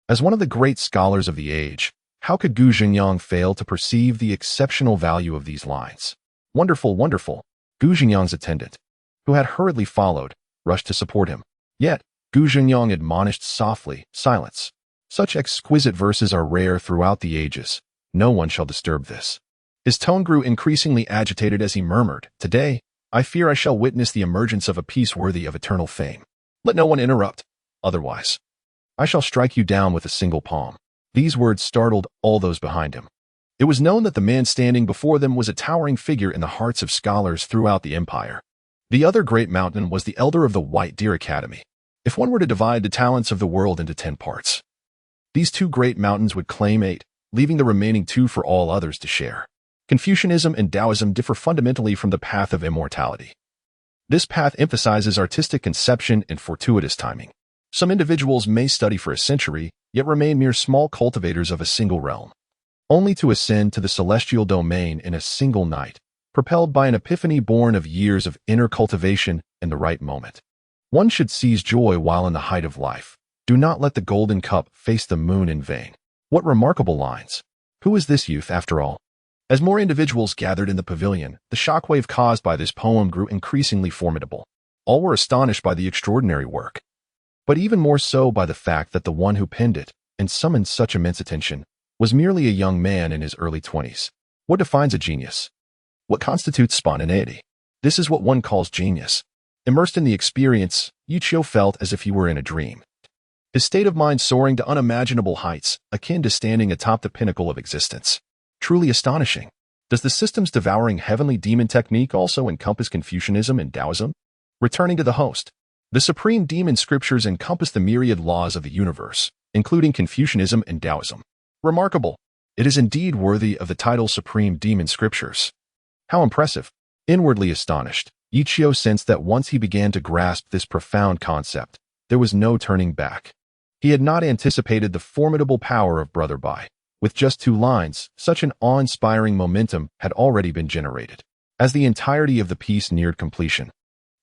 As one of the great scholars of the age, how could Gu Zhengyang fail to perceive the exceptional value of these lines? Wonderful, wonderful. Gu Zhengyang's attendant, who had hurriedly followed, rushed to support him. Yet, Gu Zhengyang admonished softly, silence. Such exquisite verses are rare throughout the ages. No one shall disturb this. His tone grew increasingly agitated as he murmured, Today, I fear I shall witness the emergence of a piece worthy of eternal fame. Let no one interrupt. Otherwise, I shall strike you down with a single palm. These words startled all those behind him. It was known that the man standing before them was a towering figure in the hearts of scholars throughout the empire. The other great mountain was the elder of the White Deer Academy. If one were to divide the talents of the world into 10 parts, these two great mountains would claim 8, leaving the remaining 2 for all others to share. Confucianism and Taoism differ fundamentally from the path of immortality. This path emphasizes artistic conception and fortuitous timing. Some individuals may study for a century, yet remain mere small cultivators of a single realm, only to ascend to the celestial domain in a single night, propelled by an epiphany born of years of inner cultivation in the right moment. One should seize joy while in the height of life. Do not let the golden cup face the moon in vain. What remarkable lines! Who is this youth, after all? As more individuals gathered in the pavilion, the shockwave caused by this poem grew increasingly formidable. All were astonished by the extraordinary work, but even more so by the fact that the one who penned it, and summoned such immense attention, was merely a young man in his early 20s. What defines a genius? What constitutes spontaneity? This is what one calls genius. Immersed in the experience, Yu Qiu felt as if he were in a dream. His state of mind soaring to unimaginable heights, akin to standing atop the pinnacle of existence. Truly astonishing. Does the system's devouring heavenly demon technique also encompass Confucianism and Taoism? Returning to the host, the supreme demon scriptures encompass the myriad laws of the universe, including Confucianism and Taoism. Remarkable. It is indeed worthy of the title Supreme Demon Scriptures. How impressive. Inwardly astonished, Yu Qiu sensed that once he began to grasp this profound concept, there was no turning back. He had not anticipated the formidable power of Brother Bai. With just 2 lines, such an awe-inspiring momentum had already been generated. As the entirety of the piece neared completion,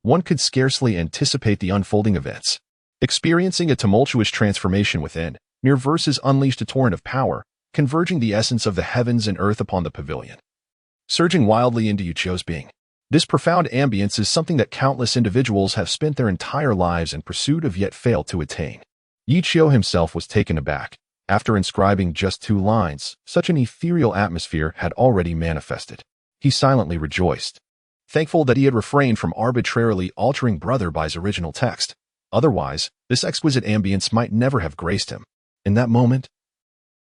one could scarcely anticipate the unfolding events. Experiencing a tumultuous transformation within, mere verses unleashed a torrent of power, converging the essence of the heavens and earth upon the pavilion, surging wildly into Yu Qiu's being. This profound ambience is something that countless individuals have spent their entire lives in pursuit of yet failed to attain. Yu Qiu himself was taken aback. After inscribing just 2 lines, such an ethereal atmosphere had already manifested. He silently rejoiced, thankful that he had refrained from arbitrarily altering Brother Bai's original text. Otherwise, this exquisite ambience might never have graced him. In that moment,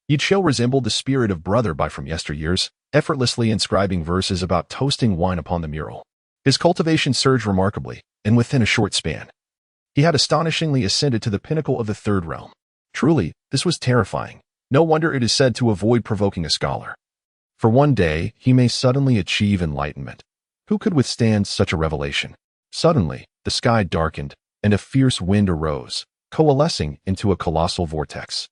Yu Qiu resembled the spirit of Brother Bai from yesteryears, effortlessly inscribing verses about toasting wine upon the mural. His cultivation surged remarkably, and within a short span, he had astonishingly ascended to the pinnacle of the 3rd realm. Truly, this was terrifying. No wonder it is said to avoid provoking a scholar. For one day, he may suddenly achieve enlightenment. Who could withstand such a revelation? Suddenly, the sky darkened, and a fierce wind arose, coalescing into a colossal vortex,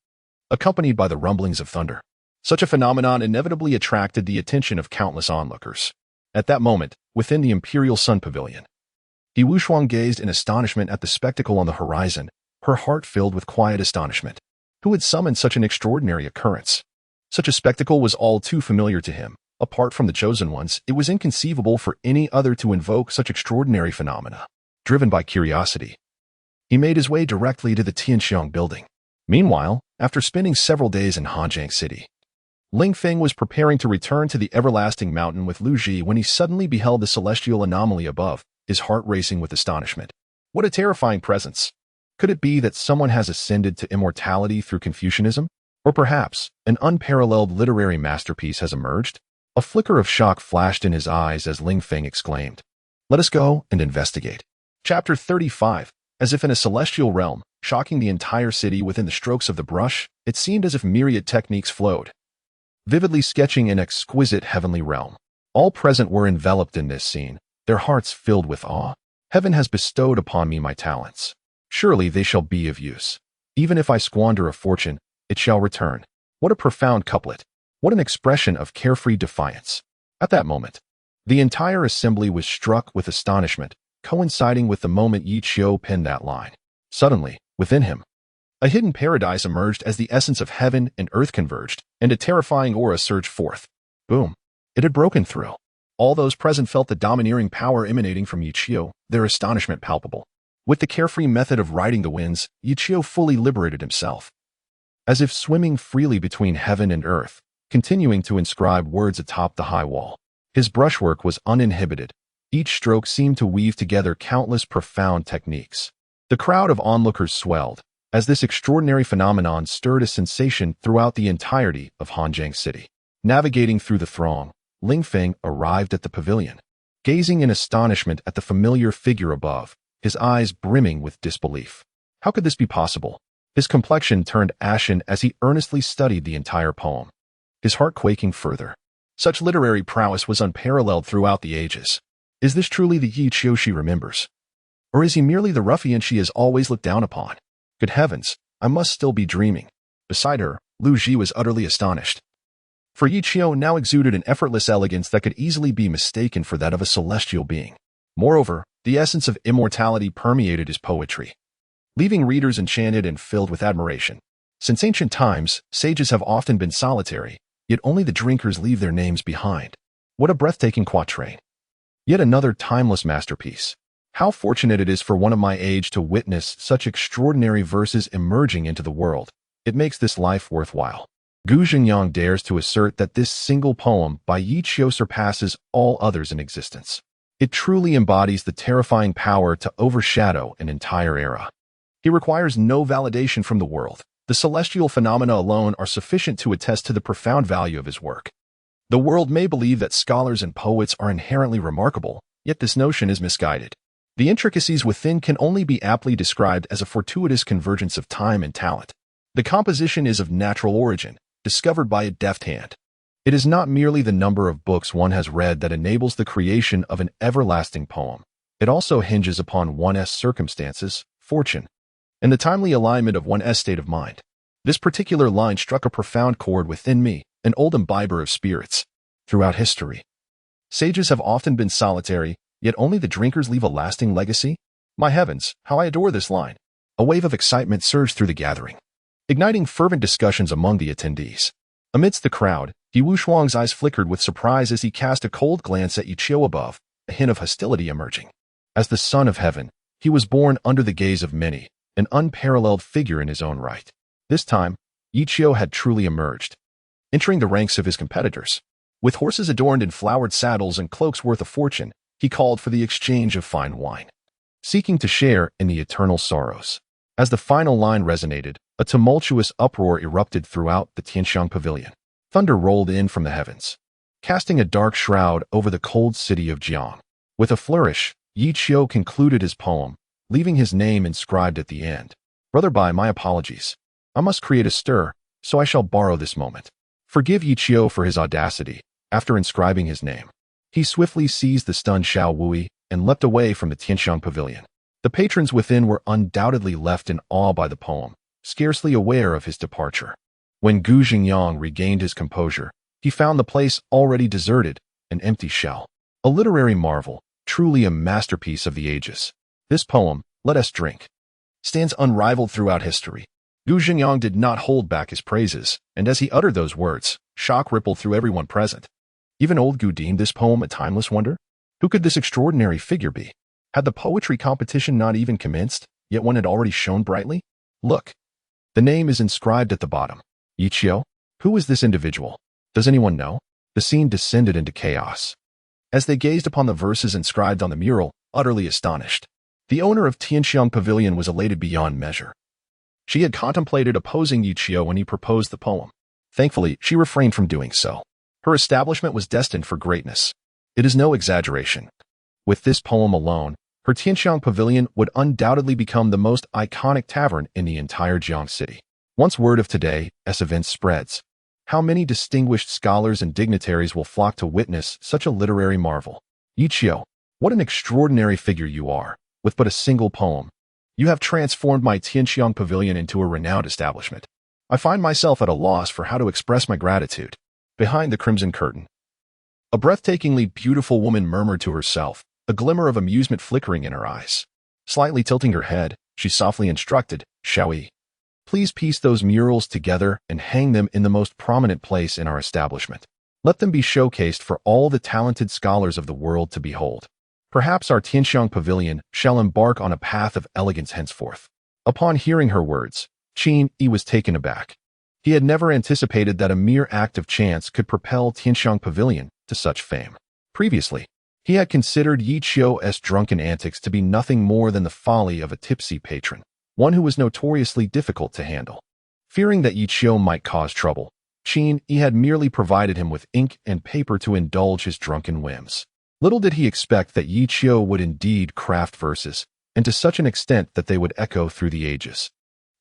accompanied by the rumblings of thunder. Such a phenomenon inevitably attracted the attention of countless onlookers. At that moment, within the Imperial Sun Pavilion, He Wuxuang gazed in astonishment at the spectacle on the horizon, her heart filled with quiet astonishment. Who had summoned such an extraordinary occurrence? Such a spectacle was all too familiar to him. Apart from the chosen ones, it was inconceivable for any other to invoke such extraordinary phenomena. Driven by curiosity, he made his way directly to the Tianxiang building. Meanwhile, after spending several days in Hanjiang City, Ling Feng was preparing to return to the everlasting mountain with Lu Ji when he suddenly beheld the celestial anomaly above, his heart racing with astonishment. What a terrifying presence! Could it be that someone has ascended to immortality through Confucianism? Or perhaps, an unparalleled literary masterpiece has emerged? A flicker of shock flashed in his eyes as Ling Feng exclaimed, "Let us go and investigate." Chapter 35. As if in a celestial realm, shocking the entire city within the strokes of the brush, it seemed as if myriad techniques flowed, vividly sketching an exquisite heavenly realm. All present were enveloped in this scene, their hearts filled with awe. Heaven has bestowed upon me my talents. Surely they shall be of use. Even if I squander a fortune, it shall return. What a profound couplet. What an expression of carefree defiance. At that moment, the entire assembly was struck with astonishment, coinciding with the moment Yi Qiu penned that line. Suddenly, within him, a hidden paradise emerged as the essence of heaven and earth converged, and a terrifying aura surged forth. Boom. It had broken through. All those present felt the domineering power emanating from Yi Qiu, their astonishment palpable. With the carefree method of riding the winds, Yi Qiu fully liberated himself. As if swimming freely between heaven and earth, continuing to inscribe words atop the high wall. His brushwork was uninhibited. Each stroke seemed to weave together countless profound techniques. The crowd of onlookers swelled, as this extraordinary phenomenon stirred a sensation throughout the entirety of Hanjiang City. Navigating through the throng, Ling Feng arrived at the pavilion. Gazing in astonishment at the familiar figure above, his eyes brimming with disbelief. How could this be possible? His complexion turned ashen as he earnestly studied the entire poem, his heart quaking further. Such literary prowess was unparalleled throughout the ages. Is this truly the Yi Qiu she remembers? Or is he merely the ruffian she has always looked down upon? Good heavens, I must still be dreaming. Beside her, Lu Ji was utterly astonished. For Yi Qiu now exuded an effortless elegance that could easily be mistaken for that of a celestial being. Moreover, the essence of immortality permeated his poetry, leaving readers enchanted and filled with admiration. Since ancient times, sages have often been solitary, yet only the drinkers leave their names behind. What a breathtaking quatrain. Yet another timeless masterpiece. How fortunate it is for one of my age to witness such extraordinary verses emerging into the world. It makes this life worthwhile. Gu Zhenyang dares to assert that this single poem by Yi Qiu surpasses all others in existence. It truly embodies the terrifying power to overshadow an entire era. He requires no validation from the world. The celestial phenomena alone are sufficient to attest to the profound value of his work. The world may believe that scholars and poets are inherently remarkable, yet this notion is misguided. The intricacies within can only be aptly described as a fortuitous convergence of time and talent. The composition is of natural origin, discovered by a deft hand. It is not merely the number of books one has read that enables the creation of an everlasting poem. It also hinges upon one's circumstances, fortune, and the timely alignment of one's state of mind. This particular line struck a profound chord within me, an old imbiber of spirits. Throughout history, sages have often been solitary, yet only the drinkers leave a lasting legacy. My heavens, how I adore this line. A wave of excitement surged through the gathering, igniting fervent discussions among the attendees. Amidst the crowd, Yi Wuxuang's eyes flickered with surprise as he cast a cold glance at Yi Qiu above, a hint of hostility emerging. As the son of heaven, he was born under the gaze of many, an unparalleled figure in his own right. This time, Yi Qiu had truly emerged, entering the ranks of his competitors. With horses adorned in flowered saddles and cloaks worth a fortune, he called for the exchange of fine wine, seeking to share in the eternal sorrows. As the final line resonated, a tumultuous uproar erupted throughout the Tianxiang Pavilion. Thunder rolled in from the heavens, casting a dark shroud over the cold city of Jiang. With a flourish, Yi Qiu concluded his poem, leaving his name inscribed at the end. Brother Bai, my apologies. I must create a stir, so I shall borrow this moment. Forgive Yi Qiu for his audacity, After inscribing his name, he swiftly seized the stunned Xiao Wui and leapt away from the Tianxiang Pavilion. The patrons within were undoubtedly left in awe by the poem, scarcely aware of his departure. When Gu Xingyang regained his composure, he found the place already deserted, an empty shell. A literary marvel, truly a masterpiece of the ages. This poem, Let Us Drink, stands unrivaled throughout history. Gu Xingyang did not hold back his praises, and as he uttered those words, shock rippled through everyone present. Even old Gu deemed this poem a timeless wonder. Who could this extraordinary figure be? Had the poetry competition not even commenced, yet one had already shone brightly? Look. The name is inscribed at the bottom. Yi Qiu? Who is this individual? Does anyone know? The scene descended into chaos. As they gazed upon the verses inscribed on the mural, utterly astonished, the owner of Tianxiang Pavilion was elated beyond measure. She had contemplated opposing Yi Qiu when he proposed the poem. Thankfully, she refrained from doing so. Her establishment was destined for greatness. It is no exaggeration. With this poem alone, her Tianxiang Pavilion would undoubtedly become the most iconic tavern in the entire Jiang city. Once word of today, as event spreads, how many distinguished scholars and dignitaries will flock to witness such a literary marvel? Yi Qiu, what an extraordinary figure you are. With but a single poem, you have transformed my Tianxiang Pavilion into a renowned establishment. I find myself at a loss for how to express my gratitude. Behind the crimson curtain, a breathtakingly beautiful woman murmured to herself, a glimmer of amusement flickering in her eyes. Slightly tilting her head, she softly instructed, Xiaoyi, please piece those murals together and hang them in the most prominent place in our establishment. Let them be showcased for all the talented scholars of the world to behold. Perhaps our Tianxiang Pavilion shall embark on a path of elegance henceforth. Upon hearing her words, Qin Yi was taken aback. He had never anticipated that a mere act of chance could propel Tianxiang Pavilion to such fame. Previously, he had considered Yi Qiu's drunken antics to be nothing more than the folly of a tipsy patron, one who was notoriously difficult to handle. Fearing that Yi Qiu might cause trouble, Qin Yi had merely provided him with ink and paper to indulge his drunken whims. Little did he expect that Yi Qiu would indeed craft verses, and to such an extent that they would echo through the ages.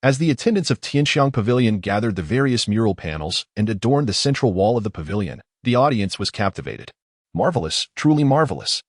As the attendants of Tianxiang Pavilion gathered the various mural panels and adorned the central wall of the pavilion, the audience was captivated. Marvelous, truly marvelous.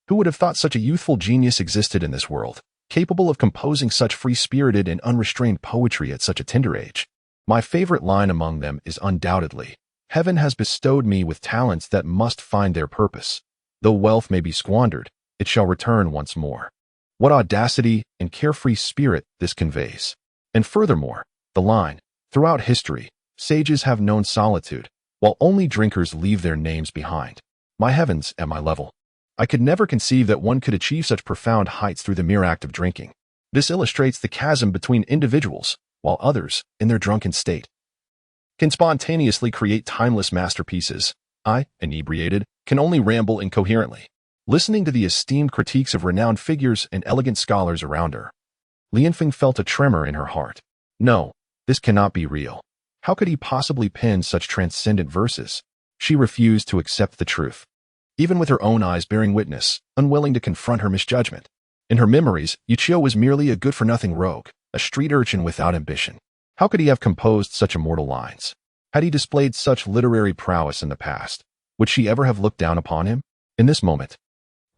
Who would have thought such a youthful genius existed in this world, capable of composing such free-spirited and unrestrained poetry at such a tender age? My favorite line among them is undoubtedly, Heaven has bestowed me with talents that must find their purpose. Though wealth may be squandered, it shall return once more. What audacity and carefree spirit this conveys. And furthermore, the line, throughout history, sages have known solitude, while only drinkers leave their names behind. My heavens, at my level, I could never conceive that one could achieve such profound heights through the mere act of drinking. This illustrates the chasm between individuals, while others, in their drunken state, can spontaneously create timeless masterpieces. I, inebriated, can only ramble incoherently, listening to the esteemed critiques of renowned figures and elegant scholars around her. Lianfeng felt a tremor in her heart. No, this cannot be real. How could he possibly pen such transcendent verses? She refused to accept the truth, even with her own eyes bearing witness, unwilling to confront her misjudgment. In her memories, Yi Qiu was merely a good-for-nothing rogue, a street urchin without ambition. How could he have composed such immortal lines? Had he displayed such literary prowess in the past, would she ever have looked down upon him? In this moment,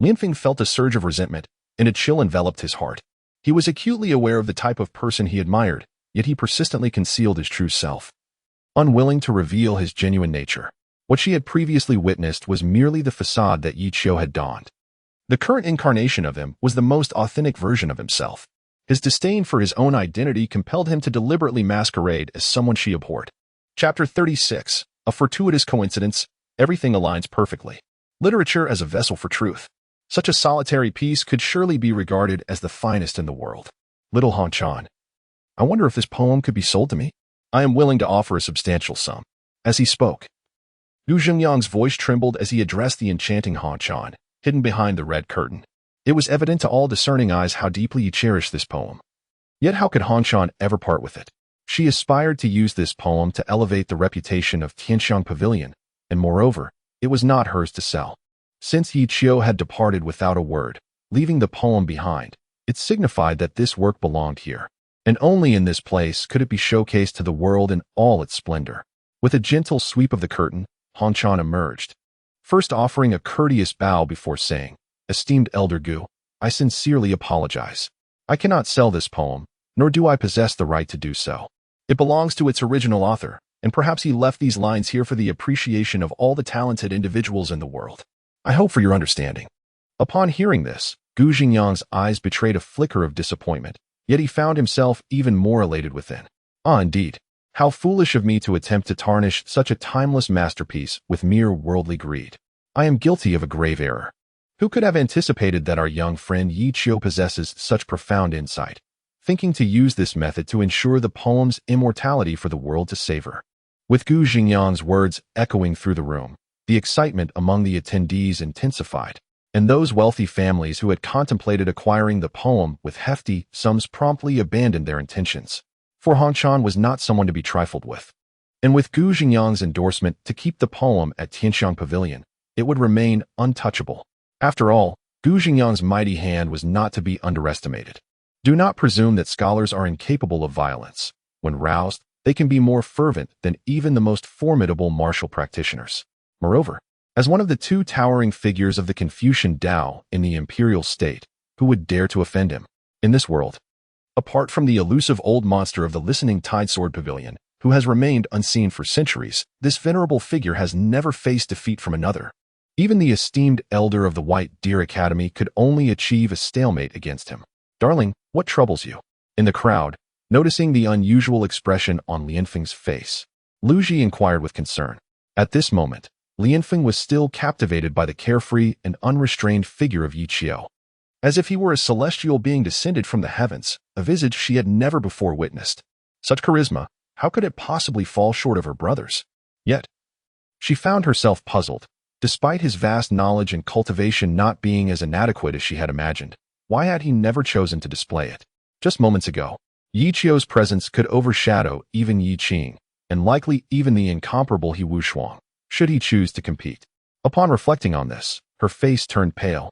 Lianfeng felt a surge of resentment, and a chill enveloped his heart. He was acutely aware of the type of person he admired, yet he persistently concealed his true self, unwilling to reveal his genuine nature. What she had previously witnessed was merely the facade that Yi Qiu had donned. The current incarnation of him was the most authentic version of himself. His disdain for his own identity compelled him to deliberately masquerade as someone she abhorred. Chapter 36. A fortuitous coincidence. Everything aligns perfectly. Literature as a vessel for truth. Such a solitary piece could surely be regarded as the finest in the world. Little Han Chan. I wonder if this poem could be sold to me. I am willing to offer a substantial sum. As he spoke, Gu Xingyang's voice trembled as he addressed the enchanting Han Chan, hidden behind the red curtain. It was evident to all discerning eyes how deeply he cherished this poem. Yet how could Han Chan ever part with it? She aspired to use this poem to elevate the reputation of Tianxiang Pavilion, and moreover, it was not hers to sell. Since Yi Qiu had departed without a word, leaving the poem behind, it signified that this work belonged here, and only in this place could it be showcased to the world in all its splendor. With a gentle sweep of the curtain, Han Chan emerged, first offering a courteous bow before saying, "Esteemed Elder Gu, I sincerely apologize. I cannot sell this poem, nor do I possess the right to do so. It belongs to its original author, and perhaps he left these lines here for the appreciation of all the talented individuals in the world. I hope for your understanding." Upon hearing this, Gu Xingyang's eyes betrayed a flicker of disappointment, yet he found himself even more elated within. Ah, indeed. How foolish of me to attempt to tarnish such a timeless masterpiece with mere worldly greed. I am guilty of a grave error. Who could have anticipated that our young friend Yi Qiu possesses such profound insight, thinking to use this method to ensure the poem's immortality for the world to savor? With Gu Xingyang's words echoing through the room, the excitement among the attendees intensified, and those wealthy families who had contemplated acquiring the poem with hefty sums promptly abandoned their intentions. For Han Chan was not someone to be trifled with. And with Gu Xingyang's endorsement to keep the poem at Tianxiang Pavilion, it would remain untouchable. After all, Gu Xingyang's mighty hand was not to be underestimated. Do not presume that scholars are incapable of violence. When roused, they can be more fervent than even the most formidable martial practitioners. Moreover, as one of the two towering figures of the Confucian Tao in the imperial state, who would dare to offend him? In this world, apart from the elusive old monster of the listening Tide Sword Pavilion, who has remained unseen for centuries, this venerable figure has never faced defeat from another. Even the esteemed elder of the White Deer Academy could only achieve a stalemate against him. "Darling, what troubles you?" In the crowd, noticing the unusual expression on Lianfeng's face, Lu Ji inquired with concern. At this moment, Lianfeng was still captivated by the carefree and unrestrained figure of Yi Qiu. As if he were a celestial being descended from the heavens, a visage she had never before witnessed. Such charisma, how could it possibly fall short of her brother's? Yet, she found herself puzzled. Despite his vast knowledge and cultivation not being as inadequate as she had imagined, why had he never chosen to display it? Just moments ago, Yi Qiu's presence could overshadow even Yi Qing, and likely even the incomparable He Wushuang, should he choose to compete. Upon reflecting on this, her face turned pale,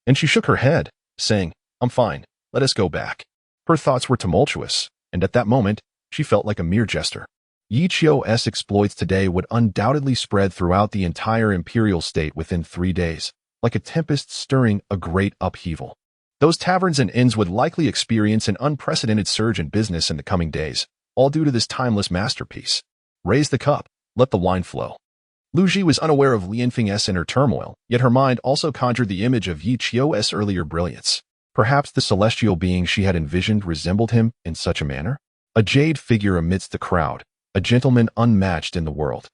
and she shook her head, saying, "I'm fine, let us go back." Her thoughts were tumultuous, and at that moment, she felt like a mere jester. Yi Qiu's exploits today would undoubtedly spread throughout the entire imperial state within 3 days, like a tempest stirring a great upheaval. Those taverns and inns would likely experience an unprecedented surge in business in the coming days, all due to this timeless masterpiece. Raise the cup, let the wine flow. Lu Ji was unaware of Lianfeng's inner turmoil, yet her mind also conjured the image of Yi Qiu's earlier brilliance. Perhaps the celestial being she had envisioned resembled him in such a manner? A jade figure amidst the crowd, a gentleman unmatched in the world.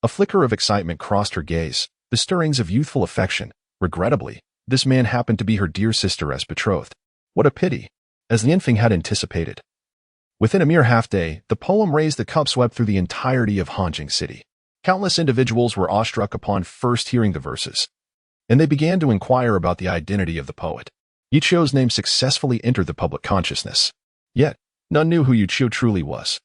A flicker of excitement crossed her gaze, the stirrings of youthful affection. Regrettably, this man happened to be her dear sister as betrothed. What a pity, as Lianfeng had anticipated. Within a mere half-day, the poem Raise the Cup swept through the entirety of Hanjing City. Countless individuals were awestruck upon first hearing the verses, and they began to inquire about the identity of the poet. Yi Qiu's name successfully entered the public consciousness. Yet, none knew who Yi Qiu truly was.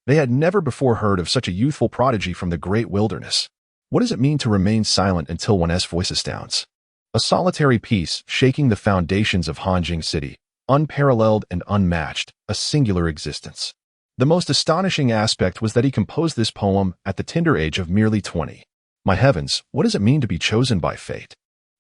They had never before heard of such a youthful prodigy from the great wilderness. What does it mean to remain silent until one's voice astounds? A solitary piece shaking the foundations of Hanjing City, unparalleled and unmatched, a singular existence. The most astonishing aspect was that he composed this poem at the tender age of merely 20. My heavens, what does it mean to be chosen by fate?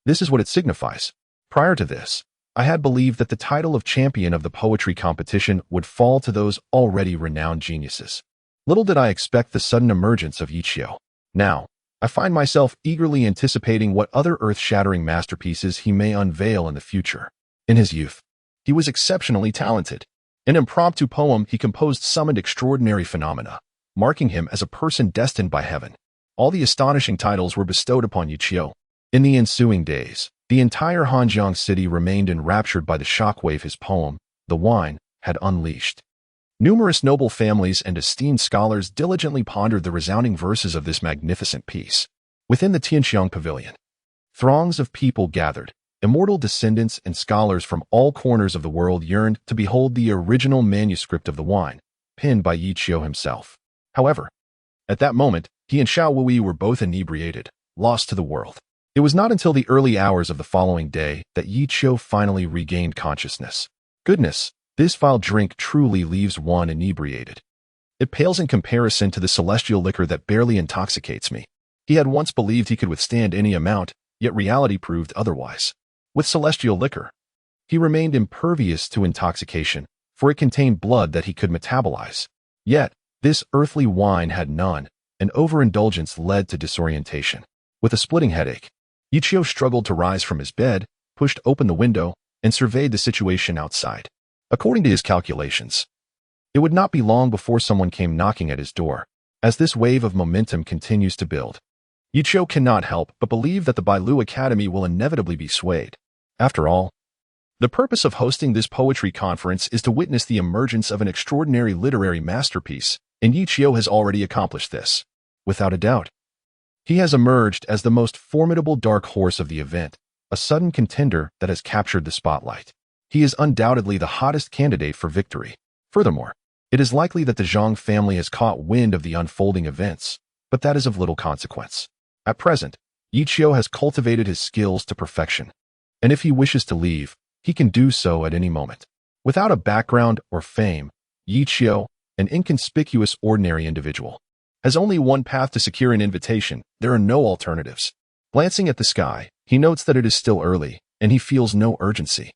This is what it signifies. Prior to this, I had believed that the title of champion of the poetry competition would fall to those already renowned geniuses. Little did I expect the sudden emergence of Yi Qiu. Now, I find myself eagerly anticipating what other earth-shattering masterpieces he may unveil in the future. In his youth, he was exceptionally talented. An impromptu poem he composed summoned extraordinary phenomena, marking him as a person destined by heaven. All the astonishing titles were bestowed upon Yi Qiu. In the ensuing days, the entire Hanjiang city remained enraptured by the shockwave his poem, The Wine, had unleashed. Numerous noble families and esteemed scholars diligently pondered the resounding verses of this magnificent piece. Within the Tianxiang Pavilion, throngs of people gathered. Immortal descendants and scholars from all corners of the world yearned to behold the original manuscript of The Wine, penned by Yi Qiu himself. However, at that moment, he and Xiao Wui were both inebriated, lost to the world. It was not until the early hours of the following day that Yi Qiu finally regained consciousness. Goodness, this vile drink truly leaves one inebriated. It pales in comparison to the celestial liquor that barely intoxicates me. He had once believed he could withstand any amount, yet reality proved otherwise. With celestial liquor, he remained impervious to intoxication, for it contained blood that he could metabolize. Yet, this earthly wine had none, and overindulgence led to disorientation. With a splitting headache, Ichio struggled to rise from his bed, pushed open the window, and surveyed the situation outside. According to his calculations, it would not be long before someone came knocking at his door. As this wave of momentum continues to build, Ichio cannot help but believe that the Bailu Academy will inevitably be swayed. After all, the purpose of hosting this poetry conference is to witness the emergence of an extraordinary literary masterpiece, and Ichio has already accomplished this. Without a doubt, he has emerged as the most formidable dark horse of the event, a sudden contender that has captured the spotlight. He is undoubtedly the hottest candidate for victory. Furthermore, it is likely that the Zhang family has caught wind of the unfolding events, but that is of little consequence. At present, Ichio has cultivated his skills to perfection, and if he wishes to leave, he can do so at any moment. Without a background or fame, Ichio, an inconspicuous ordinary individual, has only one path to secure an invitation. There are no alternatives. Glancing at the sky, he notes that it is still early, and he feels no urgency.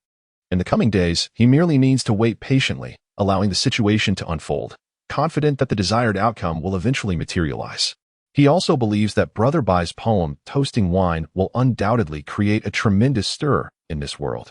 In the coming days, he merely needs to wait patiently, allowing the situation to unfold, confident that the desired outcome will eventually materialize. He also believes that Brother Bai's poem, Toasting Wine, will undoubtedly create a tremendous stir in this world.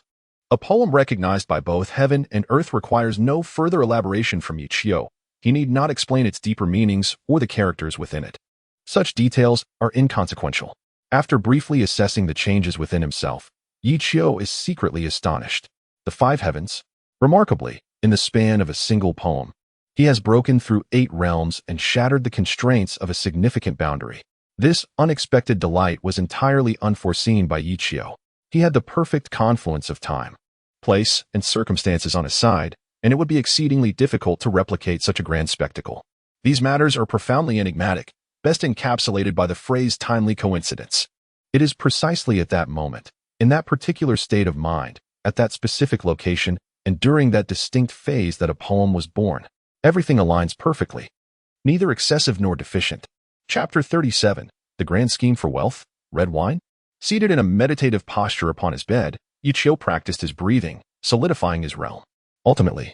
A poem recognized by both heaven and earth requires no further elaboration from Ichio. He need not explain its deeper meanings or the characters within it. Such details are inconsequential. After briefly assessing the changes within himself, Ichio is secretly astonished. The five heavens, remarkably, in the span of a single poem, he has broken through 8 realms and shattered the constraints of a significant boundary. This unexpected delight was entirely unforeseen by Ichio. He had the perfect confluence of time, place, and circumstances on his side, and it would be exceedingly difficult to replicate such a grand spectacle. These matters are profoundly enigmatic, best encapsulated by the phrase timely coincidence. It is precisely at that moment, in that particular state of mind, at that specific location, and during that distinct phase that a poem was born. Everything aligns perfectly, neither excessive nor deficient. Chapter 37, The Grand Scheme for Wealth, Red Wine? Seated in a meditative posture upon his bed, Ichio practiced his breathing, solidifying his realm. Ultimately,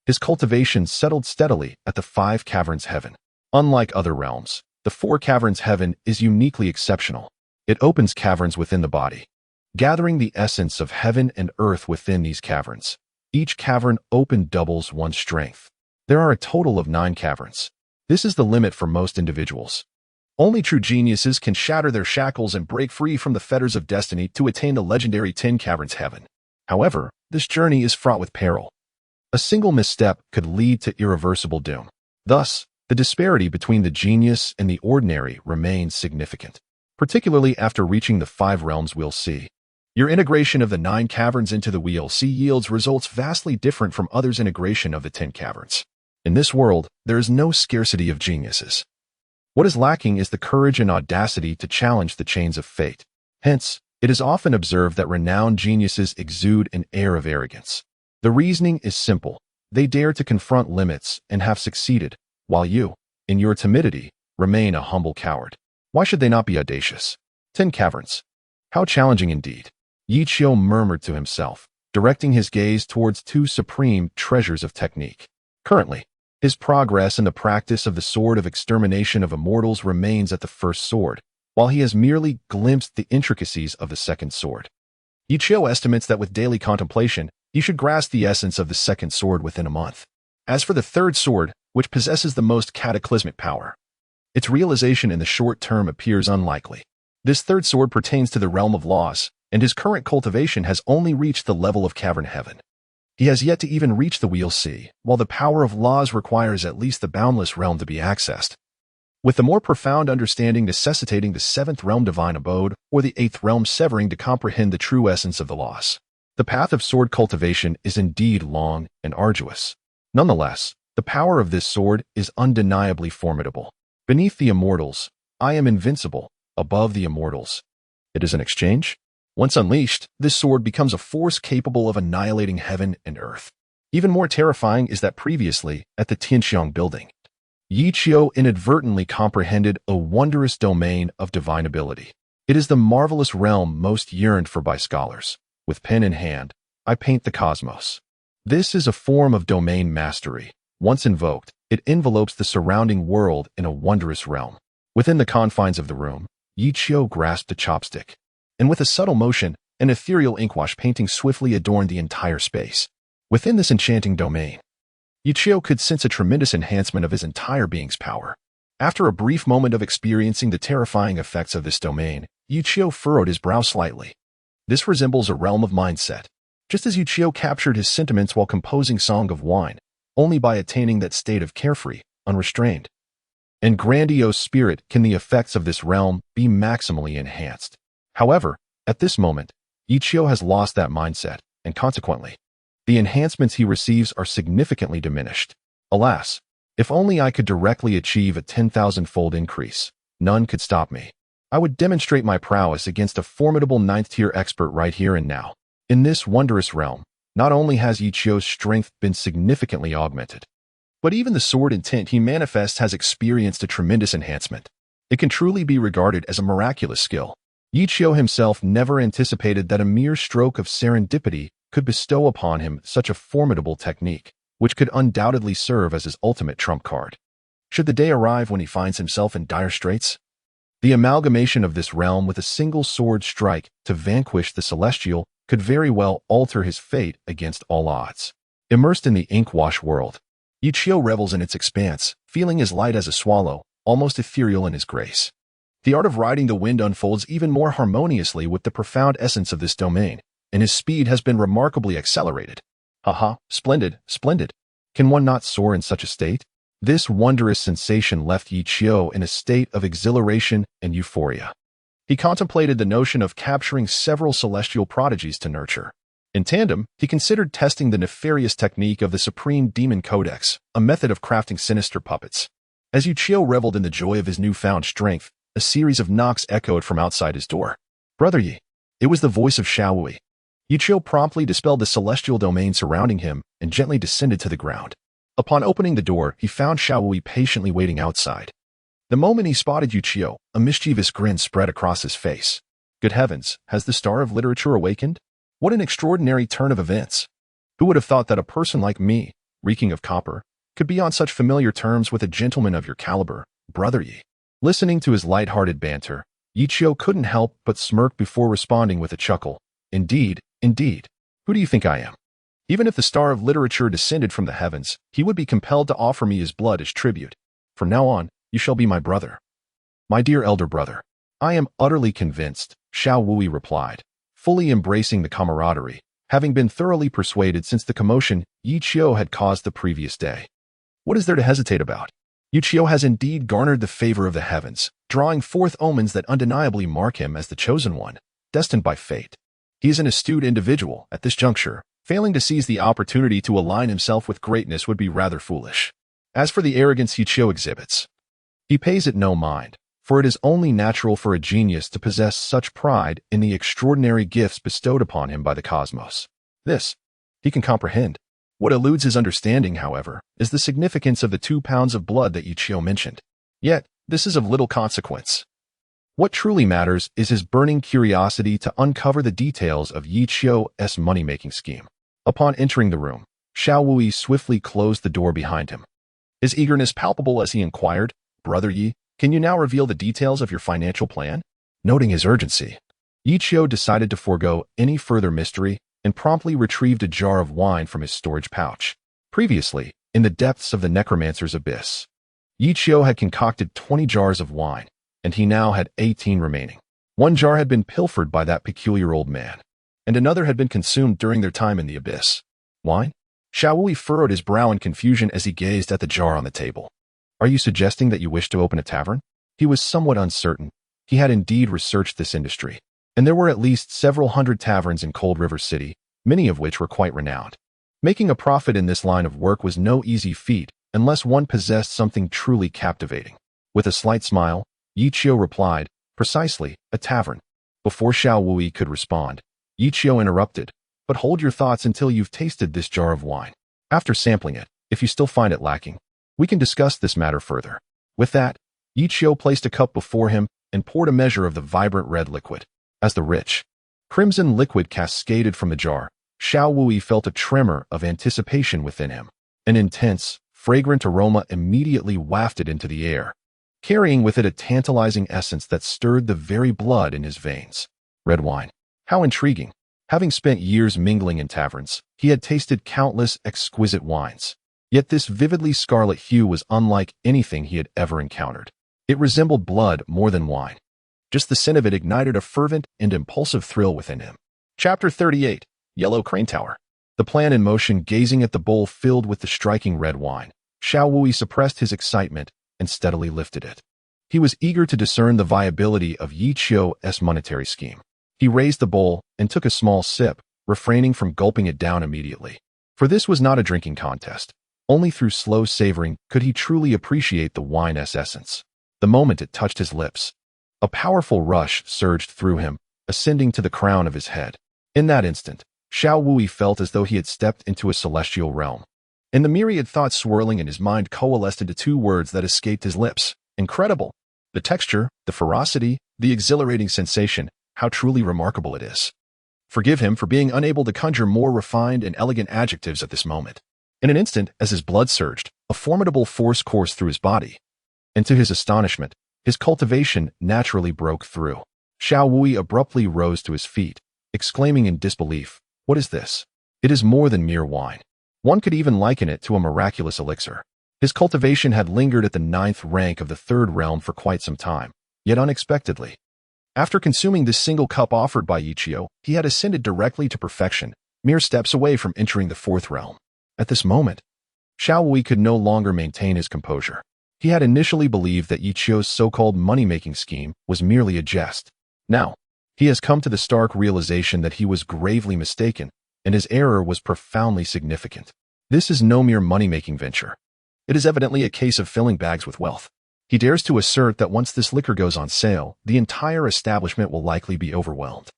his cultivation settled steadily at the 5 caverns heaven. Unlike other realms, the 4 caverns heaven is uniquely exceptional. It opens caverns within the body, gathering the essence of heaven and earth within these caverns. Each cavern open doubles one's strength. There are a total of 9 caverns. This is the limit for most individuals. Only true geniuses can shatter their shackles and break free from the fetters of destiny to attain the legendary 10 caverns heaven. However, this journey is fraught with peril. A single misstep could lead to irreversible doom. Thus, the disparity between the genius and the ordinary remains significant. Particularly after reaching the 5 realms we'll see. Your integration of the 9 caverns into the we'll see yields results vastly different from others' integration of the 10 caverns. In this world, there is no scarcity of geniuses. What is lacking is the courage and audacity to challenge the chains of fate. Hence, it is often observed that renowned geniuses exude an air of arrogance. The reasoning is simple. They dare to confront limits and have succeeded, while you, in your timidity, remain a humble coward. Why should they not be audacious? 10 caverns. How challenging indeed. Ichio murmured to himself, directing his gaze towards 2 supreme treasures of technique. Currently, his progress in the practice of the sword of extermination of immortals remains at the first sword, while he has merely glimpsed the intricacies of the second sword. Ichio estimates that with daily contemplation, he should grasp the essence of the second sword within a month. As for the third sword, which possesses the most cataclysmic power, its realization in the short term appears unlikely. This third sword pertains to the realm of laws, and his current cultivation has only reached the level of cavern heaven. He has yet to even reach the we'll see, while the power of laws requires at least the boundless realm to be accessed, with the more profound understanding necessitating the 7th realm divine abode or the 8th realm severing to comprehend the true essence of the laws. The path of sword cultivation is indeed long and arduous. Nonetheless, the power of this sword is undeniably formidable. Beneath the immortals, I am invincible. Above the immortals, it is an exchange. Once unleashed, this sword becomes a force capable of annihilating heaven and earth. Even more terrifying is that previously, at the Tianxiang building, Yi Qiu inadvertently comprehended a wondrous domain of divine ability. It is the marvelous realm most yearned for by scholars. With pen in hand, I paint the cosmos. This is a form of domain mastery. Once invoked, it envelopes the surrounding world in a wondrous realm. Within the confines of the room, Yi Qiu grasped a chopstick, and with a subtle motion, an ethereal inkwash painting swiftly adorned the entire space. Within this enchanting domain, Yi Qiu could sense a tremendous enhancement of his entire being's power. After a brief moment of experiencing the terrifying effects of this domain, Yi Qiu furrowed his brow slightly. This resembles a realm of mindset. Just as Yi Qiu captured his sentiments while composing Song of Wine, only by attaining that state of carefree, unrestrained, and grandiose spirit can the effects of this realm be maximally enhanced. However, at this moment, Yi Qiu has lost that mindset, and consequently, the enhancements he receives are significantly diminished. Alas, if only I could directly achieve a 10,000-fold increase, none could stop me. I would demonstrate my prowess against a formidable 9th-tier expert right here and now. In this wondrous realm, not only has Yi Qiu's strength been significantly augmented, but even the sword intent he manifests has experienced a tremendous enhancement. It can truly be regarded as a miraculous skill. Yi Qiu himself never anticipated that a mere stroke of serendipity could bestow upon him such a formidable technique, which could undoubtedly serve as his ultimate trump card. Should the day arrive when he finds himself in dire straits, the amalgamation of this realm with a single sword strike to vanquish the celestial could very well alter his fate against all odds. Immersed in the inkwash world, Yi Qiu revels in its expanse, feeling as light as a swallow, almost ethereal in his grace. The art of riding the wind unfolds even more harmoniously with the profound essence of this domain, and his speed has been remarkably accelerated. Haha, splendid, splendid. Can one not soar in such a state? This wondrous sensation left Yi Qiu in a state of exhilaration and euphoria. He contemplated the notion of capturing several celestial prodigies to nurture. In tandem, he considered testing the nefarious technique of the Supreme Demon Codex, a method of crafting sinister puppets. As Yi Qiu reveled in the joy of his newfound strength, a series of knocks echoed from outside his door. "Brother Yi." It was the voice of Xiaowui. Yi Qiu promptly dispelled the celestial domain surrounding him and gently descended to the ground. Upon opening the door, he found Xiaowui patiently waiting outside. The moment he spotted Yi Qiu, a mischievous grin spread across his face. Good heavens, has the star of literature awakened? What an extraordinary turn of events. Who would have thought that a person like me, reeking of copper, could be on such familiar terms with a gentleman of your caliber, Brother Yi? Listening to his light-hearted banter, Yi Qiu couldn't help but smirk before responding with a chuckle. Indeed, indeed. Who do you think I am? Even if the star of literature descended from the heavens, he would be compelled to offer me his blood as tribute. From now on, you shall be my brother. My dear elder brother. I am utterly convinced, Xiaowui replied, fully embracing the camaraderie, having been thoroughly persuaded since the commotion Yi Qiu had caused the previous day. What is there to hesitate about? Yi Qiu has indeed garnered the favor of the heavens, drawing forth omens that undeniably mark him as the chosen one, destined by fate. He is an astute individual at this juncture. Failing to seize the opportunity to align himself with greatness would be rather foolish. As for the arrogance Yi Qiu exhibits, he pays it no mind, for it is only natural for a genius to possess such pride in the extraordinary gifts bestowed upon him by the cosmos. This, he can comprehend. What eludes his understanding, however, is the significance of the 2 pounds of blood that Yi Qiu mentioned. Yet, this is of little consequence. What truly matters is his burning curiosity to uncover the details of Yi Qiu's money-making scheme. Upon entering the room, Xiaowui swiftly closed the door behind him. His eagerness palpable as he inquired, "Brother Yi, can you now reveal the details of your financial plan?" Noting his urgency, Yi Qiu decided to forego any further mystery and promptly retrieved a jar of wine from his storage pouch. Previously, in the depths of the necromancer's abyss, Yi Qiu had concocted 20 jars of wine, and he now had 18 remaining. One jar had been pilfered by that peculiar old man, and another had been consumed during their time in the abyss. Wine? Xiaowui furrowed his brow in confusion as he gazed at the jar on the table. Are you suggesting that you wish to open a tavern? He was somewhat uncertain. He had indeed researched this industry, and there were at least several hundred taverns in Cold River City, many of which were quite renowned. Making a profit in this line of work was no easy feat unless one possessed something truly captivating. With a slight smile, Yi Qiu replied, "Precisely, a tavern." Before Xiaowui could respond, Yi Qiu interrupted, "But hold your thoughts until you've tasted this jar of wine. After sampling it, if you still find it lacking, We can discuss this matter further. With that, Ichio placed a cup before him and poured a measure of the vibrant red liquid. As the rich, crimson liquid cascaded from the jar, Xiao Wui felt a tremor of anticipation within him. An intense, fragrant aroma immediately wafted into the air, carrying with it a tantalizing essence that stirred the very blood in his veins. Red wine. How intriguing. Having spent years mingling in taverns, he had tasted countless exquisite wines. Yet this vividly scarlet hue was unlike anything he had ever encountered. It resembled blood more than wine. Just the scent of it ignited a fervent and impulsive thrill within him. Chapter 38. Yellow Crane Tower. The plan in motion, gazing at the bowl filled with the striking red wine, Xiao Wui suppressed his excitement and steadily lifted it. He was eager to discern the viability of Yi Chio's monetary scheme. He raised the bowl and took a small sip, refraining from gulping it down immediately. For this was not a drinking contest. Only through slow savoring could he truly appreciate the wine's essence. The moment it touched his lips, a powerful rush surged through him, ascending to the crown of his head. In that instant, Xiao Wui felt as though he had stepped into a celestial realm. And the myriad thoughts swirling in his mind coalesced into two words that escaped his lips. Incredible. The texture, the ferocity, the exhilarating sensation, how truly remarkable it is. Forgive him for being unable to conjure more refined and elegant adjectives at this moment. In an instant, as his blood surged, a formidable force coursed through his body. And to his astonishment, his cultivation naturally broke through. Xiao Wui abruptly rose to his feet, exclaiming in disbelief, "What is this? It is more than mere wine. One could even liken it to a miraculous elixir." His cultivation had lingered at the 9th rank of the 3rd realm for quite some time, yet unexpectedly, after consuming this single cup offered by Ichio, he had ascended directly to perfection, mere steps away from entering the 4th realm. At this moment, Xiao Wui could no longer maintain his composure. He had initially believed that Ichio's so-called money-making scheme was merely a jest. Now, he has come to the stark realization that he was gravely mistaken, and his error was profoundly significant. This is no mere money-making venture. It is evidently a case of filling bags with wealth. He dares to assert that once this liquor goes on sale, the entire establishment will likely be overwhelmed.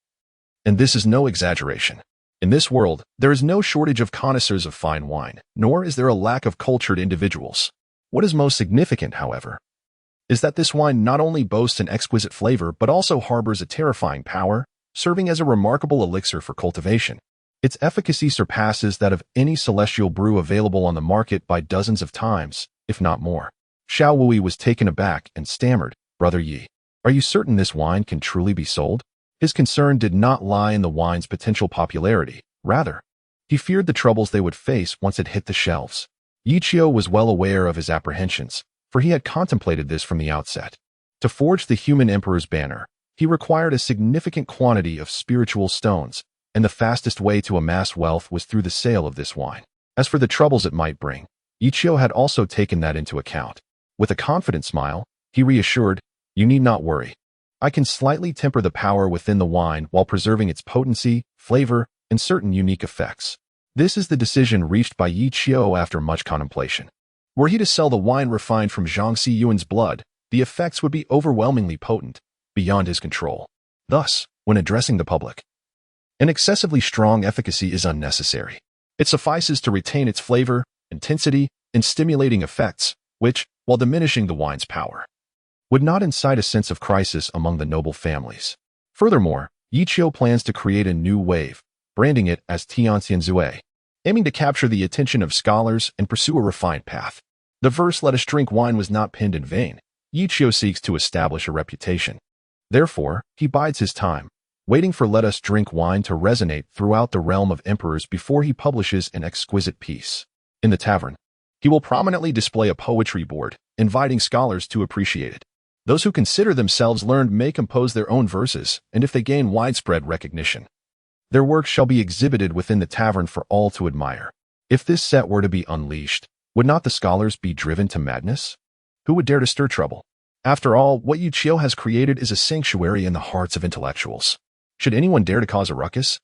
And this is no exaggeration. In this world, there is no shortage of connoisseurs of fine wine, nor is there a lack of cultured individuals. What is most significant, however, is that this wine not only boasts an exquisite flavor but also harbors a terrifying power, serving as a remarkable elixir for cultivation. Its efficacy surpasses that of any celestial brew available on the market by dozens of times, if not more. Xiao Wui was taken aback and stammered, "Brother Yi, are you certain this wine can truly be sold?" His concern did not lie in the wine's potential popularity. Rather, he feared the troubles they would face once it hit the shelves. Ichio was well aware of his apprehensions, for he had contemplated this from the outset. To forge the human emperor's banner, he required a significant quantity of spiritual stones, and the fastest way to amass wealth was through the sale of this wine. As for the troubles it might bring, Ichio had also taken that into account. With a confident smile, he reassured, "You need not worry. I can slightly temper the power within the wine while preserving its potency, flavor, and certain unique effects." This is the decision reached by Ichio after much contemplation. Were he to sell the wine refined from Jiangxi Yuan's blood, the effects would be overwhelmingly potent, beyond his control. Thus, when addressing the public, an excessively strong efficacy is unnecessary. It suffices to retain its flavor, intensity, and stimulating effects, which, while diminishing the wine's power, would not incite a sense of crisis among the noble families. Furthermore, Ichio plans to create a new wave, branding it as Tianxianzue, aiming to capture the attention of scholars and pursue a refined path. The verse "Let us drink wine" was not penned in vain. Ichio seeks to establish a reputation. Therefore, he bides his time, waiting for "Let us drink wine" to resonate throughout the realm of emperors before he publishes an exquisite piece. In the tavern, he will prominently display a poetry board, inviting scholars to appreciate it. Those who consider themselves learned may compose their own verses, and if they gain widespread recognition, their works shall be exhibited within the tavern for all to admire. If this set were to be unleashed, would not the scholars be driven to madness? Who would dare to stir trouble? After all, what Ichio has created is a sanctuary in the hearts of intellectuals. Should anyone dare to cause a ruckus,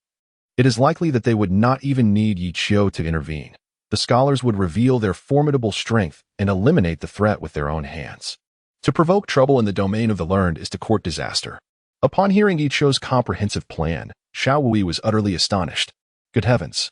it is likely that they would not even need Ichio to intervene. The scholars would reveal their formidable strength and eliminate the threat with their own hands. To provoke trouble in the domain of the learned is to court disaster. Upon hearing Ichio's comprehensive plan, Xiao Wui was utterly astonished. Good heavens!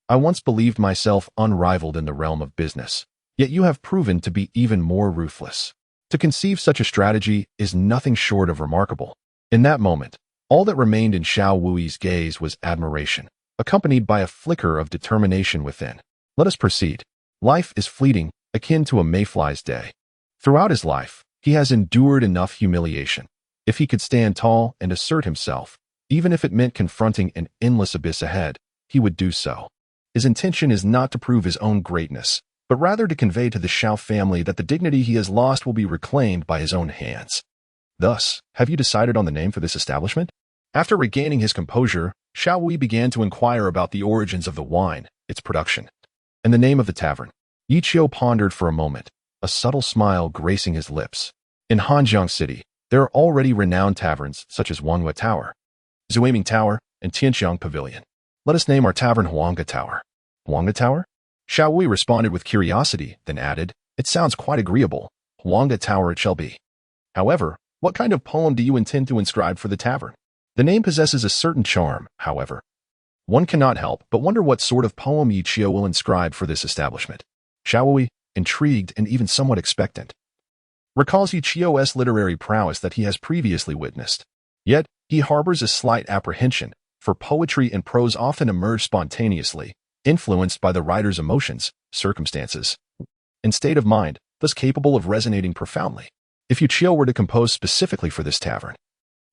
I once believed myself unrivaled in the realm of business, Yet you have proven to be even more ruthless. To conceive such a strategy is nothing short of remarkable. In that moment, all that remained in Xiao Wui's gaze was admiration, accompanied by a flicker of determination within. Let us proceed. Life is fleeting, akin to a mayfly's day. Throughout his life, he has endured enough humiliation. If he could stand tall and assert himself, even if it meant confronting an endless abyss ahead, he would do so. His intention is not to prove his own greatness, but rather to convey to the Xiao family that the dignity he has lost will be reclaimed by his own hands. Thus, have you decided on the name for this establishment? After regaining his composure, Xiao Wui began to inquire about the origins of the wine, its production, and the name of the tavern. Yi Qiu pondered for a moment, a subtle smile gracing his lips. In Hanjiang City, there are already renowned taverns such as Wanghua Tower, Zuiming Tower, and Tianxiang Pavilion. Let us name our tavern Huangga Tower. Huangga Tower? Xiao Wui responded with curiosity, then added, "It sounds quite agreeable. Huangga Tower it shall be. However, what kind of poem do you intend to inscribe for the tavern?" The name possesses a certain charm, however. One cannot help but wonder what sort of poem Yi Qiu will inscribe for this establishment. Xiao Wui, intrigued and even somewhat expectant, recalls Yi Qiu's literary prowess that he has previously witnessed. Yet, he harbors a slight apprehension, for poetry and prose often emerge spontaneously, influenced by the writer's emotions, circumstances, and state of mind, thus capable of resonating profoundly. If Yi Qiu were to compose specifically for this tavern,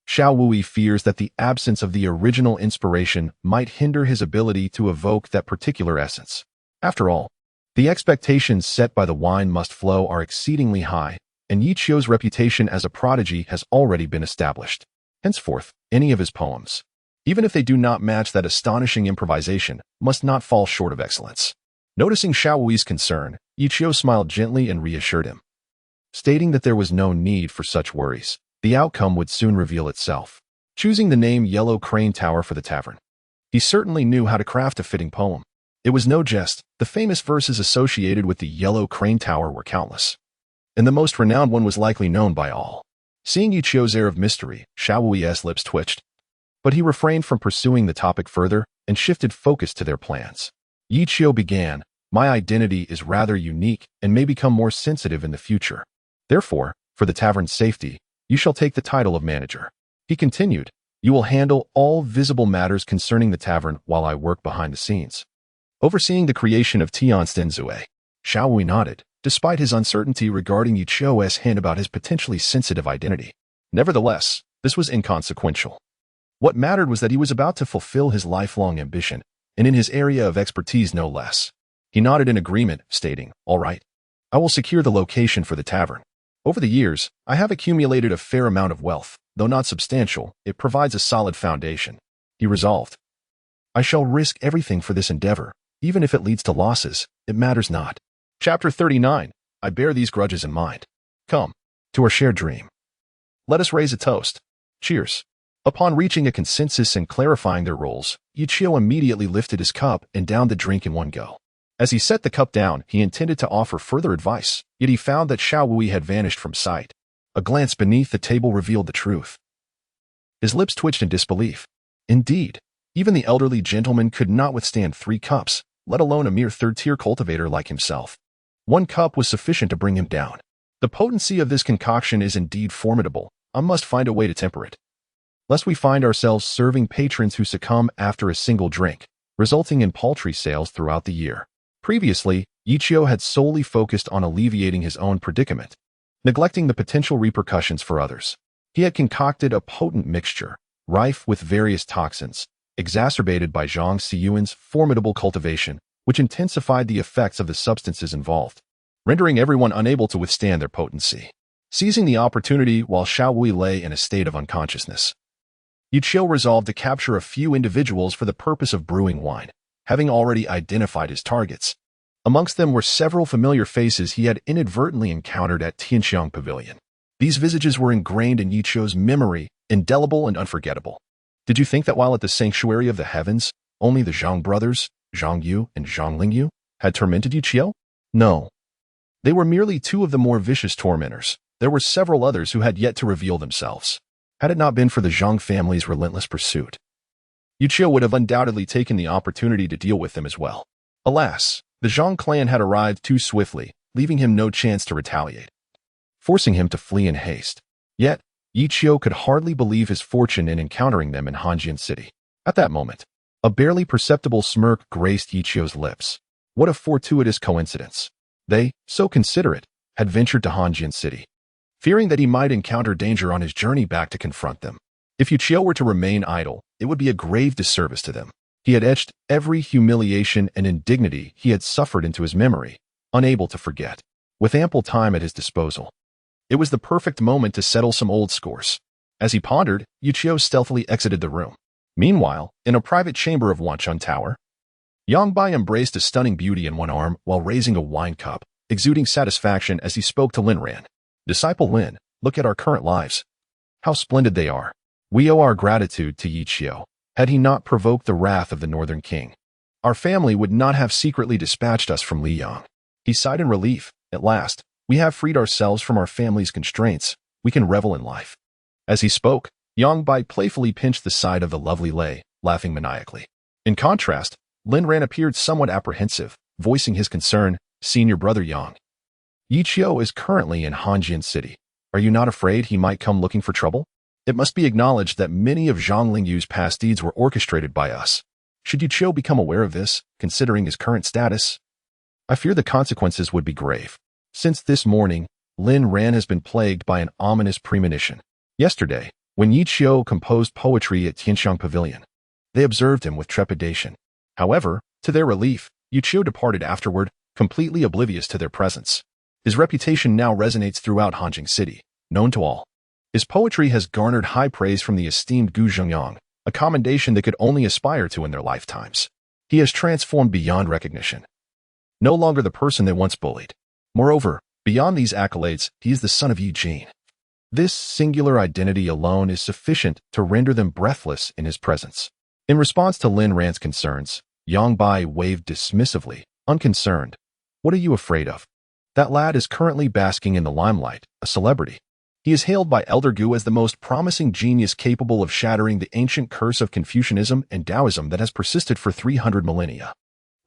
Xiao Wui fears that the absence of the original inspiration might hinder his ability to evoke that particular essence. After all, the expectations set by the wine must flow are exceedingly high, and Yi Qiu's reputation as a prodigy has already been established. Henceforth, any of his poems, even if they do not match that astonishing improvisation, must not fall short of excellence. Noticing Xiao Wui's concern, Yi Qiu smiled gently and reassured him, stating that there was no need for such worries. The outcome would soon reveal itself. Choosing the name Yellow Crane Tower for the tavern, he certainly knew how to craft a fitting poem. It was no jest, the famous verses associated with the Yellow Crane Tower were countless, and the most renowned one was likely known by all. Seeing Yi Qiu's air of mystery, Xiao Wui's lips twitched, but he refrained from pursuing the topic further and shifted focus to their plans. Yi Qiu began, "My identity is rather unique and may become more sensitive in the future. Therefore, for the tavern's safety, you shall take the title of manager." He continued, "You will handle all visible matters concerning the tavern while I work behind the scenes, overseeing the creation of Tianstenzue." Xiao Wui nodded, despite his uncertainty regarding Yi Qiu's hint about his potentially sensitive identity. Nevertheless, this was inconsequential. What mattered was that he was about to fulfill his lifelong ambition, and in his area of expertise no less. He nodded in agreement, stating, "All right, I will secure the location for the tavern. Over the years, I have accumulated a fair amount of wealth. Though not substantial, it provides a solid foundation." He resolved, "I shall risk everything for this endeavor, even if it leads to losses, it matters not." Chapter 39. I bear these grudges in mind. Come, to our shared dream. Let us raise a toast. Cheers. Upon reaching a consensus and clarifying their roles, Yi Qiu immediately lifted his cup and downed the drink in one go. As he set the cup down, he intended to offer further advice, yet he found that Xiao Wui had vanished from sight. A glance beneath the table revealed the truth. His lips twitched in disbelief. Indeed, even the elderly gentleman could not withstand 3 cups, let alone a mere third-tier cultivator like himself. 1 cup was sufficient to bring him down. The potency of this concoction is indeed formidable. I must find a way to temper it, lest we find ourselves serving patrons who succumb after a single drink, resulting in paltry sales throughout the year. Previously, Yi Qiu had solely focused on alleviating his own predicament, neglecting the potential repercussions for others. He had concocted a potent mixture, rife with various toxins, exacerbated by Zhang Xiyuan's formidable cultivation, which intensified the effects of the substances involved, rendering everyone unable to withstand their potency. Seizing the opportunity while Xiao Wui lay in a state of unconsciousness, Yi Qiu resolved to capture a few individuals for the purpose of brewing wine, having already identified his targets. Amongst them were several familiar faces he had inadvertently encountered at Tianxiang Pavilion. These visages were ingrained in Yi Qiu's memory, indelible and unforgettable. Did you think that while at the Sanctuary of the Heavens, only the Zhang brothers, Zhang Yu and Zhang Lingyu, had tormented Yi Qiu? No. They were merely 2 of the more vicious tormentors. There were several others who had yet to reveal themselves. Had it not been for the Zhang family's relentless pursuit, Yi Qiu would have undoubtedly taken the opportunity to deal with them as well. Alas, the Zhang clan had arrived too swiftly, leaving him no chance to retaliate, forcing him to flee in haste. Yet, Yi Qiu could hardly believe his fortune in encountering them in Hanjian City. At that moment, a barely perceptible smirk graced Yi Qiu's lips. What a fortuitous coincidence. They, so considerate, had ventured to Hanjian City, fearing that he might encounter danger on his journey back to confront them. If Yi Qiu were to remain idle, it would be a grave disservice to them. He had etched every humiliation and indignity he had suffered into his memory, unable to forget. With ample time at his disposal, it was the perfect moment to settle some old scores. As he pondered, Yi Qiu stealthily exited the room. Meanwhile, in a private chamber of Wanchun Tower, Yang Bai embraced a stunning beauty in one arm while raising a wine cup, exuding satisfaction as he spoke to Lin Ran. Disciple Lin, look at our current lives. How splendid they are. We owe our gratitude to Yi Qiu. Had he not provoked the wrath of the Northern King, our family would not have secretly dispatched us from Liyang. He sighed in relief. At last, we have freed ourselves from our family's constraints. We can revel in life. As he spoke, Yang Bai playfully pinched the side of the lovely Lei, laughing maniacally. In contrast, Lin Ran appeared somewhat apprehensive, voicing his concern. Senior brother Yang, Yi Qiu is currently in Hanjian City. Are you not afraid he might come looking for trouble? It must be acknowledged that many of Zhang Lingyu's past deeds were orchestrated by us. Should Yi Qiu become aware of this, considering his current status, I fear the consequences would be grave. Since this morning, Lin Ran has been plagued by an ominous premonition. Yesterday, when Yi Qiu composed poetry at Tianxiang Pavilion, they observed him with trepidation. However, to their relief, Yi Qiu departed afterward, completely oblivious to their presence. His reputation now resonates throughout Hanjing City, known to all. His poetry has garnered high praise from the esteemed Gu Zhengyang, a commendation they could only aspire to in their lifetimes. He has transformed beyond recognition. No longer the person they once bullied. Moreover, beyond these accolades, he is the son of Yi Jin. This singular identity alone is sufficient to render them breathless in his presence. In response to Lin Ran's concerns, Yang Bai waved dismissively, unconcerned. What are you afraid of? That lad is currently basking in the limelight, a celebrity. He is hailed by Elder Gu as the most promising genius capable of shattering the ancient curse of Confucianism and Taoism that has persisted for 300 millennia.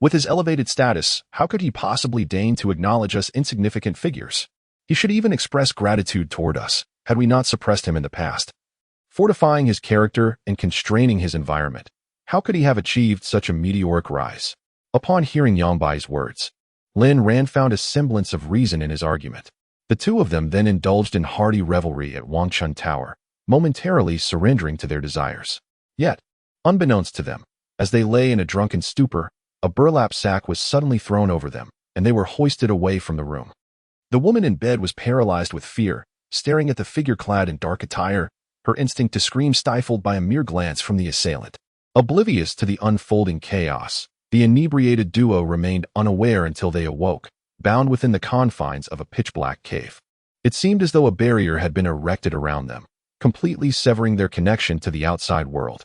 With his elevated status, how could he possibly deign to acknowledge us insignificant figures? He should even express gratitude toward us, had we not suppressed him in the past. Fortifying his character and constraining his environment, how could he have achieved such a meteoric rise? Upon hearing Yang Bai's words, Lin Ran found a semblance of reason in his argument. The two of them then indulged in hearty revelry at Wanchun Tower, momentarily surrendering to their desires. Yet, unbeknownst to them, as they lay in a drunken stupor, a burlap sack was suddenly thrown over them, and they were hoisted away from the room. The woman in bed was paralyzed with fear, staring at the figure clad in dark attire, her instinct to scream stifled by a mere glance from the assailant. Oblivious to the unfolding chaos, the inebriated duo remained unaware until they awoke, bound within the confines of a pitch-black cave. It seemed as though a barrier had been erected around them, completely severing their connection to the outside world.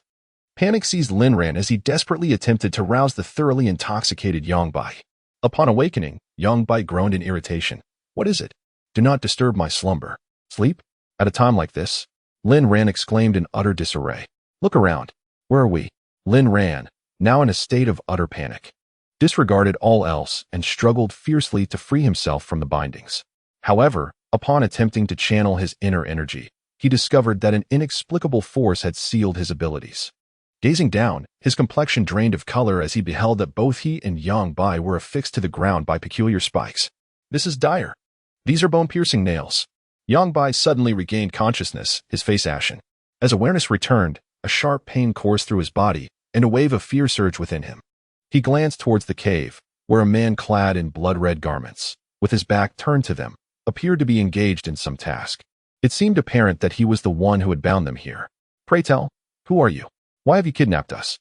Panic seized Lin Ran as he desperately attempted to rouse the thoroughly intoxicated Yang Bai. Upon awakening, Yang Bai groaned in irritation. What is it? Do not disturb my slumber. Sleep? At a time like this? Lin Ran exclaimed in utter disarray. Look around. Where are we? Lin Ran, now in a state of utter panic, disregarded all else and struggled fiercely to free himself from the bindings. However, upon attempting to channel his inner energy, he discovered that an inexplicable force had sealed his abilities. Gazing down, his complexion drained of color as he beheld that both he and Yang Bai were affixed to the ground by peculiar spikes. This is dire. These are bone-piercing nails. Yang Bai suddenly regained consciousness, his face ashen. As awareness returned, a sharp pain coursed through his body, and a wave of fear surged within him. He glanced towards the cave, where a man clad in blood-red garments, with his back turned to them, appeared to be engaged in some task. It seemed apparent that he was the one who had bound them here. Pray tell, who are you? Why have you kidnapped us?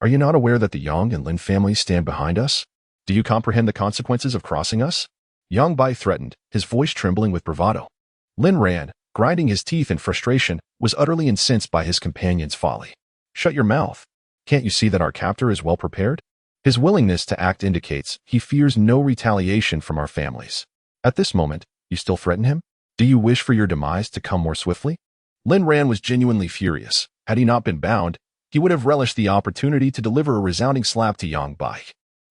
Are you not aware that the Yang and Lin families stand behind us? Do you comprehend the consequences of crossing us? Yang Bai threatened, his voice trembling with bravado. Lin Ran, grinding his teeth in frustration, was utterly incensed by his companion's folly. Shut your mouth. Can't you see that our captor is well prepared? His willingness to act indicates he fears no retaliation from our families. At this moment, you still threaten him? Do you wish for your demise to come more swiftly? Lin Ran was genuinely furious. Had he not been bound, he would have relished the opportunity to deliver a resounding slap to Yang Bai.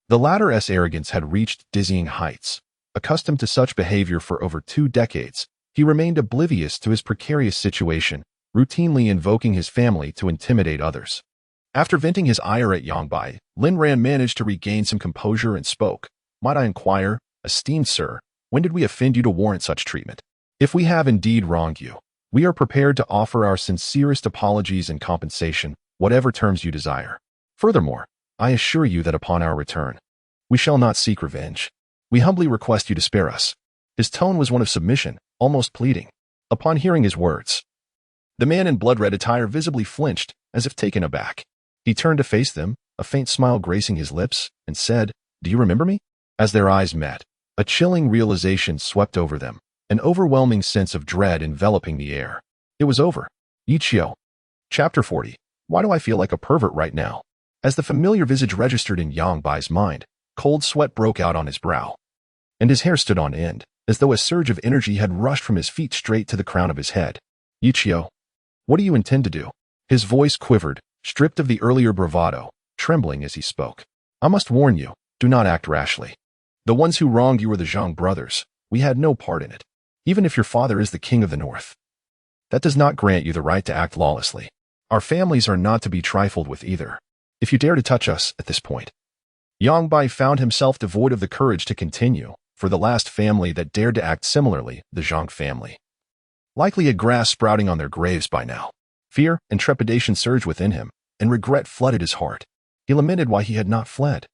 The latter's arrogance had reached dizzying heights. Accustomed to such behavior for over 2 decades, he remained oblivious to his precarious situation, routinely invoking his family to intimidate others. After venting his ire at Yongbai, Lin Ran managed to regain some composure and spoke. "Might I inquire, esteemed sir, when did we offend you to warrant such treatment? If we have indeed wronged you, we are prepared to offer our sincerest apologies and compensation, whatever terms you desire. Furthermore, I assure you that upon our return, we shall not seek revenge. We humbly request you to spare us." His tone was one of submission, almost pleading. Upon hearing his words, the man in blood-red attire visibly flinched, as if taken aback. He turned to face them, a faint smile gracing his lips, and said, "Do you remember me?" As their eyes met, a chilling realization swept over them, an overwhelming sense of dread enveloping the air. It was over. Yichio. Chapter 40. Why do I feel like a pervert right now? As the familiar visage registered in Yangbai's mind, cold sweat broke out on his brow, and his hair stood on end, as though a surge of energy had rushed from his feet straight to the crown of his head. "Yichio, what do you intend to do?" His voice quivered, stripped of the earlier bravado, trembling as he spoke. "I must warn you, do not act rashly. The ones who wronged you were the Zhang brothers. We had no part in it. Even if your father is the king of the north, that does not grant you the right to act lawlessly. Our families are not to be trifled with either. If you dare to touch us at this point." Yongbai found himself devoid of the courage to continue, for the last family that dared to act similarly, the Zhang family, likely had grass sprouting on their graves by now. Fear and trepidation surged within him, and regret flooded his heart. He lamented why he had not fled.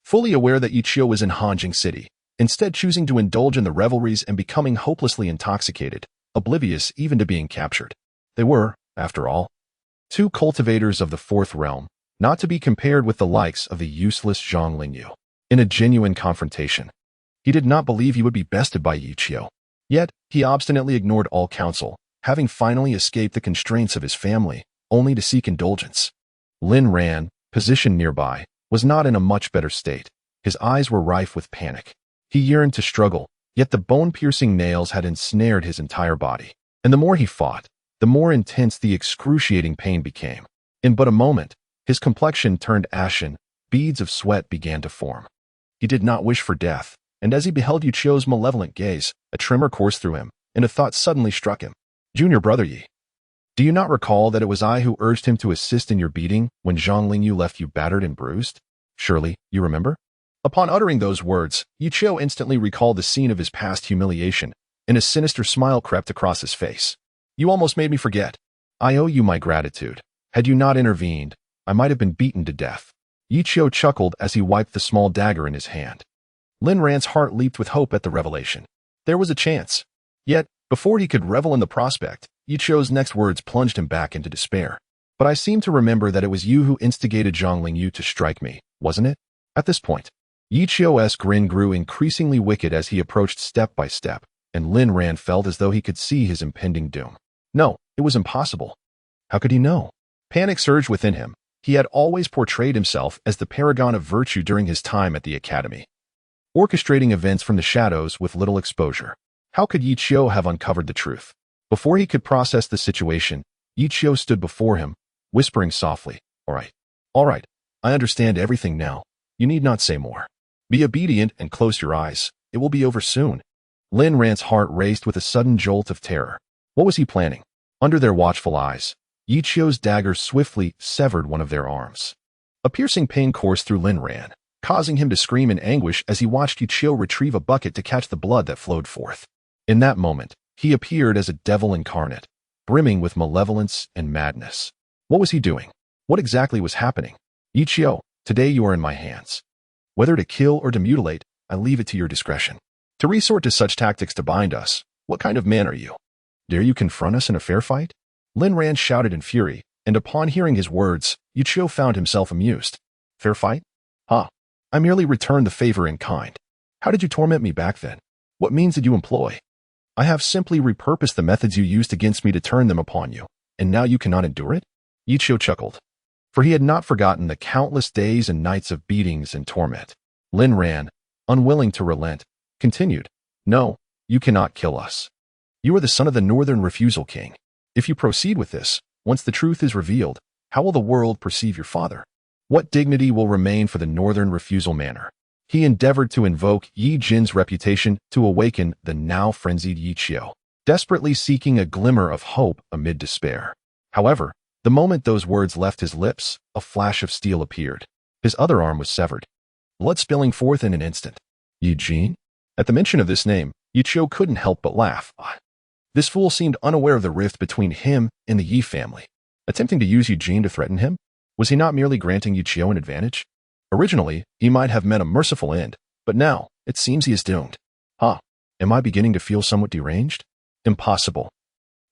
Fully aware that Yichio was in Hanjing City, instead choosing to indulge in the revelries and becoming hopelessly intoxicated, oblivious even to being captured. They were, after all, 2 cultivators of the 4th realm, not to be compared with the likes of the useless Zhang Lingyu. In a genuine confrontation, he did not believe he would be bested by Yichio. Yet, he obstinately ignored all counsel, having finally escaped the constraints of his family, only to seek indulgence. Lin Ran, positioned nearby, was not in a much better state. His eyes were rife with panic. He yearned to struggle, yet the bone-piercing nails had ensnared his entire body. And the more he fought, the more intense the excruciating pain became. In but a moment, his complexion turned ashen, beads of sweat began to form. He did not wish for death, and as he beheld Yichio's malevolent gaze, a tremor coursed through him, and a thought suddenly struck him. "Junior brother Yi, do you not recall that it was I who urged him to assist in your beating when Zhang Lingyu left you battered and bruised? Surely, you remember?" Upon uttering those words, Yichio instantly recalled the scene of his past humiliation, and a sinister smile crept across his face. "You almost made me forget. I owe you my gratitude. Had you not intervened, I might have been beaten to death." Yichio chuckled as he wiped the small dagger in his hand. Lin Ran's heart leaped with hope at the revelation. There was a chance. Yet, before he could revel in the prospect, Yichio's next words plunged him back into despair. "But I seem to remember that it was you who instigated Zhang Lingyu to strike me, wasn't it?" At this point, Yichio's grin grew increasingly wicked as he approached step by step, and Lin Ran felt as though he could see his impending doom. No, it was impossible. How could he know? Panic surged within him. He had always portrayed himself as the paragon of virtue during his time at the academy, orchestrating events from the shadows with little exposure. How could Yichio have uncovered the truth? Before he could process the situation, Yichio stood before him, whispering softly, All right, I understand everything now. You need not say more. Be obedient and close your eyes. It will be over soon." Lin Ran's heart raced with a sudden jolt of terror. What was he planning? Under their watchful eyes, Yichio's dagger swiftly severed one of their arms. A piercing pain coursed through Lin Ran, causing him to scream in anguish as he watched Yichio retrieve a bucket to catch the blood that flowed forth. In that moment, he appeared as a devil incarnate, brimming with malevolence and madness. What was he doing? What exactly was happening? "Yichio, today you are in my hands. Whether to kill or to mutilate, I leave it to your discretion. To resort to such tactics to bind us, what kind of man are you? Dare you confront us in a fair fight?" Lin Ran shouted in fury, and upon hearing his words, Yichio found himself amused. "Fair fight? I merely returned the favor in kind. How did you torment me back then? What means did you employ? I have simply repurposed the methods you used against me to turn them upon you, and now you cannot endure it?" Yichio chuckled, for he had not forgotten the countless days and nights of beatings and torment. Lin Ran, unwilling to relent, continued, "No, you cannot kill us. You are the son of the Northern Refusal King. If you proceed with this, once the truth is revealed, how will the world perceive your father? What dignity will remain for the Northern Refusal Manor?" he endeavored to invoke Yi Jin's reputation to awaken the now frenzied Yi Qiu, desperately seeking a glimmer of hope amid despair. However, the moment those words left his lips, a flash of steel appeared. His other arm was severed, blood spilling forth in an instant. Yi Jin? At the mention of this name, Yi Qiu couldn't help but laugh. This fool seemed unaware of the rift between him and the Yi family. Attempting to use Yi Jin to threaten him? Was he not merely granting Yi Qiu an advantage? Originally, he might have met a merciful end, but now, it seems he is doomed. Am I beginning to feel somewhat deranged? Impossible.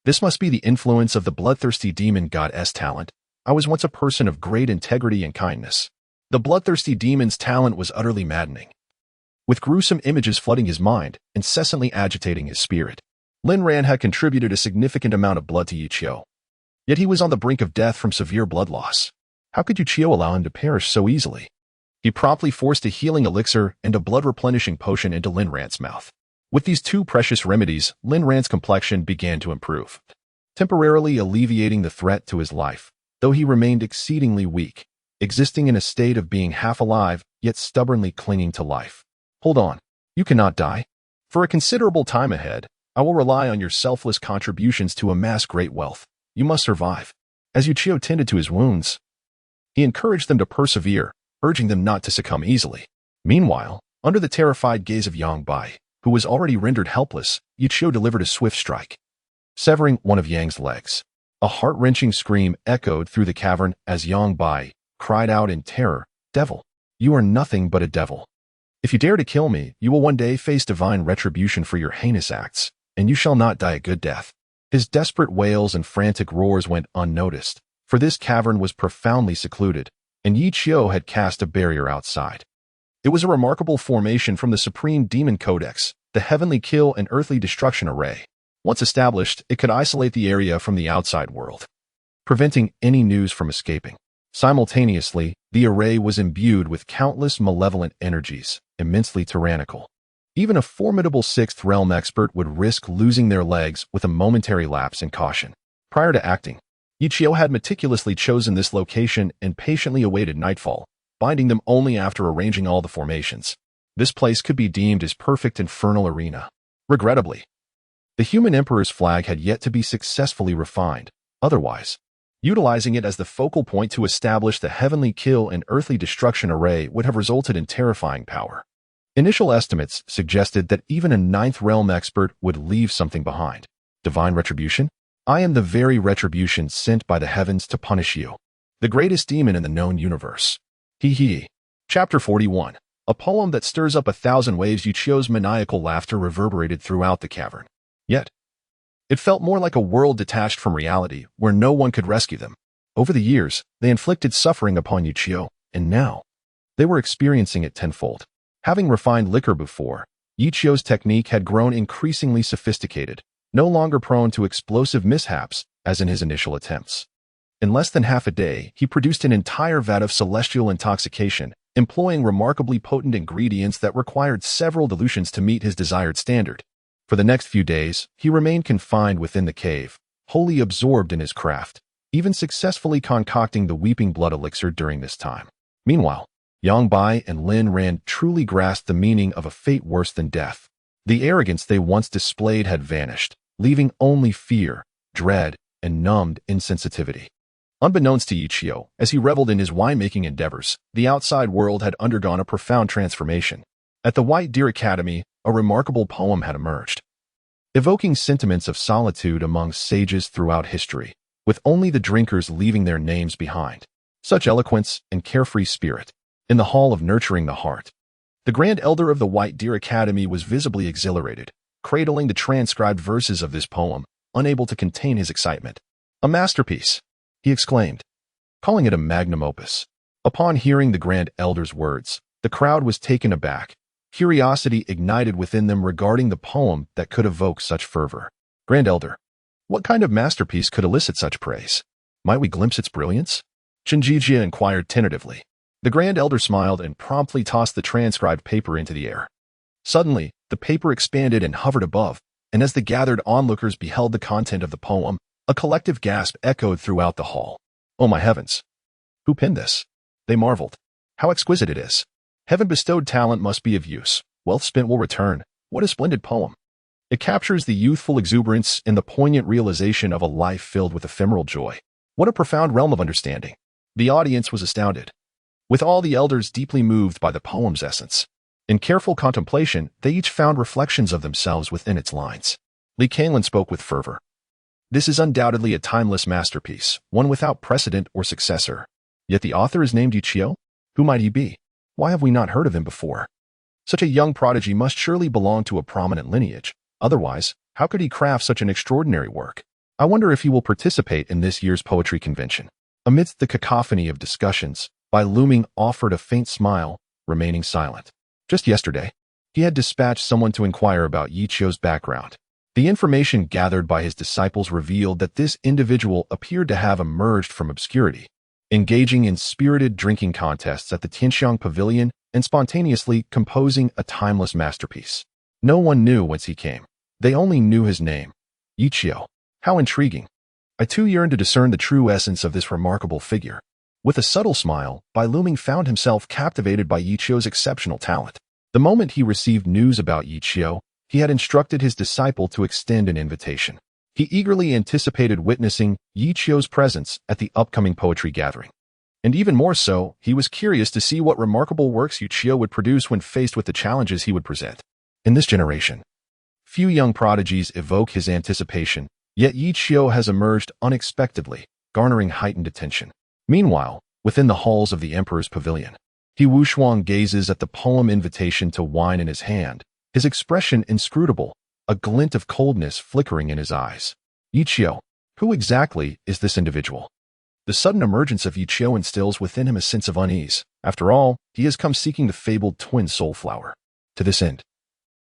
This must be the influence of the bloodthirsty demon god S talent. I was once a person of great integrity and kindness. The bloodthirsty demon's talent was utterly maddening, with gruesome images flooding his mind, incessantly agitating his spirit. Lin Ran had contributed a significant amount of blood to Yi Qiu, yet he was on the brink of death from severe blood loss. How could Yi Qiu allow him to perish so easily? He promptly forced a healing elixir and a blood-replenishing potion into Lin Ran's mouth. With these two precious remedies, Lin Ran's complexion began to improve, temporarily alleviating the threat to his life, though he remained exceedingly weak, existing in a state of being half alive, yet stubbornly clinging to life. Hold on. You cannot die. For a considerable time ahead, I will rely on your selfless contributions to amass great wealth. You must survive. As Yi Qiu tended to his wounds, he encouraged them to persevere, urging them not to succumb easily. Meanwhile, under the terrified gaze of Yang Bai, who was already rendered helpless, Yi Qiu delivered a swift strike, severing one of Yang's legs. A heart-wrenching scream echoed through the cavern as Yang Bai cried out in terror, "Devil! You are nothing but a devil. If you dare to kill me, you will one day face divine retribution for your heinous acts, and you shall not die a good death." His desperate wails and frantic roars went unnoticed, for this cavern was profoundly secluded, and Yi Qiu had cast a barrier outside. It was a remarkable formation from the Supreme Demon Codex, the Heavenly Kill and Earthly Destruction Array. Once established, it could isolate the area from the outside world, preventing any news from escaping. Simultaneously, the array was imbued with countless malevolent energies, immensely tyrannical. Even a formidable Sixth Realm expert would risk losing their legs with a momentary lapse in caution. Prior to acting, Yi Qiu had meticulously chosen this location and patiently awaited nightfall, binding them only after arranging all the formations. This place could be deemed as perfect infernal arena. Regrettably, the human emperor's flag had yet to be successfully refined. Otherwise, utilizing it as the focal point to establish the Heavenly Kill and Earthly Destruction Array would have resulted in terrifying power. Initial estimates suggested that even a Ninth Realm expert would leave something behind. Divine retribution? I am the very retribution sent by the heavens to punish you, the greatest demon in the known universe. Chapter 41. A poem that stirs up 1,000 waves. Yi Qiu's maniacal laughter reverberated throughout the cavern. Yet, it felt more like a world detached from reality, where no one could rescue them. Over the years, they inflicted suffering upon Yi Qiu, and now, they were experiencing it tenfold. Having refined liquor before, Yi Qiu's technique had grown increasingly sophisticated, no longer prone to explosive mishaps as in his initial attempts. In less than half a day, he produced an entire vat of celestial intoxication, employing remarkably potent ingredients that required several dilutions to meet his desired standard. For the next few days, he remained confined within the cave, wholly absorbed in his craft, even successfully concocting the weeping blood elixir during this time. Meanwhile, Yang Bai and Lin Ran truly grasped the meaning of a fate worse than death. The arrogance they once displayed had vanished, leaving only fear, dread, and numbed insensitivity. Unbeknownst to Yi Qiu, as he reveled in his winemaking endeavors, the outside world had undergone a profound transformation. At the White Deer Academy, a remarkable poem had emerged, evoking sentiments of solitude among sages throughout history, with only the drinkers leaving their names behind. Such eloquence and carefree spirit. In the Hall of Nurturing the Heart, the Grand Elder of the White Deer Academy was visibly exhilarated, cradling the transcribed verses of this poem, unable to contain his excitement. "A masterpiece," he exclaimed, calling it a magnum opus. Upon hearing the Grand Elder's words, the crowd was taken aback. Curiosity ignited within them regarding the poem that could evoke such fervor. "Grand Elder, what kind of masterpiece could elicit such praise? Might we glimpse its brilliance?" Shinjijia inquired tentatively. The Grand Elder smiled and promptly tossed the transcribed paper into the air. Suddenly, the paper expanded and hovered above, and as the gathered onlookers beheld the content of the poem, a collective gasp echoed throughout the hall. "Oh my heavens! Who penned this?" they marveled. "How exquisite it is! Heaven-bestowed talent must be of use. Wealth spent will return. What a splendid poem. It captures the youthful exuberance and the poignant realization of a life filled with ephemeral joy. What a profound realm of understanding. The audience was astounded, with all the elders deeply moved by the poem's essence. In careful contemplation, they each found reflections of themselves within its lines. Li Kanglan spoke with fervor. This is undoubtedly a timeless masterpiece, one without precedent or successor. Yet the author is named Yichio? Who might he be? Why have we not heard of him before? Such a young prodigy must surely belong to a prominent lineage. Otherwise, how could he craft such an extraordinary work? I wonder if he will participate in this year's poetry convention. Amidst the cacophony of discussions, Bai Luming offered a faint smile, remaining silent. Just yesterday, he had dispatched someone to inquire about Yichio's background. The information gathered by his disciples revealed that this individual appeared to have emerged from obscurity, engaging in spirited drinking contests at the Tianxiang Pavilion and spontaneously composing a timeless masterpiece. No one knew whence he came. They only knew his name, Yichio. How intriguing. I too yearned to discern the true essence of this remarkable figure. With a subtle smile, Bai Luming found himself captivated by Yichio's exceptional talent. The moment he received news about Yichio, he had instructed his disciple to extend an invitation. He eagerly anticipated witnessing Yichio's presence at the upcoming poetry gathering. And even more so, he was curious to see what remarkable works Yichio would produce when faced with the challenges he would present. In this generation, few young prodigies evoke his anticipation, yet Yichio has emerged unexpectedly, garnering heightened attention. Meanwhile, within the halls of the Emperor's Pavilion, He Wushuang gazes at the poem invitation to wine in his hand, his expression inscrutable, a glint of coldness flickering in his eyes. Yichio, who exactly is this individual? The sudden emergence of Yichio instills within him a sense of unease. After all, he has come seeking the fabled twin soul flower. To this end,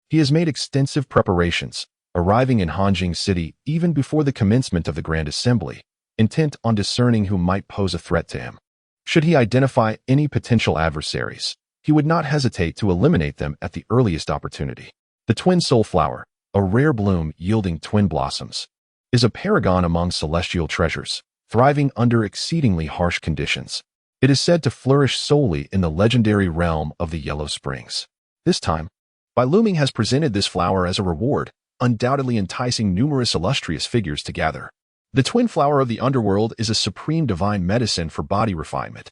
he has made extensive preparations, arriving in Hanjing City even before the commencement of the Grand Assembly, intent on discerning who might pose a threat to him. Should he identify any potential adversaries, he would not hesitate to eliminate them at the earliest opportunity. The twin soul flower, a rare bloom yielding twin blossoms, is a paragon among celestial treasures, thriving under exceedingly harsh conditions. It is said to flourish solely in the legendary realm of the Yellow Springs. This time, Bai Luming has presented this flower as a reward, undoubtedly enticing numerous illustrious figures to gather. The twin flower of the underworld is a supreme divine medicine for body refinement.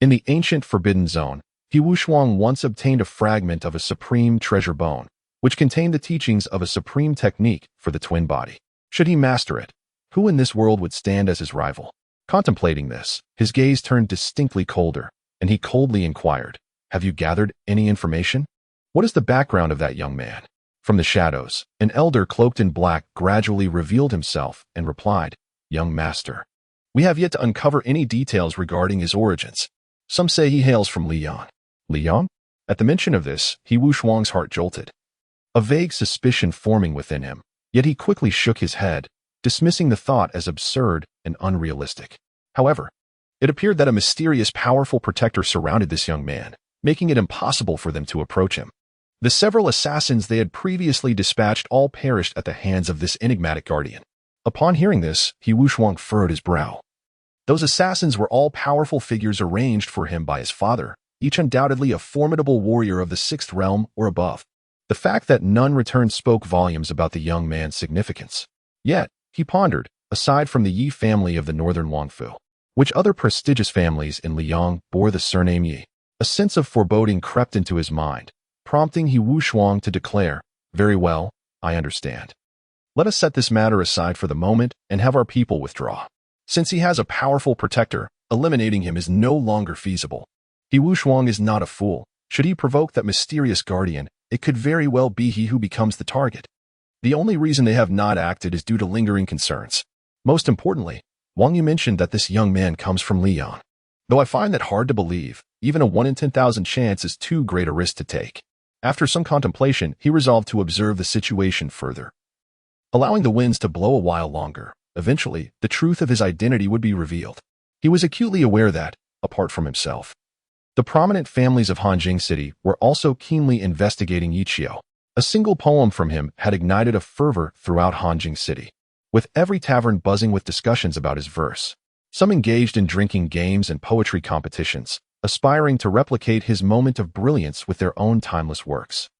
In the ancient Forbidden Zone, He Wushuang once obtained a fragment of a supreme treasure bone, which contained the teachings of a supreme technique for the twin body. Should he master it, who in this world would stand as his rival? Contemplating this, his gaze turned distinctly colder, and he coldly inquired, "Have you gathered any information? What is the background of that young man?" From the shadows, an elder cloaked in black gradually revealed himself and replied, "Young master, we have yet to uncover any details regarding his origins. Some say he hails from Liyang." Liyang? At the mention of this, He Wushuang's heart jolted, a vague suspicion forming within him, yet he quickly shook his head, dismissing the thought as absurd and unrealistic. However, it appeared that a mysterious, powerful protector surrounded this young man, making it impossible for them to approach him. The several assassins they had previously dispatched all perished at the hands of this enigmatic guardian. Upon hearing this, He Wushuang furrowed his brow. Those assassins were all powerful figures arranged for him by his father, each undoubtedly a formidable warrior of the sixth realm or above. The fact that none returned spoke volumes about the young man's significance. Yet, he pondered, aside from the Yi family of the northern Wangfu, which other prestigious families in Liyang bore the surname Yi? A sense of foreboding crept into his mind, prompting He Wushuang to declare, "Very well, I understand. Let us set this matter aside for the moment and have our people withdraw. Since he has a powerful protector, eliminating him is no longer feasible. He Wushuang is not a fool. Should he provoke that mysterious guardian, it could very well be he who becomes the target. The only reason they have not acted is due to lingering concerns. Most importantly, Wang Yu mentioned that this young man comes from Liyang. Though I find that hard to believe, even a 1 in 10,000 chance is too great a risk to take." After some contemplation, he resolved to observe the situation further. Allowing the winds to blow a while longer, eventually, the truth of his identity would be revealed. He was acutely aware that, apart from himself, the prominent families of Hanjing City were also keenly investigating Yichio. A single poem from him had ignited a fervor throughout Hanjing City, with every tavern buzzing with discussions about his verse. Some engaged in drinking games and poetry competitions, aspiring to replicate his moment of brilliance with their own timeless works.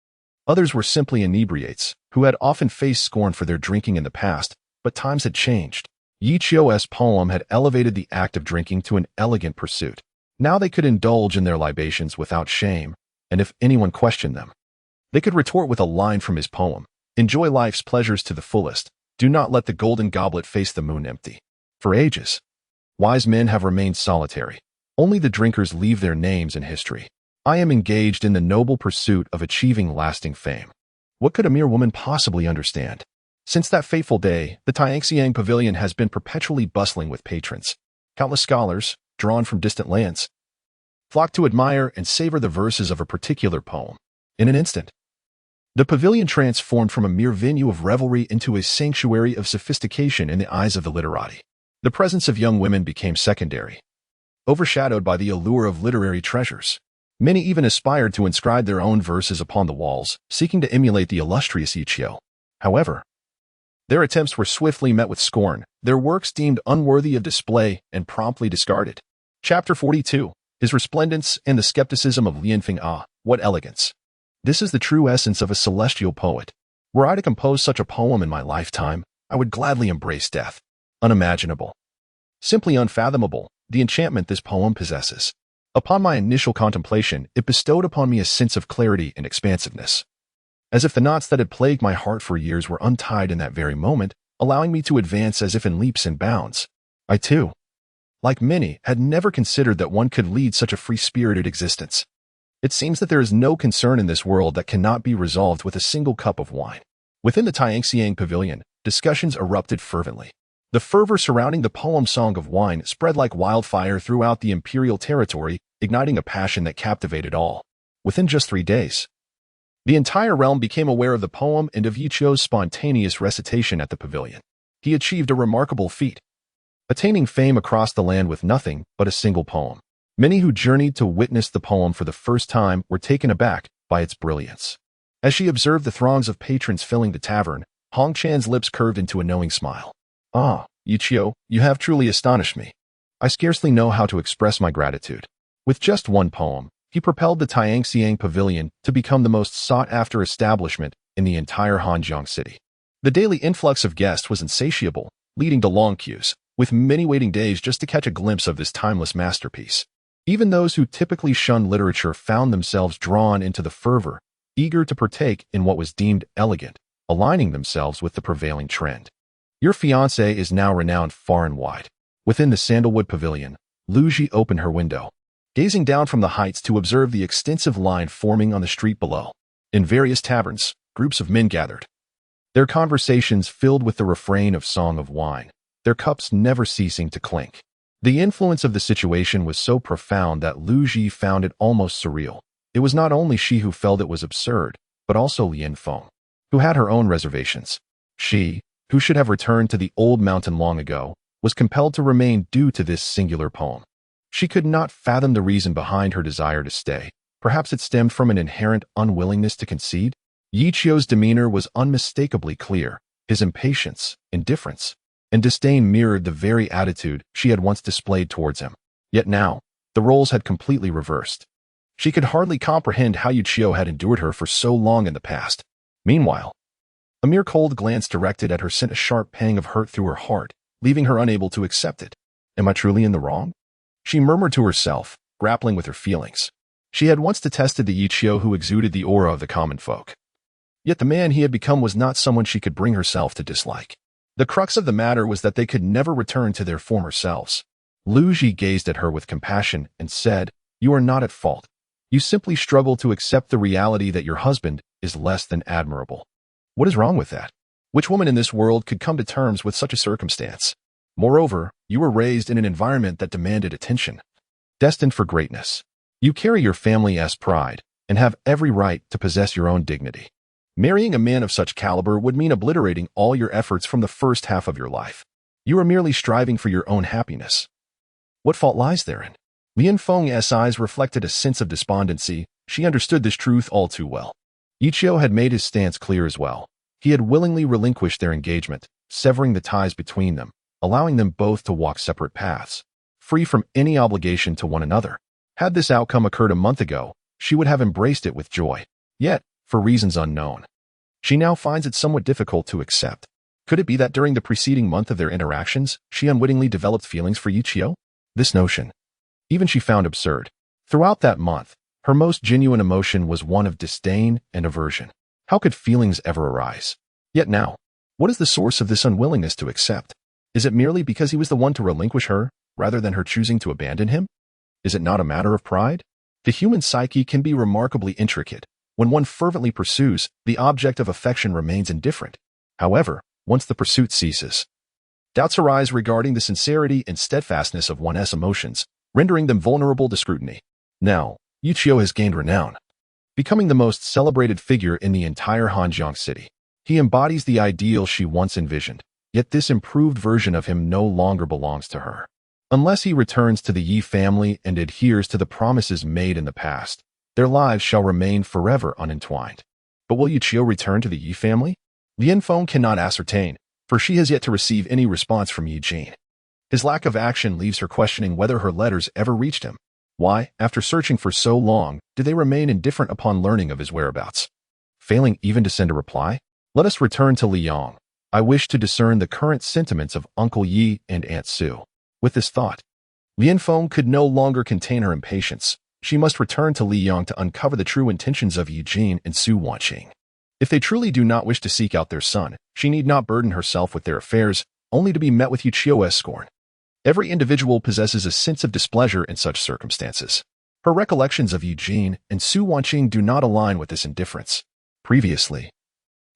Others were simply inebriates, who had often faced scorn for their drinking in the past, but times had changed. Yi Chio's poem had elevated the act of drinking to an elegant pursuit. Now they could indulge in their libations without shame, and if anyone questioned them, they could retort with a line from his poem: "Enjoy life's pleasures to the fullest. Do not let the golden goblet face the moon empty." For ages, wise men have remained solitary. Only the drinkers leave their names in history. I am engaged in the noble pursuit of achieving lasting fame. What could a mere woman possibly understand? Since that fateful day, the Tide Pavilion has been perpetually bustling with patrons. Countless scholars, drawn from distant lands, flock to admire and savor the verses of a particular poem. In an instant, the pavilion transformed from a mere venue of revelry into a sanctuary of sophistication in the eyes of the literati. The presence of young women became secondary, overshadowed by the allure of literary treasures. Many even aspired to inscribe their own verses upon the walls, seeking to emulate the illustrious Ichio. However, their attempts were swiftly met with scorn, their works deemed unworthy of display and promptly discarded. Chapter 42. His Resplendence and the Skepticism of Lianfeng. Ah, what elegance! This is the true essence of a celestial poet. Were I to compose such a poem in my lifetime, I would gladly embrace death. Unimaginable. Simply unfathomable, the enchantment this poem possesses. Upon my initial contemplation, it bestowed upon me a sense of clarity and expansiveness. As if the knots that had plagued my heart for years were untied in that very moment, allowing me to advance as if in leaps and bounds. I too, like many, had never considered that one could lead such a free-spirited existence. It seems that there is no concern in this world that cannot be resolved with a single cup of wine. Within the Tide Pavilion, discussions erupted fervently. The fervor surrounding the poem Song of Wine spread like wildfire throughout the imperial territory, igniting a passion that captivated all. Within just 3 days, the entire realm became aware of the poem and of Yichio's spontaneous recitation at the pavilion. He achieved a remarkable feat, attaining fame across the land with nothing but a single poem. Many who journeyed to witness the poem for the first time were taken aback by its brilliance. As she observed the throngs of patrons filling the tavern, Hong Chan's lips curved into a knowing smile. "Ah, Yichio, you have truly astonished me. I scarcely know how to express my gratitude." With just one poem, he propelled the Tide Pavilion to become the most sought-after establishment in the entire Hanjiang city. The daily influx of guests was insatiable, leading to long queues, with many waiting days just to catch a glimpse of this timeless masterpiece. Even those who typically shunned literature found themselves drawn into the fervor, eager to partake in what was deemed elegant, aligning themselves with the prevailing trend. Your fiancé is now renowned far and wide. Within the Sandalwood Pavilion, Lu Ji opened her window, gazing down from the heights to observe the extensive line forming on the street below. In various taverns, groups of men gathered, their conversations filled with the refrain of Song of Wine, their cups never ceasing to clink. The influence of the situation was so profound that Lu Ji found it almost surreal. It was not only she who felt it was absurd, but also Lian Feng, who had her own reservations. She, who should have returned to the old mountain long ago, was compelled to remain due to this singular poem. She could not fathom the reason behind her desire to stay. Perhaps it stemmed from an inherent unwillingness to concede. Yichio's demeanor was unmistakably clear. His impatience, indifference, and disdain mirrored the very attitude she had once displayed towards him. Yet now, the roles had completely reversed. She could hardly comprehend how Yichio had endured her for so long in the past. Meanwhile, a mere cold glance directed at her sent a sharp pang of hurt through her heart, leaving her unable to accept it. Am I truly in the wrong? She murmured to herself, grappling with her feelings. She had once detested the Yichio who exuded the aura of the common folk. Yet the man he had become was not someone she could bring herself to dislike. The crux of the matter was that they could never return to their former selves. Lu Ji gazed at her with compassion and said, "You are not at fault. You simply struggle to accept the reality that your husband is less than admirable." What is wrong with that? Which woman in this world could come to terms with such a circumstance? Moreover, you were raised in an environment that demanded attention. Destined for greatness. You carry your family's pride and have every right to possess your own dignity. Marrying a man of such caliber would mean obliterating all your efforts from the first half of your life. You are merely striving for your own happiness. What fault lies therein? Lian Feng's eyes reflected a sense of despondency. She understood this truth all too well. Yichio had made his stance clear as well. He had willingly relinquished their engagement, severing the ties between them, allowing them both to walk separate paths, free from any obligation to one another. Had this outcome occurred a month ago, she would have embraced it with joy. Yet, for reasons unknown, she now finds it somewhat difficult to accept. Could it be that during the preceding month of their interactions, she unwittingly developed feelings for Yuichio? This notion, even she found absurd. Throughout that month, her most genuine emotion was one of disdain and aversion. How could feelings ever arise? Yet now, what is the source of this unwillingness to accept? Is it merely because he was the one to relinquish her, rather than her choosing to abandon him? Is it not a matter of pride? The human psyche can be remarkably intricate. When one fervently pursues, the object of affection remains indifferent. However, once the pursuit ceases, doubts arise regarding the sincerity and steadfastness of one's emotions, rendering them vulnerable to scrutiny. Now, Yuichio has gained renown, becoming the most celebrated figure in the entire Hanjiang city. He embodies the ideal she once envisioned, yet this improved version of him no longer belongs to her. Unless he returns to the Yi family and adheres to the promises made in the past, their lives shall remain forever unentwined. But will Yuichio return to the Yi family? Lianfeng cannot ascertain, for she has yet to receive any response from Yi Jin. His lack of action leaves her questioning whether her letters ever reached him. Why, after searching for so long, do they remain indifferent upon learning of his whereabouts? Failing even to send a reply? Let us return to Liyang. I wish to discern the current sentiments of Uncle Yi and Aunt Su. With this thought, Lianfeng could no longer contain her impatience. She must return to Liyang to uncover the true intentions of Yi Jin and Su Wanqing. If they truly do not wish to seek out their son, she need not burden herself with their affairs, only to be met with Yuichio's scorn. Every individual possesses a sense of displeasure in such circumstances. Her recollections of Yi Jin and Su Wanqing do not align with this indifference. Previously,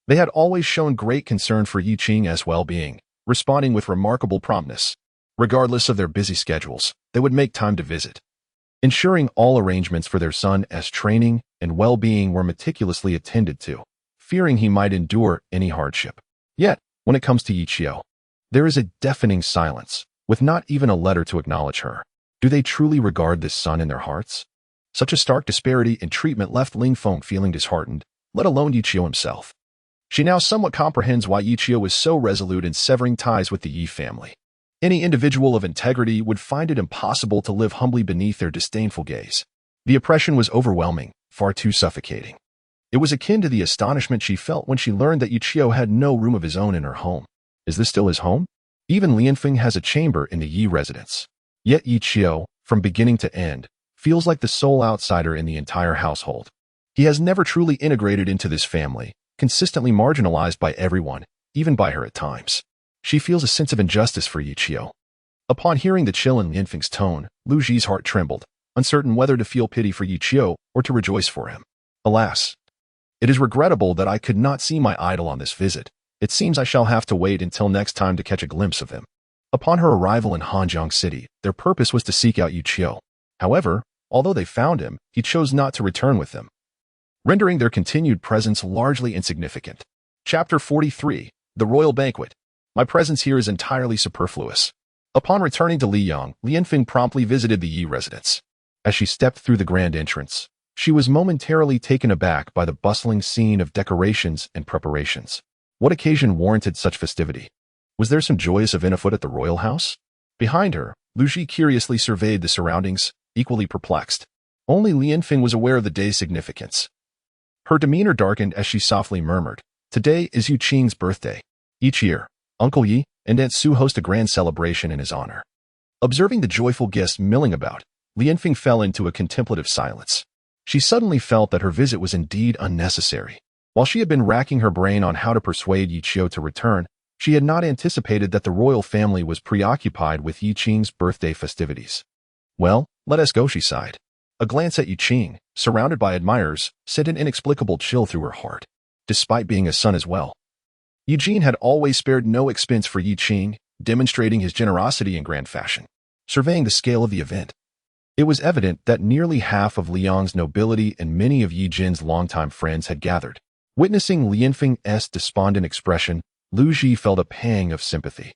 they had always shown great concern for Yi Qing's well-being, responding with remarkable promptness. Regardless of their busy schedules, they would make time to visit, ensuring all arrangements for their son's training and well-being were meticulously attended to, fearing he might endure any hardship. Yet, when it comes to Yuichio, there is a deafening silence, with not even a letter to acknowledge her. Do they truly regard this son in their hearts? Such a stark disparity in treatment left Lianfeng feeling disheartened, let alone Yuichio himself. She now somewhat comprehends why Yuichio was so resolute in severing ties with the Yi family. Any individual of integrity would find it impossible to live humbly beneath their disdainful gaze. The oppression was overwhelming, far too suffocating. It was akin to the astonishment she felt when she learned that Yuichio had no room of his own in her home. Is this still his home? Even Lianfeng has a chamber in the Yi residence. Yet Yuichio, from beginning to end, feels like the sole outsider in the entire household. He has never truly integrated into this family, consistently marginalized by everyone, even by her at times. She feels a sense of injustice for Yuichio. Upon hearing the chill in Lianfeng's tone, Lu Ji's heart trembled, uncertain whether to feel pity for Yuichio or to rejoice for him. Alas, it is regrettable that I could not see my idol on this visit. It seems I shall have to wait until next time to catch a glimpse of him. Upon her arrival in Hanjiang City, their purpose was to seek out Yuichio. However, although they found him, he chose not to return with them, rendering their continued presence largely insignificant. Chapter 43, The Royal Banquet. My presence here is entirely superfluous. Upon returning to Liyang, Lianfeng promptly visited the Yi residence. As she stepped through the grand entrance, she was momentarily taken aback by the bustling scene of decorations and preparations. What occasion warranted such festivity? Was there some joyous event afoot at the royal house? Behind her, Lu Ji curiously surveyed the surroundings, equally perplexed. Only Lianfeng was aware of the day's significance. Her demeanor darkened as she softly murmured, "Today is Yu Qing's birthday. Each year, Uncle Yi and Aunt Su host a grand celebration in his honor." Observing the joyful guests milling about, Lianfeng fell into a contemplative silence. She suddenly felt that her visit was indeed unnecessary. While she had been racking her brain on how to persuade Yuichio to return, she had not anticipated that the royal family was preoccupied with Yi Qing's birthday festivities. "Well, let us go," she sighed. A glance at Yi Qing, surrounded by admirers, sent an inexplicable chill through her heart. Despite being a son as well, Yi Jin had always spared no expense for Yi Qing, demonstrating his generosity in grand fashion. Surveying the scale of the event, it was evident that nearly half of Liang's nobility and many of Yi Jin's longtime friends had gathered. Witnessing Lianfeng's despondent expression, Lu Ji felt a pang of sympathy.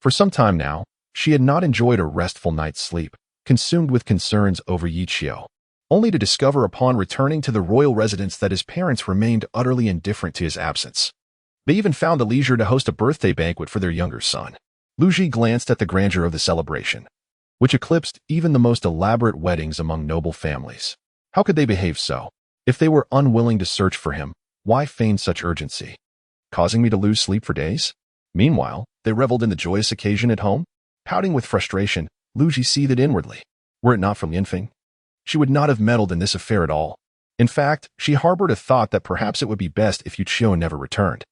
For some time now, she had not enjoyed a restful night's sleep, consumed with concerns over Yuichio, only to discover upon returning to the royal residence that his parents remained utterly indifferent to his absence. They even found the leisure to host a birthday banquet for their younger son. Lu Ji glanced at the grandeur of the celebration. which eclipsed even the most elaborate weddings among noble families. How could they behave so? If they were unwilling to search for him, why feign such urgency? Causing me to lose sleep for days? Meanwhile, they reveled in the joyous occasion at home. Pouting with frustration, Lu Ji seethed inwardly. Were it not for Lianfeng, she would not have meddled in this affair at all. In fact, she harbored a thought that perhaps it would be best if Yu Qiu never returned.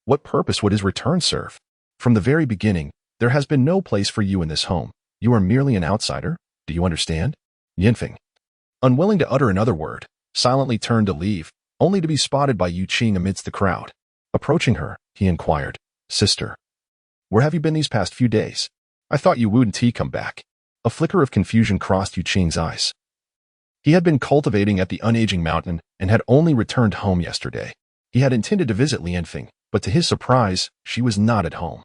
What purpose would his return serve? From the very beginning, there has been no place for you in this home. You are merely an outsider. Do you understand? Lianfeng, unwilling to utter another word, silently turned to leave, only to be spotted by Yu Qing amidst the crowd. Approaching her, he inquired, "Sister, where have you been these past few days? I thought you wouldn't come back." A flicker of confusion crossed Yu Qing's eyes. He had been cultivating at the unaging mountain and had only returned home yesterday. He had intended to visit Lianfeng, but to his surprise, she was not at home.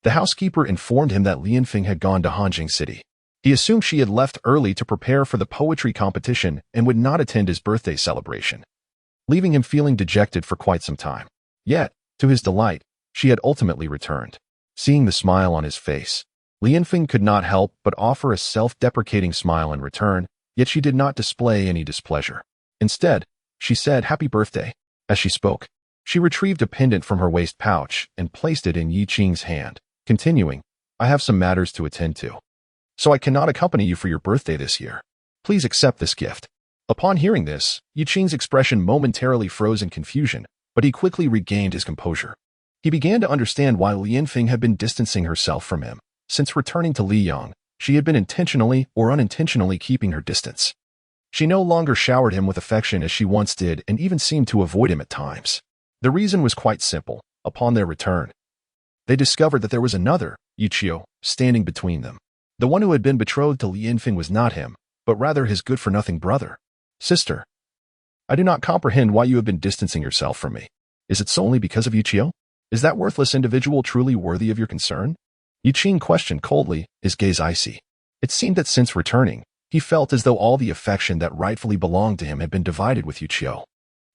The housekeeper informed him that Lianfeng had gone to Hanjing City. He assumed she had left early to prepare for the poetry competition and would not attend his birthday celebration, leaving him feeling dejected for quite some time. Yet, to his delight, she had ultimately returned. Seeing the smile on his face, Lianfeng could not help but offer a self-deprecating smile in return, yet she did not display any displeasure. Instead, she said, "Happy birthday." As she spoke, she retrieved a pendant from her waist pouch and placed it in Yi Qing's hand, continuing, "I have some matters to attend to, so I cannot accompany you for your birthday this year. Please accept this gift." Upon hearing this, Yi Qing's expression momentarily froze in confusion, but he quickly regained his composure. He began to understand why Lianfeng had been distancing herself from him. Since returning to Liyang, she had been intentionally or unintentionally keeping her distance. She no longer showered him with affection as she once did and even seemed to avoid him at times. The reason was quite simple. Upon their return, they discovered that there was another, Yu Qiu, standing between them. The one who had been betrothed to Lianfeng was not him, but rather his good-for-nothing brother. "Sister, I do not comprehend why you have been distancing yourself from me. Is it solely because of Yu Qiu? Is that worthless individual truly worthy of your concern?" Yu Qing questioned coldly, his gaze icy. It seemed that since returning, he felt as though all the affection that rightfully belonged to him had been divided with Yu Qiu.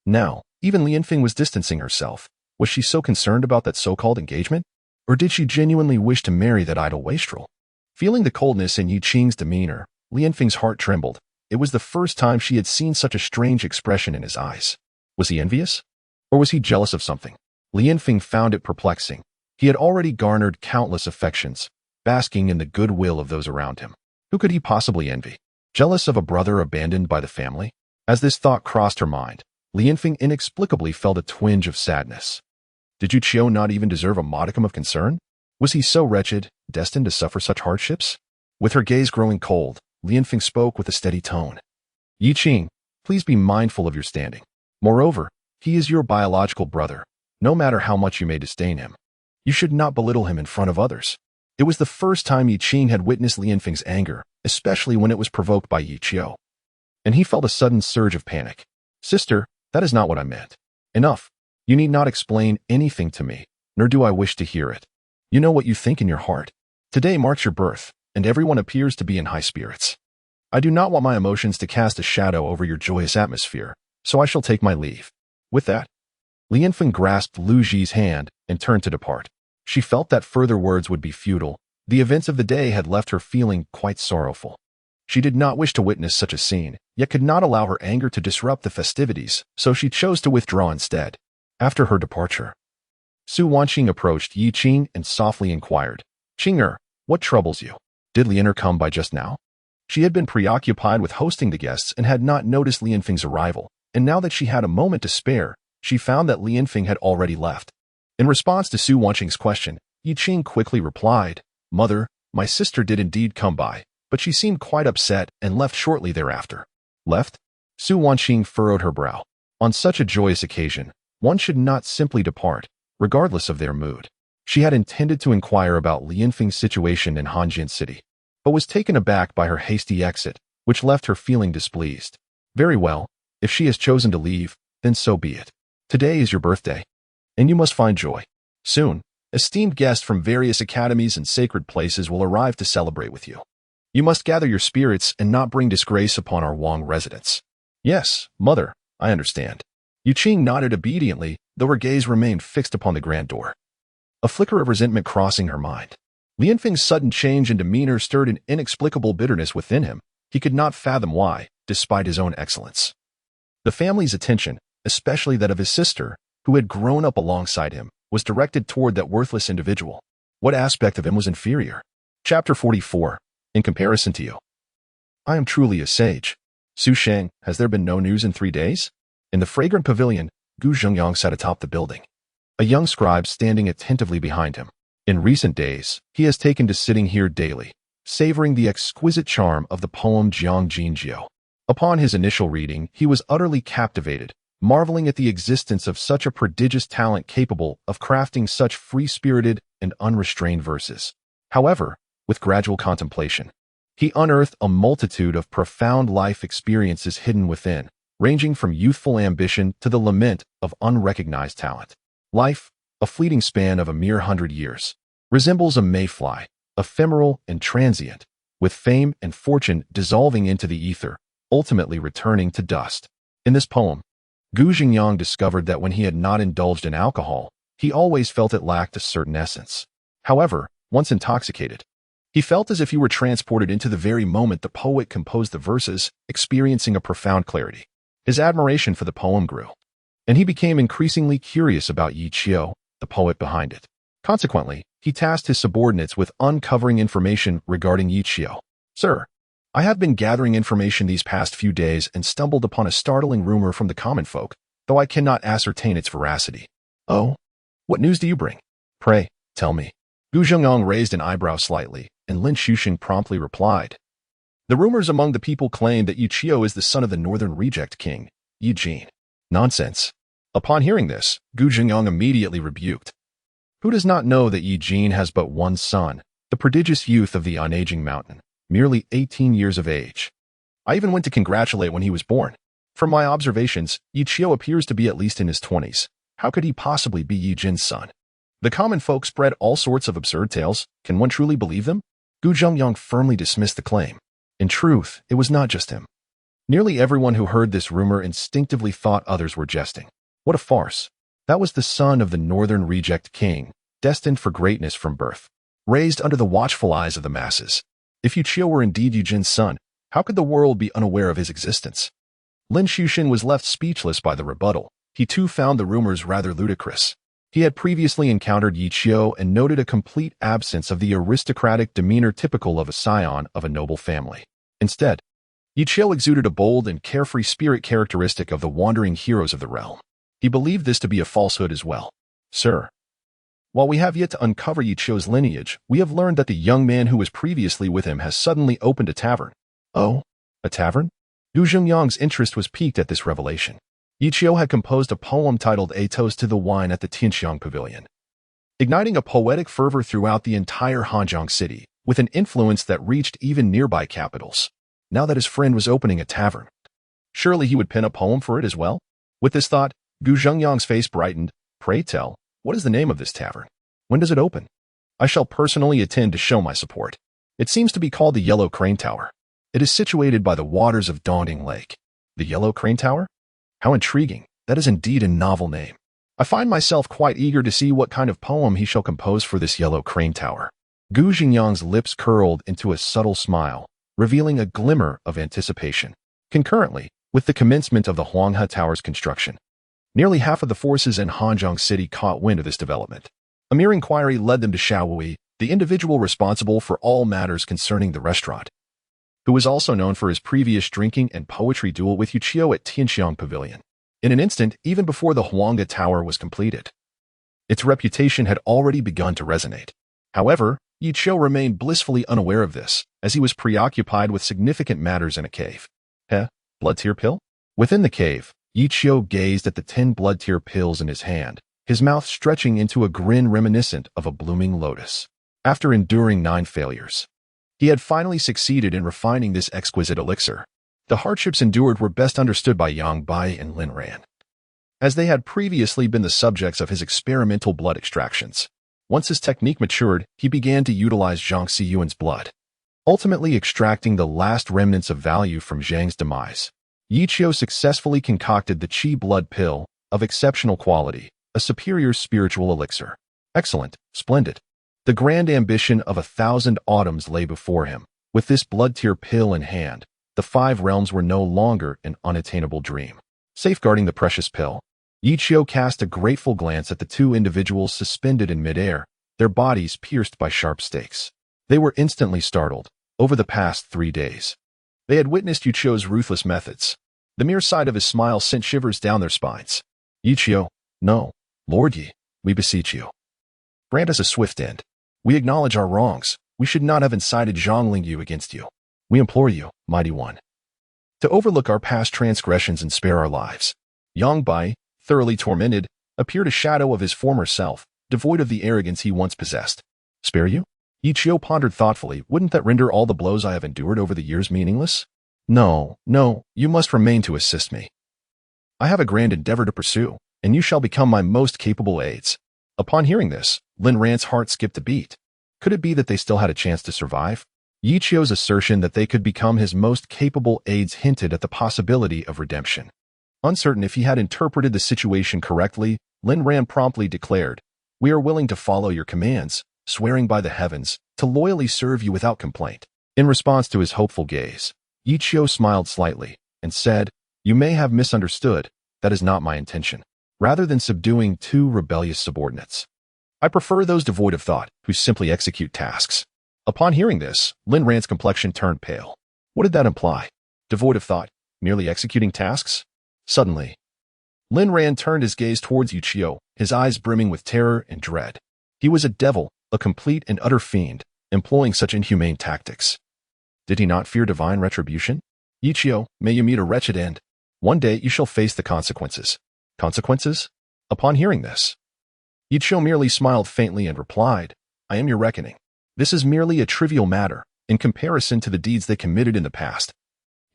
Now, even Lianfeng was distancing herself. Was she so concerned about that so-called engagement? Or did she genuinely wish to marry that idle wastrel? Feeling the coldness in Yu Qing's demeanor, Lianfeng's heart trembled. It was the first time she had seen such a strange expression in his eyes. Was he envious? Or was he jealous of something? Lianfeng found it perplexing. He had already garnered countless affections, basking in the goodwill of those around him. Who could he possibly envy? Jealous of a brother abandoned by the family? As this thought crossed her mind, Lianfeng inexplicably felt a twinge of sadness. Did Yu Qiu not even deserve a modicum of concern? Was he so wretched, destined to suffer such hardships? With her gaze growing cold, Lianfeng spoke with a steady tone. "Yi Qing, please be mindful of your standing. Moreover, he is your biological brother, no matter how much you may disdain him. You should not belittle him in front of others." It was the first time Yi Qing had witnessed Lianfeng's anger, especially when it was provoked by Yu Qiu. And he felt a sudden surge of panic. "Sister, that is not what I meant. Enough. You need not explain anything to me, nor do I wish to hear it. You know what you think in your heart. Today marks your birth, and everyone appears to be in high spirits. I do not want my emotions to cast a shadow over your joyous atmosphere, so I shall take my leave." With that, Lianfeng grasped Lu Ji's hand and turned to depart. She felt that further words would be futile. The events of the day had left her feeling quite sorrowful. She did not wish to witness such a scene, yet could not allow her anger to disrupt the festivities, so she chose to withdraw instead. After her departure, Su Wanqing approached Yi Qing and softly inquired, "Qing'er, what troubles you? Did Lianer come by just now?" She had been preoccupied with hosting the guests and had not noticed Lianfeng's arrival, and now that she had a moment to spare, she found that Lianfeng had already left. In response to Su Wanqing's question, Yi Qing quickly replied, "Mother, my sister did indeed come by, but she seemed quite upset and left shortly thereafter." Left? Su Wanqing furrowed her brow. On such a joyous occasion, one should not simply depart, regardless of their mood. She had intended to inquire about Lianfeng's situation in Hanjin City, but was taken aback by her hasty exit, which left her feeling displeased. Very well, if she has chosen to leave, then so be it. Today is your birthday, and you must find joy. Soon, esteemed guests from various academies and sacred places will arrive to celebrate with you. You must gather your spirits and not bring disgrace upon our Wang residence." "Yes, mother, I understand." Yu Qing nodded obediently, though her gaze remained fixed upon the grand door. A flicker of resentment crossing her mind. Lianfeng's sudden change in demeanor stirred an inexplicable bitterness within him. He could not fathom why, despite his own excellence. The family's attention, especially that of his sister, who had grown up alongside him, was directed toward that worthless individual. What aspect of him was inferior? Chapter 44. In comparison to you. I am truly a sage. Su Sheng, has there been no news in 3 days? In the fragrant pavilion, Gu Zhengyang sat atop the building, a young scribe standing attentively behind him. In recent days, he has taken to sitting here daily, savoring the exquisite charm of the poem Jiang Jinjiu. Upon his initial reading, he was utterly captivated, marveling at the existence of such a prodigious talent capable of crafting such free-spirited and unrestrained verses. However, with gradual contemplation, he unearthed a multitude of profound life experiences hidden within, ranging from youthful ambition to the lament of unrecognized talent. Life, a fleeting span of a mere 100 years, resembles a mayfly, ephemeral and transient, with fame and fortune dissolving into the ether, ultimately returning to dust. In this poem, Gu Zhengyang discovered that when he had not indulged in alcohol, he always felt it lacked a certain essence. However, once intoxicated, he felt as if he were transported into the very moment the poet composed the verses, experiencing a profound clarity. His admiration for the poem grew, and he became increasingly curious about Yi Qiu, the poet behind it. Consequently, he tasked his subordinates with uncovering information regarding Yi Qiu. Sir, I have been gathering information these past few days and stumbled upon a startling rumor from the common folk, though I cannot ascertain its veracity. Oh? What news do you bring? Pray, tell me. Gu Zhengyang raised an eyebrow slightly, and Lin Xuxing promptly replied. The rumors among the people claim that Yi Qiu is the son of the northern reject king, Yi Jin. Nonsense. Upon hearing this, Gu Zhengyang immediately rebuked. Who does not know that Yi Jin has but one son, the prodigious youth of the unaging mountain, merely 18 years of age? I even went to congratulate when he was born. From my observations, Yi Qiu appears to be at least in his 20s. How could he possibly be Yi Jin's son? The common folk spread all sorts of absurd tales. Can one truly believe them? Gu Zhengyang firmly dismissed the claim. In truth, it was not just him. Nearly everyone who heard this rumor instinctively thought others were jesting. What a farce. That was the son of the northern reject king, destined for greatness from birth, raised under the watchful eyes of the masses. If Yi Qiu were indeed Yi Jin's son, how could the world be unaware of his existence? Lin Xuxing was left speechless by the rebuttal. He too found the rumors rather ludicrous. He had previously encountered Yi Qiu and noted a complete absence of the aristocratic demeanor typical of a scion of a noble family. Instead, Yi Qiu exuded a bold and carefree spirit characteristic of the wandering heroes of the realm. He believed this to be a falsehood as well. Sir, while we have yet to uncover Yi Qiu's lineage, we have learned that the young man who was previously with him has suddenly opened a tavern. Oh, a tavern? Gu Zhengyang's interest was piqued at this revelation. Yi Qiu had composed a poem titled A Toast to the Wine at the Tianxiang Pavilion, igniting a poetic fervor throughout the entire Hanjiang city, with an influence that reached even nearby capitals. Now that his friend was opening a tavern, surely he would pen a poem for it as well? With this thought, Gu Zhengyang's face brightened. Pray tell, what is the name of this tavern? When does it open? I shall personally attend to show my support. It seems to be called the Yellow Crane Tower. It is situated by the waters of Dawning Lake. The Yellow Crane Tower? How intriguing. That is indeed a novel name. I find myself quite eager to see what kind of poem he shall compose for this Yellow Crane Tower. Gu Zhengyang's lips curled into a subtle smile, revealing a glimmer of anticipation. Concurrently, with the commencement of the Huanghe Tower's construction, nearly half of the forces in Hanjiang City caught wind of this development. A mere inquiry led them to Xiaowui, the individual responsible for all matters concerning the restaurant, who was also known for his previous drinking and poetry duel with Yi Qiu at Tianxiang Pavilion. In an instant, even before the Huanghe Tower was completed, its reputation had already begun to resonate. However, Yi Qiu remained blissfully unaware of this, as he was preoccupied with significant matters in a cave. Blood tear pill? Within the cave, Yi Qiu gazed at the 10 blood tear pills in his hand, his mouth stretching into a grin reminiscent of a blooming lotus. After enduring 9 failures, he had finally succeeded in refining this exquisite elixir. The hardships endured were best understood by Yang Bai and Lin Ran, as they had previously been the subjects of his experimental blood extractions. Once his technique matured, he began to utilize Zhang Xiyuan's blood, ultimately extracting the last remnants of value from Zhang's demise. Yi Qiu successfully concocted the Qi blood pill, of exceptional quality, a superior spiritual elixir. Excellent, splendid. The grand ambition of 1,000 autumns lay before him. With this blood-tear pill in hand, the 5 realms were no longer an unattainable dream. Safeguarding the precious pill, Yichio cast a grateful glance at the 2 individuals suspended in midair, their bodies pierced by sharp stakes. They were instantly startled. Over the past 3 days, they had witnessed Yichio's ruthless methods. The mere sight of his smile sent shivers down their spines. Yichio, no, Lord Yi, we beseech you. Grant us a swift end. We acknowledge our wrongs. We should not have incited Zhongling Yu against you. We implore you, mighty one, to overlook our past transgressions and spare our lives. Yang Bai, thoroughly tormented, appeared a shadow of his former self, devoid of the arrogance he once possessed. Spare you? Yichio pondered thoughtfully. Wouldn't that render all the blows I have endured over the years meaningless? No, you must remain to assist me. I have a grand endeavor to pursue, and you shall become my most capable aides. Upon hearing this, Lin Ran's heart skipped a beat. Could it be that they still had a chance to survive? Yichio's assertion that they could become his most capable aides hinted at the possibility of redemption. Uncertain if he had interpreted the situation correctly, Lin Ran promptly declared, "We are willing to follow your commands, swearing by the heavens, to loyally serve you without complaint." In response to his hopeful gaze, Yichio smiled slightly and said, "You may have misunderstood. That is not my intention. Rather than subduing 2 rebellious subordinates, I prefer those devoid of thought, who simply execute tasks." Upon hearing this, Lin Ran's complexion turned pale. What did that imply? Devoid of thought, merely executing tasks? Suddenly, Lin Ran turned his gaze towards Yichio, his eyes brimming with terror and dread. He was a devil, a complete and utter fiend, employing such inhumane tactics. Did he not fear divine retribution? Yichio, may you meet a wretched end. One day you shall face the consequences. Consequences? Upon hearing this, Yichio merely smiled faintly and replied, I am your reckoning. This is merely a trivial matter, in comparison to the deeds they committed in the past.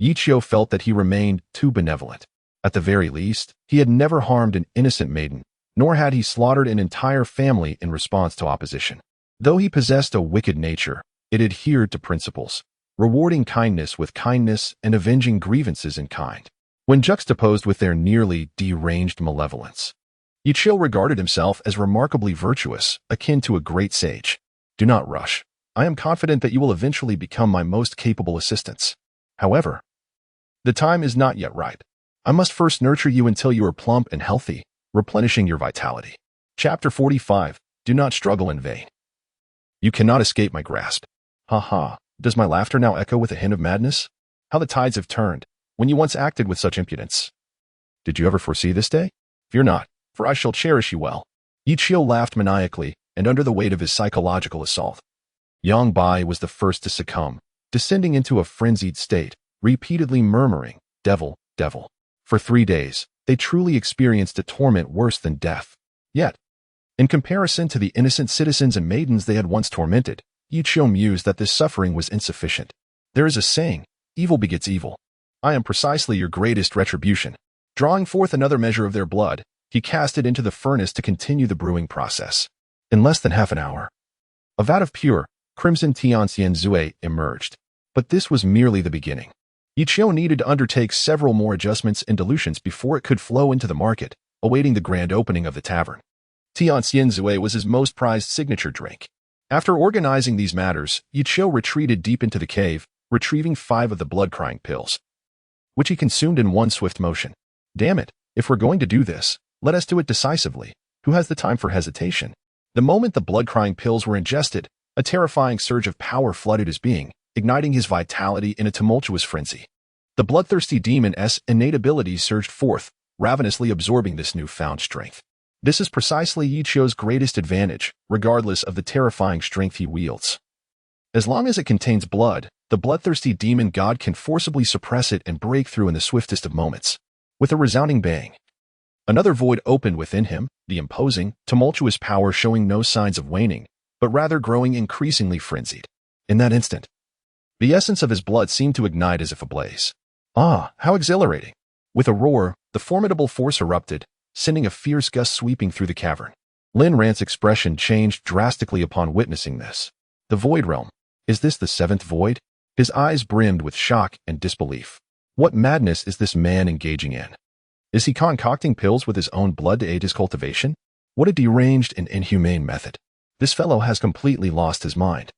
Yichio felt that he remained too benevolent. At the very least, he had never harmed an innocent maiden, nor had he slaughtered an entire family in response to opposition. Though he possessed a wicked nature, it adhered to principles, rewarding kindness with kindness and avenging grievances in kind. When juxtaposed with their nearly deranged malevolence, Yichio regarded himself as remarkably virtuous, akin to a great sage. Do not rush. I am confident that you will eventually become my most capable assistants. However, the time is not yet ripe. I must first nurture you until you are plump and healthy, replenishing your vitality. Chapter 45. Do not struggle in vain. You cannot escape my grasp. Ha ha. Does my laughter now echo with a hint of madness? How the tides have turned, when you once acted with such impudence. Did you ever foresee this day? Fear not, for I shall cherish you well. Yichio laughed maniacally, and under the weight of his psychological assault, Yang Bai was the first to succumb, descending into a frenzied state, repeatedly murmuring, Devil, devil. For 3 days, they truly experienced a torment worse than death. Yet, in comparison to the innocent citizens and maidens they had once tormented, Yichio mused that this suffering was insufficient. There is a saying, evil begets evil. I am precisely your greatest retribution. Drawing forth another measure of their blood, he cast it into the furnace to continue the brewing process. In less than half an hour, a vat of pure, crimson Tianxian Zue emerged. But this was merely the beginning. Yichio needed to undertake several more adjustments and dilutions before it could flow into the market, awaiting the grand opening of the tavern. Tianxian Zue was his most prized signature drink. After organizing these matters, Yichio retreated deep into the cave, retrieving 5 of the blood-crying pills, which he consumed in one swift motion. Damn it, if we're going to do this, let us do it decisively. Who has the time for hesitation? The moment the blood-crying pills were ingested, a terrifying surge of power flooded his being, igniting his vitality in a tumultuous frenzy. The bloodthirsty demon's innate abilities surged forth, ravenously absorbing this newfound strength. This is precisely Yichio's greatest advantage, regardless of the terrifying strength he wields. As long as it contains blood, the bloodthirsty demon god can forcibly suppress it and break through in the swiftest of moments. With a resounding bang, another void opened within him, the imposing, tumultuous power showing no signs of waning, but rather growing increasingly frenzied. In that instant, the essence of his blood seemed to ignite as if ablaze. Ah, how exhilarating! With a roar, the formidable force erupted, sending a fierce gust sweeping through the cavern. Lin Ran's expression changed drastically upon witnessing this. The Void Realm. Is this the 7th void? His eyes brimmed with shock and disbelief. What madness is this man engaging in? Is he concocting pills with his own blood to aid his cultivation? What a deranged and inhumane method. This fellow has completely lost his mind.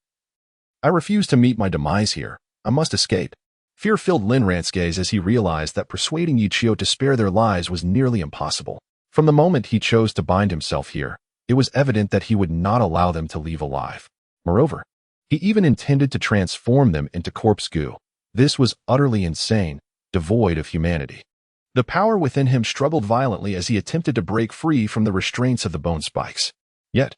I refuse to meet my demise here. I must escape. Fear filled Lin Ran's gaze as he realized that persuading Yichio to spare their lives was nearly impossible. From the moment he chose to bind himself here, it was evident that he would not allow them to leave alive. Moreover, he even intended to transform them into corpse goo. This was utterly insane, devoid of humanity. The power within him struggled violently as he attempted to break free from the restraints of the bone spikes. Yet,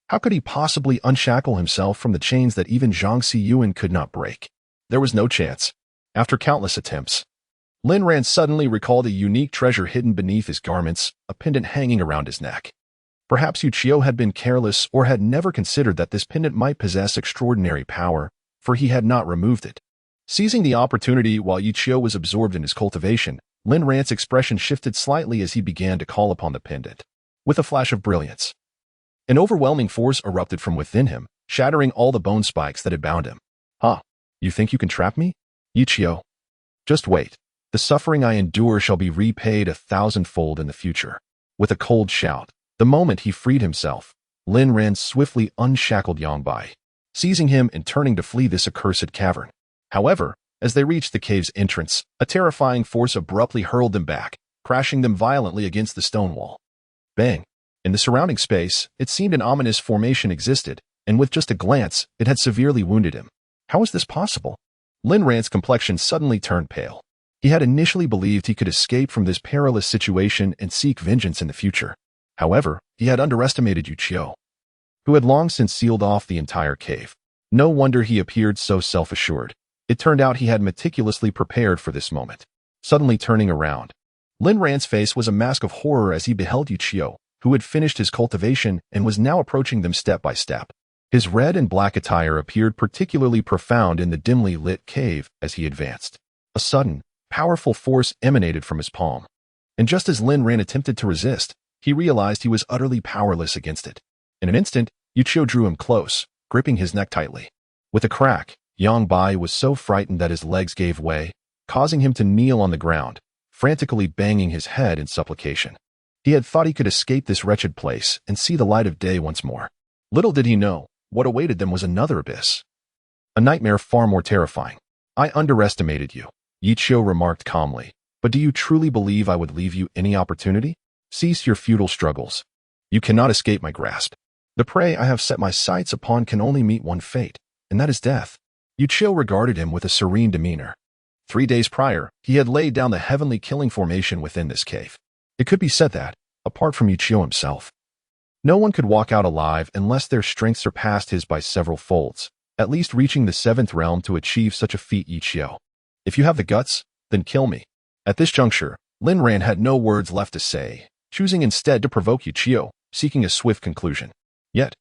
how could he possibly unshackle himself from the chains that even Zhang Siyuan could not break? There was no chance. After countless attempts, Lin Ran suddenly recalled a unique treasure hidden beneath his garments, a pendant hanging around his neck. Perhaps Yichio had been careless or had never considered that this pendant might possess extraordinary power, for he had not removed it. Seizing the opportunity while Yichio was absorbed in his cultivation, Lin Ran's expression shifted slightly as he began to call upon the pendant. With a flash of brilliance, an overwhelming force erupted from within him, shattering all the bone spikes that had bound him. You think you can trap me? Yichio, just wait. The suffering I endure shall be repaid 1,000-fold in the future. With a cold shout, the moment he freed himself, Lin Ran swiftly unshackled Yangbai, seizing him and turning to flee this accursed cavern. However, as they reached the cave's entrance, a terrifying force abruptly hurled them back, crashing them violently against the stone wall. Bang! In the surrounding space, it seemed an ominous formation existed, and with just a glance, it had severely wounded him. How was this possible? Lin Ran's complexion suddenly turned pale. He had initially believed he could escape from this perilous situation and seek vengeance in the future. However, he had underestimated Yichio, who had long since sealed off the entire cave. No wonder he appeared so self-assured. It turned out he had meticulously prepared for this moment. Suddenly turning around, Lin Ran's face was a mask of horror as he beheld Yichio, who had finished his cultivation and was now approaching them step by step. His red and black attire appeared particularly profound in the dimly lit cave as he advanced. A sudden, powerful force emanated from his palm, and just as Lin Ran attempted to resist, he realized he was utterly powerless against it. In an instant, Yichio drew him close, gripping his neck tightly. With a crack, Yang Bai was so frightened that his legs gave way, causing him to kneel on the ground, frantically banging his head in supplication. He had thought he could escape this wretched place and see the light of day once more. Little did he know, what awaited them was another abyss. A nightmare far more terrifying. I underestimated you, Yichio remarked calmly. But do you truly believe I would leave you any opportunity? Cease your futile struggles. You cannot escape my grasp. The prey I have set my sights upon can only meet one fate, and that is death. Yichio regarded him with a serene demeanor. 3 days prior, he had laid down the heavenly killing formation within this cave. It could be said that, apart from Yichio himself, no one could walk out alive unless their strength surpassed his by several folds, at least reaching the 7th realm to achieve such a feat. Yichio, if you have the guts, then kill me. At this juncture, Lin Ran had no words left to say, choosing instead to provoke Yichio, seeking a swift conclusion. Yet,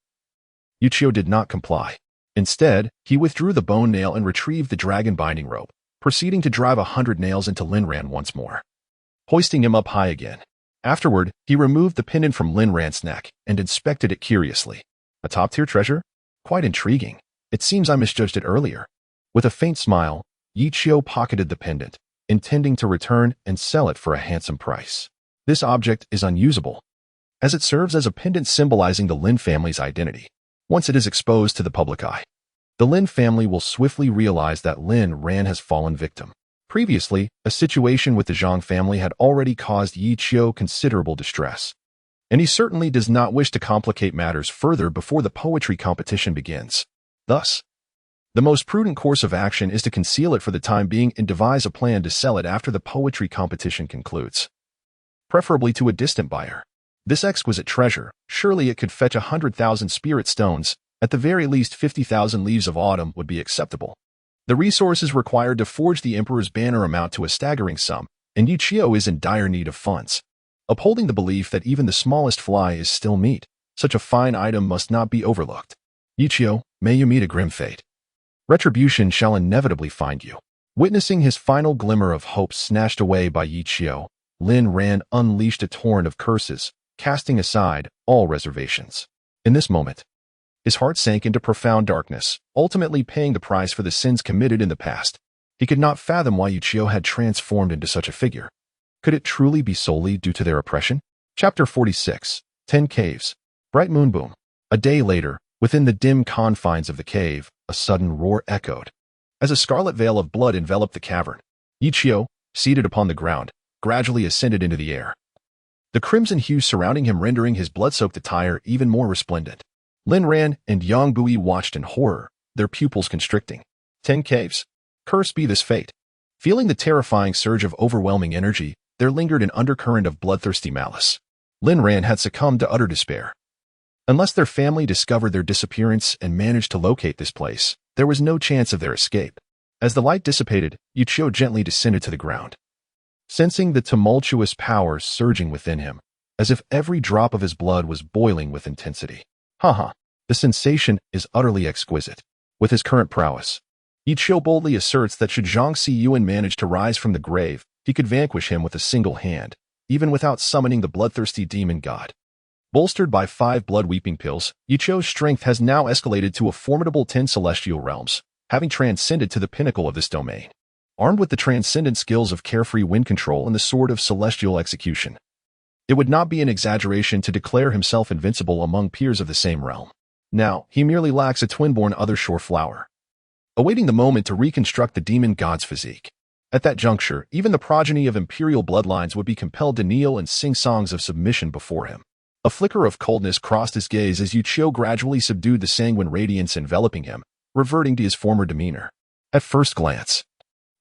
Yichio did not comply. Instead, he withdrew the bone nail and retrieved the dragon binding rope, proceeding to drive 100 nails into Lin Ran once more, hoisting him up high again. Afterward, he removed the pendant from Lin Ran's neck and inspected it curiously. A top-tier treasure? Quite intriguing. It seems I misjudged it earlier. With a faint smile, Yichio pocketed the pendant, intending to return and sell it for a handsome price. This object is unusable, as it serves as a pendant symbolizing the Lin family's identity. Once it is exposed to the public eye, the Lin family will swiftly realize that Lin Ran has fallen victim. Previously, a situation with the Zhang family had already caused Yichio considerable distress, and he certainly does not wish to complicate matters further before the poetry competition begins. Thus, the most prudent course of action is to conceal it for the time being and devise a plan to sell it after the poetry competition concludes, preferably to a distant buyer. This exquisite treasure, surely it could fetch 100,000 spirit stones, at the very least 50,000 leaves of autumn would be acceptable. The resources required to forge the Emperor's banner amount to a staggering sum, and Yichio is in dire need of funds. Upholding the belief that even the smallest fly is still meat, such a fine item must not be overlooked. Yichio, may you meet a grim fate. Retribution shall inevitably find you. Witnessing his final glimmer of hope snatched away by Yichio, Lin Ran unleashed a torrent of curses, casting aside all reservations. In this moment, his heart sank into profound darkness, ultimately paying the price for the sins committed in the past. He could not fathom why Yichio had transformed into such a figure. Could it truly be solely due to their oppression? Chapter 46, 10 Caves. Bright Moon Boom. A day later, within the dim confines of the cave, a sudden roar echoed. As a scarlet veil of blood enveloped the cavern, Ichio, seated upon the ground, gradually ascended into the air. The crimson hue surrounding him rendering his blood-soaked attire even more resplendent. Lin Ran and Yang Bui watched in horror, their pupils constricting. 10 caves? Cursed be this fate. Feeling the terrifying surge of overwhelming energy, there lingered an undercurrent of bloodthirsty malice. Lin Ran had succumbed to utter despair. Unless their family discovered their disappearance and managed to locate this place, there was no chance of their escape. As the light dissipated, Yuchio gently descended to the ground. Sensing the tumultuous power surging within him, as if every drop of his blood was boiling with intensity. The sensation is utterly exquisite. With his current prowess, Ichio boldly asserts that should Zhang Xiyuan manage to rise from the grave, he could vanquish him with a single hand, even without summoning the bloodthirsty demon god. Bolstered by 5 blood-weeping pills, Ichio's strength has now escalated to a formidable 10 celestial realms, having transcended to the pinnacle of this domain. Armed with the transcendent skills of carefree wind control and the sword of celestial execution, it would not be an exaggeration to declare himself invincible among peers of the same realm. Now, he merely lacks a twin-born other shore flower, awaiting the moment to reconstruct the demon god's physique. At that juncture, even the progeny of imperial bloodlines would be compelled to kneel and sing songs of submission before him. A flicker of coldness crossed his gaze as Yuchio gradually subdued the sanguine radiance enveloping him, reverting to his former demeanor. At first glance,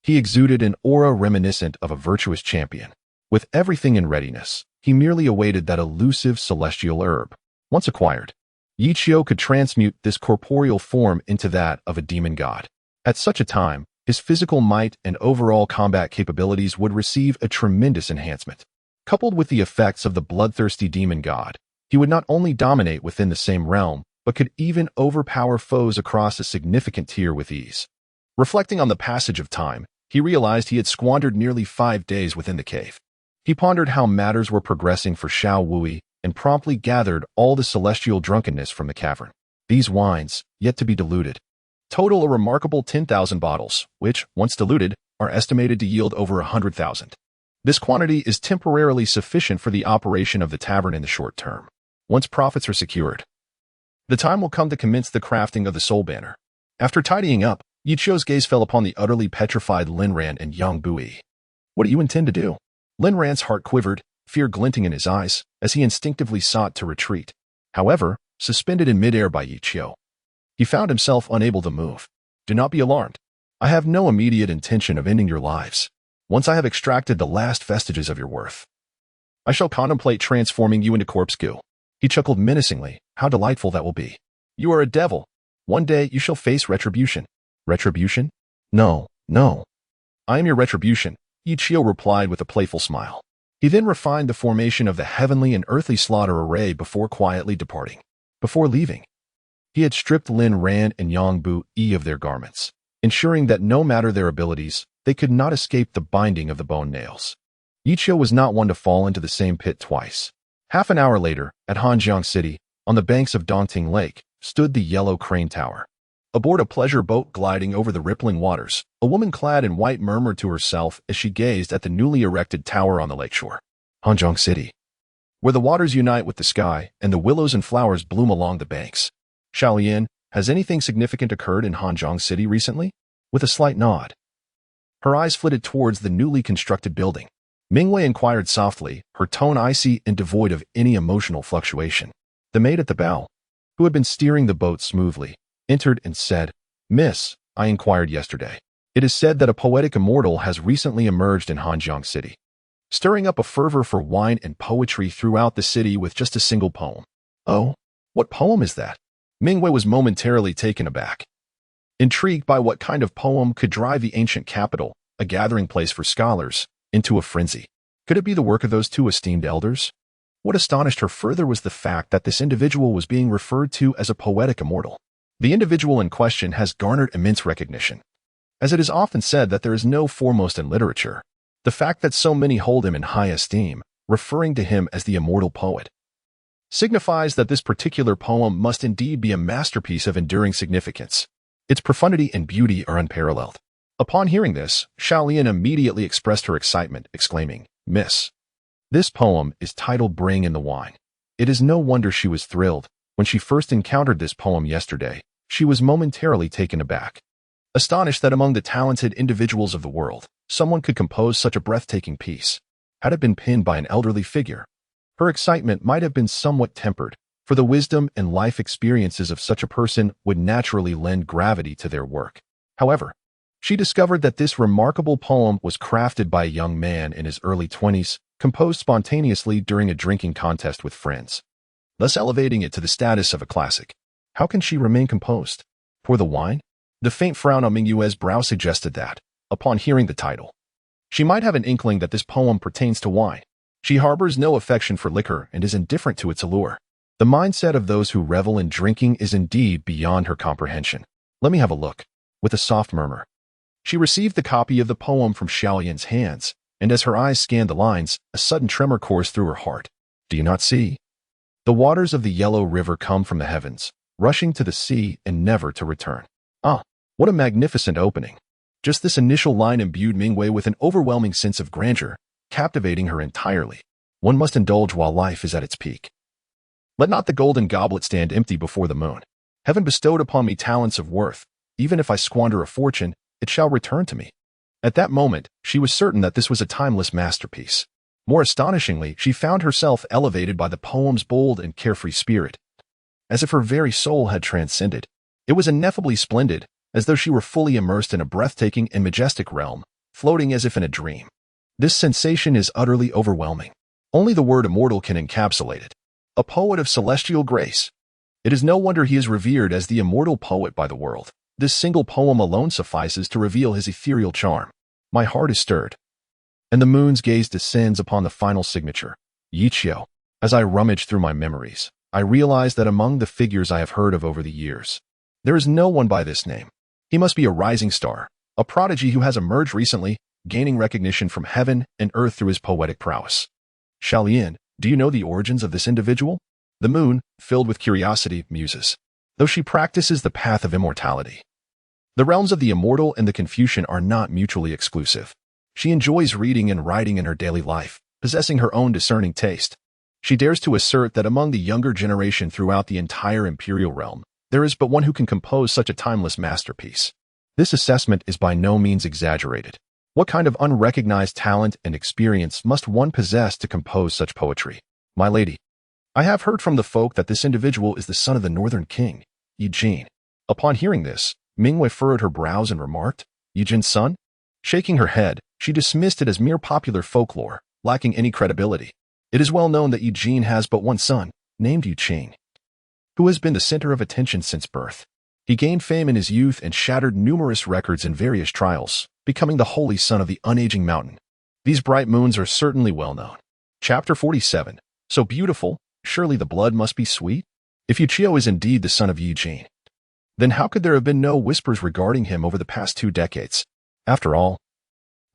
he exuded an aura reminiscent of a virtuous champion. With everything in readiness, he merely awaited that elusive celestial herb. Once acquired, Ichio could transmute this corporeal form into that of a demon god. At such a time, his physical might and overall combat capabilities would receive a tremendous enhancement. Coupled with the effects of the bloodthirsty demon god, he would not only dominate within the same realm, but could even overpower foes across a significant tier with ease. Reflecting on the passage of time, he realized he had squandered nearly 5 days within the cave. He pondered how matters were progressing for Xiao Wui and promptly gathered all the celestial drunkenness from the cavern. These wines, yet to be diluted, total a remarkable 10,000 bottles, which, once diluted, are estimated to yield over 100,000. This quantity is temporarily sufficient for the operation of the tavern in the short term. Once profits are secured, the time will come to commence the crafting of the soul banner. After tidying up, Yichio's gaze fell upon the utterly petrified Lin Ran and Yang Bui. What do you intend to do? Lin Ran's heart quivered, fear glinting in his eyes, as he instinctively sought to retreat. However, suspended in midair by Ichio, he found himself unable to move. Do not be alarmed. I have no immediate intention of ending your lives. Once I have extracted the last vestiges of your worth, I shall contemplate transforming you into corpse goo. He chuckled menacingly. How delightful that will be. You are a devil. One day you shall face retribution. Retribution? No. I am your retribution, Ichio replied with a playful smile. He then refined the formation of the heavenly and earthly slaughter array before quietly departing. Before leaving, he had stripped Lin Ran and Yang Bui of their garments, ensuring that no matter their abilities, they could not escape the binding of the bone nails. Ichio was not one to fall into the same pit twice. Half an hour later, at Hanjiang City, on the banks of Dongting Lake, stood the Yellow Crane Tower. Aboard a pleasure boat gliding over the rippling waters, a woman clad in white murmured to herself as she gazed at the newly erected tower on the lakeshore. Hanjiang City, where the waters unite with the sky and the willows and flowers bloom along the banks. Xiaolian, has anything significant occurred in Hanjiang City recently? With a slight nod, her eyes flitted towards the newly constructed building. Mingwei inquired softly, her tone icy and devoid of any emotional fluctuation. The maid at the bow, who had been steering the boat smoothly, entered and said, Miss, I inquired yesterday. It is said that a poetic immortal has recently emerged in Hanjiang City, stirring up a fervor for wine and poetry throughout the city with just a single poem. Oh, what poem is that? Mingwei was momentarily taken aback, intrigued by what kind of poem could drive the ancient capital, a gathering place for scholars, into a frenzy. Could it be the work of those 2 esteemed elders? What astonished her further was the fact that this individual was being referred to as a poetic immortal. The individual in question has garnered immense recognition. As it is often said that there is no foremost in literature, the fact that so many hold him in high esteem, referring to him as the immortal poet, signifies that this particular poem must indeed be a masterpiece of enduring significance. Its profundity and beauty are unparalleled. Upon hearing this, Xiaolian immediately expressed her excitement, exclaiming, Miss, this poem is titled Bring in the Wine. It is no wonder she was thrilled When she first encountered this poem yesterday, she was momentarily taken aback. Astonished that among the talented individuals of the world, someone could compose such a breathtaking piece. Had it been penned by an elderly figure, her excitement might have been somewhat tempered, for the wisdom and life experiences of such a person would naturally lend gravity to their work. However, she discovered that this remarkable poem was crafted by a young man in his early 20s, composed spontaneously during a drinking contest with friends, thus elevating it to the status of a classic. How can she remain composed? Pour the wine? The faint frown on Mingyue's brow suggested that, upon hearing the title, she might have an inkling that this poem pertains to wine. She harbors no affection for liquor and is indifferent to its allure. The mindset of those who revel in drinking is indeed beyond her comprehension. Let me have a look. With a soft murmur, she received the copy of the poem from Xiaoyan's hands, and as her eyes scanned the lines, a sudden tremor coursed through her heart. Do you not see? The waters of the yellow river come from the heavens, rushing to the sea and never to return. Ah, what a magnificent opening. Just this initial line imbued Mingwei with an overwhelming sense of grandeur, captivating her entirely. One must indulge while life is at its peak. Let not the golden goblet stand empty before the moon. Heaven bestowed upon me talents of worth. Even if I squander a fortune, it shall return to me. At that moment, she was certain that this was a timeless masterpiece. More astonishingly, she found herself elevated by the poem's bold and carefree spirit, as if her very soul had transcended. It was ineffably splendid, as though she were fully immersed in a breathtaking and majestic realm, floating as if in a dream. This sensation is utterly overwhelming. Only the word immortal can encapsulate it. A poet of celestial grace. It is no wonder he is revered as the immortal poet by the world. This single poem alone suffices to reveal his ethereal charm. My heart is stirred, and the moon's gaze descends upon the final signature, Yiqiu. As I rummage through my memories, I realize that among the figures I have heard of over the years, there is no one by this name. He must be a rising star, a prodigy who has emerged recently, gaining recognition from heaven and earth through his poetic prowess. Xiaolian, do you know the origins of this individual? The moon, filled with curiosity, muses, though she practices the path of immortality. The realms of the immortal and the Confucian are not mutually exclusive. She enjoys reading and writing in her daily life, possessing her own discerning taste. She dares to assert that among the younger generation throughout the entire imperial realm, there is but one who can compose such a timeless masterpiece. This assessment is by no means exaggerated. What kind of unrecognized talent and experience must one possess to compose such poetry? My lady, I have heard from the folk that this individual is the son of the northern king, Yijin. Upon hearing this, Mingwei furrowed her brows and remarked, Yijin's son? Shaking her head, she dismissed it as mere popular folklore, lacking any credibility. It is well known that Yijin has but one son, named Yuqing, who has been the center of attention since birth. He gained fame in his youth and shattered numerous records in various trials, becoming the holy son of the unaging mountain. These bright moons are certainly well known. Chapter 47. So beautiful, surely the blood must be sweet? If Yiqiu is indeed the son of Yijin, then how could there have been no whispers regarding him over the past 2 decades? After all,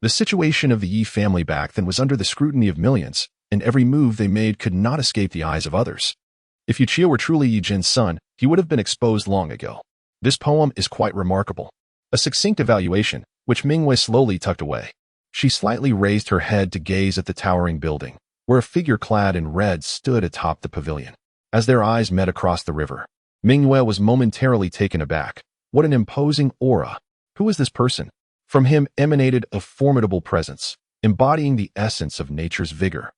the situation of the Yi family back then was under the scrutiny of millions, and every move they made could not escape the eyes of others. If Yiqiu were truly Yijin's son, he would have been exposed long ago. This poem is quite remarkable. A succinct evaluation, which Mingwei slowly tucked away. She slightly raised her head to gaze at the towering building, where a figure clad in red stood atop the pavilion. As their eyes met across the river, Mingwei was momentarily taken aback. What an imposing aura! Who is this person? From him emanated a formidable presence, embodying the essence of nature's vigor,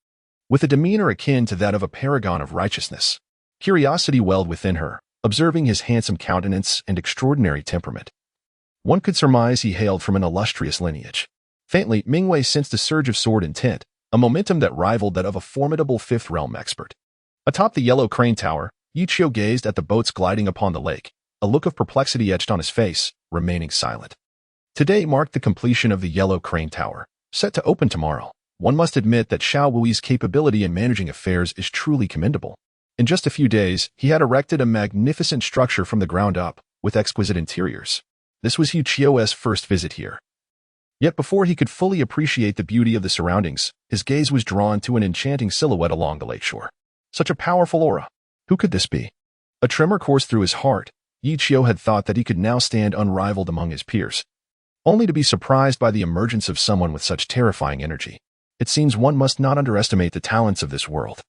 with a demeanor akin to that of a paragon of righteousness. Curiosity welled within her, observing his handsome countenance and extraordinary temperament. One could surmise he hailed from an illustrious lineage. Faintly, Mingwei sensed a surge of sword intent, a momentum that rivaled that of a formidable fifth realm expert. Atop the yellow crane tower, Yiqiu gazed at the boats gliding upon the lake, a look of perplexity etched on his face, remaining silent. Today marked the completion of the yellow crane tower, set to open tomorrow. One must admit that Xiao Wui's capability in managing affairs is truly commendable. In just a few days, he had erected a magnificent structure from the ground up, with exquisite interiors. This was Yiqiu's first visit here. Yet before he could fully appreciate the beauty of the surroundings, his gaze was drawn to an enchanting silhouette along the lakeshore. Such a powerful aura. Who could this be? A tremor coursed through his heart. Yiqiu had thought that he could now stand unrivaled among his peers, only to be surprised by the emergence of someone with such terrifying energy. It seems one must not underestimate the talents of this world.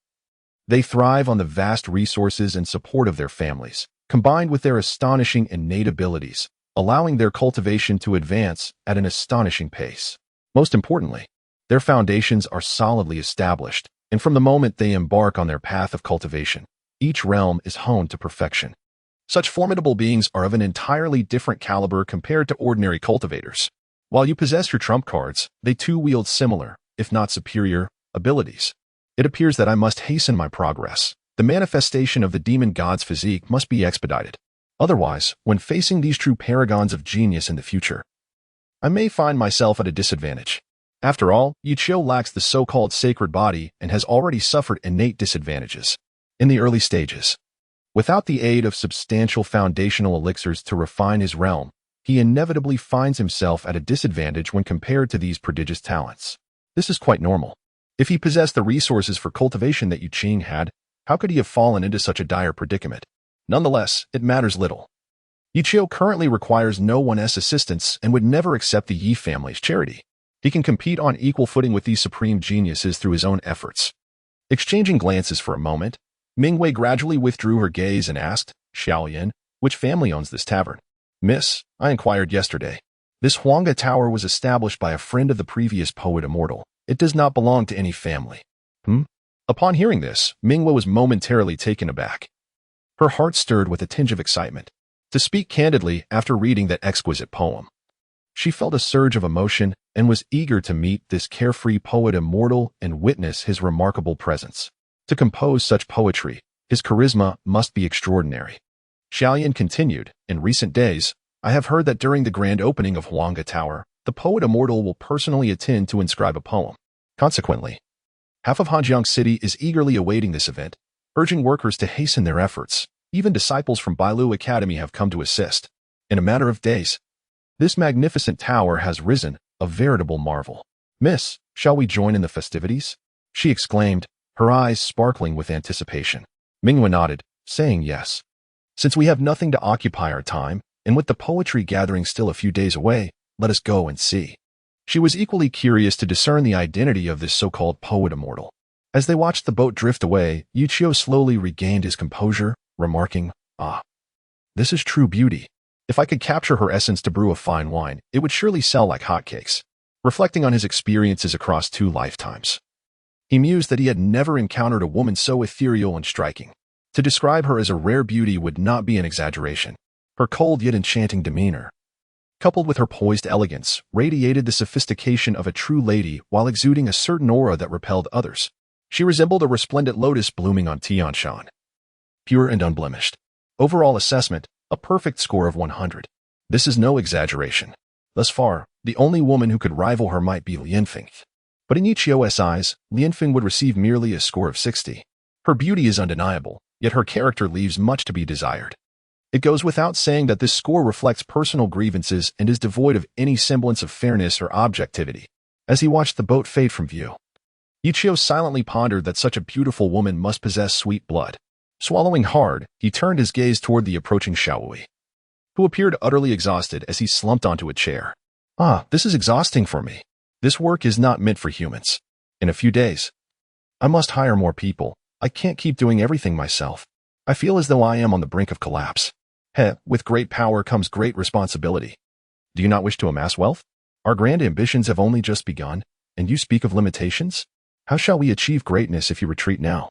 They thrive on the vast resources and support of their families, combined with their astonishing innate abilities, allowing their cultivation to advance at an astonishing pace. Most importantly, their foundations are solidly established, and from the moment they embark on their path of cultivation, each realm is honed to perfection. Such formidable beings are of an entirely different caliber compared to ordinary cultivators. While you possess your trump cards, they too wield similar, if not superior, abilities. It appears that I must hasten my progress. The manifestation of the demon god's physique must be expedited. Otherwise, when facing these true paragons of genius in the future, I may find myself at a disadvantage. After all, Yichio lacks the so-called sacred body and has already suffered innate disadvantages in the early stages. Without the aid of substantial foundational elixirs to refine his realm, he inevitably finds himself at a disadvantage when compared to these prodigious talents. This is quite normal. If he possessed the resources for cultivation that Yu Qing had, how could he have fallen into such a dire predicament? Nonetheless, it matters little. Yichio currently requires no one's assistance and would never accept the Yi family's charity. He can compete on equal footing with these supreme geniuses through his own efforts. Exchanging glances for a moment, Mingwei gradually withdrew her gaze and asked, Xiaoyan, which family owns this tavern? Miss, I inquired yesterday. This Huanga Tower was established by a friend of the previous poet Immortal. It does not belong to any family. Upon hearing this, Mingwei was momentarily taken aback. Her heart stirred with a tinge of excitement. To speak candidly, after reading that exquisite poem, she felt a surge of emotion and was eager to meet this carefree poet Immortal and witness his remarkable presence. To compose such poetry, his charisma must be extraordinary. Xiaoyan continued, in recent days, I have heard that during the grand opening of Huanga Tower, the poet Immortal will personally attend to inscribe a poem. Consequently, half of Hanjiang City is eagerly awaiting this event, urging workers to hasten their efforts. Even disciples from Bailu Academy have come to assist. In a matter of days, this magnificent tower has risen, a veritable marvel. Miss, shall we join in the festivities? She exclaimed, her eyes sparkling with anticipation. Mingwei nodded, saying yes. Since we have nothing to occupy our time, and with the poetry gathering still a few days away, let us go and see. She was equally curious to discern the identity of this so-called poet Immortal. As they watched the boat drift away, Yichio slowly regained his composure, remarking, this is true beauty. If I could capture her essence to brew a fine wine, it would surely sell like hotcakes. Reflecting on his experiences across 2 lifetimes, he mused that he had never encountered a woman so ethereal and striking. To describe her as a rare beauty would not be an exaggeration. Her cold yet enchanting demeanor, coupled with her poised elegance, radiated the sophistication of a true lady while exuding a certain aura that repelled others. She resembled a resplendent lotus blooming on Tianshan. Pure and unblemished. Overall assessment, a perfect score of 100. This is no exaggeration. Thus far, the only woman who could rival her might be Lianfeng. But in Yichio's eyes, Lianfeng would receive merely a score of 60. Her beauty is undeniable, yet her character leaves much to be desired. It goes without saying that this score reflects personal grievances and is devoid of any semblance of fairness or objectivity. As he watched the boat fade from view, Yichio silently pondered that such a beautiful woman must possess sweet blood. Swallowing hard, he turned his gaze toward the approaching Xiaowui, who appeared utterly exhausted as he slumped onto a chair. This is exhausting for me. This work is not meant for humans. In a few days, I must hire more people. I can't keep doing everything myself. I feel as though I am on the brink of collapse. With great power comes great responsibility. Do you not wish to amass wealth? Our grand ambitions have only just begun, and you speak of limitations? How shall we achieve greatness if you retreat now?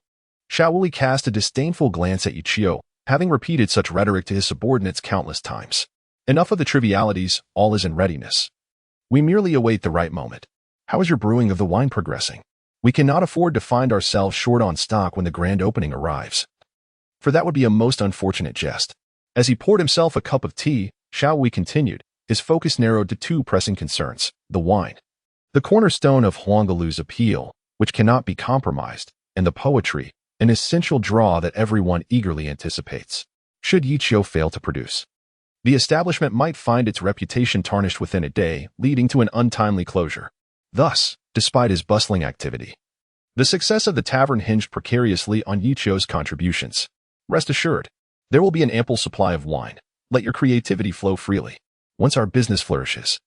Xiaowui cast a disdainful glance at Yichio, having repeated such rhetoric to his subordinates countless times. Enough of the trivialities, all is in readiness. We merely await the right moment. How is your brewing of the wine progressing? We cannot afford to find ourselves short on stock when the grand opening arrives. For that would be a most unfortunate jest. As he poured himself a cup of tea, Xiaowui continued, his focus narrowed to 2 pressing concerns, the wine, the cornerstone of Huangalu's appeal, which cannot be compromised, and the poetry, an essential draw that everyone eagerly anticipates. Should Yichio fail to produce, the establishment might find its reputation tarnished within a day, leading to an untimely closure. Thus, despite his bustling activity, the success of the tavern hinged precariously on Yichio's contributions. Rest assured, there will be an ample supply of wine. Let your creativity flow freely. Once our business flourishes,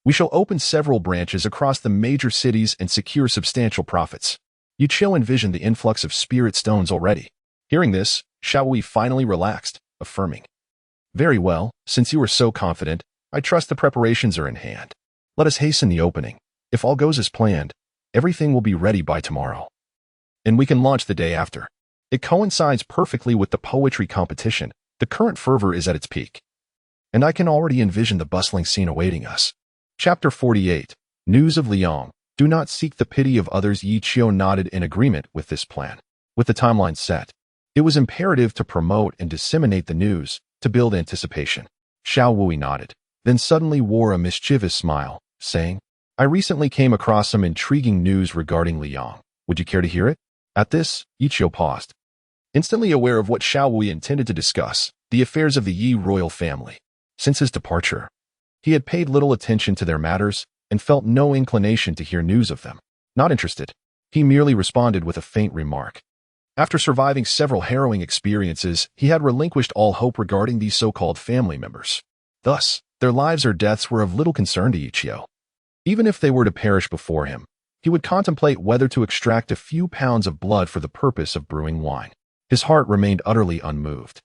we shall open several branches across the major cities and secure substantial profits. Yuchio envisioned the influx of spirit stones already. Hearing this, Xiaowui finally relaxed, affirming, "Very well, since you are so confident, I trust the preparations are in hand. Let us hasten the opening. If all goes as planned, everything will be ready by tomorrow. And we can launch the day after." It coincides perfectly with the poetry competition. The current fervor is at its peak. And I can already envision the bustling scene awaiting us. Chapter 48. News of Liang. Do not seek the pity of others. Yichio nodded in agreement with this plan. With the timeline set, it was imperative to promote and disseminate the news, to build anticipation. Xiaowui nodded, then suddenly wore a mischievous smile, saying, "I recently came across some intriguing news regarding Liang. Would you care to hear it?" At this, Yichio paused, instantly aware of what Xiaowui intended to discuss, the affairs of the Yi royal family. Since his departure, he had paid little attention to their matters and felt no inclination to hear news of them. Not interested, he merely responded with a faint remark. After surviving several harrowing experiences, he had relinquished all hope regarding these so-called family members. Thus, their lives or deaths were of little concern to Yichio. Even if they were to perish before him, he would contemplate whether to extract a few pounds of blood for the purpose of brewing wine. His heart remained utterly unmoved.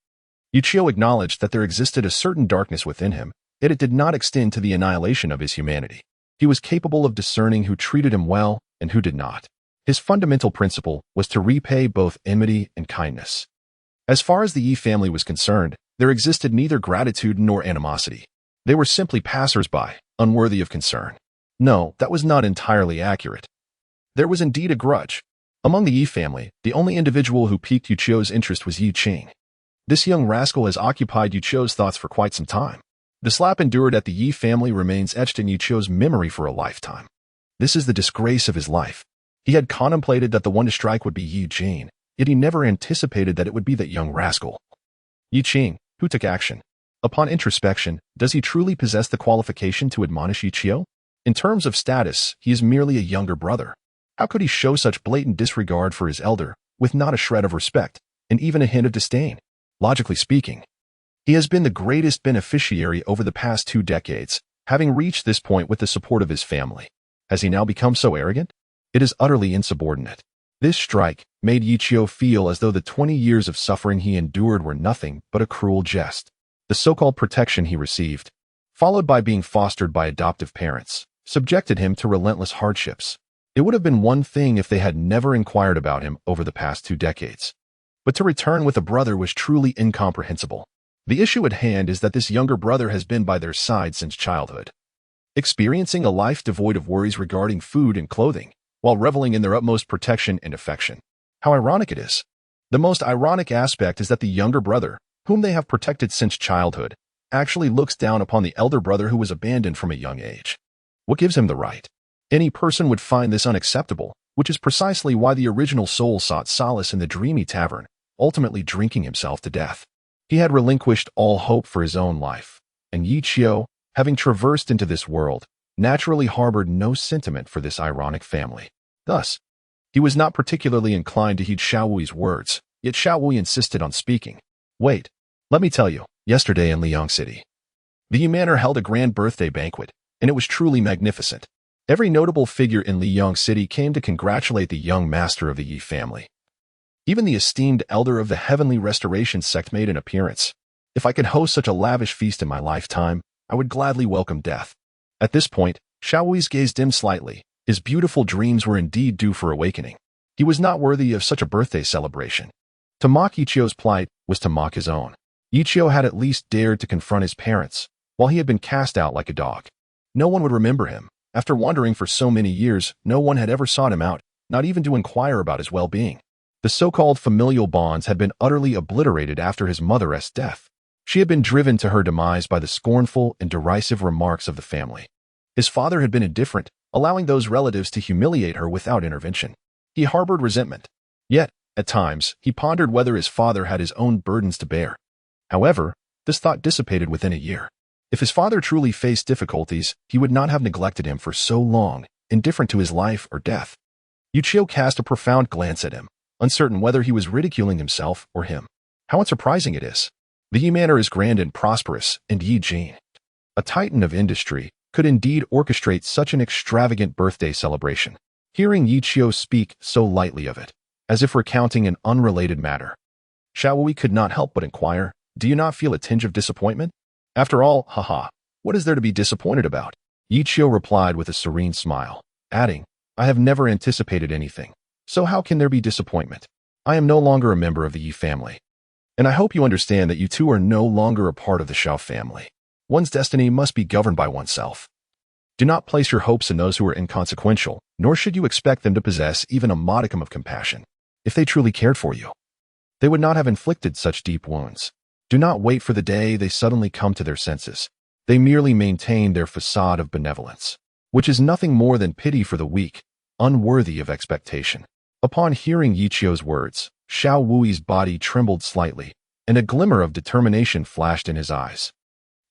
Yichio acknowledged that there existed a certain darkness within him, yet it did not extend to the annihilation of his humanity. He was capable of discerning who treated him well and who did not. His fundamental principle was to repay both enmity and kindness. As far as the Yi family was concerned, there existed neither gratitude nor animosity. They were simply passers-by, unworthy of concern. No, that was not entirely accurate. There was indeed a grudge. Among the Yi family, the only individual who piqued Yuchio's interest was Yi Qing. This young rascal has occupied Yuchio's thoughts for quite some time. The slap endured at the Yi family remains etched in Yuchio's memory for a lifetime. This is the disgrace of his life. He had contemplated that the one to strike would be Yi Qing, yet he never anticipated that it would be that young rascal. Yi Qing, who took action. Upon introspection, does he truly possess the qualification to admonish Yuchio? In terms of status, he is merely a younger brother. How could he show such blatant disregard for his elder, with not a shred of respect, and even a hint of disdain? Logically speaking, he has been the greatest beneficiary over the past 2 decades, having reached this point with the support of his family. Has he now become so arrogant? It is utterly insubordinate. This strike made Yichio feel as though the 20 years of suffering he endured were nothing but a cruel jest. The so-called protection he received, followed by being fostered by adoptive parents, subjected him to relentless hardships. It would have been one thing if they had never inquired about him over the past 2 decades. But to return with a brother was truly incomprehensible. The issue at hand is that this younger brother has been by their side since childhood, experiencing a life devoid of worries regarding food and clothing, while reveling in their utmost protection and affection. How ironic it is. The most ironic aspect is that the younger brother, whom they have protected since childhood, actually looks down upon the elder brother who was abandoned from a young age. What gives him the right? Any person would find this unacceptable, which is precisely why the original soul sought solace in the dreamy tavern, ultimately drinking himself to death. He had relinquished all hope for his own life, and Yichio, having traversed into this world, naturally harbored no sentiment for this ironic family. Thus, he was not particularly inclined to heed Xiaowui's words, yet Xiaowui insisted on speaking. "Wait, let me tell you, yesterday in Liang City, the Yi Manor held a grand birthday banquet, and it was truly magnificent. Every notable figure in Liang City came to congratulate the young master of the Yi family. Even the esteemed elder of the heavenly restoration sect made an appearance. If I could host such a lavish feast in my lifetime, I would gladly welcome death." At this point, Xiaowui's gaze dimmed slightly. His beautiful dreams were indeed due for awakening. He was not worthy of such a birthday celebration. To mock Yichio's plight was to mock his own. Yichio had at least dared to confront his parents, while he had been cast out like a dog. No one would remember him. After wandering for so many years, no one had ever sought him out, not even to inquire about his well-being. The so-called familial bonds had been utterly obliterated after his mother's death. She had been driven to her demise by the scornful and derisive remarks of the family. His father had been indifferent, allowing those relatives to humiliate her without intervention. He harbored resentment. Yet, at times, he pondered whether his father had his own burdens to bear. However, this thought dissipated within a year. If his father truly faced difficulties, he would not have neglected him for so long, indifferent to his life or death. Yuchio cast a profound glance at him, uncertain whether he was ridiculing himself or him. How unsurprising it is. The Yi Manor is grand and prosperous, and Yi Qing, a titan of industry, could indeed orchestrate such an extravagant birthday celebration. Hearing Yichio speak so lightly of it, as if recounting an unrelated matter, Xiaowui could not help but inquire, "Do you not feel a tinge of disappointment? After all, haha, what is there to be disappointed about?" Yichio replied with a serene smile, adding, "I have never anticipated anything, so how can there be disappointment? I am no longer a member of the Yi family. And I hope you understand that you two are no longer a part of the Xiao family. One's destiny must be governed by oneself. Do not place your hopes in those who are inconsequential, nor should you expect them to possess even a modicum of compassion. If they truly cared for you, they would not have inflicted such deep wounds. Do not wait for the day they suddenly come to their senses. They merely maintain their facade of benevolence, which is nothing more than pity for the weak, unworthy of expectation." Upon hearing Yichio's words, Xiao Wui's body trembled slightly, and a glimmer of determination flashed in his eyes.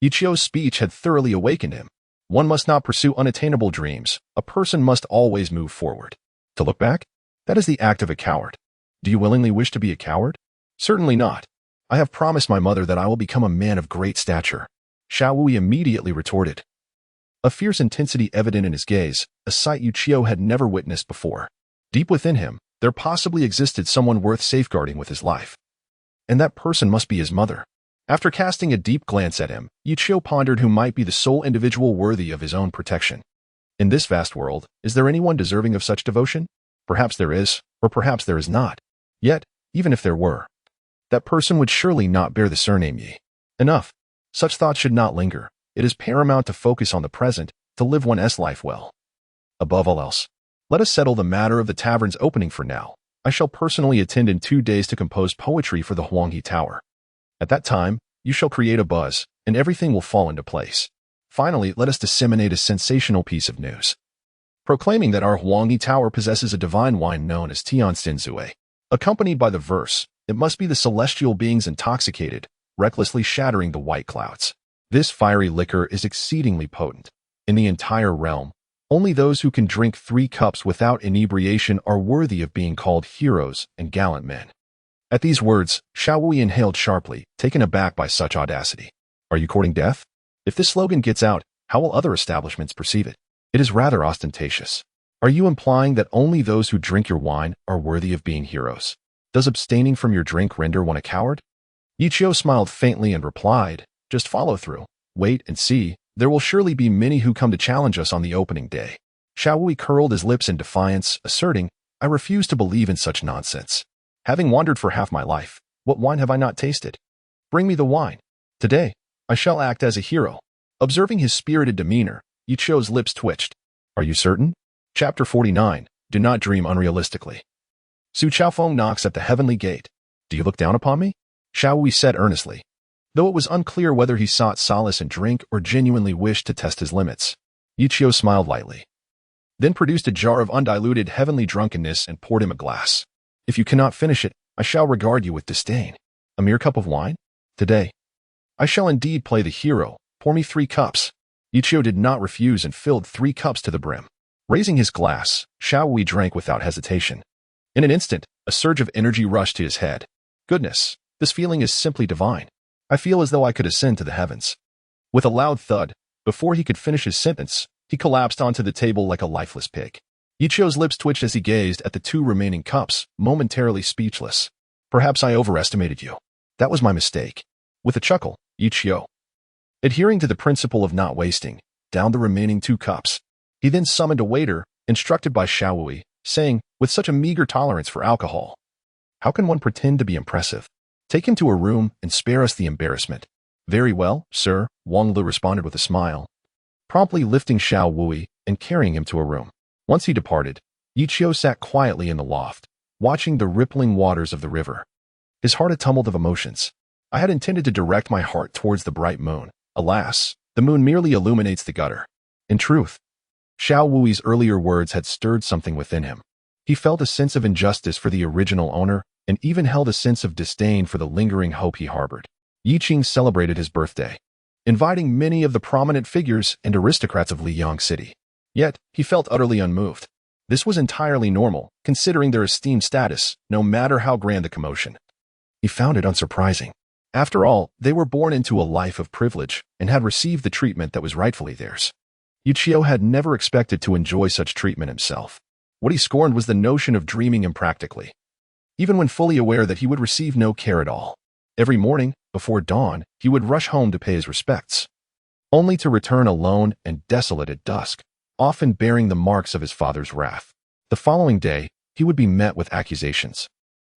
Yichio's speech had thoroughly awakened him. One must not pursue unattainable dreams. A person must always move forward. To look back? That is the act of a coward. Do you willingly wish to be a coward? Certainly not. I have promised my mother that I will become a man of great stature. Xiao Wui immediately retorted, a fierce intensity evident in his gaze, a sight Yichio had never witnessed before. Deep within him, there possibly existed someone worth safeguarding with his life. And that person must be his mother. After casting a deep glance at him, Yichio pondered who might be the sole individual worthy of his own protection. In this vast world, is there anyone deserving of such devotion? Perhaps there is, or perhaps there is not. Yet, even if there were, that person would surely not bear the surname Yi. Enough. Such thoughts should not linger. It is paramount to focus on the present, to live one's life well. Above all else, let us settle the matter of the tavern's opening for now. I shall personally attend in 2 days to compose poetry for the Huanghe Tower. At that time, you shall create a buzz, and everything will fall into place. Finally, let us disseminate a sensational piece of news, proclaiming that our Huanghe Tower possesses a divine wine known as Tian Xinzue. Accompanied by the verse, "It must be the celestial beings intoxicated, recklessly shattering the white clouds." This fiery liquor is exceedingly potent. In the entire realm, only those who can drink 3 cups without inebriation are worthy of being called heroes and gallant men. At these words, Xiao Wui inhaled sharply, taken aback by such audacity. Are you courting death? If this slogan gets out, how will other establishments perceive it? It is rather ostentatious. Are you implying that only those who drink your wine are worthy of being heroes? Does abstaining from your drink render one a coward? Yichio smiled faintly and replied, "Just follow through. Wait and see. There will surely be many who come to challenge us on the opening day." Xiao Wui curled his lips in defiance, asserting, "I refuse to believe in such nonsense. Having wandered for half my life, what wine have I not tasted? Bring me the wine. Today, I shall act as a hero." Observing his spirited demeanor, Yichio's lips twitched. "Are you certain?" Chapter 49. Do not dream unrealistically. Su Chaofeng knocks at the heavenly gate. "Do you look down upon me?" Xiao Wui said earnestly, though it was unclear whether he sought solace in drink or genuinely wished to test his limits. Yichio smiled lightly, then produced a jar of undiluted heavenly drunkenness and poured him a glass. "If you cannot finish it, I shall regard you with disdain. A mere cup of wine? Today, I shall indeed play the hero. Pour me 3 cups." Yichio did not refuse and filled 3 cups to the brim. Raising his glass, Xiao Wui drank without hesitation. In an instant, a surge of energy rushed to his head. Goodness, this feeling is simply divine. I feel as though I could ascend to the heavens. With a loud thud, before he could finish his sentence, he collapsed onto the table like a lifeless pig. Yichio's lips twitched as he gazed at the 2 remaining cups, momentarily speechless. "Perhaps I overestimated you. That was my mistake." With a chuckle, Yichio, adhering to the principle of not wasting, downed the remaining 2 cups. He then summoned a waiter, instructed by Xiao Wui, saying, with such a meager tolerance for alcohol, "How can one pretend to be impressive? Take him to a room and spare us the embarrassment." "Very well, sir," Wang Lu responded with a smile, promptly lifting Xiao Wui and carrying him to a room. Once he departed, Yichio sat quietly in the loft, watching the rippling waters of the river. His heart a tumult of emotions. I had intended to direct my heart towards the bright moon. Alas, the moon merely illuminates the gutter. In truth, Xiao Wui's earlier words had stirred something within him. He felt a sense of injustice for the original owner and even held a sense of disdain for the lingering hope he harbored. Yiqing celebrated his birthday, inviting many of the prominent figures and aristocrats of Liyang City. Yet, he felt utterly unmoved. This was entirely normal, considering their esteemed status, no matter how grand the commotion. He found it unsurprising. After all, they were born into a life of privilege and had received the treatment that was rightfully theirs. Yichio had never expected to enjoy such treatment himself. What he scorned was the notion of dreaming impractically, even when fully aware that he would receive no care at all. Every morning, before dawn, he would rush home to pay his respects, only to return alone and desolate at dusk, often bearing the marks of his father's wrath. The following day, he would be met with accusations,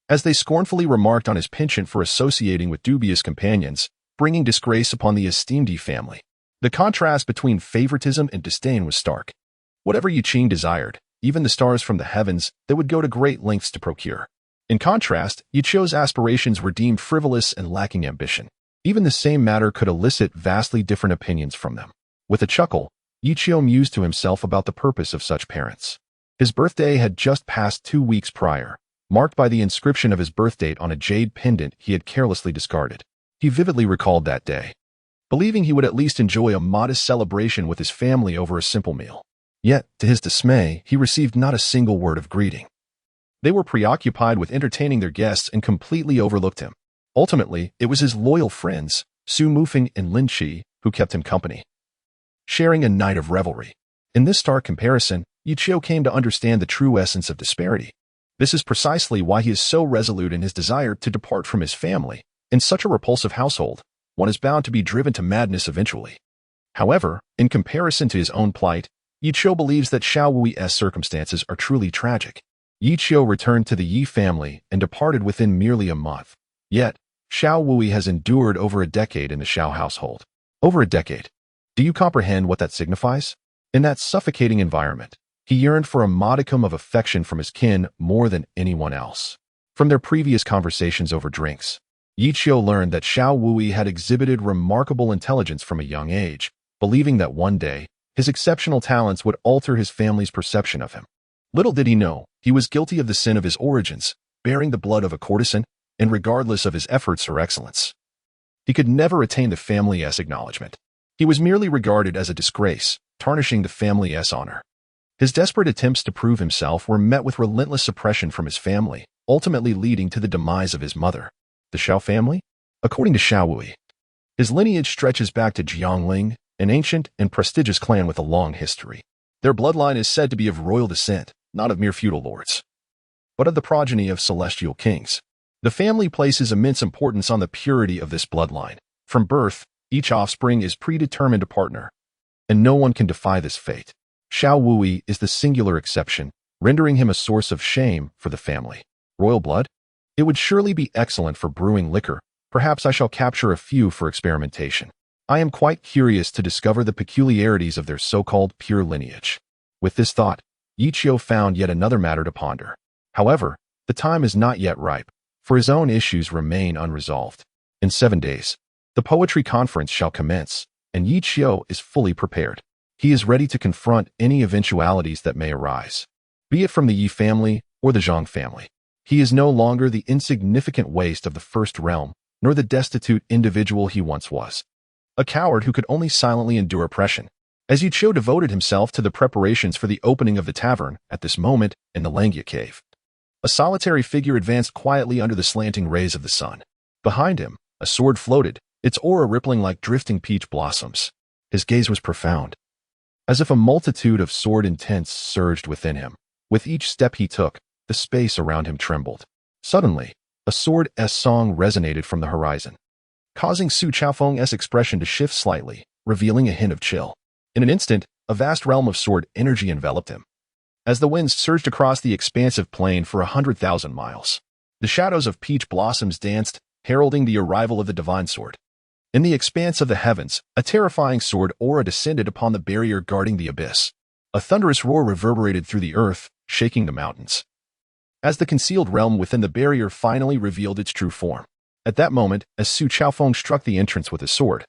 as they scornfully remarked on his penchant for associating with dubious companions, bringing disgrace upon the esteemed family. The contrast between favoritism and disdain was stark. Whatever Yuqing desired, even the stars from the heavens, they would go to great lengths to procure. In contrast, Yichio's aspirations were deemed frivolous and lacking ambition. Even the same matter could elicit vastly different opinions from them. With a chuckle, Yichio mused to himself about the purpose of such parents. His birthday had just passed 2 weeks prior, marked by the inscription of his birth date on a jade pendant he had carelessly discarded. He vividly recalled that day, believing he would at least enjoy a modest celebration with his family over a simple meal. Yet, to his dismay, he received not a single word of greeting. They were preoccupied with entertaining their guests and completely overlooked him. Ultimately, it was his loyal friends, Su Mufeng and Lin Qi, who kept him company, sharing a night of revelry. In this stark comparison, Yichio came to understand the true essence of disparity. This is precisely why he is so resolute in his desire to depart from his family. In such a repulsive household, one is bound to be driven to madness eventually. However, in comparison to his own plight, Yichio believes that Xiao Wui's circumstances are truly tragic. Yichio returned to the Yi family and departed within merely a month. Yet, Xiao Wui has endured over a decade in the Xiao household. Over a decade. Do you comprehend what that signifies? In that suffocating environment, he yearned for a modicum of affection from his kin more than anyone else. From their previous conversations over drinks, Yichio learned that Xiao Wui had exhibited remarkable intelligence from a young age, believing that one day, his exceptional talents would alter his family's perception of him. Little did he know, he was guilty of the sin of his origins, bearing the blood of a courtesan, and regardless of his efforts or excellence, he could never attain the family's acknowledgement. He was merely regarded as a disgrace, tarnishing the family's honor. His desperate attempts to prove himself were met with relentless suppression from his family, ultimately leading to the demise of his mother. The Xiao family? According to Xiao Wui, his lineage stretches back to Jiangling, an ancient and prestigious clan with a long history. Their bloodline is said to be of royal descent, not of mere feudal lords, but of the progeny of celestial kings. The family places immense importance on the purity of this bloodline. From birth, each offspring is predetermined to partner, and no one can defy this fate. Xiao Wui is the singular exception, rendering him a source of shame for the family. Royal blood? It would surely be excellent for brewing liquor. Perhaps I shall capture a few for experimentation. I am quite curious to discover the peculiarities of their so-called pure lineage. With this thought, Yichio found yet another matter to ponder. However, the time is not yet ripe, for his own issues remain unresolved. In 7 days, the poetry conference shall commence, and Yichio is fully prepared. He is ready to confront any eventualities that may arise, be it from the Yi family or the Zhang family. He is no longer the insignificant waste of the first realm, nor the destitute individual he once was, a coward who could only silently endure oppression. As Yichio devoted himself to the preparations for the opening of the tavern at this moment in the Langia cave, a solitary figure advanced quietly under the slanting rays of the sun. Behind him, a sword floated, its aura rippling like drifting peach blossoms. His gaze was profound, as if a multitude of sword intents surged within him. With each step he took, the space around him trembled. Suddenly, a sword's song resonated from the horizon, causing Su Chaofeng's expression to shift slightly, revealing a hint of chill. In an instant, a vast realm of sword energy enveloped him, as the winds surged across the expansive plain for 100,000 miles. The shadows of peach blossoms danced, heralding the arrival of the divine sword. In the expanse of the heavens, a terrifying sword aura descended upon the barrier guarding the abyss. A thunderous roar reverberated through the earth, shaking the mountains, as the concealed realm within the barrier finally revealed its true form. At that moment, as Su Chaofeng struck the entrance with his sword,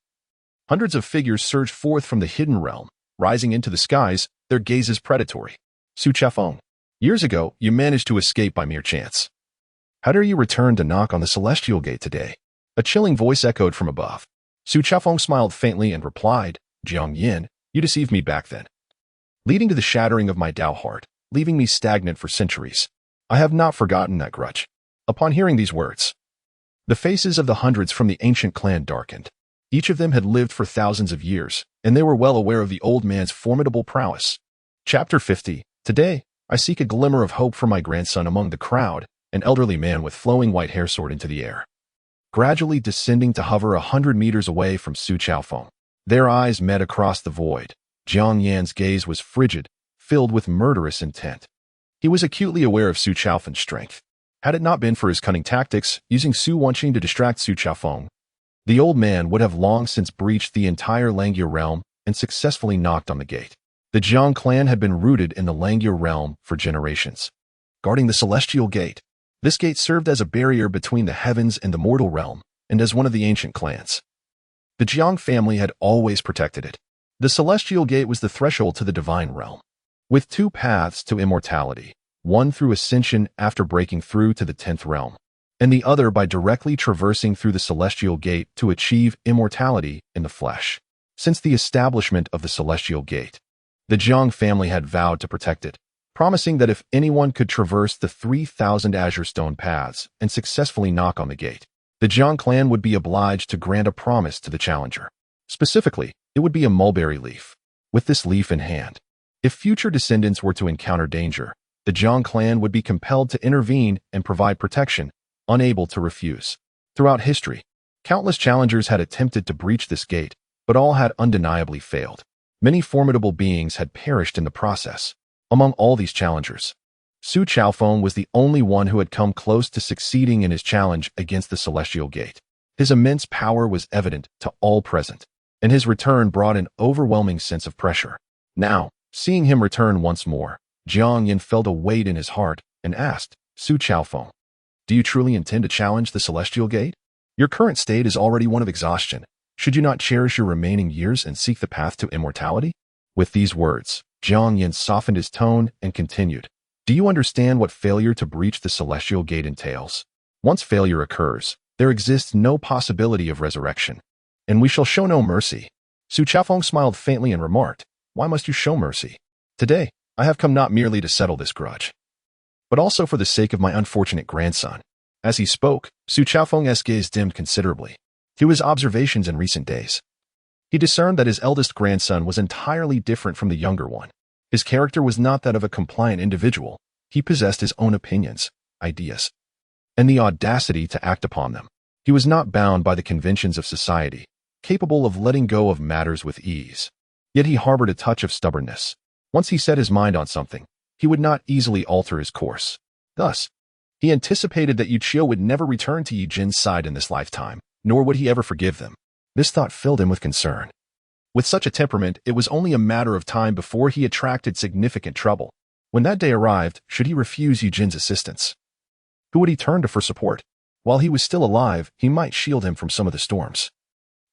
hundreds of figures surged forth from the hidden realm, rising into the skies, their gazes predatory. Su Chaofeng, years ago, you managed to escape by mere chance. How dare you return to knock on the celestial gate today? A chilling voice echoed from above. Su Chaofeng smiled faintly and replied, Jiang Yin, you deceived me back then, leading to the shattering of my Dao heart, leaving me stagnant for centuries. I have not forgotten that grudge. Upon hearing these words, the faces of the hundreds from the ancient clan darkened. Each of them had lived for thousands of years, and they were well aware of the old man's formidable prowess. Chapter 50. Today, I seek a glimmer of hope for my grandson among the crowd, an elderly man with flowing white hair soared into the air, gradually descending to hover 100 meters away from Su Chaofeng. Their eyes met across the void. Jiang Yan's gaze was frigid, filled with murderous intent. He was acutely aware of Su Chaofeng's strength. Had it not been for his cunning tactics, using Su Wanqing to distract Su Chaofeng, the old man would have long since breached the entire Langya realm and successfully knocked on the gate. The Jiang clan had been rooted in the Langya realm for generations, guarding the celestial gate. This gate served as a barrier between the heavens and the mortal realm, and as one of the ancient clans. The Jiang family had always protected it. The celestial gate was the threshold to the divine realm, with two paths to immortality, one through ascension after breaking through to the 10th realm, and the other by directly traversing through the celestial gate to achieve immortality in the flesh. Since the establishment of the celestial gate, the Jiang family had vowed to protect it, promising that if anyone could traverse the 3,000 azure stone paths and successfully knock on the gate, the Jiang clan would be obliged to grant a promise to the challenger. Specifically, it would be a mulberry leaf. With this leaf in hand, if future descendants were to encounter danger, the Jiang clan would be compelled to intervene and provide protection, unable to refuse. Throughout history, countless challengers had attempted to breach this gate, but all had undeniably failed. Many formidable beings had perished in the process. Among all these challengers, Su Chaofeng was the only one who had come close to succeeding in his challenge against the celestial gate. His immense power was evident to all present, and his return brought an overwhelming sense of pressure. Now, seeing him return once more, Jiang Yan felt a weight in his heart and asked, Su Chaofeng, do you truly intend to challenge the celestial gate? Your current state is already one of exhaustion. Should you not cherish your remaining years and seek the path to immortality? With these words, Jiang Yan softened his tone and continued, do you understand what failure to breach the celestial gate entails? Once failure occurs, there exists no possibility of resurrection, and we shall show no mercy. Su Chaofeng smiled faintly and remarked, why must you show mercy? Today, I have come not merely to settle this grudge, but also for the sake of my unfortunate grandson. As he spoke, Su Chaofeng's gaze dimmed considerably. Through his observations in recent days, he discerned that his eldest grandson was entirely different from the younger one. His character was not that of a compliant individual. He possessed his own opinions, ideas, and the audacity to act upon them. He was not bound by the conventions of society, capable of letting go of matters with ease. Yet he harbored a touch of stubbornness. Once he set his mind on something, he would not easily alter his course. Thus, he anticipated that Yu Qiu would never return to Yi Jin's side in this lifetime, nor would he ever forgive them. This thought filled him with concern. With such a temperament, it was only a matter of time before he attracted significant trouble. When that day arrived, should he refuse Yu Jin's assistance? Who would he turn to for support? While he was still alive, he might shield him from some of the storms.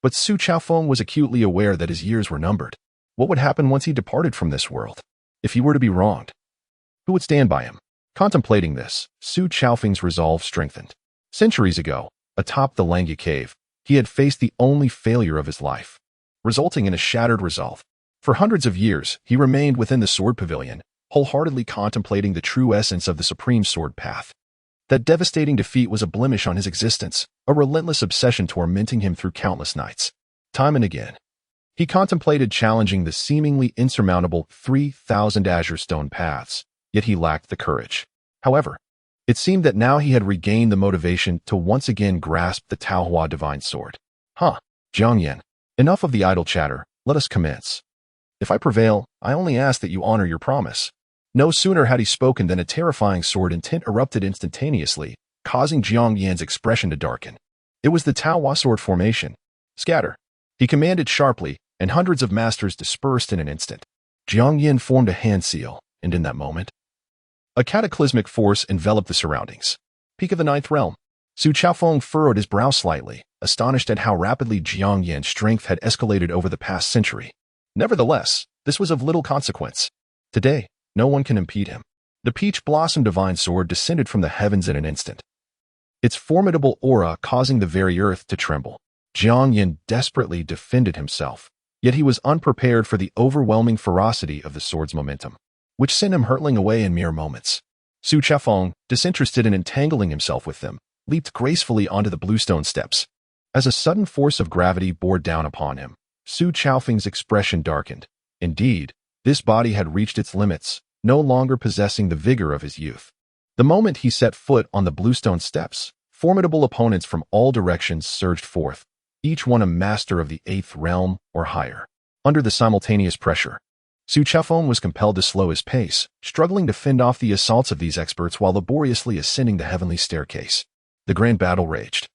But Su Chaofeng was acutely aware that his years were numbered. What would happen once he departed from this world? If he were to be wronged, who would stand by him? Contemplating this, Su Chaofeng's resolve strengthened. Centuries ago, atop the Langya cave, he had faced the only failure of his life, resulting in a shattered resolve. For hundreds of years, he remained within the sword pavilion, wholeheartedly contemplating the true essence of the supreme sword path. That devastating defeat was a blemish on his existence, a relentless obsession tormenting him through countless nights. Time and again, he contemplated challenging the seemingly insurmountable 3,000 azure stone paths, yet he lacked the courage. However, it seemed that now he had regained the motivation to once again grasp the Taohua divine sword. Jiang Yan, enough of the idle chatter, let us commence. If I prevail, I only ask that you honor your promise. No sooner had he spoken than a terrifying sword intent erupted instantaneously, causing Jiang Yan's expression to darken. It was the Taohua sword formation. Scatter, he commanded sharply, and hundreds of masters dispersed in an instant. Jiang Yan formed a hand seal, and in that moment, a cataclysmic force enveloped the surroundings. Peak of the 9th realm. Su Chaofeng furrowed his brow slightly, astonished at how rapidly Jiang Yan's strength had escalated over the past century. Nevertheless, this was of little consequence. Today, no one can impede him. The peach blossom divine sword descended from the heavens in an instant, its formidable aura causing the very earth to tremble. Jiang Yan desperately defended himself, yet he was unprepared for the overwhelming ferocity of the sword's momentum, which sent him hurtling away in mere moments. Su Chaofeng, disinterested in entangling himself with them, leaped gracefully onto the bluestone steps. As a sudden force of gravity bore down upon him, Su Chaofeng's expression darkened. Indeed, this body had reached its limits, no longer possessing the vigor of his youth. The moment he set foot on the bluestone steps, formidable opponents from all directions surged forth, each one a master of the 8th realm or higher. Under the simultaneous pressure, Su Chafeng was compelled to slow his pace, struggling to fend off the assaults of these experts while laboriously ascending the heavenly staircase. The grand battle raged,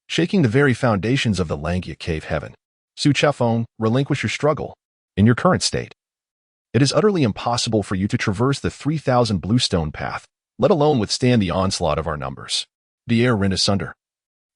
shaking the very foundations of the Langya cave heaven. Su Chafeng, relinquish your struggle. In your current state, it is utterly impossible for you to traverse the 3,000 bluestone path, let alone withstand the onslaught of our numbers. The air rent asunder,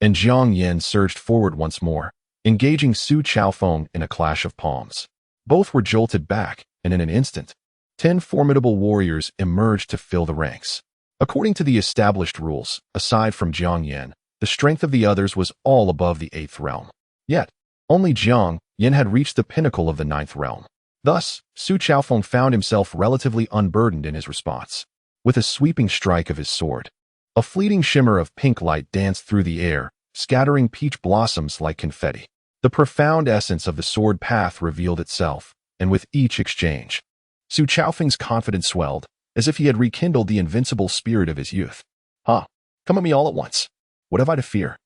and Jiang Yin surged forward once more, engaging Su Chafeng in a clash of palms. Both were jolted back, and in an instant, 10 formidable warriors emerged to fill the ranks. According to the established rules, aside from Jiang Yin, the strength of the others was all above the 8th realm. Yet, only Jiang Yin had reached the pinnacle of the 9th realm. Thus, Su Chafeng found himself relatively unburdened in his response. With a sweeping strike of his sword, a fleeting shimmer of pink light danced through the air, scattering peach blossoms like confetti. The profound essence of the sword path revealed itself, and with each exchange, Su Chafeng's confidence swelled, as if he had rekindled the invincible spirit of his youth. Come at me all at once. What have I to fear?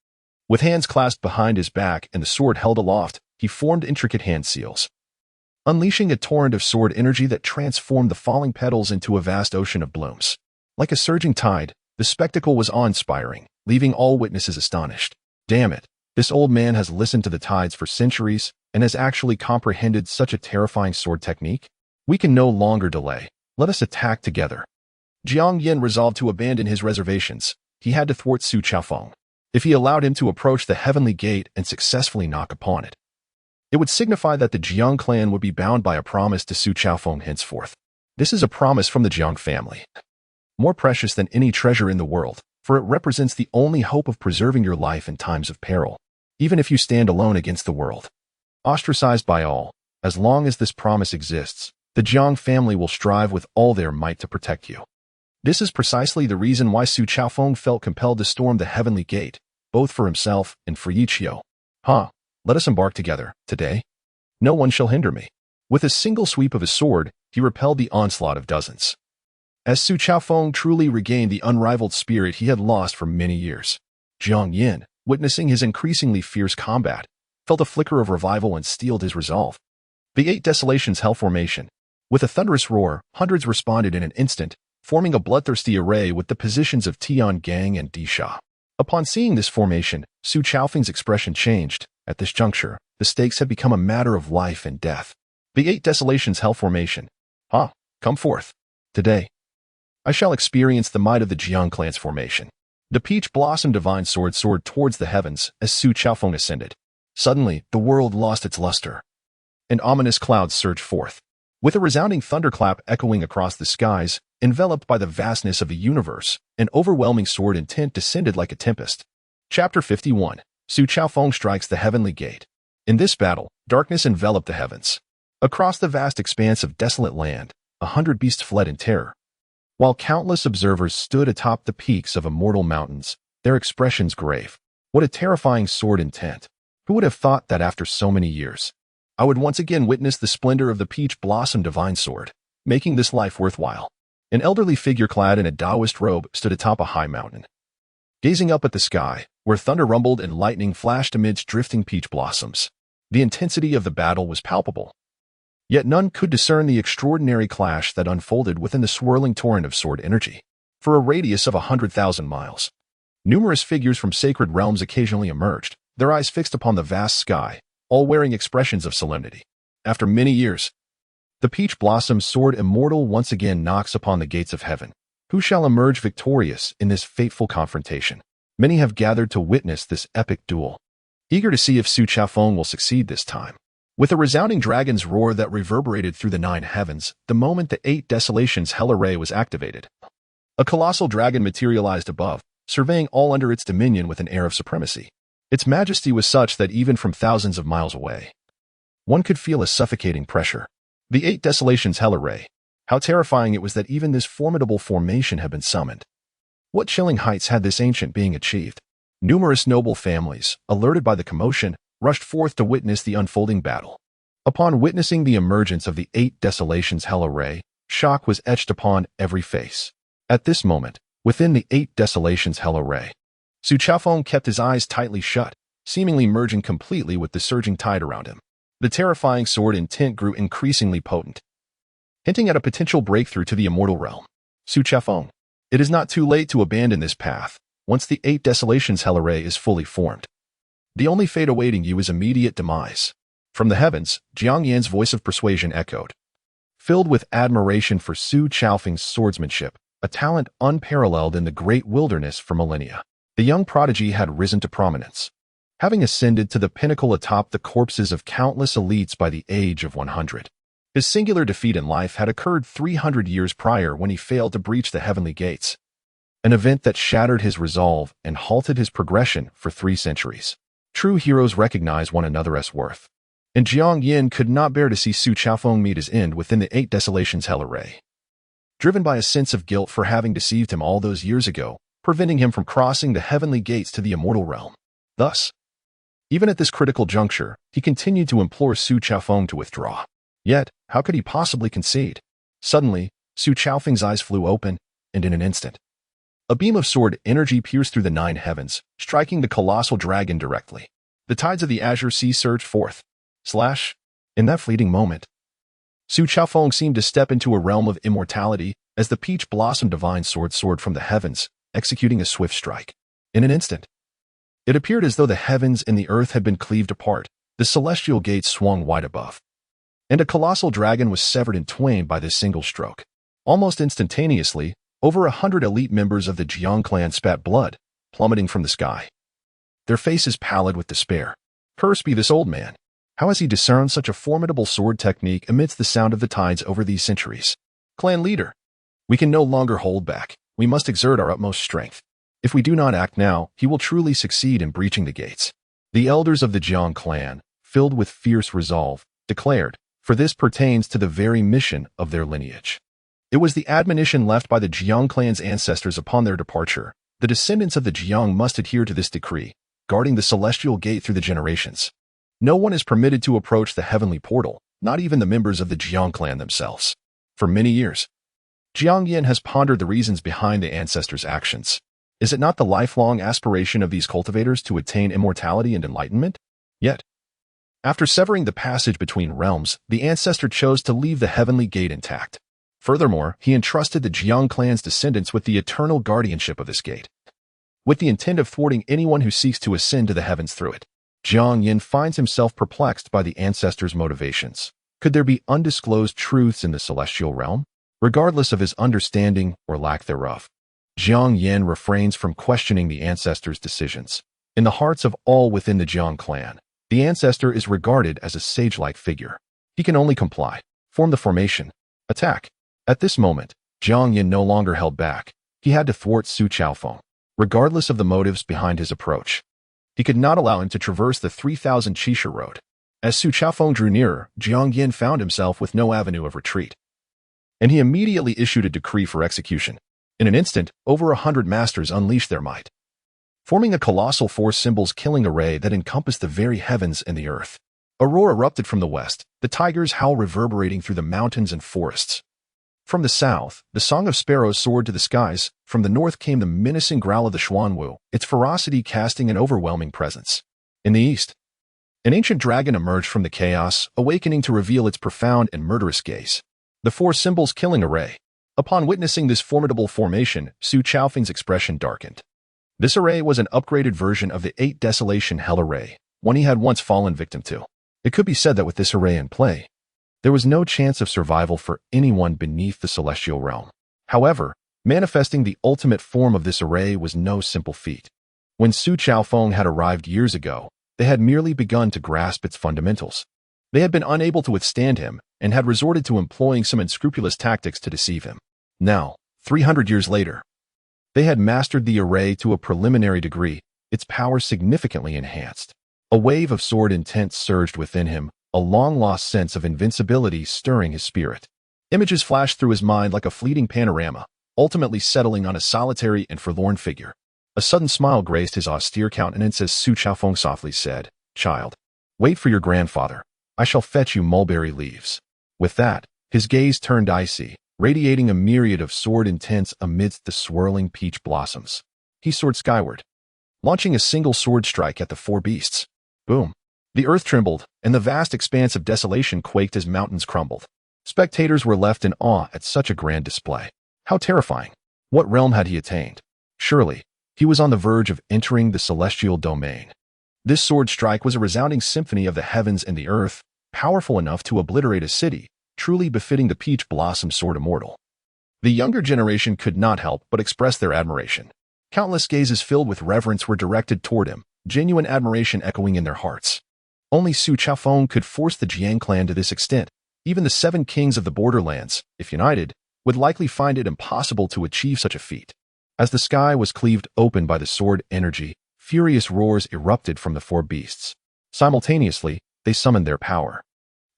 With hands clasped behind his back and the sword held aloft, he formed intricate hand seals, unleashing a torrent of sword energy that transformed the falling petals into a vast ocean of blooms. Like a surging tide, the spectacle was awe-inspiring, leaving all witnesses astonished. Damn it, this old man has listened to the tides for centuries and has actually comprehended such a terrifying sword technique? We can no longer delay. Let us attack together. Jiang Yin resolved to abandon his reservations. He had to thwart Su Chafeng. If he allowed him to approach the heavenly gate and successfully knock upon it, it would signify that the Jiang clan would be bound by a promise to Su Chafeng henceforth. This is a promise from the Jiang family, more precious than any treasure in the world, for it represents the only hope of preserving your life in times of peril, even if you stand alone against the world. Ostracized by all, as long as this promise exists, the Jiang family will strive with all their might to protect you. This is precisely the reason why Su Chafeng felt compelled to storm the heavenly gate, both for himself and for Yiqiu. Let us embark together, today. No one shall hinder me. With a single sweep of his sword, he repelled the onslaught of dozens. As Su Chafeng truly regained the unrivaled spirit he had lost for many years, Jiang Yin, witnessing his increasingly fierce combat, felt a flicker of revival and steeled his resolve. The 8 Desolations Hell Formation. With a thunderous roar, hundreds responded in an instant, forming a bloodthirsty array with the positions of Tiangang and Disha. Upon seeing this formation, Su Chafeng's expression changed. At this juncture, the stakes had become a matter of life and death. The 8 Desolations Hell Formation. Come forth. Today, I shall experience the might of the Jiang clan's formation. The peach blossom divine sword soared towards the heavens as Su Chafeng ascended. Suddenly, the world lost its luster, and ominous clouds surged forth. With a resounding thunderclap echoing across the skies, enveloped by the vastness of the universe, an overwhelming sword intent descended like a tempest. Chapter 51. Su Chafeng strikes the heavenly gate. In this battle, darkness enveloped the heavens. Across the vast expanse of desolate land, 100 beasts fled in terror, while countless observers stood atop the peaks of immortal mountains, their expressions grave. What a terrifying sword intent! Who would have thought that after so many years, I would once again witness the splendor of the peach blossom divine sword, making this life worthwhile? An elderly figure clad in a Taoist robe stood atop a high mountain, gazing up at the sky, where thunder rumbled and lightning flashed amidst drifting peach blossoms. The intensity of the battle was palpable, yet none could discern the extraordinary clash that unfolded within the swirling torrent of sword energy. For a radius of 100,000 miles, numerous figures from sacred realms occasionally emerged, their eyes fixed upon the vast sky, all wearing expressions of solemnity. After many years, the peach blossom sword immortal once again knocks upon the gates of heaven. Who shall emerge victorious in this fateful confrontation? Many have gathered to witness this epic duel, eager to see if Su Chafeng will succeed this time. With a resounding dragon's roar that reverberated through the 9 heavens, the moment the 8 Desolations Hell Array was activated, a colossal dragon materialized above, surveying all under its dominion with an air of supremacy. Its majesty was such that even from thousands of miles away, one could feel a suffocating pressure. The 8 Desolations Hell Array. How terrifying it was that even this formidable formation had been summoned. What chilling heights had this ancient being achieved? Numerous noble families, alerted by the commotion, rushed forth to witness the unfolding battle. Upon witnessing the emergence of the 8 Desolations Hell Array, Shock was etched upon every face. At this moment, within the 8 Desolations hell array, Su Chaofeng kept his eyes tightly shut, seemingly merging completely with the surging tide around him. The terrifying sword intent grew increasingly potent, hinting at a potential breakthrough to the immortal realm. Su Chaofeng, it is not too late to abandon this path, once the 8 Desolations hell array is fully formed. The only fate awaiting you is immediate demise. From the heavens, Jiang Yan's voice of persuasion echoed. Filled with admiration for Su Chaofeng's swordsmanship, a talent unparalleled in the great wilderness for millennia, the young prodigy had risen to prominence, having ascended to the pinnacle atop the corpses of countless elites by the age of 100. His singular defeat in life had occurred 300 years prior when he failed to breach the heavenly gates, an event that shattered his resolve and halted his progression for 3 centuries. True heroes recognize one another's worth, and Jiang Yan could not bear to see Su Chaofeng meet his end within the 8 Desolations hell array. Driven by a sense of guilt for having deceived him all those years ago, preventing him from crossing the heavenly gates to the immortal realm. Thus, even at this critical juncture, he continued to implore Su Chaofeng to withdraw. Yet, how could he possibly concede? Suddenly, Su Chaofeng's eyes flew open, and in an instant, a beam of sword energy pierced through the 9 heavens, striking the colossal dragon directly. The tides of the azure sea surged forth. In that fleeting moment, Su Chaofeng seemed to step into a realm of immortality as the peach blossom divine sword soared from the heavens, executing a swift strike. In an instant, it appeared as though the heavens and the earth had been cleaved apart, the celestial gates swung wide above, and a colossal dragon was severed in twain by this single stroke. Almost instantaneously, over 100 elite members of the Jiang clan spat blood, plummeting from the sky, their faces pallid with despair. Cursed be this old man. How has he discerned such a formidable sword technique amidst the sound of the tides over these centuries? Clan leader, we can no longer hold back. We must exert our utmost strength. If we do not act now, he will truly succeed in breaching the gates. The elders of the Jiang clan, filled with fierce resolve, declared, for this pertains to the very mission of their lineage. It was the admonition left by the Jiang clan's ancestors upon their departure. The descendants of the Jiang must adhere to this decree, guarding the celestial gate through the generations. No one is permitted to approach the heavenly portal, not even the members of the Jiang clan themselves. For many years, Jiang Yan has pondered the reasons behind the ancestors' actions. Is it not the lifelong aspiration of these cultivators to attain immortality and enlightenment? Yet, after severing the passage between realms, the ancestor chose to leave the heavenly gate intact. Furthermore, he entrusted the Jiang clan's descendants with the eternal guardianship of this gate, with the intent of thwarting anyone who seeks to ascend to the heavens through it. Jiang Yan finds himself perplexed by the ancestors' motivations. Could there be undisclosed truths in the celestial realm? Regardless of his understanding or lack thereof, Jiang Yan refrains from questioning the ancestors' decisions. In the hearts of all within the Jiang clan, the ancestor is regarded as a sage-like figure. He can only comply, form the formation, attack. At this moment, Jiang Yan no longer held back. He had to thwart Su Chaofeng, regardless of the motives behind his approach. He could not allow him to traverse the 3,000 Chisha road. As Su Chaofeng drew nearer, Jiang Yan found himself with no avenue of retreat, and he immediately issued a decree for execution. In an instant, over 100 masters unleashed their might, forming a colossal 4 symbols killing array that encompassed the very heavens and the earth. A roar erupted from the west, the tiger's howl reverberating through the mountains and forests. From the south, the song of sparrows soared to the skies. From the north came the menacing growl of the Xuanwu, its ferocity casting an overwhelming presence. In the east, an ancient dragon emerged from the chaos, awakening to reveal its profound and murderous gaze. The 4 symbols killing array. Upon witnessing this formidable formation, Su Chaofeng's expression darkened. This array was an upgraded version of the 8 Desolation Hell array, one he had once fallen victim to. It could be said that with this array in play, there was no chance of survival for anyone beneath the celestial realm. However, manifesting the ultimate form of this array was no simple feat. When Su Chaofeng had arrived years ago, they had merely begun to grasp its fundamentals. They had been unable to withstand him and had resorted to employing some unscrupulous tactics to deceive him. Now, 300 years later, they had mastered the array to a preliminary degree, its power significantly enhanced. A wave of sword intent surged within him, a long-lost sense of invincibility stirring his spirit. Images flashed through his mind like a fleeting panorama, ultimately settling on a solitary and forlorn figure. A sudden smile graced his austere countenance as Su Chaofeng softly said, "Child, wait for your grandfather. I shall fetch you mulberry leaves." With that, his gaze turned icy, radiating a myriad of sword intents amidst the swirling peach blossoms. He soared skyward, launching a single sword strike at the four beasts. Boom! The earth trembled, and the vast expanse of desolation quaked as mountains crumbled. Spectators were left in awe at such a grand display. How terrifying! What realm had he attained? Surely, he was on the verge of entering the celestial domain. This sword strike was a resounding symphony of the heavens and the earth, powerful enough to obliterate a city, truly befitting the peach blossom sword immortal. The younger generation could not help but express their admiration. Countless gazes filled with reverence were directed toward him, genuine admiration echoing in their hearts. Only Su Chaofeng could force the Jiang clan to this extent. Even the 7 kings of the borderlands, if united, would likely find it impossible to achieve such a feat. As the sky was cleaved open by the sword energy, furious roars erupted from the 4 beasts. Simultaneously, they summoned their power,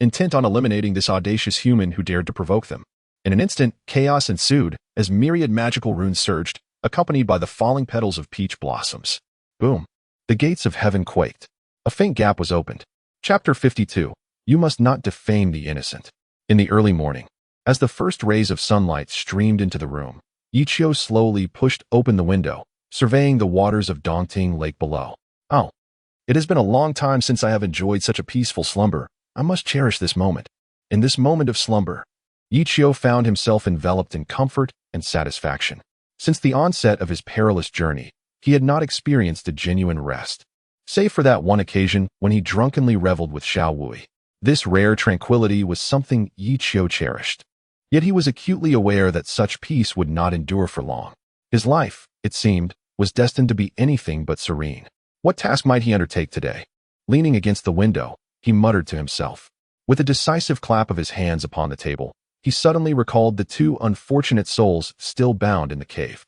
intent on eliminating this audacious human who dared to provoke them. In an instant, chaos ensued as myriad magical runes surged, accompanied by the falling petals of peach blossoms. Boom! The gates of heaven quaked. A faint gap was opened. Chapter 52. You must not defame the innocent. In the early morning, as the first rays of sunlight streamed into the room, Yichio slowly pushed open the window, surveying the waters of Dongting Lake below. Oh, it has been a long time since I have enjoyed such a peaceful slumber. I must cherish this moment. In this moment of slumber, Yichio found himself enveloped in comfort and satisfaction. Since the onset of his perilous journey, he had not experienced a genuine rest, save for that one occasion when he drunkenly reveled with Xiao Wui. This rare tranquility was something Yichio cherished. Yet he was acutely aware that such peace would not endure for long. His life, it seemed, was destined to be anything but serene. What task might he undertake today? Leaning against the window, he muttered to himself. With a decisive clap of his hands upon the table, he suddenly recalled the 2 unfortunate souls still bound in the cave.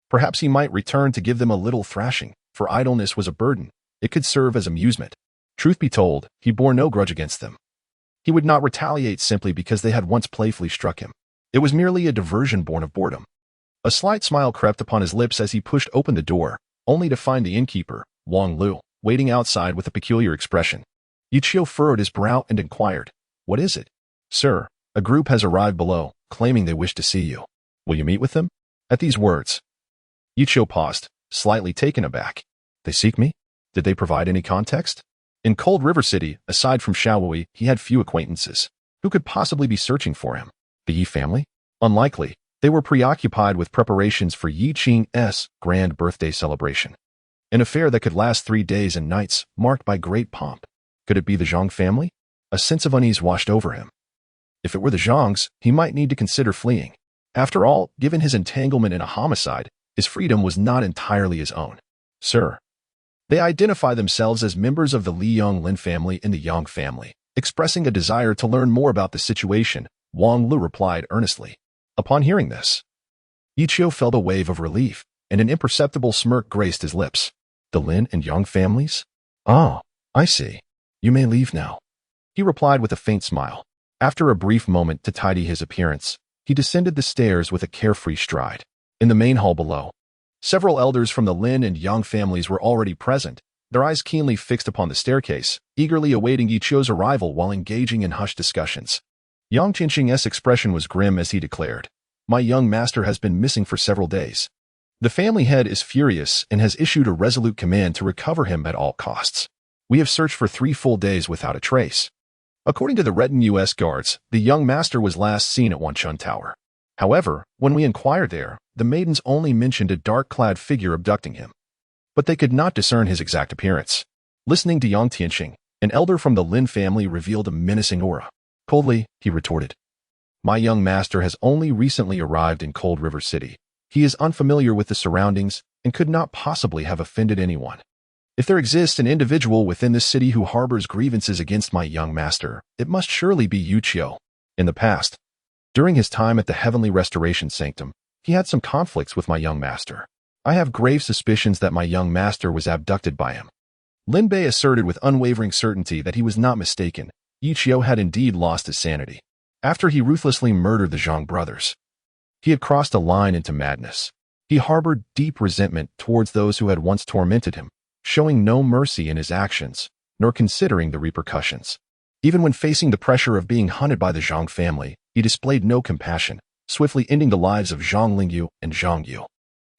Perhaps he might return to give them a little thrashing, for idleness was a burden. It could serve as amusement. Truth be told, he bore no grudge against them. He would not retaliate simply because they had once playfully struck him. It was merely a diversion born of boredom. A slight smile crept upon his lips as he pushed open the door, only to find the innkeeper, Wang Lu, waiting outside with a peculiar expression. Yichio furrowed his brow and inquired, "What is it?" "Sir, a group has arrived below, claiming they wish to see you. Will you meet with them?" At these words, Yichio paused, slightly taken aback. "They seek me? Did they provide any context?" In Cold River City, aside from Xiaowui, he had few acquaintances. Who could possibly be searching for him? The Yi family? Unlikely. They were preoccupied with preparations for Yi Qing's grand birthday celebration. An affair that could last 3 days and nights, marked by great pomp. Could it be the Zhang family? A sense of unease washed over him. If it were the Zhangs, he might need to consider fleeing. After all, given his entanglement in a homicide, his freedom was not entirely his own. "Sir." They identify themselves as members of the Li Yonglin family and the Yang family. Expressing a desire to learn more about the situation, Wang Lu replied earnestly. Upon hearing this, Yichio felt a wave of relief, and an imperceptible smirk graced his lips. The Lin and Yang families? "Oh, I see. You may leave now," he replied with a faint smile. After a brief moment to tidy his appearance, he descended the stairs with a carefree stride. In the main hall below, several elders from the Lin and Yang families were already present, their eyes keenly fixed upon the staircase, eagerly awaiting Yichio's arrival while engaging in hushed discussions. Yang Qing's expression was grim as he declared, "My young master has been missing for several days. The family head is furious and has issued a resolute command to recover him at all costs. We have searched for 3 full days without a trace." According to the retinue guards, the young master was last seen at Wanchun Tower. However, when we inquired there, the maidens only mentioned a dark-clad figure abducting him. But they could not discern his exact appearance. Listening to Yang Tianqing, an elder from the Lin family revealed a menacing aura. Coldly, he retorted, "My young master has only recently arrived in Cold River City. He is unfamiliar with the surroundings and could not possibly have offended anyone. If there exists an individual within this city who harbors grievances against my young master, it must surely be Yichio. In the past, during his time at the Heavenly Restoration Sanctum, he had some conflicts with my young master. I have grave suspicions that my young master was abducted by him." Lin Bei asserted with unwavering certainty that he was not mistaken. Yichio had indeed lost his sanity. After he ruthlessly murdered the Zhang brothers, he had crossed a line into madness. He harbored deep resentment towards those who had once tormented him, showing no mercy in his actions, nor considering the repercussions. Even when facing the pressure of being hunted by the Zhang family, he displayed no compassion, swiftly ending the lives of Zhang Lingyu and Zhang Yu.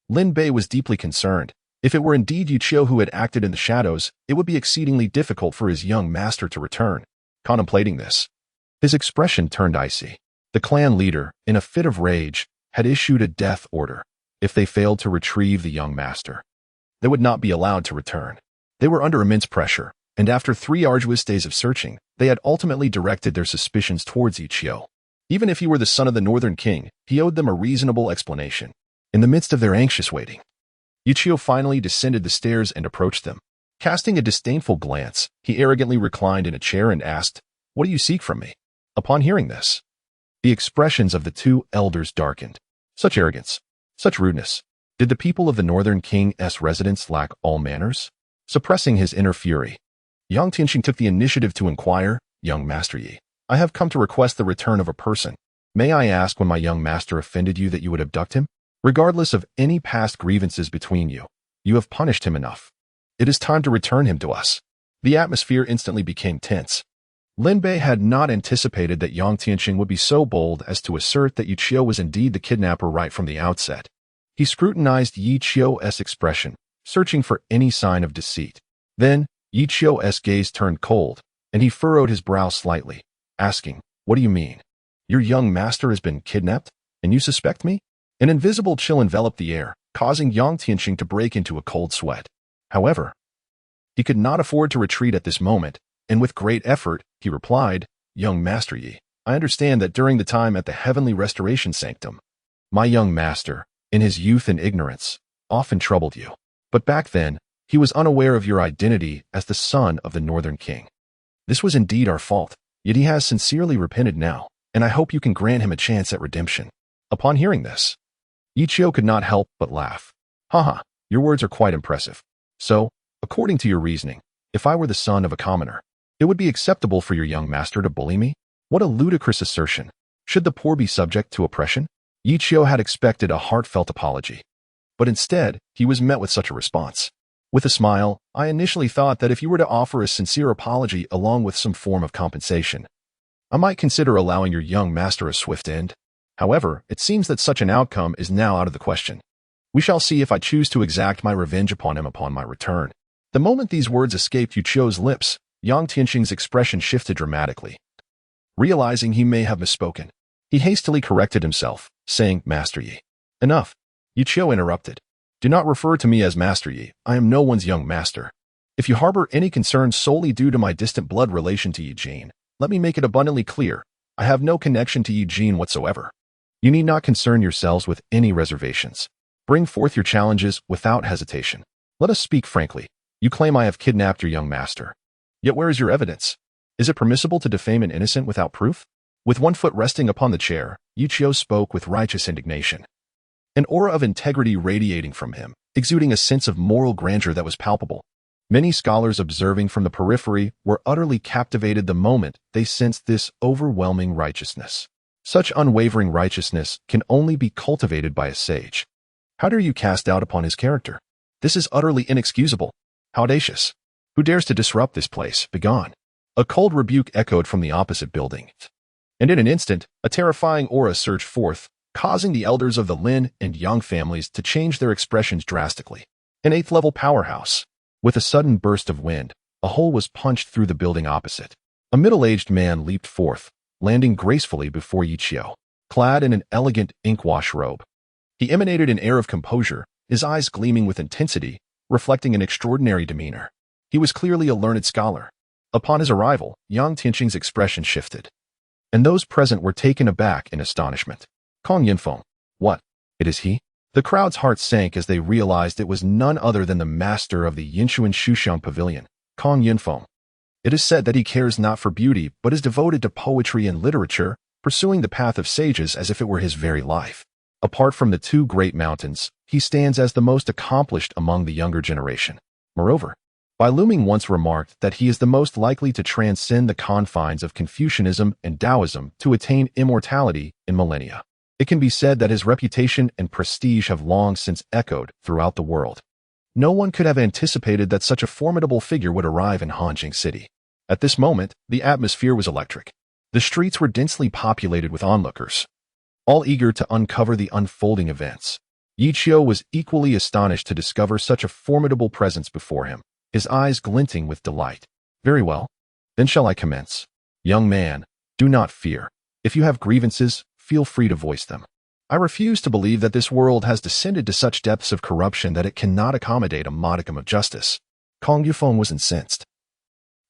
Lin Bei was deeply concerned. If it were indeed Yu Qiu who had acted in the shadows, it would be exceedingly difficult for his young master to return. Contemplating this, his expression turned icy. The clan leader, in a fit of rage, had issued a death order. If they failed to retrieve the young master, they would not be allowed to return. They were under immense pressure, and after 3 arduous days of searching, they had ultimately directed their suspicions towards Yu Qiu. Even if he were the son of the Northern King, he owed them a reasonable explanation. In the midst of their anxious waiting, Yu Qiu finally descended the stairs and approached them. Casting a disdainful glance, he arrogantly reclined in a chair and asked, "What do you seek from me?" Upon hearing this, the expressions of the 2 elders darkened. Such arrogance, such rudeness. Did the people of the Northern King's residence lack all manners? Suppressing his inner fury, Yang Tianxing took the initiative to inquire, "Young Master Yi, I have come to request the return of a person. May I ask when my young master offended you that you would abduct him? Regardless of any past grievances between you, you have punished him enough. It is time to return him to us." The atmosphere instantly became tense. Lin Bei had not anticipated that Yang Tianxing would be so bold as to assert that Yu Qiu was indeed the kidnapper right from the outset. He scrutinized Yi Qiu's expression, searching for any sign of deceit. Then, Yi Qiu's gaze turned cold, and he furrowed his brow slightly, asking, "What do you mean? Your young master has been kidnapped, and you suspect me?" An invisible chill enveloped the air, causing Yang Tianxing to break into a cold sweat. However, he could not afford to retreat at this moment, and with great effort, he replied, "Young Master Yi, I understand that during the time at the Heavenly Restoration Sanctum, my young master, in his youth and ignorance, often troubled you. But back then, he was unaware of your identity as the son of the Northern King. This was indeed our fault, yet he has sincerely repented now, and I hope you can grant him a chance at redemption." Upon hearing this, Yu Qiu could not help but laugh. "Haha, your words are quite impressive. So, according to your reasoning, if I were the son of a commoner, it would be acceptable for your young master to bully me? What a ludicrous assertion. Should the poor be subject to oppression?" Yu Qiu had expected a heartfelt apology, but instead, he was met with such a response. With a smile, "I initially thought that if you were to offer a sincere apology along with some form of compensation, I might consider allowing your young master a swift end. However, it seems that such an outcome is now out of the question. We shall see if I choose to exact my revenge upon him upon my return." The moment these words escaped Yu Qiu's lips, Yang Tianxing's expression shifted dramatically. Realizing he may have misspoken, he hastily corrected himself, saying, "Master Yi." "Enough," Yu Qiu interrupted. "Do not refer to me as Master Yi. I am no one's young master. If you harbor any concern solely due to my distant blood relation to Eugene, let me make it abundantly clear. I have no connection to Eugene whatsoever. You need not concern yourselves with any reservations. Bring forth your challenges without hesitation. Let us speak frankly. You claim I have kidnapped your young master. Yet where is your evidence? Is it permissible to defame an innocent without proof?" With one foot resting upon the chair, Yu Qiu spoke with righteous indignation. An aura of integrity radiating from him, exuding a sense of moral grandeur that was palpable. Many scholars observing from the periphery were utterly captivated the moment they sensed this overwhelming righteousness. Such unwavering righteousness can only be cultivated by a sage. How dare you cast doubt upon his character? This is utterly inexcusable. How audacious! Who dares to disrupt this place? Begone! A cold rebuke echoed from the opposite building. And in an instant, a terrifying aura surged forth, causing the elders of the Lin and Yang families to change their expressions drastically. An 8th-level powerhouse. With a sudden burst of wind, a hole was punched through the building opposite. A middle-aged man leaped forth, landing gracefully before Yu Qiu, clad in an elegant ink-wash robe. He emanated an air of composure, his eyes gleaming with intensity, reflecting an extraordinary demeanor. He was clearly a learned scholar. Upon his arrival, Yang Tianxing's expression shifted, and those present were taken aback in astonishment. "Kong Yinfeng, what? It is he?" The crowd's hearts sank as they realized it was none other than the master of the Yinshuan Shuxiang Pavilion, Kong Yinfeng. It is said that he cares not for beauty but is devoted to poetry and literature, pursuing the path of sages as if it were his very life. Apart from the 2 great mountains, he stands as the most accomplished among the younger generation. Moreover, Bai Luming once remarked that he is the most likely to transcend the confines of Confucianism and Taoism to attain immortality in millennia. It can be said that his reputation and prestige have long since echoed throughout the world. No one could have anticipated that such a formidable figure would arrive in Hanjing City. At this moment, the atmosphere was electric. The streets were densely populated with onlookers. all eager to uncover the unfolding events. Yi Qiu was equally astonished to discover such a formidable presence before him, his eyes glinting with delight. Very well. Then shall I commence? Young man, do not fear. If you have grievances, feel free to voice them. I refuse to believe that this world has descended to such depths of corruption that it cannot accommodate a modicum of justice. Kong Yufeng was incensed.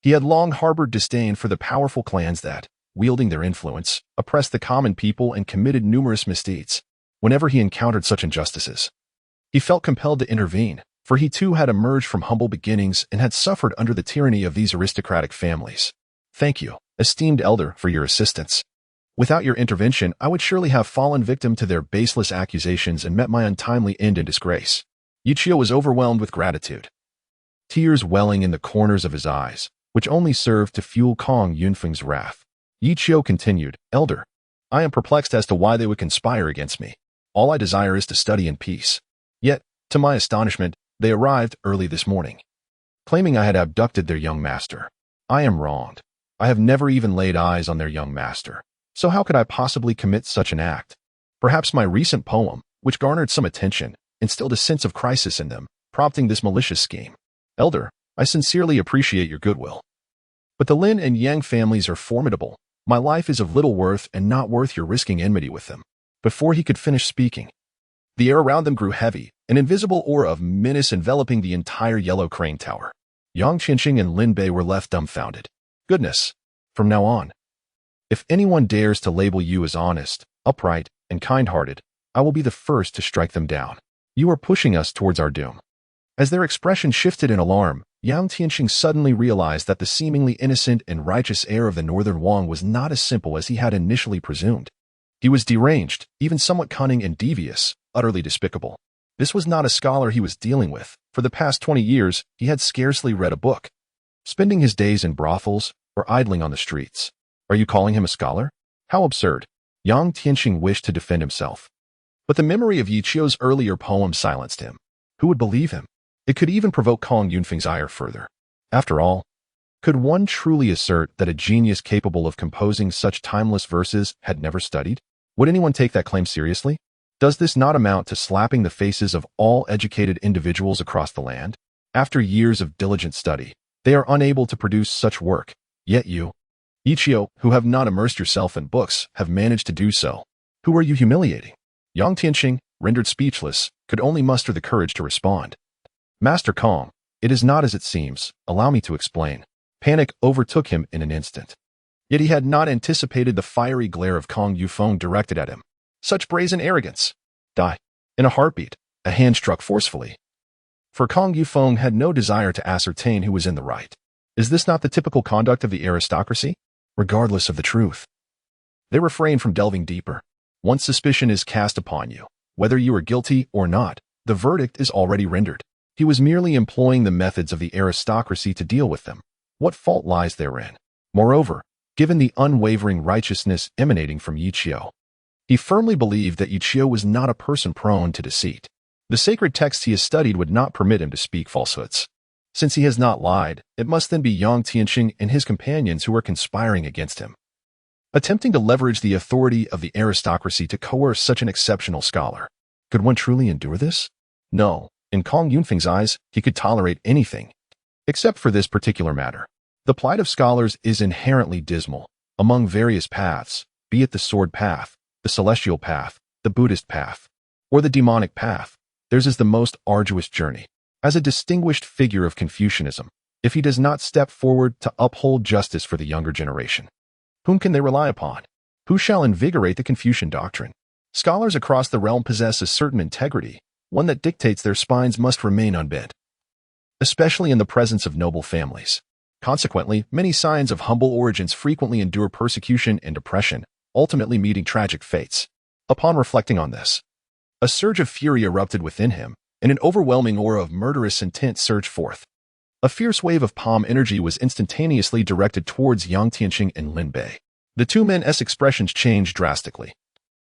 He had long harbored disdain for the powerful clans that, wielding their influence, oppressed the common people and committed numerous misdeeds. Whenever he encountered such injustices, he felt compelled to intervene, for he too had emerged from humble beginnings and had suffered under the tyranny of these aristocratic families. Thank you, esteemed elder, for your assistance. Without your intervention, I would surely have fallen victim to their baseless accusations and met my untimely end in disgrace. Yi Qiu was overwhelmed with gratitude, tears welling in the corners of his eyes, which only served to fuel Kong Yunfeng's wrath. Yi Qiu continued, Elder, I am perplexed as to why they would conspire against me. All I desire is to study in peace. Yet, to my astonishment, they arrived early this morning, claiming I had abducted their young master. I am wronged. I have never even laid eyes on their young master. So how could I possibly commit such an act? Perhaps my recent poem, which garnered some attention, instilled a sense of crisis in them, prompting this malicious scheme. Elder, I sincerely appreciate your goodwill. But the Lin and Yang families are formidable. My life is of little worth and not worth your risking enmity with them. Before he could finish speaking, the air around them grew heavy, an invisible aura of menace enveloping the entire Yellow Crane Tower. Yang Qianqing and Lin Bei were left dumbfounded. Goodness! From now on, if anyone dares to label you as honest, upright, and kind-hearted, I will be the first to strike them down. You are pushing us towards our doom. As their expression shifted in alarm, Yang Tianqing suddenly realized that the seemingly innocent and righteous heir of the Northern Wang was not as simple as he had initially presumed. He was deranged, even somewhat cunning and devious, utterly despicable. This was not a scholar he was dealing with. For the past 20 years, he had scarcely read a book, spending his days in brothels or idling on the streets. Are you calling him a scholar? How absurd. Yang Tianqing wished to defend himself, but the memory of Yi Qiu's earlier poem silenced him. Who would believe him? It could even provoke Kong Yunfeng's ire further. After all, could one truly assert that a genius capable of composing such timeless verses had never studied? Would anyone take that claim seriously? Does this not amount to slapping the faces of all educated individuals across the land? After years of diligent study, they are unable to produce such work. Yet you, Yi Qiu, who have not immersed yourself in books, have managed to do so. Who are you humiliating? Yang Tianqing, rendered speechless, could only muster the courage to respond. Master Kong, it is not as it seems. Allow me to explain. Panic overtook him in an instant. Yet he had not anticipated the fiery glare of Kong Yufeng directed at him. Such brazen arrogance! Die. In a heartbeat, a hand struck forcefully. For Kong Yufeng had no desire to ascertain who was in the right. Is this not the typical conduct of the aristocracy? Regardless of the truth, they refrain from delving deeper. Once suspicion is cast upon you, whether you are guilty or not, the verdict is already rendered. He was merely employing the methods of the aristocracy to deal with them. What fault lies therein? Moreover, given the unwavering righteousness emanating from Yi Qiu, he firmly believed that Yi Qiu was not a person prone to deceit. The sacred texts he has studied would not permit him to speak falsehoods. Since he has not lied, it must then be Yang Tianqing and his companions who are conspiring against him, attempting to leverage the authority of the aristocracy to coerce such an exceptional scholar. Could one truly endure this? No. In Kong Yunfeng's eyes, he could tolerate anything, except for this particular matter. The plight of scholars is inherently dismal. Among various paths, be it the sword path, the celestial path, the Buddhist path, or the demonic path, theirs is the most arduous journey. As a distinguished figure of Confucianism, if he does not step forward to uphold justice for the younger generation, whom can they rely upon? Who shall invigorate the Confucian doctrine? Scholars across the realm possess a certain integrity, one that dictates their spines must remain unbent, especially in the presence of noble families. Consequently, many signs of humble origins frequently endure persecution and oppression, ultimately meeting tragic fates. Upon reflecting on this, a surge of fury erupted within him, and an overwhelming aura of murderous intent surged forth. A fierce wave of palm energy was instantaneously directed towards Yang Tianqing and Lin Bei. The two men's expressions changed drastically.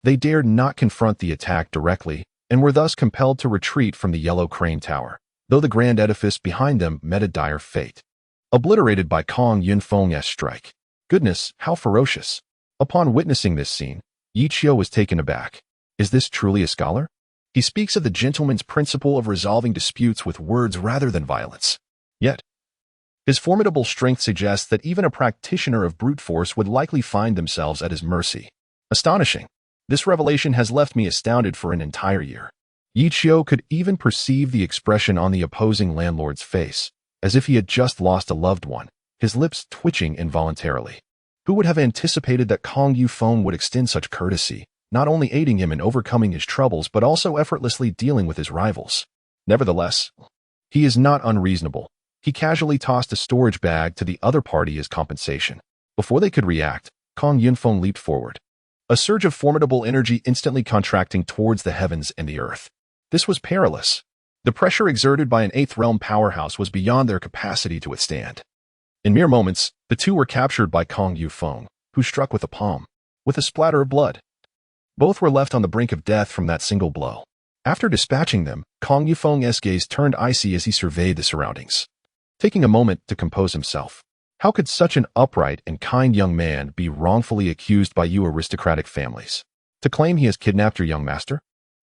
They dared not confront the attack directly, and were thus compelled to retreat from the Yellow Crane Tower, though the grand edifice behind them met a dire fate, obliterated by Kong Yunfeng's strike. Goodness, how ferocious! Upon witnessing this scene, Yi Qiu was taken aback. Is this truly a scholar? He speaks of the gentleman's principle of resolving disputes with words rather than violence. Yet, his formidable strength suggests that even a practitioner of brute force would likely find themselves at his mercy. Astonishing. This revelation has left me astounded for an entire year. Yi Qiu could even perceive the expression on the opposing landlord's face, as if he had just lost a loved one, his lips twitching involuntarily. Who would have anticipated that Kong Yufeng would extend such courtesy, not only aiding him in overcoming his troubles but also effortlessly dealing with his rivals? Nevertheless, he is not unreasonable. He casually tossed a storage bag to the other party as compensation. Before they could react, Kong Yunfeng leaped forward. A surge of formidable energy instantly contracting towards the heavens and the earth. This was perilous. The pressure exerted by an eighth realm powerhouse was beyond their capacity to withstand. In mere moments, the two were captured by Kong Yufeng, who struck with a palm, with a splatter of blood. Both were left on the brink of death from that single blow. After dispatching them, Kong Yufeng's gaze turned icy as he surveyed the surroundings. Taking a moment to compose himself. How could such an upright and kind young man be wrongfully accused by you aristocratic families? To claim he has kidnapped your young master?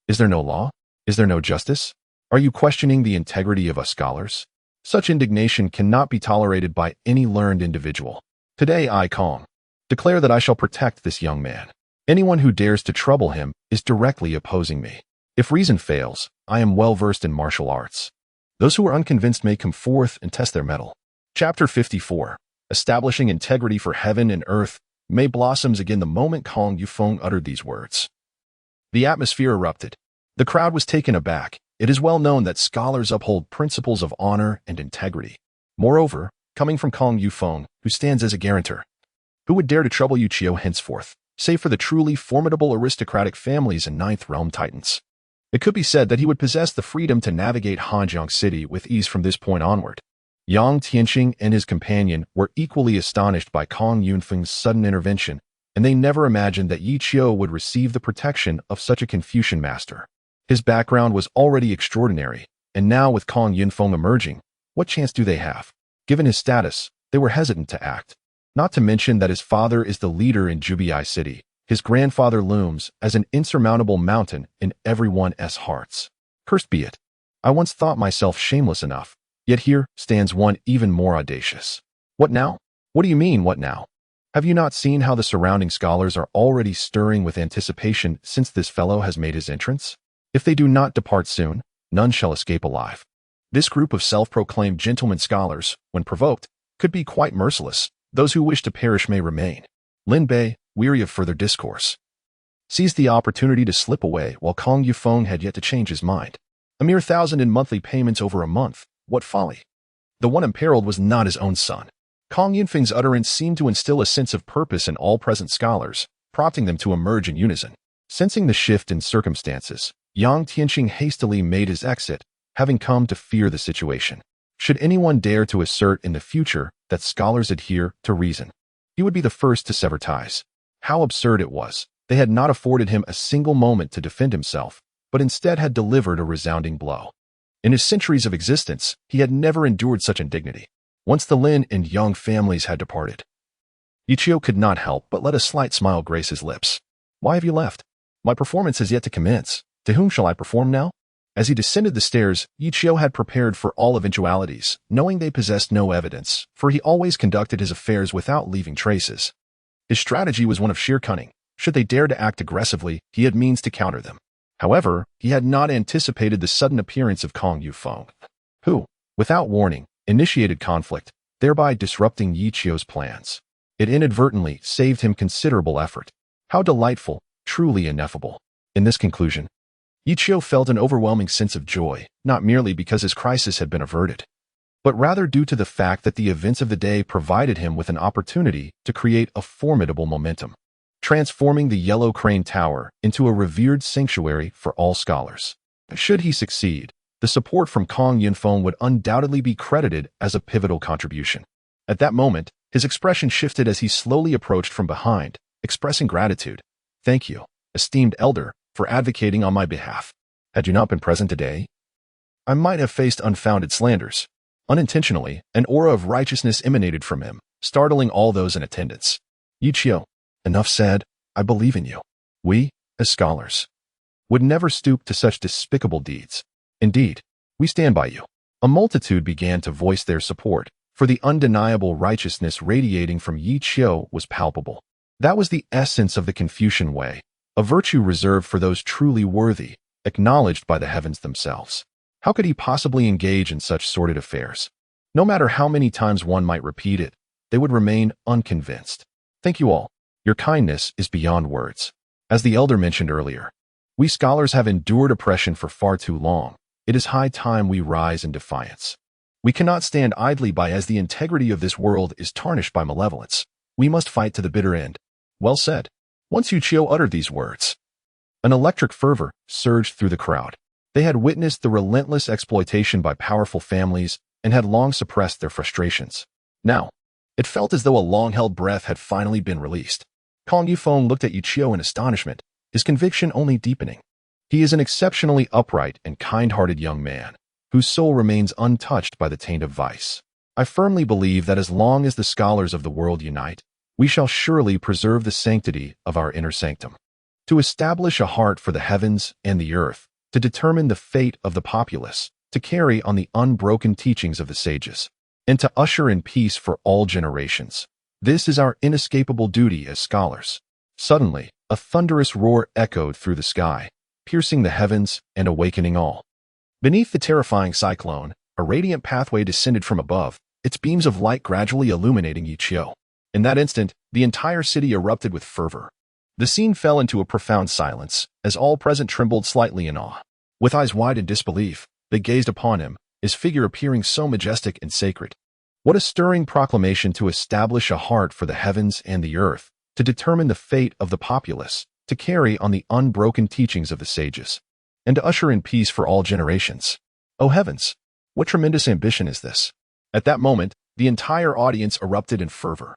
Is there no law? Is there no justice? Are you questioning the integrity of us scholars? Such indignation cannot be tolerated by any learned individual. Today I, Kong, declare that I shall protect this young man. Anyone who dares to trouble him is directly opposing me. If reason fails, I am well versed in martial arts. Those who are unconvinced may come forth and test their mettle. Chapter 54. Establishing integrity for heaven and earth. May blossoms again the moment Kong Yufeng uttered these words. The atmosphere erupted. The crowd was taken aback. It is well known that scholars uphold principles of honor and integrity. Moreover, coming from Kong Yufeng, who stands as a guarantor, who would dare to trouble Yi Qiu henceforth, save for the truly formidable aristocratic families and Ninth Realm Titans? It could be said that he would possess the freedom to navigate Hanjiang City with ease from this point onward. Yang Tianqing and his companion were equally astonished by Kong Yunfeng's sudden intervention, and they never imagined that Yi Qiu would receive the protection of such a Confucian master. His background was already extraordinary, and now with Kong Yunfeng emerging, what chance do they have? Given his status, they were hesitant to act. Not to mention that his father is the leader in Jubiai City. His grandfather looms as an insurmountable mountain in everyone's hearts. Cursed be it. I once thought myself shameless enough, yet here stands one even more audacious. What now? What do you mean, what now? Have you not seen how the surrounding scholars are already stirring with anticipation since this fellow has made his entrance? If they do not depart soon, none shall escape alive. This group of self-proclaimed gentlemen scholars, when provoked, could be quite merciless. Those who wish to perish may remain. Lin Bei, weary of further discourse, seized the opportunity to slip away while Kong Yufeng had yet to change his mind. A mere 1,000 in monthly payments over a month. What folly! The one imperiled was not his own son. Kong Yunfeng's utterance seemed to instill a sense of purpose in all present scholars, prompting them to emerge in unison. Sensing the shift in circumstances, Yang Tianqing hastily made his exit, having come to fear the situation. Should anyone dare to assert in the future that scholars adhere to reason, he would be the first to sever ties. How absurd it was. They had not afforded him a single moment to defend himself, but instead had delivered a resounding blow. In his centuries of existence, he had never endured such indignity. Once the Lin and Yang families had departed, Yi Qiu could not help but let a slight smile grace his lips. Why have you left? My performance has yet to commence. To whom shall I perform now? As he descended the stairs, Yi Qiu had prepared for all eventualities, knowing they possessed no evidence, for he always conducted his affairs without leaving traces. His strategy was one of sheer cunning. Should they dare to act aggressively, he had means to counter them. However, he had not anticipated the sudden appearance of Kong Yufeng, who, without warning, initiated conflict, thereby disrupting Yi Qiu's plans. It inadvertently saved him considerable effort. How delightful, truly ineffable. In this conclusion, Yi Qiu felt an overwhelming sense of joy, not merely because his crisis had been averted, but rather due to the fact that the events of the day provided him with an opportunity to create a formidable momentum, transforming the Yellow Crane Tower into a revered sanctuary for all scholars. Should he succeed, the support from Kong Yunfeng would undoubtedly be credited as a pivotal contribution. At that moment, his expression shifted as he slowly approached from behind, expressing gratitude. Thank you, esteemed elder, for advocating on my behalf. Had you not been present today, I might have faced unfounded slanders. Unintentionally, an aura of righteousness emanated from him, startling all those in attendance. Yi Qiu, enough said. I believe in you. We, as scholars, would never stoop to such despicable deeds. Indeed, we stand by you. A multitude began to voice their support, for the undeniable righteousness radiating from Yi Qiu was palpable. That was the essence of the Confucian way, a virtue reserved for those truly worthy, acknowledged by the heavens themselves. How could he possibly engage in such sordid affairs? No matter how many times one might repeat it, they would remain unconvinced. Thank you all. Your kindness is beyond words. As the elder mentioned earlier, we scholars have endured oppression for far too long. It is high time we rise in defiance. We cannot stand idly by as the integrity of this world is tarnished by malevolence. We must fight to the bitter end. Well said. Once Yu Qiu uttered these words, an electric fervor surged through the crowd. They had witnessed the relentless exploitation by powerful families and had long suppressed their frustrations. Now, it felt as though a long-held breath had finally been released. Kong Yufeng looked at Yu Qiu in astonishment, his conviction only deepening. He is an exceptionally upright and kind-hearted young man, whose soul remains untouched by the taint of vice. I firmly believe that as long as the scholars of the world unite, we shall surely preserve the sanctity of our inner sanctum. To establish a heart for the heavens and the earth, to determine the fate of the populace, to carry on the unbroken teachings of the sages, and to usher in peace for all generations. This is our inescapable duty as scholars. Suddenly, a thunderous roar echoed through the sky, piercing the heavens and awakening all. Beneath the terrifying cyclone, a radiant pathway descended from above, its beams of light gradually illuminating Yi Qiu. In that instant, the entire city erupted with fervor. The scene fell into a profound silence, as all present trembled slightly in awe. With eyes wide in disbelief, they gazed upon him, his figure appearing so majestic and sacred. What a stirring proclamation to establish a heart for the heavens and the earth, to determine the fate of the populace, to carry on the unbroken teachings of the sages, and to usher in peace for all generations. Oh heavens! What tremendous ambition is this? At that moment, the entire audience erupted in fervor.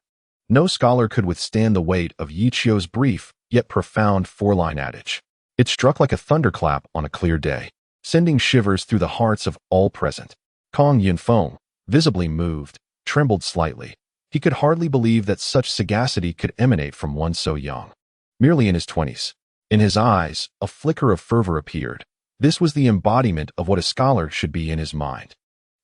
No scholar could withstand the weight of Yi Qiu's brief yet profound four-line adage. It struck like a thunderclap on a clear day, sending shivers through the hearts of all present. Kong Yunfeng, visibly moved, trembled slightly. He could hardly believe that such sagacity could emanate from one so young, merely in his 20s. In his eyes, a flicker of fervor appeared. This was the embodiment of what a scholar should be in his mind.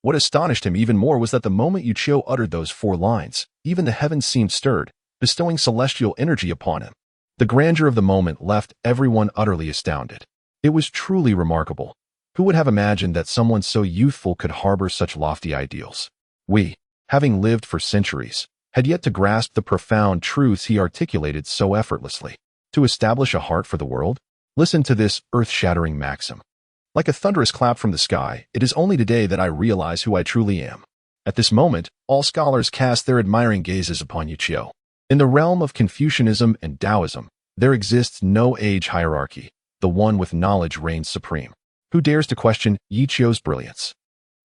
What astonished him even more was that the moment Yu Qiu uttered those 4 lines, even the heavens seemed stirred, bestowing celestial energy upon him. The grandeur of the moment left everyone utterly astounded. It was truly remarkable. Who would have imagined that someone so youthful could harbor such lofty ideals? We, having lived for centuries, had yet to grasp the profound truths he articulated so effortlessly. To establish a heart for the world? Listen to this earth-shattering maxim. Like a thunderous clap from the sky, it is only today that I realize who I truly am. At this moment, all scholars cast their admiring gazes upon Yu Qiu. In the realm of Confucianism and Taoism, there exists no age hierarchy. The one with knowledge reigns supreme. Who dares to question Yi Qiu's brilliance?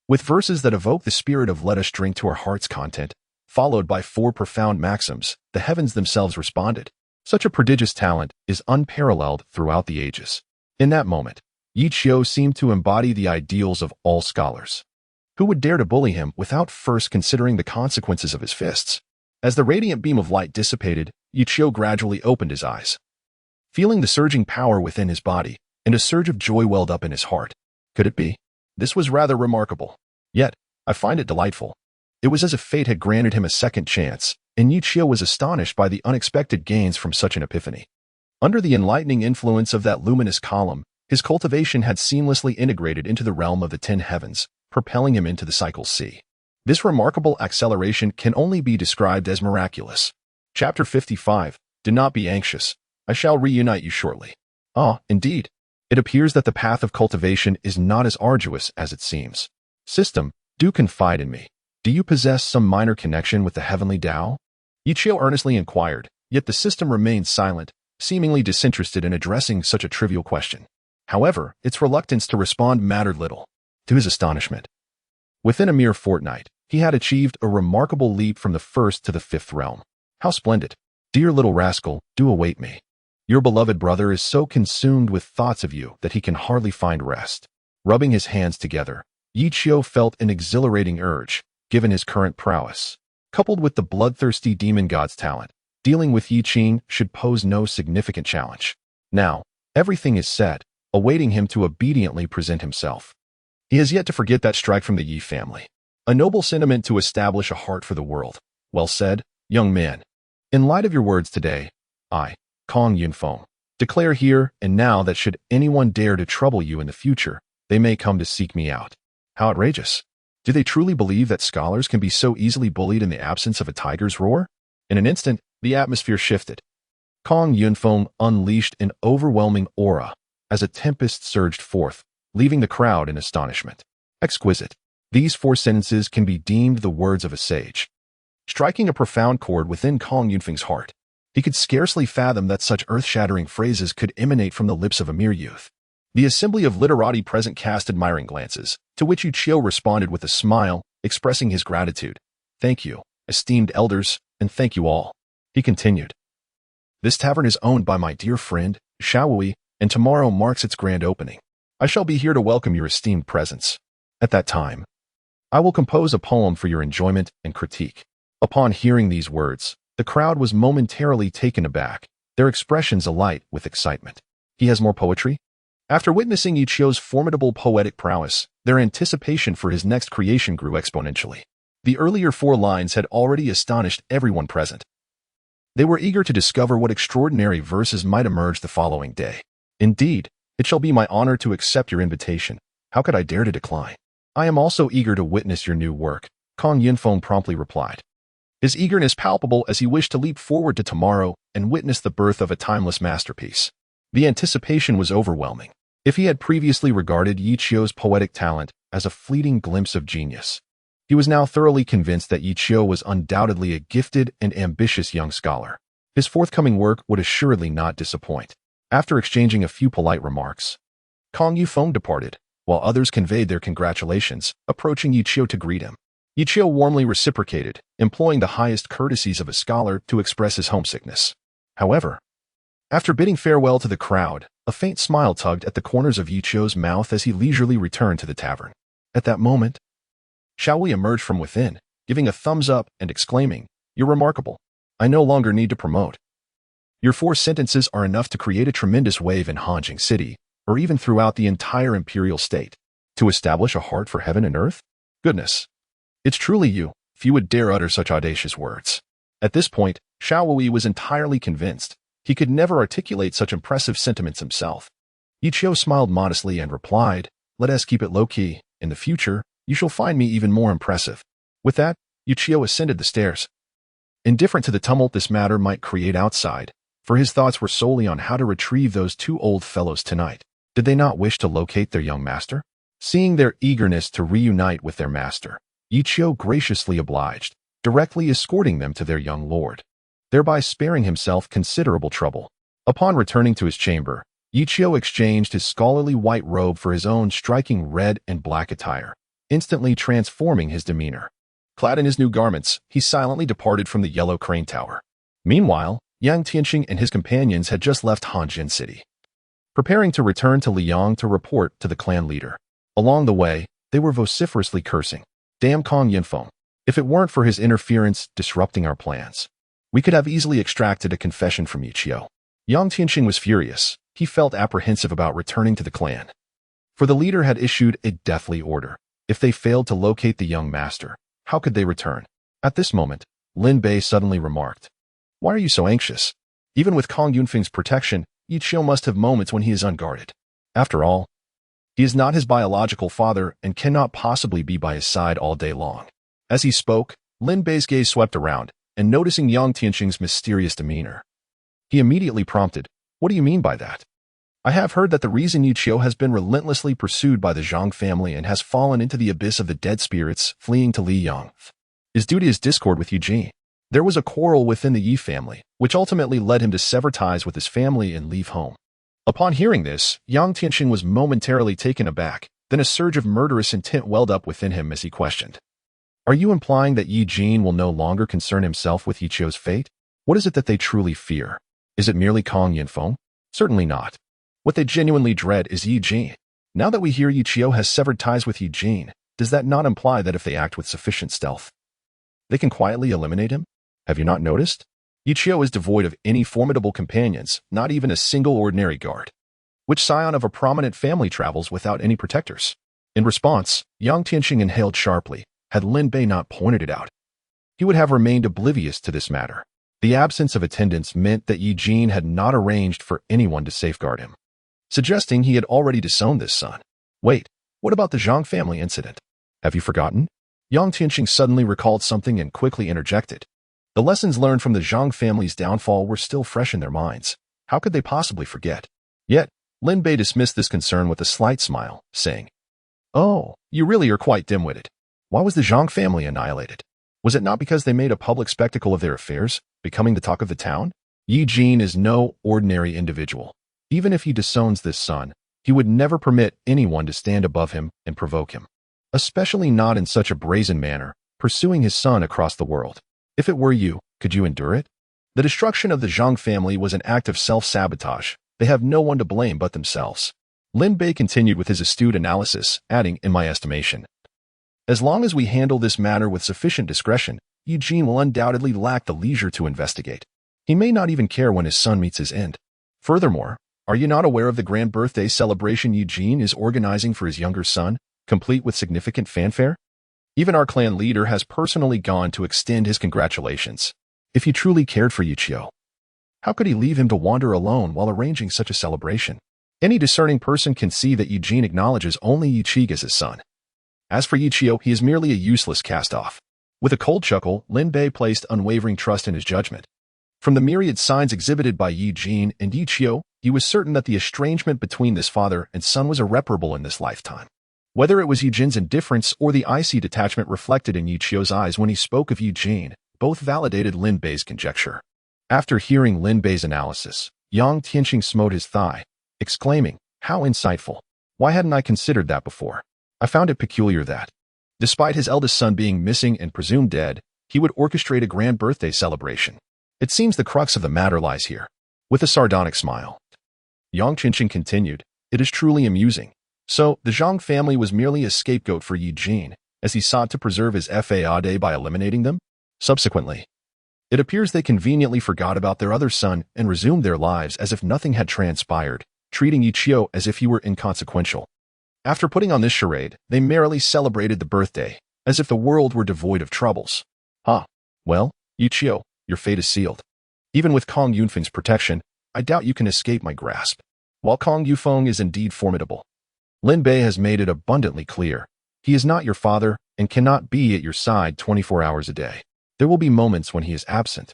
With verses that evoke the spirit of "let us drink to our heart's content," followed by 4 profound maxims, the heavens themselves responded. Such a prodigious talent is unparalleled throughout the ages. In that moment, Yi Qiu seemed to embody the ideals of all scholars. Who would dare to bully him without first considering the consequences of his fists? As the radiant beam of light dissipated, Yi Qiu gradually opened his eyes. Feeling the surging power within his body, and a surge of joy welled up in his heart. Could it be? This was rather remarkable. Yet, I find it delightful. It was as if fate had granted him a second chance, and Yi Qiu was astonished by the unexpected gains from such an epiphany. Under the enlightening influence of that luminous column, his cultivation had seamlessly integrated into the realm of the 10 heavens, propelling him into the cycle C. This remarkable acceleration can only be described as miraculous. Chapter 55. Do not be anxious. I shall reunite you shortly. Ah, indeed. It appears that the path of cultivation is not as arduous as it seems. System, do confide in me. Do you possess some minor connection with the heavenly Tao? Yi Qiu earnestly inquired, yet the system remained silent, seemingly disinterested in addressing such a trivial question. However, its reluctance to respond mattered little. To his astonishment, within a mere fortnight, he had achieved a remarkable leap from the 1st to the 5th realm. How splendid! Dear little rascal, do await me. Your beloved brother is so consumed with thoughts of you that he can hardly find rest. Rubbing his hands together, Yi Qiu felt an exhilarating urge, given his current prowess. Coupled with the bloodthirsty demon god's talent, dealing with Yi Qing should pose no significant challenge. Now, everything is set, awaiting him to obediently present himself. He has yet to forget that strike from the Yi family. A noble sentiment to establish a heart for the world. Well said, young man. In light of your words today, I, Kong Yunfeng, declare here and now that should anyone dare to trouble you in the future, they may come to seek me out. How outrageous. Do they truly believe that scholars can be so easily bullied in the absence of a tiger's roar? In an instant, the atmosphere shifted. Kong Yunfeng unleashed an overwhelming aura as a tempest surged forth, leaving the crowd in astonishment. Exquisite. These 4 sentences can be deemed the words of a sage, striking a profound chord within Kong Yunfeng's heart. He could scarcely fathom that such earth-shattering phrases could emanate from the lips of a mere youth. The assembly of literati present cast admiring glances, to which Yuchio responded with a smile, expressing his gratitude. Thank you, esteemed elders, and thank you all. He continued. This tavern is owned by my dear friend, Xiaowui, and tomorrow marks its grand opening. I shall be here to welcome your esteemed presence. At that time, I will compose a poem for your enjoyment and critique. Upon hearing these words, the crowd was momentarily taken aback, their expressions alight with excitement. He has more poetry? After witnessing Ichio's formidable poetic prowess, their anticipation for his next creation grew exponentially. The earlier 4 lines had already astonished everyone present. They were eager to discover what extraordinary verses might emerge the following day. Indeed, it shall be my honor to accept your invitation. How could I dare to decline? I am also eager to witness your new work, Kong Yunfeng promptly replied. His eagerness palpable as he wished to leap forward to tomorrow and witness the birth of a timeless masterpiece. The anticipation was overwhelming. If he had previously regarded Yichio's poetic talent as a fleeting glimpse of genius, he was now thoroughly convinced that Yichio was undoubtedly a gifted and ambitious young scholar. His forthcoming work would assuredly not disappoint. After exchanging a few polite remarks, Kong Yunfeng departed, while others conveyed their congratulations, approaching Yichio to greet him. Yichio warmly reciprocated, employing the highest courtesies of a scholar to express his homesickness. However, after bidding farewell to the crowd, a faint smile tugged at the corners of Yichio's mouth as he leisurely returned to the tavern. At that moment, Xiaowui emerged from within, giving a thumbs up and exclaiming, "You're remarkable. I no longer need to promote. Your 4 sentences are enough to create a tremendous wave in Hanjing City, or even throughout the entire imperial state. To establish a heart for heaven and earth? Goodness. It's truly you. Few would dare utter such audacious words." At this point, Xiaowui was entirely convinced. He could never articulate such impressive sentiments himself. Yichio smiled modestly and replied, "Let us keep it low-key. In the future, you shall find me even more impressive." With that, Yichio ascended the stairs. Indifferent to the tumult this matter might create outside, for his thoughts were solely on how to retrieve those 2 old fellows tonight. Did they not wish to locate their young master? Seeing their eagerness to reunite with their master, Yichio graciously obliged, directly escorting them to their young lord, thereby sparing himself considerable trouble. Upon returning to his chamber, Yichio exchanged his scholarly white robe for his own striking red and black attire, instantly transforming his demeanor. Clad in his new garments, he silently departed from the Yellow Crane Tower. Meanwhile, Yang Tianqing and his companions had just left Hanjin City, preparing to return to Liang to report to the clan leader. Along the way, they were vociferously cursing. "Damn Kong Yunfeng. If it weren't for his interference disrupting our plans, we could have easily extracted a confession from Yichio." Yang Tianqing was furious. He felt apprehensive about returning to the clan, for the leader had issued a deathly order. If they failed to locate the young master, how could they return? At this moment, Lin Bei suddenly remarked, "Why are you so anxious? Even with Kong Yunfeng's protection, Yichio must have moments when he is unguarded. After all, he is not his biological father and cannot possibly be by his side all day long." As he spoke, Lin Bei's gaze swept around, and noticing Yang Tianqing's mysterious demeanor, he immediately prompted, "What do you mean by that? I have heard that the reason Yichio has been relentlessly pursued by the Zhang family and has fallen into the abyss of the dead spirits fleeing to Liyang is due to his discord with Eugene. There was a quarrel within the Yi family, which ultimately led him to sever ties with his family and leave home." Upon hearing this, Yang Tianqing was momentarily taken aback, then a surge of murderous intent welled up within him as he questioned, "Are you implying that Yi Jin will no longer concern himself with Yichio's fate? What is it that they truly fear? Is it merely Kong Yunfeng? Certainly not. What they genuinely dread is Yi Jin. Now that we hear Yichio has severed ties with Yi Jin, does that not imply that if they act with sufficient stealth, they can quietly eliminate him? Have you not noticed? Ichio is devoid of any formidable companions, not even a single ordinary guard. Which scion of a prominent family travels without any protectors? In response, Yang Tianqing inhaled sharply. Had Lin Bei not pointed it out, he would have remained oblivious to this matter. The absence of attendants meant that Yi Jin had not arranged for anyone to safeguard him, suggesting he had already disowned this son. Wait, what about the Zhang family incident? Have you forgotten? Yang Tianqing suddenly recalled something and quickly interjected. The lessons learned from the Zhang family's downfall were still fresh in their minds. How could they possibly forget? Yet, Lin Bei dismissed this concern with a slight smile, saying, "Oh, you really are quite dim-witted. Why was the Zhang family annihilated? Was it not because they made a public spectacle of their affairs, becoming the talk of the town? Yi Jin is no ordinary individual. Even if he disowns this son, he would never permit anyone to stand above him and provoke him, especially not in such a brazen manner, pursuing his son across the world. If it were you, could you endure it? The destruction of the Zhang family was an act of self-sabotage. They have no one to blame but themselves." Lin Bei continued with his astute analysis, adding, "In my estimation, as long as we handle this matter with sufficient discretion, Yi Jin will undoubtedly lack the leisure to investigate. He may not even care when his son meets his end. Furthermore, are you not aware of the grand birthday celebration Yi Jin is organizing for his younger son, complete with significant fanfare? Even our clan leader has personally gone to extend his congratulations. If he truly cared for Yichio, how could he leave him to wander alone while arranging such a celebration? Any discerning person can see that Yi Jin acknowledges only Yi Qi as his son. As for Yichio, he is merely a useless cast-off." With a cold chuckle, Lin Bei placed unwavering trust in his judgment. From the myriad signs exhibited by Yi Jin and Yichio, he was certain that the estrangement between this father and son was irreparable in this lifetime. Whether it was Yi Jin's indifference or the icy detachment reflected in Yichio's eyes when he spoke of Yi Jin, both validated Lin Bei's conjecture. After hearing Lin Bei's analysis, Yang Tianqing smote his thigh, exclaiming, "How insightful! Why hadn't I considered that before?" I found it peculiar that, despite his eldest son being missing and presumed dead, he would orchestrate a grand birthday celebration. It seems the crux of the matter lies here. With a sardonic smile, Yang Tianqing continued, "It is truly amusing. So, the Zhang family was merely a scapegoat for Yi Jin, as he sought to preserve his fade by eliminating them? Subsequently, it appears they conveniently forgot about their other son and resumed their lives as if nothing had transpired, treating Yichio as if he were inconsequential. After putting on this charade, they merrily celebrated the birthday, as if the world were devoid of troubles. Well, Yichio, your fate is sealed. Even with Kong Yunfeng's protection, I doubt you can escape my grasp. While Kong Yufeng is indeed formidable, Lin Bei has made it abundantly clear. He is not your father and cannot be at your side 24 hours a day. There will be moments when he is absent,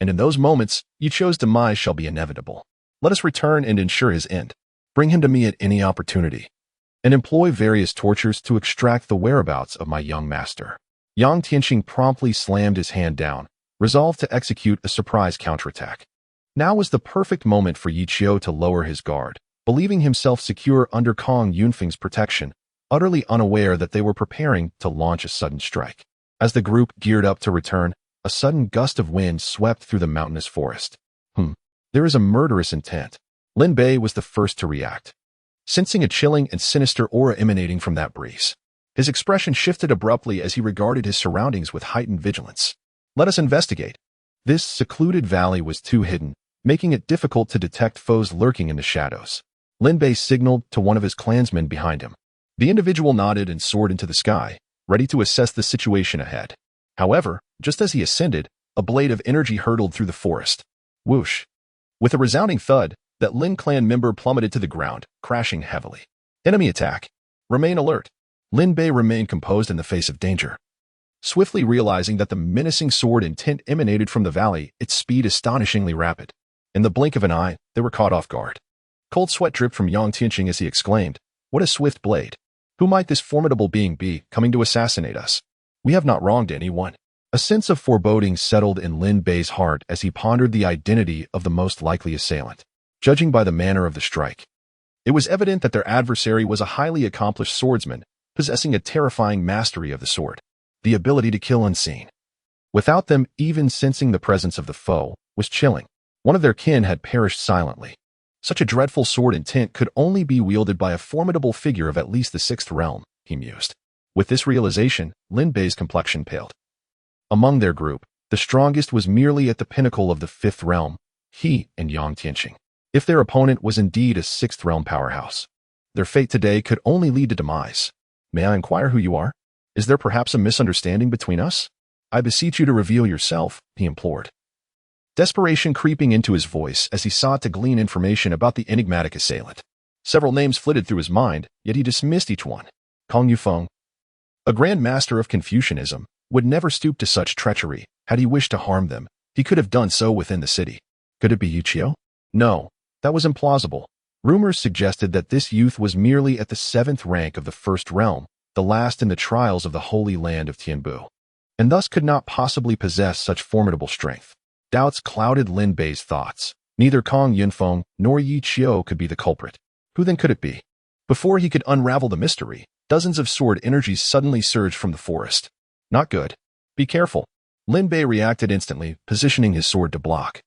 and in those moments, Yichio's demise shall be inevitable. Let us return and ensure his end. Bring him to me at any opportunity, and employ various tortures to extract the whereabouts of my young master." Yang Tianqing promptly slammed his hand down, resolved to execute a surprise counterattack. Now was the perfect moment for Yichio to lower his guard, believing himself secure under Kong Yunfeng's protection, utterly unaware that they were preparing to launch a sudden strike. As the group geared up to return, a sudden gust of wind swept through the mountainous forest. There is a murderous intent. Lin Bei was the first to react, sensing a chilling and sinister aura emanating from that breeze. His expression shifted abruptly as he regarded his surroundings with heightened vigilance. "Let us investigate." This secluded valley was too hidden, making it difficult to detect foes lurking in the shadows. Lin Bei signaled to one of his clansmen behind him. The individual nodded and soared into the sky, ready to assess the situation ahead. However, just as he ascended, a blade of energy hurtled through the forest. Whoosh! With a resounding thud, that Lin clan member plummeted to the ground, crashing heavily. Enemy attack. Remain alert. Lin Bei remained composed in the face of danger. Swiftly realizing that the menacing sword intent emanated from the valley, its speed astonishingly rapid. In the blink of an eye, they were caught off guard. Cold sweat dripped from Yang Tianqing as he exclaimed, "What a swift blade! Who might this formidable being be, coming to assassinate us? We have not wronged anyone." A sense of foreboding settled in Lin Bei's heart as he pondered the identity of the most likely assailant. Judging by the manner of the strike, it was evident that their adversary was a highly accomplished swordsman, possessing a terrifying mastery of the sword, the ability to kill unseen. Without them even sensing the presence of the foe was chilling. One of their kin had perished silently. Such a dreadful sword intent could only be wielded by a formidable figure of at least the sixth realm, he mused. With this realization, Lin Bei's complexion paled. Among their group, The strongest was merely at the pinnacle of the fifth realm, he and Yang Tianqing. If their opponent was indeed a sixth realm powerhouse, their fate today could only lead to demise. May I inquire who you are? Is there perhaps a misunderstanding between us? I beseech you to reveal yourself, he implored. Desperation creeping into his voice as he sought to glean information about the enigmatic assailant. Several names flitted through his mind, yet he dismissed each one. Kong Yufeng, a grand master of Confucianism, would never stoop to such treachery. Had he wished to harm them, he could have done so within the city. Could it be Yuqiu? No, that was implausible. Rumors suggested that this youth was merely at the 7th rank of the first realm, the last in the trials of the holy land of Tianbu, and thus could not possibly possess such formidable strength. Doubts clouded Lin Bei's thoughts. Neither Kong Yunfeng nor Yi Qiu could be the culprit. Who then could it be? Before he could unravel the mystery, dozens of sword energies suddenly surged from the forest. Not good. Be careful. Lin Bei reacted instantly, positioning his sword to block.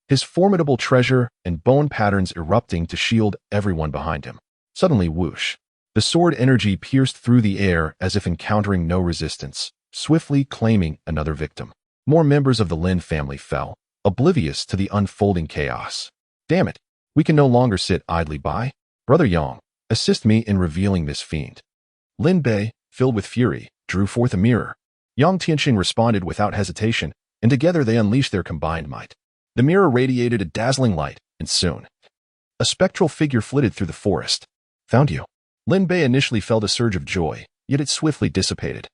His formidable treasure and bone patterns erupting to shield everyone behind him. Suddenly, whoosh. The sword energy pierced through the air as if encountering no resistance, swiftly claiming another victim. More members of the Lin family fell, oblivious to the unfolding chaos. Damn it, we can no longer sit idly by. Brother Yang, assist me in revealing this fiend. Lin Bei, filled with fury, drew forth a mirror. Yang Tianqing responded without hesitation, and together they unleashed their combined might. The mirror radiated a dazzling light, and soon, a spectral figure flitted through the forest. Found you. Lin Bei initially felt a surge of joy, yet it swiftly dissipated.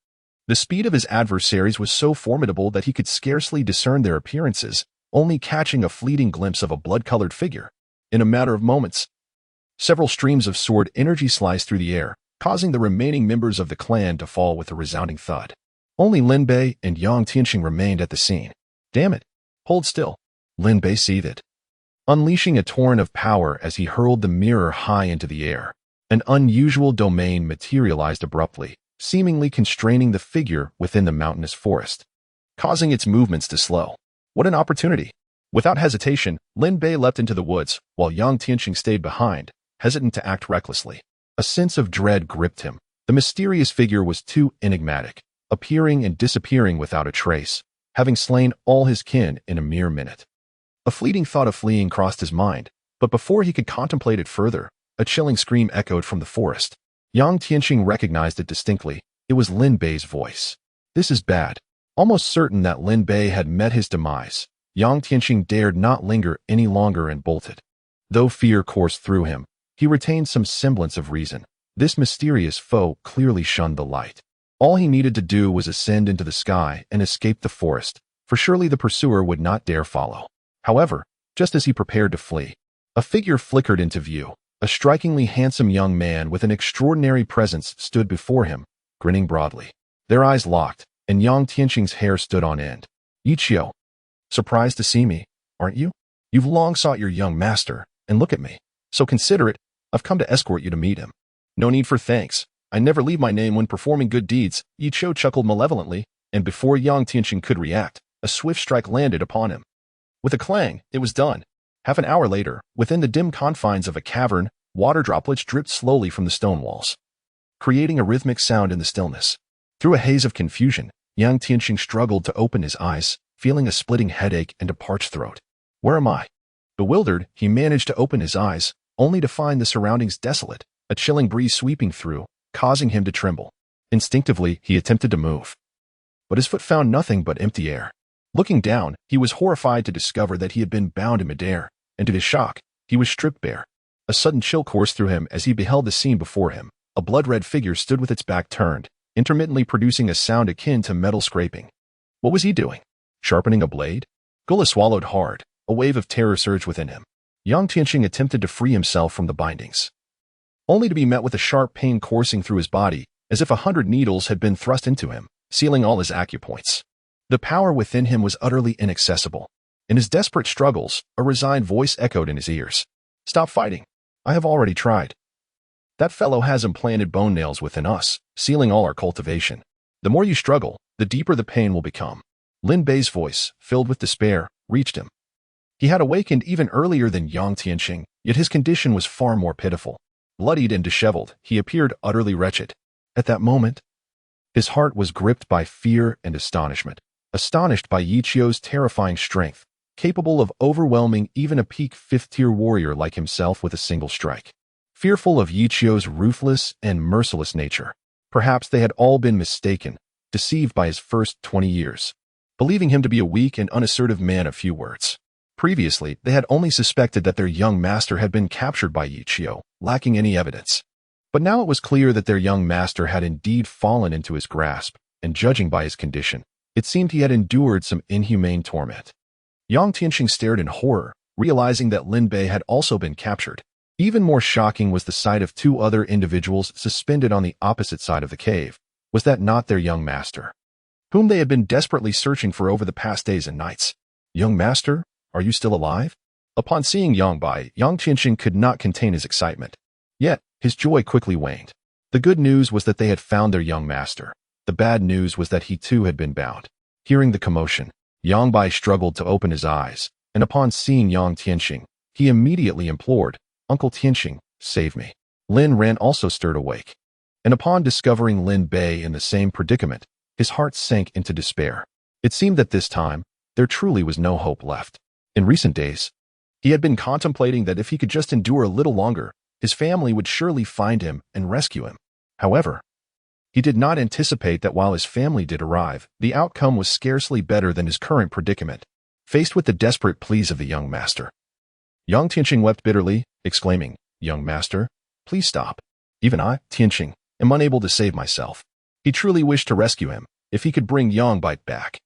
The speed of his adversaries was so formidable that he could scarcely discern their appearances, only catching a fleeting glimpse of a blood-colored figure. In a matter of moments, several streams of sword energy sliced through the air, causing the remaining members of the clan to fall with a resounding thud. Only Lin Bei and Yang Tianqing remained at the scene. Damn it. Hold still. Lin Bei seethed, unleashing a torrent of power as he hurled the mirror high into the air. An unusual domain materialized abruptly, seemingly constraining the figure within the mountainous forest, causing its movements to slow. What an opportunity! Without hesitation, Lin Bei leapt into the woods, while Yang Tianqing stayed behind, hesitant to act recklessly. A sense of dread gripped him. The mysterious figure was too enigmatic, appearing and disappearing without a trace, having slain all his kin in a mere minute. A fleeting thought of fleeing crossed his mind, but before he could contemplate it further, a chilling scream echoed from the forest. Yang Tianqing recognized it distinctly. It was Lin Bei's voice. This is bad. Almost certain that Lin Bei had met his demise, Yang Tianqing dared not linger any longer and bolted. Though fear coursed through him, he retained some semblance of reason. This mysterious foe clearly shunned the light. All he needed to do was ascend into the sky and escape the forest, for surely the pursuer would not dare follow. However, just as he prepared to flee, a figure flickered into view. A strikingly handsome young man with an extraordinary presence stood before him, grinning broadly. Their eyes locked, and Yang Tianqing's hair stood on end. Yi Qiu, surprised to see me, aren't you? You've long sought your young master, and look at me. So considerate, I've come to escort you to meet him. No need for thanks. I never leave my name when performing good deeds. Yi Qiu chuckled malevolently, and before Yang Tianqing could react, a swift strike landed upon him. With a clang, it was done. Half an hour later, within the dim confines of a cavern, water droplets dripped slowly from the stone walls, creating a rhythmic sound in the stillness. Through a haze of confusion, Yang Tianqing struggled to open his eyes, feeling a splitting headache and a parched throat. Where am I? Bewildered, he managed to open his eyes, only to find the surroundings desolate, a chilling breeze sweeping through, causing him to tremble. Instinctively, he attempted to move, but his foot found nothing but empty air. Looking down, he was horrified to discover that he had been bound in midair, and to his shock, he was stripped bare. A sudden chill coursed through him as he beheld the scene before him. A blood-red figure stood with its back turned, intermittently producing a sound akin to metal scraping. What was he doing? Sharpening a blade? Gula swallowed hard. A wave of terror surged within him. Yang Tianqing attempted to free himself from the bindings, only to be met with a sharp pain coursing through his body, as if 100 needles had been thrust into him, sealing all his acupoints. The power within him was utterly inaccessible. In his desperate struggles, a resigned voice echoed in his ears. Stop fighting. I have already tried. That fellow has implanted bone nails within us, sealing all our cultivation. The more you struggle, the deeper the pain will become. Lin Bei's voice, filled with despair, reached him. He had awakened even earlier than Yang Tianqing, yet his condition was far more pitiful. Bloodied and disheveled, he appeared utterly wretched. At that moment, his heart was gripped by fear and astonishment. astonished by Yichio's terrifying strength, capable of overwhelming even a peak 5th-tier warrior like himself with a single strike. Fearful of Yichio's ruthless and merciless nature, perhaps they had all been mistaken, deceived by his first 20 years, believing him to be a weak and unassertive man of few words. Previously, they had only suspected that their young master had been captured by Yichio, lacking any evidence. But now it was clear that their young master had indeed fallen into his grasp, and judging by his condition, it seemed he had endured some inhumane torment. Yang Tianqing stared in horror, realizing that Lin Bei had also been captured. Even more shocking was the sight of 2 other individuals suspended on the opposite side of the cave. Was that not their young master, whom they had been desperately searching for over the past days and nights? Young master, are you still alive? Upon seeing Yang Bai, Yang Tianqing could not contain his excitement. Yet, his joy quickly waned. The good news was that they had found their young master. The bad news was that he too had been bound. Hearing the commotion, Yang Bai struggled to open his eyes, and upon seeing Yang Tianqing, he immediately implored, "Uncle Tianqing, save me." Lin Ran also stirred awake, and upon discovering Lin Bei in the same predicament, his heart sank into despair. It seemed that this time, there truly was no hope left. In recent days, he had been contemplating that if he could just endure a little longer, his family would surely find him and rescue him. However, he did not anticipate that while his family did arrive, the outcome was scarcely better than his current predicament. Faced with the desperate pleas of the young master, Yang Tianqing wept bitterly, exclaiming, "Young master, please stop. Even I, Tianqing, am unable to save myself." He truly wished to rescue him. If he could bring Yang Bai back,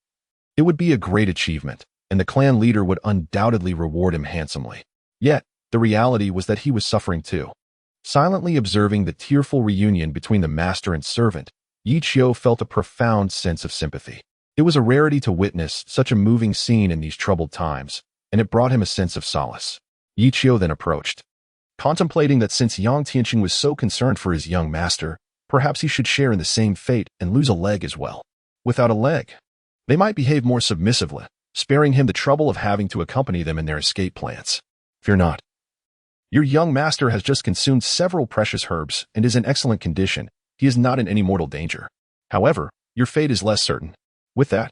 it would be a great achievement, and the clan leader would undoubtedly reward him handsomely. Yet, the reality was that he was suffering too. Silently observing the tearful reunion between the master and servant, Yichio felt a profound sense of sympathy. It was a rarity to witness such a moving scene in these troubled times, and it brought him a sense of solace. Yichio then approached, contemplating that since Yang Tianqing was so concerned for his young master, perhaps he should share in the same fate and lose a leg as well. Without a leg, they might behave more submissively, sparing him the trouble of having to accompany them in their escape plans. "Fear not. Your young master has just consumed several precious herbs and is in excellent condition. He is not in any mortal danger. However, your fate is less certain." With that,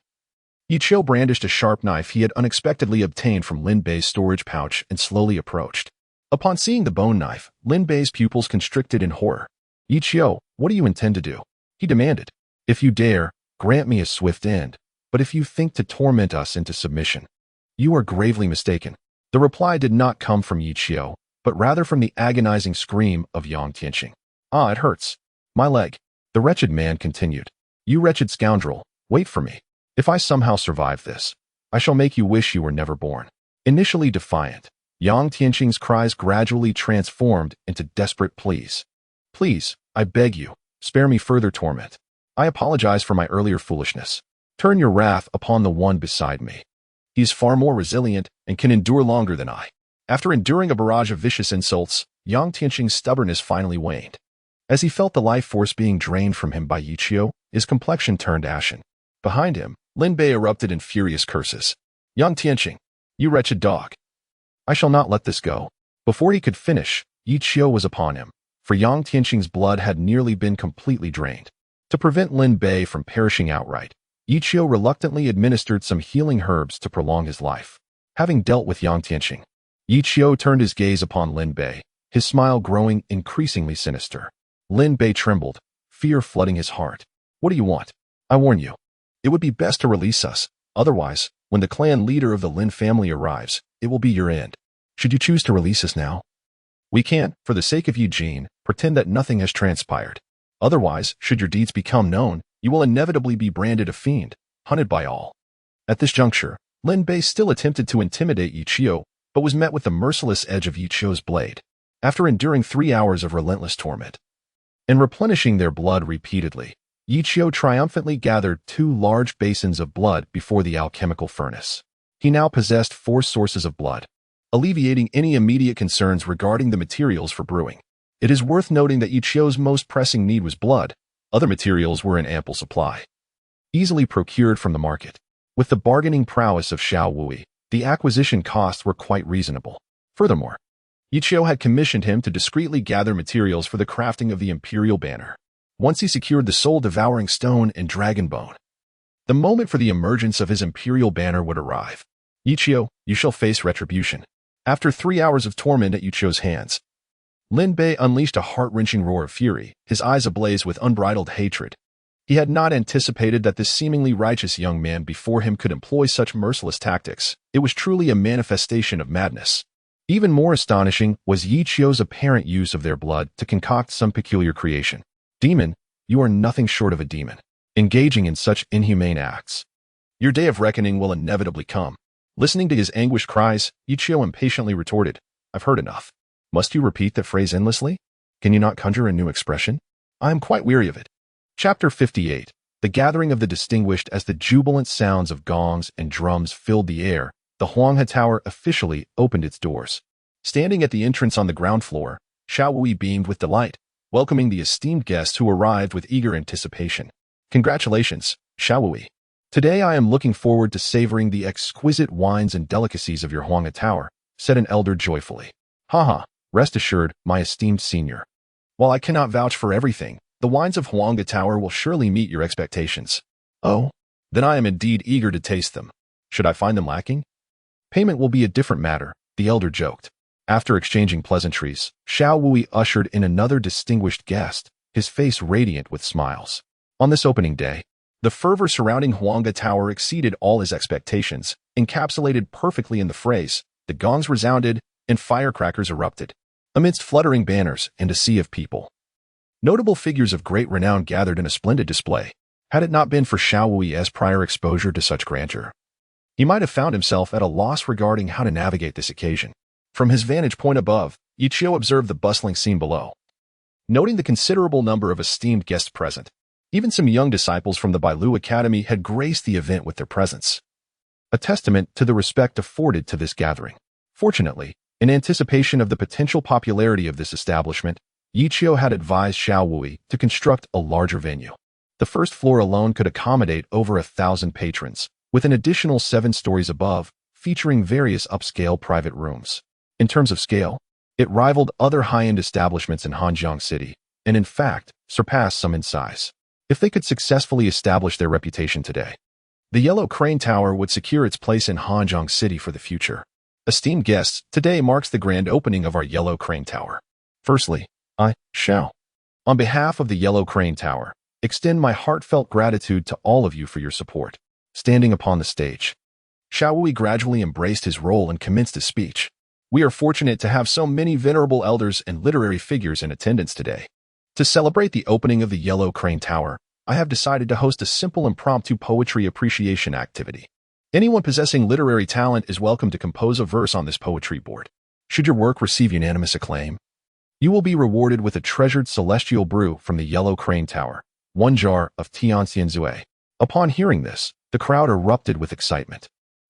Yichio brandished a sharp knife he had unexpectedly obtained from Lin Bei's storage pouch and slowly approached. Upon seeing the bone knife, Lin Bei's pupils constricted in horror. "Yichio, what do you intend to do?" he demanded. "If you dare, grant me a swift end, but if you think to torment us into submission, you are gravely mistaken." The reply did not come from Yichio, but rather from the agonizing scream of Yang Tianqing. "Ah, it hurts. My leg." The wretched man continued. "You wretched scoundrel, wait for me. If I somehow survive this, I shall make you wish you were never born." Initially defiant, Yang Tianqing's cries gradually transformed into desperate pleas. "Please, I beg you, spare me further torment. I apologize for my earlier foolishness. Turn your wrath upon the one beside me. He is far more resilient and can endure longer than I." After enduring a barrage of vicious insults, Yang Tianqing's stubbornness finally waned. As he felt the life force being drained from him by Yichio, his complexion turned ashen. Behind him, Lin Bei erupted in furious curses. "Yang Tianqing, you wretched dog. I shall not let this go." Before he could finish, Yichio was upon him, for Yang Tianqing's blood had nearly been completely drained. To prevent Lin Bei from perishing outright, Yichio reluctantly administered some healing herbs to prolong his life. Having dealt with Yang Tianqing, Yichio turned his gaze upon Lin Bei, his smile growing increasingly sinister. Lin Bei trembled, fear flooding his heart. "What do you want? I warn you, it would be best to release us. Otherwise, when the clan leader of the Lin family arrives, it will be your end. Should you choose to release us now, we can, for the sake of Eugene, pretend that nothing has transpired. Otherwise, should your deeds become known, you will inevitably be branded a fiend, hunted by all." At this juncture, Lin Bei still attempted to intimidate Yichio, but was met with the merciless edge of Yichio's blade. After enduring 3 hours of relentless torment and replenishing their blood repeatedly, Yichio triumphantly gathered 2 large basins of blood before the alchemical furnace. He now possessed 4 sources of blood, alleviating any immediate concerns regarding the materials for brewing. It is worth noting that Yichio's most pressing need was blood. Other materials were in ample supply, easily procured from the market. With the bargaining prowess of Xiao Wui, the acquisition costs were quite reasonable. Furthermore, Yichio had commissioned him to discreetly gather materials for the crafting of the imperial banner. Once he secured the soul-devouring stone and dragon bone, The moment for the emergence of his imperial banner would arrive. Yichio, you shall face retribution. After 3 hours of torment at Yichio's hands, Lin Bei unleashed a heart-wrenching roar of fury, his eyes ablaze with unbridled hatred. He had not anticipated that this seemingly righteous young man before him could employ such merciless tactics. It was truly a manifestation of madness. Even more astonishing was Yichio's apparent use of their blood to concoct some peculiar creation. Demon, you are nothing short of a demon, engaging in such inhumane acts. Your day of reckoning will inevitably come. Listening to his anguished cries, Yichio impatiently retorted, I've heard enough. Must you repeat that phrase endlessly? Can you not conjure a new expression? I am quite weary of it. Chapter 58. The gathering of the distinguished. As the jubilant sounds of gongs and drums filled the air, the Huanghe Tower officially opened its doors. Standing at the entrance on the ground floor, Xiao Wui beamed with delight, welcoming the esteemed guests who arrived with eager anticipation. Congratulations, Xiao Wui. Today I am looking forward to savoring the exquisite wines and delicacies of your Huanghe Tower, said an elder joyfully. Haha, rest assured, my esteemed senior. While I cannot vouch for everything, the wines of Huanghe Tower will surely meet your expectations. Oh, then I am indeed eager to taste them. Should I find them lacking? Payment will be a different matter, the elder joked. After exchanging pleasantries, Xiao Wui ushered in another distinguished guest, his face radiant with smiles. On this opening day, the fervor surrounding Huanghe Tower exceeded all his expectations, encapsulated perfectly in the phrase, the gongs resounded and firecrackers erupted. Amidst fluttering banners and a sea of people, notable figures of great renown gathered in a splendid display. Had it not been for Xiao Wui's prior exposure to such grandeur, he might have found himself at a loss regarding how to navigate this occasion. From his vantage point above, Yichio observed the bustling scene below. Noting the considerable number of esteemed guests present, even some young disciples from the Bailu Academy had graced the event with their presence, a testament to the respect afforded to this gathering. Fortunately, in anticipation of the potential popularity of this establishment, Yichio had advised Xiao Wui to construct a larger venue. The first floor alone could accommodate over 1,000 patrons, with an additional 7 stories above, featuring various upscale private rooms. In terms of scale, it rivaled other high-end establishments in Hanjiang City, and in fact, surpassed some in size. If they could successfully establish their reputation today, the Yellow Crane Tower would secure its place in Hanjiang City for the future. Esteemed guests, today marks the grand opening of our Yellow Crane Tower. Firstly, I, Xiao, on behalf of the Yellow Crane Tower, extend my heartfelt gratitude to all of you for your support. Standing upon the stage, Xiao Wui gradually embraced his role and commenced his speech. We are fortunate to have so many venerable elders and literary figures in attendance today. To celebrate the opening of the Yellow Crane Tower, I have decided to host a simple impromptu poetry appreciation activity. Anyone possessing literary talent is welcome to compose a verse on this poetry board. Should your work receive unanimous acclaim, you will be rewarded with a treasured celestial brew from the Yellow Crane Tower, 1 jar of Tianxian Zui. Upon hearing this, the crowd erupted with excitement.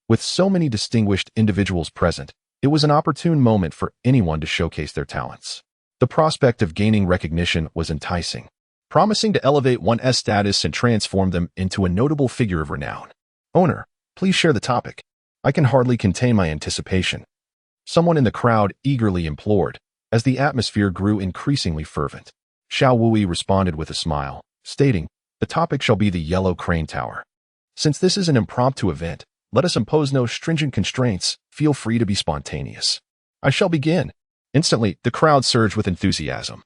With so many distinguished individuals present, it was an opportune moment for anyone to showcase their talents. The prospect of gaining recognition was enticing, promising to elevate one's status and transform them into a notable figure of renown. Owner, please share the topic. I can hardly contain my anticipation. Someone in the crowd eagerly implored, as the atmosphere grew increasingly fervent. Xiao Wui responded with a smile, stating, the topic shall be the Yellow Crane Tower. Since this is an impromptu event, let us impose no stringent constraints. Feel free to be spontaneous. I shall begin. Instantly, the crowd surged with enthusiasm,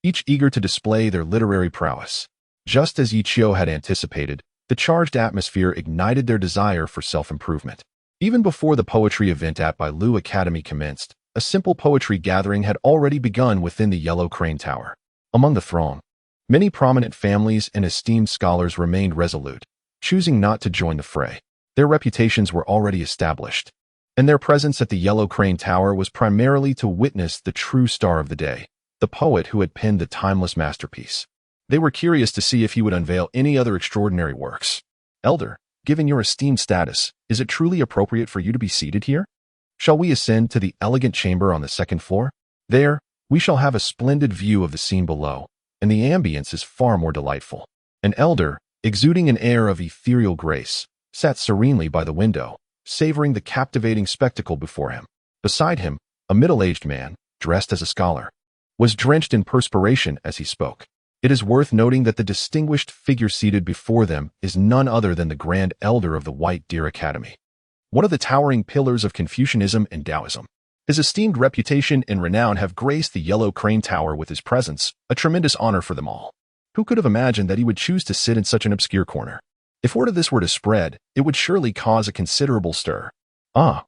each eager to display their literary prowess. Just as Yichio had anticipated, the charged atmosphere ignited their desire for self-improvement. Even before the poetry event at Bailu Academy commenced, a simple poetry gathering had already begun within the Yellow Crane Tower. Among the throng, many prominent families and esteemed scholars remained resolute, choosing not to join the fray. Their reputations were already established, and their presence at the Yellow Crane Tower was primarily to witness the true star of the day, the poet who had penned the timeless masterpiece. They were curious to see if he would unveil any other extraordinary works. Elder, given your esteemed status, is it truly appropriate for you to be seated here? Shall we ascend to the elegant chamber on the 2nd floor? There, we shall have a splendid view of the scene below, and the ambience is far more delightful. An elder, exuding an air of ethereal grace, sat serenely by the window, savoring the captivating spectacle before him. Beside him, a middle-aged man, dressed as a scholar, was drenched in perspiration as he spoke. It is worth noting that the distinguished figure seated before them is none other than the Grand Elder of the White Deer Academy, one of the towering pillars of Confucianism and Taoism. His esteemed reputation and renown have graced the Yellow Crane Tower with his presence, a tremendous honor for them all. Who could have imagined that he would choose to sit in such an obscure corner? If word of this were to spread, it would surely cause a considerable stir. "Ah,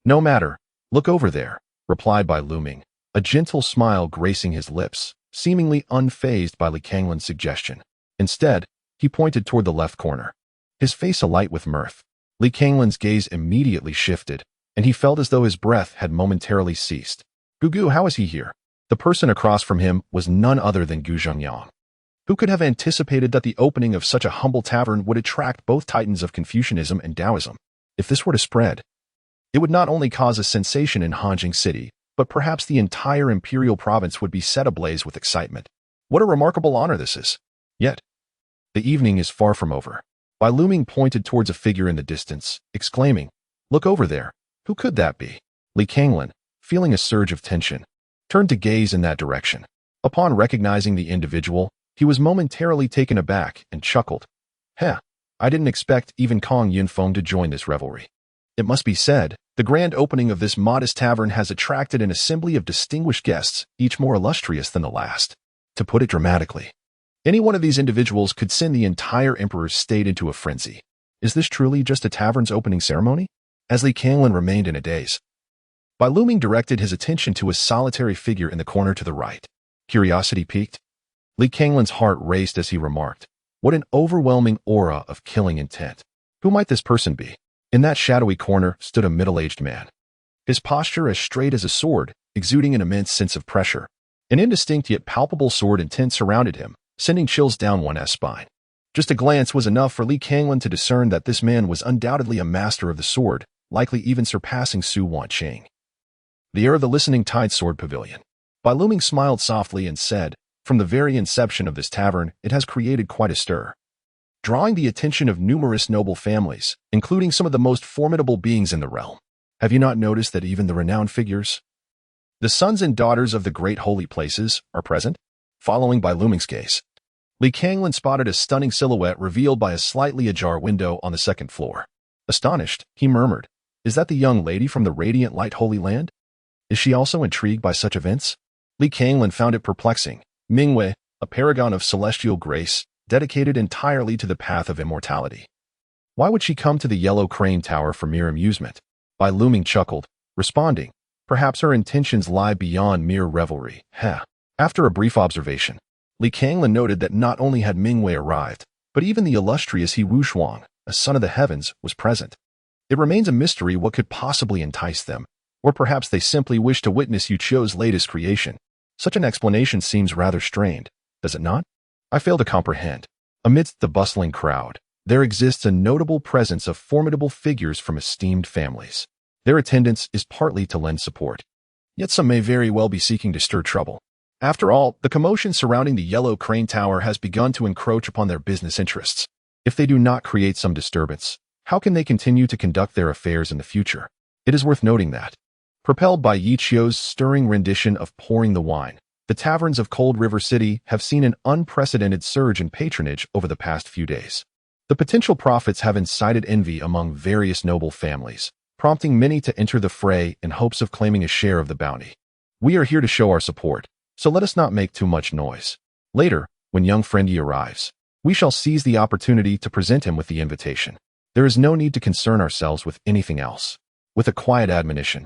no matter, look over there," replied Bai Luming, a gentle smile gracing his lips, seemingly unfazed by Li Kanglin's suggestion. Instead, he pointed toward the left corner, his face alight with mirth. Li Kanglin's gaze immediately shifted, and he felt as though his breath had momentarily ceased. "Gugu, how is he here?" The person across from him was none other than Gu Zhengyang. Who could have anticipated that the opening of such a humble tavern would attract both titans of Confucianism and Taoism? If this were to spread, it would not only cause a sensation in Hanjing City, but perhaps the entire imperial province would be set ablaze with excitement. What a remarkable honor this is. Yet, the evening is far from over. Bai Luming pointed towards a figure in the distance, exclaiming, "Look over there. Who could that be?" Li Kanglin, feeling a surge of tension, turned to gaze in that direction. Upon recognizing the individual, he was momentarily taken aback and chuckled. "Heh, I didn't expect even Kong Yunfeng to join this revelry." It must be said, the grand opening of this modest tavern has attracted an assembly of distinguished guests, each more illustrious than the last. To put it dramatically, any one of these individuals could send the entire emperor's state into a frenzy. Is this truly just a tavern's opening ceremony? As Li Kanglin remained in a daze, Bai Luming directed his attention to a solitary figure in the corner to the right. Curiosity piqued. Li Kanglin's heart raced as he remarked, "What an overwhelming aura of killing intent. Who might this person be?" In that shadowy corner stood a middle-aged man, his posture as straight as a sword, exuding an immense sense of pressure. An indistinct yet palpable sword intent surrounded him, sending chills down one's spine. Just a glance was enough for Li Kanglin to discern that this man was undoubtedly a master of the sword, likely even surpassing Su Wanqing. "The heir of the Listening Sword Pavilion." Bai Luming smiled softly and said, "From the very inception of this tavern, it has created quite a stir, drawing the attention of numerous noble families, including some of the most formidable beings in the realm. Have you not noticed that even the renowned figures, the sons and daughters of the great holy places, are present?" Following Bai Luming's gaze, Li Kanglin spotted a stunning silhouette revealed by a slightly ajar window on the second floor. Astonished, he murmured, "Is that the young lady from the radiant light Holy Land? Is she also intrigued by such events?" Li Kanglin found it perplexing. Mingwei, a paragon of celestial grace, dedicated entirely to the path of immortality. Why would she come to the Yellow Crane Tower for mere amusement? Bai Luming chuckled, responding, "Perhaps her intentions lie beyond mere revelry." Heh. After a brief observation, Li Kanglin noted that not only had Mingwei arrived, but even the illustrious He Wushuang, a son of the heavens, was present. It remains a mystery what could possibly entice them, or perhaps they simply wish to witness Yu Qiu's latest creation. Such an explanation seems rather strained, does it not? I fail to comprehend. Amidst the bustling crowd, there exists a notable presence of formidable figures from esteemed families. Their attendance is partly to lend support, yet some may very well be seeking to stir trouble. After all, the commotion surrounding the Yellow Crane Tower has begun to encroach upon their business interests. If they do not create some disturbance, how can they continue to conduct their affairs in the future? It is worth noting that, propelled by Yi Qiu's stirring rendition of Pouring the Wine, the taverns of Cold River City have seen an unprecedented surge in patronage over the past few days. The potential profits have incited envy among various noble families, prompting many to enter the fray in hopes of claiming a share of the bounty. We are here to show our support, so let us not make too much noise. Later, when young friend Yi arrives, we shall seize the opportunity to present him with the invitation. There is no need to concern ourselves with anything else. With a quiet admonition,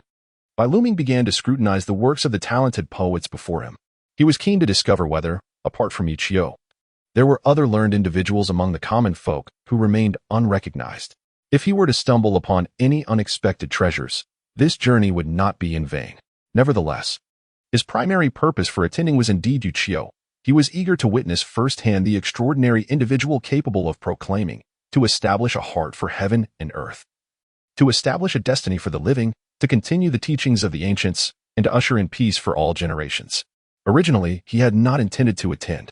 Bai Luming began to scrutinize the works of the talented poets before him. He was keen to discover whether, apart from Yi Qiu, there were other learned individuals among the common folk who remained unrecognized. If he were to stumble upon any unexpected treasures, this journey would not be in vain. Nevertheless, his primary purpose for attending was indeed Yu Qiu. He was eager to witness firsthand the extraordinary individual capable of proclaiming, to establish a heart for heaven and earth, to establish a destiny for the living, to continue the teachings of the ancients, and to usher in peace for all generations. Originally, he had not intended to attend,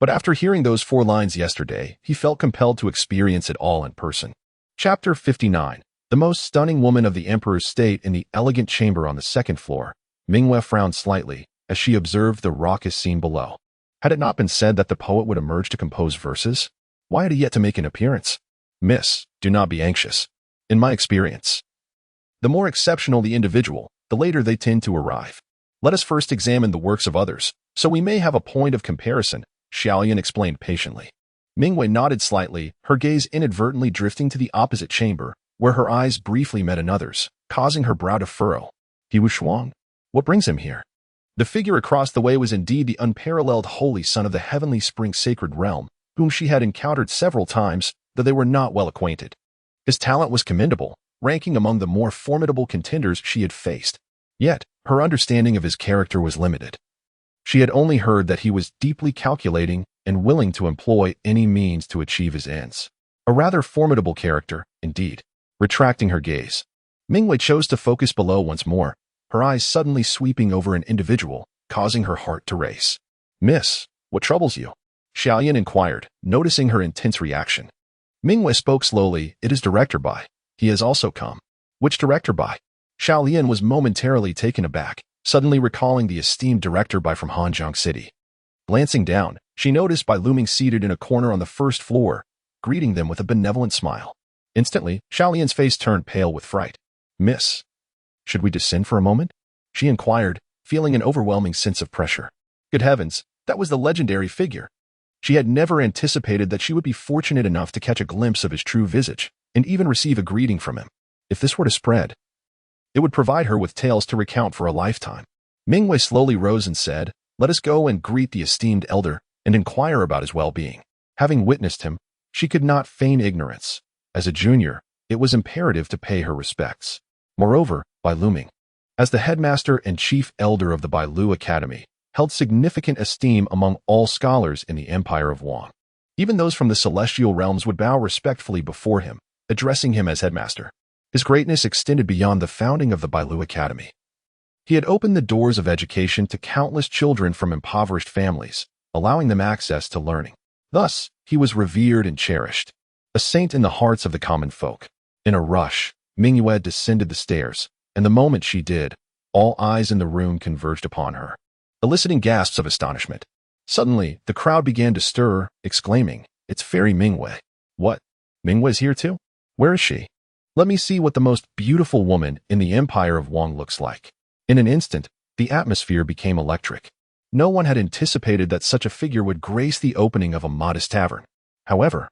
but after hearing those 4 lines yesterday, he felt compelled to experience it all in person. Chapter 59. The most stunning woman of the emperor's state in the elegant chamber on the second floor, Mingwei frowned slightly as she observed the raucous scene below. Had it not been said that the poet would emerge to compose verses? Why had he yet to make an appearance? Miss, do not be anxious. In my experience, the more exceptional the individual, the later they tend to arrive. Let us first examine the works of others, so we may have a point of comparison, Xiaoyan explained patiently. Mingwei nodded slightly, her gaze inadvertently drifting to the opposite chamber, where her eyes briefly met another's, causing her brow to furrow. He was Shuang? What brings him here? The figure across the way was indeed the unparalleled holy son of the heavenly spring sacred realm, whom she had encountered several times, though they were not well acquainted. His talent was commendable, ranking among the more formidable contenders she had faced. Yet, her understanding of his character was limited. She had only heard that he was deeply calculating and willing to employ any means to achieve his ends. A rather formidable character, indeed. Retracting her gaze, Mingwei chose to focus below once more, her eyes suddenly sweeping over an individual, causing her heart to race. Miss, what troubles you? Xiaoyan inquired, noticing her intense reaction. Mingwei spoke slowly, it is Director Bai. He has also come. Which Director Bai? Xiaoyan was momentarily taken aback, suddenly recalling the esteemed Director Bai from Hanjiang City. Glancing down, she noticed Bai looming seated in a corner on the first floor, greeting them with a benevolent smile. Instantly, Xiaoyan's face turned pale with fright. Miss, should we descend for a moment? She inquired, feeling an overwhelming sense of pressure. Good heavens, that was the legendary figure. She had never anticipated that she would be fortunate enough to catch a glimpse of his true visage, and even receive a greeting from him. If this were to spread, it would provide her with tales to recount for a lifetime. Mingwei slowly rose and said, let us go and greet the esteemed elder and inquire about his well-being. Having witnessed him, she could not feign ignorance. As a junior, it was imperative to pay her respects. Moreover, Bai Luming, as the headmaster and chief elder of the Bailu Academy, held significant esteem among all scholars in the Empire of Wang. Even those from the celestial realms would bow respectfully before him, addressing him as headmaster. His greatness extended beyond the founding of the Bailu Academy. He had opened the doors of education to countless children from impoverished families, allowing them access to learning. Thus, he was revered and cherished, a saint in the hearts of the common folk. In a rush, Mingwei descended the stairs, and the moment she did, all eyes in the room converged upon her, eliciting gasps of astonishment. Suddenly, the crowd began to stir, exclaiming, it's Fairy Mingwei. What? Mingwei's here too? Where is she? Let me see what the most beautiful woman in the Empire of Wang looks like. In an instant, the atmosphere became electric. No one had anticipated that such a figure would grace the opening of a modest tavern. However,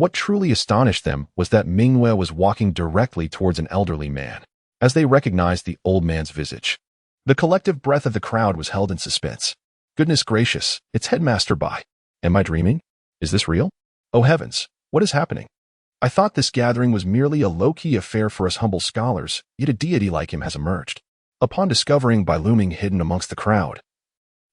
what truly astonished them was that Mingwei was walking directly towards an elderly man. As they recognized the old man's visage, the collective breath of the crowd was held in suspense. Goodness gracious, it's Headmaster Bai. Am I dreaming? Is this real? Oh heavens, what is happening? I thought this gathering was merely a low-key affair for us humble scholars, yet a deity like him has emerged. Upon discovering Bai looming hidden amongst the crowd,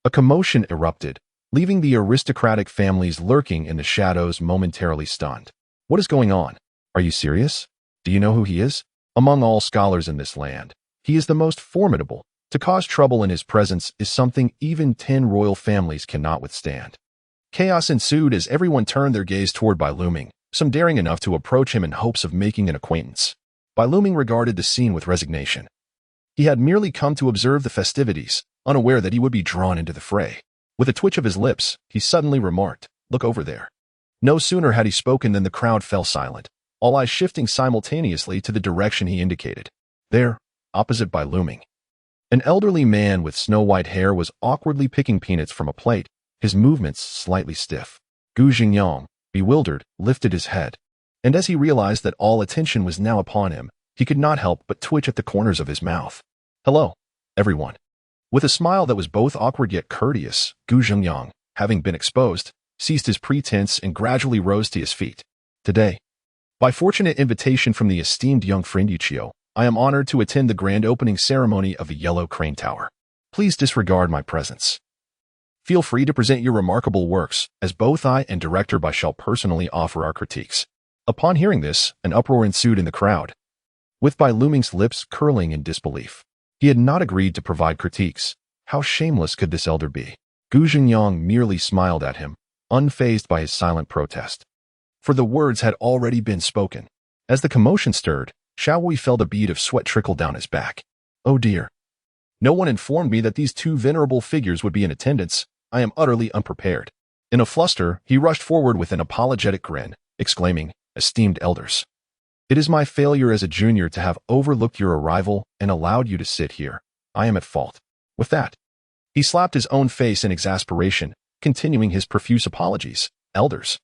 a commotion erupted, leaving the aristocratic families lurking in the shadows momentarily stunned. What is going on? Are you serious? Do you know who he is? Among all scholars in this land, he is the most formidable. To cause trouble in his presence is something even 10 royal families cannot withstand. Chaos ensued as everyone turned their gaze toward Bai looming, some daring enough to approach him in hopes of making an acquaintance. Bai looming regarded the scene with resignation. He had merely come to observe the festivities, unaware that he would be drawn into the fray. With a twitch of his lips, he suddenly remarked, look over there. No sooner had he spoken than the crowd fell silent, all eyes shifting simultaneously to the direction he indicated. There, opposite Bai looming, an elderly man with snow-white hair was awkwardly picking peanuts from a plate, his movements slightly stiff. Gu Xingyang, bewildered, lifted his head, and as he realized that all attention was now upon him, he could not help but twitch at the corners of his mouth. Hello, everyone. With a smile that was both awkward yet courteous, Gu Xingyang, having been exposed, ceased his pretense and gradually rose to his feet. Today, by fortunate invitation from the esteemed young friend Yuchio, I am honored to attend the grand opening ceremony of the Yellow Crane Tower. Please disregard my presence. Feel free to present your remarkable works, as both I and Director Bai shall personally offer our critiques. Upon hearing this, an uproar ensued in the crowd, with Bai looming's lips curling in disbelief. He had not agreed to provide critiques. How shameless could this elder be? Gu Xingyang merely smiled at him, unfazed by his silent protest. For the words had already been spoken. As the commotion stirred, Xiaowei felt a bead of sweat trickle down his back. Oh dear. No one informed me that these two venerable figures would be in attendance. I am utterly unprepared." In a fluster, he rushed forward with an apologetic grin, exclaiming, "Esteemed elders, it is my failure as a junior to have overlooked your arrival and allowed you to sit here. I am at fault." With that, he slapped his own face in exasperation, continuing his profuse apologies. "Elders,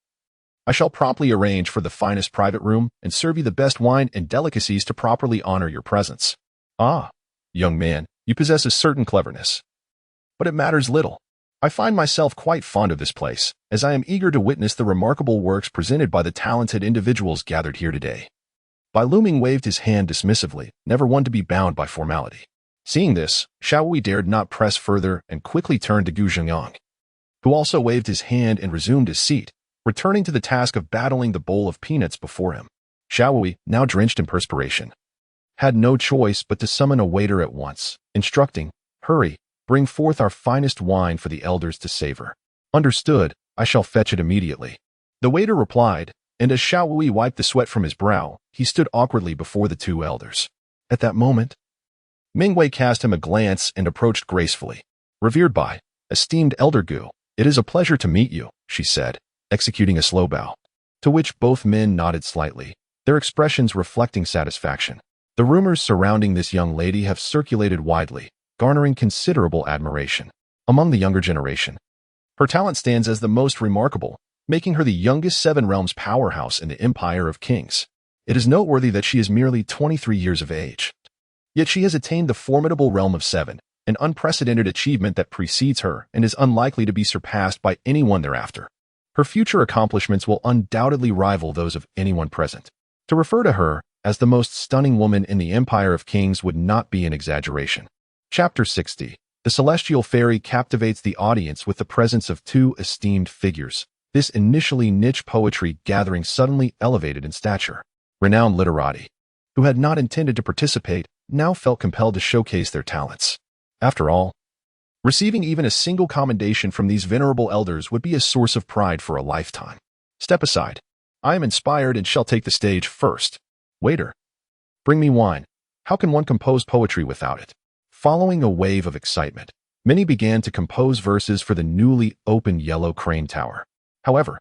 I shall promptly arrange for the finest private room and serve you the best wine and delicacies to properly honor your presence." "Ah, young man, you possess a certain cleverness. But it matters little. I find myself quite fond of this place, as I am eager to witness the remarkable works presented by the talented individuals gathered here today." Bai Luming waved his hand dismissively, never one to be bound by formality. Seeing this, Xiaowui dared not press further and quickly turned to Gu Zhengyang, who also waved his hand and resumed his seat, returning to the task of battling the bowl of peanuts before him. Xiaowui, now drenched in perspiration, had no choice but to summon a waiter at once, instructing, "Hurry, bring forth our finest wine for the elders to savor." "Understood, I shall fetch it immediately." The waiter replied, and as Xiaowui wiped the sweat from his brow, he stood awkwardly before the two elders. At that moment, Mingwei cast him a glance and approached gracefully. "Revered Bai, esteemed Elder Gu, it is a pleasure to meet you," she said, executing a slow bow, to which both men nodded slightly, their expressions reflecting satisfaction. The rumors surrounding this young lady have circulated widely, garnering considerable admiration among the younger generation. Her talent stands as the most remarkable, making her the youngest Seven Realms powerhouse in the Empire of Kings. It is noteworthy that she is merely 23 years of age. Yet she has attained the formidable realm of 7, an unprecedented achievement that precedes her and is unlikely to be surpassed by anyone thereafter. Her future accomplishments will undoubtedly rival those of anyone present. To refer to her as the most stunning woman in the Empire of Kings would not be an exaggeration. Chapter 60. The celestial fairy captivates the audience with the presence of two esteemed figures. This initially niche poetry gathering suddenly elevated in stature. Renowned literati, who had not intended to participate, now felt compelled to showcase their talents. After all, receiving even a single commendation from these venerable elders would be a source of pride for a lifetime. Step aside. I am inspired and shall take the stage first. Waiter, bring me wine. How can one compose poetry without it? Following a wave of excitement, many began to compose verses for the newly opened Yellow Crane Tower. However,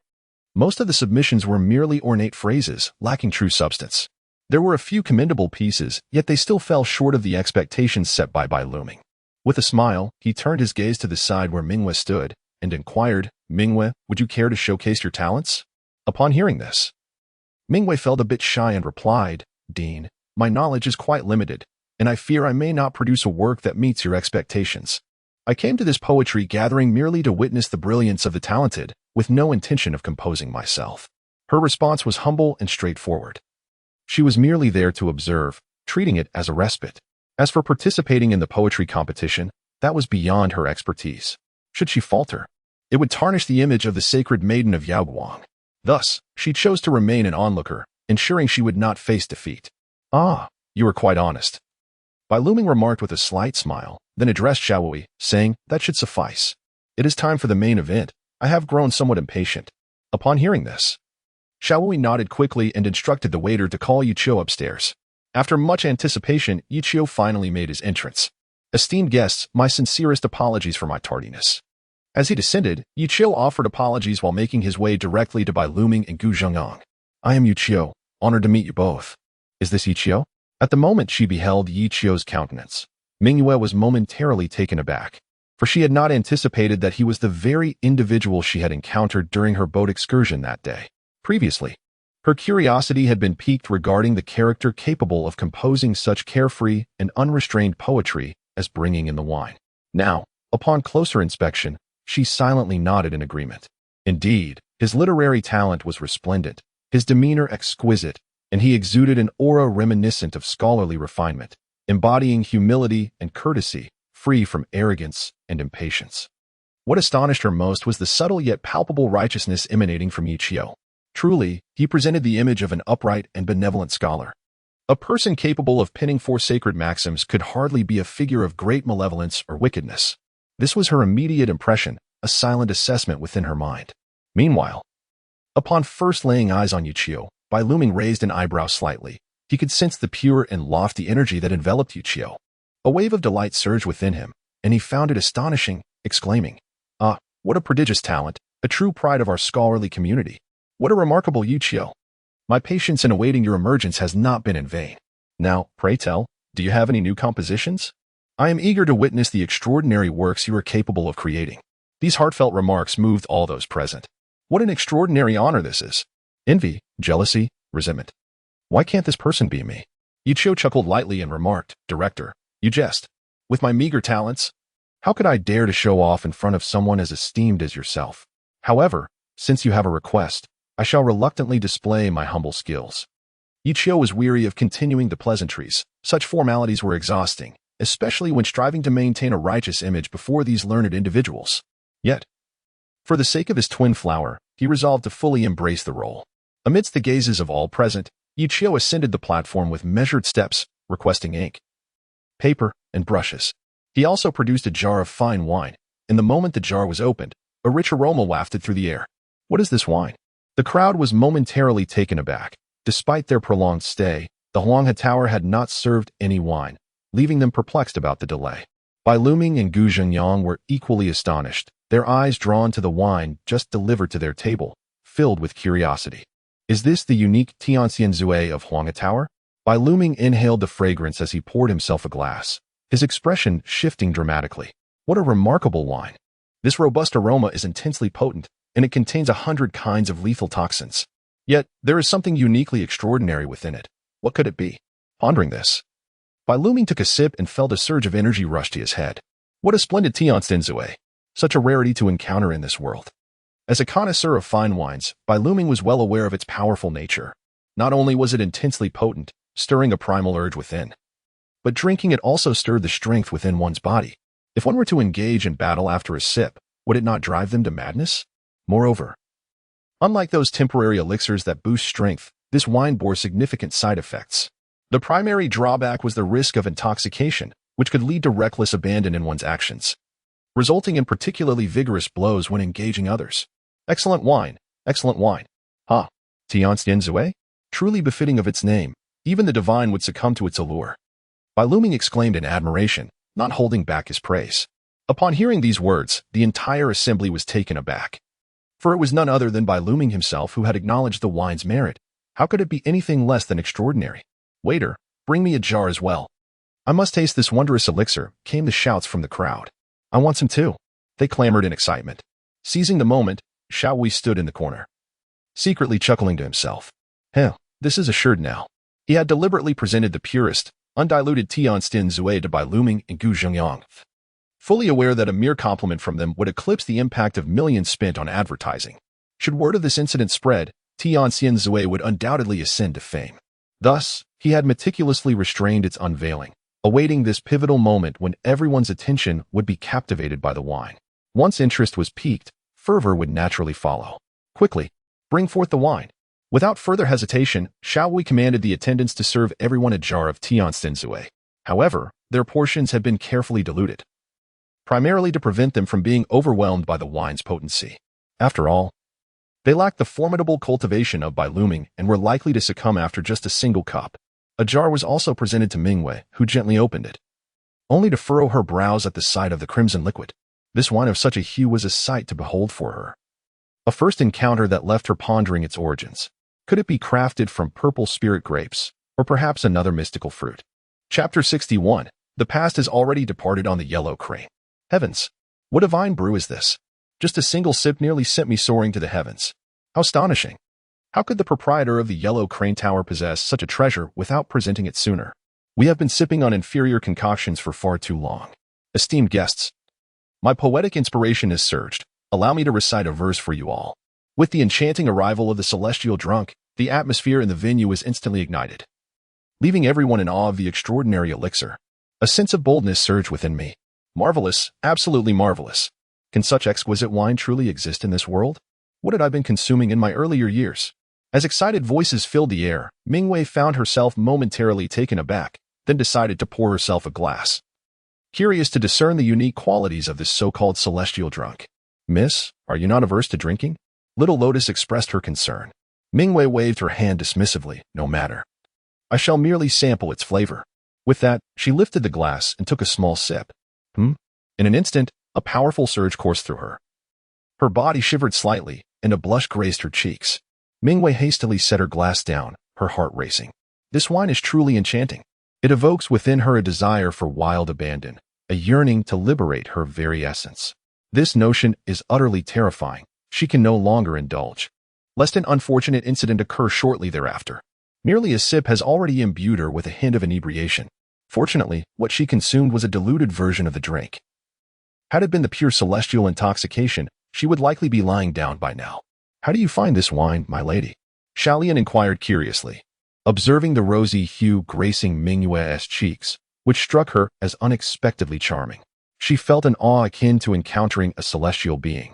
most of the submissions were merely ornate phrases, lacking true substance. There were a few commendable pieces, yet they still fell short of the expectations set by Bai Luming. With a smile, he turned his gaze to the side where Mingwei stood, and inquired, "Mingwei, would you care to showcase your talents?" Upon hearing this, Mingwei felt a bit shy and replied, "Dean, my knowledge is quite limited, and I fear I may not produce a work that meets your expectations. I came to this poetry gathering merely to witness the brilliance of the talented, with no intention of composing myself." Her response was humble and straightforward. She was merely there to observe, treating it as a respite. As for participating in the poetry competition, that was beyond her expertise. Should she falter, it would tarnish the image of the sacred maiden of Yaoguang. Thus, she chose to remain an onlooker, ensuring she would not face defeat. "Ah, you are quite honest." Bai Luming remarked with a slight smile, then addressed Xiaowui, saying, "That should suffice. It is time for the main event. I have grown somewhat impatient." Upon hearing this, Xiaowui nodded quickly and instructed the waiter to call Yiqiu upstairs. After much anticipation, Yiqiu finally made his entrance. "Esteemed guests, my sincerest apologies for my tardiness." As he descended, Yiqiu offered apologies while making his way directly to Bai Luming and Gu Zhengyang. "I am Yiqiu, honored to meet you both. Is this Yiqiu?" At the moment she beheld Yiqiu's countenance, Mingwei was momentarily taken aback, for she had not anticipated that he was the very individual she had encountered during her boat excursion that day. Previously, her curiosity had been piqued regarding the character capable of composing such carefree and unrestrained poetry as bringing in the wine. Now, upon closer inspection, she silently nodded in agreement. Indeed, his literary talent was resplendent, his demeanor exquisite, and he exuded an aura reminiscent of scholarly refinement, embodying humility and courtesy, free from arrogance and impatience. What astonished her most was the subtle yet palpable righteousness emanating from Yiqiu. Truly, he presented the image of an upright and benevolent scholar. A person capable of penning 4 sacred maxims could hardly be a figure of great malevolence or wickedness. This was her immediate impression, a silent assessment within her mind. Meanwhile, upon first laying eyes on Yiqiu, Bai Luming raised an eyebrow slightly. He could sense the pure and lofty energy that enveloped Yiqiu. A wave of delight surged within him, and he found it astonishing, exclaiming, "Ah, What a prodigious talent, a true pride of our scholarly community. What a remarkable Yuchio. My patience in awaiting your emergence has not been in vain. Now, pray tell, do you have any new compositions? I am eager to witness the extraordinary works you are capable of creating. These heartfelt remarks moved all those present. What an extraordinary honor this is. Envy, jealousy, resentment. Why can't this person be me? Yuchio chuckled lightly and remarked, Director, you jest. With my meager talents, how could I dare to show off in front of someone as esteemed as yourself? However, since you have a request, I shall reluctantly display my humble skills. Yuchio was weary of continuing the pleasantries. Such formalities were exhausting, especially when striving to maintain a righteous image before these learned individuals. Yet, for the sake of his twin flower, he resolved to fully embrace the role. Amidst the gazes of all present, Yuchio ascended the platform with measured steps, requesting ink, paper, and brushes. He also produced a jar of fine wine, and the moment the jar was opened, a rich aroma wafted through the air. What is this wine? The crowd was momentarily taken aback. Despite their prolonged stay, the Huanghe Tower had not served any wine, leaving them perplexed about the delay. Bai Luming and Gu Zhengyang were equally astonished, their eyes drawn to the wine just delivered to their table, filled with curiosity. Is this the unique Tianxian Zue of Huanghe Tower? Bai Luming inhaled the fragrance as he poured himself a glass, his expression shifting dramatically. What a remarkable wine. This robust aroma is intensely potent, and it contains 100 kinds of lethal toxins. Yet, there is something uniquely extraordinary within it. What could it be? Pondering this, Bai Luming took a sip and felt a surge of energy rush to his head. What a splendid Tianxian Zue. Such a rarity to encounter in this world. As a connoisseur of fine wines, Bai Luming was well aware of its powerful nature. Not only was it intensely potent, stirring a primal urge within, but drinking it also stirred the strength within one's body. If one were to engage in battle after a sip, would it not drive them to madness? Moreover, unlike those temporary elixirs that boost strength, this wine bore significant side effects. The primary drawback was the risk of intoxication, which could lead to reckless abandon in one's actions, resulting in particularly vigorous blows when engaging others. Excellent wine, excellent wine. Ha! Tianxian Zue? Truly befitting of its name, even the divine would succumb to its allure. Bai Luming exclaimed in admiration, not holding back his praise. Upon hearing these words, the entire assembly was taken aback. For it was none other than Bai Luming himself who had acknowledged the wine's merit. How could it be anything less than extraordinary? Waiter, bring me a jar as well. I must taste this wondrous elixir, came the shouts from the crowd. I want some too. They clamored in excitement. Seizing the moment, Xiao Wei stood in the corner, secretly chuckling to himself. Hell, this is assured now. He had deliberately presented the purest, undiluted Tianxian Zue to Bai Luming and Gu Zhengyang, fully aware that a mere compliment from them would eclipse the impact of millions spent on advertising. Should word of this incident spread, Tianxian Zue would undoubtedly ascend to fame. Thus, he had meticulously restrained its unveiling, awaiting this pivotal moment when everyone's attention would be captivated by the wine. Once interest was piqued, fervor would naturally follow. Quickly, bring forth the wine. Without further hesitation, Xiao Wei commanded the attendants to serve everyone a jar of Tianxian Zue. However, their portions had been carefully diluted, primarily to prevent them from being overwhelmed by the wine's potency. After all, they lacked the formidable cultivation of Bai Luming and were likely to succumb after just a single cup. A jar was also presented to Mingwei, who gently opened it, only to furrow her brows at the sight of the crimson liquid. This wine of such a hue was a sight to behold for her. A first encounter that left her pondering its origins. Could it be crafted from purple spirit grapes, or perhaps another mystical fruit? Chapter 61. The past has already departed on the yellow crane. Heavens! What divine brew is this? Just a single sip nearly sent me soaring to the heavens. How astonishing! How could the proprietor of the Yellow Crane Tower possess such a treasure without presenting it sooner? We have been sipping on inferior concoctions for far too long. Esteemed guests, my poetic inspiration has surged. Allow me to recite a verse for you all. With the enchanting arrival of the celestial drunk, the atmosphere in the venue was instantly ignited, leaving everyone in awe of the extraordinary elixir. A sense of boldness surged within me. Marvelous, absolutely marvelous. Can such exquisite wine truly exist in this world? What had I been consuming in my earlier years? As excited voices filled the air, Mingwei found herself momentarily taken aback, then decided to pour herself a glass, curious to discern the unique qualities of this so-called celestial drunk. Miss, are you not averse to drinking? Little Lotus expressed her concern. Mingwei waved her hand dismissively. No matter. I shall merely sample its flavor. With that, she lifted the glass and took a small sip. In an instant, a powerful surge coursed through her. Her body shivered slightly, and a blush grazed her cheeks. Mingwei hastily set her glass down, her heart racing. This wine is truly enchanting. It evokes within her a desire for wild abandon, a yearning to liberate her very essence. This notion is utterly terrifying. She can no longer indulge, lest an unfortunate incident occur shortly thereafter. Merely a sip has already imbued her with a hint of inebriation. Fortunately, what she consumed was a diluted version of the drink. Had it been the pure celestial intoxication, she would likely be lying down by now. "How do you find this wine, my lady?" Xiaolian inquired curiously, observing the rosy hue gracing Mingwei's cheeks, which struck her as unexpectedly charming. She felt an awe akin to encountering a celestial being.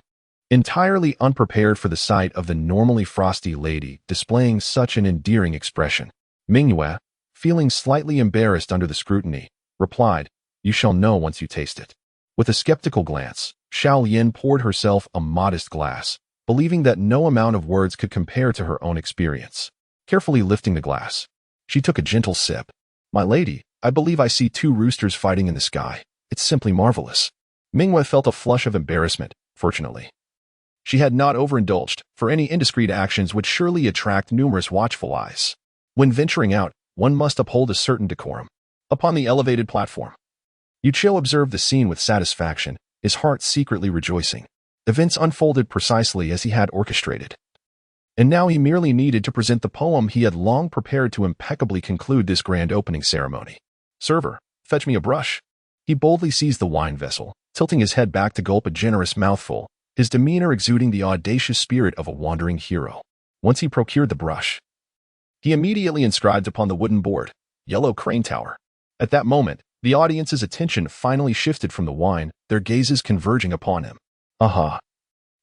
Entirely unprepared for the sight of the normally frosty lady displaying such an endearing expression, Mingwei, feeling slightly embarrassed under the scrutiny, replied, "You shall know once you taste it." With a skeptical glance, Xiaolian poured herself a modest glass, believing that no amount of words could compare to her own experience. Carefully lifting the glass, she took a gentle sip. "My lady, I believe I see two roosters fighting in the sky. It's simply marvelous." Mingwei felt a flush of embarrassment, fortunately. She had not overindulged, for any indiscreet actions would surely attract numerous watchful eyes. When venturing out, one must uphold a certain decorum. Upon the elevated platform, Yuchio observed the scene with satisfaction, his heart secretly rejoicing. Events unfolded precisely as he had orchestrated. And now he merely needed to present the poem he had long prepared to impeccably conclude this grand opening ceremony. "Server, fetch me a brush." He boldly seized the wine vessel, tilting his head back to gulp a generous mouthful, his demeanor exuding the audacious spirit of a wandering hero. Once he procured the brush, he immediately inscribed upon the wooden board, "Yellow Crane Tower." At that moment, the audience's attention finally shifted from the wine, their gazes converging upon him. "Aha!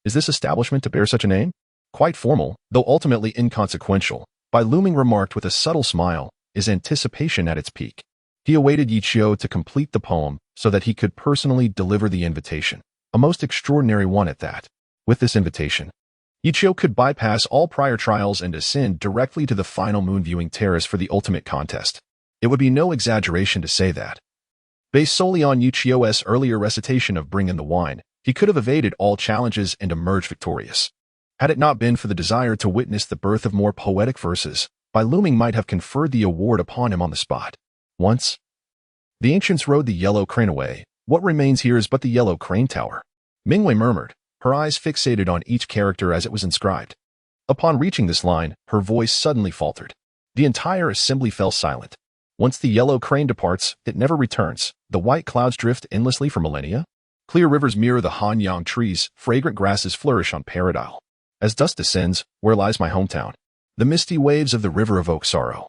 Is this establishment to bear such a name?" Quite formal, though ultimately inconsequential, Bai Luming remarked with a subtle smile, his anticipation at its peak. He awaited Yichio to complete the poem so that he could personally deliver the invitation, a most extraordinary one at that. With this invitation, Yichio could bypass all prior trials and ascend directly to the final moon viewing terrace for the ultimate contest. It would be no exaggeration to say that, based solely on Yichio's earlier recitation of Bring in the Wine, he could have evaded all challenges and emerged victorious. Had it not been for the desire to witness the birth of more poetic verses, Bai Luming might have conferred the award upon him on the spot. Once the ancients rode the yellow crane away, what remains here is but the yellow crane tower. Mingwei murmured, her eyes fixated on each character as it was inscribed. Upon reaching this line, her voice suddenly faltered. The entire assembly fell silent. Once the yellow crane departs, it never returns. The white clouds drift endlessly for millennia. Clear rivers mirror the hanyang trees, fragrant grasses flourish on Paradile. As dusk descends, where lies my hometown? The misty waves of the river evoke sorrow.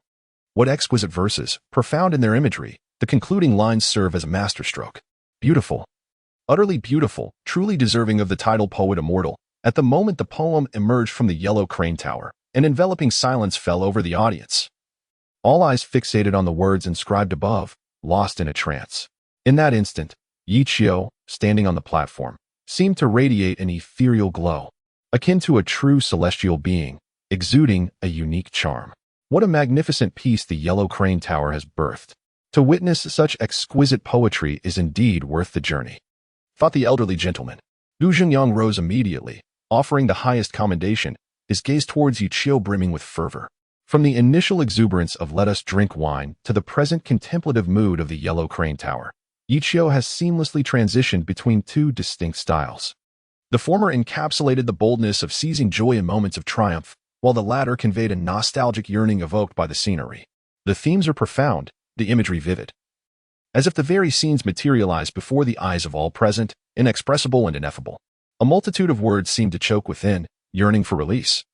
What exquisite verses, profound in their imagery, the concluding lines serve as a masterstroke. Beautiful. Utterly beautiful, truly deserving of the title poet immortal. At the moment the poem emerged from the yellow crane tower, an enveloping silence fell over the audience. All eyes fixated on the words inscribed above, lost in a trance. In that instant, Yichio, standing on the platform, seemed to radiate an ethereal glow, akin to a true celestial being, exuding a unique charm. What a magnificent piece the yellow crane tower has birthed. To witness such exquisite poetry is indeed worth the journey, thought the elderly gentleman. Du Jungyang rose immediately, offering the highest commendation, his gaze towards Yichio brimming with fervor. From the initial exuberance of "let us drink wine" to the present contemplative mood of the yellow crane tower, Yichio has seamlessly transitioned between two distinct styles. The former encapsulated the boldness of seizing joy in moments of triumph, while the latter conveyed a nostalgic yearning evoked by the scenery. The themes are profound, the imagery vivid, as if the very scenes materialized before the eyes of all present, inexpressible and ineffable. A multitude of words seemed to choke within, yearning for release,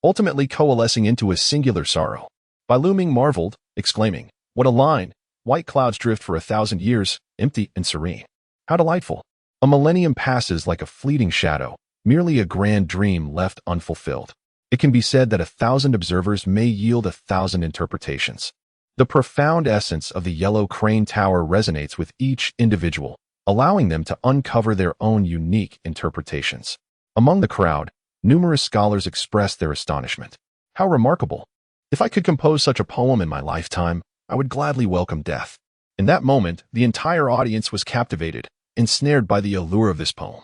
ultimately coalescing into a singular sorrow. Bai Luming marveled, exclaiming, "What a line! White clouds drift for 1,000 years, empty and serene. How delightful! A millennium passes like a fleeting shadow, merely a grand dream left unfulfilled. It can be said that 1,000 observers may yield 1,000 interpretations. The profound essence of the yellow crane tower resonates with each individual, allowing them to uncover their own unique interpretations." Among the crowd, numerous scholars expressed their astonishment. How remarkable! If I could compose such a poem in my lifetime, I would gladly welcome death. In that moment, the entire audience was captivated, ensnared by the allure of this poem.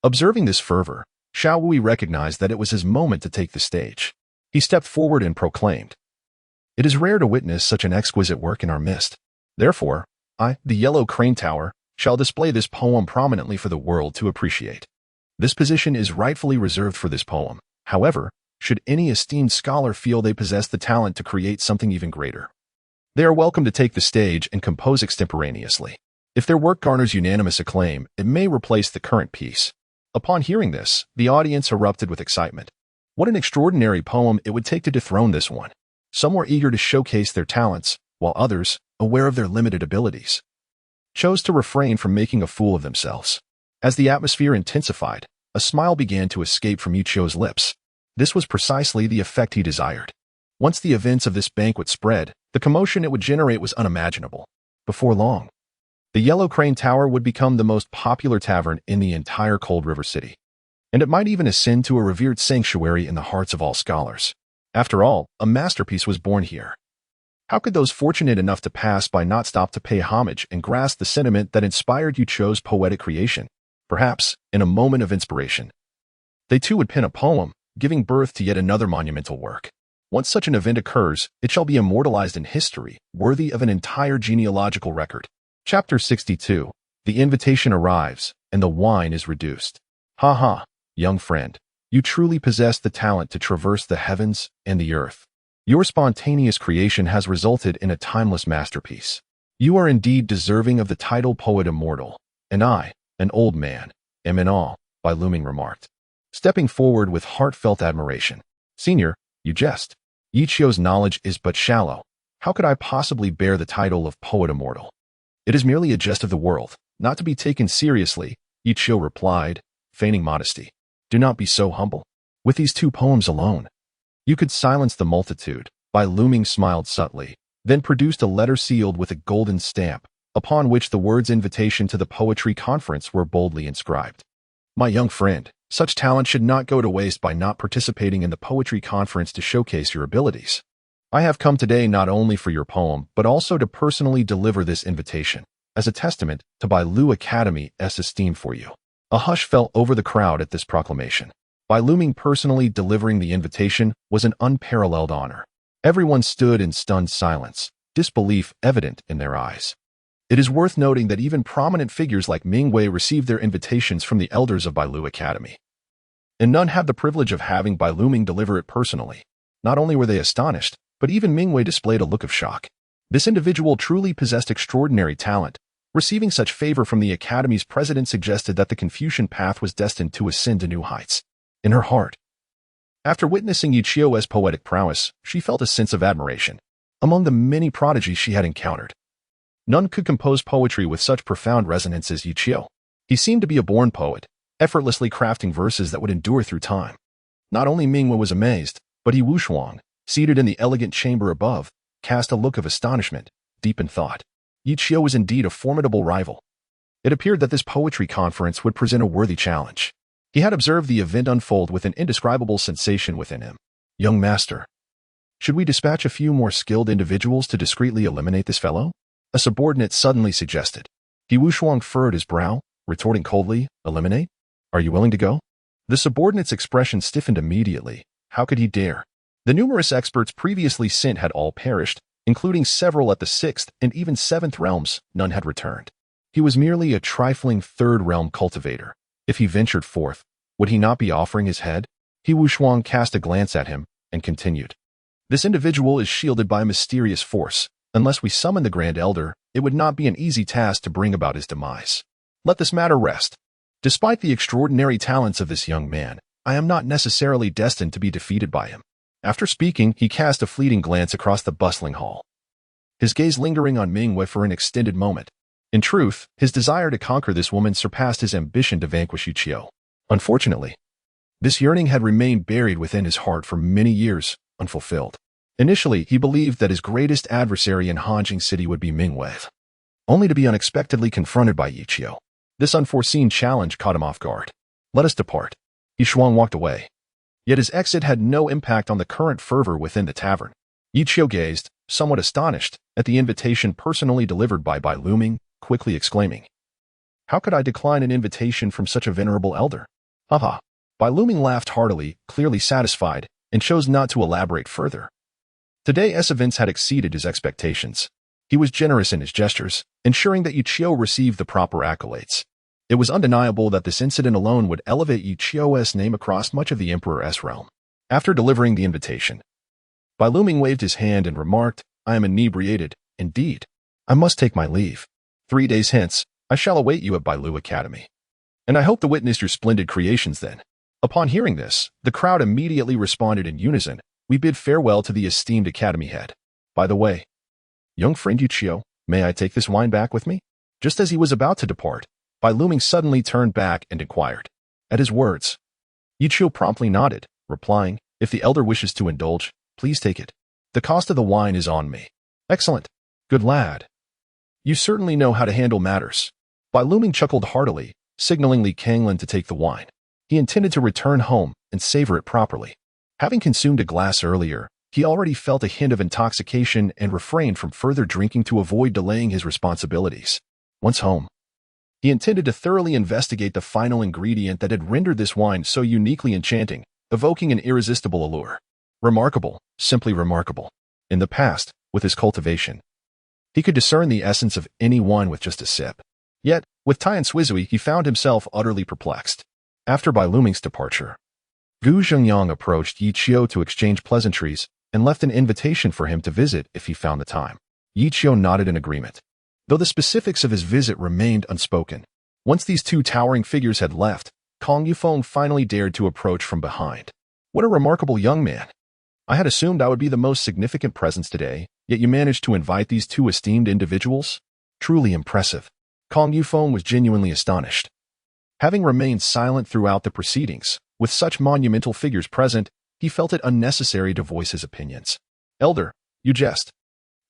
Observing this fervor, Xiao Wei recognized that it was his moment to take the stage. He stepped forward and proclaimed, "It is rare to witness such an exquisite work in our midst. Therefore, I, the Yellow Crane Tower, shall display this poem prominently for the world to appreciate. This position is rightfully reserved for this poem. However, should any esteemed scholar feel they possess the talent to create something even greater, they are welcome to take the stage and compose extemporaneously. If their work garners unanimous acclaim, it may replace the current piece." Upon hearing this, the audience erupted with excitement. What an extraordinary poem it would take to dethrone this one. Some were eager to showcase their talents, while others, aware of their limited abilities, chose to refrain from making a fool of themselves. As the atmosphere intensified, a smile began to escape from Yuchio's lips. This was precisely the effect he desired. Once the events of this banquet spread, the commotion it would generate was unimaginable. Before long, the Yellow Crane Tower would become the most popular tavern in the entire Cold River City, and it might even ascend to a revered sanctuary in the hearts of all scholars. After all, a masterpiece was born here. How could those fortunate enough to pass by not stop to pay homage and grasp the sentiment that inspired Yuchio's poetic creation? Perhaps, in a moment of inspiration, they too would pen a poem, giving birth to yet another monumental work. Once such an event occurs, it shall be immortalized in history, worthy of an entire genealogical record. Chapter 62. The invitation arrives, and the wine is reduced. Ha ha, young friend. You truly possess the talent to traverse the heavens and the earth. Your spontaneous creation has resulted in a timeless masterpiece. You are indeed deserving of the title Poet Immortal, and I, an old man, am in awe, Bai Luming remarked, stepping forward with heartfelt admiration. Senior, you jest. Yuchio's knowledge is but shallow. How could I possibly bear the title of Poet Immortal? It is merely a jest of the world, not to be taken seriously, Yuchio replied, feigning modesty. Do not be so humble. With these two poems alone, you could silence the multitude. Bai Luming smiled subtly, then produced a letter sealed with a golden stamp, upon which the words invitation to the poetry conference were boldly inscribed. My young friend, such talent should not go to waste by not participating in the poetry conference to showcase your abilities. I have come today not only for your poem, but also to personally deliver this invitation, as a testament to Bai Lu Academy's esteem for you. A hush fell over the crowd at this proclamation. Bai Luming personally delivering the invitation was an unparalleled honor. Everyone stood in stunned silence, disbelief evident in their eyes. It is worth noting that even prominent figures like Ming Wei received their invitations from the elders of Bai Lu Academy, and none had the privilege of having Bai Luming deliver it personally. Not only were they astonished, but even Ming Wei displayed a look of shock. This individual truly possessed extraordinary talent. Receiving such favor from the Academy's president suggested that the Confucian path was destined to ascend to new heights. In her heart, after witnessing Yuchio's poetic prowess, she felt a sense of admiration. Among the many prodigies she had encountered, none could compose poetry with such profound resonance as Yuchio. He seemed to be a born poet, effortlessly crafting verses that would endure through time. Not only Ming Wei was amazed, but Wu Shuang, seated in the elegant chamber above, cast a look of astonishment, deep in thought. Yuchio was indeed a formidable rival. It appeared that this poetry conference would present a worthy challenge. He had observed the event unfold with an indescribable sensation within him. Young master, should we dispatch a few more skilled individuals to discreetly eliminate this fellow? A subordinate suddenly suggested. Wu Shuang furrowed his brow, retorting coldly, eliminate? Are you willing to go? The subordinate's expression stiffened immediately. How could he dare? The numerous experts previously sent had all perished, including several at the 6th and even 7th realms. None had returned. He was merely a trifling 3rd realm cultivator. If he ventured forth, would he not be offering his head? Wu Shuang cast a glance at him and continued. This individual is shielded by a mysterious force. Unless we summon the Grand Elder, it would not be an easy task to bring about his demise. Let this matter rest. Despite the extraordinary talents of this young man, I am not necessarily destined to be defeated by him. After speaking, he cast a fleeting glance across the bustling hall, his gaze lingering on Ming Wei for an extended moment. In truth, his desire to conquer this woman surpassed his ambition to vanquish Yuchio. Unfortunately, this yearning had remained buried within his heart for many years, unfulfilled. Initially, he believed that his greatest adversary in Hanjing City would be Ming Wei, only to be unexpectedly confronted by Yuchio. This unforeseen challenge caught him off guard. Let us depart. Wu Shuang walked away. Yet his exit had no impact on the current fervor within the tavern. Yuchio gazed, somewhat astonished, at the invitation personally delivered by Bai Luming, quickly exclaiming, how could I decline an invitation from such a venerable elder? Haha. Bai Luming laughed heartily, clearly satisfied, and chose not to elaborate further. Today's events had exceeded his expectations. He was generous in his gestures, ensuring that Yichio received the proper accolades. It was undeniable that this incident alone would elevate Yichio's name across much of the Emperor's realm. After delivering the invitation, Bai Luming waved his hand and remarked, "I am inebriated, indeed. I must take my leave. 3 days hence, I shall await you at Bailu Academy. And I hope to witness your splendid creations then." Upon hearing this, the crowd immediately responded in unison, "We bid farewell to the esteemed academy head. By the way, young friend Yichio, may I take this wine back with me?" Just as he was about to depart, Bai Luming suddenly turned back and inquired. At his words, Yichio promptly nodded, replying, "If the elder wishes to indulge, please take it. The cost of the wine is on me." "Excellent. Good lad. You certainly know how to handle matters." Bai Luming chuckled heartily, signaling Li Kanglin to take the wine. He intended to return home and savor it properly. Having consumed a glass earlier, he already felt a hint of intoxication and refrained from further drinking to avoid delaying his responsibilities. Once home, he intended to thoroughly investigate the final ingredient that had rendered this wine so uniquely enchanting, evoking an irresistible allure. Remarkable, simply remarkable. In the past, with his cultivation, he could discern the essence of any wine with just a sip. Yet, with Tai and Suizui, he found himself utterly perplexed. After Bai Luming's departure, Gu Zhengyang approached Yichio to exchange pleasantries and left an invitation for him to visit if he found the time. Yichio nodded in agreement, though the specifics of his visit remained unspoken. Once these two towering figures had left, Kong Yufeng finally dared to approach from behind. "What a remarkable young man. I had assumed I would be the most significant presence today, yet you managed to invite these two esteemed individuals? Truly impressive." Kong Yufeng was genuinely astonished. Having remained silent throughout the proceedings, with such monumental figures present, he felt it unnecessary to voice his opinions. "Elder, you jest.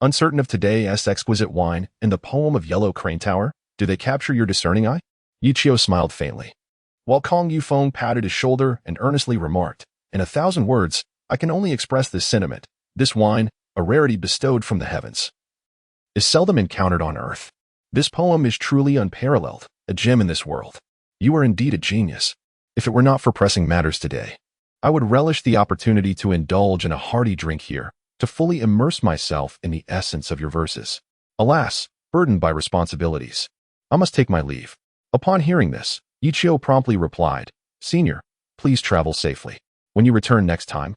Uncertain of today's exquisite wine and the poem of Yellow Crane Tower, do they capture your discerning eye?" Yichio smiled faintly, while Kong Yufeng patted his shoulder and earnestly remarked, "In 1,000 words, I can only express this sentiment. This wine, a rarity bestowed from the heavens, is seldom encountered on earth. This poem is truly unparalleled, a gem in this world. You are indeed a genius. If it were not for pressing matters today, I would relish the opportunity to indulge in a hearty drink here, to fully immerse myself in the essence of your verses. Alas, burdened by responsibilities, I must take my leave." Upon hearing this, Yichio promptly replied, "Senior, please travel safely. When you return next time,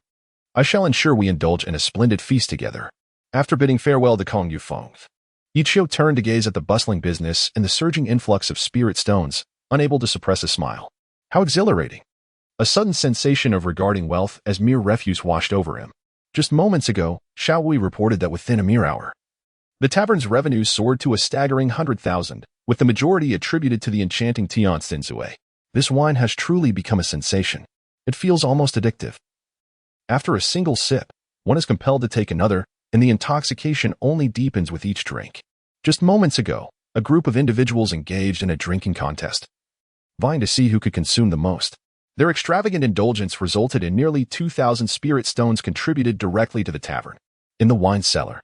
I shall ensure we indulge in a splendid feast together." After bidding farewell to Kong Yufeng, Yichio turned to gaze at the bustling business and the surging influx of spirit stones, unable to suppress a smile. How exhilarating! A sudden sensation of regarding wealth as mere refuse washed over him. Just moments ago, Xiaowei reported that within a mere hour, the tavern's revenues soared to a staggering 100,000, with the majority attributed to the enchanting Tian Sinsue. This wine has truly become a sensation. It feels almost addictive. After a single sip, one is compelled to take another, and the intoxication only deepens with each drink. Just moments ago, a group of individuals engaged in a drinking contest, vying to see who could consume the most. Their extravagant indulgence resulted in nearly 2,000 spirit stones contributed directly to the tavern. In the wine cellar,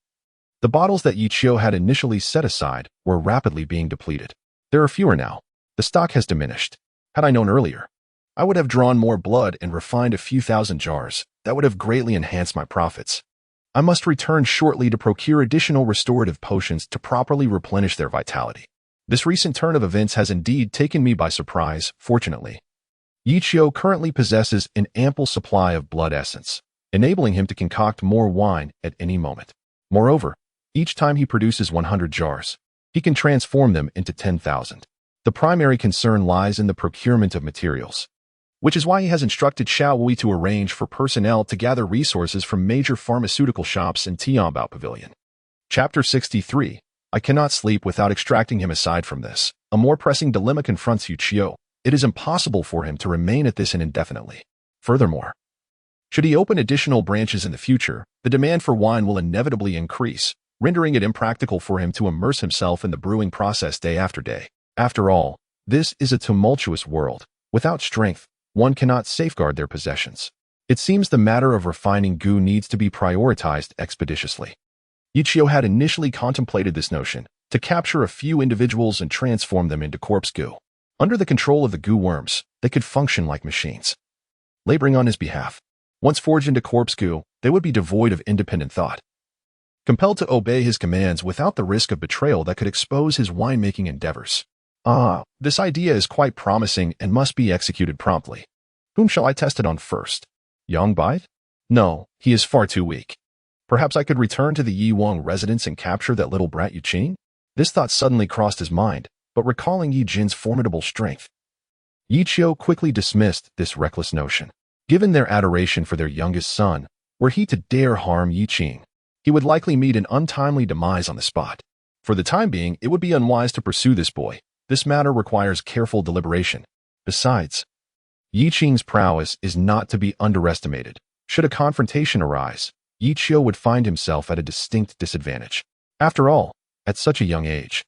the bottles that Yichio had initially set aside were rapidly being depleted. There are fewer now. The stock has diminished. Had I known earlier, I would have drawn more blood and refined a few thousand jars. That would have greatly enhanced my profits. I must return shortly to procure additional restorative potions to properly replenish their vitality. This recent turn of events has indeed taken me by surprise, fortunately. Yichio currently possesses an ample supply of blood essence, enabling him to concoct more wine at any moment. Moreover, each time he produces 100 jars, he can transform them into 10,000. The primary concern lies in the procurement of materials, which is why he has instructed Xiaowei to arrange for personnel to gather resources from major pharmaceutical shops in Tianbao Pavilion. Chapter 63. I cannot sleep without extracting him. Aside from this, a more pressing dilemma confronts Yichio. It is impossible for him to remain at this indefinitely. Furthermore, should he open additional branches in the future, the demand for wine will inevitably increase, rendering it impractical for him to immerse himself in the brewing process day after day. After all, this is a tumultuous world. Without strength, one cannot safeguard their possessions. It seems the matter of refining goo needs to be prioritized expeditiously. Yichio had initially contemplated this notion, to capture a few individuals and transform them into corpse goo. Under the control of the goo worms, they could function like machines. laboring on his behalf. Once forged into corpse goo, they would be devoid of independent thought, compelled to obey his commands without the risk of betrayal that could expose his winemaking endeavors. This idea is quite promising and must be executed promptly. Whom shall I test it on first? Yang Bai? No, he is far too weak. Perhaps I could return to the Yi Wang residence and capture that little brat Yu Qing? This thought suddenly crossed his mind, but recalling Yi Jin's formidable strength, Yi Qiu quickly dismissed this reckless notion. Given their adoration for their youngest son, were he to dare harm Yi Qing, he would likely meet an untimely demise on the spot. For the time being, it would be unwise to pursue this boy. This matter requires careful deliberation. Besides, Yi Qing's prowess is not to be underestimated. Should a confrontation arise, Yi Qiu would find himself at a distinct disadvantage. After all, at such a young age,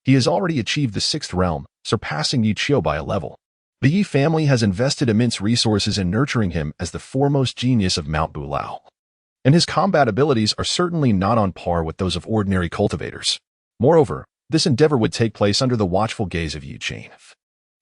he has already achieved the 6th realm, surpassing Yi Qiu by a level. The Yi family has invested immense resources in nurturing him as the foremost genius of Mount Bulao, and his combat abilities are certainly not on par with those of ordinary cultivators. Moreover, this endeavor would take place under the watchful gaze of Yi Qing,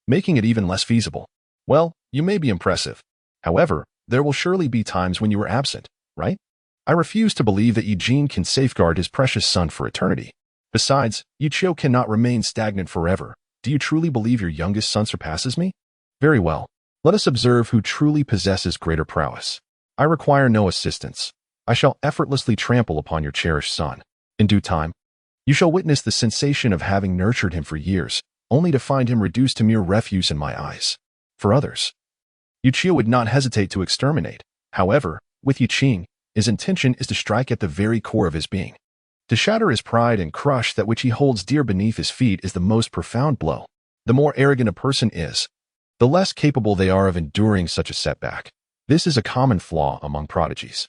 making it even less feasible. Well, you may be impressive. However, there will surely be times when you are absent, right? I refuse to believe that Yi Jin can safeguard his precious son for eternity. Besides, Yi Qiu cannot remain stagnant forever. Do you truly believe your youngest son surpasses me? Very well. Let us observe who truly possesses greater prowess. I require no assistance. I shall effortlessly trample upon your cherished son. In due time, you shall witness the sensation of having nurtured him for years, only to find him reduced to mere refuse in my eyes. For others, Yu Qiu would not hesitate to exterminate. However, with Yi Qing, his intention is to strike at the very core of his being. To shatter his pride and crush that which he holds dear beneath his feet is the most profound blow. The more arrogant a person is, the less capable they are of enduring such a setback. This is a common flaw among prodigies,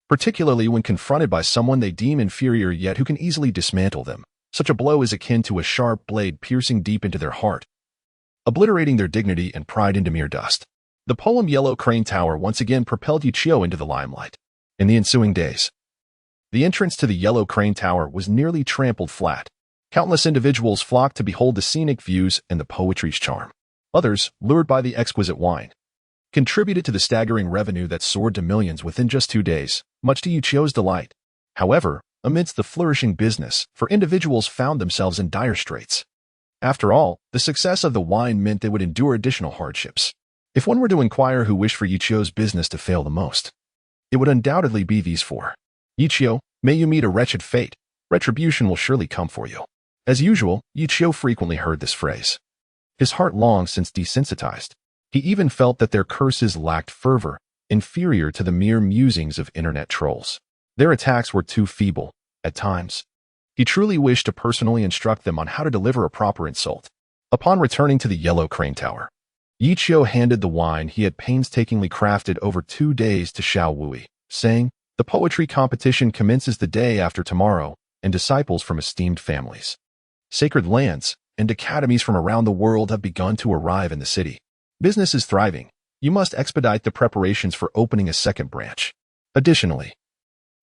particularly when confronted by someone they deem inferior yet who can easily dismantle them. Such a blow is akin to a sharp blade piercing deep into their heart, obliterating their dignity and pride into mere dust. The poem Yellow Crane Tower once again propelled Yu Qiu into the limelight. In the ensuing days, the entrance to the Yellow Crane Tower was nearly trampled flat. Countless individuals flocked to behold the scenic views and the poetry's charm. Others, lured by the exquisite wine, contributed to the staggering revenue that soared to millions within just 2 days, much to Yu Qiu's delight. However, amidst the flourishing business, for individuals found themselves in dire straits. After all, the success of the wine meant they would endure additional hardships. If one were to inquire who wished for Yu Qiu's business to fail the most, it would undoubtedly be these 4. Yu Qiu, may you meet a wretched fate. Retribution will surely come for you. As usual, Yu Qiu frequently heard this phrase. His heart long since desensitized. He even felt that their curses lacked fervor, inferior to the mere musings of internet trolls. Their attacks were too feeble, at times. He truly wished to personally instruct them on how to deliver a proper insult. Upon returning to the Yellow Crane Tower, Yi Qiu handed the wine he had painstakingly crafted over 2 days to Xiao Wui, saying, "The poetry competition commences the day after tomorrow, and disciples from esteemed families, sacred lands, and academies from around the world have begun to arrive in the city. Business is thriving. You must expedite the preparations for opening a second branch. Additionally,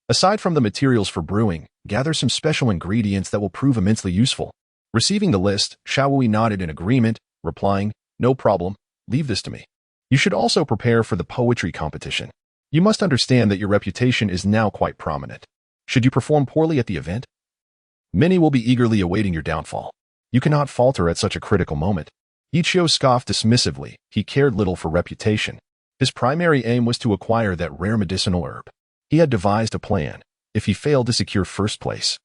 aside from the materials for brewing, gather some special ingredients that will prove immensely useful." Receiving the list, Xiao Wui nodded in agreement, replying, "No problem, leave this to me. You should also prepare for the poetry competition. You must understand that your reputation is now quite prominent. Should you perform poorly at the event, many will be eagerly awaiting your downfall. You cannot falter at such a critical moment." Yi Qiu scoffed dismissively. He cared little for reputation. His primary aim was to acquire that rare medicinal herb. He had devised a plan. If he failed to secure first place,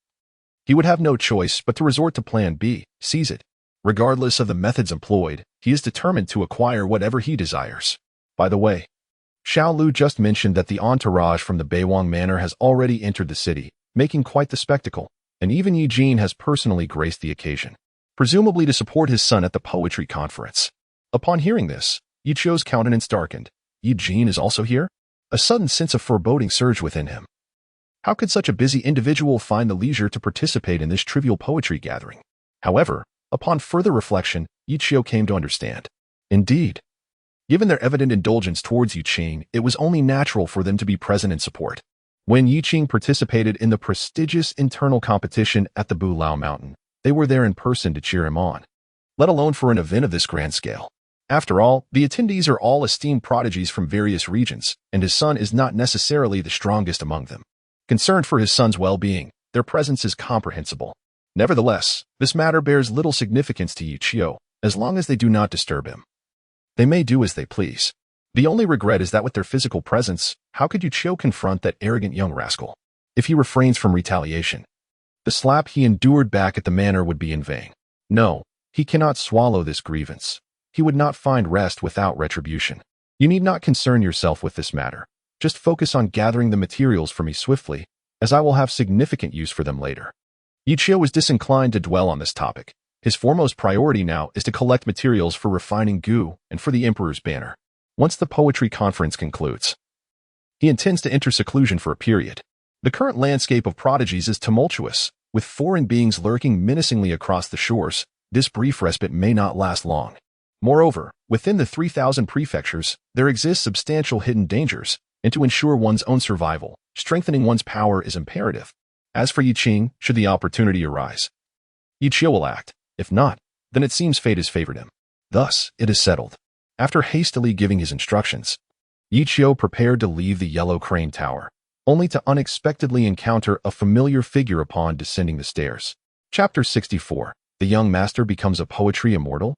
he would have no choice but to resort to plan B, seize it. Regardless of the methods employed, he is determined to acquire whatever he desires. By the way, Xiao Lu just mentioned that the entourage from the Beiwang Manor has already entered the city, making quite the spectacle, and even Yi Jin has personally graced the occasion, presumably to support his son at the poetry conference. Upon hearing this, Yi Qiu's countenance darkened. Yi Jin is also here? A sudden sense of foreboding surged within him. How could such a busy individual find the leisure to participate in this trivial poetry gathering? However, upon further reflection, Yi Qiu came to understand. Indeed, given their evident indulgence towards Yi Qing, it was only natural for them to be present in support. When Yi Qing participated in the prestigious internal competition at the Bulao Mountain, they were there in person to cheer him on, let alone for an event of this grand scale. After all, the attendees are all esteemed prodigies from various regions, and his son is not necessarily the strongest among them. Concerned for his son's well-being, their presence is comprehensible. Nevertheless, this matter bears little significance to Yi Qiu, as long as they do not disturb him. They may do as they please. The only regret is that with their physical presence, how could Yi Qiu confront that arrogant young rascal? If he refrains from retaliation, the slap he endured back at the manor would be in vain. No, he cannot swallow this grievance. He would not find rest without retribution. You need not concern yourself with this matter. Just focus on gathering the materials for me swiftly, as I will have significant use for them later. Yi Qiu was disinclined to dwell on this topic. His foremost priority now is to collect materials for refining goo and for the Emperor's banner. Once the poetry conference concludes, he intends to enter seclusion for a period. The current landscape of prodigies is tumultuous, with foreign beings lurking menacingly across the shores. This brief respite may not last long. Moreover, within the 3,000 prefectures, there exist substantial hidden dangers, and to ensure one's own survival, strengthening one's power is imperative. As for Yi Qing, should the opportunity arise, Yi Qiu will act. If not, then it seems fate has favored him. Thus, it is settled. After hastily giving his instructions, Yi Qiu prepared to leave the Yellow Crane Tower, only to unexpectedly encounter a familiar figure upon descending the stairs. Chapter 64. The young master becomes a poetry immortal?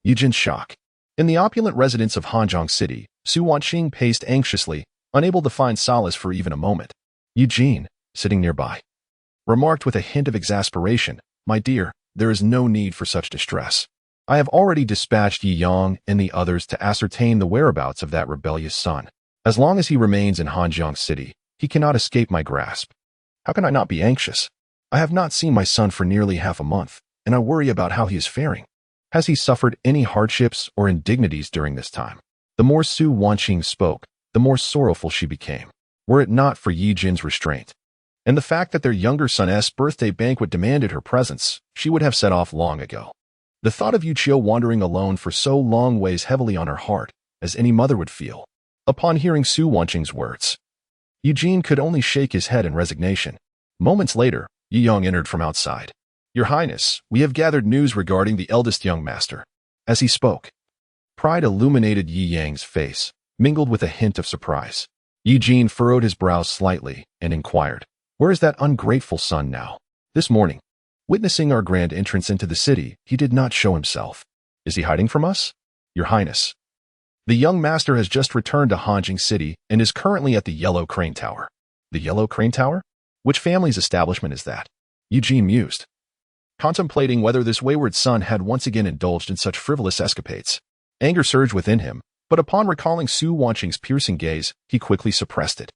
Yi Jin's shock. In the opulent residence of Hanzhong City, Su Wanqing paced anxiously, unable to find solace for even a moment. Yi Jin, sitting nearby, remarked with a hint of exasperation, "My dear, there is no need for such distress. I have already dispatched Yi Yang and the others to ascertain the whereabouts of that rebellious son. As long as he remains in Hanzhong City, he cannot escape my grasp. How can I not be anxious? I have not seen my son for nearly half a month, and I worry about how he is faring. Has he suffered any hardships or indignities during this time?" The more Su Wanqing spoke, the more sorrowful she became. Were it not for Yi Jin's restraint, and the fact that their younger son's birthday banquet demanded her presence, she would have set off long ago. The thought of Yi Qiu wandering alone for so long weighs heavily on her heart, as any mother would feel. Upon hearing Su Wanqing's words, Yi Jin could only shake his head in resignation. Moments later, Yi Yang entered from outside. "Your Highness, we have gathered news regarding the eldest young master." As he spoke, pride illuminated Yi Yang's face, mingled with a hint of surprise. Yi Jin furrowed his brows slightly and inquired, "Where is that ungrateful son now?" "This morning, witnessing our grand entrance into the city, he did not show himself." "Is he hiding from us?" "Your Highness, the young master has just returned to Hanjing City and is currently at the Yellow Crane Tower." "The Yellow Crane Tower? Which family's establishment is that?" Yi Jin mused, contemplating whether this wayward son had once again indulged in such frivolous escapades. Anger surged within him, but upon recalling Su Wanqing's piercing gaze, he quickly suppressed it.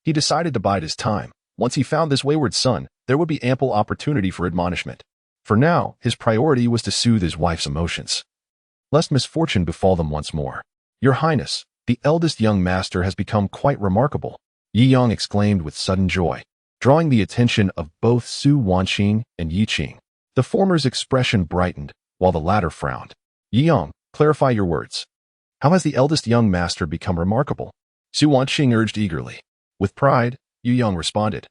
He decided to bide his time. Once he found this wayward son, there would be ample opportunity for admonishment. For now, his priority was to soothe his wife's emotions, lest misfortune befall them once more. "Your Highness, the eldest young master has become quite remarkable," Yi Yang exclaimed with sudden joy, drawing the attention of both Su Wanqing and Yi Qing. The former's expression brightened, while the latter frowned. "Yi Yang, clarify your words. How has the eldest young master become remarkable?" Su Wanqing urged eagerly. With pride, Yi Yang responded,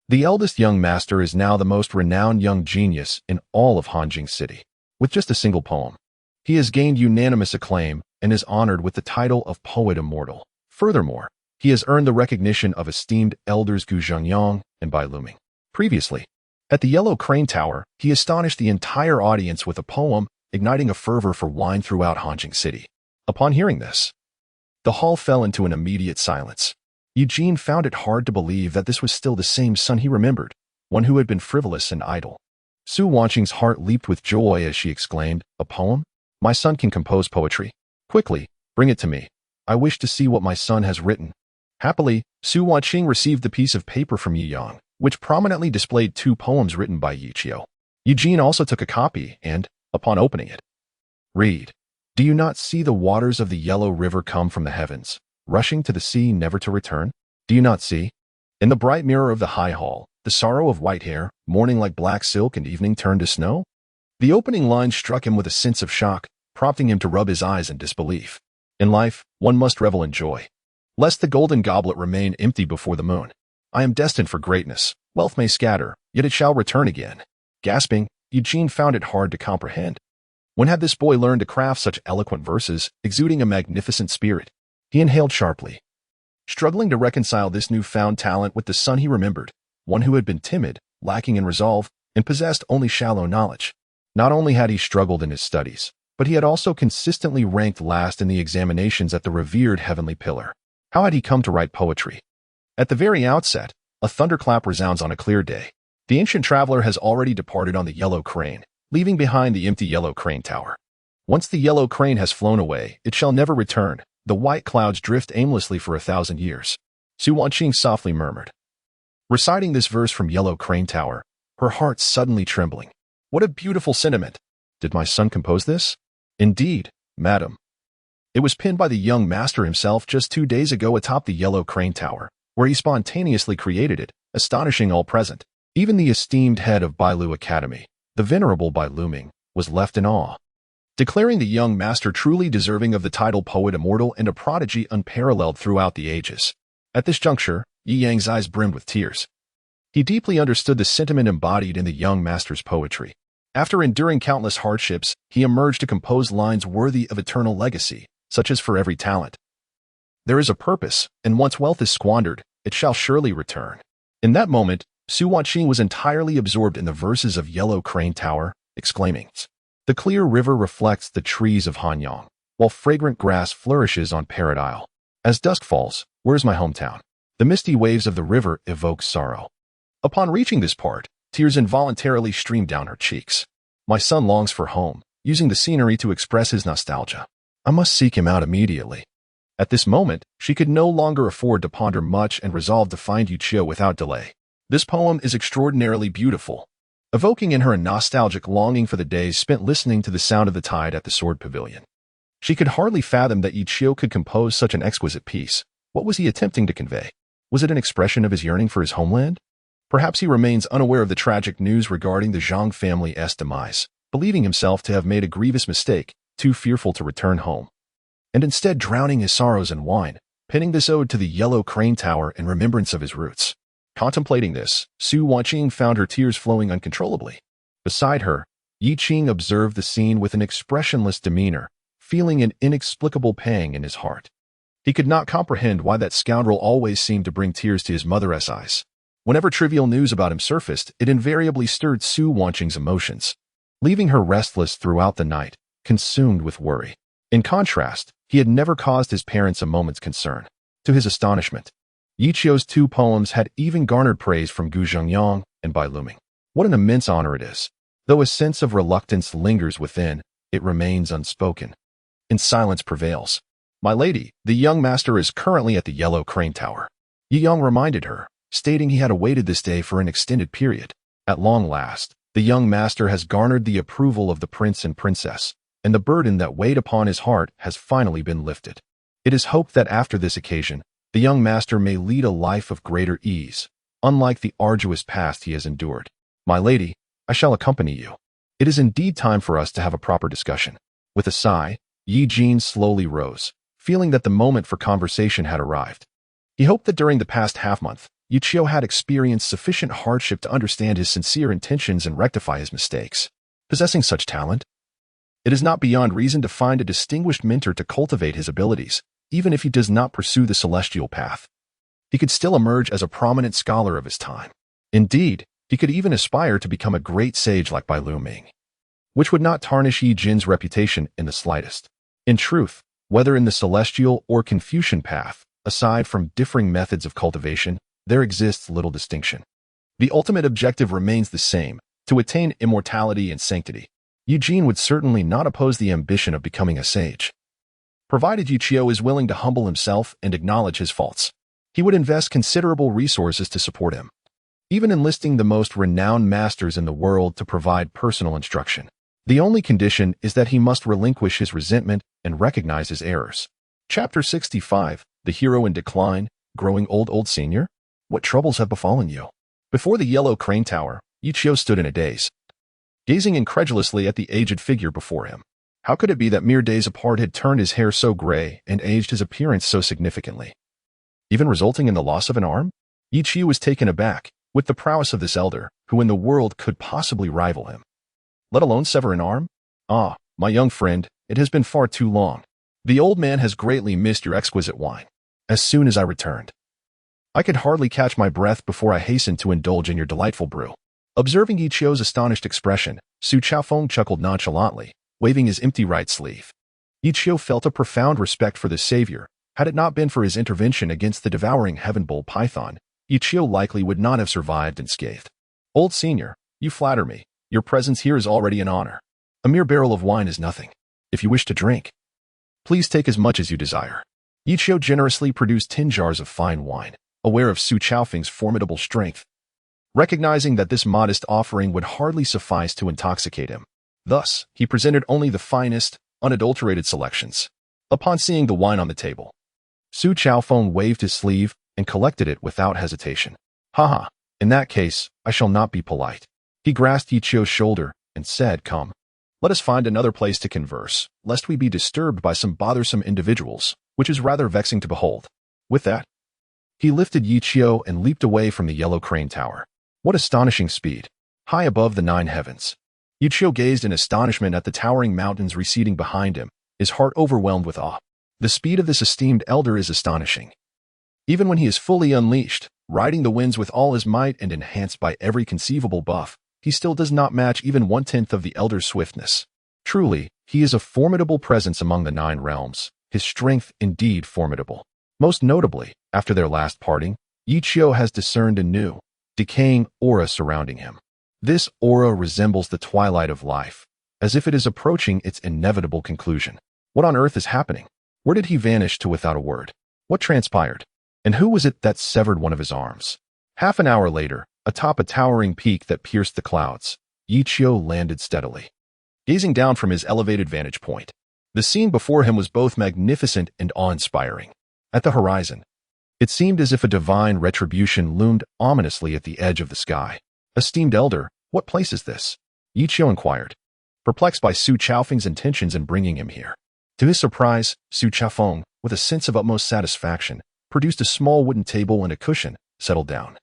"The eldest young master is now the most renowned young genius in all of Hanjing City. With just a single poem, he has gained unanimous acclaim and is honored with the title of Poet Immortal. Furthermore, he has earned the recognition of esteemed elders Gu Zhengyang and Bai Luming. Previously, at the Yellow Crane Tower, he astonished the entire audience with a poem, igniting a fervor for wine throughout Hanjing City." Upon hearing this, the hall fell into an immediate silence. Yi Jin found it hard to believe that this was still the same son he remembered, one who had been frivolous and idle. Su Wanqing's heart leaped with joy as she exclaimed, "A poem? My son can compose poetry. Quickly, bring it to me. I wish to see what my son has written." Happily, Su Wanqing received the piece of paper from Yi Yang, which prominently displayed 2 poems written by Yi Qiu. Yi Jin also took a copy and, upon opening it, read, "Do you not see the waters of the yellow river come from the heavens, rushing to the sea never to return? Do you not see, in the bright mirror of the high hall, the sorrow of white hair, morning like black silk and evening turned to snow?" The opening line struck him with a sense of shock, prompting him to rub his eyes in disbelief. In life, one must revel in joy, lest the golden goblet remain empty before the moon. "I am destined for greatness. Wealth may scatter, yet it shall return again." Gasping, Eugene found it hard to comprehend. When had this boy learned to craft such eloquent verses, exuding a magnificent spirit? He inhaled sharply, struggling to reconcile this newfound talent with the son he remembered, one who had been timid, lacking in resolve, and possessed only shallow knowledge. Not only had he struggled in his studies, but he had also consistently ranked last in the examinations at the revered heavenly pillar. How had he come to write poetry? At the very outset, a thunderclap resounds on a clear day. The ancient traveler has already departed on the yellow crane, leaving behind the empty yellow crane tower. Once the yellow crane has flown away, it shall never return. The white clouds drift aimlessly for 1,000 years. Su Wanqing softly murmured, reciting this verse from Yellow Crane Tower, her heart suddenly trembling. What a beautiful sentiment! Did my son compose this? Indeed, madam. It was penned by the young master himself just 2 days ago atop the Yellow Crane Tower, where he spontaneously created it, astonishing all present. Even the esteemed head of Bailu Academy, the venerable Bailu Ming, was left in awe, declaring the young master truly deserving of the title poet immortal and a prodigy unparalleled throughout the ages. At this juncture, Yi Yang's eyes brimmed with tears. He deeply understood the sentiment embodied in the young master's poetry. After enduring countless hardships, he emerged to compose lines worthy of eternal legacy, such as for every talent there is a purpose, and once wealth is squandered, it shall surely return. In that moment, Su Wanqing was entirely absorbed in the verses of Yellow Crane Tower, exclaiming, the clear river reflects the trees of Hanyang, while fragrant grass flourishes on Parrot Isle. As dusk falls, where's my hometown? The misty waves of the river evoke sorrow. Upon reaching this part, tears involuntarily streamed down her cheeks. My son longs for home, using the scenery to express his nostalgia. I must seek him out immediately. At this moment, she could no longer afford to ponder much and resolved to find Yuchio without delay. This poem is extraordinarily beautiful, evoking in her a nostalgic longing for the days spent listening to the sound of the tide at the Sword Pavilion. She could hardly fathom that Yuchio could compose such an exquisite piece. What was he attempting to convey? Was it an expression of his yearning for his homeland? Perhaps he remains unaware of the tragic news regarding the Zhang family's demise, believing himself to have made a grievous mistake, too fearful to return home, and instead drowning his sorrows in wine, penning this ode to the Yellow Crane Tower in remembrance of his roots. Contemplating this, Su Wanqing found her tears flowing uncontrollably. Beside her, Yi Qing observed the scene with an expressionless demeanor, feeling an inexplicable pang in his heart. He could not comprehend why that scoundrel always seemed to bring tears to his mother's eyes. Whenever trivial news about him surfaced, it invariably stirred Su Wanqing's emotions, leaving her restless throughout the night, consumed with worry. In contrast, he had never caused his parents a moment's concern. To his astonishment, Yichio's 2 poems had even garnered praise from Gu Zhengyang and Bai Luming. What an immense honor it is. Though a sense of reluctance lingers within, it remains unspoken. And silence prevails. My lady, the young master is currently at the Yellow Crane Tower. Yi Yang reminded her, stating he had awaited this day for an extended period. At long last, the young master has garnered the approval of the prince and princess, and the burden that weighed upon his heart has finally been lifted. It is hoped that after this occasion, the young master may lead a life of greater ease, unlike the arduous past he has endured. My lady, I shall accompany you. It is indeed time for us to have a proper discussion. With a sigh, Yi Jin slowly rose, feeling that the moment for conversation had arrived. He hoped that during the past half-month, Yuchio had experienced sufficient hardship to understand his sincere intentions and rectify his mistakes. Possessing such talent, it is not beyond reason to find a distinguished mentor to cultivate his abilities, even if he does not pursue the celestial path. He could still emerge as a prominent scholar of his time. Indeed, he could even aspire to become a great sage like Bai Lu Ming, which would not tarnish Yi Jin's reputation in the slightest. In truth, whether in the celestial or Confucian path, aside from differing methods of cultivation, there exists little distinction. The ultimate objective remains the same, to attain immortality and sanctity. Yi Jin would certainly not oppose the ambition of becoming a sage, provided Yuchio is willing to humble himself and acknowledge his faults. He would invest considerable resources to support him, even enlisting the most renowned masters in the world to provide personal instruction. The only condition is that he must relinquish his resentment and recognize his errors. Chapter 65, The Hero in Decline, Growing Old Senior? What troubles have befallen you? Before the Yellow Crane Tower, Yuchio stood in a daze, gazing incredulously at the aged figure before him. How could it be that mere days apart had turned his hair so gray and aged his appearance so significantly, even resulting in the loss of an arm? Yi Qi was taken aback with the prowess of this elder, who in the world could possibly rival him, let alone sever an arm? Ah, My young friend, it has been far too long. The old man has greatly missed your exquisite wine. As soon as I returned, I could hardly catch my breath before I hastened to indulge in your delightful brew. Observing Yi Chio's astonished expression, Su Chaofeng chuckled nonchalantly, waving his empty right sleeve. Yi Chio felt a profound respect for the savior. Had it not been for his intervention against the devouring heaven bull python, Yi Chio likely would not have survived unscathed. Old senior, you flatter me. Your presence here is already an honor. A mere barrel of wine is nothing. If you wish to drink, please take as much as you desire. Yi Chio generously produced 10 jars of fine wine, aware of Su Chaofeng's formidable strength, recognizing that this modest offering would hardly suffice to intoxicate him. Thus, he presented only the finest, unadulterated selections. Upon seeing the wine on the table, Su Chaofeng waved his sleeve and collected it without hesitation. Haha, in that case, I shall not be polite. He grasped Yi Chio's shoulder and said, Come, let us find another place to converse, lest we be disturbed by some bothersome individuals, which is rather vexing to behold. With that, he lifted Yi Chio and leaped away from the yellow crane tower. What astonishing speed! High above the 9 heavens. Yi Chio gazed in astonishment at the towering mountains receding behind him, his heart overwhelmed with awe. The speed of this esteemed elder is astonishing. Even when he is fully unleashed, riding the winds with all his might and enhanced by every conceivable buff, he still does not match even 1/10 of the elder's swiftness. Truly, he is a formidable presence among the 9 realms, his strength indeed formidable. Most notably, after their last parting, Yi Chio has discerned a new, decaying aura surrounding him. This aura resembles the twilight of life, as if it is approaching its inevitable conclusion. What on earth is happening? Where did he vanish to without a word? What transpired? And who was it that severed one of his arms? Half an hour later, atop a towering peak that pierced the clouds, Yi Chio landed steadily. Gazing down from his elevated vantage point, the scene before him was both magnificent and awe-inspiring. At the horizon, it seemed as if a divine retribution loomed ominously at the edge of the sky. Esteemed elder, what place is this? Yi Chio inquired, perplexed by Su Chaofeng's intentions in bringing him here. To his surprise, Su Chaofeng, with a sense of utmost satisfaction, produced a small wooden table and a cushion, settled down,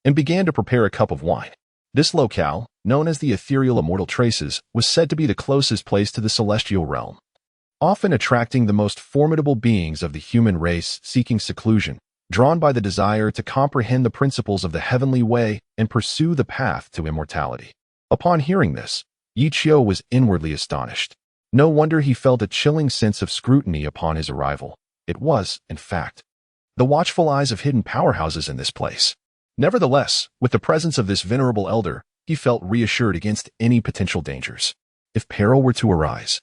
and began to prepare a cup of wine. This locale, known as the ethereal immortal traces, was said to be the closest place to the celestial realm, often attracting the most formidable beings of the human race seeking seclusion, drawn by the desire to comprehend the principles of the heavenly way and pursue the path to immortality. Upon hearing this, Yi Chio was inwardly astonished. No wonder he felt a chilling sense of scrutiny upon his arrival. It was, in fact, the watchful eyes of hidden powerhouses in this place. Nevertheless, with the presence of this venerable elder, he felt reassured against any potential dangers. If peril were to arise,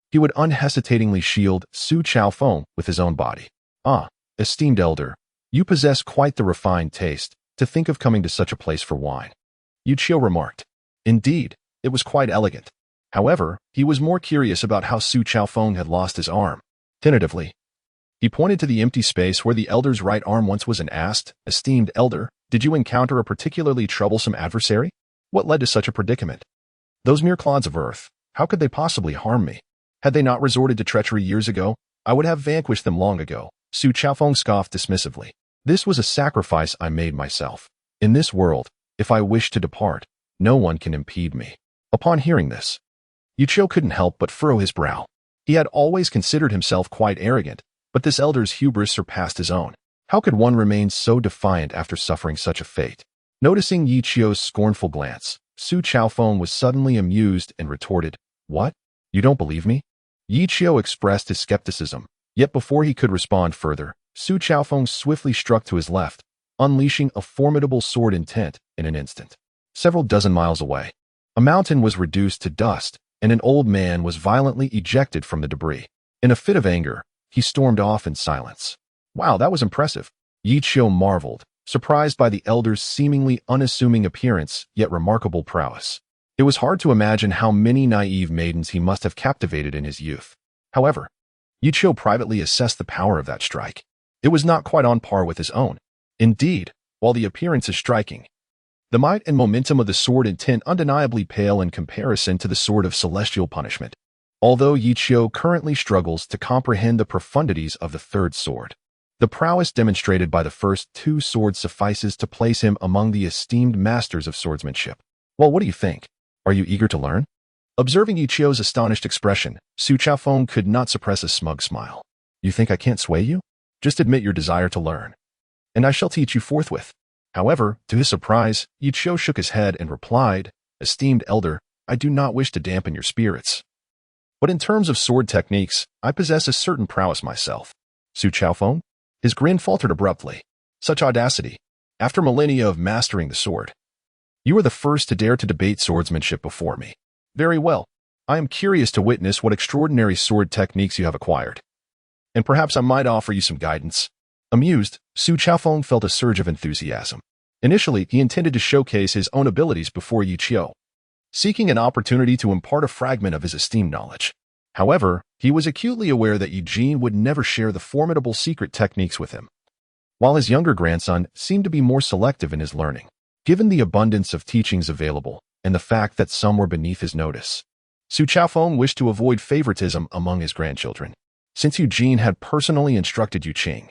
he would unhesitatingly shield Su Chaofeng with his own body. Ah, esteemed elder, you possess quite the refined taste to think of coming to such a place for wine, Yi Chio remarked. Indeed, it was quite elegant. However, he was more curious about how Su Chaofeng had lost his arm. Tentatively, he pointed to the empty space where the elder's right arm once was and asked, Esteemed elder, did you encounter a particularly troublesome adversary? What led to such a predicament? Those mere clods of earth, how could they possibly harm me? Had they not resorted to treachery years ago, I would have vanquished them long ago. Su Chaofeng scoffed dismissively. This was a sacrifice I made myself. In this world, if I wish to depart, no one can impede me. Upon hearing this, Yi Chio couldn't help but furrow his brow. He had always considered himself quite arrogant, but this elder's hubris surpassed his own. How could one remain so defiant after suffering such a fate? Noticing Yi Chio's scornful glance, Su Chaofeng was suddenly amused and retorted, What? You don't believe me? Yi Chio expressed his skepticism, yet before he could respond further, Su Chaofeng swiftly struck to his left, unleashing a formidable sword intent in an instant. Several dozen miles away, a mountain was reduced to dust, and an old man was violently ejected from the debris. In a fit of anger, he stormed off in silence. Wow, that was impressive. Yi Chio marveled, surprised by the elder's seemingly unassuming appearance, yet remarkable prowess. It was hard to imagine how many naive maidens he must have captivated in his youth. However, Yi Chio privately assessed the power of that strike. It was not quite on par with his own. Indeed, while the appearance is striking, the might and momentum of the sword intent undeniably pale in comparison to the sword of celestial punishment. Although Yi Chio currently struggles to comprehend the profundities of the third sword, the prowess demonstrated by the first 2 swords suffices to place him among the esteemed masters of swordsmanship. Well, what do you think? Are you eager to learn? Observing Yi Qiu's astonished expression, Su Chaofeng could not suppress a smug smile. You think I can't sway you? Just admit your desire to learn, and I shall teach you forthwith. However, to his surprise, Yi Qiu shook his head and replied, Esteemed elder, I do not wish to dampen your spirits. But in terms of sword techniques, I possess a certain prowess myself. Su Chaofeng? His grin faltered abruptly. Such audacity. After millennia of mastering the sword. You are the first to dare to debate swordsmanship before me. Very well. I am curious to witness what extraordinary sword techniques you have acquired. And perhaps I might offer you some guidance. Amused, Su Chaofeng felt a surge of enthusiasm. Initially, he intended to showcase his own abilities before Yi Qiu, seeking an opportunity to impart a fragment of his esteemed knowledge. However, he was acutely aware that Eugene would never share the formidable secret techniques with him, while his younger grandson seemed to be more selective in his learning. Given the abundance of teachings available, and the fact that some were beneath his notice, Su Chaofeng wished to avoid favoritism among his grandchildren. Since Eugene had personally instructed Yu Qing,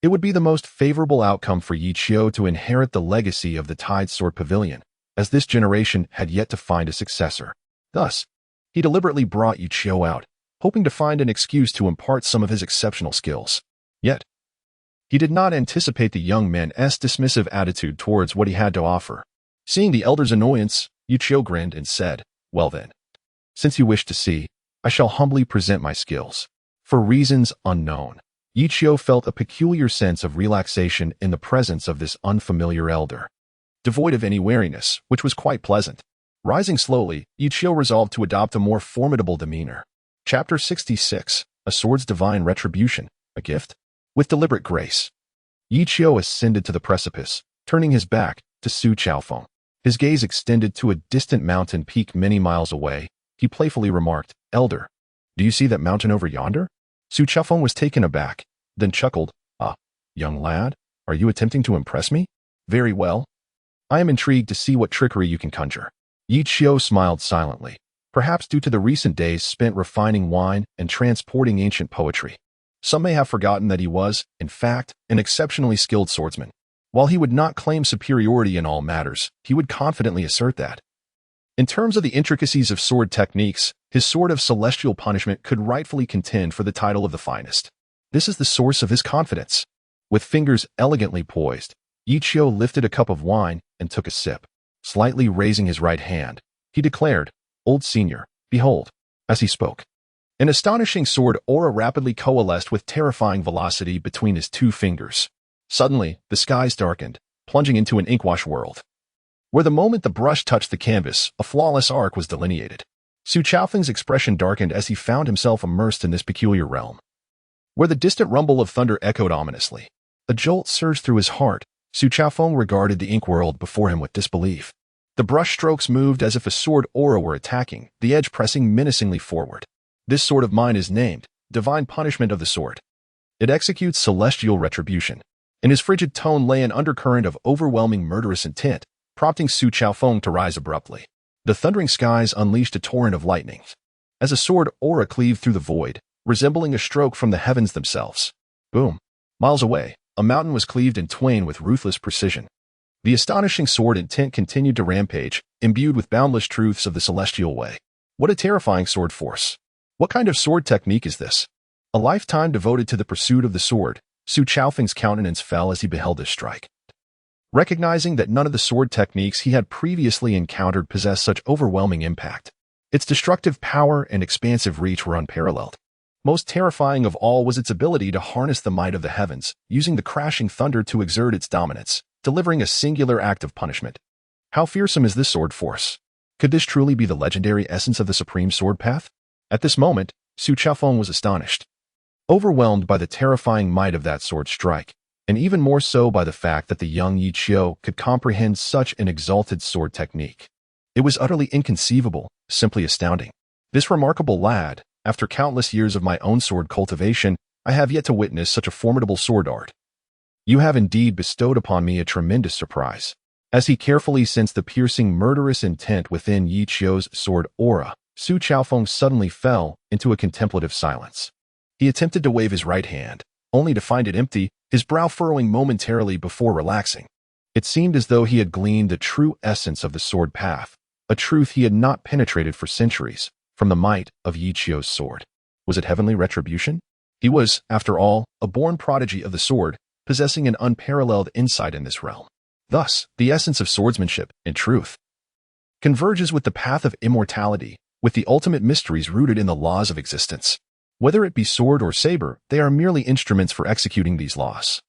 it would be the most favorable outcome for Yi Qiu to inherit the legacy of the Tide Sword Pavilion, as this generation had yet to find a successor. Thus, he deliberately brought Yi Qiu out, hoping to find an excuse to impart some of his exceptional skills. Yet, he did not anticipate the young man's dismissive attitude towards what he had to offer. Seeing the elder's annoyance, Yi Qiu grinned and said, Well then, since you wish to see, I shall humbly present my skills. For reasons unknown, Yi Qiu felt a peculiar sense of relaxation in the presence of this unfamiliar elder, devoid of any wariness, which was quite pleasant. Rising slowly, Yi Qiu resolved to adopt a more formidable demeanor. Chapter 66, A Sword's Divine Retribution, a Gift? With deliberate grace, Yi Qiu ascended to the precipice, turning his back to Su Chaofeng. His gaze extended to a distant mountain peak many miles away. He playfully remarked, Elder, do you see that mountain over yonder? Su Chaofeng was taken aback, then chuckled, Ah, young lad, are you attempting to impress me? Very well. I am intrigued to see what trickery you can conjure. Yi Qiu smiled silently, perhaps due to the recent days spent refining wine and transporting ancient poetry. Some may have forgotten that he was, in fact, an exceptionally skilled swordsman. While he would not claim superiority in all matters, he would confidently assert that, in terms of the intricacies of sword techniques, his sword of celestial punishment could rightfully contend for the title of the finest. This is the source of his confidence. With fingers elegantly poised, Yi Qiu lifted a cup of wine and took a sip. Slightly raising his right hand, he declared, Old senior, behold. As he spoke, an astonishing sword aura rapidly coalesced with terrifying velocity between his two fingers. Suddenly, the skies darkened, plunging into an inkwash world, where the moment the brush touched the canvas, a flawless arc was delineated. Su Chaofeng's expression darkened as he found himself immersed in this peculiar realm, where the distant rumble of thunder echoed ominously. A jolt surged through his heart. Su Chaofeng regarded the ink world before him with disbelief. The brush strokes moved as if a sword aura were attacking, the edge pressing menacingly forward. This sword of mine is named Divine Punishment of the Sword. It executes celestial retribution. In his frigid tone lay an undercurrent of overwhelming murderous intent, prompting Su Chaofeng to rise abruptly. The thundering skies unleashed a torrent of lightning, as a sword aura cleaved through the void, resembling a stroke from the heavens themselves. Boom! Miles away, a mountain was cleaved in twain with ruthless precision. The astonishing sword intent continued to rampage, imbued with boundless truths of the celestial way. What a terrifying sword force! What kind of sword technique is this? A lifetime devoted to the pursuit of the sword, Su Chaofeng's countenance fell as he beheld this strike. Recognizing that none of the sword techniques he had previously encountered possessed such overwhelming impact, its destructive power and expansive reach were unparalleled. Most terrifying of all was its ability to harness the might of the heavens, using the crashing thunder to exert its dominance, delivering a singular act of punishment. How fearsome is this sword force? Could this truly be the legendary essence of the supreme sword path? At this moment, Su Chaofeng was astonished, overwhelmed by the terrifying might of that sword strike, and even more so by the fact that the young Yi Qiu could comprehend such an exalted sword technique. It was utterly inconceivable, simply astounding. This remarkable lad, after countless years of my own sword cultivation, I have yet to witness such a formidable sword art. You have indeed bestowed upon me a tremendous surprise. As he carefully sensed the piercing murderous intent within Yi Qiu's sword aura, Su Chaofeng suddenly fell into a contemplative silence. He attempted to wave his right hand, only to find it empty, his brow furrowing momentarily before relaxing. It seemed as though he had gleaned the true essence of the sword path, a truth he had not penetrated for centuries, from the might of Yi Qiu's sword. Was it heavenly retribution? He was, after all, a born prodigy of the sword, possessing an unparalleled insight in this realm. Thus, the essence of swordsmanship, in truth, converges with the path of immortality, with the ultimate mysteries rooted in the laws of existence. Whether it be sword or saber, they are merely instruments for executing these laws.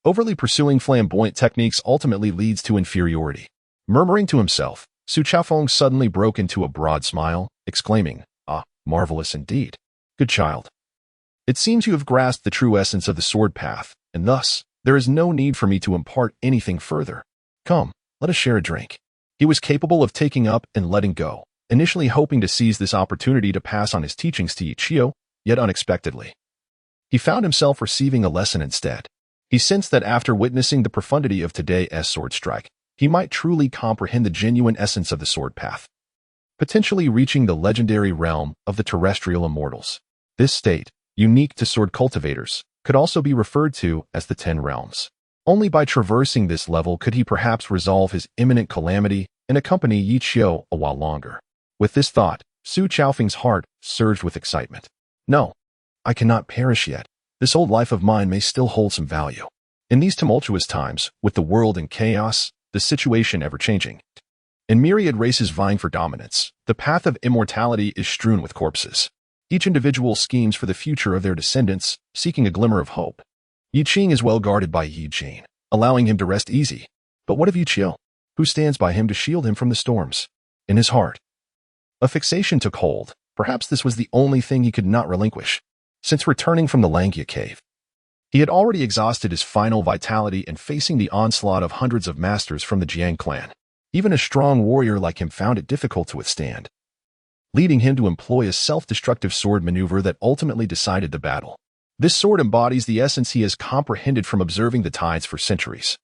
Overly pursuing flamboyant techniques ultimately leads to inferiority. Murmuring to himself, Su Chaofeng suddenly broke into a broad smile, exclaiming, "Ah, marvelous indeed. Good child. It seems you have grasped the true essence of the sword path, and thus, there is no need for me to impart anything further. Come, let us share a drink." He was capable of taking up and letting go, initially hoping to seize this opportunity to pass on his teachings to Yi Qiu, yet unexpectedly, he found himself receiving a lesson instead. He sensed that after witnessing the profundity of today's sword strike, he might truly comprehend the genuine essence of the sword path, potentially reaching the legendary realm of the terrestrial immortals. This state, unique to sword cultivators, could also be referred to as the 10 realms. Only by traversing this level could he perhaps resolve his imminent calamity and accompany Yi Qiu a while longer. With this thought, Su Chaofeng's heart surged with excitement. No, I cannot perish yet. This old life of mine may still hold some value. In these tumultuous times, with the world in chaos, the situation ever-changing, and myriad races vying for dominance, the path of immortality is strewn with corpses. Each individual schemes for the future of their descendants, seeking a glimmer of hope. Yi Qing is well guarded by Yi Jin, allowing him to rest easy. But what of Yi Qiu? Who stands by him to shield him from the storms? In his heart, a fixation took hold. Perhaps this was the only thing he could not relinquish. Since returning from the Langia cave, he had already exhausted his final vitality and facing the onslaught of hundreds of masters from the Jiang clan. Even a strong warrior like him found it difficult to withstand, leading him to employ a self-destructive sword maneuver that ultimately decided the battle. This sword embodies the essence he has comprehended from observing the tides for centuries.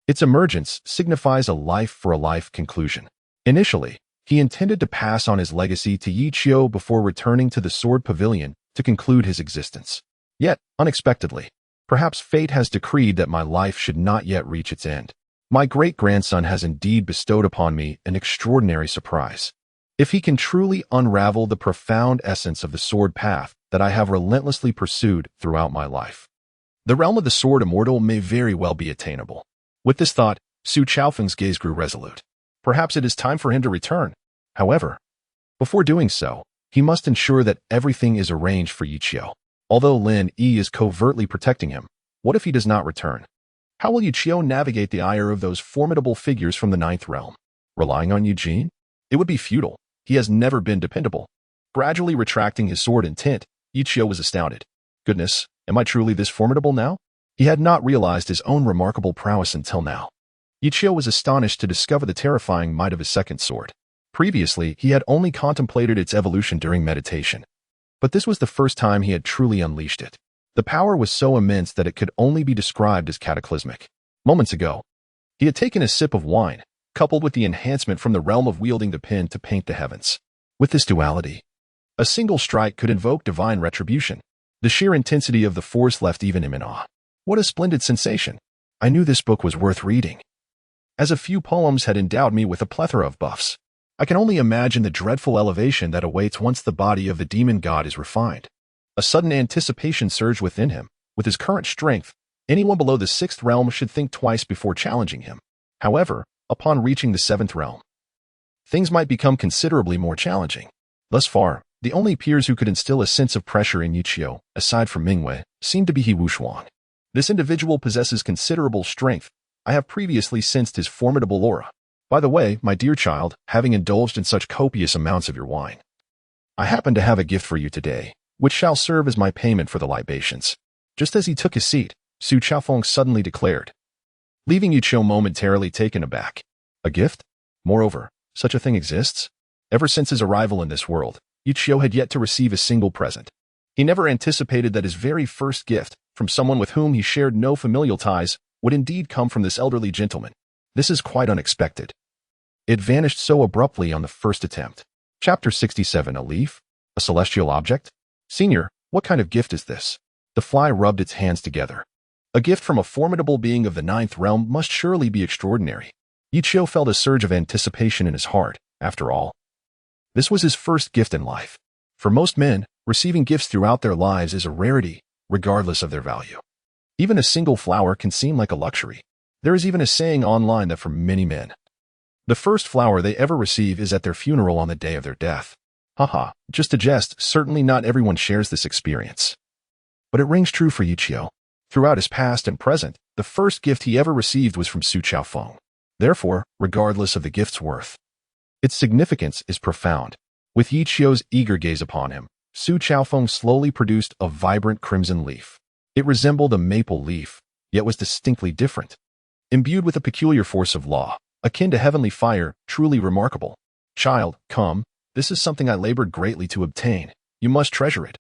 Its emergence signifies a life-for-a-life conclusion. Initially, he intended to pass on his legacy to Yi Qiu before returning to the Sword Pavilion to conclude his existence. Yet, unexpectedly, perhaps fate has decreed that my life should not yet reach its end. My great-grandson has indeed bestowed upon me an extraordinary surprise. If he can truly unravel the profound essence of the sword path that I have relentlessly pursued throughout my life, the realm of the sword immortal may very well be attainable. With this thought, Su Chaofeng's gaze grew resolute. Perhaps it is time for him to return. However, before doing so, he must ensure that everything is arranged for Yi Qiu. Although Lin Yi is covertly protecting him, what if he does not return? How will Yi Qiu navigate the ire of those formidable figures from the 9th realm? Relying on Yi Jin? It would be futile. He has never been dependable. Gradually retracting his sword intent, Yi Qiu was astounded. Goodness, am I truly this formidable now? He had not realized his own remarkable prowess until now. Yi Qiu was astonished to discover the terrifying might of his second sword. Previously, he had only contemplated its evolution during meditation. But this was the first time he had truly unleashed it. The power was so immense that it could only be described as cataclysmic. Moments ago, he had taken a sip of wine, coupled with the enhancement from the realm of wielding the pen to paint the heavens. With this duality, a single strike could invoke divine retribution. The sheer intensity of the force left even him in awe. What a splendid sensation! I knew this book was worth reading, as a few poems had endowed me with a plethora of buffs. I can only imagine the dreadful elevation that awaits once the body of the demon god is refined. A sudden anticipation surged within him. With his current strength, anyone below the 6th realm should think twice before challenging him. However, upon reaching the 7th realm, things might become considerably more challenging. Thus far, the only peers who could instill a sense of pressure in Yi Qiu, aside from Mingwei, seemed to be He Wushuang. This individual possesses considerable strength. I have previously sensed his formidable aura. By the way, my dear child, having indulged in such copious amounts of your wine, I happen to have a gift for you today, which shall serve as my payment for the libations. Just as he took his seat, Su Chaofeng suddenly declared, leaving Yi Qiu momentarily taken aback. A gift? Moreover, such a thing exists? Ever since his arrival in this world, Yi Qiu had yet to receive a single present. He never anticipated that his very first gift, from someone with whom he shared no familial ties, would indeed come from this elderly gentleman. This is quite unexpected. It vanished so abruptly on the first attempt. Chapter 67. A leaf? A celestial object? Senior, what kind of gift is this? The fly rubbed its hands together. A gift from a formidable being of the 9th realm must surely be extraordinary. Yi Qiu felt a surge of anticipation in his heart, After all, this was his first gift in life. For most men, receiving gifts throughout their lives is a rarity, regardless of their value. Even a single flower can seem like a luxury. There is even a saying online that for many men, the first flower they ever receive is at their funeral on the day of their death. Haha, just a jest. Certainly not everyone shares this experience. But it rings true for Yichio. Throughout his past and present, the first gift he ever received was from Su Chaofeng. Therefore, regardless of the gift's worth, its significance is profound. With Yichio's eager gaze upon him, Su Chaofeng slowly produced a vibrant crimson leaf. It resembled a maple leaf, yet was distinctly different. Imbued with a peculiar force of law, akin to heavenly fire, truly remarkable. Child, come, this is something I labored greatly to obtain. You must treasure it.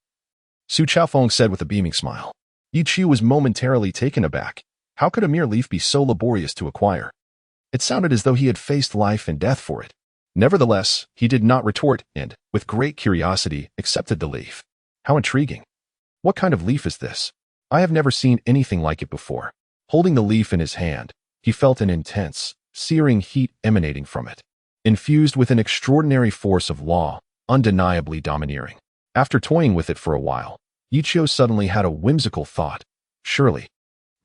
Su Chaofeng said with a beaming smile. Yichio was momentarily taken aback. How could a mere leaf be so laborious to acquire? It sounded as though he had faced life and death for it. Nevertheless, he did not retort and, with great curiosity, accepted the leaf. How intriguing. What kind of leaf is this? I have never seen anything like it before. Holding the leaf in his hand, he felt an intense, searing heat emanating from it, infused with an extraordinary force of law, undeniably domineering. After toying with it for a while, Yichio suddenly had a whimsical thought. Surely,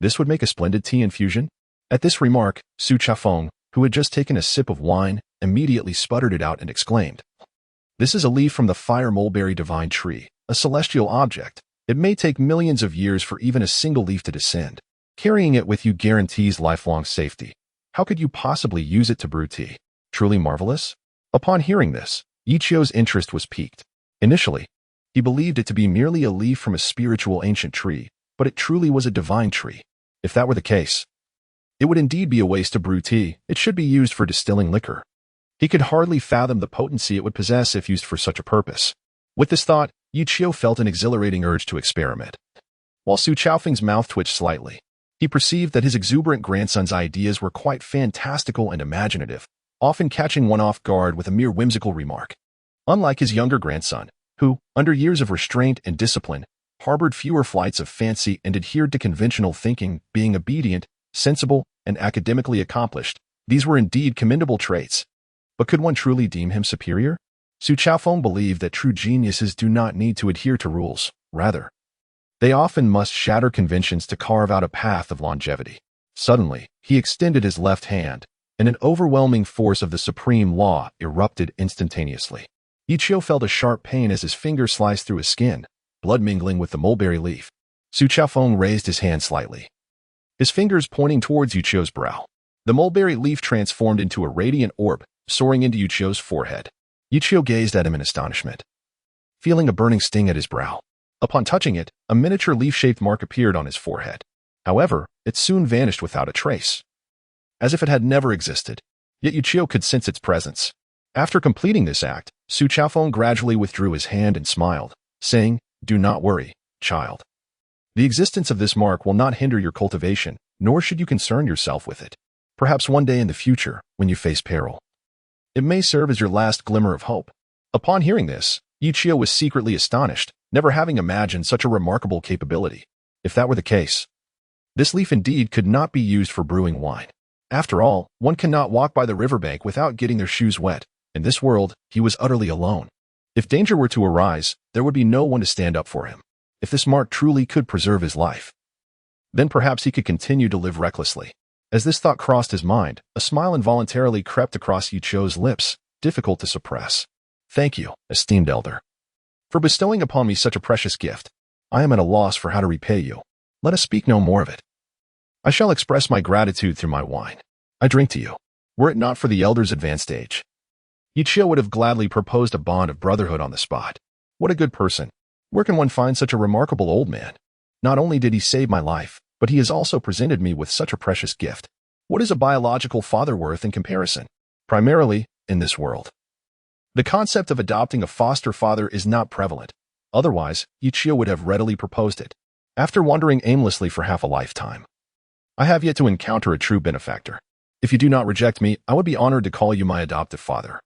this would make a splendid tea infusion? At this remark, Su Chaofeng, who had just taken a sip of wine, immediately sputtered it out and exclaimed, "This is a leaf from the fire mulberry divine tree, a celestial object. It may take millions of years for even a single leaf to descend. Carrying it with you guarantees lifelong safety. How could you possibly use it to brew tea? Truly marvelous?" Upon hearing this, Yichio's interest was piqued. Initially, he believed it to be merely a leaf from a spiritual ancient tree, but it truly was a divine tree. If that were the case, it would indeed be a waste to brew tea. It should be used for distilling liquor. He could hardly fathom the potency it would possess if used for such a purpose. With this thought, Yichio felt an exhilarating urge to experiment. While Su Chaofeng's mouth twitched slightly, he perceived that his exuberant grandson's ideas were quite fantastical and imaginative, often catching one off guard with a mere whimsical remark. Unlike his younger grandson, who, under years of restraint and discipline, harbored fewer flights of fancy and adhered to conventional thinking, being obedient, sensible, and academically accomplished, these were indeed commendable traits. But could one truly deem him superior? Su Chaofeng believed that true geniuses do not need to adhere to rules. Rather, they often must shatter conventions to carve out a path of longevity. Suddenly, he extended his left hand, and an overwhelming force of the supreme law erupted instantaneously. Yichio felt a sharp pain as his finger sliced through his skin, blood mingling with the mulberry leaf. Su Chaofeng raised his hand slightly, his fingers pointing towards Yichio's brow. The mulberry leaf transformed into a radiant orb, soaring into Yichio's forehead. Yichio gazed at him in astonishment, feeling a burning sting at his brow. Upon touching it, a miniature leaf-shaped mark appeared on his forehead. However, it soon vanished without a trace, as if it had never existed. Yet Yichio could sense its presence. After completing this act, Su Chaofeng gradually withdrew his hand and smiled, saying, "Do not worry, child. The existence of this mark will not hinder your cultivation, nor should you concern yourself with it. Perhaps one day in the future, when you face peril, it may serve as your last glimmer of hope." Upon hearing this, Yichio was secretly astonished, never having imagined such a remarkable capability. If that were the case, this leaf indeed could not be used for brewing wine. After all, one cannot walk by the riverbank without getting their shoes wet. In this world, he was utterly alone. If danger were to arise, there would be no one to stand up for him. If this mark truly could preserve his life, then perhaps he could continue to live recklessly. As this thought crossed his mind, a smile involuntarily crept across Yichio's lips, difficult to suppress. "Thank you, esteemed elder, for bestowing upon me such a precious gift. I am at a loss for how to repay you. Let us speak no more of it. I shall express my gratitude through my wine. I drink to you." Were it not for the elder's advanced age, Yichio would have gladly proposed a bond of brotherhood on the spot. What a good person. Where can one find such a remarkable old man? Not only did he save my life, but he has also presented me with such a precious gift. What is a biological father worth in comparison? Primarily, in this world, the concept of adopting a foster father is not prevalent. Otherwise, Yichio would have readily proposed it. After wandering aimlessly for half a lifetime, I have yet to encounter a true benefactor. If you do not reject me, I would be honored to call you my adoptive father.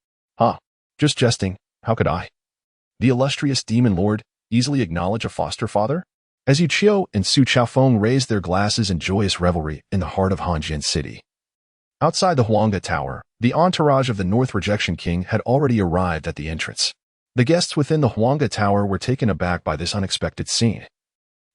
Just jesting. How could I, the illustrious demon lord, easily acknowledge a foster father? As Yichio and Su Chaofeng raised their glasses in joyous revelry in the heart of Hanjian City, Outside the Huanga Tower, the entourage of the North Rejection King had already arrived at the entrance. The guests within the Huanga Tower were taken aback by this unexpected scene,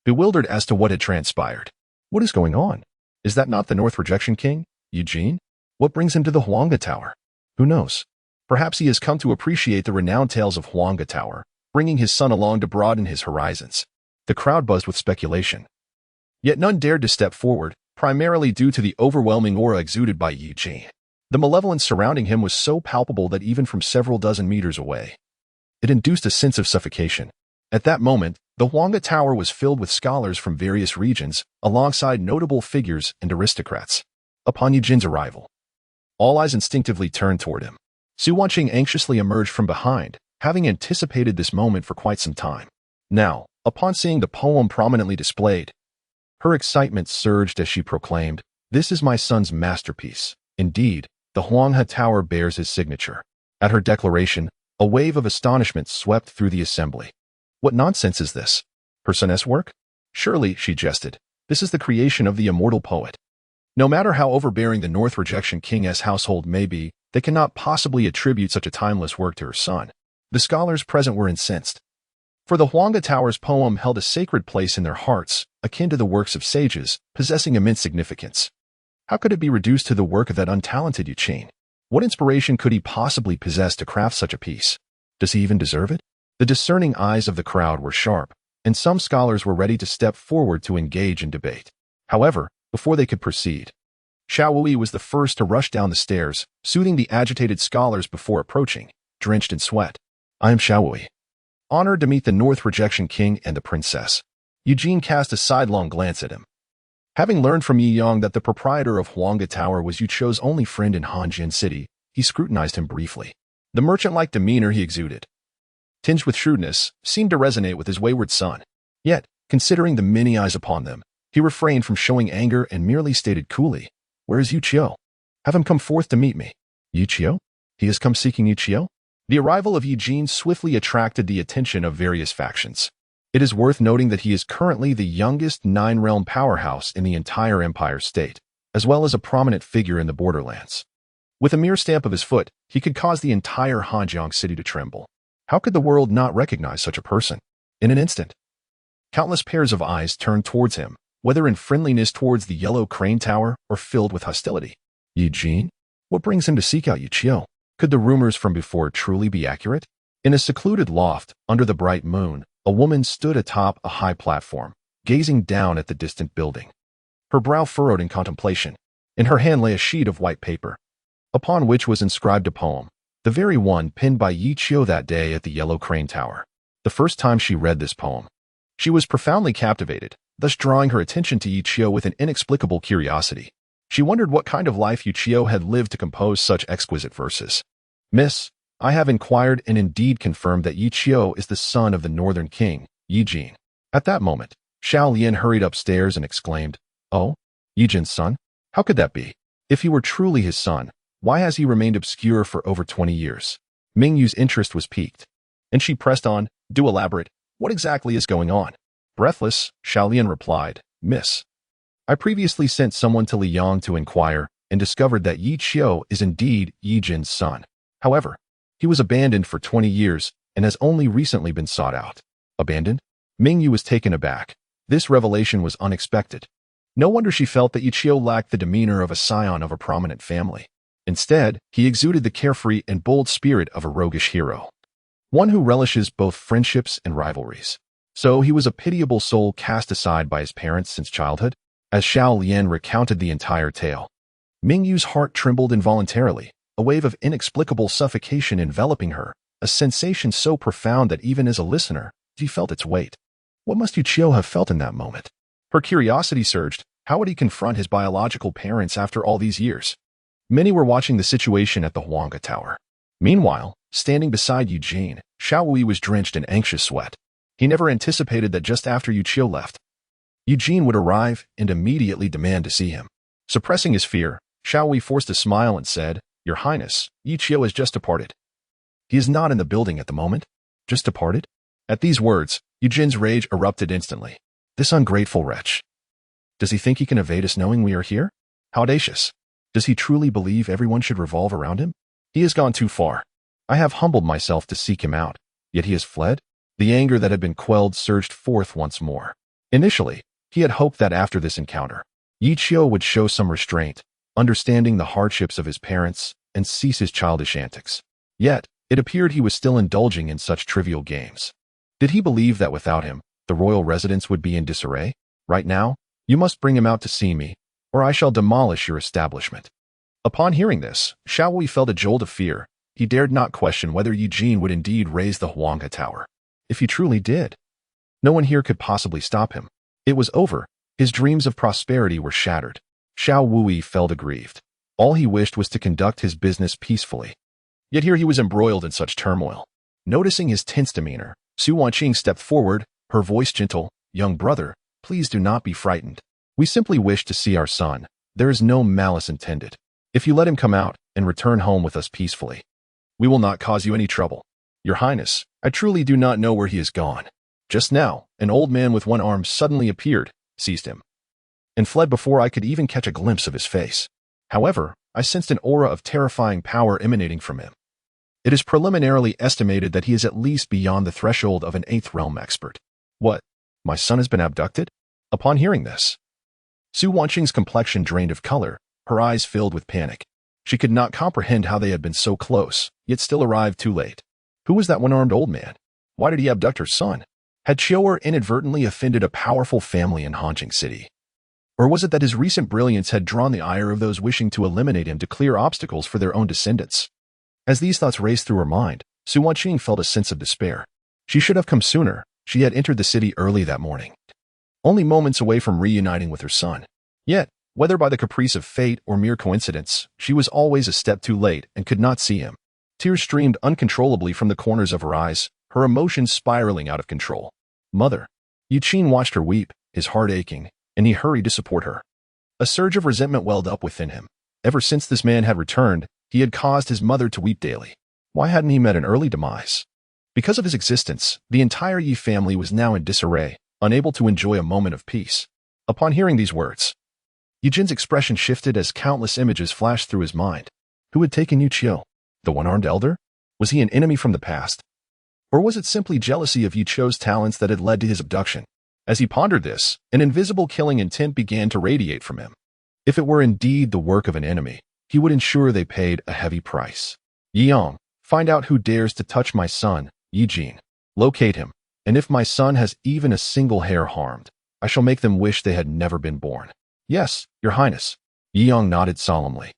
bewildered as to what had transpired. What is going on? Is that not the North Rejection King, Eugene? What brings him to the Huanga Tower? Who knows? Perhaps he has come to appreciate the renowned tales of Huanga Tower, bringing his son along to broaden his horizons. The crowd buzzed with speculation. Yet none dared to step forward, primarily due to the overwhelming aura exuded by Eugene. The malevolence surrounding him was so palpable that even from several dozen meters away, it induced a sense of suffocation. At that moment, the Huanga Tower was filled with scholars from various regions, alongside notable figures and aristocrats. Upon Eugene's arrival, all eyes instinctively turned toward him. Su Wanqing anxiously emerged from behind, having anticipated this moment for quite some time. Now, upon seeing the poem prominently displayed, her excitement surged as she proclaimed, "This is my son's masterpiece. Indeed, the Huanga Tower bears his signature." At her declaration, a wave of astonishment swept through the assembly. What nonsense is this? Her son's work? Surely, she jested, this is the creation of the immortal poet. No matter how overbearing the North Rejection King's household may be, they cannot possibly attribute such a timeless work to her son. The scholars present were incensed. For the Huanga Tower's poem held a sacred place in their hearts, akin to the works of sages, possessing immense significance. How could it be reduced to the work of that untalented Eugene? What inspiration could he possibly possess to craft such a piece? Does he even deserve it? The discerning eyes of the crowd were sharp, and some scholars were ready to step forward to engage in debate. However, before they could proceed, Xiao Wui was the first to rush down the stairs, soothing the agitated scholars before approaching, drenched in sweat. "I am Xiao Wui, honored to meet the North Rejection King and the princess." Eugene cast a sidelong glance at him. Having learned from Yi Yang that the proprietor of Huanga Tower was Yu Qiu's only friend in Hanjin City, he scrutinized him briefly. The merchant-like demeanor he exuded, tinged with shrewdness, seemed to resonate with his wayward son. Yet, considering the many eyes upon them, he refrained from showing anger and merely stated coolly, "Where is Yu Qiu? Have him come forth to meet me." "Yu Qiu? He has come seeking Yu Qiu?" The arrival of Eugene swiftly attracted the attention of various factions. It is worth noting that he is currently the youngest nine-realm powerhouse in the entire Empire State, as well as a prominent figure in the borderlands. With a mere stamp of his foot, he could cause the entire Hanjiang city to tremble. How could the world not recognize such a person? In an instant, countless pairs of eyes turned towards him, whether in friendliness towards the Yellow Crane Tower or filled with hostility. Eugene? What brings him to seek out Yu Qiu? Could the rumors from before truly be accurate? In a secluded loft, under the bright moon, a woman stood atop a high platform, gazing down at the distant building. Her brow furrowed in contemplation. In her hand lay a sheet of white paper, upon which was inscribed a poem, the very one penned by Yu Qiu that day at the Yellow Crane Tower. The first time she read this poem, she was profoundly captivated, thus drawing her attention to Yu Qiu with an inexplicable curiosity. She wondered what kind of life Yu Qiu had lived to compose such exquisite verses. "Miss, I have inquired and indeed confirmed that Yu Qiu is the son of the Northern King, Eugene." At that moment, Xiao Lian hurried upstairs and exclaimed, "Oh, Eugene's son? How could that be? If he were truly his son, why has he remained obscure for over 20 years? Ming Yu's interest was piqued, and she pressed on, "Do elaborate. What exactly is going on?" Breathless, Xiao Lian replied, "Miss, I previously sent someone to Liyang to inquire and discovered that Yu Qiu is indeed Eugene's son. However, he was abandoned for 20 years and has only recently been sought out." Abandoned? Ming Yu was taken aback. This revelation was unexpected. No wonder she felt that Yu Qiu lacked the demeanor of a scion of a prominent family. Instead, he exuded the carefree and bold spirit of a roguish hero, one who relishes both friendships and rivalries. So he was a pitiable soul cast aside by his parents since childhood? As Xiao Lian recounted the entire tale, Ming Yu's heart trembled involuntarily, a wave of inexplicable suffocation enveloping her, a sensation so profound that even as a listener, she felt its weight. What must Yu Qiu have felt in that moment? Her curiosity surged. How would he confront his biological parents after all these years? Many were watching the situation at the Huanga Tower. Meanwhile, standing beside Eugene, Xiao Wui was drenched in anxious sweat. He never anticipated that just after Yu Qiu left, Eugene would arrive and immediately demand to see him. Suppressing his fear, Xiao Wui forced a smile and said, "Your Highness, Yu Qiu has just departed." "He is not in the building at the moment." "Just departed?" At these words, Eugene's rage erupted instantly. This ungrateful wretch. Does he think he can evade us knowing we are here? How audacious. Does he truly believe everyone should revolve around him? He has gone too far. I have humbled myself to seek him out, yet he has fled? The anger that had been quelled surged forth once more. Initially, he had hoped that after this encounter, Yi Qiu would show some restraint, understanding the hardships of his parents, and cease his childish antics. Yet, it appeared he was still indulging in such trivial games. Did he believe that without him, the royal residence would be in disarray? Right now, you must bring him out to see me, or I shall demolish your establishment. Upon hearing this, Xiao Wei felt a jolt of fear. He dared not question whether Yi Jin would indeed raise the Huanghe Tower. If he truly did, no one here could possibly stop him. It was over. His dreams of prosperity were shattered. Xiao Wei felt aggrieved. All he wished was to conduct his business peacefully. Yet here he was embroiled in such turmoil. Noticing his tense demeanor, Su Wanqing stepped forward, her voice gentle. Young brother, please do not be frightened. We simply wish to see our son. There is no malice intended. If you let him come out and return home with us peacefully, we will not cause you any trouble. Your Highness, I truly do not know where he has gone. Just now, an old man with one arm suddenly appeared, seized him, and fled before I could even catch a glimpse of his face. However, I sensed an aura of terrifying power emanating from him. It is preliminarily estimated that he is at least beyond the threshold of an 8th realm expert. What? My son has been abducted? Upon hearing this, Su Wanqing's complexion drained of color, her eyes filled with panic. She could not comprehend how they had been so close, yet still arrived too late. Who was that one-armed old man? Why did he abduct her son? Had Qiu'er inadvertently offended a powerful family in Hanjing City? Or was it that his recent brilliance had drawn the ire of those wishing to eliminate him to clear obstacles for their own descendants? As these thoughts raced through her mind, Su Wanqing felt a sense of despair. She should have come sooner. She had entered the city early that morning, only moments away from reuniting with her son. Yet, whether by the caprice of fate or mere coincidence, she was always a step too late and could not see him. Tears streamed uncontrollably from the corners of her eyes, her emotions spiraling out of control. Mother. Yi Qin watched her weep, his heart aching, and he hurried to support her. A surge of resentment welled up within him. Ever since this man had returned, he had caused his mother to weep daily. Why hadn't he met an early demise? Because of his existence, the entire Yi family was now in disarray, unable to enjoy a moment of peace. Upon hearing these words, Yi Jin's expression shifted as countless images flashed through his mind. Who had taken Yi Qiu? The one-armed elder? Was he an enemy from the past? Or was it simply jealousy of Yi Qiu's talents that had led to his abduction? As he pondered this, an invisible killing intent began to radiate from him. If it were indeed the work of an enemy, he would ensure they paid a heavy price. Yi Yang, find out who dares to touch my son, Yi Jin. Locate him, and if my son has even a single hair harmed, I shall make them wish they had never been born. Yes, Your Highness. Yi Yang nodded solemnly.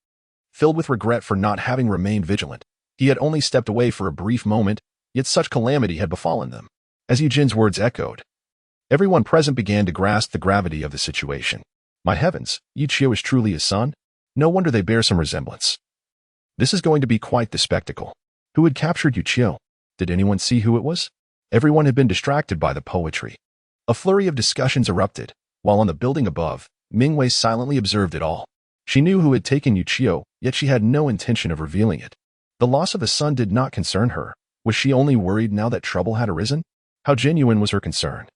Filled with regret for not having remained vigilant, he had only stepped away for a brief moment, yet such calamity had befallen them. As Yi Jin's words echoed, everyone present began to grasp the gravity of the situation. My heavens, Yi Qiu is truly his son? No wonder they bear some resemblance. This is going to be quite the spectacle. Who had captured Yi Qiu? Did anyone see who it was? Everyone had been distracted by the poetry. A flurry of discussions erupted, while on the building above, Mingwei silently observed it all. She knew who had taken Yi Qiu, yet she had no intention of revealing it. The loss of a son did not concern her. Was she only worried now that trouble had arisen? How genuine was her concern?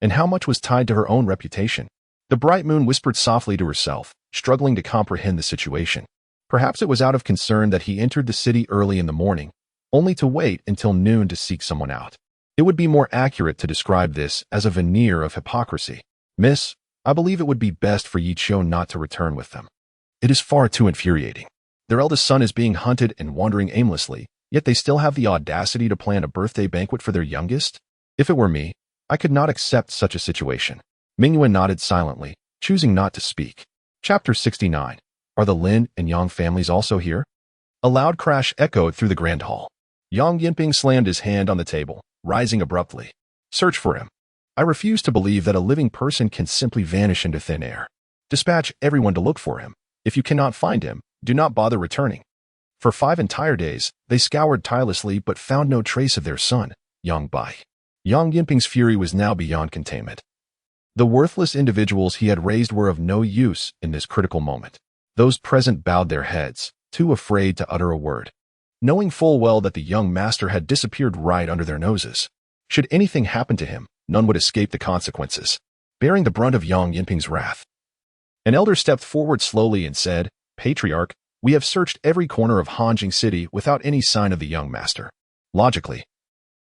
And how much was tied to her own reputation? The bright moon whispered softly to herself, struggling to comprehend the situation. Perhaps it was out of concern that he entered the city early in the morning, only to wait until noon to seek someone out. It would be more accurate to describe this as a veneer of hypocrisy. Miss, I believe it would be best for Yi Qiu not to return with them. It is far too infuriating. Their eldest son is being hunted and wandering aimlessly, yet they still have the audacity to plan a birthday banquet for their youngest? If it were me, I could not accept such a situation. Mingyuan nodded silently, choosing not to speak. Chapter 69. Are the Lin and Yang families also here? A loud crash echoed through the grand hall. Yang Yinping slammed his hand on the table, rising abruptly. Search for him. I refuse to believe that a living person can simply vanish into thin air. Dispatch everyone to look for him. If you cannot find him, do not bother returning. For 5 entire days, they scoured tirelessly but found no trace of their son, Yang Bai. Yang Yinping's fury was now beyond containment. The worthless individuals he had raised were of no use in this critical moment. Those present bowed their heads, too afraid to utter a word, knowing full well that the young master had disappeared right under their noses. Should anything happen to him, none would escape the consequences, bearing the brunt of Yang Yinping's wrath. An elder stepped forward slowly and said, Patriarch, we have searched every corner of Hanjing City without any sign of the young master. Logically,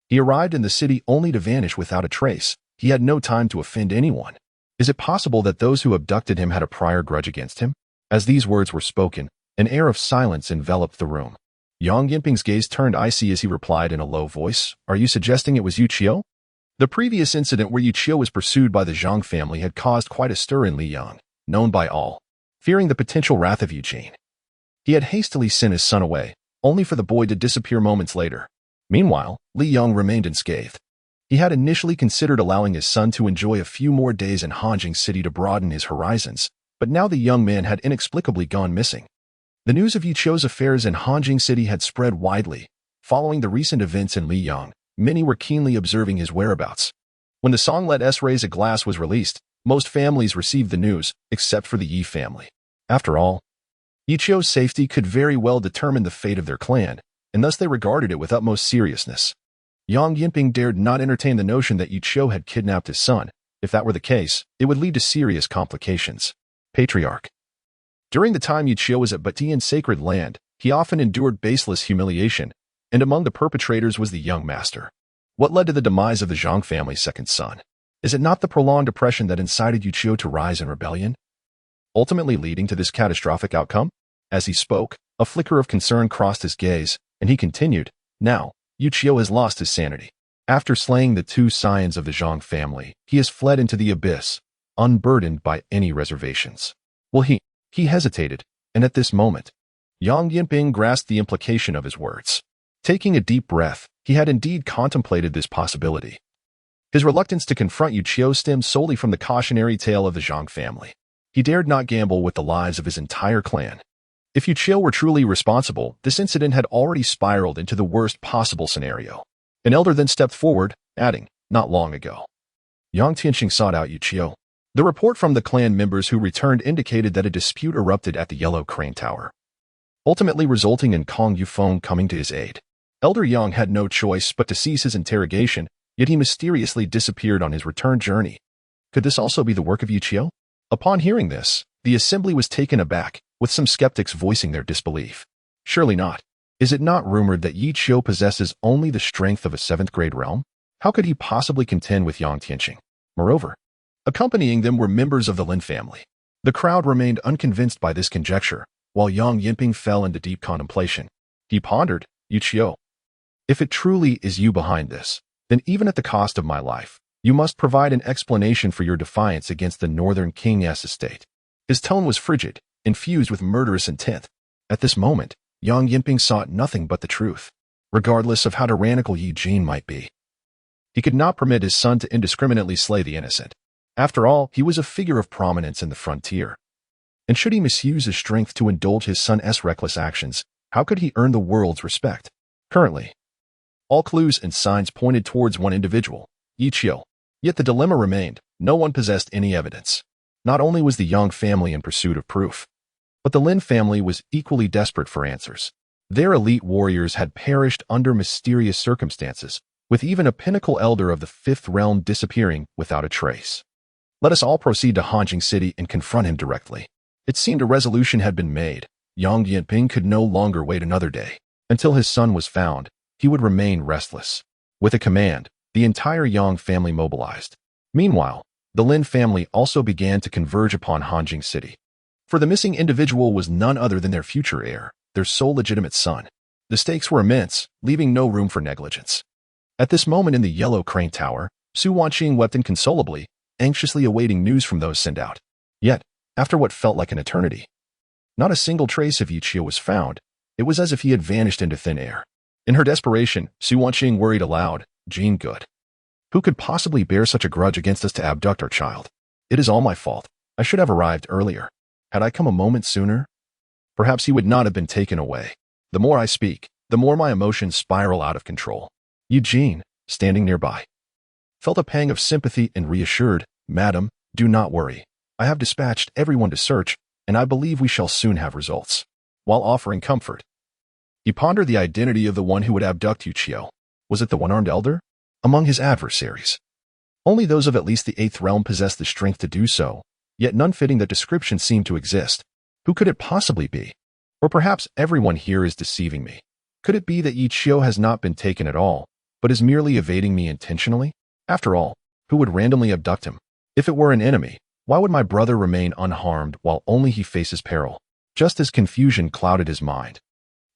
he arrived in the city only to vanish without a trace. He had no time to offend anyone. Is it possible that those who abducted him had a prior grudge against him? As these words were spoken, an air of silence enveloped the room. Yang Yinping's gaze turned icy as he replied in a low voice, "Are you suggesting it was Yu Qiu?" The previous incident where Yu Qiu was pursued by the Zhang family had caused quite a stir in Li Yang, known by all. Fearing the potential wrath of Eugene, he had hastily sent his son away, only for the boy to disappear moments later. Meanwhile, Li Yang remained unscathed. He had initially considered allowing his son to enjoy a few more days in Hanjing City to broaden his horizons, but now the young man had inexplicably gone missing. The news of Yu Qiu's affairs in Hanjing City had spread widely. Following the recent events in Li Yang, many were keenly observing his whereabouts. When the song Let Us Raise a Glass was released, most families received the news, except for the Yi family. After all, Yu Qiu's safety could very well determine the fate of their clan, and thus they regarded it with utmost seriousness. Yang Yinping dared not entertain the notion that Yu Qiu had kidnapped his son. If that were the case, it would lead to serious complications. Patriarch. During the time Yu Qiu was at Batian sacred land, he often endured baseless humiliation, and among the perpetrators was the young master. What led to the demise of the Zhang family's second son? Is it not the prolonged oppression that incited Yu Qiu to rise in rebellion, ultimately leading to this catastrophic outcome? As he spoke, a flicker of concern crossed his gaze, and he continued, "Now, Yu Qiu has lost his sanity. After slaying the two scions of the Zhang family, he has fled into the abyss, unburdened by any reservations. Will he hesitated, and at this moment, Yang Yinping grasped the implication of his words. Taking a deep breath, he had indeed contemplated this possibility. His reluctance to confront Yu Qiu stemmed solely from the cautionary tale of the Zhang family. He dared not gamble with the lives of his entire clan. If Yu Qiu were truly responsible, this incident had already spiraled into the worst possible scenario. An elder then stepped forward, adding, "Not long ago, Yang Tianxing sought out Yu Qiu." The report from the clan members who returned indicated that a dispute erupted at the Yellow Crane Tower, ultimately resulting in Kong Yufeng coming to his aid. Elder Yang had no choice but to cease his interrogation, yet he mysteriously disappeared on his return journey. Could this also be the work of Yu Qiu? Upon hearing this, the assembly was taken aback, with some skeptics voicing their disbelief. Surely not. Is it not rumored that Yu Qiu possesses only the strength of a 7th grade realm? How could he possibly contend with Yang Tianxing? Moreover, accompanying them were members of the Lin family. The crowd remained unconvinced by this conjecture, while Yang Yinping fell into deep contemplation. He pondered, "Yu Qiu, if it truly is you behind this, then even at the cost of my life, you must provide an explanation for your defiance against the Northern King's estate." His tone was frigid, infused with murderous intent. At this moment, Yang Yinping sought nothing but the truth, regardless of how tyrannical Eugene might be. He could not permit his son to indiscriminately slay the innocent. After all, he was a figure of prominence in the frontier. And should he misuse his strength to indulge his son's reckless actions, how could he earn the world's respect? Currently, all clues and signs pointed towards one individual, Yu Qiu. Yet the dilemma remained. No one possessed any evidence. Not only was the Yang family in pursuit of proof, but the Lin family was equally desperate for answers. Their elite warriors had perished under mysterious circumstances, with even a pinnacle elder of the 5th realm disappearing without a trace. Let us all proceed to Hanjing City and confront him directly. It seemed a resolution had been made. Yang Yinping could no longer wait another day. Until his son was found, he would remain restless. With a command, the entire Yang family mobilized. Meanwhile, the Lin family also began to converge upon Hanjing City. For the missing individual was none other than their future heir, their sole legitimate son. The stakes were immense, leaving no room for negligence. At this moment in the Yellow Crane Tower, Su Wanqing wept inconsolably, anxiously awaiting news from those sent out. Yet, after what felt like an eternity, not a single trace of Yu Qiu was found. It was as if he had vanished into thin air. In her desperation, Su Wanqing worried aloud, "Jean Good. Who could possibly bear such a grudge against us to abduct our child? It is all my fault. I should have arrived earlier. Had I come a moment sooner, perhaps he would not have been taken away." The more I speak, the more my emotions spiral out of control. Eugene, standing nearby, felt a pang of sympathy and reassured, "Madam, do not worry. I have dispatched everyone to search, and I believe we shall soon have results." While offering comfort, he pondered the identity of the one who would abduct Yu Qiu. Was it the one-armed elder? Among his adversaries, only those of at least the 8th realm possessed the strength to do so, yet none fitting that description seemed to exist. Who could it possibly be? Or perhaps everyone here is deceiving me. Could it be that Yi Qiu has not been taken at all, but is merely evading me intentionally? After all, who would randomly abduct him? If it were an enemy, why would my brother remain unharmed while only he faces peril? Just as confusion clouded his mind,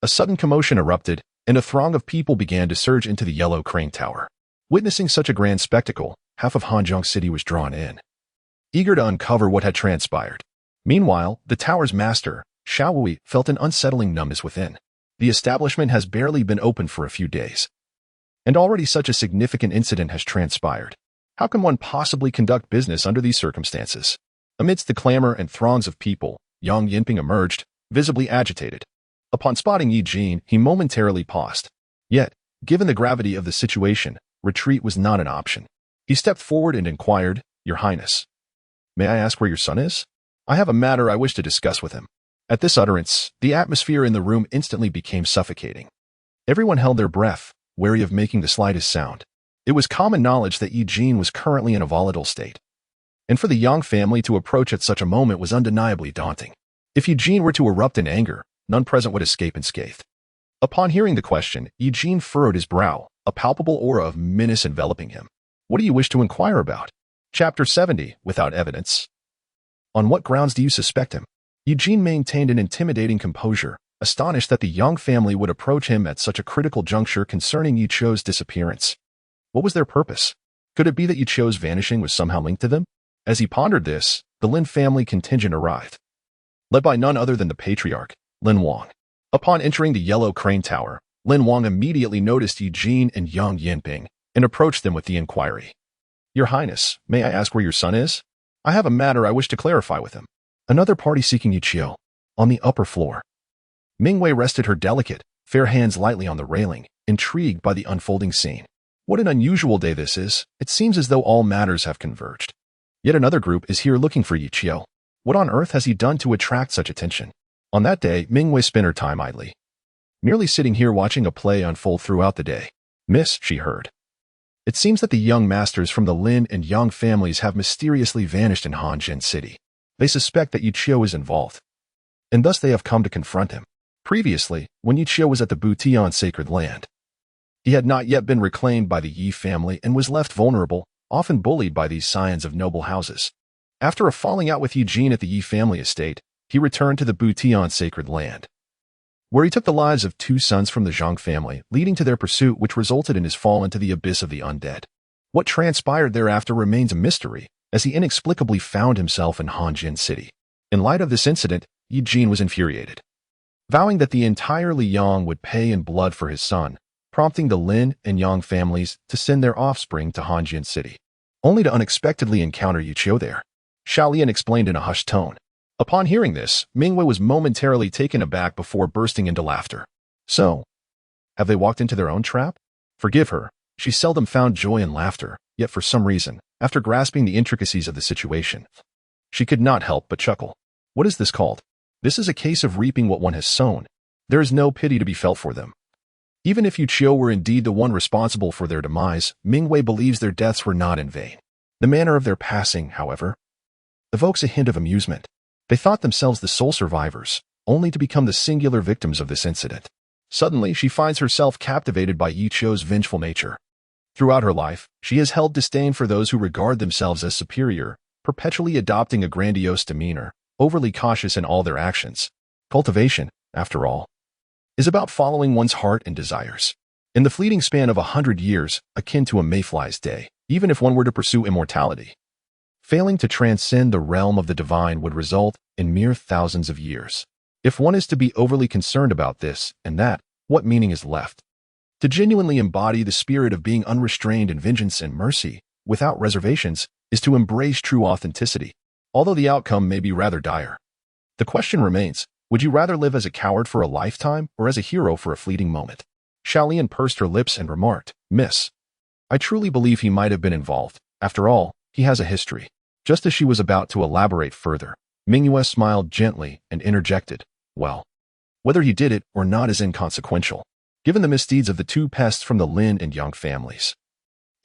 a sudden commotion erupted, and a throng of people began to surge into the Yellow Crane Tower. Witnessing such a grand spectacle, half of Hanzhong City was drawn in, eager to uncover what had transpired. Meanwhile, the tower's master, Xiao Wei, felt an unsettling numbness within. The establishment has barely been open for a few days, and already such a significant incident has transpired. How can one possibly conduct business under these circumstances? Amidst the clamor and throngs of people, Yang Yinping emerged, visibly agitated. Upon spotting Yi Jin, he momentarily paused. Yet, given the gravity of the situation, retreat was not an option. He stepped forward and inquired, "Your Highness, may I ask where your son is? I have a matter I wish to discuss with him." At this utterance, the atmosphere in the room instantly became suffocating. Everyone held their breath, wary of making the slightest sound. It was common knowledge that Yi Jin was currently in a volatile state, and for the Yang family to approach at such a moment was undeniably daunting. If Yi Jin were to erupt in anger, none present would escape unscathed. Upon hearing the question, Yi Jin furrowed his brow, a palpable aura of menace enveloping him. "What do you wish to inquire about?" Chapter 70, Without Evidence. "On what grounds do you suspect him?" Yi Jin maintained an intimidating composure, astonished that the Yang family would approach him at such a critical juncture concerning Yi Qiu's disappearance. What was their purpose? Could it be that Yi Qiu's vanishing was somehow linked to them? As he pondered this, the Lin family contingent arrived, led by none other than the patriarch, Lin Wang. Upon entering the Yellow Crane Tower, Lin Wang immediately noticed Yi Jin and Yang Yinping and approached them with the inquiry. "Your Highness, may I ask where your son is? I have a matter I wish to clarify with him." Another party seeking Yi Qiu. On the upper floor, Mingwei rested her delicate, fair hands lightly on the railing, intrigued by the unfolding scene. What an unusual day this is. It seems as though all matters have converged. Yet another group is here looking for Yi Qiu. What on earth has he done to attract such attention? On that day, Mingwei spent her time idly, merely sitting here watching a play unfold throughout the day. "Miss," she heard, "it seems that the young masters from the Lin and Yang families have mysteriously vanished in Hanzhong City. They suspect that Yi Qiu is involved, and thus they have come to confront him. Previously, when Yi Qiu was at the Butian sacred land, he had not yet been reclaimed by the Yi family and was left vulnerable, often bullied by these scions of noble houses. After a falling out with Yi Jin at the Yi family estate, he returned to the Butian sacred land, where he took the lives of 2 sons from the Zhang family, leading to their pursuit which resulted in his fall into the abyss of the undead. What transpired thereafter remains a mystery, as he inexplicably found himself in Hanjin City. In light of this incident, Yi Jin was infuriated, vowing that the entire Liang would pay in blood for his son, prompting the Lin and Yang families to send their offspring to Hanjin City, only to unexpectedly encounter Yi Qiu there. Xiao Lian explained in a hushed tone. Upon hearing this, Mingwei was momentarily taken aback before bursting into laughter. "So, have they walked into their own trap?" Forgive her, she seldom found joy in laughter, yet for some reason, after grasping the intricacies of the situation, she could not help but chuckle. "What is this called? This is a case of reaping what one has sown. There is no pity to be felt for them. Even if Yi Qiu were indeed the one responsible for their demise, Mingwei believes their deaths were not in vain. The manner of their passing, however, evokes a hint of amusement. They thought themselves the sole survivors, only to become the singular victims of this incident. Suddenly, she finds herself captivated by Yi Qiu's vengeful nature. Throughout her life, she has held disdain for those who regard themselves as superior, perpetually adopting a grandiose demeanor, overly cautious in all their actions. Cultivation, after all, is about following one's heart and desires. In the fleeting span of 100 years, akin to a mayfly's day, even if one were to pursue immortality, failing to transcend the realm of the divine would result in mere thousands of years. If one is to be overly concerned about this and that, what meaning is left? To genuinely embody the spirit of being unrestrained in vengeance and mercy, without reservations, is to embrace true authenticity, although the outcome may be rather dire. The question remains, would you rather live as a coward for a lifetime or as a hero for a fleeting moment? Xiaolian pursed her lips and remarked, "Miss, I truly believe he might have been involved. After all, he has a history." Just as she was about to elaborate further, Mingyue smiled gently and interjected, "Well, whether he did it or not is inconsequential, given the misdeeds of the 2 pests from the Lin and Yang families.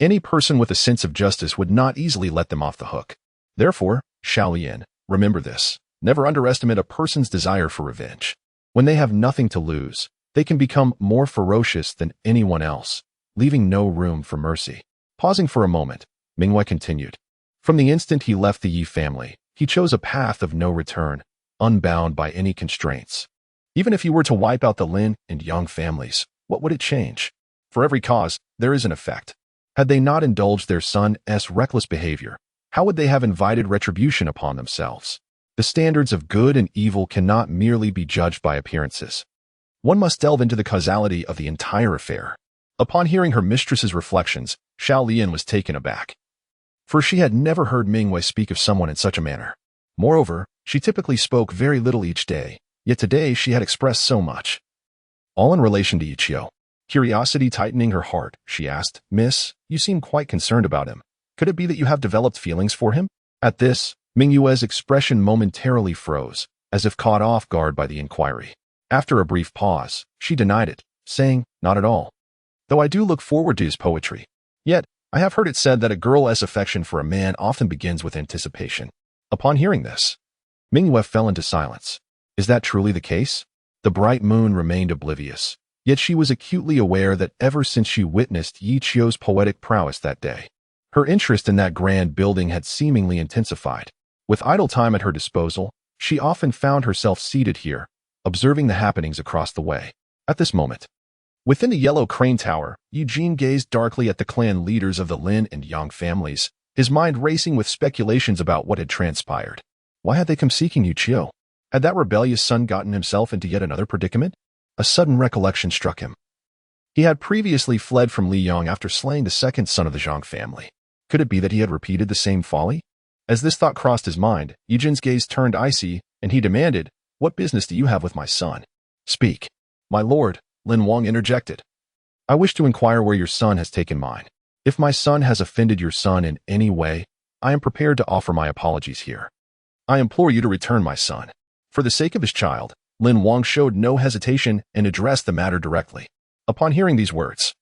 Any person with a sense of justice would not easily let them off the hook. Therefore, Xiaolian, remember this. Never underestimate a person's desire for revenge. When they have nothing to lose, they can become more ferocious than anyone else, leaving no room for mercy. Pausing for a moment, Mingwei continued. From the instant he left the Yi family, he chose a path of no return, unbound by any constraints. Even if he were to wipe out the Lin and Yang families, what would it change? For every cause, there is an effect. Had they not indulged their son's reckless behavior, how would they have invited retribution upon themselves? The standards of good and evil cannot merely be judged by appearances. One must delve into the causality of the entire affair. Upon hearing her mistress's reflections, Xiao Lian was taken aback. For she had never heard Mingwei speak of someone in such a manner. Moreover, she typically spoke very little each day, yet today she had expressed so much. All in relation to Yichio. Curiosity tightening her heart, she asked, "Miss, you seem quite concerned about him. Could it be that you have developed feelings for him?" At this, Mingyue's expression momentarily froze, as if caught off guard by the inquiry. After a brief pause, she denied it, saying, "Not at all. Though I do look forward to his poetry. Yet, I have heard it said that a girl's affection for a man often begins with anticipation." Upon hearing this, Mingyue fell into silence. Is that truly the case? The bright moon remained oblivious, yet she was acutely aware that ever since she witnessed Yichio's poetic prowess that day, her interest in that grand building had seemingly intensified. With idle time at her disposal, she often found herself seated here, observing the happenings across the way. At this moment, within the yellow crane tower, Eugene gazed darkly at the clan leaders of the Lin and Yang families, his mind racing with speculations about what had transpired. Why had they come seeking Yichio? Had that rebellious son gotten himself into yet another predicament? A sudden recollection struck him. He had previously fled from Liyang after slaying the second son of the Zhang family. Could it be that he had repeated the same folly? As this thought crossed his mind, Eugene's gaze turned icy, and he demanded, "What business do you have with my son? Speak." "My lord," Lin Wang interjected. "I wish to inquire where your son has taken mine. If my son has offended your son in any way, I am prepared to offer my apologies here. I implore you to return my son." For the sake of his child, Lin Wang showed no hesitation and addressed the matter directly. Upon hearing these words,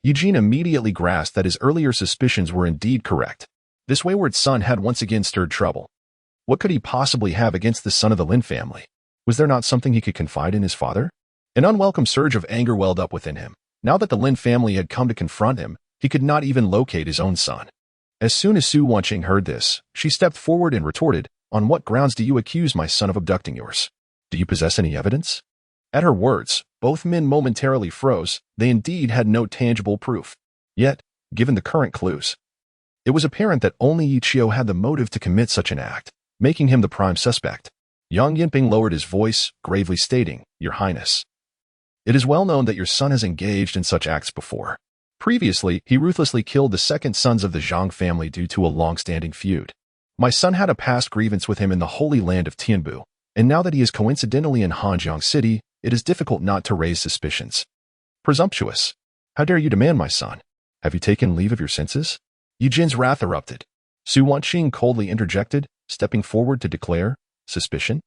Eugene immediately grasped that his earlier suspicions were indeed correct. This wayward son had once again stirred trouble. What could he possibly have against the son of the Lin family? Was there not something he could confide in his father? An unwelcome surge of anger welled up within him. Now that the Lin family had come to confront him, he could not even locate his own son. As soon as Su Wanqing heard this, she stepped forward and retorted, "On what grounds do you accuse my son of abducting yours? Do you possess any evidence?" At her words, both men momentarily froze. They indeed had no tangible proof. Yet, given the current clues, it was apparent that only Yichio had the motive to commit such an act, making him the prime suspect. Yang Yinping lowered his voice, gravely stating, "Your Highness, it is well known that your son has engaged in such acts before. Previously, he ruthlessly killed the second sons of the Zhang family due to a long-standing feud. My son had a past grievance with him in the holy land of Tianbu, and now that he is coincidentally in Hanjiang City, it is difficult not to raise suspicions. Presumptuous! How dare you demand my son? Have you taken leave of your senses?" Eugene's wrath erupted. Su Wanqing coldly interjected, stepping forward to declare, "Suspicion?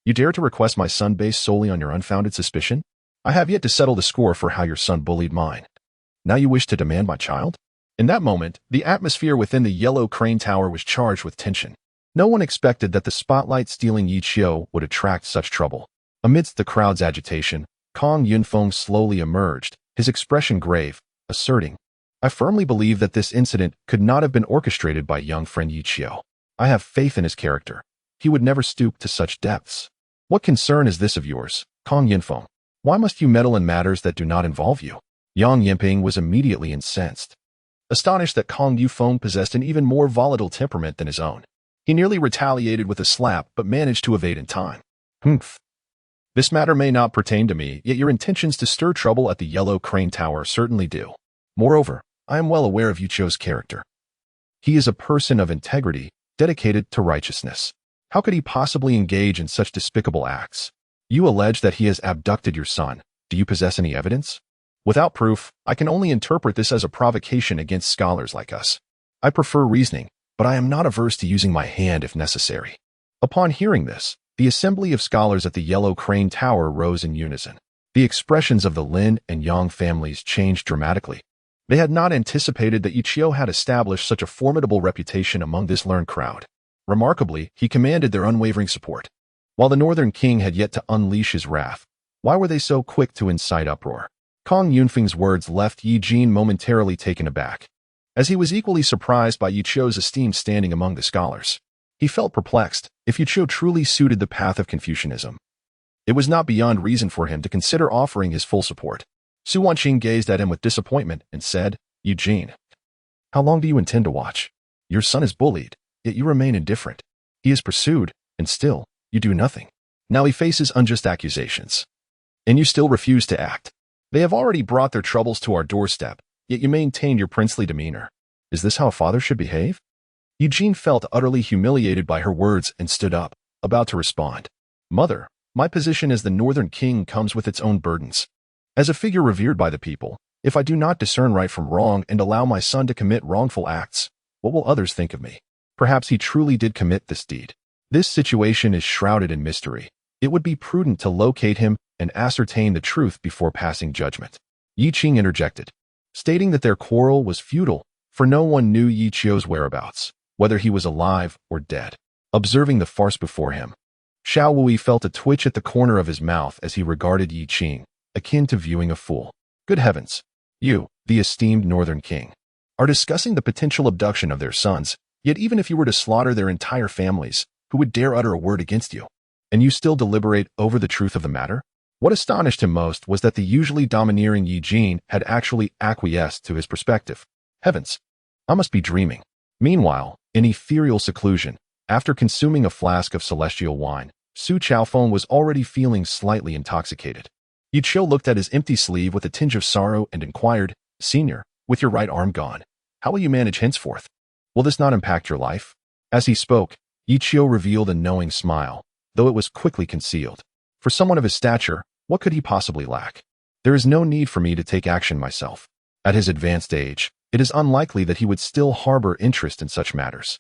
You dare to request my son based solely on your unfounded suspicion? I have yet to settle the score for how your son bullied mine. Now you wish to demand my child?" In that moment, the atmosphere within the yellow crane tower was charged with tension. No one expected that the spotlight stealing Yichio would attract such trouble. Amidst the crowd's agitation, Kong Yunfeng slowly emerged, his expression grave, asserting, "I firmly believe that this incident could not have been orchestrated by young friend Yichio. I have faith in his character. He would never stoop to such depths. What concern is this of yours, Kong Yunfeng? Why must you meddle in matters that do not involve you?" Yang Yinping was immediately incensed. Astonished that Kong Yunfeng possessed an even more volatile temperament than his own, he nearly retaliated with a slap but managed to evade in time. "Humph. This matter may not pertain to me, yet your intentions to stir trouble at the Yellow Crane Tower certainly do. Moreover, I am well aware of Yichio's character. He is a person of integrity, dedicated to righteousness. How could he possibly engage in such despicable acts? You allege that he has abducted your son. Do you possess any evidence? Without proof, I can only interpret this as a provocation against scholars like us. I prefer reasoning, but I am not averse to using my hand if necessary." Upon hearing this, the assembly of scholars at the Yellow Crane Tower rose in unison. The expressions of the Lin and Yang families changed dramatically. They had not anticipated that Yichio had established such a formidable reputation among this learned crowd. Remarkably, he commanded their unwavering support. While the Northern King had yet to unleash his wrath, why were they so quick to incite uproar? Kong Yunfeng's words left Yi Jin momentarily taken aback, as he was equally surprised by Yi Qiu's esteemed standing among the scholars. He felt perplexed. If Yi Qiu truly suited the path of Confucianism, it was not beyond reason for him to consider offering his full support. Su Wanqing gazed at him with disappointment and said, "Yi Jin, how long do you intend to watch? Your son is bullied, yet you remain indifferent. He is pursued, and still, you do nothing. Now he faces unjust accusations, and you still refuse to act. They have already brought their troubles to our doorstep, yet you maintain your princely demeanor. Is this how a father should behave?" Eugene felt utterly humiliated by her words and stood up, about to respond. "Mother, my position as the Northern King comes with its own burdens. As a figure revered by the people, if I do not discern right from wrong and allow my son to commit wrongful acts, what will others think of me? Perhaps he truly did commit this deed. This situation is shrouded in mystery. It would be prudent to locate him and ascertain the truth before passing judgment." Yi Qing interjected, stating that their quarrel was futile, for no one knew Yi Qiu's whereabouts, whether he was alive or dead. Observing the farce before him, Xiao Wui felt a twitch at the corner of his mouth as he regarded Yi Qing, akin to viewing a fool. Good heavens! You, the esteemed Northern King, are discussing the potential abduction of their sons, yet even if you were to slaughter their entire families, who would dare utter a word against you? And you still deliberate over the truth of the matter? What astonished him most was that the usually domineering Yi Jin had actually acquiesced to his perspective. Heavens! I must be dreaming. Meanwhile, in ethereal seclusion, after consuming a flask of celestial wine, Su Chaofeng was already feeling slightly intoxicated. Yi Qiu looked at his empty sleeve with a tinge of sorrow and inquired, "Senior, with your right arm gone, how will you manage henceforth? Will this not impact your life?" As he spoke, Yi Qiu revealed a knowing smile, though it was quickly concealed. For someone of his stature, what could he possibly lack? There is no need for me to take action myself. At his advanced age, it is unlikely that he would still harbor interest in such matters.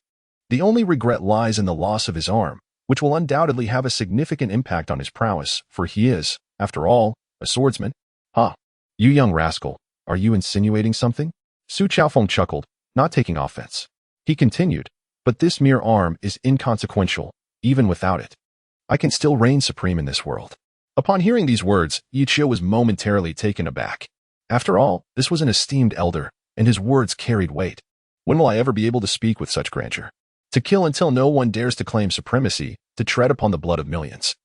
The only regret lies in the loss of his arm, which will undoubtedly have a significant impact on his prowess, for he is, after all, a swordsman. "Ha! You young rascal, are you insinuating something?" Su Chaofeng chuckled, not taking offense. He continued, "But this mere arm is inconsequential, even without it. I can still reign supreme in this world." Upon hearing these words, Yi Qiu was momentarily taken aback. After all, this was an esteemed elder, and his words carried weight. When will I ever be able to speak with such grandeur? To kill until no one dares to claim supremacy, to tread upon the blood of millions.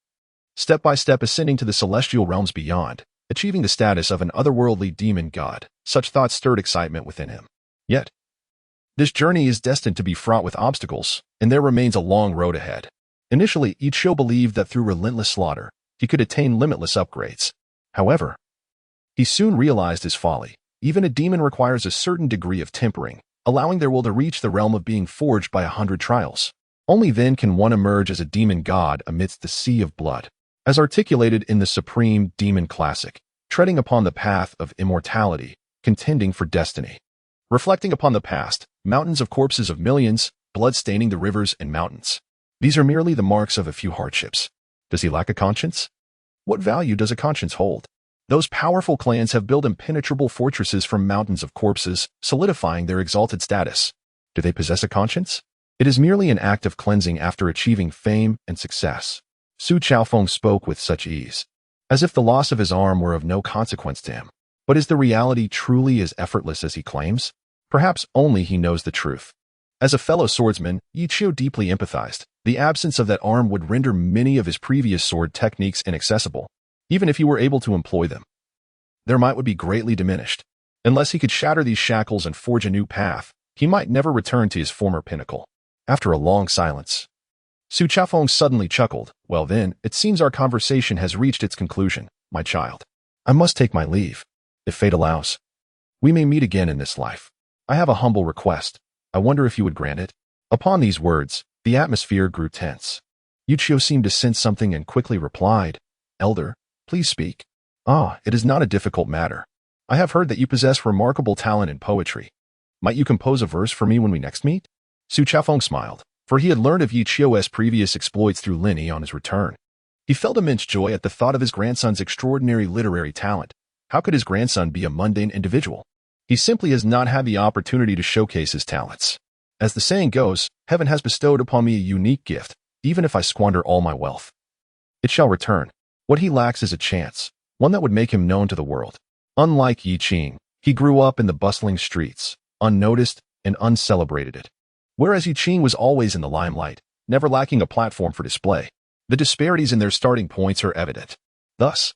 Step by step ascending to the celestial realms beyond, achieving the status of an otherworldly demon god, such thoughts stirred excitement within him. Yet, this journey is destined to be fraught with obstacles, and there remains a long road ahead. Initially, Yi Qiu believed that through relentless slaughter, he could attain limitless upgrades. However, he soon realized his folly. Even a demon requires a certain degree of tempering, allowing their will to reach the realm of being forged by 100 trials. Only then can one emerge as a demon god amidst the sea of blood. As articulated in the Supreme Demon Classic, treading upon the path of immortality, contending for destiny. Reflecting upon the past, mountains of corpses of millions, blood staining the rivers and mountains. These are merely the marks of a few hardships. Does he lack a conscience? What value does a conscience hold? Those powerful clans have built impenetrable fortresses from mountains of corpses, solidifying their exalted status. Do they possess a conscience? It is merely an act of cleansing after achieving fame and success. Su Chaofeng spoke with such ease, as if the loss of his arm were of no consequence to him. But is the reality truly as effortless as he claims? Perhaps only he knows the truth. As a fellow swordsman, Yi Qiu deeply empathized. The absence of that arm would render many of his previous sword techniques inaccessible. Even if he were able to employ them, their might would be greatly diminished. Unless he could shatter these shackles and forge a new path, he might never return to his former pinnacle. After a long silence, Su Chaofeng suddenly chuckled. "Well then, it seems our conversation has reached its conclusion, my child. I must take my leave. If fate allows, we may meet again in this life. I have a humble request. I wonder if you would grant it?" Upon these words, the atmosphere grew tense. Yi Qiu seemed to sense something and quickly replied, "Elder, please speak." "Ah, it is not a difficult matter. I have heard that you possess remarkable talent in poetry. Might you compose a verse for me when we next meet?" Su Chaofeng smiled, for he had learned of Yi Qiu's previous exploits through Lini on his return. He felt immense joy at the thought of his grandson's extraordinary literary talent. How could his grandson be a mundane individual? He simply has not had the opportunity to showcase his talents. As the saying goes, heaven has bestowed upon me a unique gift, even if I squander all my wealth. It shall return. What he lacks is a chance, one that would make him known to the world. Unlike Yi Qing, he grew up in the bustling streets, unnoticed and uncelebrated. Whereas Yi Qing was always in the limelight, never lacking a platform for display. The disparities in their starting points are evident. Thus,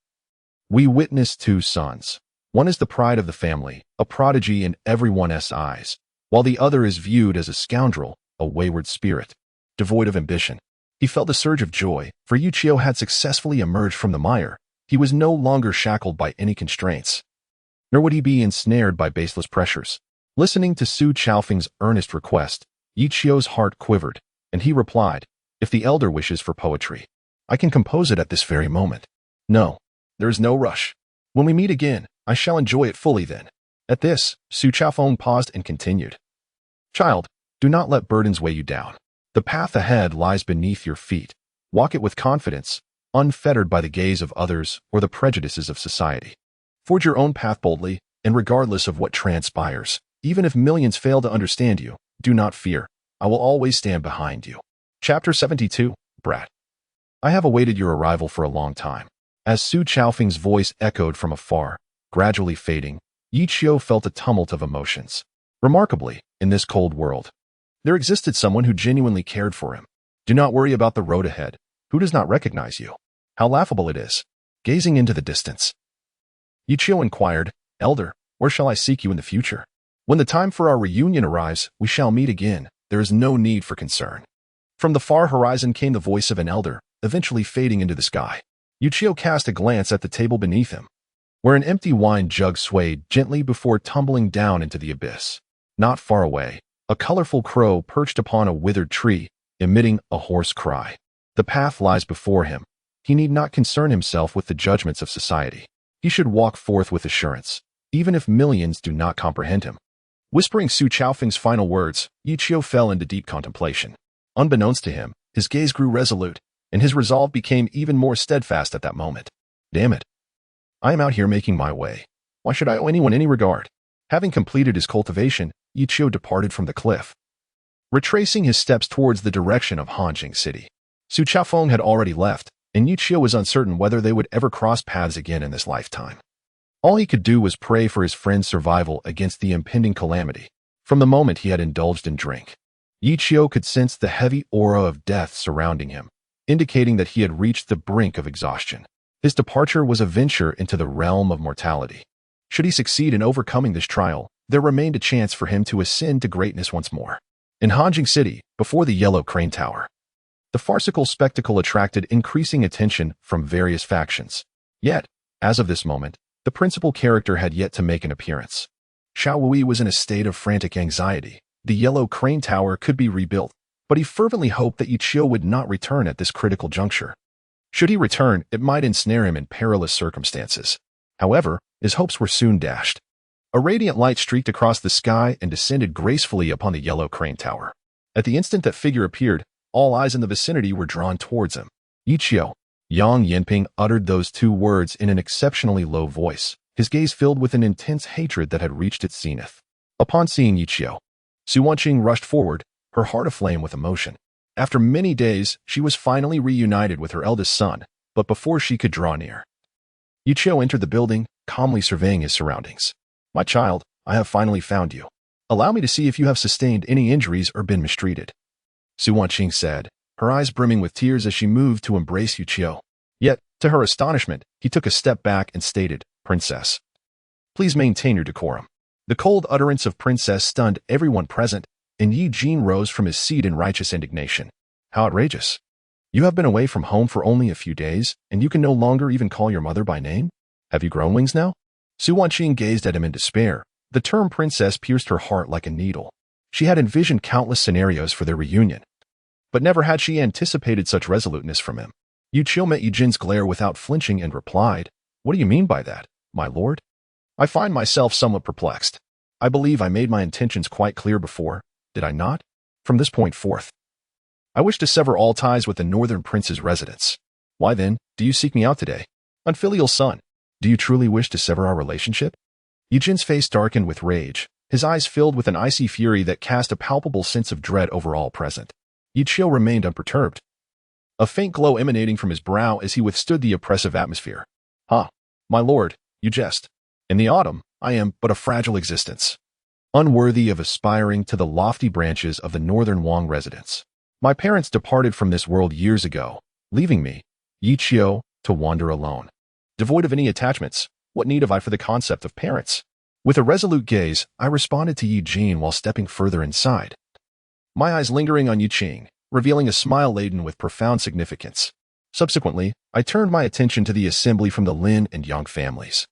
we witness two sons. One is the pride of the family, a prodigy in everyone's eyes, while the other is viewed as a scoundrel, a wayward spirit, devoid of ambition. He felt a surge of joy, for Yu Qiu had successfully emerged from the mire. He was no longer shackled by any constraints, nor would he be ensnared by baseless pressures. Listening to Su Chaofeng's earnest request, Yi Qiu's heart quivered, and he replied, "If the elder wishes for poetry, I can compose it at this very moment. No, there is no rush. When we meet again, I shall enjoy it fully then." At this, Su Chaofeng paused and continued, "Child, do not let burdens weigh you down. The path ahead lies beneath your feet. Walk it with confidence, unfettered by the gaze of others or the prejudices of society. Forge your own path boldly, and regardless of what transpires, even if millions fail to understand you, do not fear. I will always stand behind you." Chapter 72, Brat. I have awaited your arrival for a long time. As Su Chaofeng's voice echoed from afar, gradually fading, Yi Qiu felt a tumult of emotions. Remarkably, in this cold world, there existed someone who genuinely cared for him. Do not worry about the road ahead. Who does not recognize you? How laughable it is. Gazing into the distance, Yi Qiu inquired, "Elder, where shall I seek you in the future? When the time for our reunion arrives, we shall meet again. There is no need for concern." From the far horizon came the voice of an elder, eventually fading into the sky. Yi Qiu cast a glance at the table beneath him, where an empty wine jug swayed gently before tumbling down into the abyss. Not far away, a colorful crow perched upon a withered tree, emitting a hoarse cry. The path lies before him. He need not concern himself with the judgments of society. He should walk forth with assurance, even if millions do not comprehend him. Whispering Su Chaofeng's final words, Yi Qiu fell into deep contemplation. Unbeknownst to him, his gaze grew resolute, and his resolve became even more steadfast at that moment. Damn it. I am out here making my way. Why should I owe anyone any regard? Having completed his cultivation, Yi Qiu departed from the cliff, retracing his steps towards the direction of Hanjing City. Su Chaofeng had already left, and Yi Qiu was uncertain whether they would ever cross paths again in this lifetime. All he could do was pray for his friend's survival against the impending calamity. From the moment he had indulged in drink, Yi Qiu could sense the heavy aura of death surrounding him, indicating that he had reached the brink of exhaustion. His departure was a venture into the realm of mortality. Should he succeed in overcoming this trial, there remained a chance for him to ascend to greatness once more. In Hanjing City, before the Yellow Crane Tower, the farcical spectacle attracted increasing attention from various factions. Yet, as of this moment, the principal character had yet to make an appearance. Xiao Wui was in a state of frantic anxiety. The Yellow Crane Tower could be rebuilt, but he fervently hoped that Yi Qiu would not return at this critical juncture. Should he return, it might ensnare him in perilous circumstances. However, his hopes were soon dashed. A radiant light streaked across the sky and descended gracefully upon the Yellow Crane Tower. At the instant that figure appeared, all eyes in the vicinity were drawn towards him. Yi Qiu. Yang Yanping uttered those two words in an exceptionally low voice, his gaze filled with an intense hatred that had reached its zenith. Upon seeing Yi Qiu, Su Wanqing rushed forward, her heart aflame with emotion. After many days, she was finally reunited with her eldest son, but before she could draw near, Yi Qiu entered the building, calmly surveying his surroundings. "My child, I have finally found you. Allow me to see if you have sustained any injuries or been mistreated," Su Wanqing said, her eyes brimming with tears as she moved to embrace Yi Qiu. Yet, to her astonishment, he took a step back and stated, "Princess, please maintain your decorum." The cold utterance of princess stunned everyone present, and Yi Jin rose from his seat in righteous indignation. "How outrageous. You have been away from home for only a few days, and you can no longer even call your mother by name? Have you grown wings now?" Su Wanqing gazed at him in despair. The term princess pierced her heart like a needle. She had envisioned countless scenarios for their reunion, but never had she anticipated such resoluteness from him. Yi Qiu met Yi Jin's glare without flinching and replied, "What do you mean by that, my lord? I find myself somewhat perplexed. I believe I made my intentions quite clear before, did I not? From this point forth, I wish to sever all ties with the northern prince's residence. Why then, do you seek me out today? Unfilial son, do you truly wish to sever our relationship?" Yi Jin's face darkened with rage, his eyes filled with an icy fury that cast a palpable sense of dread over all present. Yi Qiu remained unperturbed. a faint glow emanating from his brow as he withstood the oppressive atmosphere. "Ha, my lord, you jest. In the autumn, I am but a fragile existence, unworthy of aspiring to the lofty branches of the northern Wang residence. My parents departed from this world years ago, leaving me, Yi Qiu, to wander alone. Devoid of any attachments, what need have I for the concept of parents?" With a resolute gaze, I responded to Yi Jin while stepping further inside, my eyes lingering on Yi Qing, revealing a smile laden with profound significance. Subsequently, I turned my attention to the assembly from the Lin and Yang families.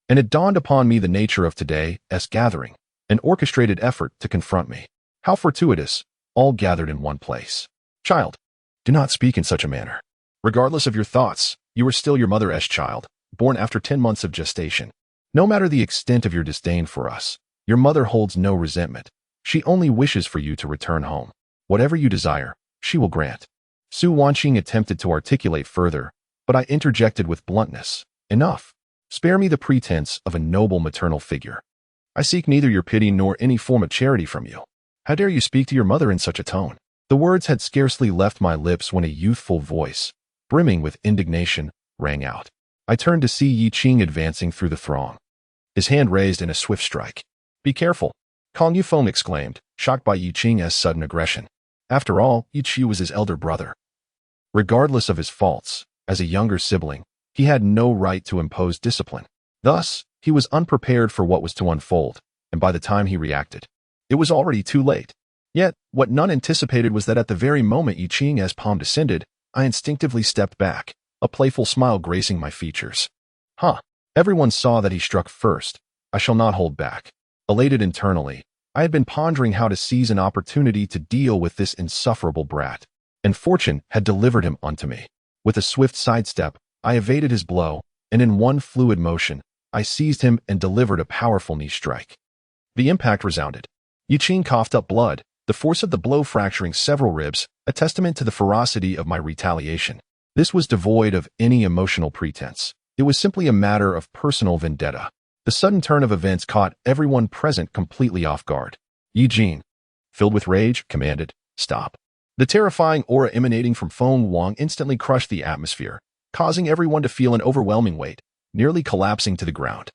And it dawned upon me the nature of today's gathering, an orchestrated effort to confront me. How fortuitous, all gathered in one place. "Child, do not speak in such a manner. Regardless of your thoughts, you are still your mother's child, born after 10 months of gestation. No matter the extent of your disdain for us, your mother holds no resentment. She only wishes for you to return home. Whatever you desire, she will grant." Su Wanqing attempted to articulate further, but I interjected with bluntness. "Enough. Spare me the pretense of a noble maternal figure. I seek neither your pity nor any form of charity from you. How dare you speak to your mother in such a tone?" The words had scarcely left my lips when a youthful voice, brimming with indignation, rang out. I turned to see Yi Qing advancing through the throng, his hand raised in a swift strike. "Be careful," Kong Yufeng exclaimed, shocked by Yi Qing's sudden aggression. After all, Yi Qiu was his elder brother. Regardless of his faults, as a younger sibling, he had no right to impose discipline. Thus, he was unprepared for what was to unfold, and by the time he reacted, it was already too late. Yet, what none anticipated was that at the very moment Yi Qing's palm descended, I instinctively stepped back, a playful smile gracing my features. "Huh. Everyone saw that he struck first. I shall not hold back." Elated internally, I had been pondering how to seize an opportunity to deal with this insufferable brat, and fortune had delivered him unto me. With a swift sidestep, I evaded his blow, and in one fluid motion, I seized him and delivered a powerful knee strike. The impact resounded. Yi Qing coughed up blood, the force of the blow fracturing several ribs, a testament to the ferocity of my retaliation. This was devoid of any emotional pretense. It was simply a matter of personal vendetta. The sudden turn of events caught everyone present completely off guard. Yi Jin, filled with rage, commanded, "Stop." The terrifying aura emanating from Feng Wang instantly crushed the atmosphere, causing everyone to feel an overwhelming weight, nearly collapsing to the ground.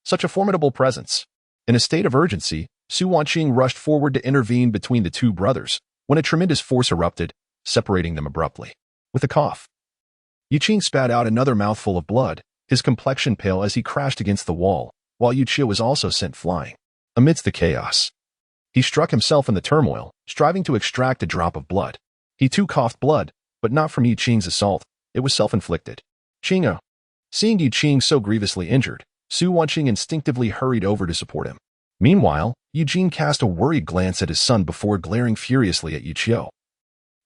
Such a formidable presence. In a state of urgency, Su Wanqing rushed forward to intervene between the two brothers, when a tremendous force erupted, separating them abruptly. With a cough, Yi Qing spat out another mouthful of blood, his complexion pale as he crashed against the wall, while Yi Qiu was also sent flying. Amidst the chaos, he struck himself in the turmoil, striving to extract a drop of blood. He too coughed blood, but not from Yi Qing's assault. It was self-inflicted. "Qing'o." Seeing Yi Qing so grievously injured, Su Wanqing instinctively hurried over to support him. Meanwhile, Yi Jin cast a worried glance at his son before glaring furiously at Yi Qiu,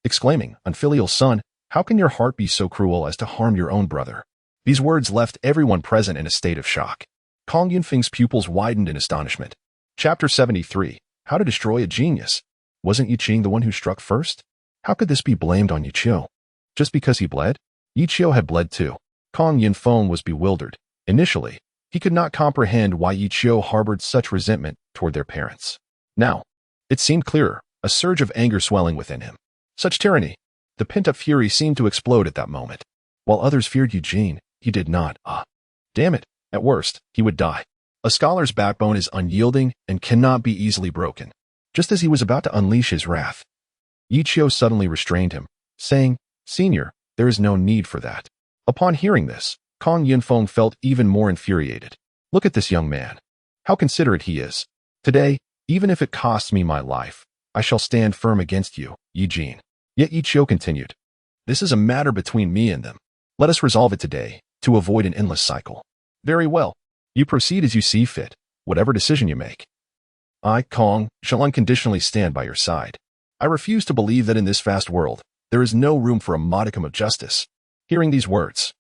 exclaiming, "Unfilial son, how can your heart be so cruel as to harm your own brother?" These words left everyone present in a state of shock. Kong Yunfeng's pupils widened in astonishment. Chapter 73. How to Destroy a Genius. Wasn't Yi Qing the one who struck first? How could this be blamed on Yi Qiu? Just because he bled? Yi Qiu had bled too. Kong Yunfeng was bewildered. Initially, he could not comprehend why Yi Qiu harbored such resentment toward their parents. Now, it seemed clearer, a surge of anger swelling within him. Such tyranny! The pent-up fury seemed to explode at that moment. While others feared Eugene, he did not. Damn it. At worst, he would die. A scholar's backbone is unyielding and cannot be easily broken. Just as he was about to unleash his wrath, Yi Qiu suddenly restrained him, saying, "Senior, there is no need for that." Upon hearing this, Kong Yunfeng felt even more infuriated. Look at this young man. How considerate he is. Today, even if it costs me my life, I shall stand firm against you, Yi Jin. Yet Yi Qiu continued, "This is a matter between me and them. Let us resolve it today, to avoid an endless cycle." "Very well. You proceed as you see fit, whatever decision you make. I, Kong, shall unconditionally stand by your side. I refuse to believe that in this vast world, there is no room for a modicum of justice." Hearing these words,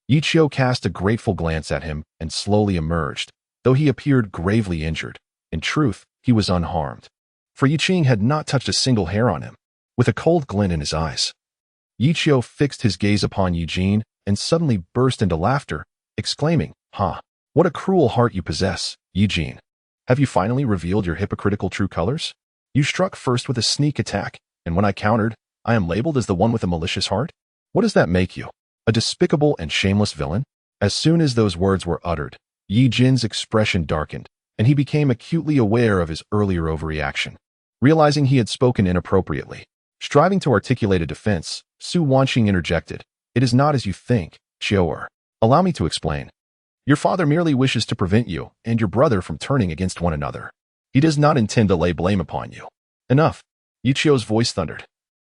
Yi Qiu cast a grateful glance at him and slowly emerged. Though he appeared gravely injured, in truth, he was unharmed. For Yi Qing had not touched a single hair on him. With a cold glint in his eyes, Yi Qiu fixed his gaze upon Eugene and suddenly burst into laughter, exclaiming, What a cruel heart you possess, Eugene. Have you finally revealed your hypocritical true colors? You struck first with a sneak attack, and when I countered, I am labeled as the one with a malicious heart? What does that make you? A despicable and shameless villain? As soon as those words were uttered, Yi Jin's expression darkened, and he became acutely aware of his earlier overreaction. Realizing he had spoken inappropriately, striving to articulate a defense, Su Wanqing interjected, "It is not as you think, Qiu'er. Allow me to explain. Your father merely wishes to prevent you and your brother from turning against one another. He does not intend to lay blame upon you." "Enough," Yi Qiu's voice thundered,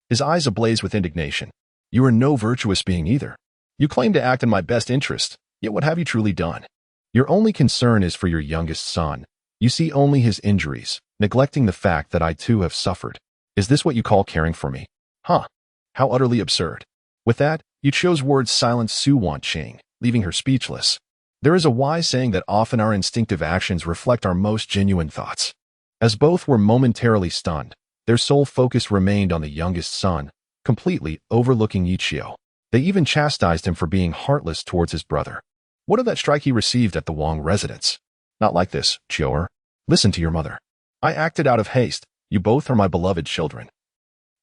his eyes ablaze with indignation. "You are no virtuous being either. You claim to act in my best interest, yet what have you truly done? Your only concern is for your youngest son. You see only his injuries, neglecting the fact that I too have suffered. Is this what you call caring for me? Huh? How utterly absurd." With that, Yi Qiu's words silenced Su Wanqing, leaving her speechless. There is a wise saying that often our instinctive actions reflect our most genuine thoughts. As both were momentarily stunned, their sole focus remained on the youngest son, completely overlooking Yi Qiu. They even chastised him for being heartless towards his brother. What of that strike he received at the Wang residence? "Not like this, Qiu'er. Listen to your mother. I acted out of haste. You both are my beloved children,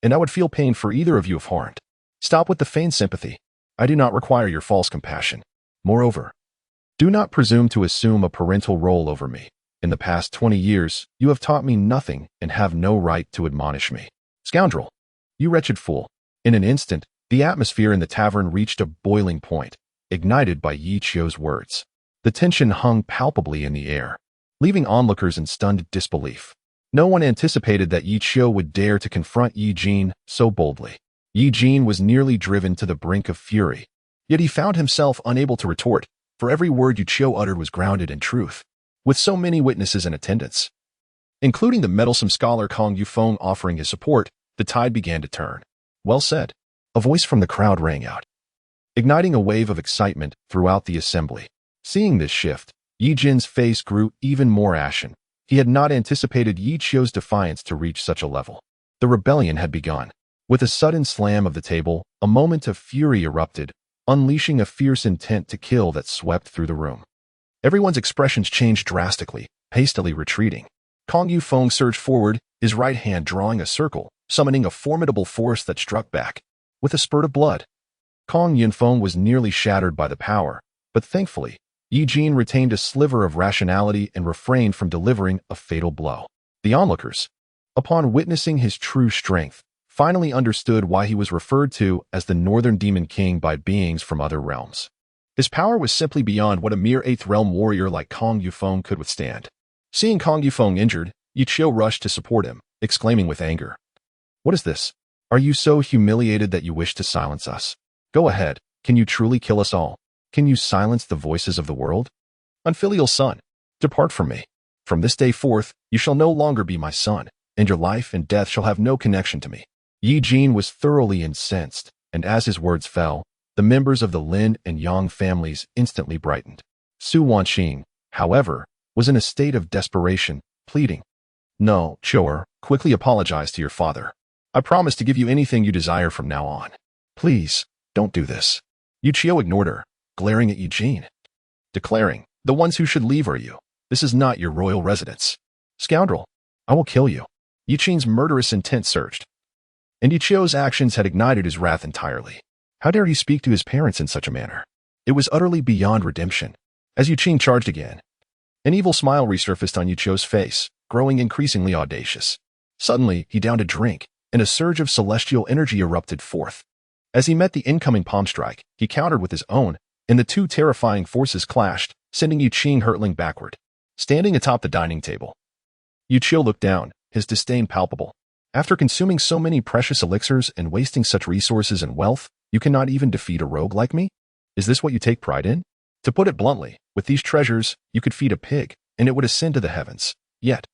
and I would feel pain for either of you if harmed. Stop with the feigned sympathy. I do not require your false compassion. Moreover, do not presume to assume a parental role over me. In the past 20 years, you have taught me nothing and have no right to admonish me. Scoundrel! You wretched fool!" In an instant, the atmosphere in the tavern reached a boiling point, ignited by Yi Qiu's words. The tension hung palpably in the air, leaving onlookers in stunned disbelief. No one anticipated that Yi Qiu would dare to confront Yi Jin so boldly. Yi Jin was nearly driven to the brink of fury, yet he found himself unable to retort, for every word Yi Qiu uttered was grounded in truth. With so many witnesses in attendance, including the meddlesome scholar Kong Yufeng offering his support, the tide began to turn. "Well said," a voice from the crowd rang out, igniting a wave of excitement throughout the assembly. Seeing this shift, Yi Jin's face grew even more ashen. He had not anticipated Yi Qiu's defiance to reach such a level. The rebellion had begun. With a sudden slam of the table, a moment of fury erupted, unleashing a fierce intent to kill that swept through the room. Everyone's expressions changed drastically, hastily retreating. Kong Yufeng surged forward, his right hand drawing a circle, summoning a formidable force that struck back. With a spurt of blood, Kong Yunfeng was nearly shattered by the power, but thankfully, Yi Jin retained a sliver of rationality and refrained from delivering a fatal blow. The onlookers, upon witnessing his true strength, finally understood why he was referred to as the Northern Demon King by beings from other realms. His power was simply beyond what a mere 8th realm warrior like Kong Yufeng could withstand. Seeing Kong Yufeng injured, Yi Qiu rushed to support him, exclaiming with anger, "What is this? Are you so humiliated that you wish to silence us? Go ahead, can you truly kill us all? Can you silence the voices of the world? Unfilial son, depart from me. From this day forth, you shall no longer be my son, and your life and death shall have no connection to me." Yi Jin was thoroughly incensed, and as his words fell, the members of the Lin and Yang families instantly brightened. Su Wanqing, however, was in a state of desperation, pleading, "No, Qiu'er, quickly apologize to your father. I promise to give you anything you desire from now on. Please, don't do this." Yi Qiu ignored her, glaring at Yi Jin, declaring, "The ones who should leave are you. This is not your royal residence. Scoundrel, I will kill you." Yi Jin's murderous intent surged, and Yi Qiu's actions had ignited his wrath entirely. How dare he speak to his parents in such a manner? It was utterly beyond redemption. As Yi Jin charged again, an evil smile resurfaced on Yi Qiu's face, growing increasingly audacious. Suddenly, he downed a drink, and a surge of celestial energy erupted forth. As he met the incoming palm strike, he countered with his own, and the two terrifying forces clashed, sending Yi Jin hurtling backward. Standing atop the dining table, Yi Qiu looked down, his disdain palpable. After consuming so many precious elixirs and wasting such resources and wealth, you cannot even defeat a rogue like me? Is this what you take pride in? To put it bluntly, with these treasures, you could feed a pig, and it would ascend to the heavens. Yet,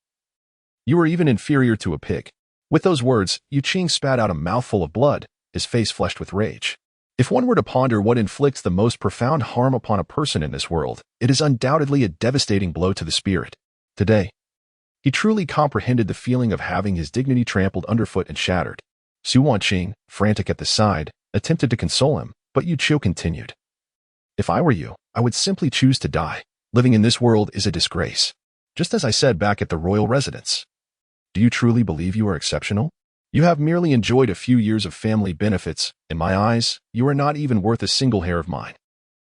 you are even inferior to a pig. With those words, Yi Jin spat out a mouthful of blood, his face flushed with rage. If one were to ponder what inflicts the most profound harm upon a person in this world, it is undoubtedly a devastating blow to the spirit. Today, he truly comprehended the feeling of having his dignity trampled underfoot and shattered. Su Wanqing, frantic at the side, attempted to console him, but Yi Qiu continued, "If I were you, I would simply choose to die. Living in this world is a disgrace. Just as I said back at the royal residence. Do you truly believe you are exceptional? You have merely enjoyed a few years of family benefits. In my eyes, you are not even worth a single hair of mine.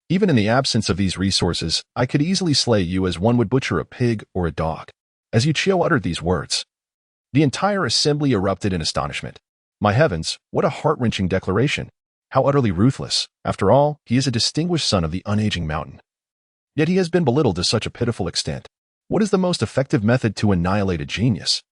Even in the absence of these resources, I could easily slay you as one would butcher a pig or a dog." As Yuchio uttered these words, the entire assembly erupted in astonishment. My heavens, what a heart-wrenching declaration! How utterly ruthless! After all, he is a distinguished son of the unaging mountain. Yet he has been belittled to such a pitiful extent. What is the most effective method to annihilate a genius?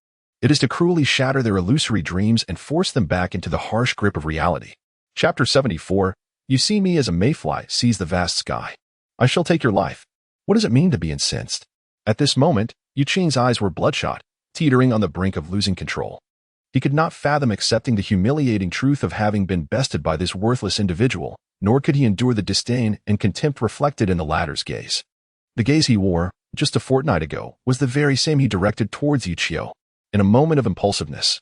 It is to cruelly shatter their illusory dreams and force them back into the harsh grip of reality. Chapter 74. You see me as a mayfly sees the vast sky. I shall take your life. What does it mean to be incensed? At this moment, Yuqing's eyes were bloodshot, teetering on the brink of losing control. He could not fathom accepting the humiliating truth of having been bested by this worthless individual, nor could he endure the disdain and contempt reflected in the latter's gaze. The gaze he wore, just a fortnight ago, was the very same he directed towards Yuchio. In a moment of impulsiveness,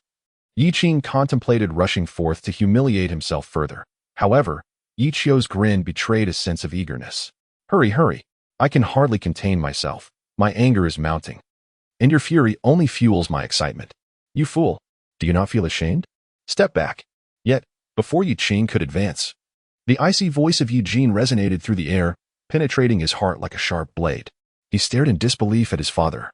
Yuqing contemplated rushing forth to humiliate himself further. However, Yuchio's grin betrayed a sense of eagerness. Hurry, hurry. I can hardly contain myself. My anger is mounting. And your fury only fuels my excitement. You fool. Do you not feel ashamed? Step back. Yet, before Yuqing could advance, the icy voice of Eugene resonated through the air, penetrating his heart like a sharp blade. He stared in disbelief at his father,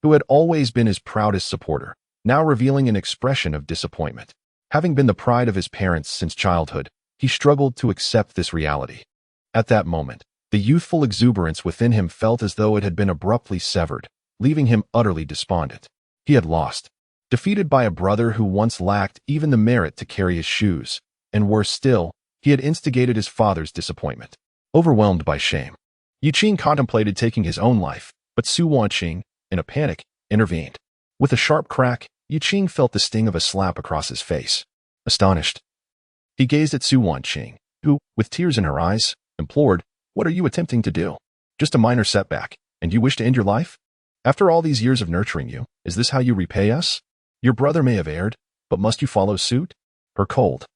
who had always been his proudest supporter, now revealing an expression of disappointment. Having been the pride of his parents since childhood, he struggled to accept this reality. At that moment, the youthful exuberance within him felt as though it had been abruptly severed, leaving him utterly despondent. He had lost, defeated by a brother who once lacked even the merit to carry his shoes, and worse still, he had instigated his father's disappointment. Overwhelmed by shame, Yuqing contemplated taking his own life, but Su Wanqing, in a panic, intervened. With a sharp crack, Yuqing felt the sting of a slap across his face. Astonished, he gazed at Su Wanqing, who, with tears in her eyes, implored, "What are you attempting to do? Just a minor setback, and you wish to end your life? After all these years of nurturing you, is this how you repay us? Your brother may have erred, but must you follow suit?" Her cold,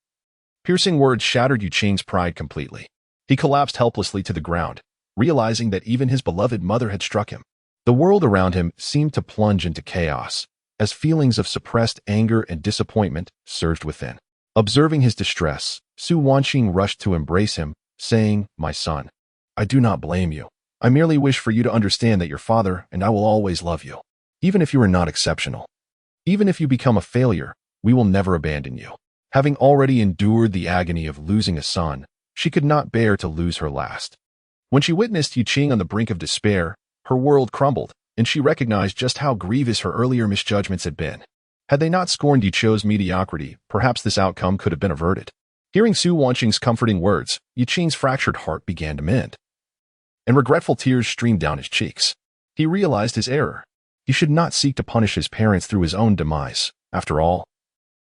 piercing words shattered Yuqing's pride completely. He collapsed helplessly to the ground, realizing that even his beloved mother had struck him. The world around him seemed to plunge into chaos, as feelings of suppressed anger and disappointment surged within. Observing his distress, Su Wanqing rushed to embrace him, saying, "My son, I do not blame you. I merely wish for you to understand that your father and I will always love you. Even if you are not exceptional. Even if you become a failure, we will never abandon you." Having already endured the agony of losing a son, she could not bear to lose her last. When she witnessed Yuqing on the brink of despair, her world crumbled, and she recognized just how grievous her earlier misjudgments had been. Had they not scorned Yuchio's mediocrity, perhaps this outcome could have been averted. Hearing Su Wanqing's comforting words, Yuqing's fractured heart began to mend, and regretful tears streamed down his cheeks. He realized his error. He should not seek to punish his parents through his own demise. After all,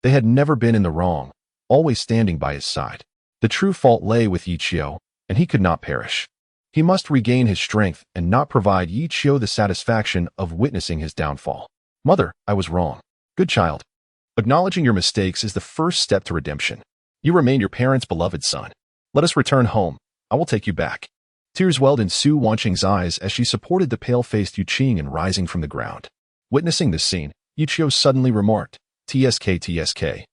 they had never been in the wrong, always standing by his side. The true fault lay with Yuchio, and he could not perish. He must regain his strength and not provide Yuchio the satisfaction of witnessing his downfall. "Mother, I was wrong. Good child. Acknowledging your mistakes is the first step to redemption. You remain your parents' beloved son. Let us return home. I will take you back." Tears welled in Su Wanqing's eyes as she supported the pale-faced Yuqing in rising from the ground. Witnessing this scene, Yuchio suddenly remarked, TSK.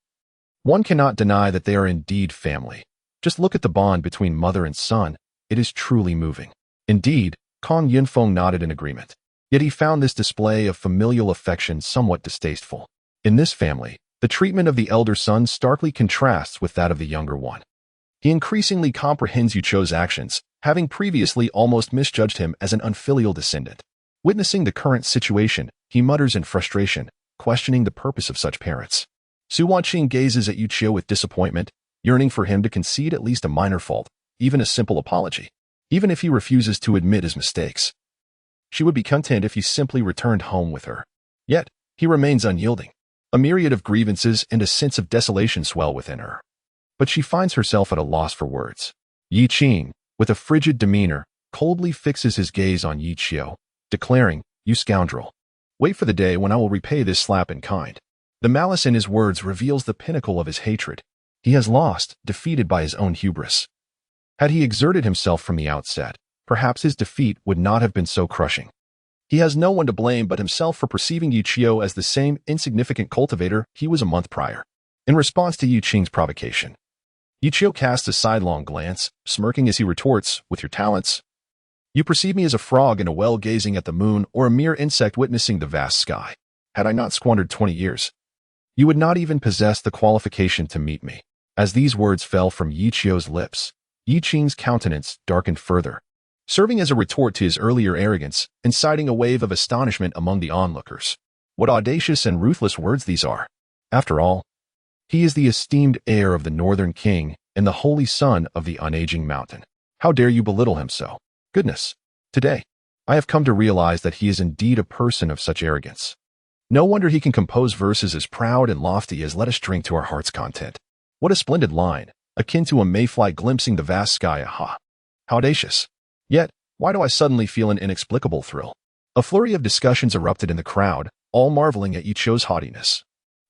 One cannot deny that they are indeed family. Just look at the bond between mother and son. It is truly moving. Indeed, Kong Yunfeng nodded in agreement. Yet he found this display of familial affection somewhat distasteful. In this family, the treatment of the elder son starkly contrasts with that of the younger one. He increasingly comprehends Yuchio's actions, having previously almost misjudged him as an unfilial descendant. Witnessing the current situation, he mutters in frustration, questioning the purpose of such parents. Su Wanqing gazes at Yuchio with disappointment, yearning for him to concede at least a minor fault, even a simple apology. Even if he refuses to admit his mistakes, she would be content if he simply returned home with her. Yet, he remains unyielding. A myriad of grievances and a sense of desolation swell within her. But she finds herself at a loss for words. Yuqing, with a frigid demeanor, coldly fixes his gaze on Yuchio, declaring, "You scoundrel. Wait for the day when I will repay this slap in kind." The malice in his words reveals the pinnacle of his hatred. He has lost, defeated by his own hubris. Had he exerted himself from the outset, perhaps his defeat would not have been so crushing. He has no one to blame but himself for perceiving Yuchio as the same insignificant cultivator he was a month prior. In response to Yi Qing's provocation, Yi Qiu casts a sidelong glance, smirking as he retorts, with your talents, you perceive me as a frog in a well gazing at the moon or a mere insect witnessing the vast sky. Had I not squandered 20 years, you would not even possess the qualification to meet me. As these words fell from Yi Qiu's lips, Yi Qing's countenance darkened further, serving as a retort to his earlier arrogance, inciting a wave of astonishment among the onlookers. What audacious and ruthless words these are! After all, he is the esteemed heir of the Northern King and the holy son of the unaging mountain. How dare you belittle him so? Goodness, today, I have come to realize that he is indeed a person of such arrogance. No wonder he can compose verses as proud and lofty as "Let us drink to our heart's content." What a splendid line, akin to a mayfly glimpsing the vast sky. Aha! How audacious! Yet, why do I suddenly feel an inexplicable thrill? A flurry of discussions erupted in the crowd, all marveling at Yi Qiu's haughtiness.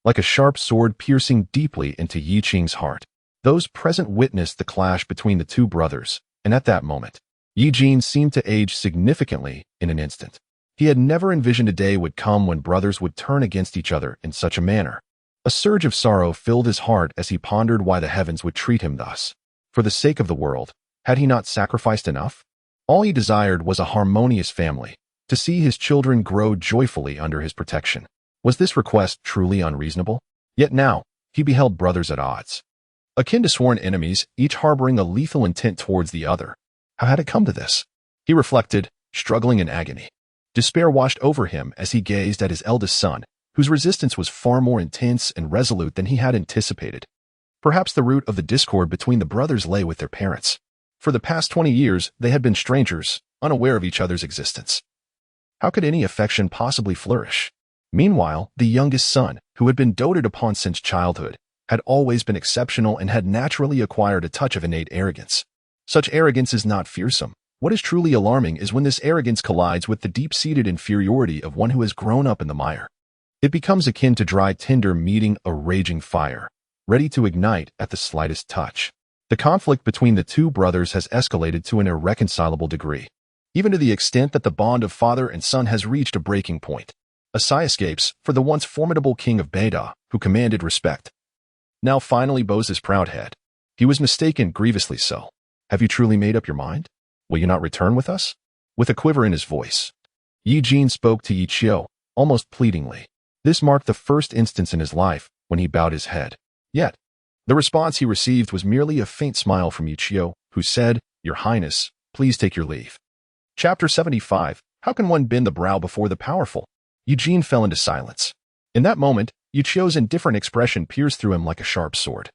Like a sharp sword piercing deeply into Yi Qing's heart, those present witnessed the clash between the two brothers, and at that moment, Yi Jin seemed to age significantly in an instant. He had never envisioned a day would come when brothers would turn against each other in such a manner. A surge of sorrow filled his heart as he pondered why the heavens would treat him thus. For the sake of the world, had he not sacrificed enough? All he desired was a harmonious family, to see his children grow joyfully under his protection. Was this request truly unreasonable? Yet now, he beheld brothers at odds. Akin to sworn enemies, each harboring a lethal intent towards the other. How had it come to this? He reflected, struggling in agony. Despair washed over him as he gazed at his eldest son, whose resistance was far more intense and resolute than he had anticipated. Perhaps the root of the discord between the brothers lay with their parents. For the past 20 years, they had been strangers, unaware of each other's existence. How could any affection possibly flourish? Meanwhile, the youngest son, who had been doted upon since childhood, had always been exceptional and had naturally acquired a touch of innate arrogance. Such arrogance is not fearsome. What is truly alarming is when this arrogance collides with the deep-seated inferiority of one who has grown up in the mire. It becomes akin to dry tinder meeting a raging fire, ready to ignite at the slightest touch. The conflict between the two brothers has escalated to an irreconcilable degree, even to the extent that the bond of father and son has reached a breaking point. A sigh escapes for the once formidable king of Beida, who commanded respect. Now finally bows his proud head. He was mistaken, grievously so. Have you truly made up your mind? Will you not return with us? With a quiver in his voice, Yi Jin spoke to Yi Qiu, almost pleadingly. This marked the first instance in his life when he bowed his head. Yet, the response he received was merely a faint smile from Yi Qiu, who said, "Your Highness, please take your leave." Chapter 75. How can one bend the brow before the powerful? Yi Jin fell into silence. In that moment, Yi Qiu's indifferent expression pierced through him like a sharp sword,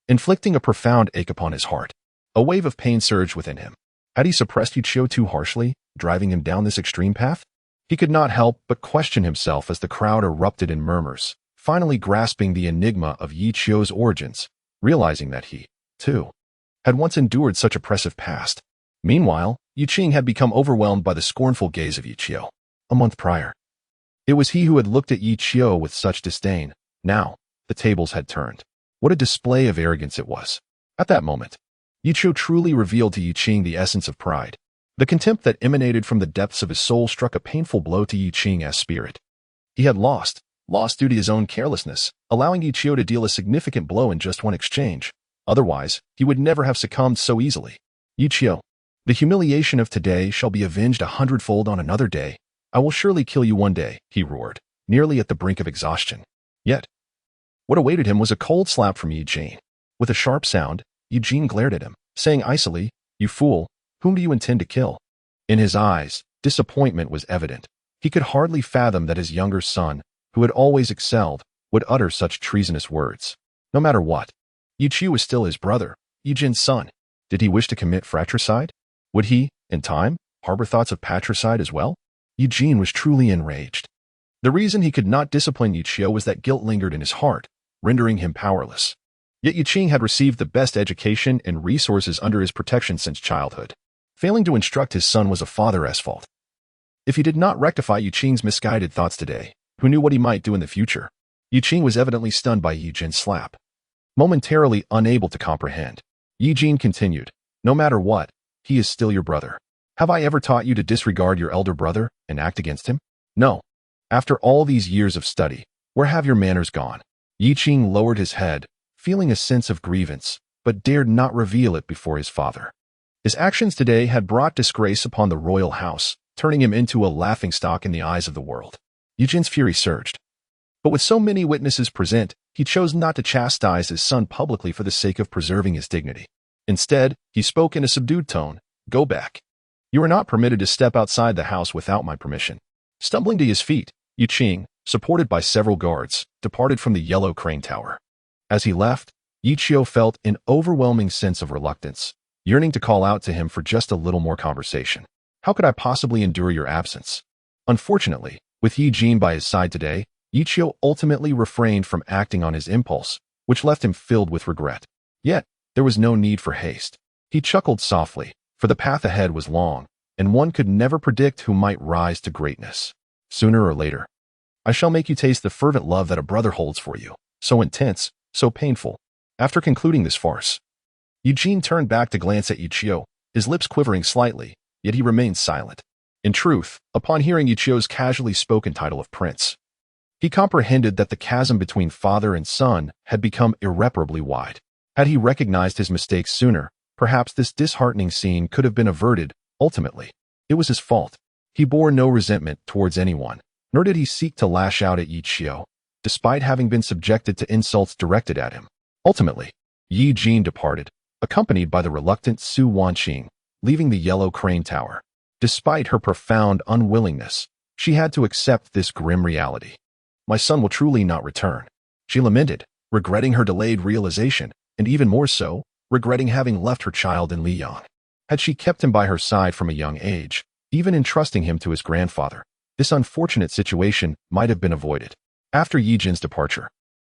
inflicting a profound ache upon his heart. A wave of pain surged within him. Had he suppressed Yi Qiu too harshly, driving him down this extreme path? He could not help but question himself as the crowd erupted in murmurs, finally grasping the enigma of Yi Qiu's origins, realizing that he, too, had once endured such oppressive past. Meanwhile, Yi Qing had become overwhelmed by the scornful gaze of Yi Qiu. A month prior, it was he who had looked at Yi Qiu with such disdain. Now, the tables had turned. What a display of arrogance it was. At that moment, Yi Qiu truly revealed to Yi Qing the essence of pride. The contempt that emanated from the depths of his soul struck a painful blow to Yi Qing's spirit. He had lost due to his own carelessness, allowing Yi Qiu to deal a significant blow in just one exchange. Otherwise, he would never have succumbed so easily. Yi Qiu, the humiliation of today shall be avenged 100-fold on another day. I will surely kill you one day, he roared, nearly at the brink of exhaustion. Yet, what awaited him was a cold slap from Yi Jin. With a sharp sound, Yi Jin glared at him, saying icily, "You fool, whom do you intend to kill?" In his eyes, disappointment was evident. He could hardly fathom that his younger son, who had always excelled, would utter such treasonous words. No matter what, Yi Qiu was still his brother, Yi Jin's son. Did he wish to commit fratricide? Would he, in time, harbor thoughts of patricide as well? Yi Jin was truly enraged. The reason he could not discipline Yi Qiu was that guilt lingered in his heart, rendering him powerless. Yet Yi Qing had received the best education and resources under his protection since childhood. Failing to instruct his son was a father's fault. If he did not rectify Yi Qing's misguided thoughts today, who knew what he might do in the future? Yi Qing was evidently stunned by Yi Jin's slap. Momentarily unable to comprehend, Yi Jin continued, "No matter what, he is still your brother. Have I ever taught you to disregard your elder brother and act against him? No. After all these years of study, where have your manners gone? Yi Qing lowered his head, feeling a sense of grievance, but dared not reveal it before his father. His actions today had brought disgrace upon the royal house, turning him into a laughingstock in the eyes of the world. Yi Jin's fury surged. But with so many witnesses present, he chose not to chastise his son publicly for the sake of preserving his dignity. Instead, he spoke in a subdued tone, "Go back. You are not permitted to step outside the house without my permission." Stumbling to his feet, Yi Qing, supported by several guards, departed from the yellow crane tower. As he left, Yi Qiu felt an overwhelming sense of reluctance, yearning to call out to him for just a little more conversation. "How could I possibly endure your absence?" Unfortunately, with Yi Jin by his side today, Yi Qiu ultimately refrained from acting on his impulse, which left him filled with regret. Yet, there was no need for haste. He chuckled softly, for the path ahead was long, and one could never predict who might rise to greatness. Sooner or later, I shall make you taste the fervent love that a brother holds for you, so intense, so painful. After concluding this farce, Yi Jin turned back to glance at Yi Qiu, his lips quivering slightly, yet he remained silent. In truth, upon hearing Yi Qiu's casually spoken title of prince, he comprehended that the chasm between father and son had become irreparably wide. Had he recognized his mistakes sooner, perhaps this disheartening scene could have been averted. Ultimately, it was his fault. He bore no resentment towards anyone, nor did he seek to lash out at Yi Qiu, despite having been subjected to insults directed at him. Ultimately, Yi Jin departed, accompanied by the reluctant Su Wanqing, leaving the yellow crane tower. Despite her profound unwillingness, she had to accept this grim reality. "My son will truly not return," she lamented, regretting her delayed realization, and even more so, regretting having left her child in Liyang. Had she kept him by her side from a young age, even entrusting him to his grandfather, this unfortunate situation might have been avoided. After Yi Jin's departure,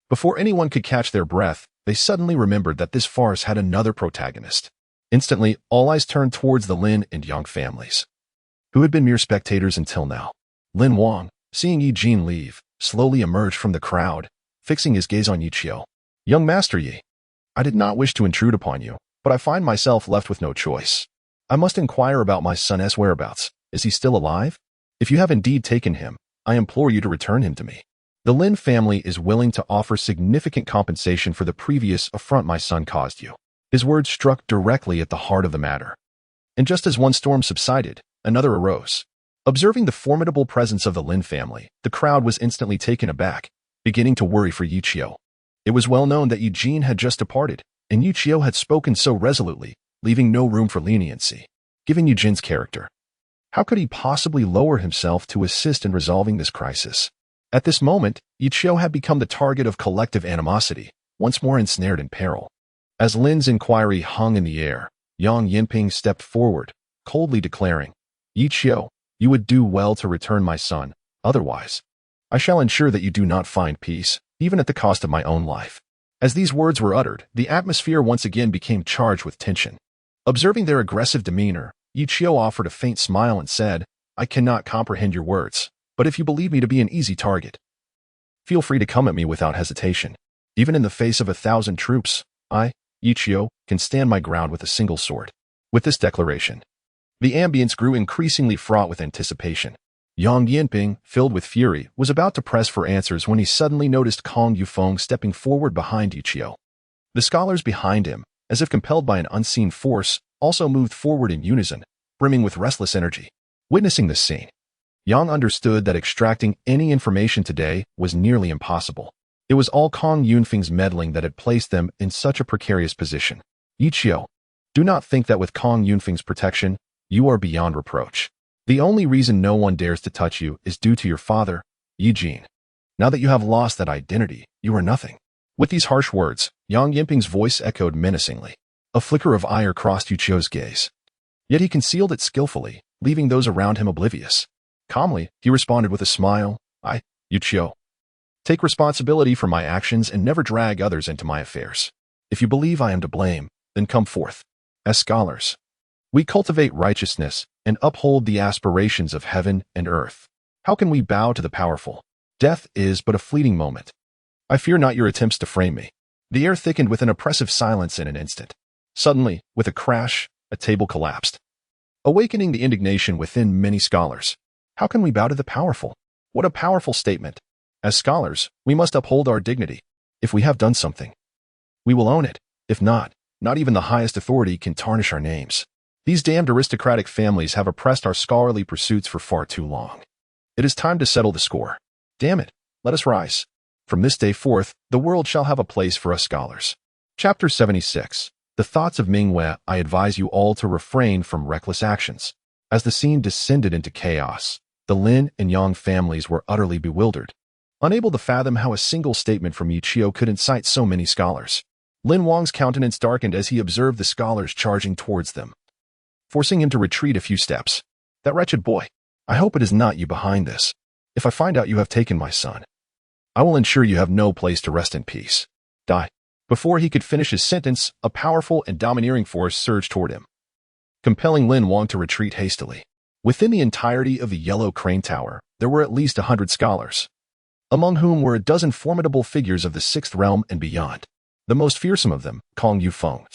before anyone could catch their breath, they suddenly remembered that this farce had another protagonist. Instantly, all eyes turned towards the Lin and Yang families, who had been mere spectators until now. Lin Wang, seeing Yi Jin leave, slowly emerged from the crowd, fixing his gaze on Yi Qiu. "Young Master Yi, I did not wish to intrude upon you, but I find myself left with no choice. I must inquire about my son's whereabouts. Is he still alive? If you have indeed taken him, I implore you to return him to me. The Lin family is willing to offer significant compensation for the previous affront my son caused you." His words struck directly at the heart of the matter. And just as one storm subsided, another arose. Observing the formidable presence of the Lin family, the crowd was instantly taken aback, beginning to worry for Yi Qiu. It was well known that Yi Jin had just departed, and Yi Qiu had spoken so resolutely, leaving no room for leniency. Given Yi Jin's character, how could he possibly lower himself to assist in resolving this crisis? At this moment, Yi Qiu had become the target of collective animosity, once more ensnared in peril. As Lin's inquiry hung in the air, Yang Yinping stepped forward, coldly declaring, "Yi Qiu, you would do well to return my son, otherwise, I shall ensure that you do not find peace, even at the cost of my own life." As these words were uttered, the atmosphere once again became charged with tension. Observing their aggressive demeanor, Yi Qiu offered a faint smile and said, "I cannot comprehend your words, but if you believe me to be an easy target, feel free to come at me without hesitation. Even in the face of 1,000 troops, I, Yi Qiu, can stand my ground with a single sword." With this declaration, the ambience grew increasingly fraught with anticipation. Yang Yinping, filled with fury, was about to press for answers when he suddenly noticed Kong Yufeng stepping forward behind Yi Qiu. The scholars behind him, as if compelled by an unseen force, also moved forward in unison, brimming with restless energy. Witnessing this scene, Yang understood that extracting any information today was nearly impossible. It was all Kong Yunfeng's meddling that had placed them in such a precarious position. "Yi Qiu, do not think that with Kong Yunfeng's protection, you are beyond reproach. The only reason no one dares to touch you is due to your father, Yi Jin. Now that you have lost that identity, you are nothing." With these harsh words, Yang Yinping's voice echoed menacingly. A flicker of ire crossed Yi Qiu's gaze. Yet he concealed it skillfully, leaving those around him oblivious. Calmly, he responded with a smile, "I, Yi Qiu, take responsibility for my actions and never drag others into my affairs. If you believe I am to blame, then come forth. As scholars, we cultivate righteousness and uphold the aspirations of heaven and earth. How can we bow to the powerful? Death is but a fleeting moment. I fear not your attempts to frame me." The air thickened with an oppressive silence in an instant. Suddenly, with a crash, a table collapsed, awakening the indignation within many scholars. How can we bow to the powerful? What a powerful statement. As scholars, we must uphold our dignity. If we have done something, we will own it. If not, not even the highest authority can tarnish our names. These damned aristocratic families have oppressed our scholarly pursuits for far too long. It is time to settle the score. Damn it, let us rise. From this day forth, the world shall have a place for us scholars. Chapter 76. The Thoughts of Mingwei. I advise you all to refrain from reckless actions. As the scene descended into chaos, the Lin and Yang families were utterly bewildered, unable to fathom how a single statement from Yi Qiu could incite so many scholars. Lin Wang's countenance darkened as he observed the scholars charging towards them, forcing him to retreat a few steps. That wretched boy! I hope it is not you behind this. If I find out you have taken my son, I will ensure you have no place to rest in peace. Die. Before he could finish his sentence, a powerful and domineering force surged toward him, compelling Lin Wang to retreat hastily. Within the entirety of the Yellow Crane Tower, there were at least 100 scholars, among whom were a dozen formidable figures of the 6th realm and beyond. The most fearsome of them, Kong Yufeng,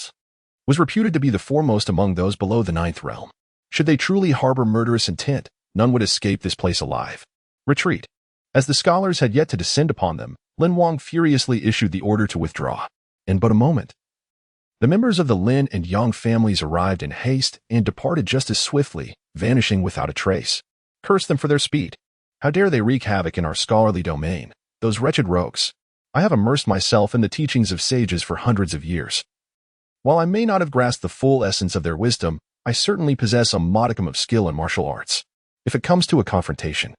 was reputed to be the foremost among those below the 9th realm. Should they truly harbor murderous intent, none would escape this place alive. Retreat. As the scholars had yet to descend upon them, Lin Wang furiously issued the order to withdraw. In but a moment, the members of the Lin and Yang families arrived in haste and departed just as swiftly, vanishing without a trace. Curse them for their speed. How dare they wreak havoc in our scholarly domain, those wretched rogues. I have immersed myself in the teachings of sages for hundreds of years. While I may not have grasped the full essence of their wisdom, I certainly possess a modicum of skill in martial arts. If it comes to a confrontation,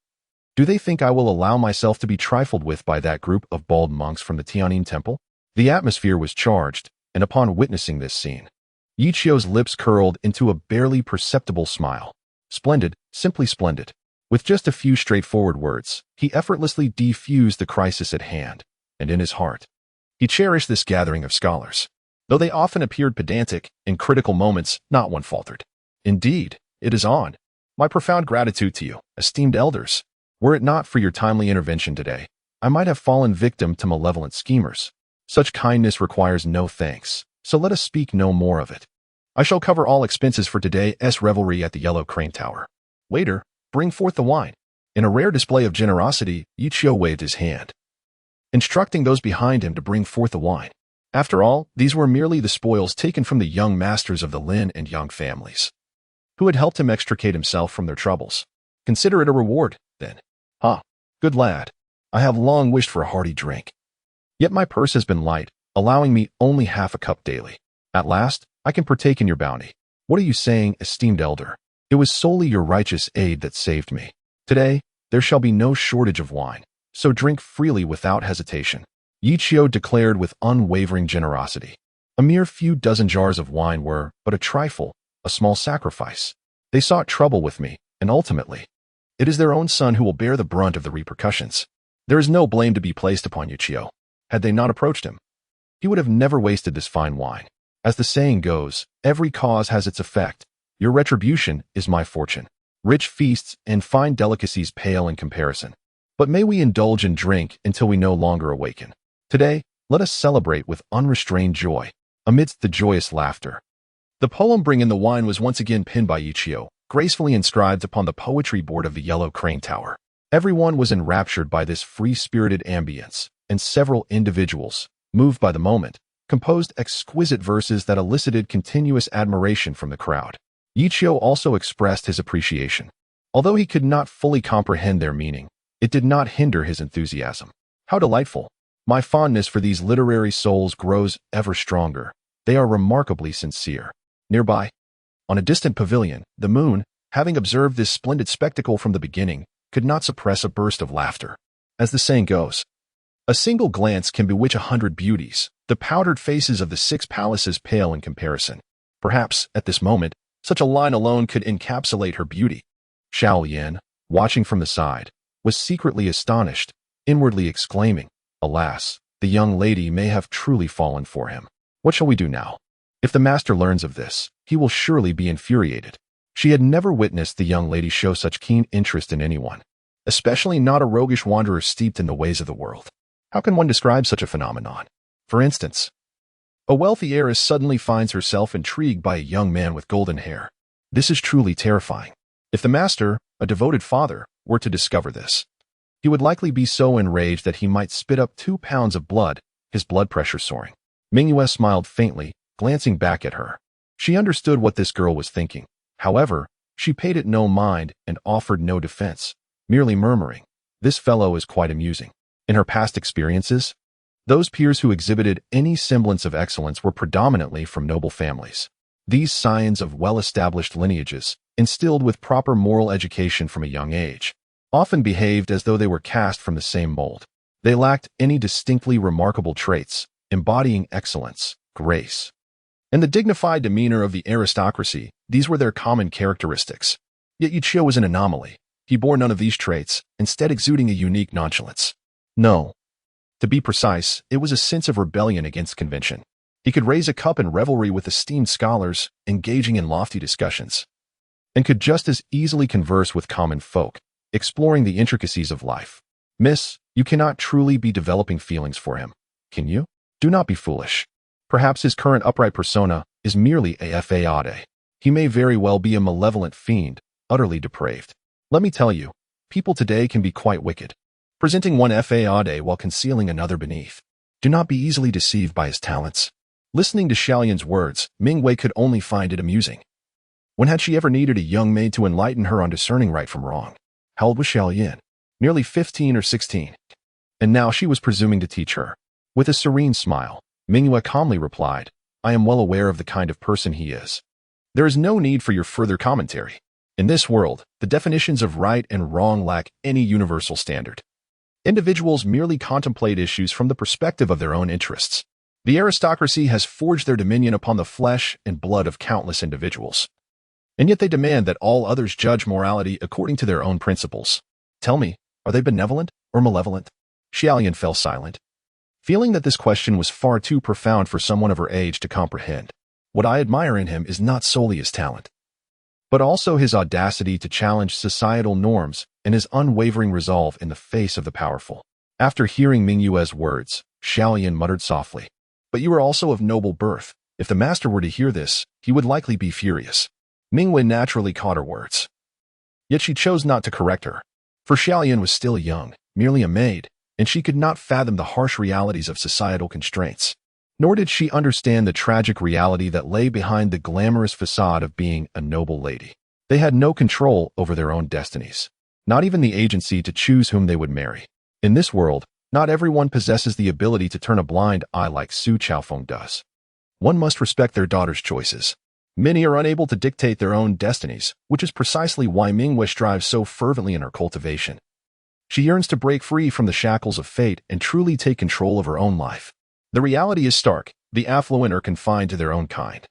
do they think I will allow myself to be trifled with by that group of bald monks from the Tianyin Temple? The atmosphere was charged, and upon witnessing this scene, Yi Qiu's lips curled into a barely perceptible smile. Splendid, simply splendid. With just a few straightforward words, he effortlessly defused the crisis at hand. And in his heart, he cherished this gathering of scholars. Though they often appeared pedantic, in critical moments, not one faltered. Indeed, it is on. My profound gratitude to you, esteemed elders. Were it not for your timely intervention today, I might have fallen victim to malevolent schemers. Such kindness requires no thanks, so let us speak no more of it. I shall cover all expenses for today's revelry at the Yellow Crane Tower. Waiter, bring forth the wine. In a rare display of generosity, Yi Qiu waved his hand, instructing those behind him to bring forth the wine. After all, these were merely the spoils taken from the young masters of the Lin and Yang families, who had helped him extricate himself from their troubles. Consider it a reward, then. Good lad. I have long wished for a hearty drink. Yet my purse has been light, allowing me only half a cup daily. At last, I can partake in your bounty. What are you saying, esteemed elder? It was solely your righteous aid that saved me. Today, there shall be no shortage of wine, so drink freely without hesitation. Yi Qiu declared with unwavering generosity. A mere few dozen jars of wine were but a trifle, a small sacrifice. They sought trouble with me, and ultimately, it is their own son who will bear the brunt of the repercussions. There is no blame to be placed upon Yi Qiu. Had they not approached him, he would have never wasted this fine wine. As the saying goes, every cause has its effect. Your retribution is my fortune. Rich feasts and fine delicacies pale in comparison. But may we indulge in drink until we no longer awaken. Today, let us celebrate with unrestrained joy, amidst the joyous laughter. The poem Bring in the Wine was once again penned by Yi Qiu, gracefully inscribed upon the poetry board of the Yellow Crane Tower. Everyone was enraptured by this free-spirited ambience, and several individuals, moved by the moment, composed exquisite verses that elicited continuous admiration from the crowd. Yi Qiu also expressed his appreciation. Although he could not fully comprehend their meaning, it did not hinder his enthusiasm. How delightful! My fondness for these literary souls grows ever stronger. They are remarkably sincere. Nearby, on a distant pavilion, the moon, having observed this splendid spectacle from the beginning, could not suppress a burst of laughter. As the saying goes, a single glance can bewitch 100 beauties. The powdered faces of the 6 palaces pale in comparison. Perhaps, at this moment, such a line alone could encapsulate her beauty. Xiao Yan, watching from the side, was secretly astonished, inwardly exclaiming, "Alas, the young lady may have truly fallen for him. What shall we do now? If the master learns of this, he will surely be infuriated." She had never witnessed the young lady show such keen interest in anyone, especially not a roguish wanderer steeped in the ways of the world. How can one describe such a phenomenon? For instance, a wealthy heiress suddenly finds herself intrigued by a young man with golden hair. This is truly terrifying. If the master, a devoted father, were to discover this, he would likely be so enraged that he might spit up 2 pounds of blood, his blood pressure soaring. Mingyue smiled faintly, glancing back at her. She understood what this girl was thinking. However, she paid it no mind and offered no defense, merely murmuring, "This fellow is quite amusing." In her past experiences, those peers who exhibited any semblance of excellence were predominantly from noble families. These scions of well-established lineages, instilled with proper moral education from a young age, often behaved as though they were cast from the same mold. They lacked any distinctly remarkable traits, embodying excellence, grace, and the dignified demeanor of the aristocracy. These were their common characteristics. Yet Yichio was an anomaly. He bore none of these traits, instead exuding a unique nonchalance. No. To be precise, it was a sense of rebellion against convention. He could raise a cup in revelry with esteemed scholars, engaging in lofty discussions, and could just as easily converse with common folk, exploring the intricacies of life. Miss, you cannot truly be developing feelings for him, can you? Do not be foolish. Perhaps his current upright persona is merely a fade. He may very well be a malevolent fiend, utterly depraved. Let me tell you, people today can be quite wicked, presenting one fade while concealing another beneath. Do not be easily deceived by his talents. Listening to Xiaoyan's words, Mingyue could only find it amusing. When had she ever needed a young maid to enlighten her on discerning right from wrong? How old was Xiaoyan? Nearly 15 or 16. And now she was presuming to teach her. With a serene smile, Mingyue calmly replied, "I am well aware of the kind of person he is. There is no need for your further commentary. In this world, the definitions of right and wrong lack any universal standard. Individuals merely contemplate issues from the perspective of their own interests. The aristocracy has forged their dominion upon the flesh and blood of countless individuals. And yet they demand that all others judge morality according to their own principles. Tell me, are they benevolent or malevolent?" Xiaoyan fell silent, feeling that this question was far too profound for someone of her age to comprehend. What I admire in him is not solely his talent, but also his audacity to challenge societal norms and his unwavering resolve in the face of the powerful. After hearing Mingyue's words, Xiaoyan muttered softly, "But you are also of noble birth. If the master were to hear this, he would likely be furious." Mingyue naturally caught her words. Yet she chose not to correct her, for Xiaoyan was still young, merely a maid, and she could not fathom the harsh realities of societal constraints. Nor did she understand the tragic reality that lay behind the glamorous facade of being a noble lady. They had no control over their own destinies, not even the agency to choose whom they would marry. In this world, not everyone possesses the ability to turn a blind eye like Su Chaofeng does. One must respect their daughter's choices. Many are unable to dictate their own destinies, which is precisely why Mingyue strives so fervently in her cultivation. She yearns to break free from the shackles of fate and truly take control of her own life. The reality is stark. The affluent are confined to their own kind,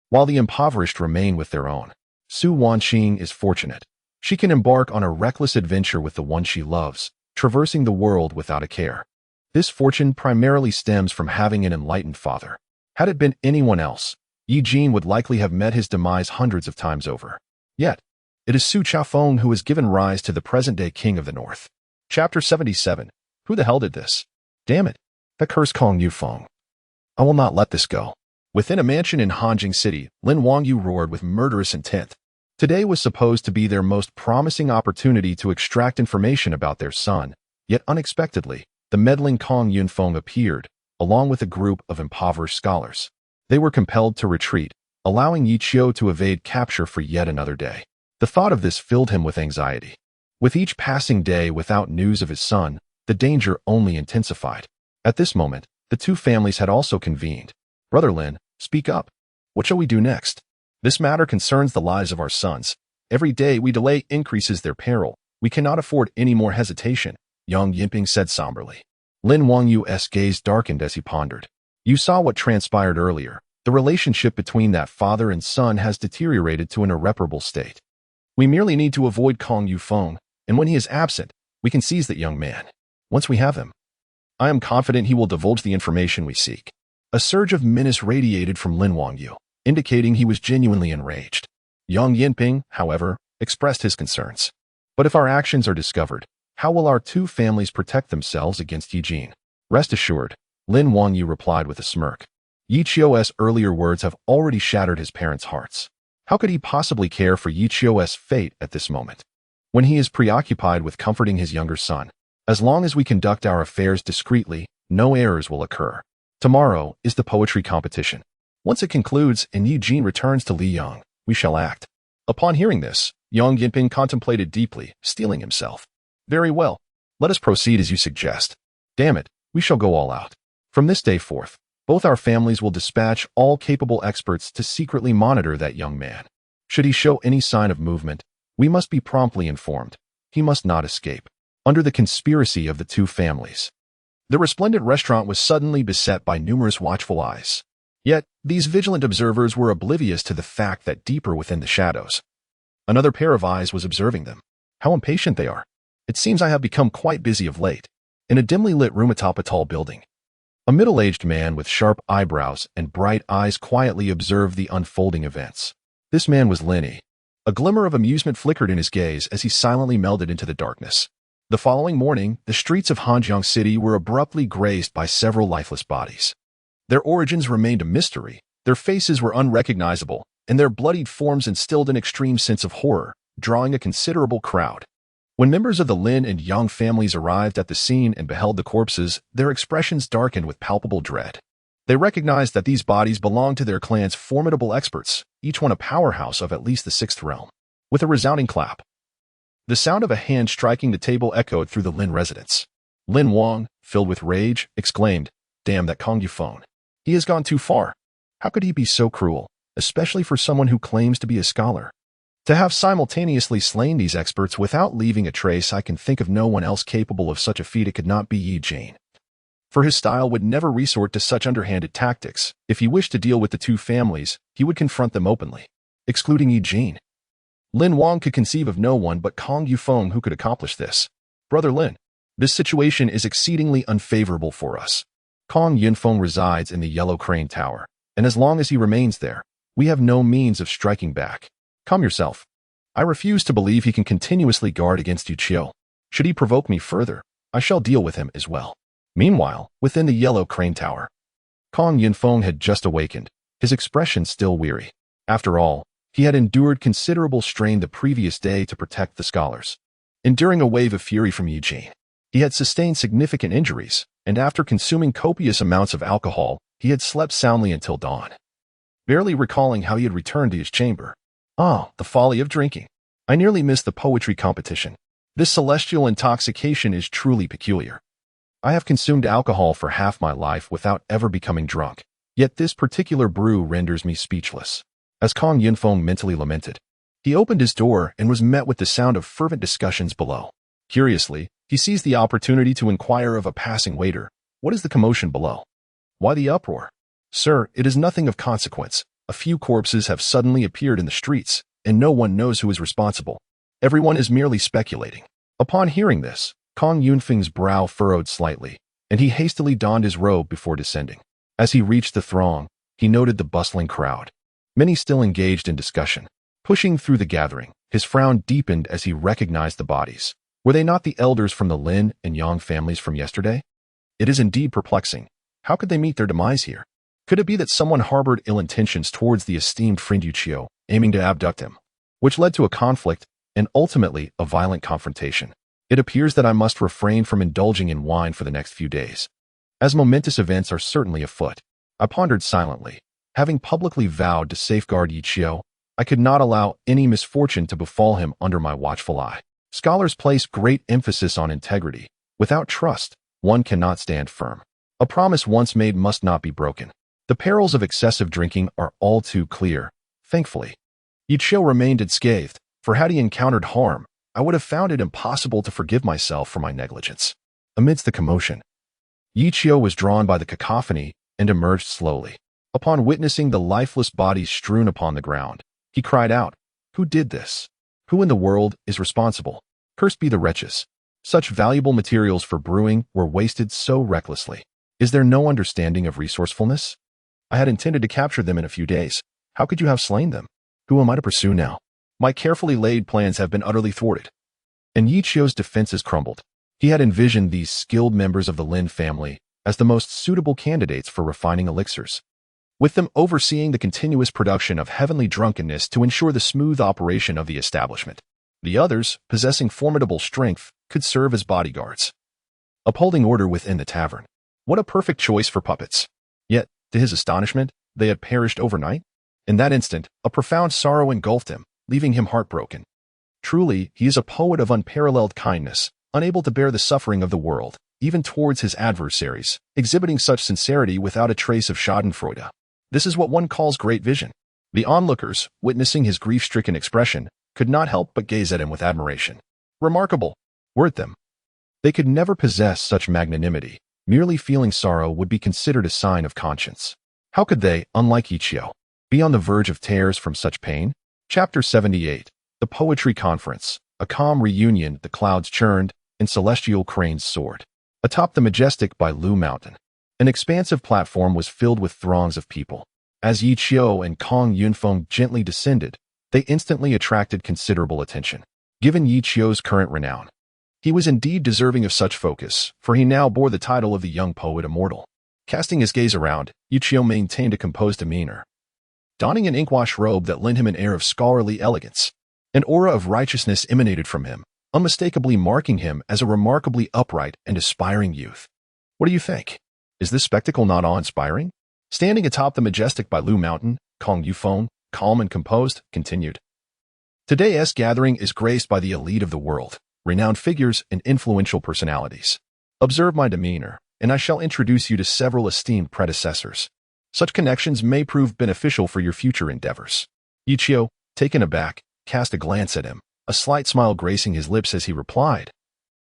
while the impoverished remain with their own. Su Wanqing is fortunate. She can embark on a reckless adventure with the one she loves, traversing the world without a care. This fortune primarily stems from having an enlightened father. Had it been anyone else, Yi Jin would likely have met his demise hundreds of times over. Yet, it is Su Chaofeng who has given rise to the present-day king of the north. Chapter 77. Who the hell did this? Damn it. That cursed Kong Yufeng. I will not let this go. Within a mansion in Hanjing City, Lin Wangyu roared with murderous intent. Today was supposed to be their most promising opportunity to extract information about their son, yet unexpectedly, the meddling Kong Yunfeng appeared, along with a group of impoverished scholars. They were compelled to retreat, allowing Yichio to evade capture for yet another day. The thought of this filled him with anxiety. With each passing day without news of his son, the danger only intensified. At this moment, the two families had also convened. "Brother Lin, speak up. What shall we do next? This matter concerns the lives of our sons. Every day we delay increases their peril. We cannot afford any more hesitation," Yang Yinping said somberly. Lin Wangyu's gaze darkened as he pondered. "You saw what transpired earlier. The relationship between that father and son has deteriorated to an irreparable state. We merely need to avoid Kong Yufeng, and when he is absent, we can seize that young man. Once we have him, I am confident he will divulge the information we seek." A surge of menace radiated from Lin Wangyu, indicating he was genuinely enraged. Yang Yinping, however, expressed his concerns. "But if our actions are discovered, how will our two families protect themselves against Yi Jin?" "Rest assured," Lin Wangyu replied with a smirk. Yichio's earlier words have already shattered his parents' hearts. How could he possibly care for Yichio's fate at this moment, when he is preoccupied with comforting his younger son? As long as we conduct our affairs discreetly, no errors will occur. Tomorrow is the poetry competition. Once it concludes and Yi Jin returns to Liyang, we shall act. Upon hearing this, Yang Yinping contemplated deeply, steeling himself. Very well. Let us proceed as you suggest. Damn it, we shall go all out. From this day forth, both our families will dispatch all capable experts to secretly monitor that young man. Should he show any sign of movement, we must be promptly informed. He must not escape. Under the conspiracy of the two families. The resplendent restaurant was suddenly beset by numerous watchful eyes. Yet, these vigilant observers were oblivious to the fact that deeper within the shadows, another pair of eyes was observing them. How impatient they are. It seems I have become quite busy of late. In a dimly lit room atop a tall building, a middle-aged man with sharp eyebrows and bright eyes quietly observed the unfolding events. This man was Lin. A glimmer of amusement flickered in his gaze as he silently melded into the darkness. The following morning, the streets of Hanjiang City were abruptly grazed by several lifeless bodies. Their origins remained a mystery, their faces were unrecognizable, and their bloodied forms instilled an extreme sense of horror, drawing a considerable crowd. When members of the Lin and Yang families arrived at the scene and beheld the corpses, their expressions darkened with palpable dread. They recognized that these bodies belonged to their clan's formidable experts, each one a powerhouse of at least the sixth realm. With a resounding clap, the sound of a hand striking the table echoed through the Lin residence. Lin Wang, filled with rage, exclaimed, "Damn that Kong Yufeng. He has gone too far. How could he be so cruel, especially for someone who claims to be a scholar? To have simultaneously slain these experts without leaving a trace, I can think of no one else capable of such a feat. It could not be Yi Jin. For his style would never resort to such underhanded tactics. If he wished to deal with the two families, he would confront them openly, excluding Yi Jin. Lin Wang could conceive of no one but Kong Yufeng who could accomplish this. Brother Lin, this situation is exceedingly unfavorable for us. Kong Yunfeng resides in the Yellow Crane Tower, and as long as he remains there, we have no means of striking back. Calm yourself. I refuse to believe he can continuously guard against Yu Qiu. Should he provoke me further, I shall deal with him as well." Meanwhile, within the Yellow Crane Tower, Kong Yunfeng had just awakened, his expression still weary. After all, he had endured considerable strain the previous day to protect the scholars. Enduring a wave of fury from Yi Jin, he had sustained significant injuries, and after consuming copious amounts of alcohol, he had slept soundly until dawn. Barely recalling how he had returned to his chamber. Ah, the folly of drinking. I nearly missed the poetry competition. This celestial intoxication is truly peculiar. I have consumed alcohol for half my life without ever becoming drunk, yet this particular brew renders me speechless. As Kong Yunfeng mentally lamented, he opened his door and was met with the sound of fervent discussions below. Curiously, he seized the opportunity to inquire of a passing waiter, "What is the commotion below? Why the uproar?" "Sir, it is nothing of consequence. A few corpses have suddenly appeared in the streets, and no one knows who is responsible. Everyone is merely speculating." Upon hearing this, Kong Yunfeng's brow furrowed slightly, and he hastily donned his robe before descending. As he reached the throng, he noted the bustling crowd, many still engaged in discussion. Pushing through the gathering, his frown deepened as he recognized the bodies. Were they not the elders from the Lin and Yang families from yesterday? It is indeed perplexing. How could they meet their demise here? Could it be that someone harbored ill intentions towards the esteemed friend Yu Qiu, aiming to abduct him, which led to a conflict and ultimately a violent confrontation? It appears that I must refrain from indulging in wine for the next few days, as momentous events are certainly afoot. I pondered silently. Having publicly vowed to safeguard Yi Qiu, I could not allow any misfortune to befall him under my watchful eye. Scholars place great emphasis on integrity. Without trust, one cannot stand firm. A promise once made must not be broken. The perils of excessive drinking are all too clear. Thankfully, Yi Qiu remained unscathed, for had he encountered harm, I would have found it impossible to forgive myself for my negligence. Amidst the commotion, Yi Qiu was drawn by the cacophony and emerged slowly. Upon witnessing the lifeless bodies strewn upon the ground, he cried out, "Who did this? Who in the world is responsible? Cursed be the wretches. Such valuable materials for brewing were wasted so recklessly. Is there no understanding of resourcefulness? I had intended to capture them in a few days. How could you have slain them? Who am I to pursue now? My carefully laid plans have been utterly thwarted." And Yi Qiu's defenses crumbled. He had envisioned these skilled members of the Lin family as the most suitable candidates for refining elixirs, with them overseeing the continuous production of heavenly drunkenness to ensure the smooth operation of the establishment. The others, possessing formidable strength, could serve as bodyguards, upholding order within the tavern. What a perfect choice for puppets. Yet, to his astonishment, they had perished overnight. In that instant, a profound sorrow engulfed him, leaving him heartbroken. Truly, he is a poet of unparalleled kindness, unable to bear the suffering of the world, even towards his adversaries, exhibiting such sincerity without a trace of schadenfreude. This is what one calls great vision. The onlookers, witnessing his grief-stricken expression, could not help but gaze at him with admiration. Remarkable, were it them. They could never possess such magnanimity. Merely feeling sorrow would be considered a sign of conscience. How could they, unlike Ichio, be on the verge of tears from such pain? Chapter 78. The Poetry Conference. A calm reunion, the clouds churned, in celestial crane's sword. Atop the majestic Bailu Mountain, an expansive platform was filled with throngs of people. As Yi Qiu and Kong Yunfeng gently descended, they instantly attracted considerable attention. Given Yi Qiu's current renown, he was indeed deserving of such focus, for he now bore the title of the young poet immortal. Casting his gaze around, Yi Qiu maintained a composed demeanor. Donning an inkwash robe that lent him an air of scholarly elegance, an aura of righteousness emanated from him, unmistakably marking him as a remarkably upright and aspiring youth. What do you think? Is this spectacle not awe-inspiring? Standing atop the majestic Bailu Mountain, Kong Yufeng, calm and composed, continued. Today's gathering is graced by the elite of the world, renowned figures and influential personalities. Observe my demeanor, and I shall introduce you to several esteemed predecessors. Such connections may prove beneficial for your future endeavors. Yi Qiu, taken aback, cast a glance at him, a slight smile gracing his lips as he replied.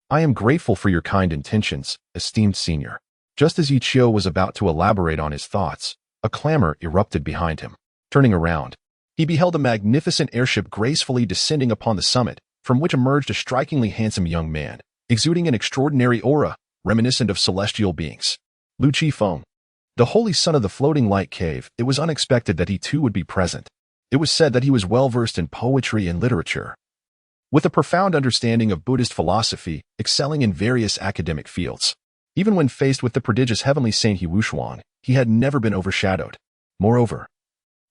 I am grateful for your kind intentions, esteemed senior. Just as Yi Qiu was about to elaborate on his thoughts, a clamor erupted behind him. Turning around, he beheld a magnificent airship gracefully descending upon the summit, from which emerged a strikingly handsome young man, exuding an extraordinary aura, reminiscent of celestial beings. Lu Qifeng, the holy son of the floating light cave. It was unexpected that he too would be present. It was said that he was well-versed in poetry and literature, with a profound understanding of Buddhist philosophy, excelling in various academic fields. Even when faced with the prodigious heavenly saint He Wushuang, he had never been overshadowed. Moreover,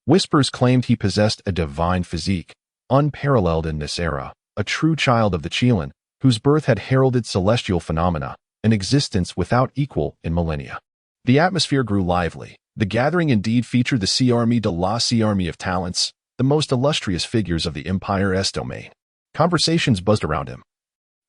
whispers claimed he possessed a divine physique, unparalleled in this era, a true child of the Qilin, whose birth had heralded celestial phenomena, an existence without equal in millennia. The atmosphere grew lively. The gathering indeed featured the Army de la Army of talents, the most illustrious figures of the Empire's domain. Conversations buzzed around him,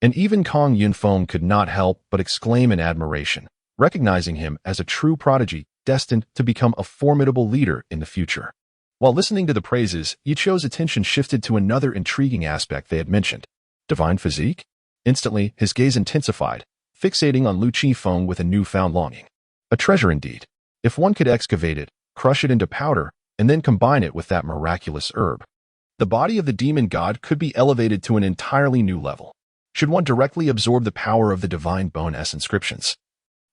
and even Kong Yunfeng could not help but exclaim in admiration, recognizing him as a true prodigy destined to become a formidable leader in the future. While listening to the praises, Yi Qiu's attention shifted to another intriguing aspect they had mentioned. Divine physique? Instantly, his gaze intensified, fixating on Lu Qifeng with a newfound longing. A treasure indeed. If one could excavate it, crush it into powder, and then combine it with that miraculous herb, the body of the demon god could be elevated to an entirely new level. Should one directly absorb the power of the divine bone S inscriptions,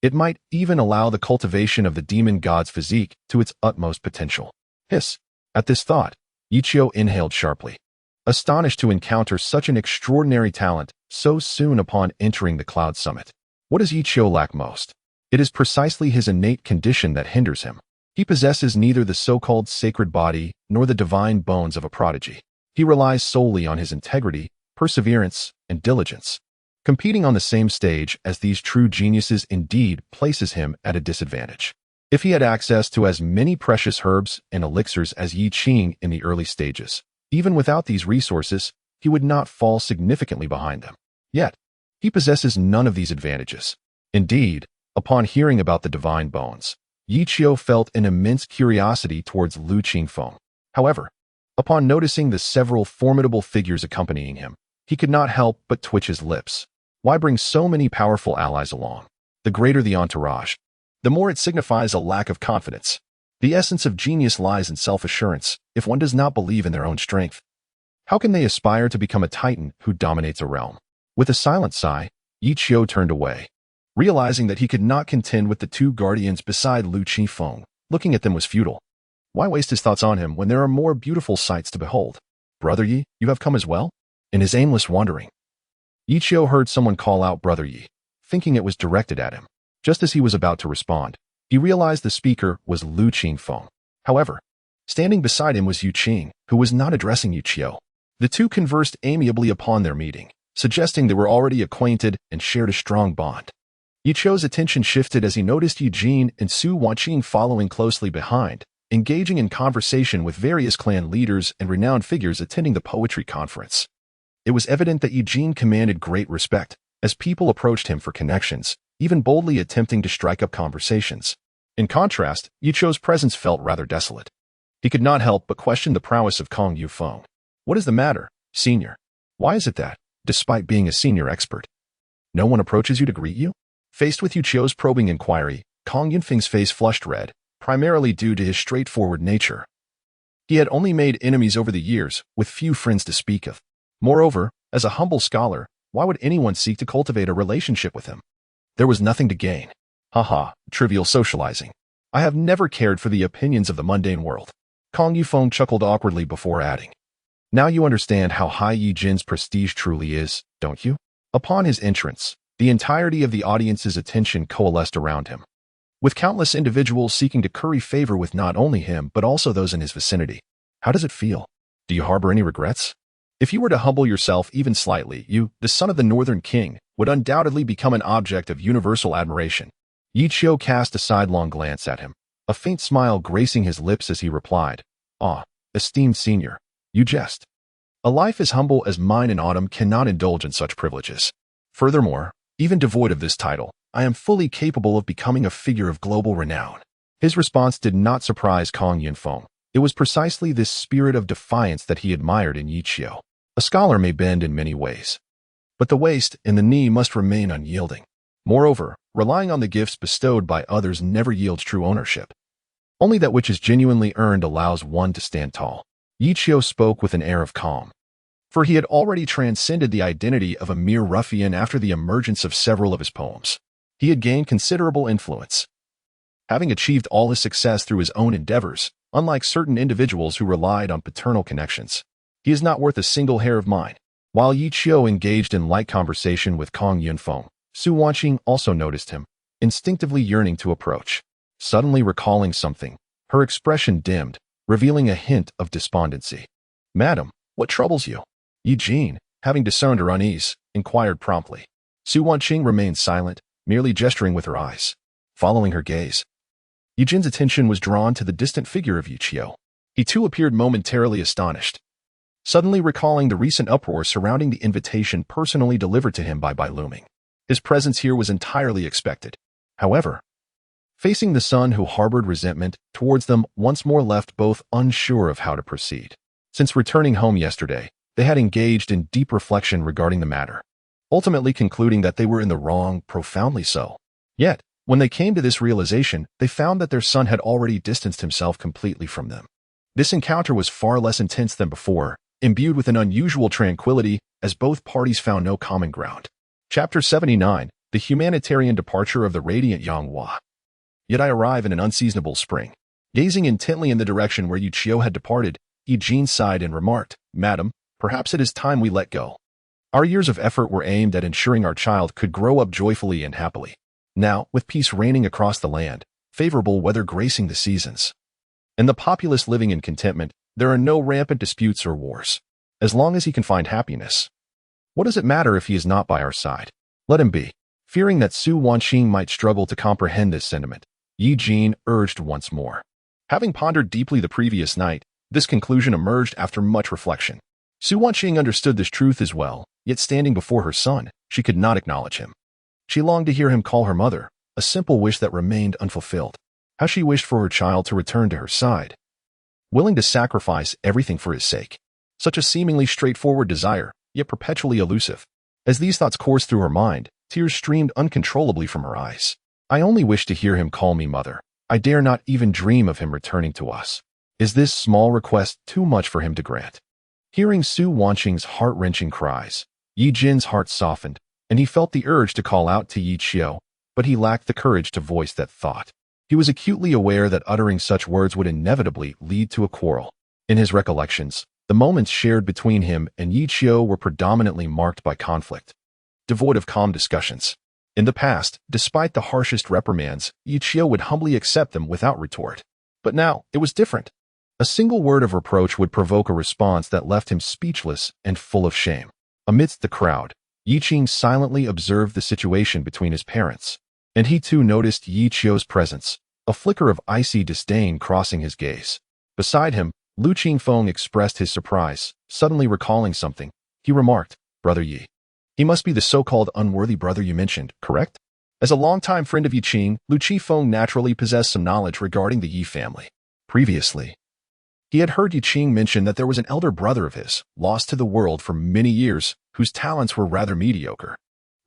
it might even allow the cultivation of the demon god's physique to its utmost potential. Hiss. At this thought, Yi Qiu inhaled sharply, astonished to encounter such an extraordinary talent so soon upon entering the cloud summit. What does Yi Qiu lack most? It is precisely his innate condition that hinders him. He possesses neither the so-called sacred body nor the divine bones of a prodigy. He relies solely on his integrity, perseverance, and diligence. Competing on the same stage as these true geniuses indeed places him at a disadvantage. If he had access to as many precious herbs and elixirs as Yi Qing in the early stages, even without these resources, he would not fall significantly behind them. Yet, he possesses none of these advantages. Indeed, upon hearing about the divine bones, Yi Qiu felt an immense curiosity towards Lu Qifeng. However, upon noticing the several formidable figures accompanying him, he could not help but twitch his lips. Why bring so many powerful allies along? The greater the entourage, the more it signifies a lack of confidence. The essence of genius lies in self-assurance. If one does not believe in their own strength, how can they aspire to become a titan who dominates a realm? With a silent sigh, Yi Qiu turned away, realizing that he could not contend with the two guardians beside Lu Qifeng. Looking at them was futile. Why waste his thoughts on him when there are more beautiful sights to behold? Brother Yi, you have come as well? In his aimless wandering, Yi Qiu heard someone call out Brother Yi, thinking it was directed at him. Just as he was about to respond, he realized the speaker was Lu Qifeng. However, standing beside him was Yu Qing, who was not addressing Yi Qiu. The two conversed amiably upon their meeting, suggesting they were already acquainted and shared a strong bond. Yi Qiu's attention shifted as he noticed Eugene and Su Wanqing following closely behind, engaging in conversation with various clan leaders and renowned figures attending the poetry conference. It was evident that Eugene commanded great respect, as people approached him for connections, even boldly attempting to strike up conversations. In contrast, Yi Qiu's presence felt rather desolate. He could not help but question the prowess of Kong Yufeng. What is the matter, senior? Why is it that, despite being a senior expert, no one approaches you to greet you? Faced with Yi Qiu's probing inquiry, Kong Yunfeng's face flushed red, primarily due to his straightforward nature. He had only made enemies over the years, with few friends to speak of. Moreover, as a humble scholar, why would anyone seek to cultivate a relationship with him? There was nothing to gain. Haha, trivial socializing. I have never cared for the opinions of the mundane world. Kong Yufeng chuckled awkwardly before adding. Now you understand how high Yi Jin's prestige truly is, don't you? Upon his entrance, the entirety of the audience's attention coalesced around him, with countless individuals seeking to curry favor with not only him but also those in his vicinity. How does it feel? Do you harbor any regrets? If you were to humble yourself even slightly, you, the son of the Northern King, would undoubtedly become an object of universal admiration. Yi Qiu cast a sidelong glance at him, a faint smile gracing his lips as he replied, Ah, esteemed senior, you jest. A life as humble as mine in autumn cannot indulge in such privileges. Furthermore, even devoid of this title, I am fully capable of becoming a figure of global renown. His response did not surprise Kong Yunfeng. It was precisely this spirit of defiance that he admired in Yi Qiu. A scholar may bend in many ways, but the waist and the knee must remain unyielding. Moreover, relying on the gifts bestowed by others never yields true ownership. Only that which is genuinely earned allows one to stand tall. Yi Qiu spoke with an air of calm, for he had already transcended the identity of a mere ruffian after the emergence of several of his poems. He had gained considerable influence, having achieved all his success through his own endeavors, unlike certain individuals who relied on paternal connections. He is not worth a single hair of mine. While Yi Qiu engaged in light conversation with Kong Yunfeng, Su Wanqing also noticed him, instinctively yearning to approach. Suddenly recalling something, her expression dimmed, revealing a hint of despondency. Madam, what troubles you? Eugene, having discerned her unease, inquired promptly. Su Wanqing remained silent, merely gesturing with her eyes. Following her gaze, Eugene's attention was drawn to the distant figure of Yi Qiu. He too appeared momentarily astonished, suddenly recalling the recent uproar surrounding the invitation personally delivered to him by Bai Luming. His presence here was entirely expected. However, facing the son who harbored resentment towards them once more left both unsure of how to proceed. Since returning home yesterday, they had engaged in deep reflection regarding the matter, ultimately concluding that they were in the wrong, profoundly so. Yet, when they came to this realization, they found that their son had already distanced himself completely from them. This encounter was far less intense than before, imbued with an unusual tranquility, as both parties found no common ground. Chapter 79, The Humanitarian Departure of the Radiant Yanghua. Yet I arrive in an unseasonable spring. Gazing intently in the direction where Yi Qiu had departed, Eugene sighed and remarked, Madam, perhaps it is time we let go. Our years of effort were aimed at ensuring our child could grow up joyfully and happily. Now, with peace reigning across the land, favorable weather gracing the seasons, and the populace living in contentment, there are no rampant disputes or wars. As long as he can find happiness, what does it matter if he is not by our side? Let him be. Fearing that Su Wanqing might struggle to comprehend this sentiment, Eugene urged once more. Having pondered deeply the previous night, this conclusion emerged after much reflection. Su Wanqing understood this truth as well, yet standing before her son, she could not acknowledge him. She longed to hear him call her mother, a simple wish that remained unfulfilled. How she wished for her child to return to her side, willing to sacrifice everything for his sake. Such a seemingly straightforward desire, yet perpetually elusive. As these thoughts coursed through her mind, tears streamed uncontrollably from her eyes. I only wish to hear him call me mother. I dare not even dream of him returning to us. Is this small request too much for him to grant? Hearing Su Wanqing's heart-wrenching cries, Yi Jin's heart softened, and he felt the urge to call out to Yi Qiu, but he lacked the courage to voice that thought. He was acutely aware that uttering such words would inevitably lead to a quarrel. In his recollections, the moments shared between him and Yi Qiu were predominantly marked by conflict, devoid of calm discussions. In the past, despite the harshest reprimands, Yi Qiu would humbly accept them without retort. But now, it was different. A single word of reproach would provoke a response that left him speechless and full of shame. Amidst the crowd, Yi Qing silently observed the situation between his parents, and he too noticed Yi Qiu's presence, a flicker of icy disdain crossing his gaze. Beside him, Lu Qingfeng expressed his surprise, suddenly recalling something. He remarked, "Brother Yi. He must be the so-called unworthy brother you mentioned, correct?" As a longtime friend of Yi Qing, Lu Qingfeng naturally possessed some knowledge regarding the Yi family. Previously, he had heard Yi Qing mention that there was an elder brother of his, lost to the world for many years, whose talents were rather mediocre.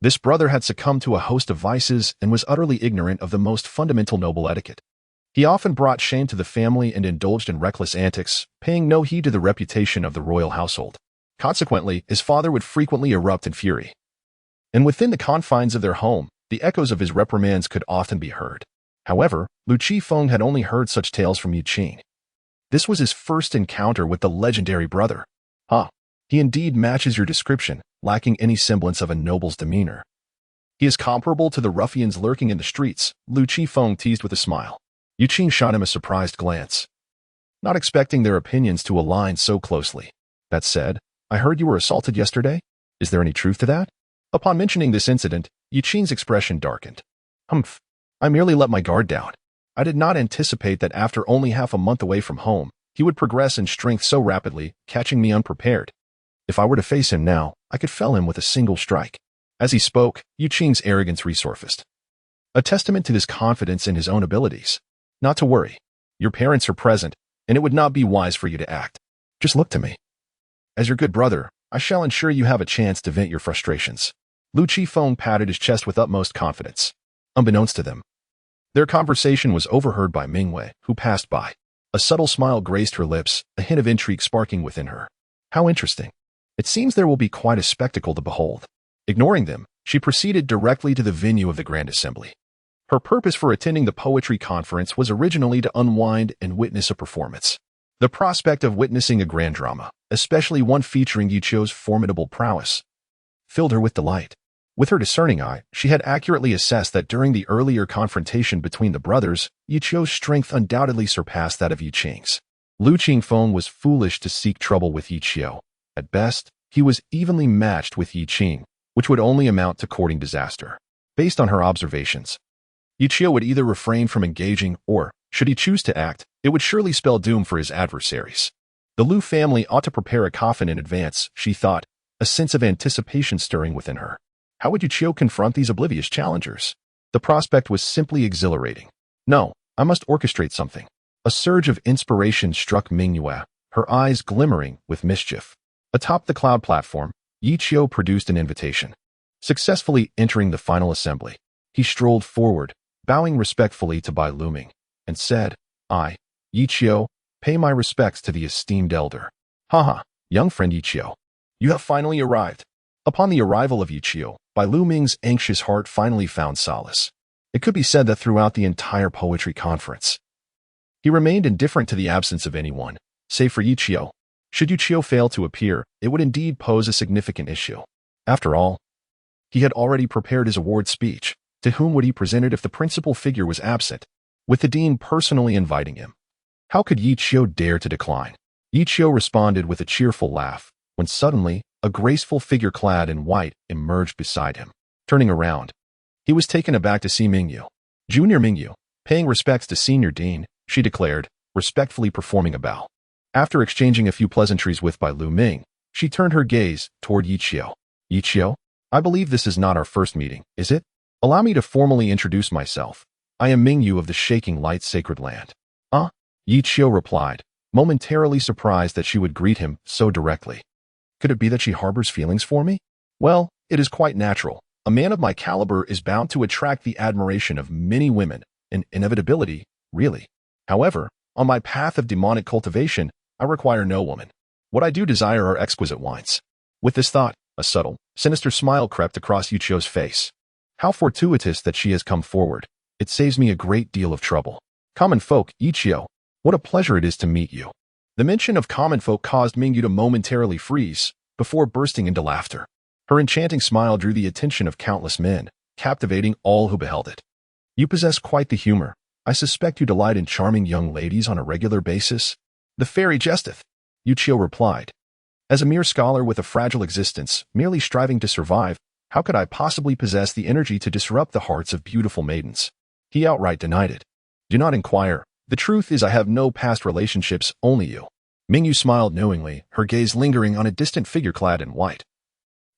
This brother had succumbed to a host of vices and was utterly ignorant of the most fundamental noble etiquette. He often brought shame to the family and indulged in reckless antics, paying no heed to the reputation of the royal household. Consequently, his father would frequently erupt in fury. And within the confines of their home, the echoes of his reprimands could often be heard. However, Lu Qifeng had only heard such tales from Yi Qing. This was his first encounter with the legendary brother. He indeed matches your description, lacking any semblance of a noble's demeanor. He is comparable to the ruffians lurking in the streets, Lu Qifeng teased with a smile. Yi Qing shot him a surprised glance, not expecting their opinions to align so closely. That said, I heard you were assaulted yesterday. Is there any truth to that? Upon mentioning this incident, Yi Qing's expression darkened. Humph. I merely let my guard down. I did not anticipate that after only half a month away from home, he would progress in strength so rapidly, catching me unprepared. If I were to face him now, I could fell him with a single strike. As he spoke, Yi Qing's arrogance resurfaced, a testament to his confidence in his own abilities. Not to worry. Your parents are present, and it would not be wise for you to act. Just look to me. As your good brother, I shall ensure you have a chance to vent your frustrations. Lu Qifeng patted his chest with utmost confidence. Unbeknownst to them, their conversation was overheard by Mingwei, who passed by. A subtle smile graced her lips, a hint of intrigue sparking within her. How interesting. It seems there will be quite a spectacle to behold. Ignoring them, she proceeded directly to the venue of the Grand Assembly. Her purpose for attending the poetry conference was originally to unwind and witness a performance. The prospect of witnessing a grand drama, especially one featuring Yi Qiu's formidable prowess, filled her with delight. With her discerning eye, she had accurately assessed that during the earlier confrontation between the brothers, Yi Qiu's strength undoubtedly surpassed that of Yi Qing's. Lu Qingfeng was foolish to seek trouble with Yi Qiu. At best, he was evenly matched with Yi Qing, which would only amount to courting disaster. Based on her observations, Yi Qiu would either refrain from engaging or, should he choose to act, it would surely spell doom for his adversaries. The Lu family ought to prepare a coffin in advance, she thought, a sense of anticipation stirring within her. How would Yi Qiu confront these oblivious challengers? The prospect was simply exhilarating. No, I must orchestrate something. A surge of inspiration struck Mingyue, her eyes glimmering with mischief. Atop the cloud platform, Yi Qiu produced an invitation. Successfully entering the final assembly, he strolled forward, bowing respectfully to Bai Luming, and said, I, Yi Qiu, pay my respects to the esteemed elder. Young friend Yi Qiu. You have finally arrived. Upon the arrival of Yi Qiu, Bai Luming's anxious heart finally found solace. It could be said that throughout the entire poetry conference, he remained indifferent to the absence of anyone, save for Yi Qiu. Should Yi Qiu fail to appear, it would indeed pose a significant issue. After all, he had already prepared his award speech. To whom would he present it if the principal figure was absent, with the dean personally inviting him? How could Yi Qiu dare to decline? Yi Qiu responded with a cheerful laugh, when suddenly, a graceful figure clad in white emerged beside him. Turning around, he was taken aback to see Mingyu. Junior Mingyu, paying respects to Senior Dean, she declared, respectfully performing a bow. After exchanging a few pleasantries with Bai Luming, she turned her gaze toward Yi Qiu. Yi Qiu, I believe this is not our first meeting, is it? Allow me to formally introduce myself. I am Mingyu of the Shaking Light Sacred Land. Yi Qiu replied, momentarily surprised that she would greet him so directly. Could it be that she harbors feelings for me? Well, it is quite natural. A man of my caliber is bound to attract the admiration of many women, an inevitability, really. However, on my path of demonic cultivation, I require no woman. What I do desire are exquisite wines. With this thought, a subtle, sinister smile crept across Yi Qiu's face. How fortuitous that she has come forward. It saves me a great deal of trouble. Common folk, Yi Qiu, what a pleasure it is to meet you. The mention of common folk caused Mingyu to momentarily freeze, before bursting into laughter. Her enchanting smile drew the attention of countless men, captivating all who beheld it. You possess quite the humor. I suspect you delight in charming young ladies on a regular basis. The fairy jesteth, Yi Qiu replied. As a mere scholar with a fragile existence, merely striving to survive, How could I possibly possess the energy to disrupt the hearts of beautiful maidens? He outright denied it. Do not inquire. The truth is I have no past relationships, only you. Mingyu smiled knowingly, her gaze lingering on a distant figure clad in white.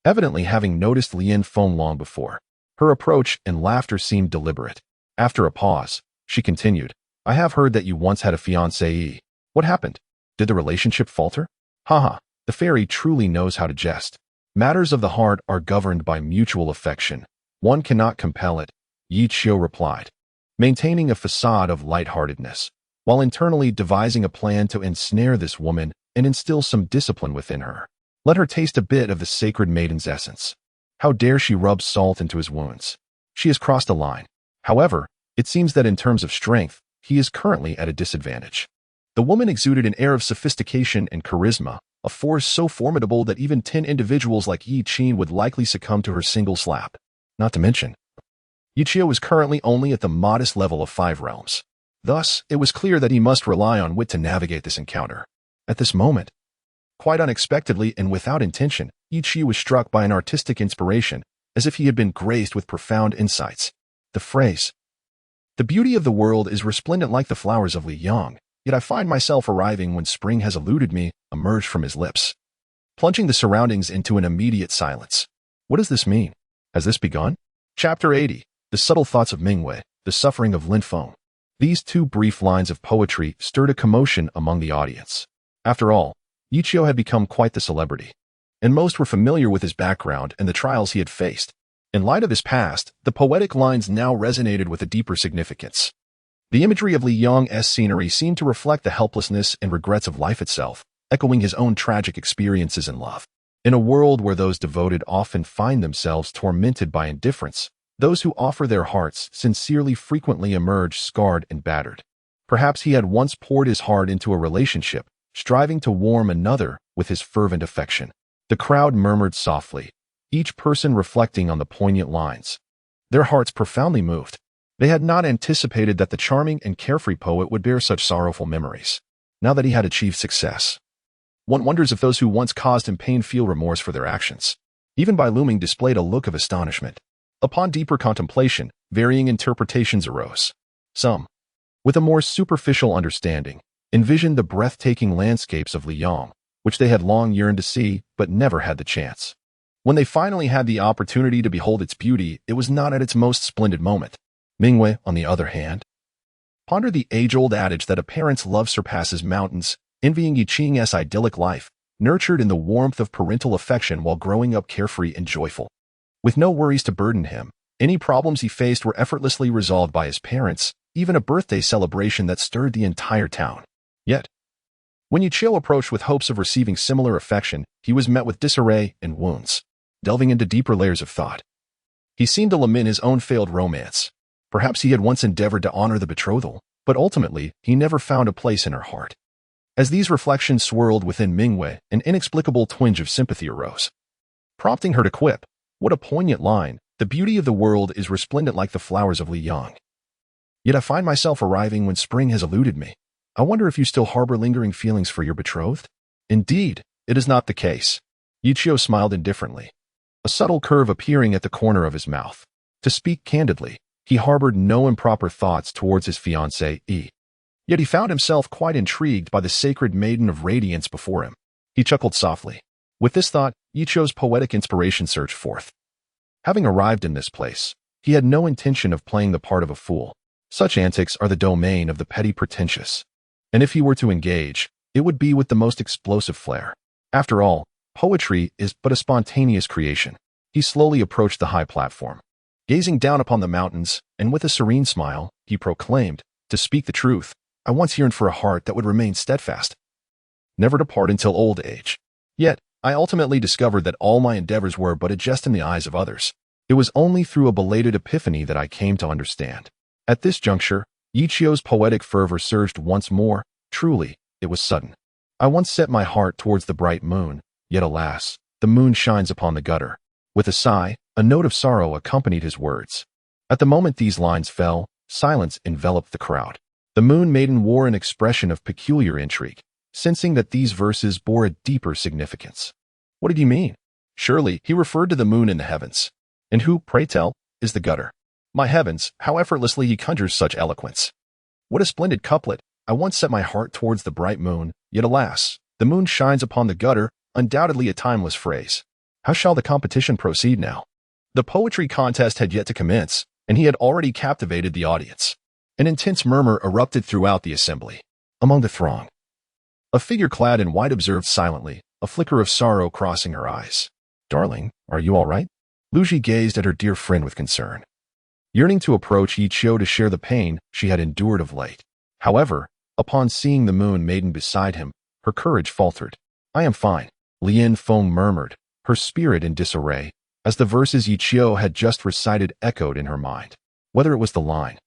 Evidently having noticed Lien Feng long before, her approach and laughter seemed deliberate. After a pause, she continued, I have heard that you once had a fiancée. What happened? Did the relationship falter? Haha, the fairy truly knows how to jest. Matters of the heart are governed by mutual affection. One cannot compel it, Yi Qiu replied, maintaining a facade of lightheartedness, while internally devising a plan to ensnare this woman and instill some discipline within her. Let her taste a bit of the sacred maiden's essence. How dare she rub salt into his wounds? She has crossed a line. However, it seems that in terms of strength, he is currently at a disadvantage. The woman exuded an air of sophistication and charisma, a force so formidable that even 10 individuals like Yi Qin would likely succumb to her single slap. Not to mention, Yi Qiu was currently only at the modest level of 5 realms. Thus, it was clear that he must rely on wit to navigate this encounter. At this moment, quite unexpectedly and without intention, Yi Qiu was struck by an artistic inspiration, as if he had been graced with profound insights. The phrase, "The beauty of the world is resplendent like the flowers of Liyang, yet I find myself arriving when spring has eluded me," emerged from his lips, plunging the surroundings into an immediate silence. What does this mean? Has this begun? Chapter 80. The Subtle Thoughts of Mingwei, The Suffering of Lin Feng. These 2 brief lines of poetry stirred a commotion among the audience. After all, Yi Qiu had become quite the celebrity, and most were familiar with his background and the trials he had faced. In light of his past, the poetic lines now resonated with a deeper significance. The imagery of Li Yang's scenery seemed to reflect the helplessness and regrets of life itself, echoing his own tragic experiences in love. In a world where those devoted often find themselves tormented by indifference, those who offer their hearts sincerely frequently emerge scarred and battered. Perhaps he had once poured his heart into a relationship, striving to warm another with his fervent affection. The crowd murmured softly, each person reflecting on the poignant lines. Their hearts profoundly moved. They had not anticipated that the charming and carefree poet would bear such sorrowful memories, now that he had achieved success. One wonders if those who once caused him pain feel remorse for their actions. Even Bai Luming displayed a look of astonishment. Upon deeper contemplation, varying interpretations arose. Some, with a more superficial understanding, envisioned the breathtaking landscapes of Liyang, which they had long yearned to see but never had the chance. When they finally had the opportunity to behold its beauty, it was not at its most splendid moment. Mingwei, on the other hand, pondered the age-old adage that a parent's love surpasses mountains, envying Yi Qing's idyllic life, nurtured in the warmth of parental affection while growing up carefree and joyful. With no worries to burden him, any problems he faced were effortlessly resolved by his parents, even a birthday celebration that stirred the entire town. Yet, when Yi Qiu approached with hopes of receiving similar affection, he was met with disarray and wounds. Delving into deeper layers of thought, he seemed to lament his own failed romance. Perhaps he had once endeavored to honor the betrothal, but ultimately he never found a place in her heart. As these reflections swirled within Mingwei, an inexplicable twinge of sympathy arose, prompting her to quip, "What a poignant line! The beauty of the world is resplendent like the flowers of Liyang. Yet I find myself arriving when spring has eluded me. I wonder if you still harbor lingering feelings for your betrothed?" Indeed, it is not the case. Yi Qiu smiled indifferently, a subtle curve appearing at the corner of his mouth. To speak candidly, he harbored no improper thoughts towards his fiancée. Yet he found himself quite intrigued by the sacred maiden of radiance before him. He chuckled softly. With this thought, Yi Qiu's poetic inspiration surged forth. Having arrived in this place, he had no intention of playing the part of a fool. Such antics are the domain of the petty pretentious. And if he were to engage, it would be with the most explosive flair. After all, poetry is but a spontaneous creation. He slowly approached the high platform. Gazing down upon the mountains, and with a serene smile, he proclaimed, "To speak the truth, I once yearned for a heart that would remain steadfast, never depart until old age. Yet, I ultimately discovered that all my endeavors were but a jest in the eyes of others. It was only through a belated epiphany that I came to understand." At this juncture, Yi Qiu's poetic fervor surged once more. Truly, it was sudden. "I once set my heart towards the bright moon, yet alas, the moon shines upon the gutter." With a sigh, a note of sorrow accompanied his words. At the moment these lines fell, silence enveloped the crowd. The moon maiden wore an expression of peculiar intrigue, sensing that these verses bore a deeper significance. What did he mean? Surely, he referred to the moon in the heavens. And who, pray tell, is the gutter? My heavens, how effortlessly he conjures such eloquence. What a splendid couplet. I once set my heart towards the bright moon, yet alas, the moon shines upon the gutter, undoubtedly a timeless phrase. How shall the competition proceed now? The poetry contest had yet to commence, and he had already captivated the audience. An intense murmur erupted throughout the assembly. Among the throng, a figure clad in white observed silently, a flicker of sorrow crossing her eyes. Darling, are you all right? Luji gazed at her dear friend with concern. Yearning to approach Yi Qiu to share the pain she had endured of late. However, upon seeing the moon maiden beside him, her courage faltered. I am fine, Lian Feng murmured, her spirit in disarray, as the verses Yi Qiu had just recited echoed in her mind. Whether it was the line,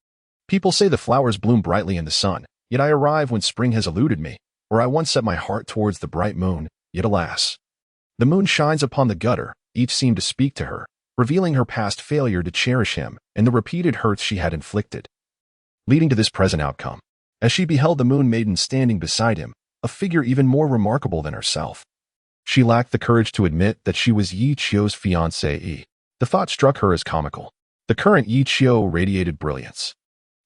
people say the flowers bloom brightly in the sun, yet I arrive when spring has eluded me, or I once set my heart towards the bright moon, yet alas. The moon shines upon the gutter, each seemed to speak to her, revealing her past failure to cherish him and the repeated hurts she had inflicted, leading to this present outcome. As she beheld the moon maiden standing beside him, a figure even more remarkable than herself, she lacked the courage to admit that she was Yi Qiu's fiancée. The thought struck her as comical. The current Yi Qiu radiated brilliance,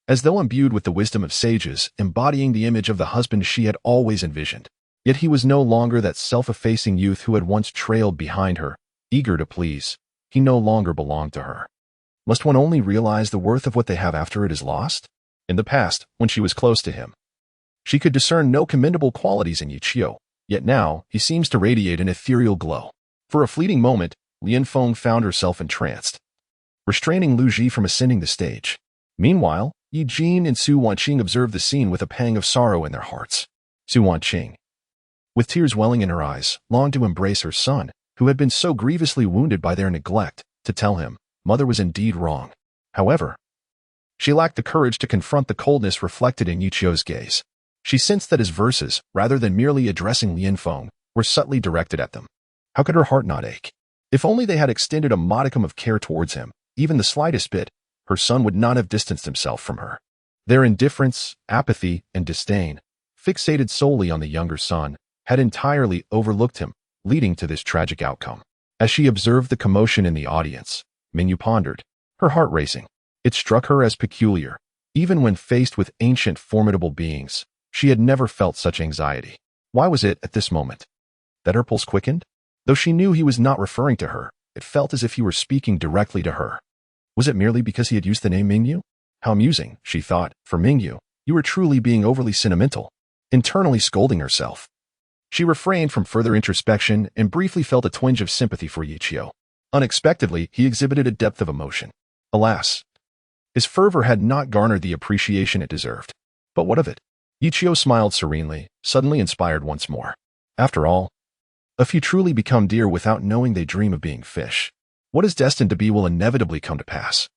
as though imbued with the wisdom of sages, embodying the image of the husband she had always envisioned. Yet he was no longer that self-effacing youth who had once trailed behind her, eager to please. He no longer belonged to her. Must one only realize the worth of what they have after it is lost? In the past, when she was close to him, she could discern no commendable qualities in Yi Qiu, yet now he seems to radiate an ethereal glow. For a fleeting moment, Lian Feng found herself entranced, restraining Lu Ji from ascending the stage. Meanwhile, Yi Jin and Su Wanqing observed the scene with a pang of sorrow in their hearts. Su Wanqing, with tears welling in her eyes, longed to embrace her son, who had been so grievously wounded by their neglect, to tell him, mother was indeed wrong. However, she lacked the courage to confront the coldness reflected in Yi Qiu's gaze. She sensed that his verses, rather than merely addressing Lian Feng, were subtly directed at them. How could her heart not ache? If only they had extended a modicum of care towards him, even the slightest bit, her son would not have distanced himself from her. Their indifference, apathy, and disdain, fixated solely on the younger son, had entirely overlooked him, leading to this tragic outcome. As she observed the commotion in the audience, Mingyu pondered, her heart racing. It struck her as peculiar. Even when faced with ancient formidable beings, she had never felt such anxiety. Why was it, at this moment, that her pulse quickened? Though she knew he was not referring to her, it felt as if he were speaking directly to her. Was it merely because he had used the name Mingyu? How amusing, she thought, for Mingyu, you were truly being overly sentimental. Internally scolding herself, she refrained from further introspection and briefly felt a twinge of sympathy for Yi Qiu. Unexpectedly, he exhibited a depth of emotion. Alas, his fervor had not garnered the appreciation it deserved. But what of it? Yi Qiu smiled serenely, suddenly inspired once more. After all, a few truly become dear without knowing they dream of being fish. What is destined to be will inevitably come to pass.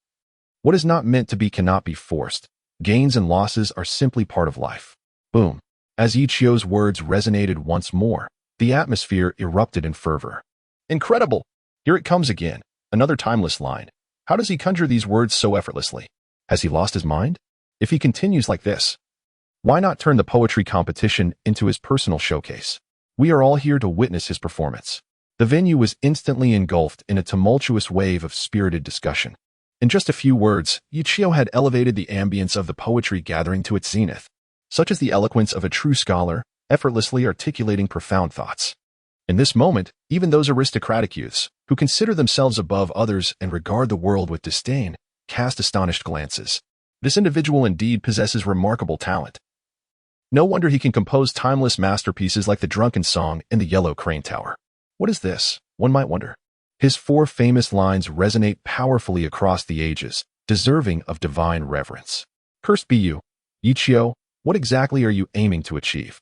What is not meant to be cannot be forced. Gains and losses are simply part of life. Boom. As Yi Qiu's words resonated once more, the atmosphere erupted in fervor. Incredible! Here it comes again, another timeless line. How does he conjure these words so effortlessly? Has he lost his mind? If he continues like this, why not turn the poetry competition into his personal showcase? We are all here to witness his performance. The venue was instantly engulfed in a tumultuous wave of spirited discussion. In just a few words, Yi Qiu had elevated the ambience of the poetry gathering to its zenith. Such is the eloquence of a true scholar, effortlessly articulating profound thoughts. In this moment, even those aristocratic youths, who consider themselves above others and regard the world with disdain, cast astonished glances. This individual indeed possesses remarkable talent. No wonder he can compose timeless masterpieces like the Drunken Song and the Yellow Crane Tower. What is this? One might wonder. His 4 famous lines resonate powerfully across the ages, deserving of divine reverence. Cursed be you, Yi Qiu, what exactly are you aiming to achieve?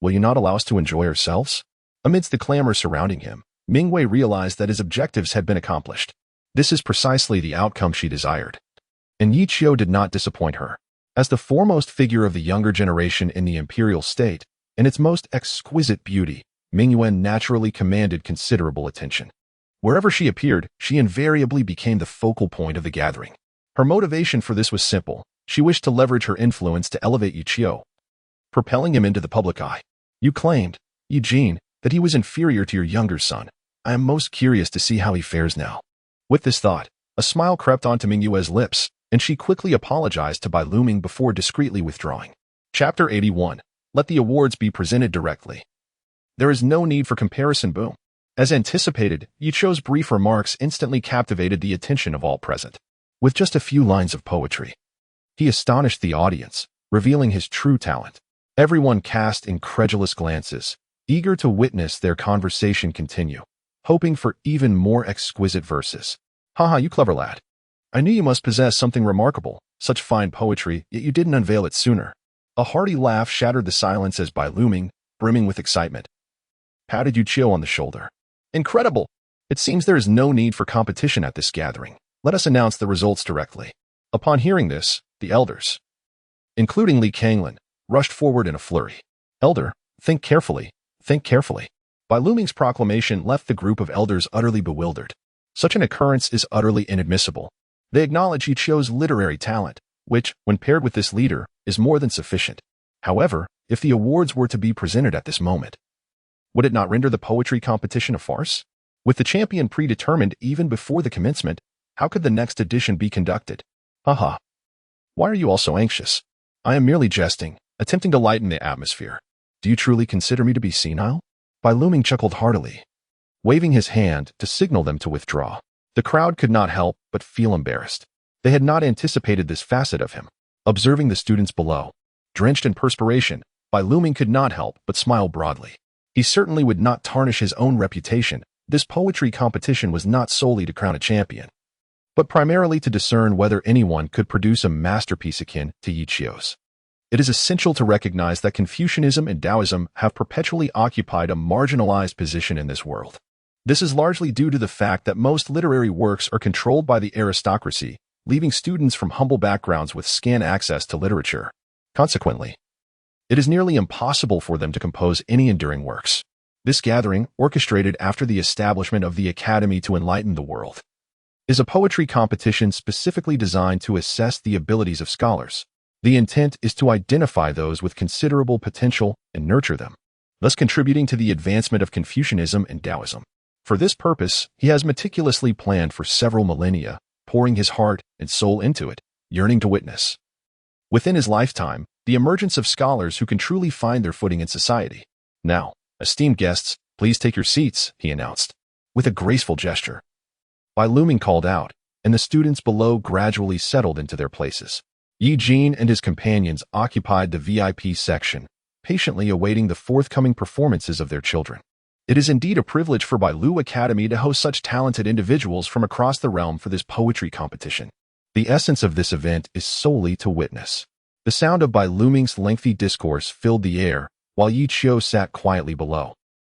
Will you not allow us to enjoy ourselves? Amidst the clamor surrounding him, Mingwei realized that his objectives had been accomplished. This is precisely the outcome she desired. And Yi Qiu did not disappoint her. As the foremost figure of the younger generation in the imperial state, in its most exquisite beauty, Mingyuan naturally commanded considerable attention. Wherever she appeared, she invariably became the focal point of the gathering. Her motivation for this was simple. She wished to leverage her influence to elevate Yi Qiu, propelling him into the public eye. You claimed, Yi Jin, that he was inferior to your younger son. I am most curious to see how he fares now. With this thought, A smile crept onto Mingyue's lips, and she quickly apologized to Bai Luming before discreetly withdrawing. Chapter 81. Let the awards be presented directly. There is no need for comparison, boom. As anticipated, Yichou's brief remarks instantly captivated the attention of all present. With just a few lines of poetry, he astonished the audience, revealing his true talent. Everyone cast incredulous glances, eager to witness their conversation continue, hoping for even more exquisite verses. Haha, you clever lad. I knew you must possess something remarkable, such fine poetry, yet you didn't unveil it sooner. A hearty laugh shattered the silence as Bai Luming, brimming with excitement, patted Yichou on the shoulder. Incredible! It seems there is no need for competition at this gathering. Let us announce the results directly. Upon hearing this, the elders, including Li Kanglin, rushed forward in a flurry. Elder, think carefully, think carefully. Bai Luming's proclamation left the group of elders utterly bewildered. Such an occurrence is utterly inadmissible. They acknowledge Yichou's literary talent, which, when paired with this leader, is more than sufficient. However, if the awards were to be presented at this moment, would it not render the poetry competition a farce? With the champion predetermined even before the commencement, how could the next edition be conducted? Haha. Why are you all so anxious? I am merely jesting, attempting to lighten the atmosphere. Do you truly consider me to be senile? Bai Luming chuckled heartily, waving his hand to signal them to withdraw. The crowd could not help but feel embarrassed. They had not anticipated this facet of him. Observing the students below, drenched in perspiration, Bai Luming could not help but smile broadly. He certainly would not tarnish his own reputation. This poetry competition was not solely to crown a champion, but primarily to discern whether anyone could produce a masterpiece akin to Yichou's. It is essential to recognize that Confucianism and Taoism have perpetually occupied a marginalized position in this world. This is largely due to the fact that most literary works are controlled by the aristocracy, leaving students from humble backgrounds with scant access to literature. Consequently, it is nearly impossible for them to compose any enduring works. This gathering, orchestrated after the establishment of the Academy to enlighten the world, is a poetry competition specifically designed to assess the abilities of scholars. The intent is to identify those with considerable potential and nurture them, thus contributing to the advancement of Confucianism and Taoism. For this purpose, he has meticulously planned for several millennia, pouring his heart and soul into it, yearning to witness, within his lifetime, the emergence of scholars who can truly find their footing in society. Now, esteemed guests, please take your seats, he announced, with a graceful gesture. Bai Luming called out, and the students below gradually settled into their places. Yi Jin and his companions occupied the VIP section, patiently awaiting the forthcoming performances of their children. It is indeed a privilege for Bai Lu Academy to host such talented individuals from across the realm for this poetry competition. The essence of this event is solely to witness. The sound of Bai Luming's lengthy discourse filled the air, while Yichou sat quietly below,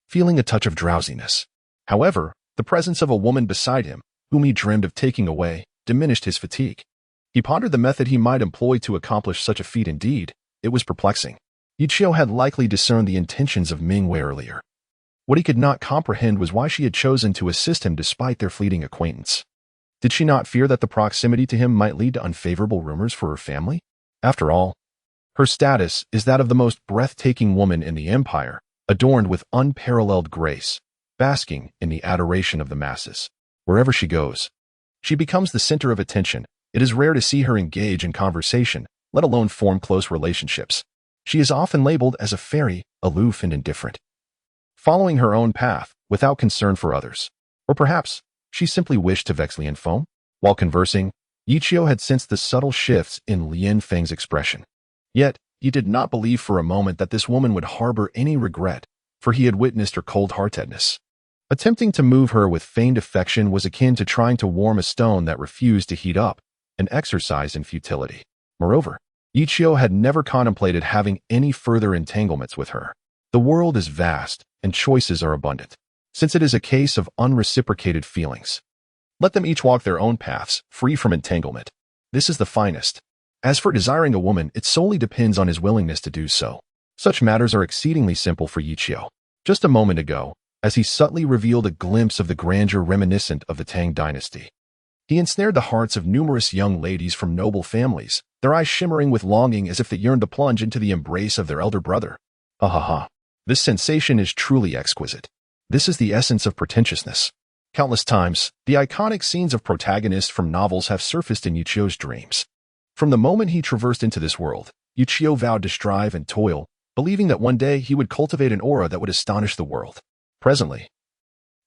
feeling a touch of drowsiness. However, the presence of a woman beside him, whom he dreamed of taking away, diminished his fatigue. He pondered the method he might employ to accomplish such a feat. Indeed, it was perplexing. Yichou had likely discerned the intentions of Mingwei earlier. What he could not comprehend was why she had chosen to assist him despite their fleeting acquaintance. Did she not fear that the proximity to him might lead to unfavorable rumors for her family? After all, her status is that of the most breathtaking woman in the empire, adorned with unparalleled grace, basking in the adoration of the masses. Wherever she goes, she becomes the center of attention. It is rare to see her engage in conversation, let alone form close relationships. She is often labeled as a fairy, aloof and indifferent, following her own path without concern for others. Or perhaps she simply wished to vex Lian Feng. While conversing, Yichou had sensed the subtle shifts in Lian Feng's expression. Yet, he did not believe for a moment that this woman would harbor any regret, for he had witnessed her cold-heartedness. Attempting to move her with feigned affection was akin to trying to warm a stone that refused to heat up, an exercise in futility. Moreover, Yichou had never contemplated having any further entanglements with her. The world is vast, and choices are abundant. Since it is a case of unreciprocated feelings, let them each walk their own paths, free from entanglement. This is the finest. As for desiring a woman, it solely depends on his willingness to do so. Such matters are exceedingly simple for Yichou. Just a moment ago, as he subtly revealed a glimpse of the grandeur reminiscent of the Tang dynasty, he ensnared the hearts of numerous young ladies from noble families, their eyes shimmering with longing as if they yearned to plunge into the embrace of their elder brother. Ha ha ha. This sensation is truly exquisite. This is the essence of pretentiousness. Countless times, the iconic scenes of protagonists from novels have surfaced in Yuchio's dreams. From the moment he traversed into this world, Yuchio vowed to strive and toil, believing that one day he would cultivate an aura that would astonish the world. Presently,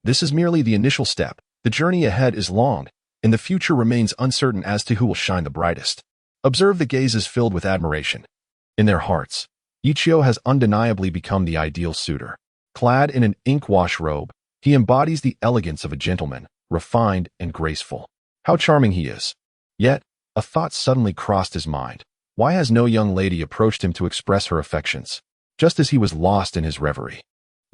this is merely the initial step. The journey ahead is long, and the future remains uncertain as to who will shine the brightest. Observe the gazes filled with admiration. In their hearts, Yuchio has undeniably become the ideal suitor. Clad in an ink-wash robe, he embodies the elegance of a gentleman, refined and graceful. How charming he is. Yet, a thought suddenly crossed his mind. Why has no young lady approached him to express her affections? Just as he was lost in his reverie,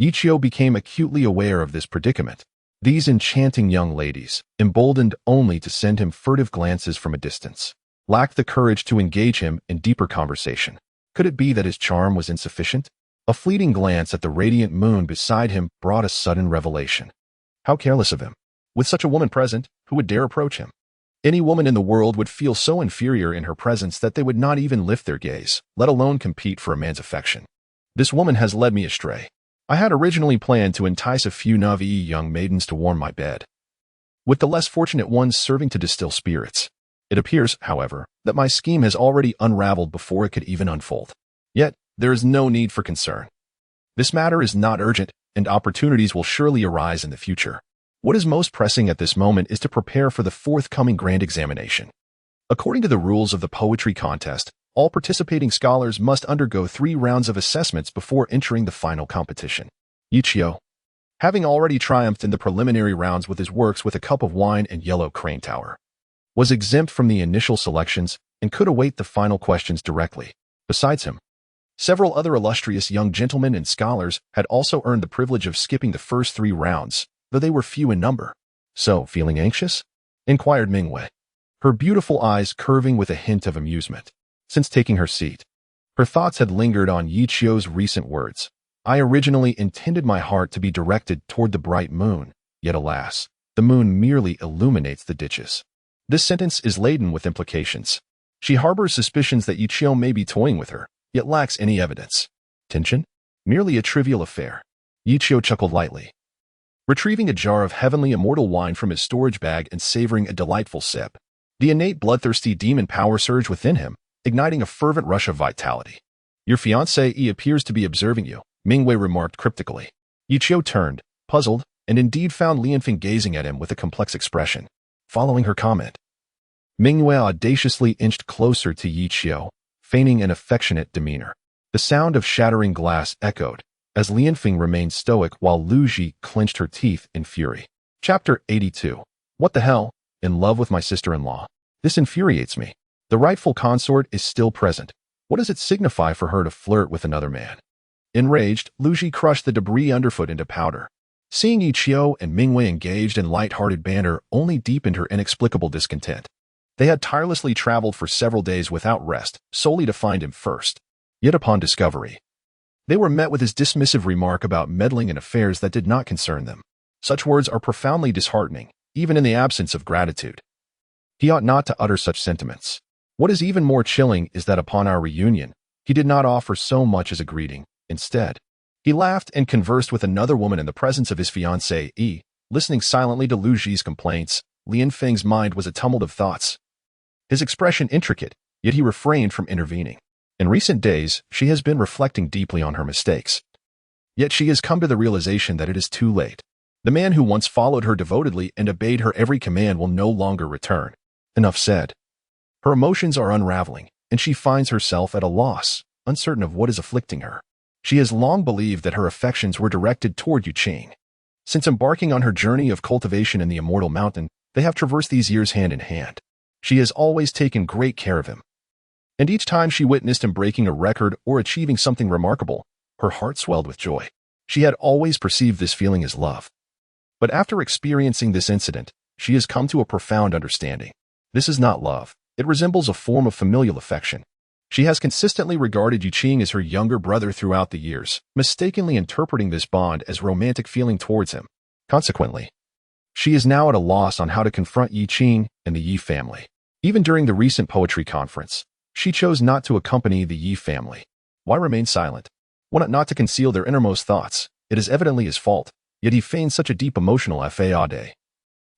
Yuchio became acutely aware of this predicament. These enchanting young ladies, emboldened only to send him furtive glances from a distance, lacked the courage to engage him in deeper conversation. Could it be that his charm was insufficient? A fleeting glance at the radiant moon beside him brought a sudden revelation. How careless of him. With such a woman present, who would dare approach him? Any woman in the world would feel so inferior in her presence that they would not even lift their gaze, let alone compete for a man's affection. This woman has led me astray. I had originally planned to entice a few Navi young maidens to warm my bed, with the less fortunate ones serving to distill spirits. It appears, however, that my scheme has already unraveled before it could even unfold. Yet, there is no need for concern. This matter is not urgent, and opportunities will surely arise in the future. What is most pressing at this moment is to prepare for the forthcoming grand examination. According to the rules of the poetry contest, all participating scholars must undergo 3 rounds of assessments before entering the final competition. Yuchio, having already triumphed in the preliminary rounds with his works With a Cup of Wine and Yellow Crane Tower, was exempt from the initial selections and could await the final questions directly. Besides him, several other illustrious young gentlemen and scholars had also earned the privilege of skipping the first 3 rounds, though they were few in number. So, feeling anxious? Inquired Mingwei, her beautiful eyes curving with a hint of amusement. Since taking her seat, her thoughts had lingered on Yuchio's recent words. I originally intended my heart to be directed toward the bright moon, yet alas, the moon merely illuminates the ditches. This sentence is laden with implications. She harbors suspicions that Yuchio may be toying with her, yet lacks any evidence. Tension? Merely a trivial affair. Yuchio chuckled lightly, retrieving a jar of heavenly immortal wine from his storage bag and savoring a delightful sip. The innate bloodthirsty demon power surged within him, igniting a fervent rush of vitality. Your fiancé appears to be observing you, Mingwei remarked cryptically. Yuchio turned, puzzled, and indeed found Lianfeng gazing at him with a complex expression. Following her comment, Mingwei audaciously inched closer to Yuchio, feigning an affectionate demeanor. The sound of shattering glass echoed, as Lianfeng remained stoic while Lu Ji clenched her teeth in fury. Chapter 82. What the hell? In love with my sister-in-law. This infuriates me. The rightful consort is still present. What does it signify for her to flirt with another man? Enraged, Lu Ji crushed the debris underfoot into powder. Seeing Yuchio and Mingwei engaged in light-hearted banter only deepened her inexplicable discontent. They had tirelessly traveled for several days without rest, solely to find him first. Yet upon discovery, they were met with his dismissive remark about meddling in affairs that did not concern them. Such words are profoundly disheartening, even in the absence of gratitude. He ought not to utter such sentiments. What is even more chilling is that upon our reunion, he did not offer so much as a greeting. Instead, he laughed and conversed with another woman in the presence of his fiancée. Listening silently to Lu Ji's complaints, Lianfeng's mind was a tumult of thoughts. His expression intricate, yet he refrained from intervening. In recent days, she has been reflecting deeply on her mistakes. Yet she has come to the realization that it is too late. The man who once followed her devotedly and obeyed her every command will no longer return. Enough said. Her emotions are unraveling, and she finds herself at a loss, uncertain of what is afflicting her. She has long believed that her affections were directed toward Yuching. Since embarking on her journey of cultivation in the immortal mountain, they have traversed these years hand in hand. She has always taken great care of him. And each time she witnessed him breaking a record or achieving something remarkable, her heart swelled with joy. She had always perceived this feeling as love. But after experiencing this incident, she has come to a profound understanding. This is not love. It resembles a form of familial affection. She has consistently regarded Yuching as her younger brother throughout the years, mistakenly interpreting this bond as romantic feeling towards him. Consequently, she is now at a loss on how to confront Yuching and the Yi family. Even during the recent poetry conference, she chose not to accompany the Yi family. Why remain silent? One ought not to conceal their innermost thoughts. It is evidently his fault, yet he feigns such a deep emotional faade.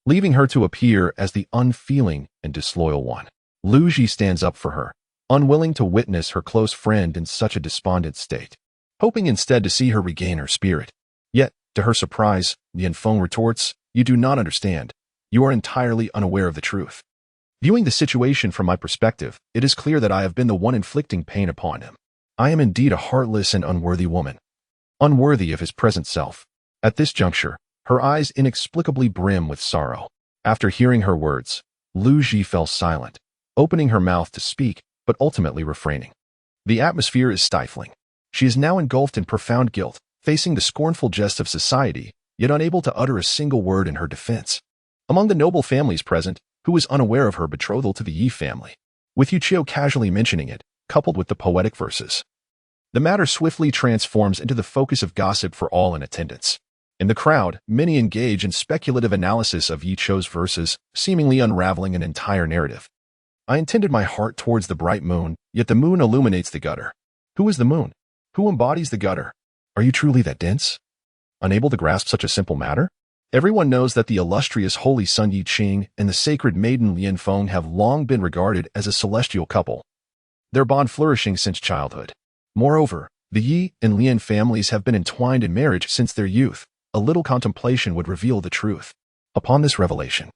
leaving her to appear as the unfeeling and disloyal one. Lu Ji stands up for her, unwilling to witness her close friend in such a despondent state, hoping instead to see her regain her spirit. Yet, to her surprise, Lian Feng retorts, "You do not understand. You are entirely unaware of the truth. Viewing the situation from my perspective, it is clear that I have been the one inflicting pain upon him. I am indeed a heartless and unworthy woman, unworthy of his present self." At this juncture, her eyes inexplicably brim with sorrow. After hearing her words, Lu Ji fell silent, opening her mouth to speak, but ultimately refraining. The atmosphere is stifling. She is now engulfed in profound guilt, facing the scornful jest of society, yet unable to utter a single word in her defense. Among the noble families present, who was unaware of her betrothal to the Yi family, with Yuchio casually mentioning it, coupled with the poetic verses, the matter swiftly transforms into the focus of gossip for all in attendance. In the crowd, many engage in speculative analysis of Yuchio's verses, seemingly unraveling an entire narrative. "I intended my heart towards the bright moon, yet the moon illuminates the gutter. Who is the moon? Who embodies the gutter? Are you truly that dense? Unable to grasp such a simple matter? Everyone knows that the illustrious holy son Yi Qing and the sacred maiden Lian Feng have long been regarded as a celestial couple, their bond flourishing since childhood. Moreover, the Yi and Lian families have been entwined in marriage since their youth. A little contemplation would reveal the truth." Upon this revelation,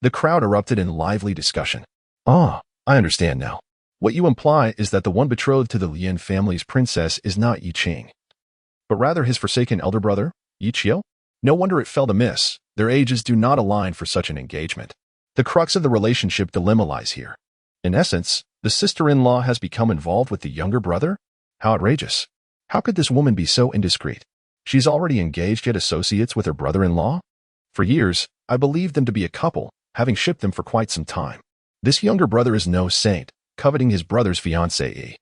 the crowd erupted in lively discussion. "Ah, I understand now. What you imply is that the one betrothed to the Lian family's princess is not Yi Qing, but rather his forsaken elder brother, Yi Qiu? No wonder it fell to miss. Their ages do not align for such an engagement. The crux of the relationship dilemma lies here. In essence, the sister-in-law has become involved with the younger brother? How outrageous. How could this woman be so indiscreet? She's already engaged yet associates with her brother-in-law? For years, I believed them to be a couple, having shipped them for quite some time. This younger brother is no saint, coveting his brother's fiancée.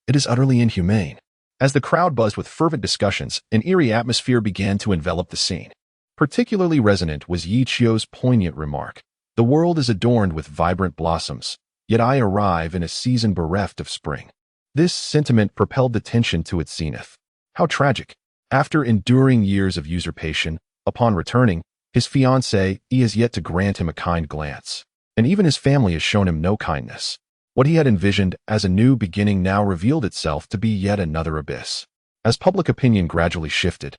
It is utterly inhumane." As the crowd buzzed with fervent discussions, an eerie atmosphere began to envelop the scene. Particularly resonant was Yi Qiu's poignant remark, "The world is adorned with vibrant blossoms, yet I arrive in a season bereft of spring." This sentiment propelled the tension to its zenith. How tragic. After enduring years of usurpation, upon returning, his fiancée has yet to grant him a kind glance, and even his family has shown him no kindness. What he had envisioned as a new beginning now revealed itself to be yet another abyss. As public opinion gradually shifted,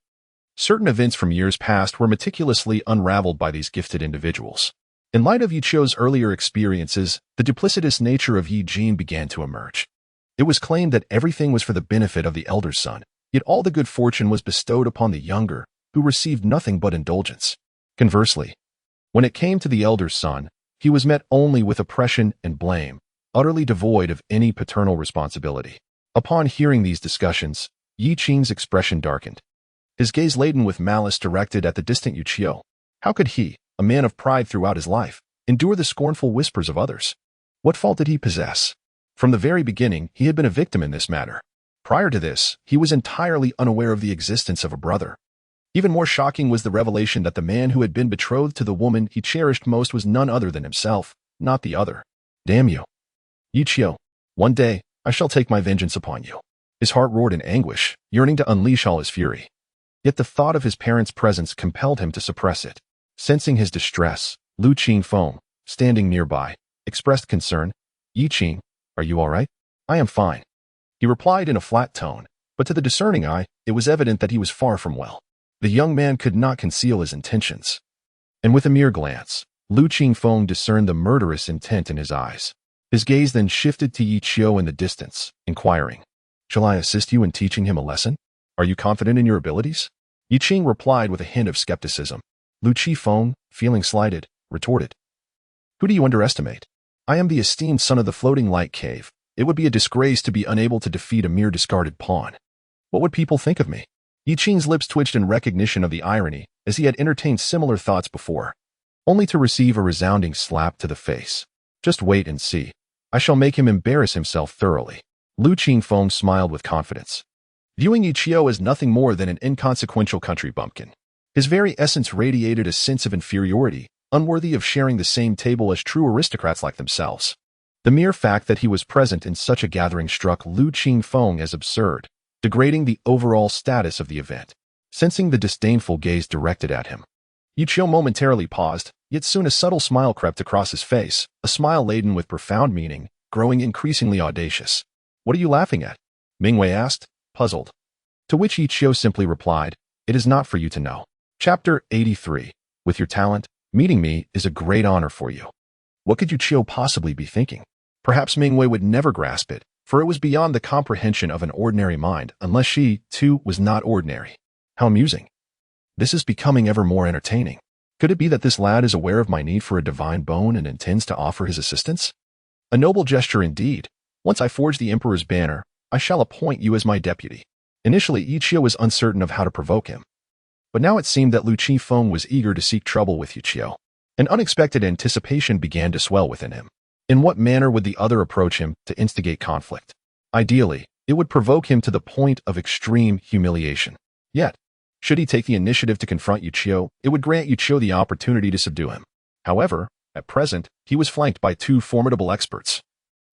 certain events from years past were meticulously unraveled by these gifted individuals. In light of Yi Qiu's earlier experiences, the duplicitous nature of Yi Jin began to emerge. It was claimed that everything was for the benefit of the elder son, yet all the good fortune was bestowed upon the younger, who received nothing but indulgence. Conversely, when it came to the elder son, he was met only with oppression and blame, utterly devoid of any paternal responsibility. Upon hearing these discussions, Yi Qing's expression darkened, his gaze laden with malice directed at the distant Yu Qiu. How could he, a man of pride throughout his life, endure the scornful whispers of others? What fault did he possess? From the very beginning, he had been a victim in this matter. Prior to this, he was entirely unaware of the existence of a brother. Even more shocking was the revelation that the man who had been betrothed to the woman he cherished most was none other than himself, not the other. "Damn you, Yi Qiu. One day, I shall take my vengeance upon you." His heart roared in anguish, yearning to unleash all his fury. Yet the thought of his parents' presence compelled him to suppress it. Sensing his distress, Lu Qingfeng, standing nearby, expressed concern. "Yi Qing, are you all right?" "I am fine," he replied in a flat tone, but to the discerning eye, it was evident that he was far from well. The young man could not conceal his intentions, and with a mere glance, Lu Qingfeng discerned the murderous intent in his eyes. His gaze then shifted to Yi Qiu in the distance, inquiring, "Shall I assist you in teaching him a lesson? Are you confident in your abilities?" Yi Qing replied with a hint of skepticism. Lu Qifeng, feeling slighted, retorted, "Who do you underestimate? I am the esteemed son of the floating light cave. It would be a disgrace to be unable to defeat a mere discarded pawn. What would people think of me?" Yi Qing's lips twitched in recognition of the irony, as he had entertained similar thoughts before, only to receive a resounding slap to the face. "Just wait and see. I shall make him embarrass himself thoroughly." Lu Qingfeng smiled with confidence, viewing Yi Qiu as nothing more than an inconsequential country bumpkin. His very essence radiated a sense of inferiority, unworthy of sharing the same table as true aristocrats like themselves. The mere fact that he was present in such a gathering struck Lu Qingfeng as absurd, degrading the overall status of the event. Sensing the disdainful gaze directed at him, Yi Qiu momentarily paused, Yet soon a subtle smile crept across his face, a smile laden with profound meaning, growing increasingly audacious. "What are you laughing at?" Mingwei asked, puzzled. To which Ichio simply replied, "It is not for you to know." Chapter 83. With your talent, meeting me is a great honor for you. What could Ichio possibly be thinking? Perhaps Mingwei would never grasp it, for it was beyond the comprehension of an ordinary mind, unless she, too, was not ordinary. How amusing. This is becoming ever more entertaining. Could it be that this lad is aware of my need for a divine bone and intends to offer his assistance? A noble gesture indeed. Once I forge the Emperor's banner, I shall appoint you as my deputy. Initially, Ichio was uncertain of how to provoke him. But now it seemed that Lu Qifeng was eager to seek trouble with Ichio. An unexpected anticipation began to swell within him. In what manner would the other approach him to instigate conflict? Ideally, it would provoke him to the point of extreme humiliation. Yet, should he take the initiative to confront Ichio, it would grant Ichio the opportunity to subdue him. However, at present, he was flanked by two formidable experts,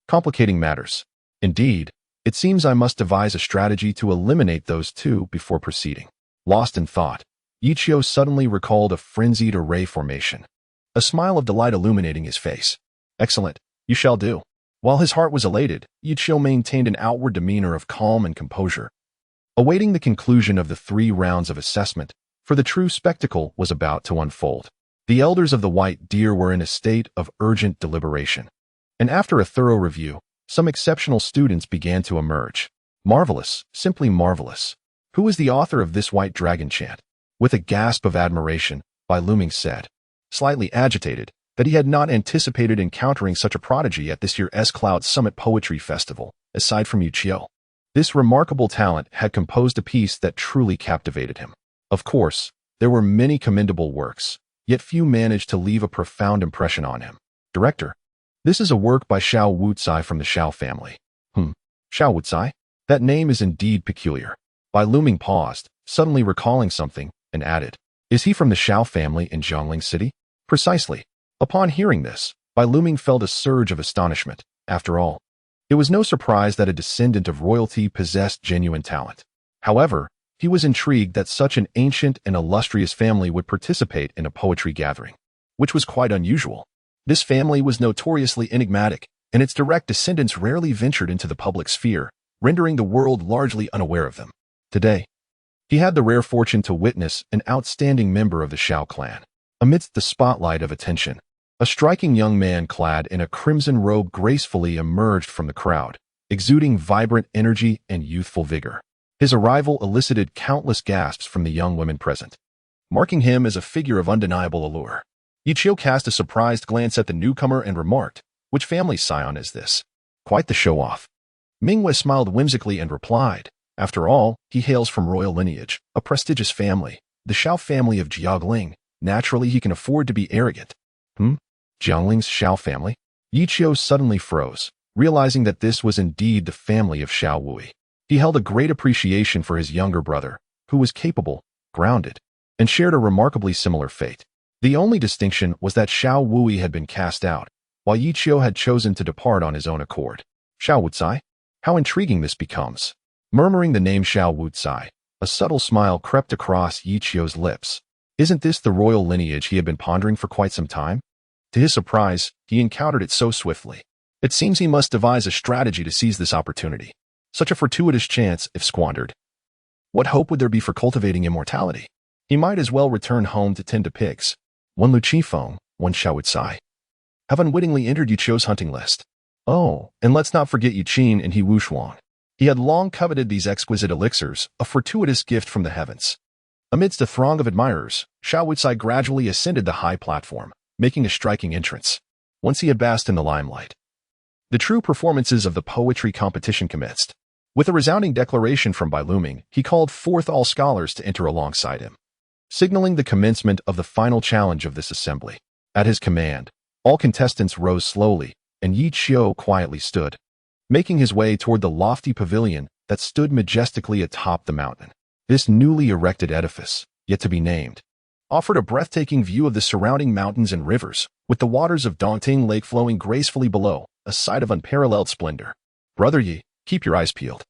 complicating matters. Indeed, it seems I must devise a strategy to eliminate those two before proceeding. Lost in thought, Ichio suddenly recalled a frenzied array formation, a smile of delight illuminating his face. "Excellent, you shall do." While his heart was elated, Ichio maintained an outward demeanor of calm and composure, awaiting the conclusion of the 3 rounds of assessment, for the true spectacle was about to unfold. The elders of the White Deer were in a state of urgent deliberation, and after a thorough review, some exceptional students began to emerge. Marvelous, simply marvelous. Who is the author of this white dragon chant? With a gasp of admiration, Bai Luming said, slightly agitated, that he had not anticipated encountering such a prodigy at this year's Cloud Summit Poetry Festival, aside from Ichio. This remarkable talent had composed a piece that truly captivated him. Of course, there were many commendable works, yet few managed to leave a profound impression on him. Director, this is a work by Xiao Wucai from the Xiao family. Xiao Wucai? That name is indeed peculiar. Bai Luming paused, suddenly recalling something, and added, "Is he from the Xiao family in Zhongling City?" Precisely. Upon hearing this, Bai Luming felt a surge of astonishment. After all, it was no surprise that a descendant of royalty possessed genuine talent. However, he was intrigued that such an ancient and illustrious family would participate in a poetry gathering, which was quite unusual. This family was notoriously enigmatic, and its direct descendants rarely ventured into the public sphere, rendering the world largely unaware of them. Today, he had the rare fortune to witness an outstanding member of the Xiao clan. Amidst the spotlight of attention, a striking young man clad in a crimson robe gracefully emerged from the crowd, exuding vibrant energy and youthful vigor. His arrival elicited countless gasps from the young women present, marking him as a figure of undeniable allure. Ichio cast a surprised glance at the newcomer and remarked, "Which family's scion is this? Quite the show-off." Mingwei smiled whimsically and replied, "After all, he hails from royal lineage, a prestigious family, the Xiao family of Jiangling. Naturally, he can afford to be arrogant." Jiangling's Xiao family? Ichio suddenly froze, realizing that this was indeed the family of Xiao Wui. He held a great appreciation for his younger brother, who was capable, grounded, and shared a remarkably similar fate. The only distinction was that Xiao Wui had been cast out, while Ichio had chosen to depart on his own accord. Xiao Wucai? How intriguing this becomes. Murmuring the name Xiao Wucai, a subtle smile crept across Ichio's lips. Isn't this the royal lineage he had been pondering for quite some time? To his surprise, he encountered it so swiftly. It seems he must devise a strategy to seize this opportunity. Such a fortuitous chance if squandered. What hope would there be for cultivating immortality? He might as well return home to tend to pigs. One Lu Qifeng, one Xiao Wucai have unwittingly entered Ichio's hunting list. Oh, and let's not forget Yuqin and He Wushuang. He had long coveted these exquisite elixirs, a fortuitous gift from the heavens. Amidst a throng of admirers, Xiao Wucai gradually ascended the high platform, making a striking entrance. Once he had basked in the limelight, the true performances of the poetry competition commenced. With a resounding declaration from Bai Luming, he called forth all scholars to enter alongside him, signaling the commencement of the final challenge of this assembly. At his command, all contestants rose slowly, and Yi Qiu quietly stood, making his way toward the lofty pavilion that stood majestically atop the mountain. This newly erected edifice, yet to be named, offered a breathtaking view of the surrounding mountains and rivers, with the waters of Dongting Lake flowing gracefully below, a sight of unparalleled splendor. "Brother Yi, keep your eyes peeled.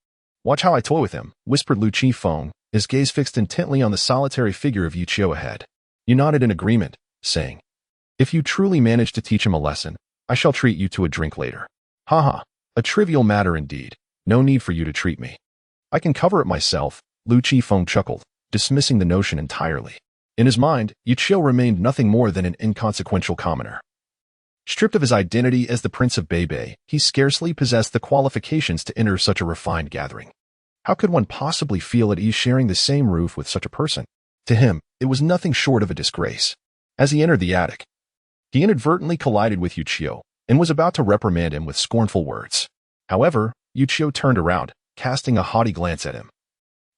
Watch how I toy with him," whispered Lu Qifeng, his gaze fixed intently on the solitary figure of Yi Qiu ahead. He nodded in agreement, saying, If you truly manage to teach him a lesson, I shall treat you to a drink later. Haha, a trivial matter indeed. No need for you to treat me. I can cover it myself, Lu Qifeng chuckled, dismissing the notion entirely. In his mind, Yu Qiu remained nothing more than an inconsequential commoner. Stripped of his identity as the Prince of Beibei, he scarcely possessed the qualifications to enter such a refined gathering. How could one possibly feel at ease sharing the same roof with such a person? To him, it was nothing short of a disgrace. As he entered the attic, he inadvertently collided with Yu Qiu and was about to reprimand him with scornful words. However, Yu Qiu turned around, casting a haughty glance at him.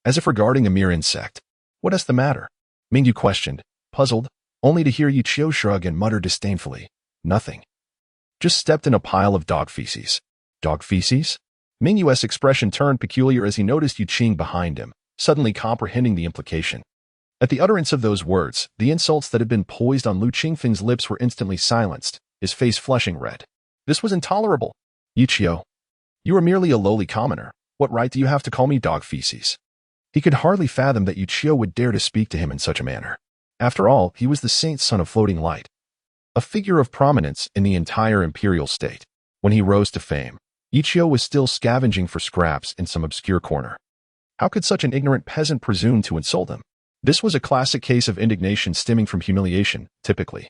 As if regarding a mere insect. What is the matter? Mingyu questioned, puzzled, only to hear Yu Qiu shrug and mutter disdainfully. Nothing. Just stepped in a pile of dog feces. Dog feces? Mingyu's expression turned peculiar as he noticed Yu Qing behind him, suddenly comprehending the implication. At the utterance of those words, the insults that had been poised on Lu Qingfeng's lips were instantly silenced, his face flushing red. This was intolerable. Yu Qiu, you are merely a lowly commoner. What right do you have to call me dog feces? He could hardly fathom that Yu Qiu would dare to speak to him in such a manner. After all, he was the saint's son of floating light, a figure of prominence in the entire imperial state. When he rose to fame, Yu Qiu was still scavenging for scraps in some obscure corner. How could such an ignorant peasant presume to insult him? This was a classic case of indignation stemming from humiliation, typically.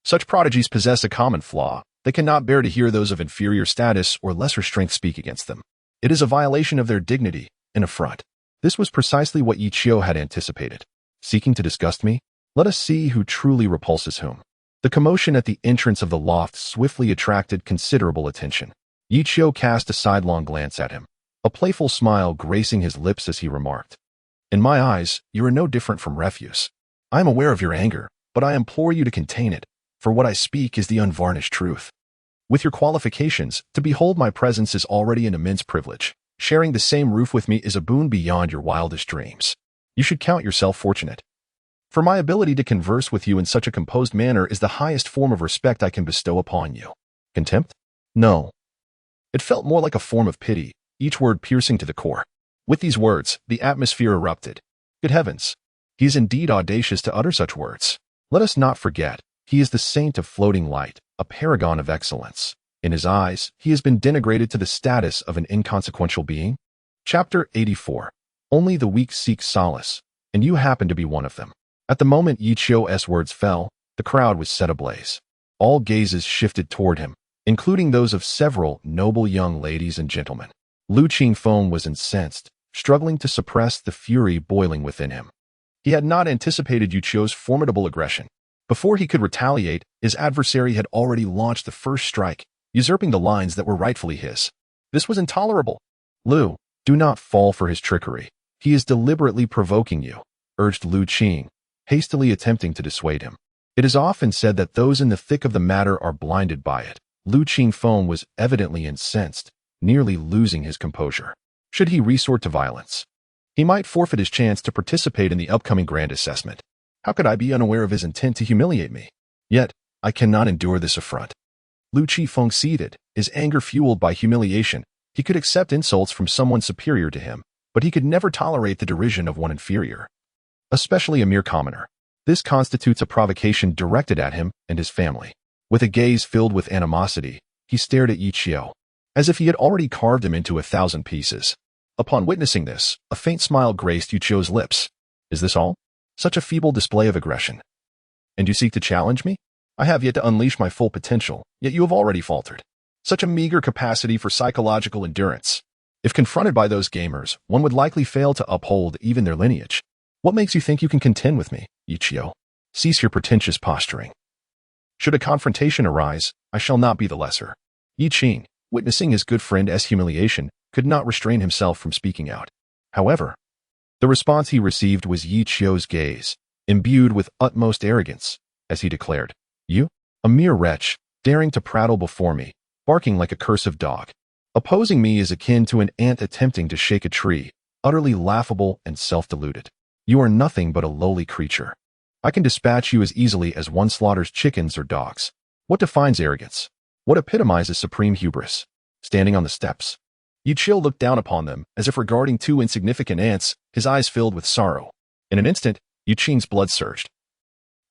Such prodigies possess a common flaw. They cannot bear to hear those of inferior status or lesser strength speak against them. It is a violation of their dignity, an affront. This was precisely what Yu Qiu had anticipated. Seeking to disgust me? Let us see who truly repulses whom. The commotion at the entrance of the loft swiftly attracted considerable attention. Yu Qiu cast a sidelong glance at him, a playful smile gracing his lips as he remarked. In my eyes, you are no different from refuse. I am aware of your anger, but I implore you to contain it, for what I speak is the unvarnished truth. With your qualifications, to behold my presence is already an immense privilege. Sharing the same roof with me is a boon beyond your wildest dreams. You should count yourself fortunate. For my ability to converse with you in such a composed manner is the highest form of respect I can bestow upon you. Contempt? No. It felt more like a form of pity, each word piercing to the core. With these words, the atmosphere erupted. Good heavens! He is indeed audacious to utter such words. Let us not forget, he is the saint of floating light, a paragon of excellence. In his eyes, he has been denigrated to the status of an inconsequential being. Chapter 84. Only the weak seek solace, and you happen to be one of them. At the moment Yu Qiu's words fell, the crowd was set ablaze. All gazes shifted toward him, including those of several noble young ladies and gentlemen. Lu Qingfeng was incensed, struggling to suppress the fury boiling within him. He had not anticipated Yu Qiu's formidable aggression. Before he could retaliate, his adversary had already launched the first strike, usurping the lines that were rightfully his. This was intolerable. Lu, do not fall for his trickery. He is deliberately provoking you, urged Lu Qing, hastily attempting to dissuade him. It is often said that those in the thick of the matter are blinded by it. Lu Qingfeng was evidently incensed, nearly losing his composure. Should he resort to violence, he might forfeit his chance to participate in the upcoming grand assessment. How could I be unaware of his intent to humiliate me? Yet, I cannot endure this affront. Lu Qifeng seethed, his anger fueled by humiliation. He could accept insults from someone superior to him, but he could never tolerate the derision of one inferior, especially a mere commoner. This constitutes a provocation directed at him and his family. With a gaze filled with animosity, he stared at Yu Qiu, as if he had already carved him into 1,000 pieces. Upon witnessing this, a faint smile graced Yu Qiu's lips. Is this all? Such a feeble display of aggression. And you seek to challenge me? I have yet to unleash my full potential, yet you have already faltered. Such a meager capacity for psychological endurance. If confronted by those gamers, one would likely fail to uphold even their lineage. What makes you think you can contend with me, Yu Qiu? Cease your pretentious posturing. Should a confrontation arise, I shall not be the lesser. Yi Qing, witnessing his good friend's humiliation, could not restrain himself from speaking out. However, the response he received was Yi Qiu's gaze, imbued with utmost arrogance, as he declared, You, a mere wretch, daring to prattle before me, barking like a cursive dog. Opposing me is akin to an ant attempting to shake a tree, utterly laughable and self-deluded. You are nothing but a lowly creature. I can dispatch you as easily as one slaughters chickens or dogs. What defines arrogance? What epitomizes supreme hubris? Standing on the steps, Yu Qiu looked down upon them as if regarding two insignificant ants, his eyes filled with sorrow. In an instant, Yu Qing's blood surged.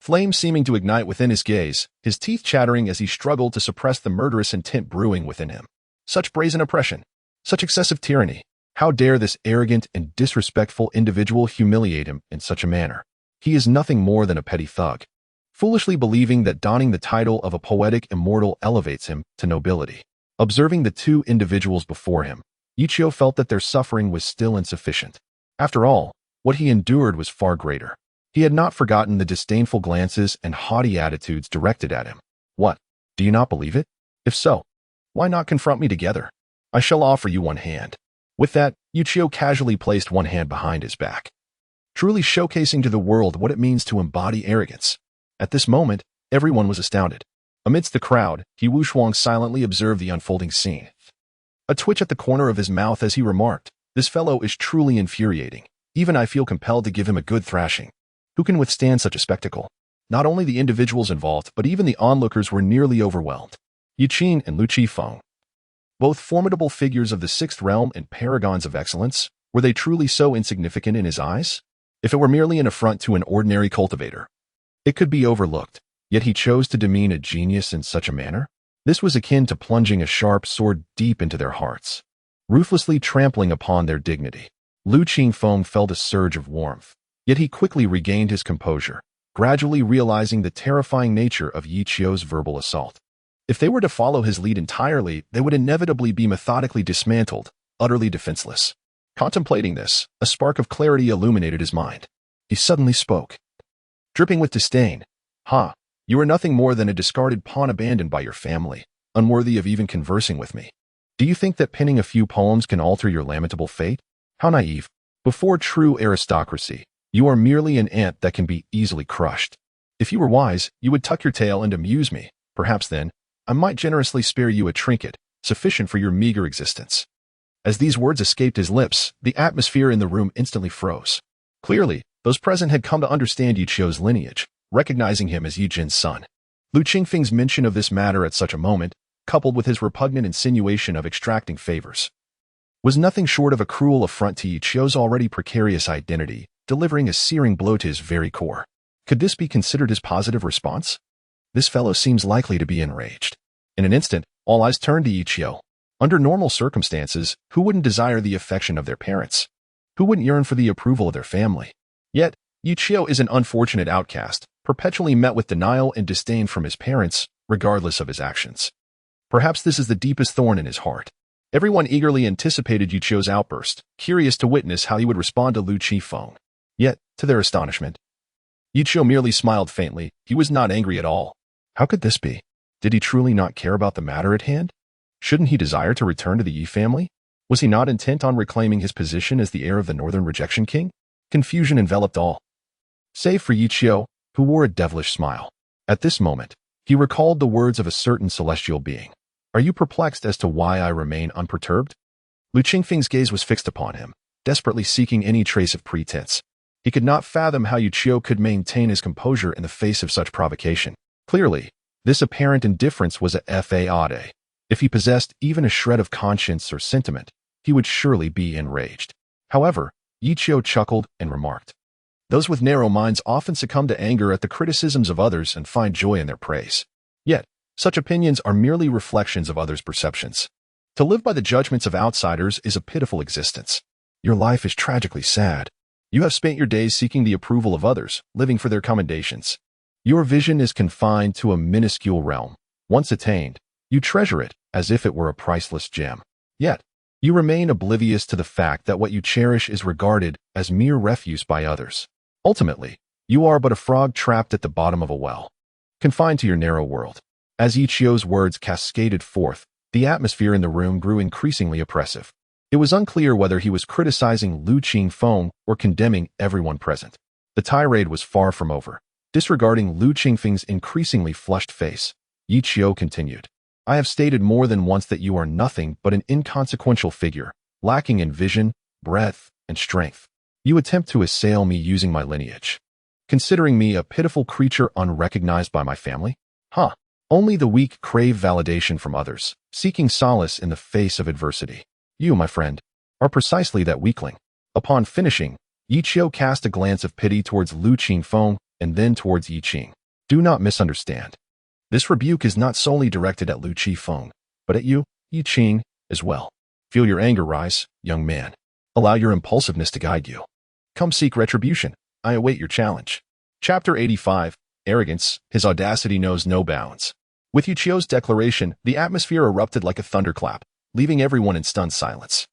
flames seeming to ignite within his gaze, his teeth chattering as he struggled to suppress the murderous intent brewing within him. Such brazen oppression, such excessive tyranny. How dare this arrogant and disrespectful individual humiliate him in such a manner? He is nothing more than a petty thug, foolishly believing that donning the title of a poetic immortal elevates him to nobility. Observing the two individuals before him, Ichio felt that their suffering was still insufficient. After all, what he endured was far greater. He had not forgotten the disdainful glances and haughty attitudes directed at him. What? Do you not believe it? If so, why not confront me together? I shall offer you one hand. With that, Ichio casually placed one hand behind his back, truly showcasing to the world what it means to embody arrogance. At this moment, everyone was astounded. Amidst the crowd, He Wuxuang silently observed the unfolding scene. A twitch at the corner of his mouth as he remarked, "This fellow is truly infuriating. Even I feel compelled to give him a good thrashing. Who can withstand such a spectacle?" Not only the individuals involved, but even the onlookers were nearly overwhelmed. Yi Qin and Lu Qifeng, both formidable figures of the sixth realm and paragons of excellence, were they truly so insignificant in his eyes? If it were merely an affront to an ordinary cultivator, it could be overlooked, yet he chose to demean a genius in such a manner? This was akin to plunging a sharp sword deep into their hearts, ruthlessly trampling upon their dignity. Lu Qifeng felt a surge of warmth, yet he quickly regained his composure, gradually realizing the terrifying nature of Yi Chio's verbal assault. If they were to follow his lead entirely, they would inevitably be methodically dismantled, utterly defenseless. Contemplating this, a spark of clarity illuminated his mind. He suddenly spoke, dripping with disdain. "Ha! You are nothing more than a discarded pawn abandoned by your family, unworthy of even conversing with me. Do you think that penning a few poems can alter your lamentable fate? How naive! Before true aristocracy, you are merely an ant that can be easily crushed. If you were wise, you would tuck your tail and amuse me. Perhaps then, I might generously spare you a trinket, sufficient for your meager existence." As these words escaped his lips, the atmosphere in the room instantly froze. Clearly, those present had come to understand Yi Chio's lineage, recognizing him as Yi Jin's son. Lu Qingfeng's mention of this matter at such a moment, coupled with his repugnant insinuation of extracting favors, was nothing short of a cruel affront to Yi Chio's already precarious identity, delivering a searing blow to his very core. Could this be considered his positive response? This fellow seems likely to be enraged. In an instant, all eyes turned to Yi Chio. Under normal circumstances, who wouldn't desire the affection of their parents? Who wouldn't yearn for the approval of their family? Yet, Yi Chio is an unfortunate outcast, perpetually met with denial and disdain from his parents, regardless of his actions. Perhaps this is the deepest thorn in his heart. Everyone eagerly anticipated Yi Chio's outburst, curious to witness how he would respond to Lu Qifeng. Yet, to their astonishment, Yi Chio merely smiled faintly. He was not angry at all. How could this be? Did he truly not care about the matter at hand? Shouldn't he desire to return to the Yi family? Was he not intent on reclaiming his position as the heir of the Northern Rejection King? Confusion enveloped all, save for Yi Chio, who wore a devilish smile. At this moment, he recalled the words of a certain celestial being. "Are you perplexed as to why I remain unperturbed?" Lu Qingfeng's gaze was fixed upon him, desperately seeking any trace of pretense. He could not fathom how Yi Chio could maintain his composure in the face of such provocation. Clearly, this apparent indifference was a fade. If he possessed even a shred of conscience or sentiment, he would surely be enraged. However, Yi Chio chuckled and remarked, "Those with narrow minds often succumb to anger at the criticisms of others and find joy in their praise. Yet, such opinions are merely reflections of others' perceptions. To live by the judgments of outsiders is a pitiful existence. Your life is tragically sad. You have spent your days seeking the approval of others, living for their commendations. Your vision is confined to a minuscule realm. Once attained, you treasure it as if it were a priceless gem. Yet, you remain oblivious to the fact that what you cherish is regarded as mere refuse by others. Ultimately, you are but a frog trapped at the bottom of a well, confined to your narrow world." As Yi Chio's words cascaded forth, the atmosphere in the room grew increasingly oppressive. It was unclear whether he was criticizing Lu Qifeng or condemning everyone present. The tirade was far from over. Disregarding Lu Qingfeng's increasingly flushed face, Yi Chio continued, "I have stated more than once that you are nothing but an inconsequential figure, lacking in vision, breadth, and strength. You attempt to assail me using my lineage, considering me a pitiful creature unrecognized by my family? Only the weak crave validation from others, seeking solace in the face of adversity. You, my friend, are precisely that weakling." Upon finishing, Yi Chio cast a glance of pity towards Lu Qifeng and then towards Yi Qing. Do not misunderstand. This rebuke is not solely directed at Lu Qifeng, but at you, Yi Qing, as well. Feel your anger rise, young man. Allow your impulsiveness to guide you. Come seek retribution. I await your challenge. Chapter 85. Arrogance. His audacity knows no bounds. With Yu Qiu's declaration, the atmosphere erupted like a thunderclap, leaving everyone in stunned silence.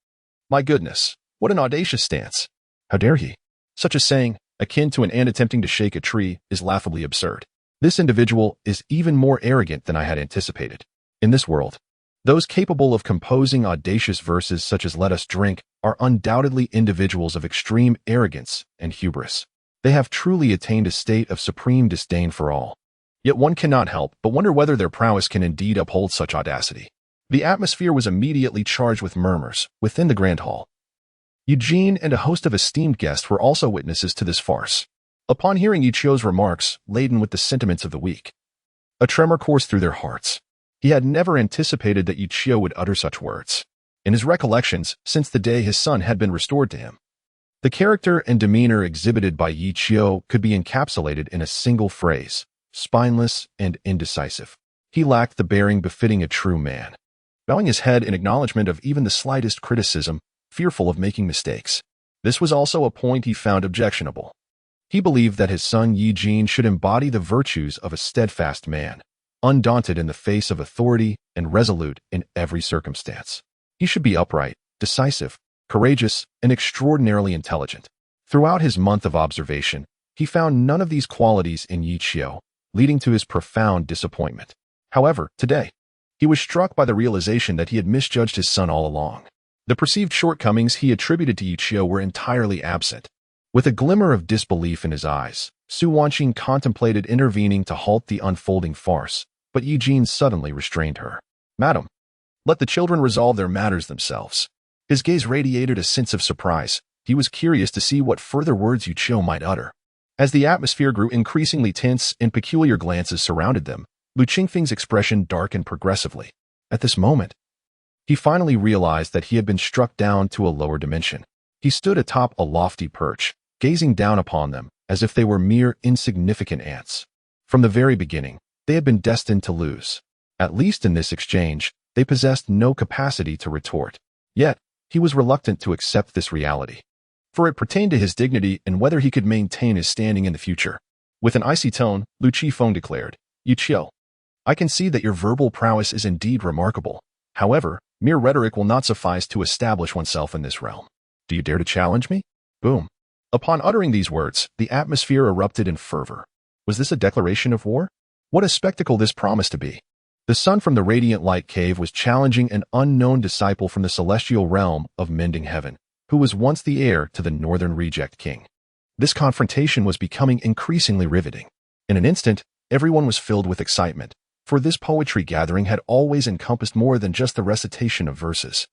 My goodness, what an audacious stance. How dare he? Such a saying, akin to an ant attempting to shake a tree, is laughably absurd. This individual is even more arrogant than I had anticipated. In this world, those capable of composing audacious verses such as "Let us drink" are undoubtedly individuals of extreme arrogance and hubris. They have truly attained a state of supreme disdain for all. Yet one cannot help but wonder whether their prowess can indeed uphold such audacity. The atmosphere was immediately charged with murmurs within the grand hall. Eugene and a host of esteemed guests were also witnesses to this farce. Upon hearing Yu Qiu's remarks, laden with the sentiments of the weak, a tremor coursed through their hearts. He had never anticipated that Yu Qiu would utter such words. In his recollections, since the day his son had been restored to him, the character and demeanor exhibited by Yu Qiu could be encapsulated in a single phrase: spineless and indecisive. He lacked the bearing befitting a true man, bowing his head in acknowledgement of even the slightest criticism, fearful of making mistakes. This was also a point he found objectionable. He believed that his son Yi Jin should embody the virtues of a steadfast man, undaunted in the face of authority and resolute in every circumstance. He should be upright, decisive, courageous, and extraordinarily intelligent. Throughout his month of observation, he found none of these qualities in Yi Qiu, leading to his profound disappointment. However, today, he was struck by the realization that he had misjudged his son all along. The perceived shortcomings he attributed to Yi Qiu were entirely absent. With a glimmer of disbelief in his eyes, Su Wanqing contemplated intervening to halt the unfolding farce, but Yi Jin suddenly restrained her. Madam, let the children resolve their matters themselves. His gaze radiated a sense of surprise. He was curious to see what further words Yu Qiu might utter. As the atmosphere grew increasingly tense and peculiar glances surrounded them, Lu Qingfeng's expression darkened progressively. At this moment, he finally realized that he had been struck down to a lower dimension. He stood atop a lofty perch, gazing down upon them as if they were mere insignificant ants. From the very beginning, they had been destined to lose. At least in this exchange, they possessed no capacity to retort. Yet, he was reluctant to accept this reality, for it pertained to his dignity and whether he could maintain his standing in the future. With an icy tone, Lu Qifeng declared, Yu Qiu, I can see that your verbal prowess is indeed remarkable. However, mere rhetoric will not suffice to establish oneself in this realm. Do you dare to challenge me? Boom. Upon uttering these words, the atmosphere erupted in fervor. Was this a declaration of war? What a spectacle this promised to be. The sun from the radiant light cave was challenging an unknown disciple from the celestial realm of mending heaven, who was once the heir to the northern reject king. This confrontation was becoming increasingly riveting. In an instant, everyone was filled with excitement, for this poetry gathering had always encompassed more than just the recitation of verses.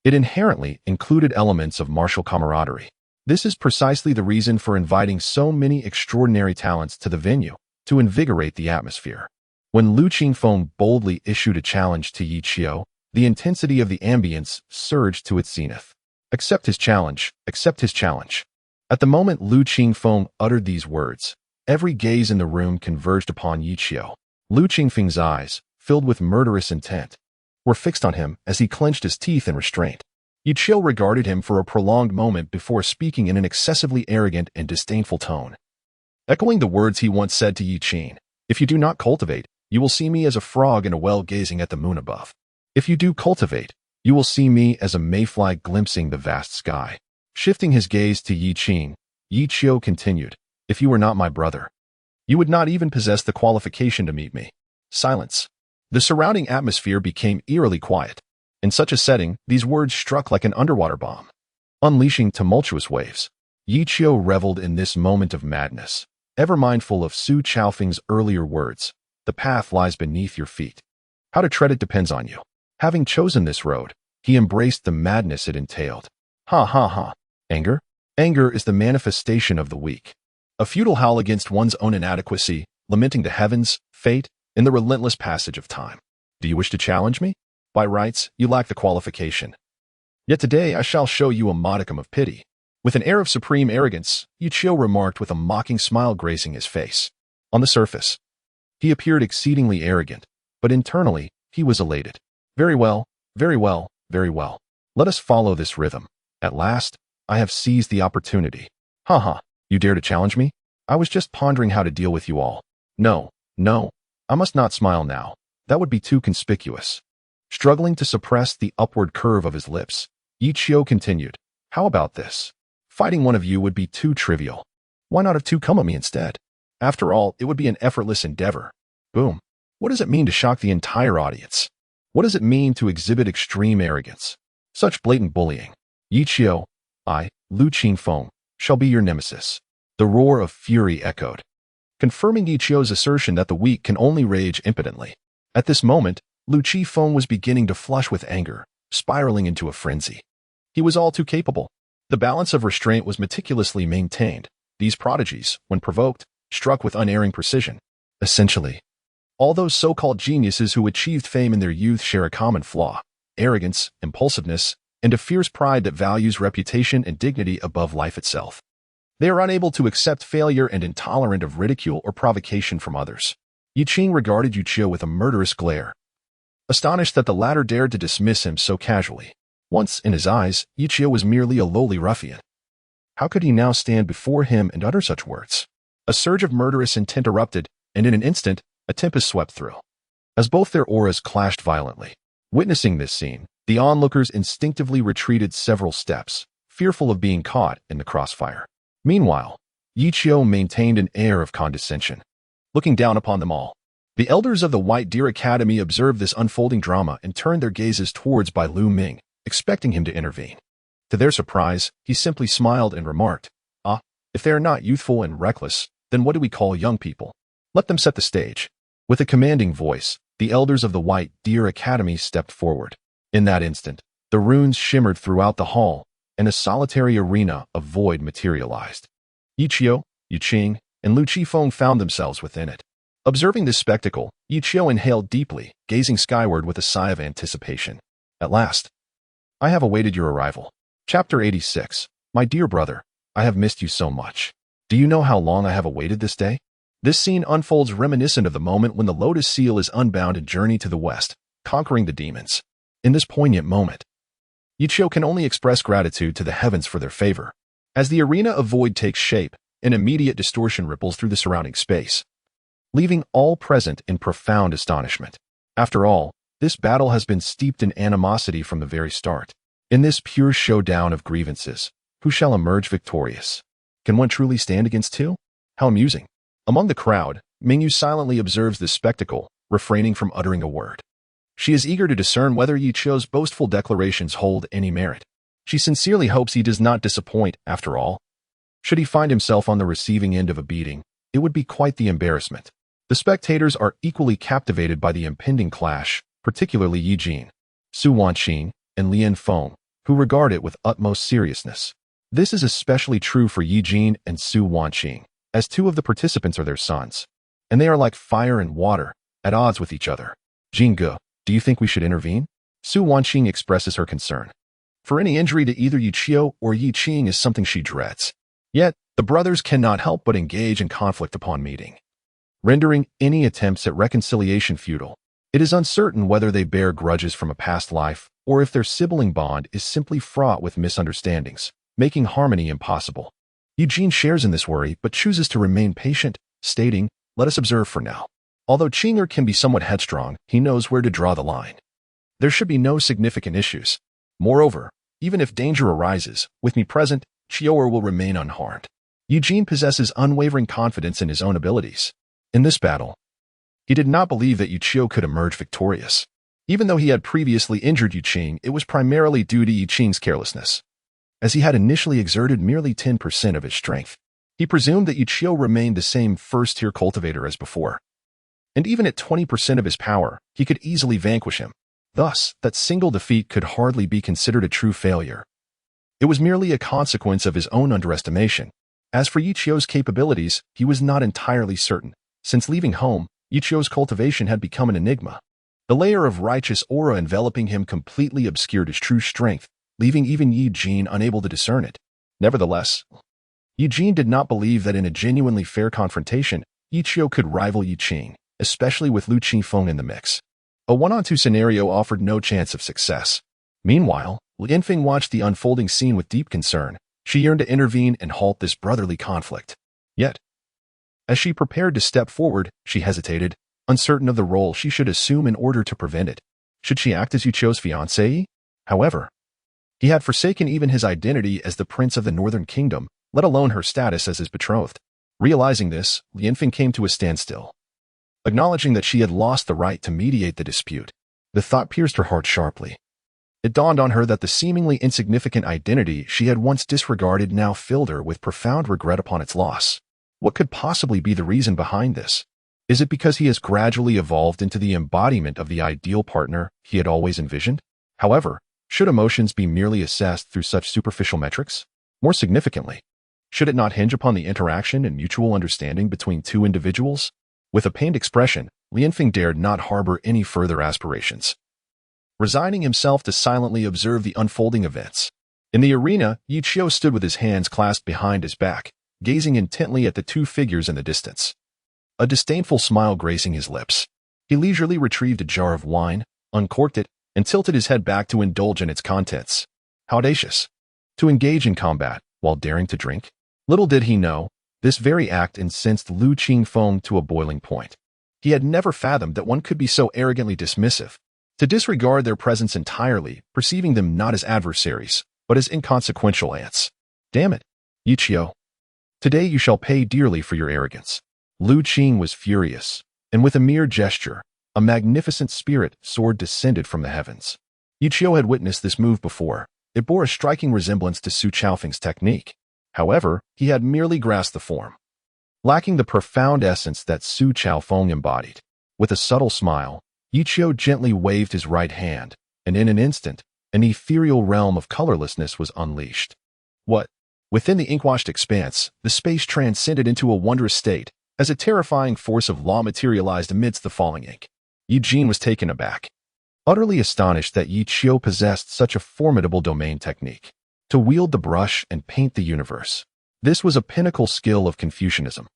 It inherently included elements of martial camaraderie. This is precisely the reason for inviting so many extraordinary talents to the venue, to invigorate the atmosphere. When Lu Qingfeng boldly issued a challenge to Yi Qiu, the intensity of the ambience surged to its zenith. Accept his challenge, accept his challenge. At the moment Lu Qingfeng uttered these words, every gaze in the room converged upon Yi Qiu. Lu Qingfeng's eyes, filled with murderous intent, were fixed on him as he clenched his teeth in restraint. Yi Qiu regarded him for a prolonged moment before speaking in an excessively arrogant and disdainful tone. Echoing the words he once said to Yi Qing, if you do not cultivate, you will see me as a frog in a well gazing at the moon above. If you do cultivate, you will see me as a mayfly glimpsing the vast sky. Shifting his gaze to Yi Qing, Yi Qiu continued, if you were not my brother, you would not even possess the qualification to meet me. Silence. The surrounding atmosphere became eerily quiet. In such a setting, these words struck like an underwater bomb, unleashing tumultuous waves. Yi Qiu reveled in this moment of madness, ever mindful of Su Chaofeng's earlier words, the path lies beneath your feet. How to tread it depends on you. Having chosen this road, he embraced the madness it entailed. Ha ha ha. Anger? Anger is the manifestation of the weak. A futile howl against one's own inadequacy, lamenting the heavens, fate, and the relentless passage of time. Do you wish to challenge me? By rights, you lack the qualification. Yet today I shall show you a modicum of pity. With an air of supreme arrogance, Yichio remarked with a mocking smile gracing his face. On the surface, he appeared exceedingly arrogant, but internally, he was elated. Very well, very well, very well. Let us follow this rhythm. At last, I have seized the opportunity. Haha, you dare to challenge me? I was just pondering how to deal with you all. No, no, I must not smile now. That would be too conspicuous. Struggling to suppress the upward curve of his lips, Yichio continued. How about this? Fighting one of you would be too trivial. Why not have two come at me instead? After all, it would be an effortless endeavor. Boom. What does it mean to shock the entire audience? What does it mean to exhibit extreme arrogance? Such blatant bullying. Yichio, I, Lu Qingfeng, shall be your nemesis. The roar of fury echoed, confirming Yichio's assertion that the weak can only rage impotently. At this moment, Lu Qingfeng was beginning to flush with anger, spiraling into a frenzy. He was all too capable. The balance of restraint was meticulously maintained. These prodigies, when provoked, struck with unerring precision. Essentially, all those so-called geniuses who achieved fame in their youth share a common flaw: arrogance, impulsiveness, and a fierce pride that values reputation and dignity above life itself. They are unable to accept failure and intolerant of ridicule or provocation from others. Yiching regarded Yichio with a murderous glare, astonished that the latter dared to dismiss him so casually. Once, in his eyes, Yichio was merely a lowly ruffian. How could he now stand before him and utter such words? A surge of murderous intent erupted, and in an instant, a tempest swept through, as both their auras clashed violently. Witnessing this scene, the onlookers instinctively retreated several steps, fearful of being caught in the crossfire. Meanwhile, Yichio maintained an air of condescension, looking down upon them all. The elders of the White Deer Academy observed this unfolding drama and turned their gazes towards Bai Lu Ming, expecting him to intervene. To their surprise, he simply smiled and remarked, "Ah, if they are not youthful and reckless, then what do we call young people? Let them set the stage." With a commanding voice, the elders of the White Deer Academy stepped forward. In that instant, the runes shimmered throughout the hall, and a solitary arena of void materialized. Yichio, Yiching, and Lu Qifeng found themselves within it. Observing this spectacle, Yichio inhaled deeply, gazing skyward with a sigh of anticipation. At last, I have awaited your arrival. Chapter 86. My dear brother, I have missed you so much. Do you know how long I have awaited this day? This scene unfolds reminiscent of the moment when the Lotus Seal is unbound and journey to the west, conquering the demons. In this poignant moment, Yichio can only express gratitude to the heavens for their favor. As the arena of void takes shape, an immediate distortion ripples through the surrounding space, leaving all present in profound astonishment. After all, this battle has been steeped in animosity from the very start. In this pure showdown of grievances, who shall emerge victorious? Can one truly stand against two? How amusing. Among the crowd, Mingyu silently observes this spectacle, refraining from uttering a word. She is eager to discern whether Yichio's boastful declarations hold any merit. She sincerely hopes he does not disappoint, after all. Should he find himself on the receiving end of a beating, it would be quite the embarrassment. The spectators are equally captivated by the impending clash, particularly Yi Jin, Su Wanqing, and Lian Feng, who regard it with utmost seriousness. This is especially true for Yi Jin and Su Wanqing, as two of the participants are their sons, and they are like fire and water, at odds with each other. Jingge, do you think we should intervene? Su Wanqing expresses her concern. For any injury to either Yichio or Yi Qing is something she dreads. Yet, the brothers cannot help but engage in conflict upon meeting, rendering any attempts at reconciliation futile. It is uncertain whether they bear grudges from a past life, or if their sibling bond is simply fraught with misunderstandings, making harmony impossible. Eugene shares in this worry but chooses to remain patient, stating, "Let us observe for now." Although Qinger can be somewhat headstrong, he knows where to draw the line. There should be no significant issues. Moreover, even if danger arises, with me present, Chior will remain unharmed. Eugene possesses unwavering confidence in his own abilities. In this battle, he did not believe that Yichio could emerge victorious. Even though he had previously injured Yiqing, it was primarily due to Yiqing's carelessness, as he had initially exerted merely 10% of his strength. He presumed that Yichio remained the same first-tier cultivator as before, and even at 20% of his power, he could easily vanquish him. Thus, that single defeat could hardly be considered a true failure. It was merely a consequence of his own underestimation. As for Yichio's capabilities, he was not entirely certain. Since leaving home, Yichio's cultivation had become an enigma. The layer of righteous aura enveloping him completely obscured his true strength, leaving even Yi Jin unable to discern it. Nevertheless, Eugene did not believe that in a genuinely fair confrontation, Yi Qiu could rival Yi Qing, especially with Lu Qifeng in the mix. A one-on-two scenario offered no chance of success. Meanwhile, Lianfeng watched the unfolding scene with deep concern. She yearned to intervene and halt this brotherly conflict. Yet, as she prepared to step forward, she hesitated, uncertain of the role she should assume in order to prevent it. Should she act as Yu Qiu's fiancée? However, he had forsaken even his identity as the prince of the Northern Kingdom, let alone her status as his betrothed. Realizing this, Lianfeng came to a standstill. Acknowledging that she had lost the right to mediate the dispute, the thought pierced her heart sharply. It dawned on her that the seemingly insignificant identity she had once disregarded now filled her with profound regret upon its loss. What could possibly be the reason behind this? Is it because he has gradually evolved into the embodiment of the ideal partner he had always envisioned? However, should emotions be merely assessed through such superficial metrics? More significantly, should it not hinge upon the interaction and mutual understanding between two individuals? With a pained expression, Lianfeng dared not harbor any further aspirations. Resigning himself to silently observe the unfolding events. In the arena, Yi Qiu stood with his hands clasped behind his back, gazing intently at the two figures in the distance. A disdainful smile gracing his lips. He leisurely retrieved a jar of wine, uncorked it, and tilted his head back to indulge in its contents. How audacious! To engage in combat while daring to drink? Little did he know, this very act incensed Lu Qingfeng to a boiling point. He had never fathomed that one could be so arrogantly dismissive, to disregard their presence entirely, perceiving them not as adversaries, but as inconsequential ants. Damn it, Yi Qiu. Today you shall pay dearly for your arrogance. Lu Qing was furious, and with a mere gesture, a magnificent spirit sword descended from the heavens. Yi Qiu had witnessed this move before. It bore a striking resemblance to Su Chaofeng's technique. However, he had merely grasped the form, lacking the profound essence that Su Chaofeng embodied. With a subtle smile, Yi Qiu gently waved his right hand, and in an instant, an ethereal realm of colorlessness was unleashed. What? Within the ink-washed expanse, the space transcended into a wondrous state, as a terrifying force of law materialized amidst the falling ink. Eugene was taken aback, utterly astonished that Yi Qiu possessed such a formidable domain technique. To wield the brush and paint the universe. This was a pinnacle skill of Confucianism.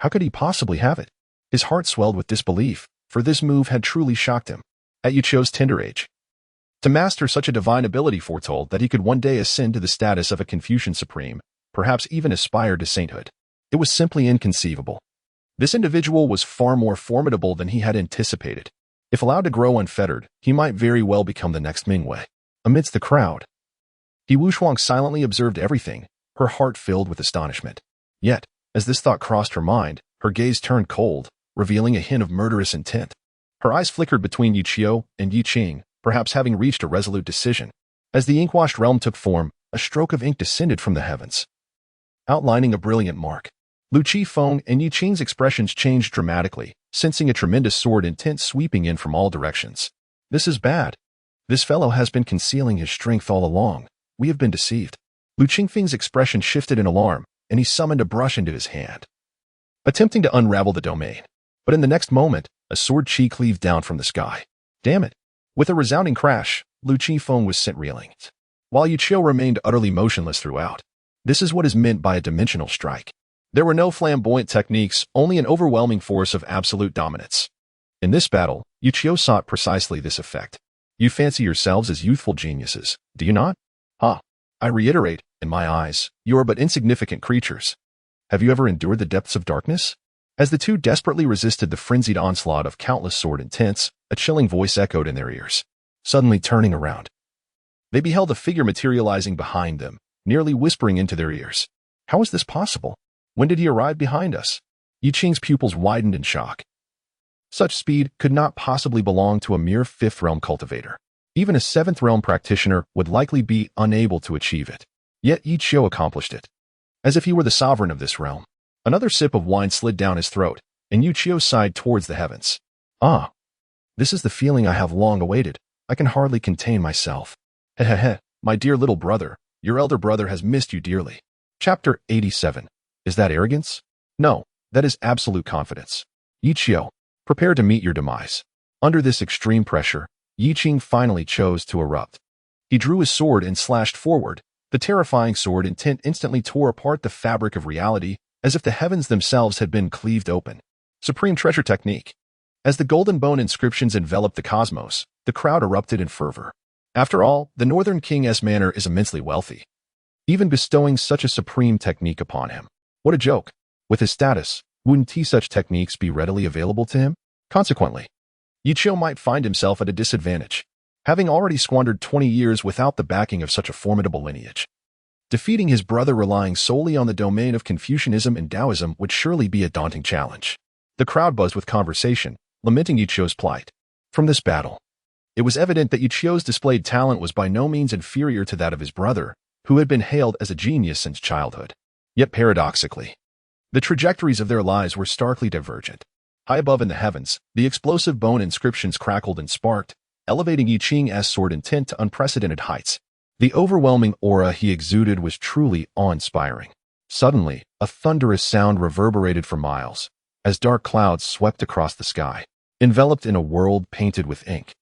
How could he possibly have it? His heart swelled with disbelief, for this move had truly shocked him. At Yi Qiu's tender age, to master such a divine ability foretold that he could one day ascend to the status of a Confucian supreme, perhaps even aspire to sainthood. It was simply inconceivable. This individual was far more formidable than he had anticipated. If allowed to grow unfettered, he might very well become the next Mingwei. Amidst the crowd, He Wuxuang silently observed everything, her heart filled with astonishment. Yet, as this thought crossed her mind, her gaze turned cold, revealing a hint of murderous intent. Her eyes flickered between Yi Qiu and Yi Qing, perhaps having reached a resolute decision. As the ink-washed realm took form, a stroke of ink descended from the heavens, outlining a brilliant mark. Lu Qifeng and Yi Qing's expressions changed dramatically, sensing a tremendous sword intent sweeping in from all directions. This is bad. This fellow has been concealing his strength all along. We have been deceived. Lu Qingfeng's expression shifted in alarm, and he summoned a brush into his hand, attempting to unravel the domain. But in the next moment, a sword chi cleaved down from the sky. Damn it! With a resounding crash, Lu Qifeng was sent reeling, while Yi Qiu remained utterly motionless throughout. This is what is meant by a dimensional strike. There were no flamboyant techniques, only an overwhelming force of absolute dominance. In this battle, Yi Qiu sought precisely this effect. You fancy yourselves as youthful geniuses, do you not? I reiterate, in my eyes, you are but insignificant creatures. Have you ever endured the depths of darkness? As the two desperately resisted the frenzied onslaught of countless sword intents, a chilling voice echoed in their ears. Suddenly turning around, they beheld a figure materializing behind them, nearly whispering into their ears. How is this possible? When did he arrive behind us? Yi Qing's pupils widened in shock. Such speed could not possibly belong to a mere fifth realm cultivator. Even a seventh realm practitioner would likely be unable to achieve it. Yet Yi Qiu accomplished it, as if he were the sovereign of this realm. Another sip of wine slid down his throat, and Yi Qiu sighed towards the heavens. Ah, this is the feeling I have long awaited. I can hardly contain myself. Hehehe, my dear little brother, your elder brother has missed you dearly. Chapter 87. Is that arrogance? No, that is absolute confidence. Yi Qiu, prepare to meet your demise. Under this extreme pressure, Yi Qing finally chose to erupt. He drew his sword and slashed forward, The terrifying sword intent instantly tore apart the fabric of reality, as if the heavens themselves had been cleaved open. Supreme treasure technique. As the golden bone inscriptions enveloped the cosmos, the crowd erupted in fervor. After all, the Northern King's manor is immensely wealthy. Even bestowing such a supreme technique upon him. What a joke. With his status, wouldn't such techniques be readily available to him? Consequently, Yichio might find himself at a disadvantage, having already squandered 20 years without the backing of such a formidable lineage. Defeating his brother relying solely on the domain of Confucianism and Taoism would surely be a daunting challenge. The crowd buzzed with conversation, lamenting Yichio's plight. From this battle, it was evident that Yichio's displayed talent was by no means inferior to that of his brother, who had been hailed as a genius since childhood. Yet paradoxically, the trajectories of their lives were starkly divergent. High above in the heavens, the explosive bone inscriptions crackled and sparked, elevating Yiching's sword intent to unprecedented heights. The overwhelming aura he exuded was truly awe-inspiring. Suddenly, a thunderous sound reverberated for miles, as dark clouds swept across the sky, enveloped in a world painted with ink.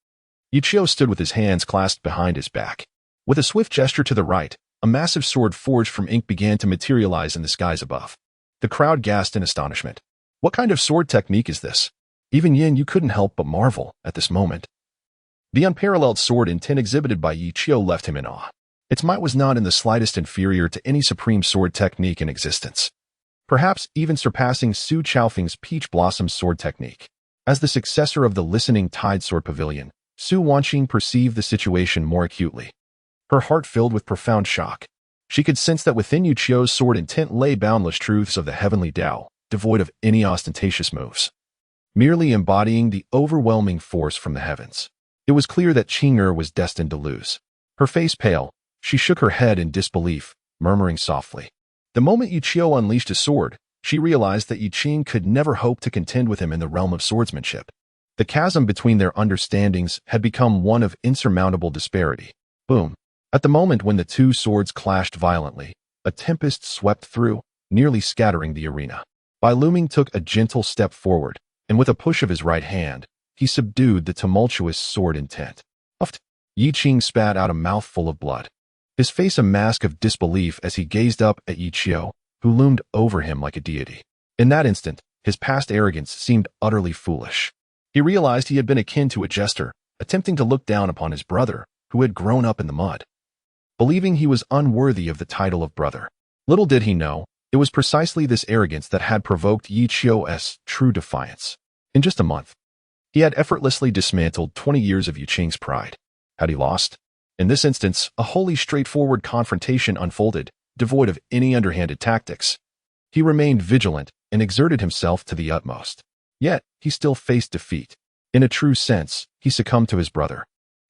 Yichio stood with his hands clasped behind his back. With a swift gesture to the right, a massive sword forged from ink began to materialize in the skies above. The crowd gasped in astonishment. What kind of sword technique is this? Even Yin Yu couldn't help but marvel at this moment. The unparalleled sword intent exhibited by Yichio left him in awe. Its might was not in the slightest inferior to any supreme sword technique in existence, perhaps even surpassing Su Chaofeng's Peach Blossom sword technique. As the successor of the listening Tide Sword Pavilion, Su Wanqing perceived the situation more acutely. Her heart filled with profound shock. She could sense that within Yichio's sword intent lay boundless truths of the heavenly Tao, devoid of any ostentatious moves, merely embodying the overwhelming force from the heavens. It was clear that Qing'er was destined to lose. Her face pale, she shook her head in disbelief, murmuring softly. The moment Yichio unleashed his sword, she realized that Yiching could never hope to contend with him in the realm of swordsmanship. The chasm between their understandings had become one of insurmountable disparity. Boom. At the moment when the two swords clashed violently, a tempest swept through, nearly scattering the arena. Bai Luming took a gentle step forward, and with a push of his right hand, he subdued the tumultuous sword intent. Puffed. Yiching spat out a mouthful of blood, his face a mask of disbelief as he gazed up at Yichio, who loomed over him like a deity. In that instant, his past arrogance seemed utterly foolish. He realized he had been akin to a jester, attempting to look down upon his brother, who had grown up in the mud, believing he was unworthy of the title of brother. Little did he know, it was precisely this arrogance that had provoked Yichio's true defiance. In just a month, he had effortlessly dismantled 20 years of Yiching's pride. Had he lost? In this instance, a wholly straightforward confrontation unfolded, devoid of any underhanded tactics. He remained vigilant and exerted himself to the utmost. Yet, he still faced defeat. In a true sense, he succumbed to his brother,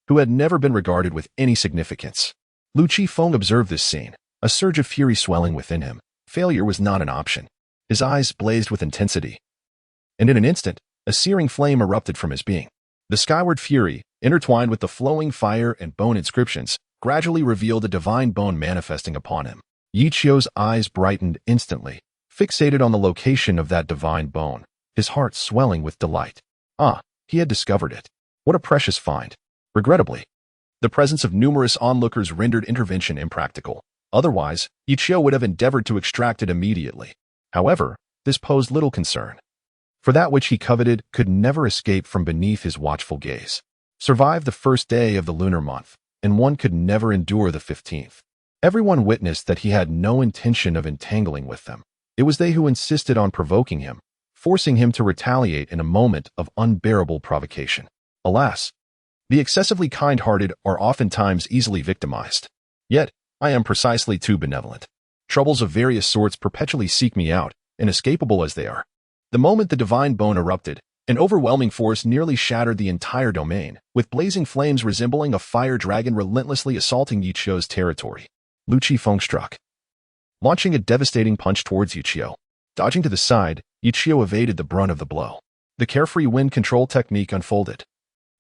who had never been regarded with any significance. Lu Qifeng observed this scene, a surge of fury swelling within him. Failure was not an option. His eyes blazed with intensity, and in an instant, a searing flame erupted from his being. The skyward fury, intertwined with the flowing fire and bone inscriptions, gradually revealed a divine bone manifesting upon him. Yichio's eyes brightened instantly, fixated on the location of that divine bone, his heart swelling with delight. Ah, he had discovered it. What a precious find. Regrettably, the presence of numerous onlookers rendered intervention impractical. Otherwise, Yichio would have endeavored to extract it immediately. However, this posed little concern, for that which he coveted could never escape from beneath his watchful gaze. Survive the first day of the lunar month, and one could never endure the 15th. Everyone witnessed that he had no intention of entangling with them. It was they who insisted on provoking him, forcing him to retaliate in a moment of unbearable provocation. Alas, the excessively kind-hearted are oftentimes easily victimized. Yet, I am precisely too benevolent. Troubles of various sorts perpetually seek me out, inescapable as they are. The moment the divine bone erupted, an overwhelming force nearly shattered the entire domain, with blazing flames resembling a fire dragon relentlessly assaulting Yichio's territory. Lu Qifeng struck, launching a devastating punch towards Yichio. Dodging to the side, Yichio evaded the brunt of the blow. The carefree wind control technique unfolded,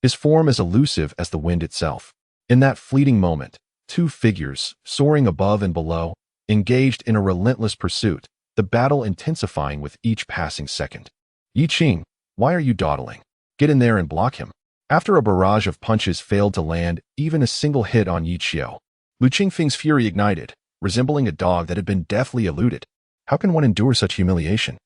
his form as elusive as the wind itself. In that fleeting moment, two figures, soaring above and below, engaged in a relentless pursuit, the battle intensifying with each passing second. Yiching, why are you dawdling? Get in there and block him. After a barrage of punches failed to land even a single hit on Yichio, Lu Qingfeng's fury ignited, resembling a dog that had been deftly eluded. How can one endure such humiliation?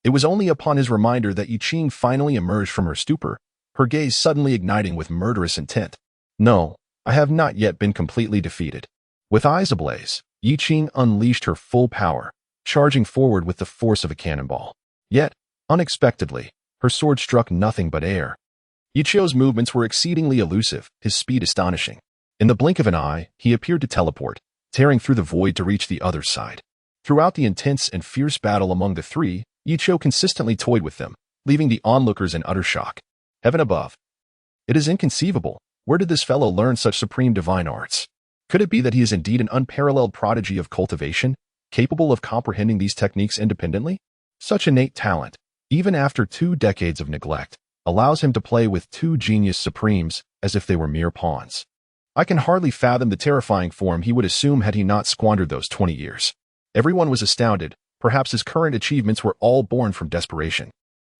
It was only upon his reminder that Yi Qing finally emerged from her stupor, her gaze suddenly igniting with murderous intent. No, I have not yet been completely defeated. With eyes ablaze, Yi Qing unleashed her full power, charging forward with the force of a cannonball. Yet, unexpectedly, her sword struck nothing but air. Yi Qiu's movements were exceedingly elusive, his speed astonishing. In the blink of an eye, he appeared to teleport, tearing through the void to reach the other side. Throughout the intense and fierce battle among the three, Yi Qiu consistently toyed with them, leaving the onlookers in utter shock. Heaven above. It is inconceivable. Where did this fellow learn such supreme divine arts? Could it be that he is indeed an unparalleled prodigy of cultivation, capable of comprehending these techniques independently? Such innate talent, even after 2 decades of neglect, allows him to play with 2 genius supremes as if they were mere pawns. I can hardly fathom the terrifying form he would assume had he not squandered those 20 years. Everyone was astounded. Perhaps his current achievements were all born from desperation.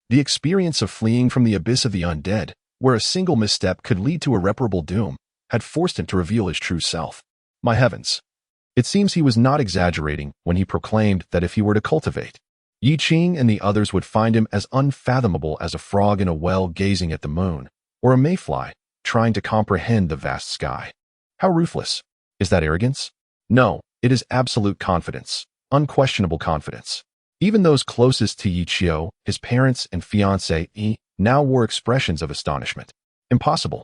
The experience of fleeing from the abyss of the undead, where a single misstep could lead to irreparable doom, had forced him to reveal his true self. My heavens! It seems he was not exaggerating when he proclaimed that if he were to cultivate, Yi Qing and the others would find him as unfathomable as a frog in a well gazing at the moon, or a mayfly trying to comprehend the vast sky. How ruthless! Is that arrogance? No, it is absolute confidence, unquestionable confidence. Even those closest to Yi Qiu, his parents and fiancé, now wore expressions of astonishment. Impossible.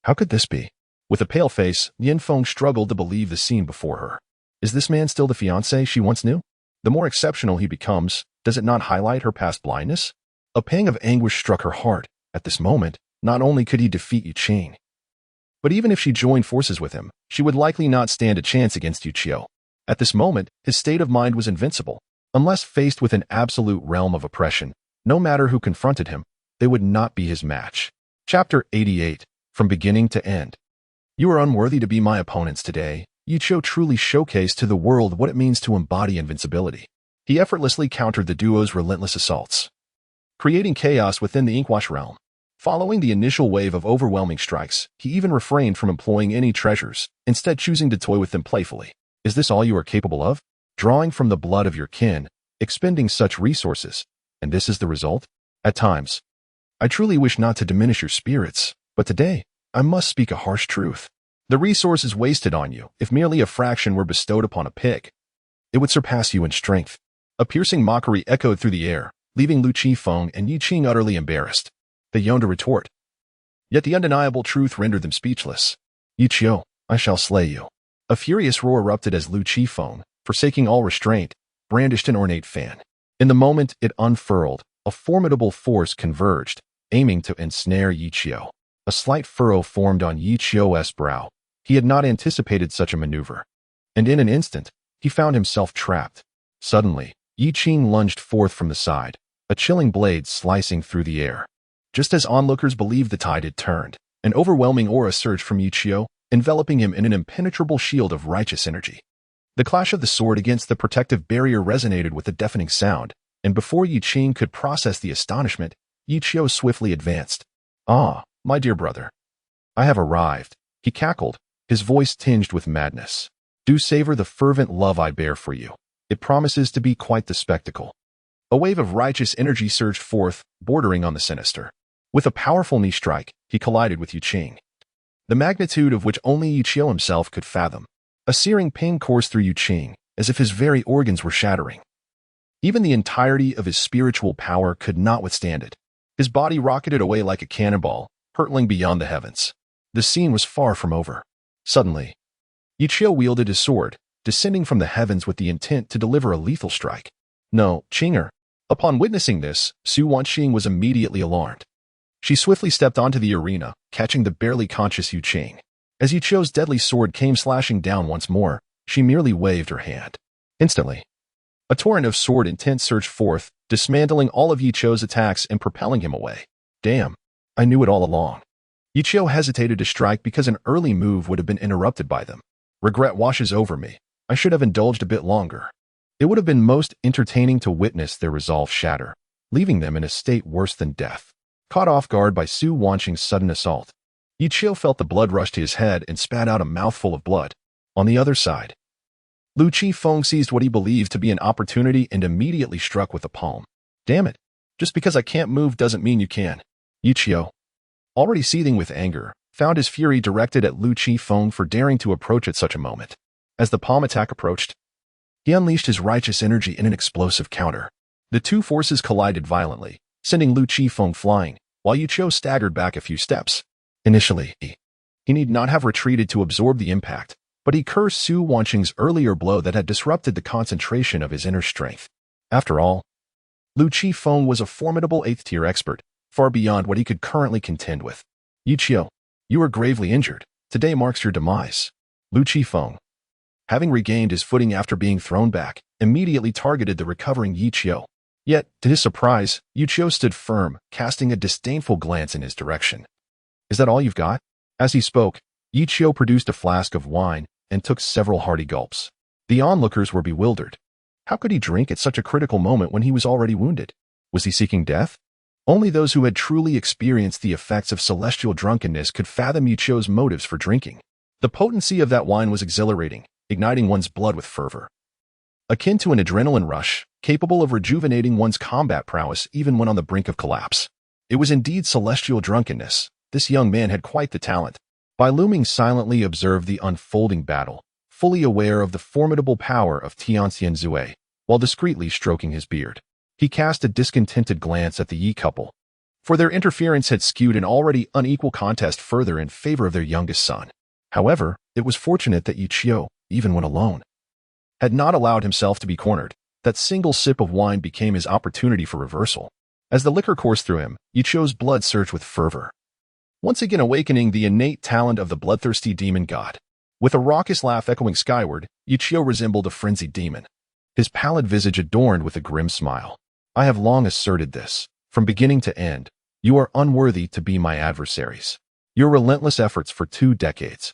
How could this be? With a pale face, Yanfeng struggled to believe the scene before her. Is this man still the fiancé she once knew? The more exceptional he becomes, does it not highlight her past blindness? A pang of anguish struck her heart. At this moment, not only could he defeat Yi Qing, but even if she joined forces with him, she would likely not stand a chance against Yi Qiu. At this moment, his state of mind was invincible. Unless faced with an absolute realm of oppression, no matter who confronted him, they would not be his match. Chapter 88. From beginning to end. You are unworthy to be my opponents today. Yi Qiu truly showcased to the world what it means to embody invincibility. He effortlessly countered the duo's relentless assaults, creating chaos within the Inkwash realm. Following the initial wave of overwhelming strikes, he even refrained from employing any treasures, instead choosing to toy with them playfully. Is this all you are capable of? Drawing from the blood of your kin, expending such resources, and this is the result? At times, I truly wish not to diminish your spirits, but today, I must speak a harsh truth. The resources wasted on you, if merely a fraction were bestowed upon a pig, it would surpass you in strength. A piercing mockery echoed through the air, leaving Lu Qifeng and Yi Qing utterly embarrassed. They yearned to retort, yet the undeniable truth rendered them speechless. Yi Qiu, I shall slay you. A furious roar erupted as Lu Qifeng, forsaking all restraint, brandished an ornate fan. In the moment it unfurled, a formidable force converged, aiming to ensnare Yi Qiu. A slight furrow formed on Yi Qiu's brow. He had not anticipated such a maneuver, and in an instant, he found himself trapped. Suddenly, Yi Qing lunged forth from the side, a chilling blade slicing through the air. Just as onlookers believed the tide had turned, an overwhelming aura surged from Yi Qiu, enveloping him in an impenetrable shield of righteous energy. The clash of the sword against the protective barrier resonated with a deafening sound, and before Yi Qing could process the astonishment, Yi Qiu swiftly advanced. Ah, my dear brother. I have arrived, he cackled, his voice tinged with madness. Do savor the fervent love I bear for you. It promises to be quite the spectacle. A wave of righteous energy surged forth, bordering on the sinister. With a powerful knee strike, he collided with Yi Qing, the magnitude of which only Yi Qiu himself could fathom. A searing pain coursed through Yi Qing, as if his very organs were shattering. Even the entirety of his spiritual power could not withstand it. His body rocketed away like a cannonball, hurtling beyond the heavens. The scene was far from over. Suddenly, Yi Qiu wielded his sword, descending from the heavens with the intent to deliver a lethal strike. No, Qinger. Upon witnessing this, Su Wanqing was immediately alarmed. She swiftly stepped onto the arena, catching the barely conscious Yi Qing. As Yi Qiu's deadly sword came slashing down once more, she merely waved her hand. Instantly, a torrent of sword intent surged forth, dismantling all of Yi Qiu's attacks and propelling him away. Damn, I knew it all along. Yi Qiu hesitated to strike because an early move would have been interrupted by them. Regret washes over me. I should have indulged a bit longer. It would have been most entertaining to witness their resolve shatter, leaving them in a state worse than death. Caught off guard by Su Wanqing's sudden assault, Yi Qiu felt the blood rush to his head and spat out a mouthful of blood. On the other side, Lu Qifeng seized what he believed to be an opportunity and immediately struck with the palm. Damn it. Just because I can't move doesn't mean you can. Yi Qiu, already seething with anger, found his fury directed at Lu Qifeng for daring to approach at such a moment. As the palm attack approached, he unleashed his righteous energy in an explosive counter. The two forces collided violently, sending Lu Qifeng flying, while Yi Qiu staggered back a few steps. Initially, he need not have retreated to absorb the impact, but he cursed Su Wanqing's earlier blow that had disrupted the concentration of his inner strength. After all, Lu Qifeng was a formidable 8th-tier expert, far beyond what he could currently contend with. Yi Qiu, you are gravely injured. Today marks your demise. Lu Qifeng, having regained his footing after being thrown back, immediately targeted the recovering Yi Qiu. Yet, to his surprise, Yi Qiu stood firm, casting a disdainful glance in his direction. Is that all you've got? As he spoke, Yi Qiu produced a flask of wine and took several hearty gulps. The onlookers were bewildered. How could he drink at such a critical moment when he was already wounded? Was he seeking death? Only those who had truly experienced the effects of celestial drunkenness could fathom Yi Qiu's motives for drinking. The potency of that wine was exhilarating, igniting one's blood with fervor. Akin to an adrenaline rush, capable of rejuvenating one's combat prowess even when on the brink of collapse. It was indeed celestial drunkenness. This young man had quite the talent. Bai Luming silently observed the unfolding battle, fully aware of the formidable power of Tianxian Zue, while discreetly stroking his beard. He cast a discontented glance at the Yi couple, for their interference had skewed an already unequal contest further in favor of their youngest son. However, it was fortunate that Yi Qiu, even when alone, had not allowed himself to be cornered. That single sip of wine became his opportunity for reversal. As the liquor coursed through him, Yi Qiu's blood surged with fervor, once again awakening the innate talent of the bloodthirsty demon god. With a raucous laugh echoing skyward, Yi Qiu resembled a frenzied demon, his pallid visage adorned with a grim smile. I have long asserted this. From beginning to end, you are unworthy to be my adversaries. Your relentless efforts for 2 decades,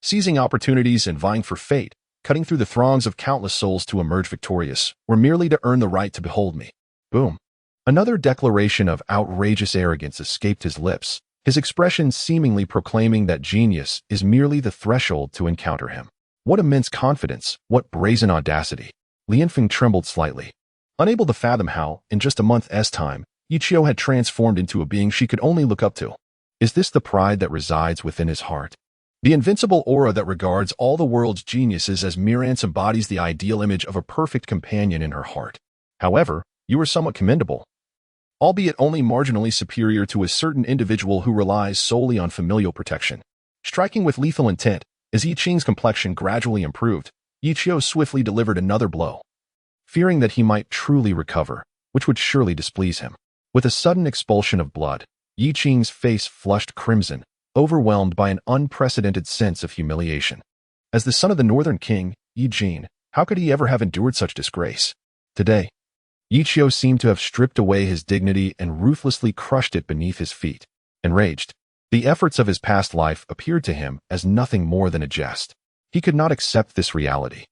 seizing opportunities and vying for fate, cutting through the throngs of countless souls to emerge victorious, were merely to earn the right to behold me. Boom. Another declaration of outrageous arrogance escaped his lips, his expression seemingly proclaiming that genius is merely the threshold to encounter him. What immense confidence, what brazen audacity. Lianfeng trembled slightly, unable to fathom how, in just a month's time, Yi Qiu had transformed into a being she could only look up to. Is this the pride that resides within his heart? The invincible aura that regards all the world's geniuses as myriads embodies the ideal image of a perfect companion in her heart. However, you are somewhat commendable, albeit only marginally superior to a certain individual who relies solely on familial protection. Striking with lethal intent, as Yi Qing's complexion gradually improved, Yi Qiu swiftly delivered another blow, fearing that he might truly recover, which would surely displease him. With a sudden expulsion of blood, Yi Qing's face flushed crimson, overwhelmed by an unprecedented sense of humiliation. As the son of the Northern King, Yi Jin, how could he ever have endured such disgrace? Today, Yi Qiu seemed to have stripped away his dignity and ruthlessly crushed it beneath his feet. Enraged, the efforts of his past life appeared to him as nothing more than a jest. He could not accept this reality.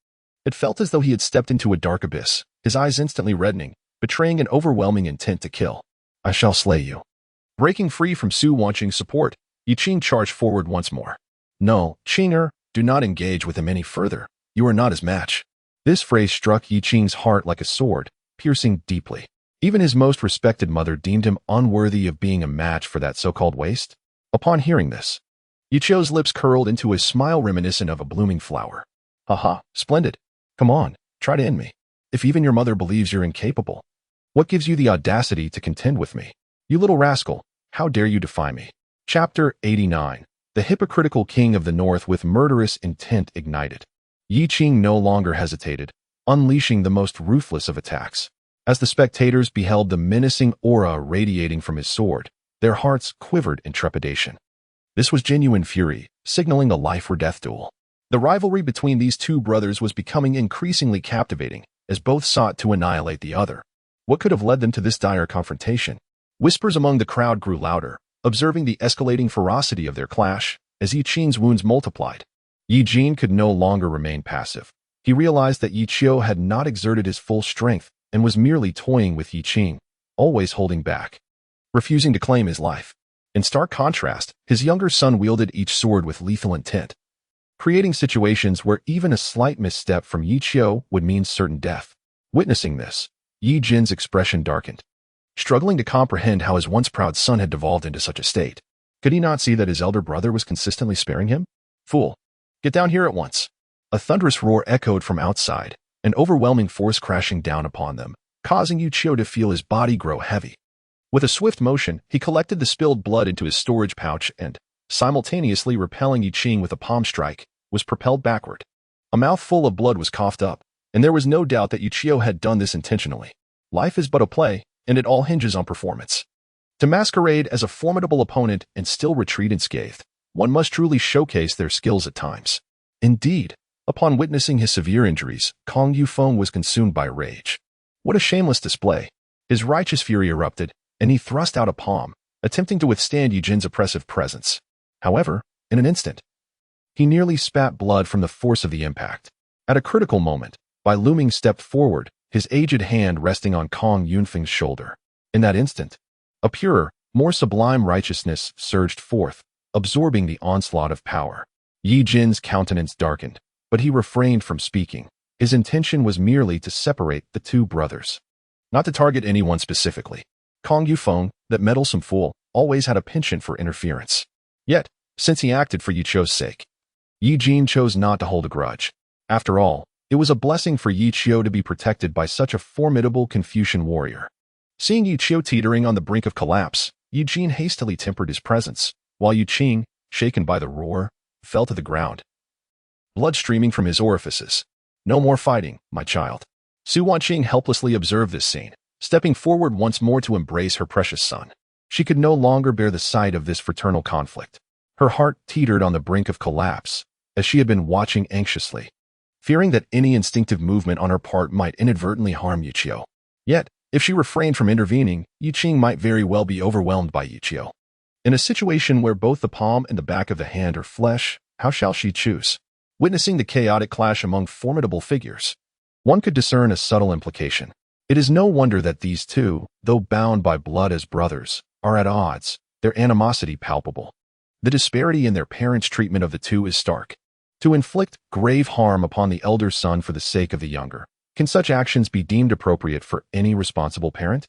It felt as though he had stepped into a dark abyss, his eyes instantly reddening, betraying an overwhelming intent to kill. I shall slay you. Breaking free from Su Wanqing's support, Yi Qing charged forward once more. No, Qinger, do not engage with him any further. You are not his match. This phrase struck Yi Qing's heart like a sword, piercing deeply. Even his most respected mother deemed him unworthy of being a match for that so-called waste. Upon hearing this, Yi Qiu's lips curled into a smile reminiscent of a blooming flower. Haha, splendid. Come on, try to end me. If even your mother believes you're incapable, what gives you the audacity to contend with me? You little rascal, how dare you defy me? Chapter 89. The hypocritical king of the north with murderous intent ignited. Yi Qing no longer hesitated, unleashing the most ruthless of attacks. As the spectators beheld the menacing aura radiating from his sword, their hearts quivered in trepidation. This was genuine fury, signaling a life-or-death duel. The rivalry between these two brothers was becoming increasingly captivating, as both sought to annihilate the other. What could have led them to this dire confrontation? Whispers among the crowd grew louder, observing the escalating ferocity of their clash. As Yi Qing's wounds multiplied, Yi Jin could no longer remain passive. He realized that Yi Qiu had not exerted his full strength and was merely toying with Yi Qing, always holding back, refusing to claim his life. In stark contrast, his younger son wielded each sword with lethal intent, creating situations where even a slight misstep from Yi Qiu would mean certain death. Witnessing this, Yi Jin's expression darkened, struggling to comprehend how his once proud son had devolved into such a state. Could he not see that his elder brother was consistently sparing him? Fool! Get down here at once! A thunderous roar echoed from outside, an overwhelming force crashing down upon them, causing Yi Qiu to feel his body grow heavy. With a swift motion, he collected the spilled blood into his storage pouch and, simultaneously repelling Yi Qing with a palm strike, was propelled backward. A mouthful of blood was coughed up, and there was no doubt that Yi Qiu had done this intentionally. Life is but a play, and it all hinges on performance. To masquerade as a formidable opponent and still retreat unscathed, one must truly showcase their skills at times. Indeed, upon witnessing his severe injuries, Kong Yufeng was consumed by rage. What a shameless display! His righteous fury erupted, and he thrust out a palm, attempting to withstand Yi Jin's oppressive presence. However, in an instant, he nearly spat blood from the force of the impact. At a critical moment, Bai Luming stepped forward, his aged hand resting on Kong Yunfeng's shoulder. In that instant, a purer, more sublime righteousness surged forth, absorbing the onslaught of power. Yi Jin's countenance darkened, but he refrained from speaking. His intention was merely to separate the two brothers, not to target anyone specifically. Kong Yufeng, that meddlesome fool, always had a penchant for interference. Yet, since he acted for Yi Qiu's sake, Yi Jin chose not to hold a grudge. After all, it was a blessing for Yi Qiu to be protected by such a formidable Confucian warrior. Seeing Yi Qiu teetering on the brink of collapse, Yi Jin hastily tempered his presence, while Yi Qing, shaken by the roar, fell to the ground, blood streaming from his orifices. No more fighting, my child. Su Wanqing helplessly observed this scene, stepping forward once more to embrace her precious son. She could no longer bear the sight of this fraternal conflict. Her heart teetered on the brink of collapse, as she had been watching anxiously, fearing that any instinctive movement on her part might inadvertently harm Yi Qiu. Yet, if she refrained from intervening, Yi Qing might very well be overwhelmed by Yi Qiu. In a situation where both the palm and the back of the hand are flesh, how shall she choose? Witnessing the chaotic clash among formidable figures, one could discern a subtle implication. It is no wonder that these two, though bound by blood as brothers, are at odds, their animosity palpable. The disparity in their parents' treatment of the two is stark. To inflict grave harm upon the elder son for the sake of the younger, can such actions be deemed appropriate for any responsible parent?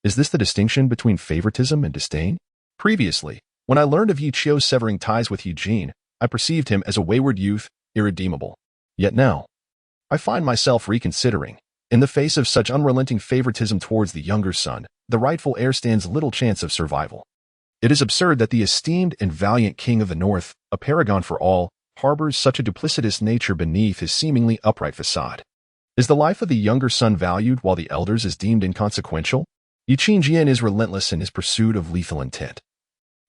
Is this the distinction between favoritism and disdain? Previously, when I learned of Yi Qiu severing ties with Yi Jin, I perceived him as a wayward youth, irredeemable. Yet now, I find myself reconsidering. In the face of such unrelenting favoritism towards the younger son, the rightful heir stands little chance of survival. It is absurd that the esteemed and valiant king of the north, a paragon for all, harbors such a duplicitous nature beneath his seemingly upright facade. Is the life of the younger son valued while the elder's is deemed inconsequential? Yi Qingjian is relentless in his pursuit of lethal intent,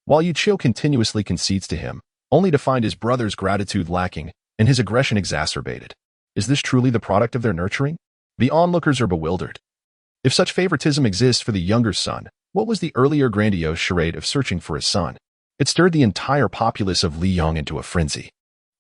while Yi Qiu continuously concedes to him, only to find his brother's gratitude lacking and his aggression exacerbated. Is this truly the product of their nurturing? The onlookers are bewildered. If such favoritism exists for the younger son, what was the earlier grandiose charade of searching for his son? It stirred the entire populace of Liyang into a frenzy.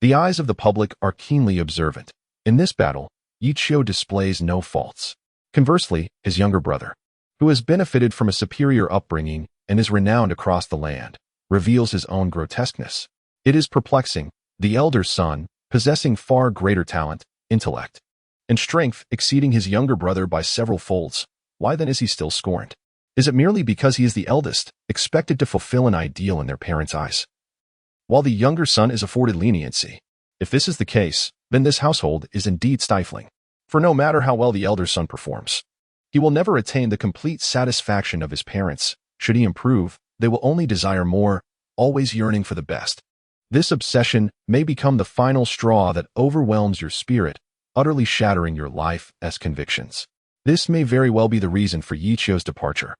The eyes of the public are keenly observant. In this battle, Yi Qiu displays no faults. Conversely, his younger brother, who has benefited from a superior upbringing and is renowned across the land, reveals his own grotesqueness. It is perplexing. The elder son, possessing far greater talent, intellect, and strength exceeding his younger brother by several folds, why then is he still scorned? Is it merely because he is the eldest, expected to fulfill an ideal in their parents' eyes, while the younger son is afforded leniency? If this is the case, then this household is indeed stifling. For no matter how well the elder son performs, he will never attain the complete satisfaction of his parents. Should he improve, they will only desire more, always yearning for the best. This obsession may become the final straw that overwhelms your spirit, utterly shattering your life as convictions. This may very well be the reason for Yi Qiu's departure.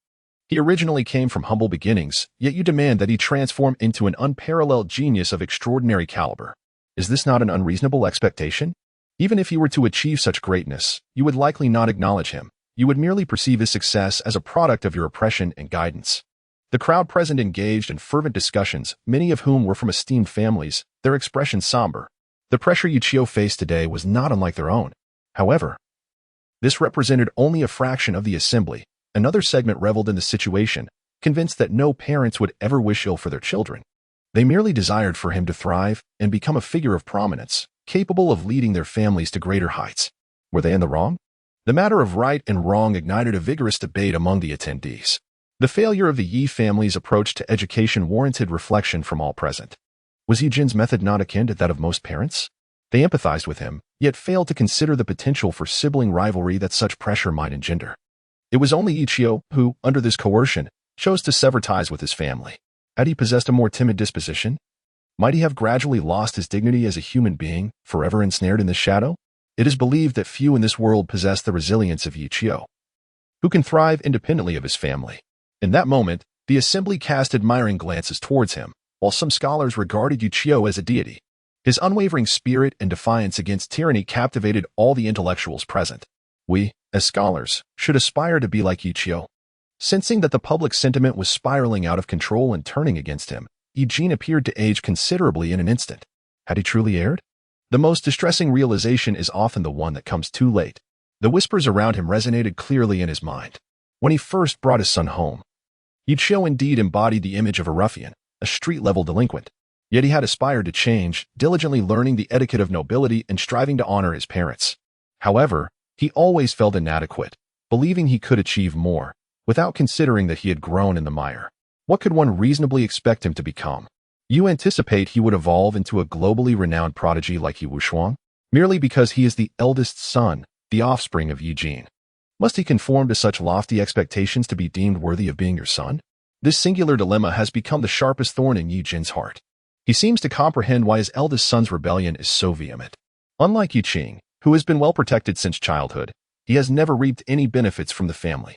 He originally came from humble beginnings, yet you demand that he transform into an unparalleled genius of extraordinary caliber. Is this not an unreasonable expectation? Even if he were to achieve such greatness, you would likely not acknowledge him. You would merely perceive his success as a product of your oppression and guidance. The crowd present engaged in fervent discussions, many of whom were from esteemed families, their expressions somber. The pressure Yi Qiu faced today was not unlike their own. However, this represented only a fraction of the assembly. Another segment reveled in the situation, convinced that no parents would ever wish ill for their children. They merely desired for him to thrive and become a figure of prominence, capable of leading their families to greater heights. Were they in the wrong? The matter of right and wrong ignited a vigorous debate among the attendees. The failure of the Yi family's approach to education warranted reflection from all present. Was Yi Jin's method not akin to that of most parents? They empathized with him, yet failed to consider the potential for sibling rivalry that such pressure might engender. It was only Ichio who, under this coercion, chose to sever ties with his family. Had he possessed a more timid disposition? Might he have gradually lost his dignity as a human being, forever ensnared in the shadow? It is believed that few in this world possess the resilience of Ichio, who can thrive independently of his family. In that moment, the assembly cast admiring glances towards him, while some scholars regarded Ichio as a deity. His unwavering spirit and defiance against tyranny captivated all the intellectuals present. We, as scholars, should aspire to be like Ichio. Sensing that the public sentiment was spiraling out of control and turning against him, Yi Jin appeared to age considerably in an instant. Had he truly erred? The most distressing realization is often the one that comes too late. The whispers around him resonated clearly in his mind. When he first brought his son home, Ichio indeed embodied the image of a ruffian, a street-level delinquent. Yet he had aspired to change, diligently learning the etiquette of nobility and striving to honor his parents. However, he always felt inadequate, believing he could achieve more, without considering that he had grown in the mire. What could one reasonably expect him to become? You anticipate he would evolve into a globally renowned prodigy like Yi Wushuang, merely because he is the eldest son, the offspring of Yi Jin. Must he conform to such lofty expectations to be deemed worthy of being your son? This singular dilemma has become the sharpest thorn in Yi Jin's heart. He seems to comprehend why his eldest son's rebellion is so vehement. Unlike Yi Qing, who has been well protected since childhood, he has never reaped any benefits from the family.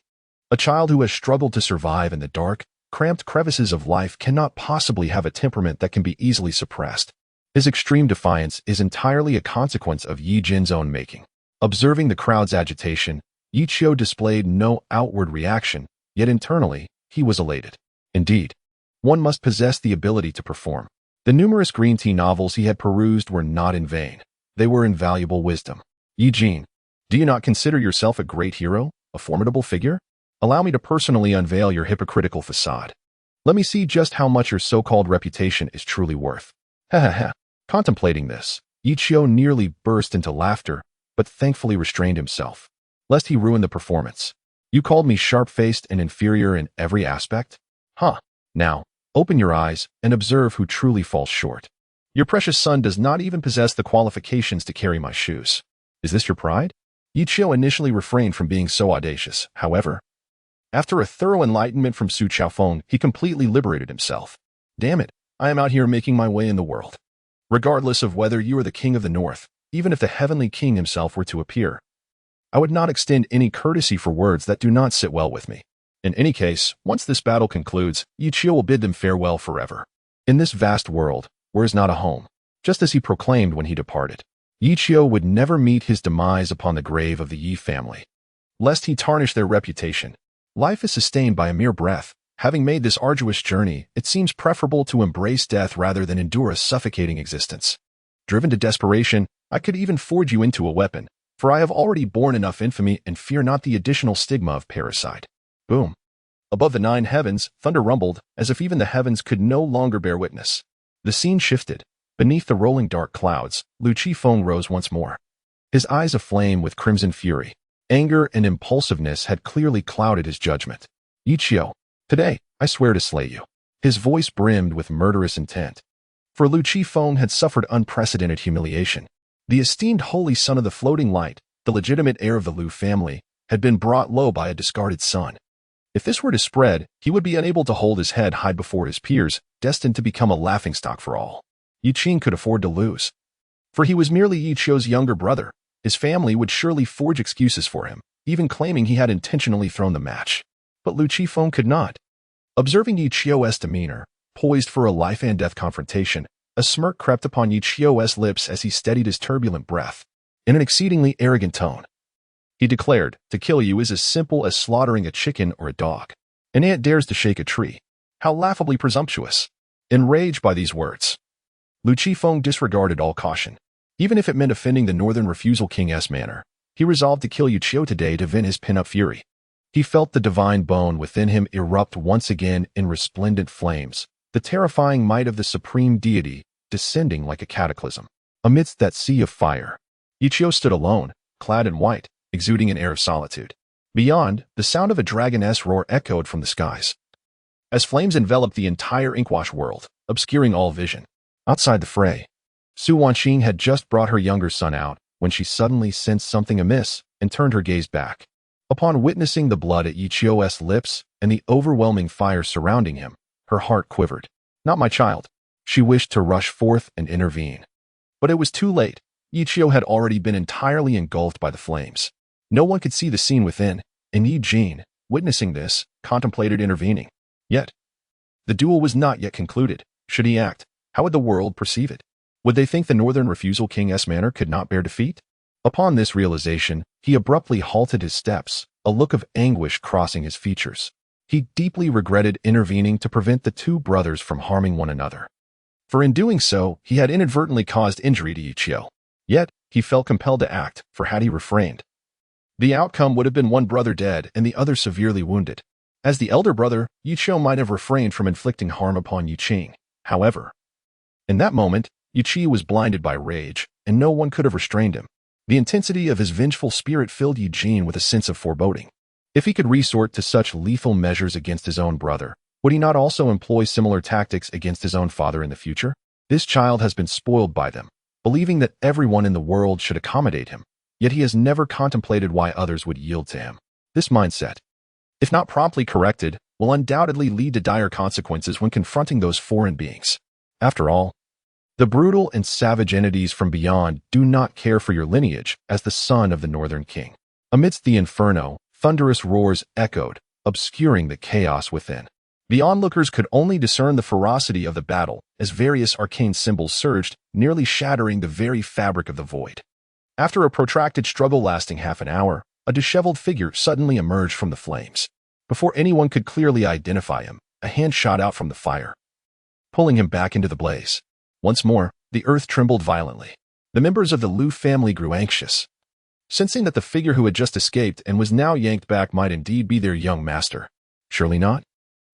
A child who has struggled to survive in the dark, cramped crevices of life cannot possibly have a temperament that can be easily suppressed. His extreme defiance is entirely a consequence of Yi Jin's own making. Observing the crowd's agitation, Ichio displayed no outward reaction, yet internally, he was elated. Indeed, one must possess the ability to perform. The numerous green tea novels he had perused were not in vain. They were invaluable wisdom. Yi Jin, do you not consider yourself a great hero, a formidable figure? Allow me to personally unveil your hypocritical facade. Let me see just how much your so-called reputation is truly worth. Ha ha ha. Contemplating this, Ichio nearly burst into laughter, but thankfully restrained himself, lest he ruin the performance. You called me sharp-faced and inferior in every aspect? Huh. Now, open your eyes and observe who truly falls short. Your precious son does not even possess the qualifications to carry my shoes. Is this your pride? Ichio initially refrained from being so audacious. However, after a thorough enlightenment from Su Chaofeng, he completely liberated himself. Damn it, I am out here making my way in the world. Regardless of whether you are the king of the north, even if the heavenly king himself were to appear, I would not extend any courtesy for words that do not sit well with me. In any case, once this battle concludes, Ichio will bid them farewell forever. In this vast world, where is not a home, just as he proclaimed when he departed. Ichio would never meet his demise upon the grave of the Yi family, lest he tarnish their reputation. Life is sustained by a mere breath. Having made this arduous journey, it seems preferable to embrace death rather than endure a suffocating existence. Driven to desperation, I could even forge you into a weapon, for I have already borne enough infamy and fear not the additional stigma of parricide. Boom. Above the 9 heavens, thunder rumbled, as if even the heavens could no longer bear witness. The scene shifted. Beneath the rolling dark clouds, Lu Qifeng rose once more. His eyes aflame with crimson fury. Anger and impulsiveness had clearly clouded his judgment. Ichio, today, I swear to slay you. His voice brimmed with murderous intent. For Lu Qifeng had suffered unprecedented humiliation. The esteemed holy son of the floating light, the legitimate heir of the Lu family, had been brought low by a discarded son. If this were to spread, he would be unable to hold his head high before his peers, destined to become a laughingstock for all. Yi Qing could afford to lose. For he was merely Ichio's younger brother. His family would surely forge excuses for him, even claiming he had intentionally thrown the match. But Lu Qifeng could not. Observing Ichio's demeanor, poised for a life-and-death confrontation, a smirk crept upon Ichio's lips as he steadied his turbulent breath. In an exceedingly arrogant tone, he declared, to kill you is as simple as slaughtering a chicken or a dog. An ant dares to shake a tree. How laughably presumptuous. Enraged by these words, Lu Qifeng disregarded all caution. Even if it meant offending the Northern Refusal King's manner, he resolved to kill Ichio today to vent his pent-up fury. He felt the divine bone within him erupt once again in resplendent flames, the terrifying might of the supreme deity descending like a cataclysm. Amidst that sea of fire, Ichio stood alone, clad in white, exuding an air of solitude. Beyond, the sound of a dragoness roar echoed from the skies, as flames enveloped the entire inkwash world, obscuring all vision. Outside the fray, Su Wanqing had just brought her younger son out when she suddenly sensed something amiss and turned her gaze back. Upon witnessing the blood at Ichio's lips and the overwhelming fire surrounding him, her heart quivered. Not my child. She wished to rush forth and intervene. But it was too late. Ichio had already been entirely engulfed by the flames. No one could see the scene within, and Yi Jin, witnessing this, contemplated intervening. Yet, the duel was not yet concluded. Should he act, how would the world perceive it? Would they think the Northern Refusal King's manner could not bear defeat? Upon this realization, he abruptly halted his steps, a look of anguish crossing his features. He deeply regretted intervening to prevent the two brothers from harming one another. For in doing so, he had inadvertently caused injury to Ichio. Yet, he felt compelled to act, for had he refrained, the outcome would have been one brother dead and the other severely wounded. As the elder brother, Ichio might have refrained from inflicting harm upon Yuqing. However, in that moment, Yuqi was blinded by rage, and no one could have restrained him. The intensity of his vengeful spirit filled Eugene with a sense of foreboding. If he could resort to such lethal measures against his own brother, would he not also employ similar tactics against his own father in the future? This child has been spoiled by them, believing that everyone in the world should accommodate him, yet he has never contemplated why others would yield to him. This mindset, if not promptly corrected, will undoubtedly lead to dire consequences when confronting those foreign beings. After all, the brutal and savage entities from beyond do not care for your lineage as the son of the Northern King. Amidst the inferno, thunderous roars echoed, obscuring the chaos within. The onlookers could only discern the ferocity of the battle as various arcane symbols surged, nearly shattering the very fabric of the void. After a protracted struggle lasting half an hour, a disheveled figure suddenly emerged from the flames. Before anyone could clearly identify him, a hand shot out from the fire, pulling him back into the blaze. Once more, the earth trembled violently. The members of the Liu family grew anxious, sensing that the figure who had just escaped and was now yanked back might indeed be their young master. Surely not?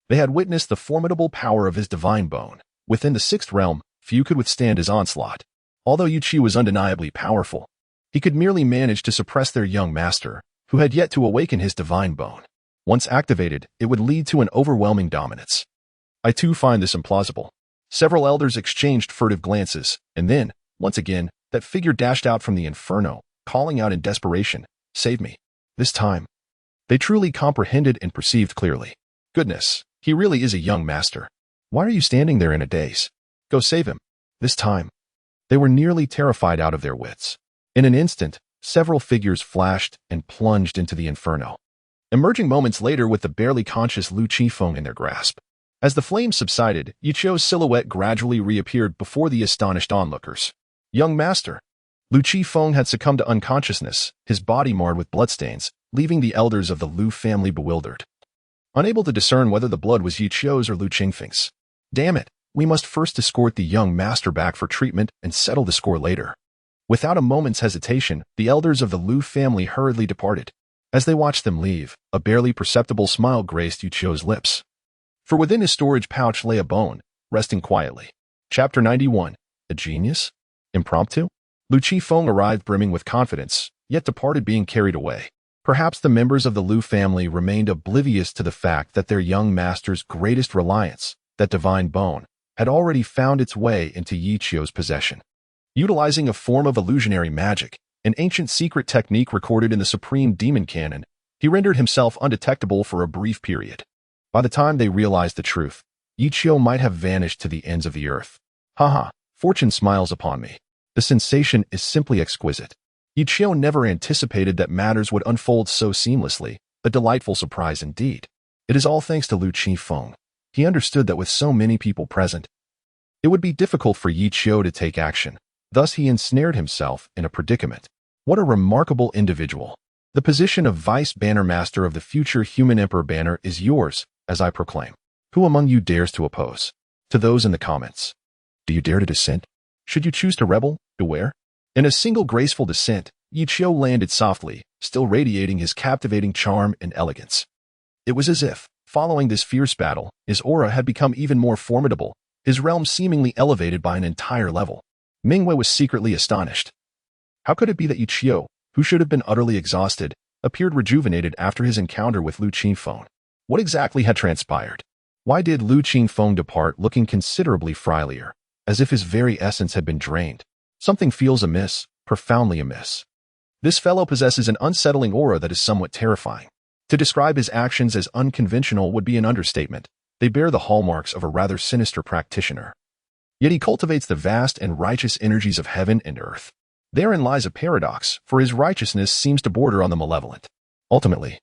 They had witnessed the formidable power of his divine bone. Within the sixth realm, few could withstand his onslaught. Although Yuqi was undeniably powerful, he could merely manage to suppress their young master, who had yet to awaken his divine bone. Once activated, it would lead to an overwhelming dominance. I too find this implausible. Several elders exchanged furtive glances, and then, once again, that figure dashed out from the inferno, calling out in desperation, "Save me." This time, they truly comprehended and perceived clearly. Goodness, he really is a young master. Why are you standing there in a daze? Go save him. This time, they were nearly terrified out of their wits. In an instant, several figures flashed and plunged into the inferno, emerging moments later with the barely conscious Lu Qifeng in their grasp. As the flames subsided, Yichio's silhouette gradually reappeared before the astonished onlookers. Young master! Lu Qifeng had succumbed to unconsciousness, his body marred with bloodstains, leaving the elders of the Lu family bewildered, unable to discern whether the blood was Yichio's or Lu Qingfeng's. Damn it, we must first escort the young master back for treatment and settle the score later. Without a moment's hesitation, the elders of the Lu family hurriedly departed. As they watched them leave, a barely perceptible smile graced Yichio's lips. For within his storage pouch lay a bone, resting quietly. Chapter 91. A genius? Impromptu? Lu Qifeng arrived brimming with confidence, yet departed being carried away. Perhaps the members of the Lu family remained oblivious to the fact that their young master's greatest reliance, that divine bone, had already found its way into Yichio's possession. Utilizing a form of illusionary magic, an ancient secret technique recorded in the Supreme Demon Canon, he rendered himself undetectable for a brief period. By the time they realized the truth, Yichio might have vanished to the ends of the earth. Haha, fortune smiles upon me. The sensation is simply exquisite. Yichio never anticipated that matters would unfold so seamlessly, a delightful surprise indeed. It is all thanks to Lu Qifeng. He understood that with so many people present, it would be difficult for Yichio to take action. Thus he ensnared himself in a predicament. What a remarkable individual. The position of Vice Banner Master of the future Human Emperor Banner is yours, as I proclaim. Who among you dares to oppose? To those in the comments. Do you dare to dissent? Should you choose to rebel, beware. In a single graceful descent, Yichio landed softly, still radiating his captivating charm and elegance. It was as if, Following this fierce battle, his aura had become even more formidable, his realm seemingly elevated by an entire level. Mingwei was secretly astonished. How could it be that Yiqiu, who should have been utterly exhausted, appeared rejuvenated after his encounter with Lu Qingfeng? What exactly had transpired? Why did Lu Qingfeng depart looking considerably frilier, as if his very essence had been drained? Something feels amiss, profoundly amiss. This fellow possesses an unsettling aura that is somewhat terrifying. To describe his actions as unconventional would be an understatement. They bear the hallmarks of a rather sinister practitioner. Yet he cultivates the vast and righteous energies of heaven and earth. Therein lies a paradox, for his righteousness seems to border on the malevolent. Ultimately,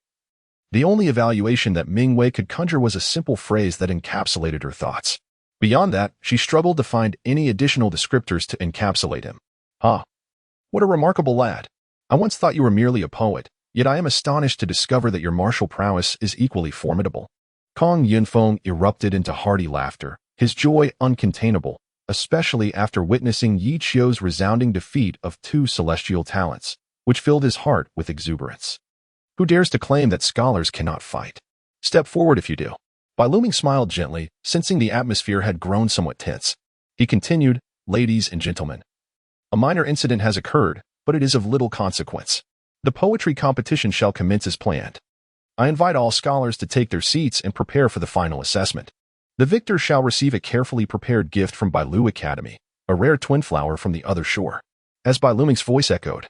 the only evaluation that Mingwei could conjure was a simple phrase that encapsulated her thoughts. Beyond that, she struggled to find any additional descriptors to encapsulate him. What a remarkable lad. I once thought you were merely a poet, yet I am astonished to discover that your martial prowess is equally formidable. Kong Yunfeng erupted into hearty laughter, his joy uncontainable, especially after witnessing Yi Qiu's resounding defeat of 2 celestial talents, which filled his heart with exuberance. Who dares to claim that scholars cannot fight? Step forward if you do. Bai Luming smiled gently, sensing the atmosphere had grown somewhat tense. He continued, ladies and gentlemen. A minor incident has occurred, but it is of little consequence. The poetry competition shall commence as planned. I invite all scholars to take their seats and prepare for the final assessment. The victor shall receive a carefully prepared gift from Bailu Academy, a rare twin flower from the other shore. As Bai Luming's voice echoed,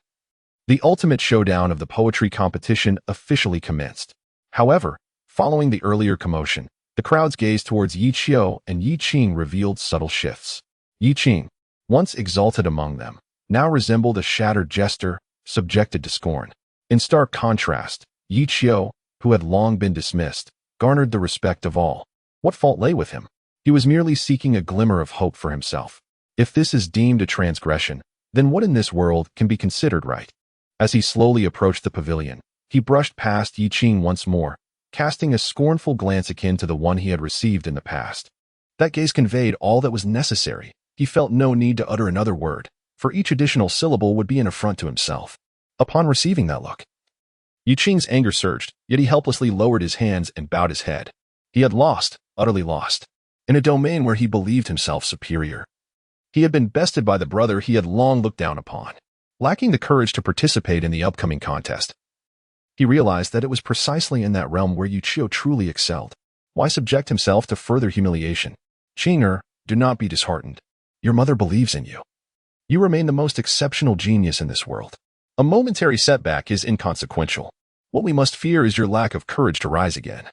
the ultimate showdown of the poetry competition officially commenced. However, following the earlier commotion, the crowd's gaze towards Yi Qiu and Yi Qing revealed subtle shifts. Yi Qing, once exalted among them, now resembled a shattered jester, subjected to scorn. In stark contrast, Yi Qiu, who had long been dismissed, garnered the respect of all. What fault lay with him? He was merely seeking a glimmer of hope for himself. If this is deemed a transgression, then what in this world can be considered right? As he slowly approached the pavilion, he brushed past Yi Qing once more, casting a scornful glance akin to the one he had received in the past. That gaze conveyed all that was necessary. He felt no need to utter another word, for each additional syllable would be an affront to himself. Upon receiving that look, Yi Qing's anger surged, yet he helplessly lowered his hands and bowed his head. He had lost, utterly lost, in a domain where he believed himself superior. He had been bested by the brother he had long looked down upon. Lacking the courage to participate in the upcoming contest, he realized that it was precisely in that realm where Yi Qiu truly excelled. Why subject himself to further humiliation? Qinger, do not be disheartened. Your mother believes in you. You remain the most exceptional genius in this world. A momentary setback is inconsequential. What we must fear is your lack of courage to rise again.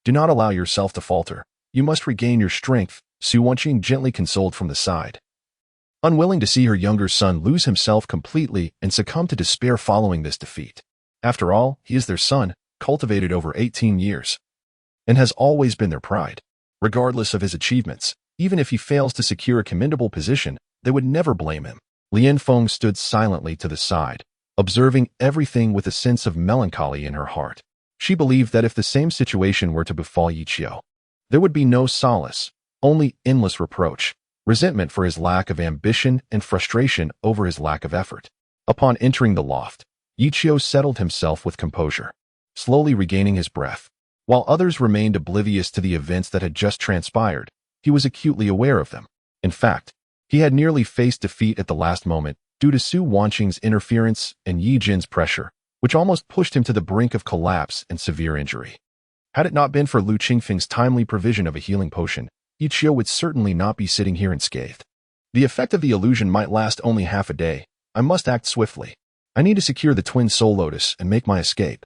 Do not allow yourself to falter. You must regain your strength, Su Wanqing gently consoled from the side. Unwilling to see her younger son lose himself completely and succumb to despair following this defeat. After all, he is their son, cultivated over 18 years, and has always been their pride. Regardless of his achievements, even if he fails to secure a commendable position, they would never blame him. Lian Feng stood silently to the side, observing everything with a sense of melancholy in her heart. She believed that if the same situation were to befall Yi Qiu, there would be no solace, only endless reproach, resentment for his lack of ambition and frustration over his lack of effort. Upon entering the loft, Yi Qiu settled himself with composure, slowly regaining his breath. While others remained oblivious to the events that had just transpired, he was acutely aware of them. In fact, he had nearly faced defeat at the last moment due to Su Wanqing's interference and Yi Jin's pressure, which almost pushed him to the brink of collapse and severe injury. Had it not been for Lu Qingfeng's timely provision of a healing potion, Yi Qiu would certainly not be sitting here unscathed. The effect of the illusion might last only half a day. I must act swiftly. I need to secure the twin soul lotus and make my escape.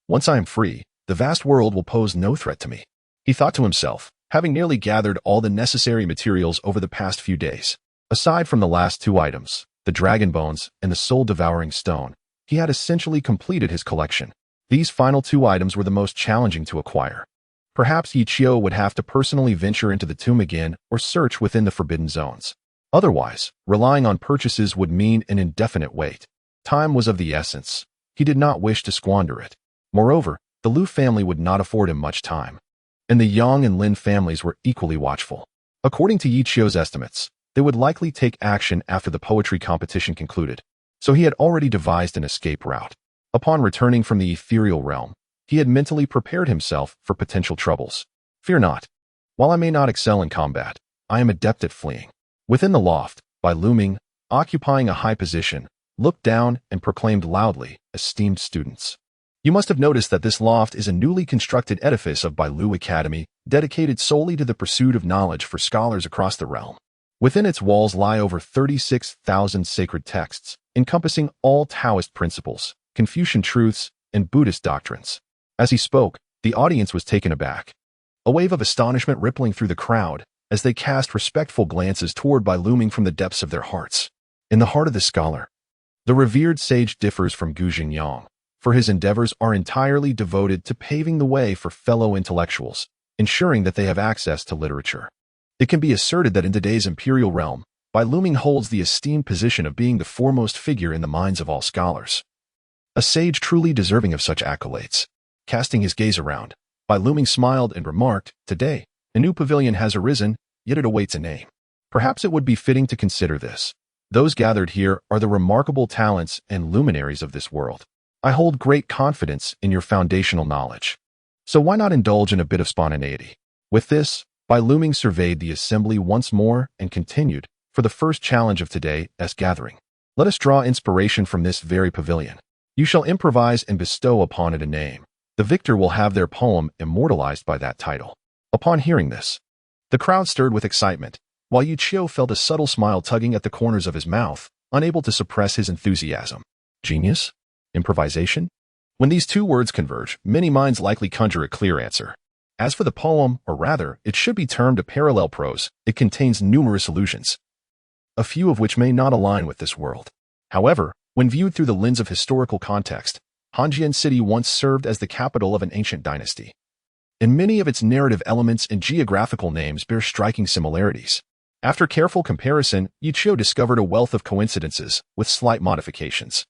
Once I am free, the vast world will pose no threat to me. He thought to himself, having nearly gathered all the necessary materials over the past few days. Aside from the last 2 items, the dragon bones and the soul-devouring stone, he had essentially completed his collection. These final 2 items were the most challenging to acquire. Perhaps Yi Qiu would have to personally venture into the tomb again or search within the forbidden zones. Otherwise, relying on purchases would mean an indefinite wait. Time was of the essence. He did not wish to squander it. Moreover, the Lu family would not afford him much time, and the Yang and Lin families were equally watchful. According to Yi Qiu's estimates, they would likely take action after the poetry competition concluded, so he had already devised an escape route. Upon returning from the ethereal realm, He had mentally prepared himself for potential troubles. Fear not. While I may not excel in combat, I am adept at fleeing. Within the loft, Bai Luming, occupying a high position, looked down and proclaimed loudly, "Esteemed students. You must have noticed that this loft is a newly constructed edifice of Bai Lu Academy, dedicated solely to the pursuit of knowledge for scholars across the realm. Within its walls lie over 36,000 sacred texts, encompassing all Taoist principles, Confucian truths, and Buddhist doctrines." As he spoke, the audience was taken aback. A wave of astonishment rippling through the crowd as they cast respectful glances toward Bai Luming from the depths of their hearts. In the heart of the scholar, the revered sage differs from Gu Jingyang, for his endeavors are entirely devoted to paving the way for fellow intellectuals, ensuring that they have access to literature. It can be asserted that in today's imperial realm, Bai Luming holds the esteemed position of being the foremost figure in the minds of all scholars. A sage truly deserving of such accolades. Casting his gaze around, Bai Luming smiled and remarked, "Today, a new pavilion has arisen, yet it awaits a name. Perhaps it would be fitting to consider this. Those gathered here are the remarkable talents and luminaries of this world. I hold great confidence in your foundational knowledge. So why not indulge in a bit of spontaneity?" With this, Bai Luming surveyed the assembly once more and continued, "For the first challenge of today's gathering, let us draw inspiration from this very pavilion. You shall improvise and bestow upon it a name. The victor will have their poem immortalized by that title." Upon hearing this, the crowd stirred with excitement, while Yu Qiu felt a subtle smile tugging at the corners of his mouth, unable to suppress his enthusiasm. Genius? Improvisation? When these two words converge, many minds likely conjure a clear answer. As for the poem, or rather, it should be termed a parallel prose, it contains numerous allusions, a few of which may not align with this world. However, when viewed through the lens of historical context, Hanjian City once served as the capital of an ancient dynasty, and many of its narrative elements and geographical names bear striking similarities. After careful comparison, Yu Qiu discovered a wealth of coincidences, with slight modifications.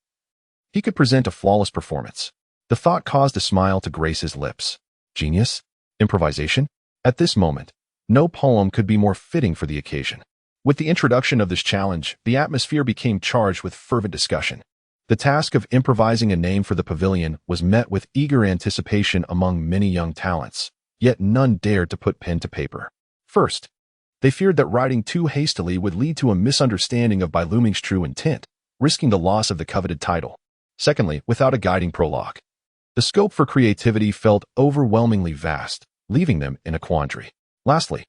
He could present a flawless performance. The thought caused a smile to grace his lips. Genius? Improvisation? At this moment, no poem could be more fitting for the occasion. With the introduction of this challenge, the atmosphere became charged with fervent discussion. The task of improvising a name for the pavilion was met with eager anticipation among many young talents, yet none dared to put pen to paper. First, they feared that writing too hastily would lead to a misunderstanding of Bai Luming's true intent, risking the loss of the coveted title. Secondly, without a guiding prologue, the scope for creativity felt overwhelmingly vast, leaving them in a quandary. Lastly,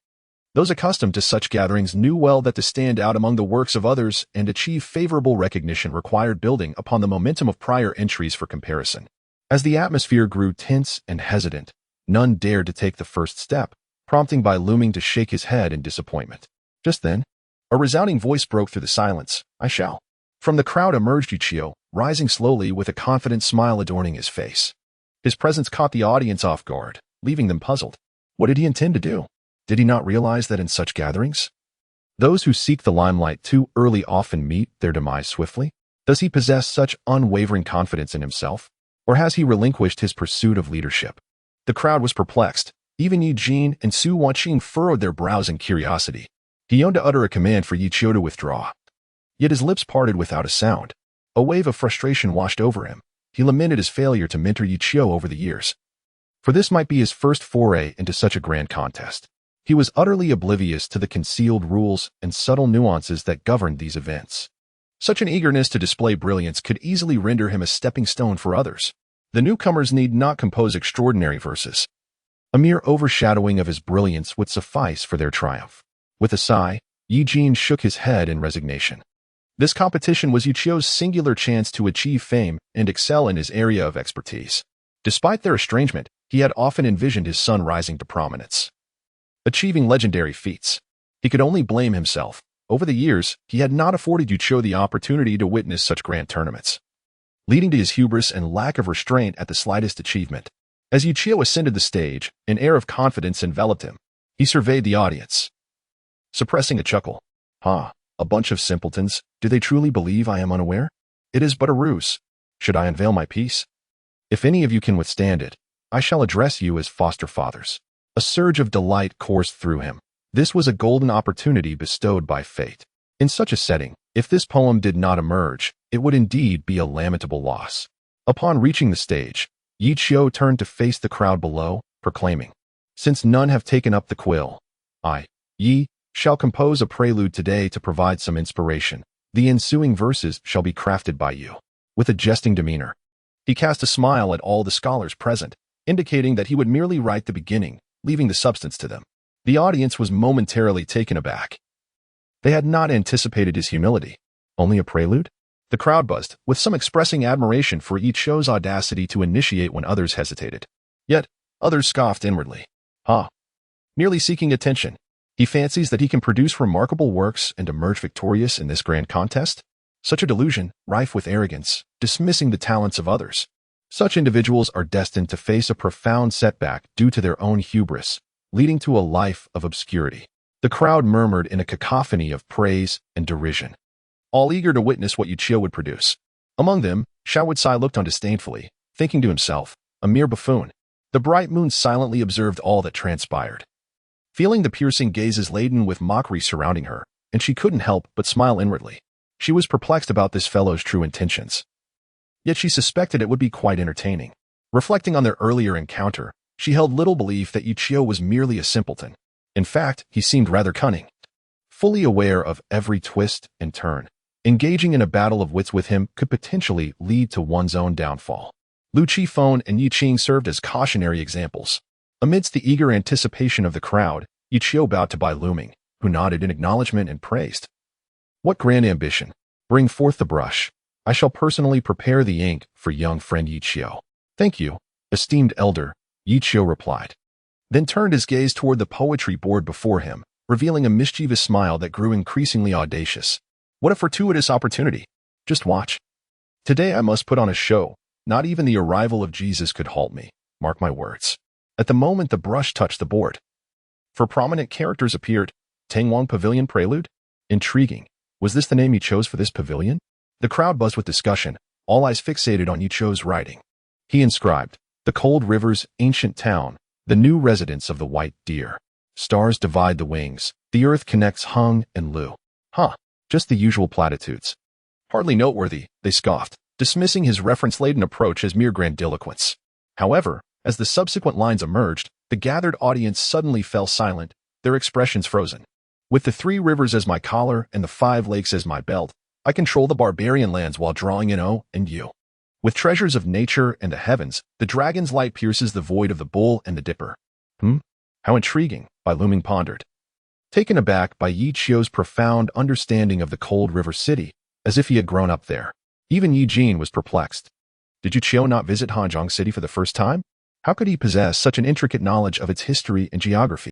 those accustomed to such gatherings knew well that to stand out among the works of others and achieve favorable recognition required building upon the momentum of prior entries for comparison. As the atmosphere grew tense and hesitant, none dared to take the first step, prompting Bai Luming to shake his head in disappointment. Just then, a resounding voice broke through the silence. "I shall." From the crowd emerged Yu Qiu, rising slowly with a confident smile adorning his face. His presence caught the audience off guard, leaving them puzzled. What did he intend to do? Did he not realize that in such gatherings, those who seek the limelight too early often meet their demise swiftly? Does he possess such unwavering confidence in himself? Or has he relinquished his pursuit of leadership? The crowd was perplexed. Even Yi Jin and Su Wanqing furrowed their brows in curiosity. He yearned to utter a command for Yu Qiu to withdraw. Yet his lips parted without a sound. A wave of frustration washed over him. He lamented his failure to mentor Yu Qiu over the years. For this might be his first foray into such a grand contest. He was utterly oblivious to the concealed rules and subtle nuances that governed these events. Such an eagerness to display brilliance could easily render him a stepping stone for others. The newcomers need not compose extraordinary verses. A mere overshadowing of his brilliance would suffice for their triumph. With a sigh, Yi Jin shook his head in resignation. This competition was Yu Qiu's singular chance to achieve fame and excel in his area of expertise. Despite their estrangement, he had often envisioned his son rising to prominence, achieving legendary feats. He could only blame himself. Over the years, he had not afforded Yu Qiu the opportunity to witness such grand tournaments, leading to his hubris and lack of restraint at the slightest achievement. As Yu Qiu ascended the stage, an air of confidence enveloped him. He surveyed the audience, suppressing a chuckle. A bunch of simpletons. Do they truly believe I am unaware? It is but a ruse. Should I unveil my piece? If any of you can withstand it, I shall address you as foster fathers. A surge of delight coursed through him. This was a golden opportunity bestowed by fate. In such a setting, if this poem did not emerge, it would indeed be a lamentable loss. Upon reaching the stage, Yi Qiu turned to face the crowd below, proclaiming, "Since none have taken up the quill, I, Yi, shall compose a prelude today to provide some inspiration. The ensuing verses shall be crafted by you." With a jesting demeanor, he cast a smile at all the scholars present, indicating that he would merely write the beginning, leaving the substance to them. The audience was momentarily taken aback. They had not anticipated his humility. Only a prelude? The crowd buzzed, with some expressing admiration for Yi Qiu's audacity to initiate when others hesitated. Yet, others scoffed inwardly. Merely seeking attention. He fancies that he can produce remarkable works and emerge victorious in this grand contest? Such a delusion, rife with arrogance, dismissing the talents of others. Such individuals are destined to face a profound setback due to their own hubris, leading to a life of obscurity. The crowd murmured in a cacophony of praise and derision, all eager to witness what Yi Qiu would produce. Among them, Xiao Wucai looked on disdainfully, thinking to himself, a mere buffoon. The bright moon silently observed all that transpired, feeling the piercing gazes laden with mockery surrounding her, and she couldn't help but smile inwardly. She was perplexed about this fellow's true intentions. Yet she suspected it would be quite entertaining. Reflecting on their earlier encounter, she held little belief that Yi Qiu was merely a simpleton. In fact, he seemed rather cunning. Fully aware of every twist and turn, engaging in a battle of wits with him could potentially lead to one's own downfall. Lu Qifeng and Yi Qing served as cautionary examples. Amidst the eager anticipation of the crowd, Yi Qiu bowed to Bai Luming, who nodded in acknowledgement and praised. "What grand ambition! Bring forth the brush. I shall personally prepare the ink for young friend Yi Qiu." "Thank you, esteemed elder," Yi Qiu replied, then turned his gaze toward the poetry board before him, revealing a mischievous smile that grew increasingly audacious. "What a fortuitous opportunity! Just watch. Today I must put on a show. Not even the arrival of Jesus could halt me. Mark my words." At the moment the brush touched the board, four prominent characters appeared. Tangwang Pavilion Prelude? Intriguing. Was this the name he chose for this pavilion? The crowd buzzed with discussion, all eyes fixated on Yi Qiu's writing. He inscribed, "The cold river's ancient town, the new residence of the white deer. Stars divide the wings, the earth connects Hung and Lu." Just the usual platitudes. Hardly noteworthy, they scoffed, dismissing his reference-laden approach as mere grandiloquence. However, as the subsequent lines emerged, the gathered audience suddenly fell silent, their expressions frozen. "With the 3 rivers as my collar and the 5 lakes as my belt, I control the barbarian lands while drawing in O and U. With treasures of nature and the heavens, the dragon's light pierces the void of the bull and the dipper." How intriguing, Bai Luming pondered, taken aback by Yi Qiu's profound understanding of the cold river city, as if he had grown up there. Even Yi Jin was perplexed. Did Yi Qiu not visit Hanzhong City for the first time? How could he possess such an intricate knowledge of its history and geography?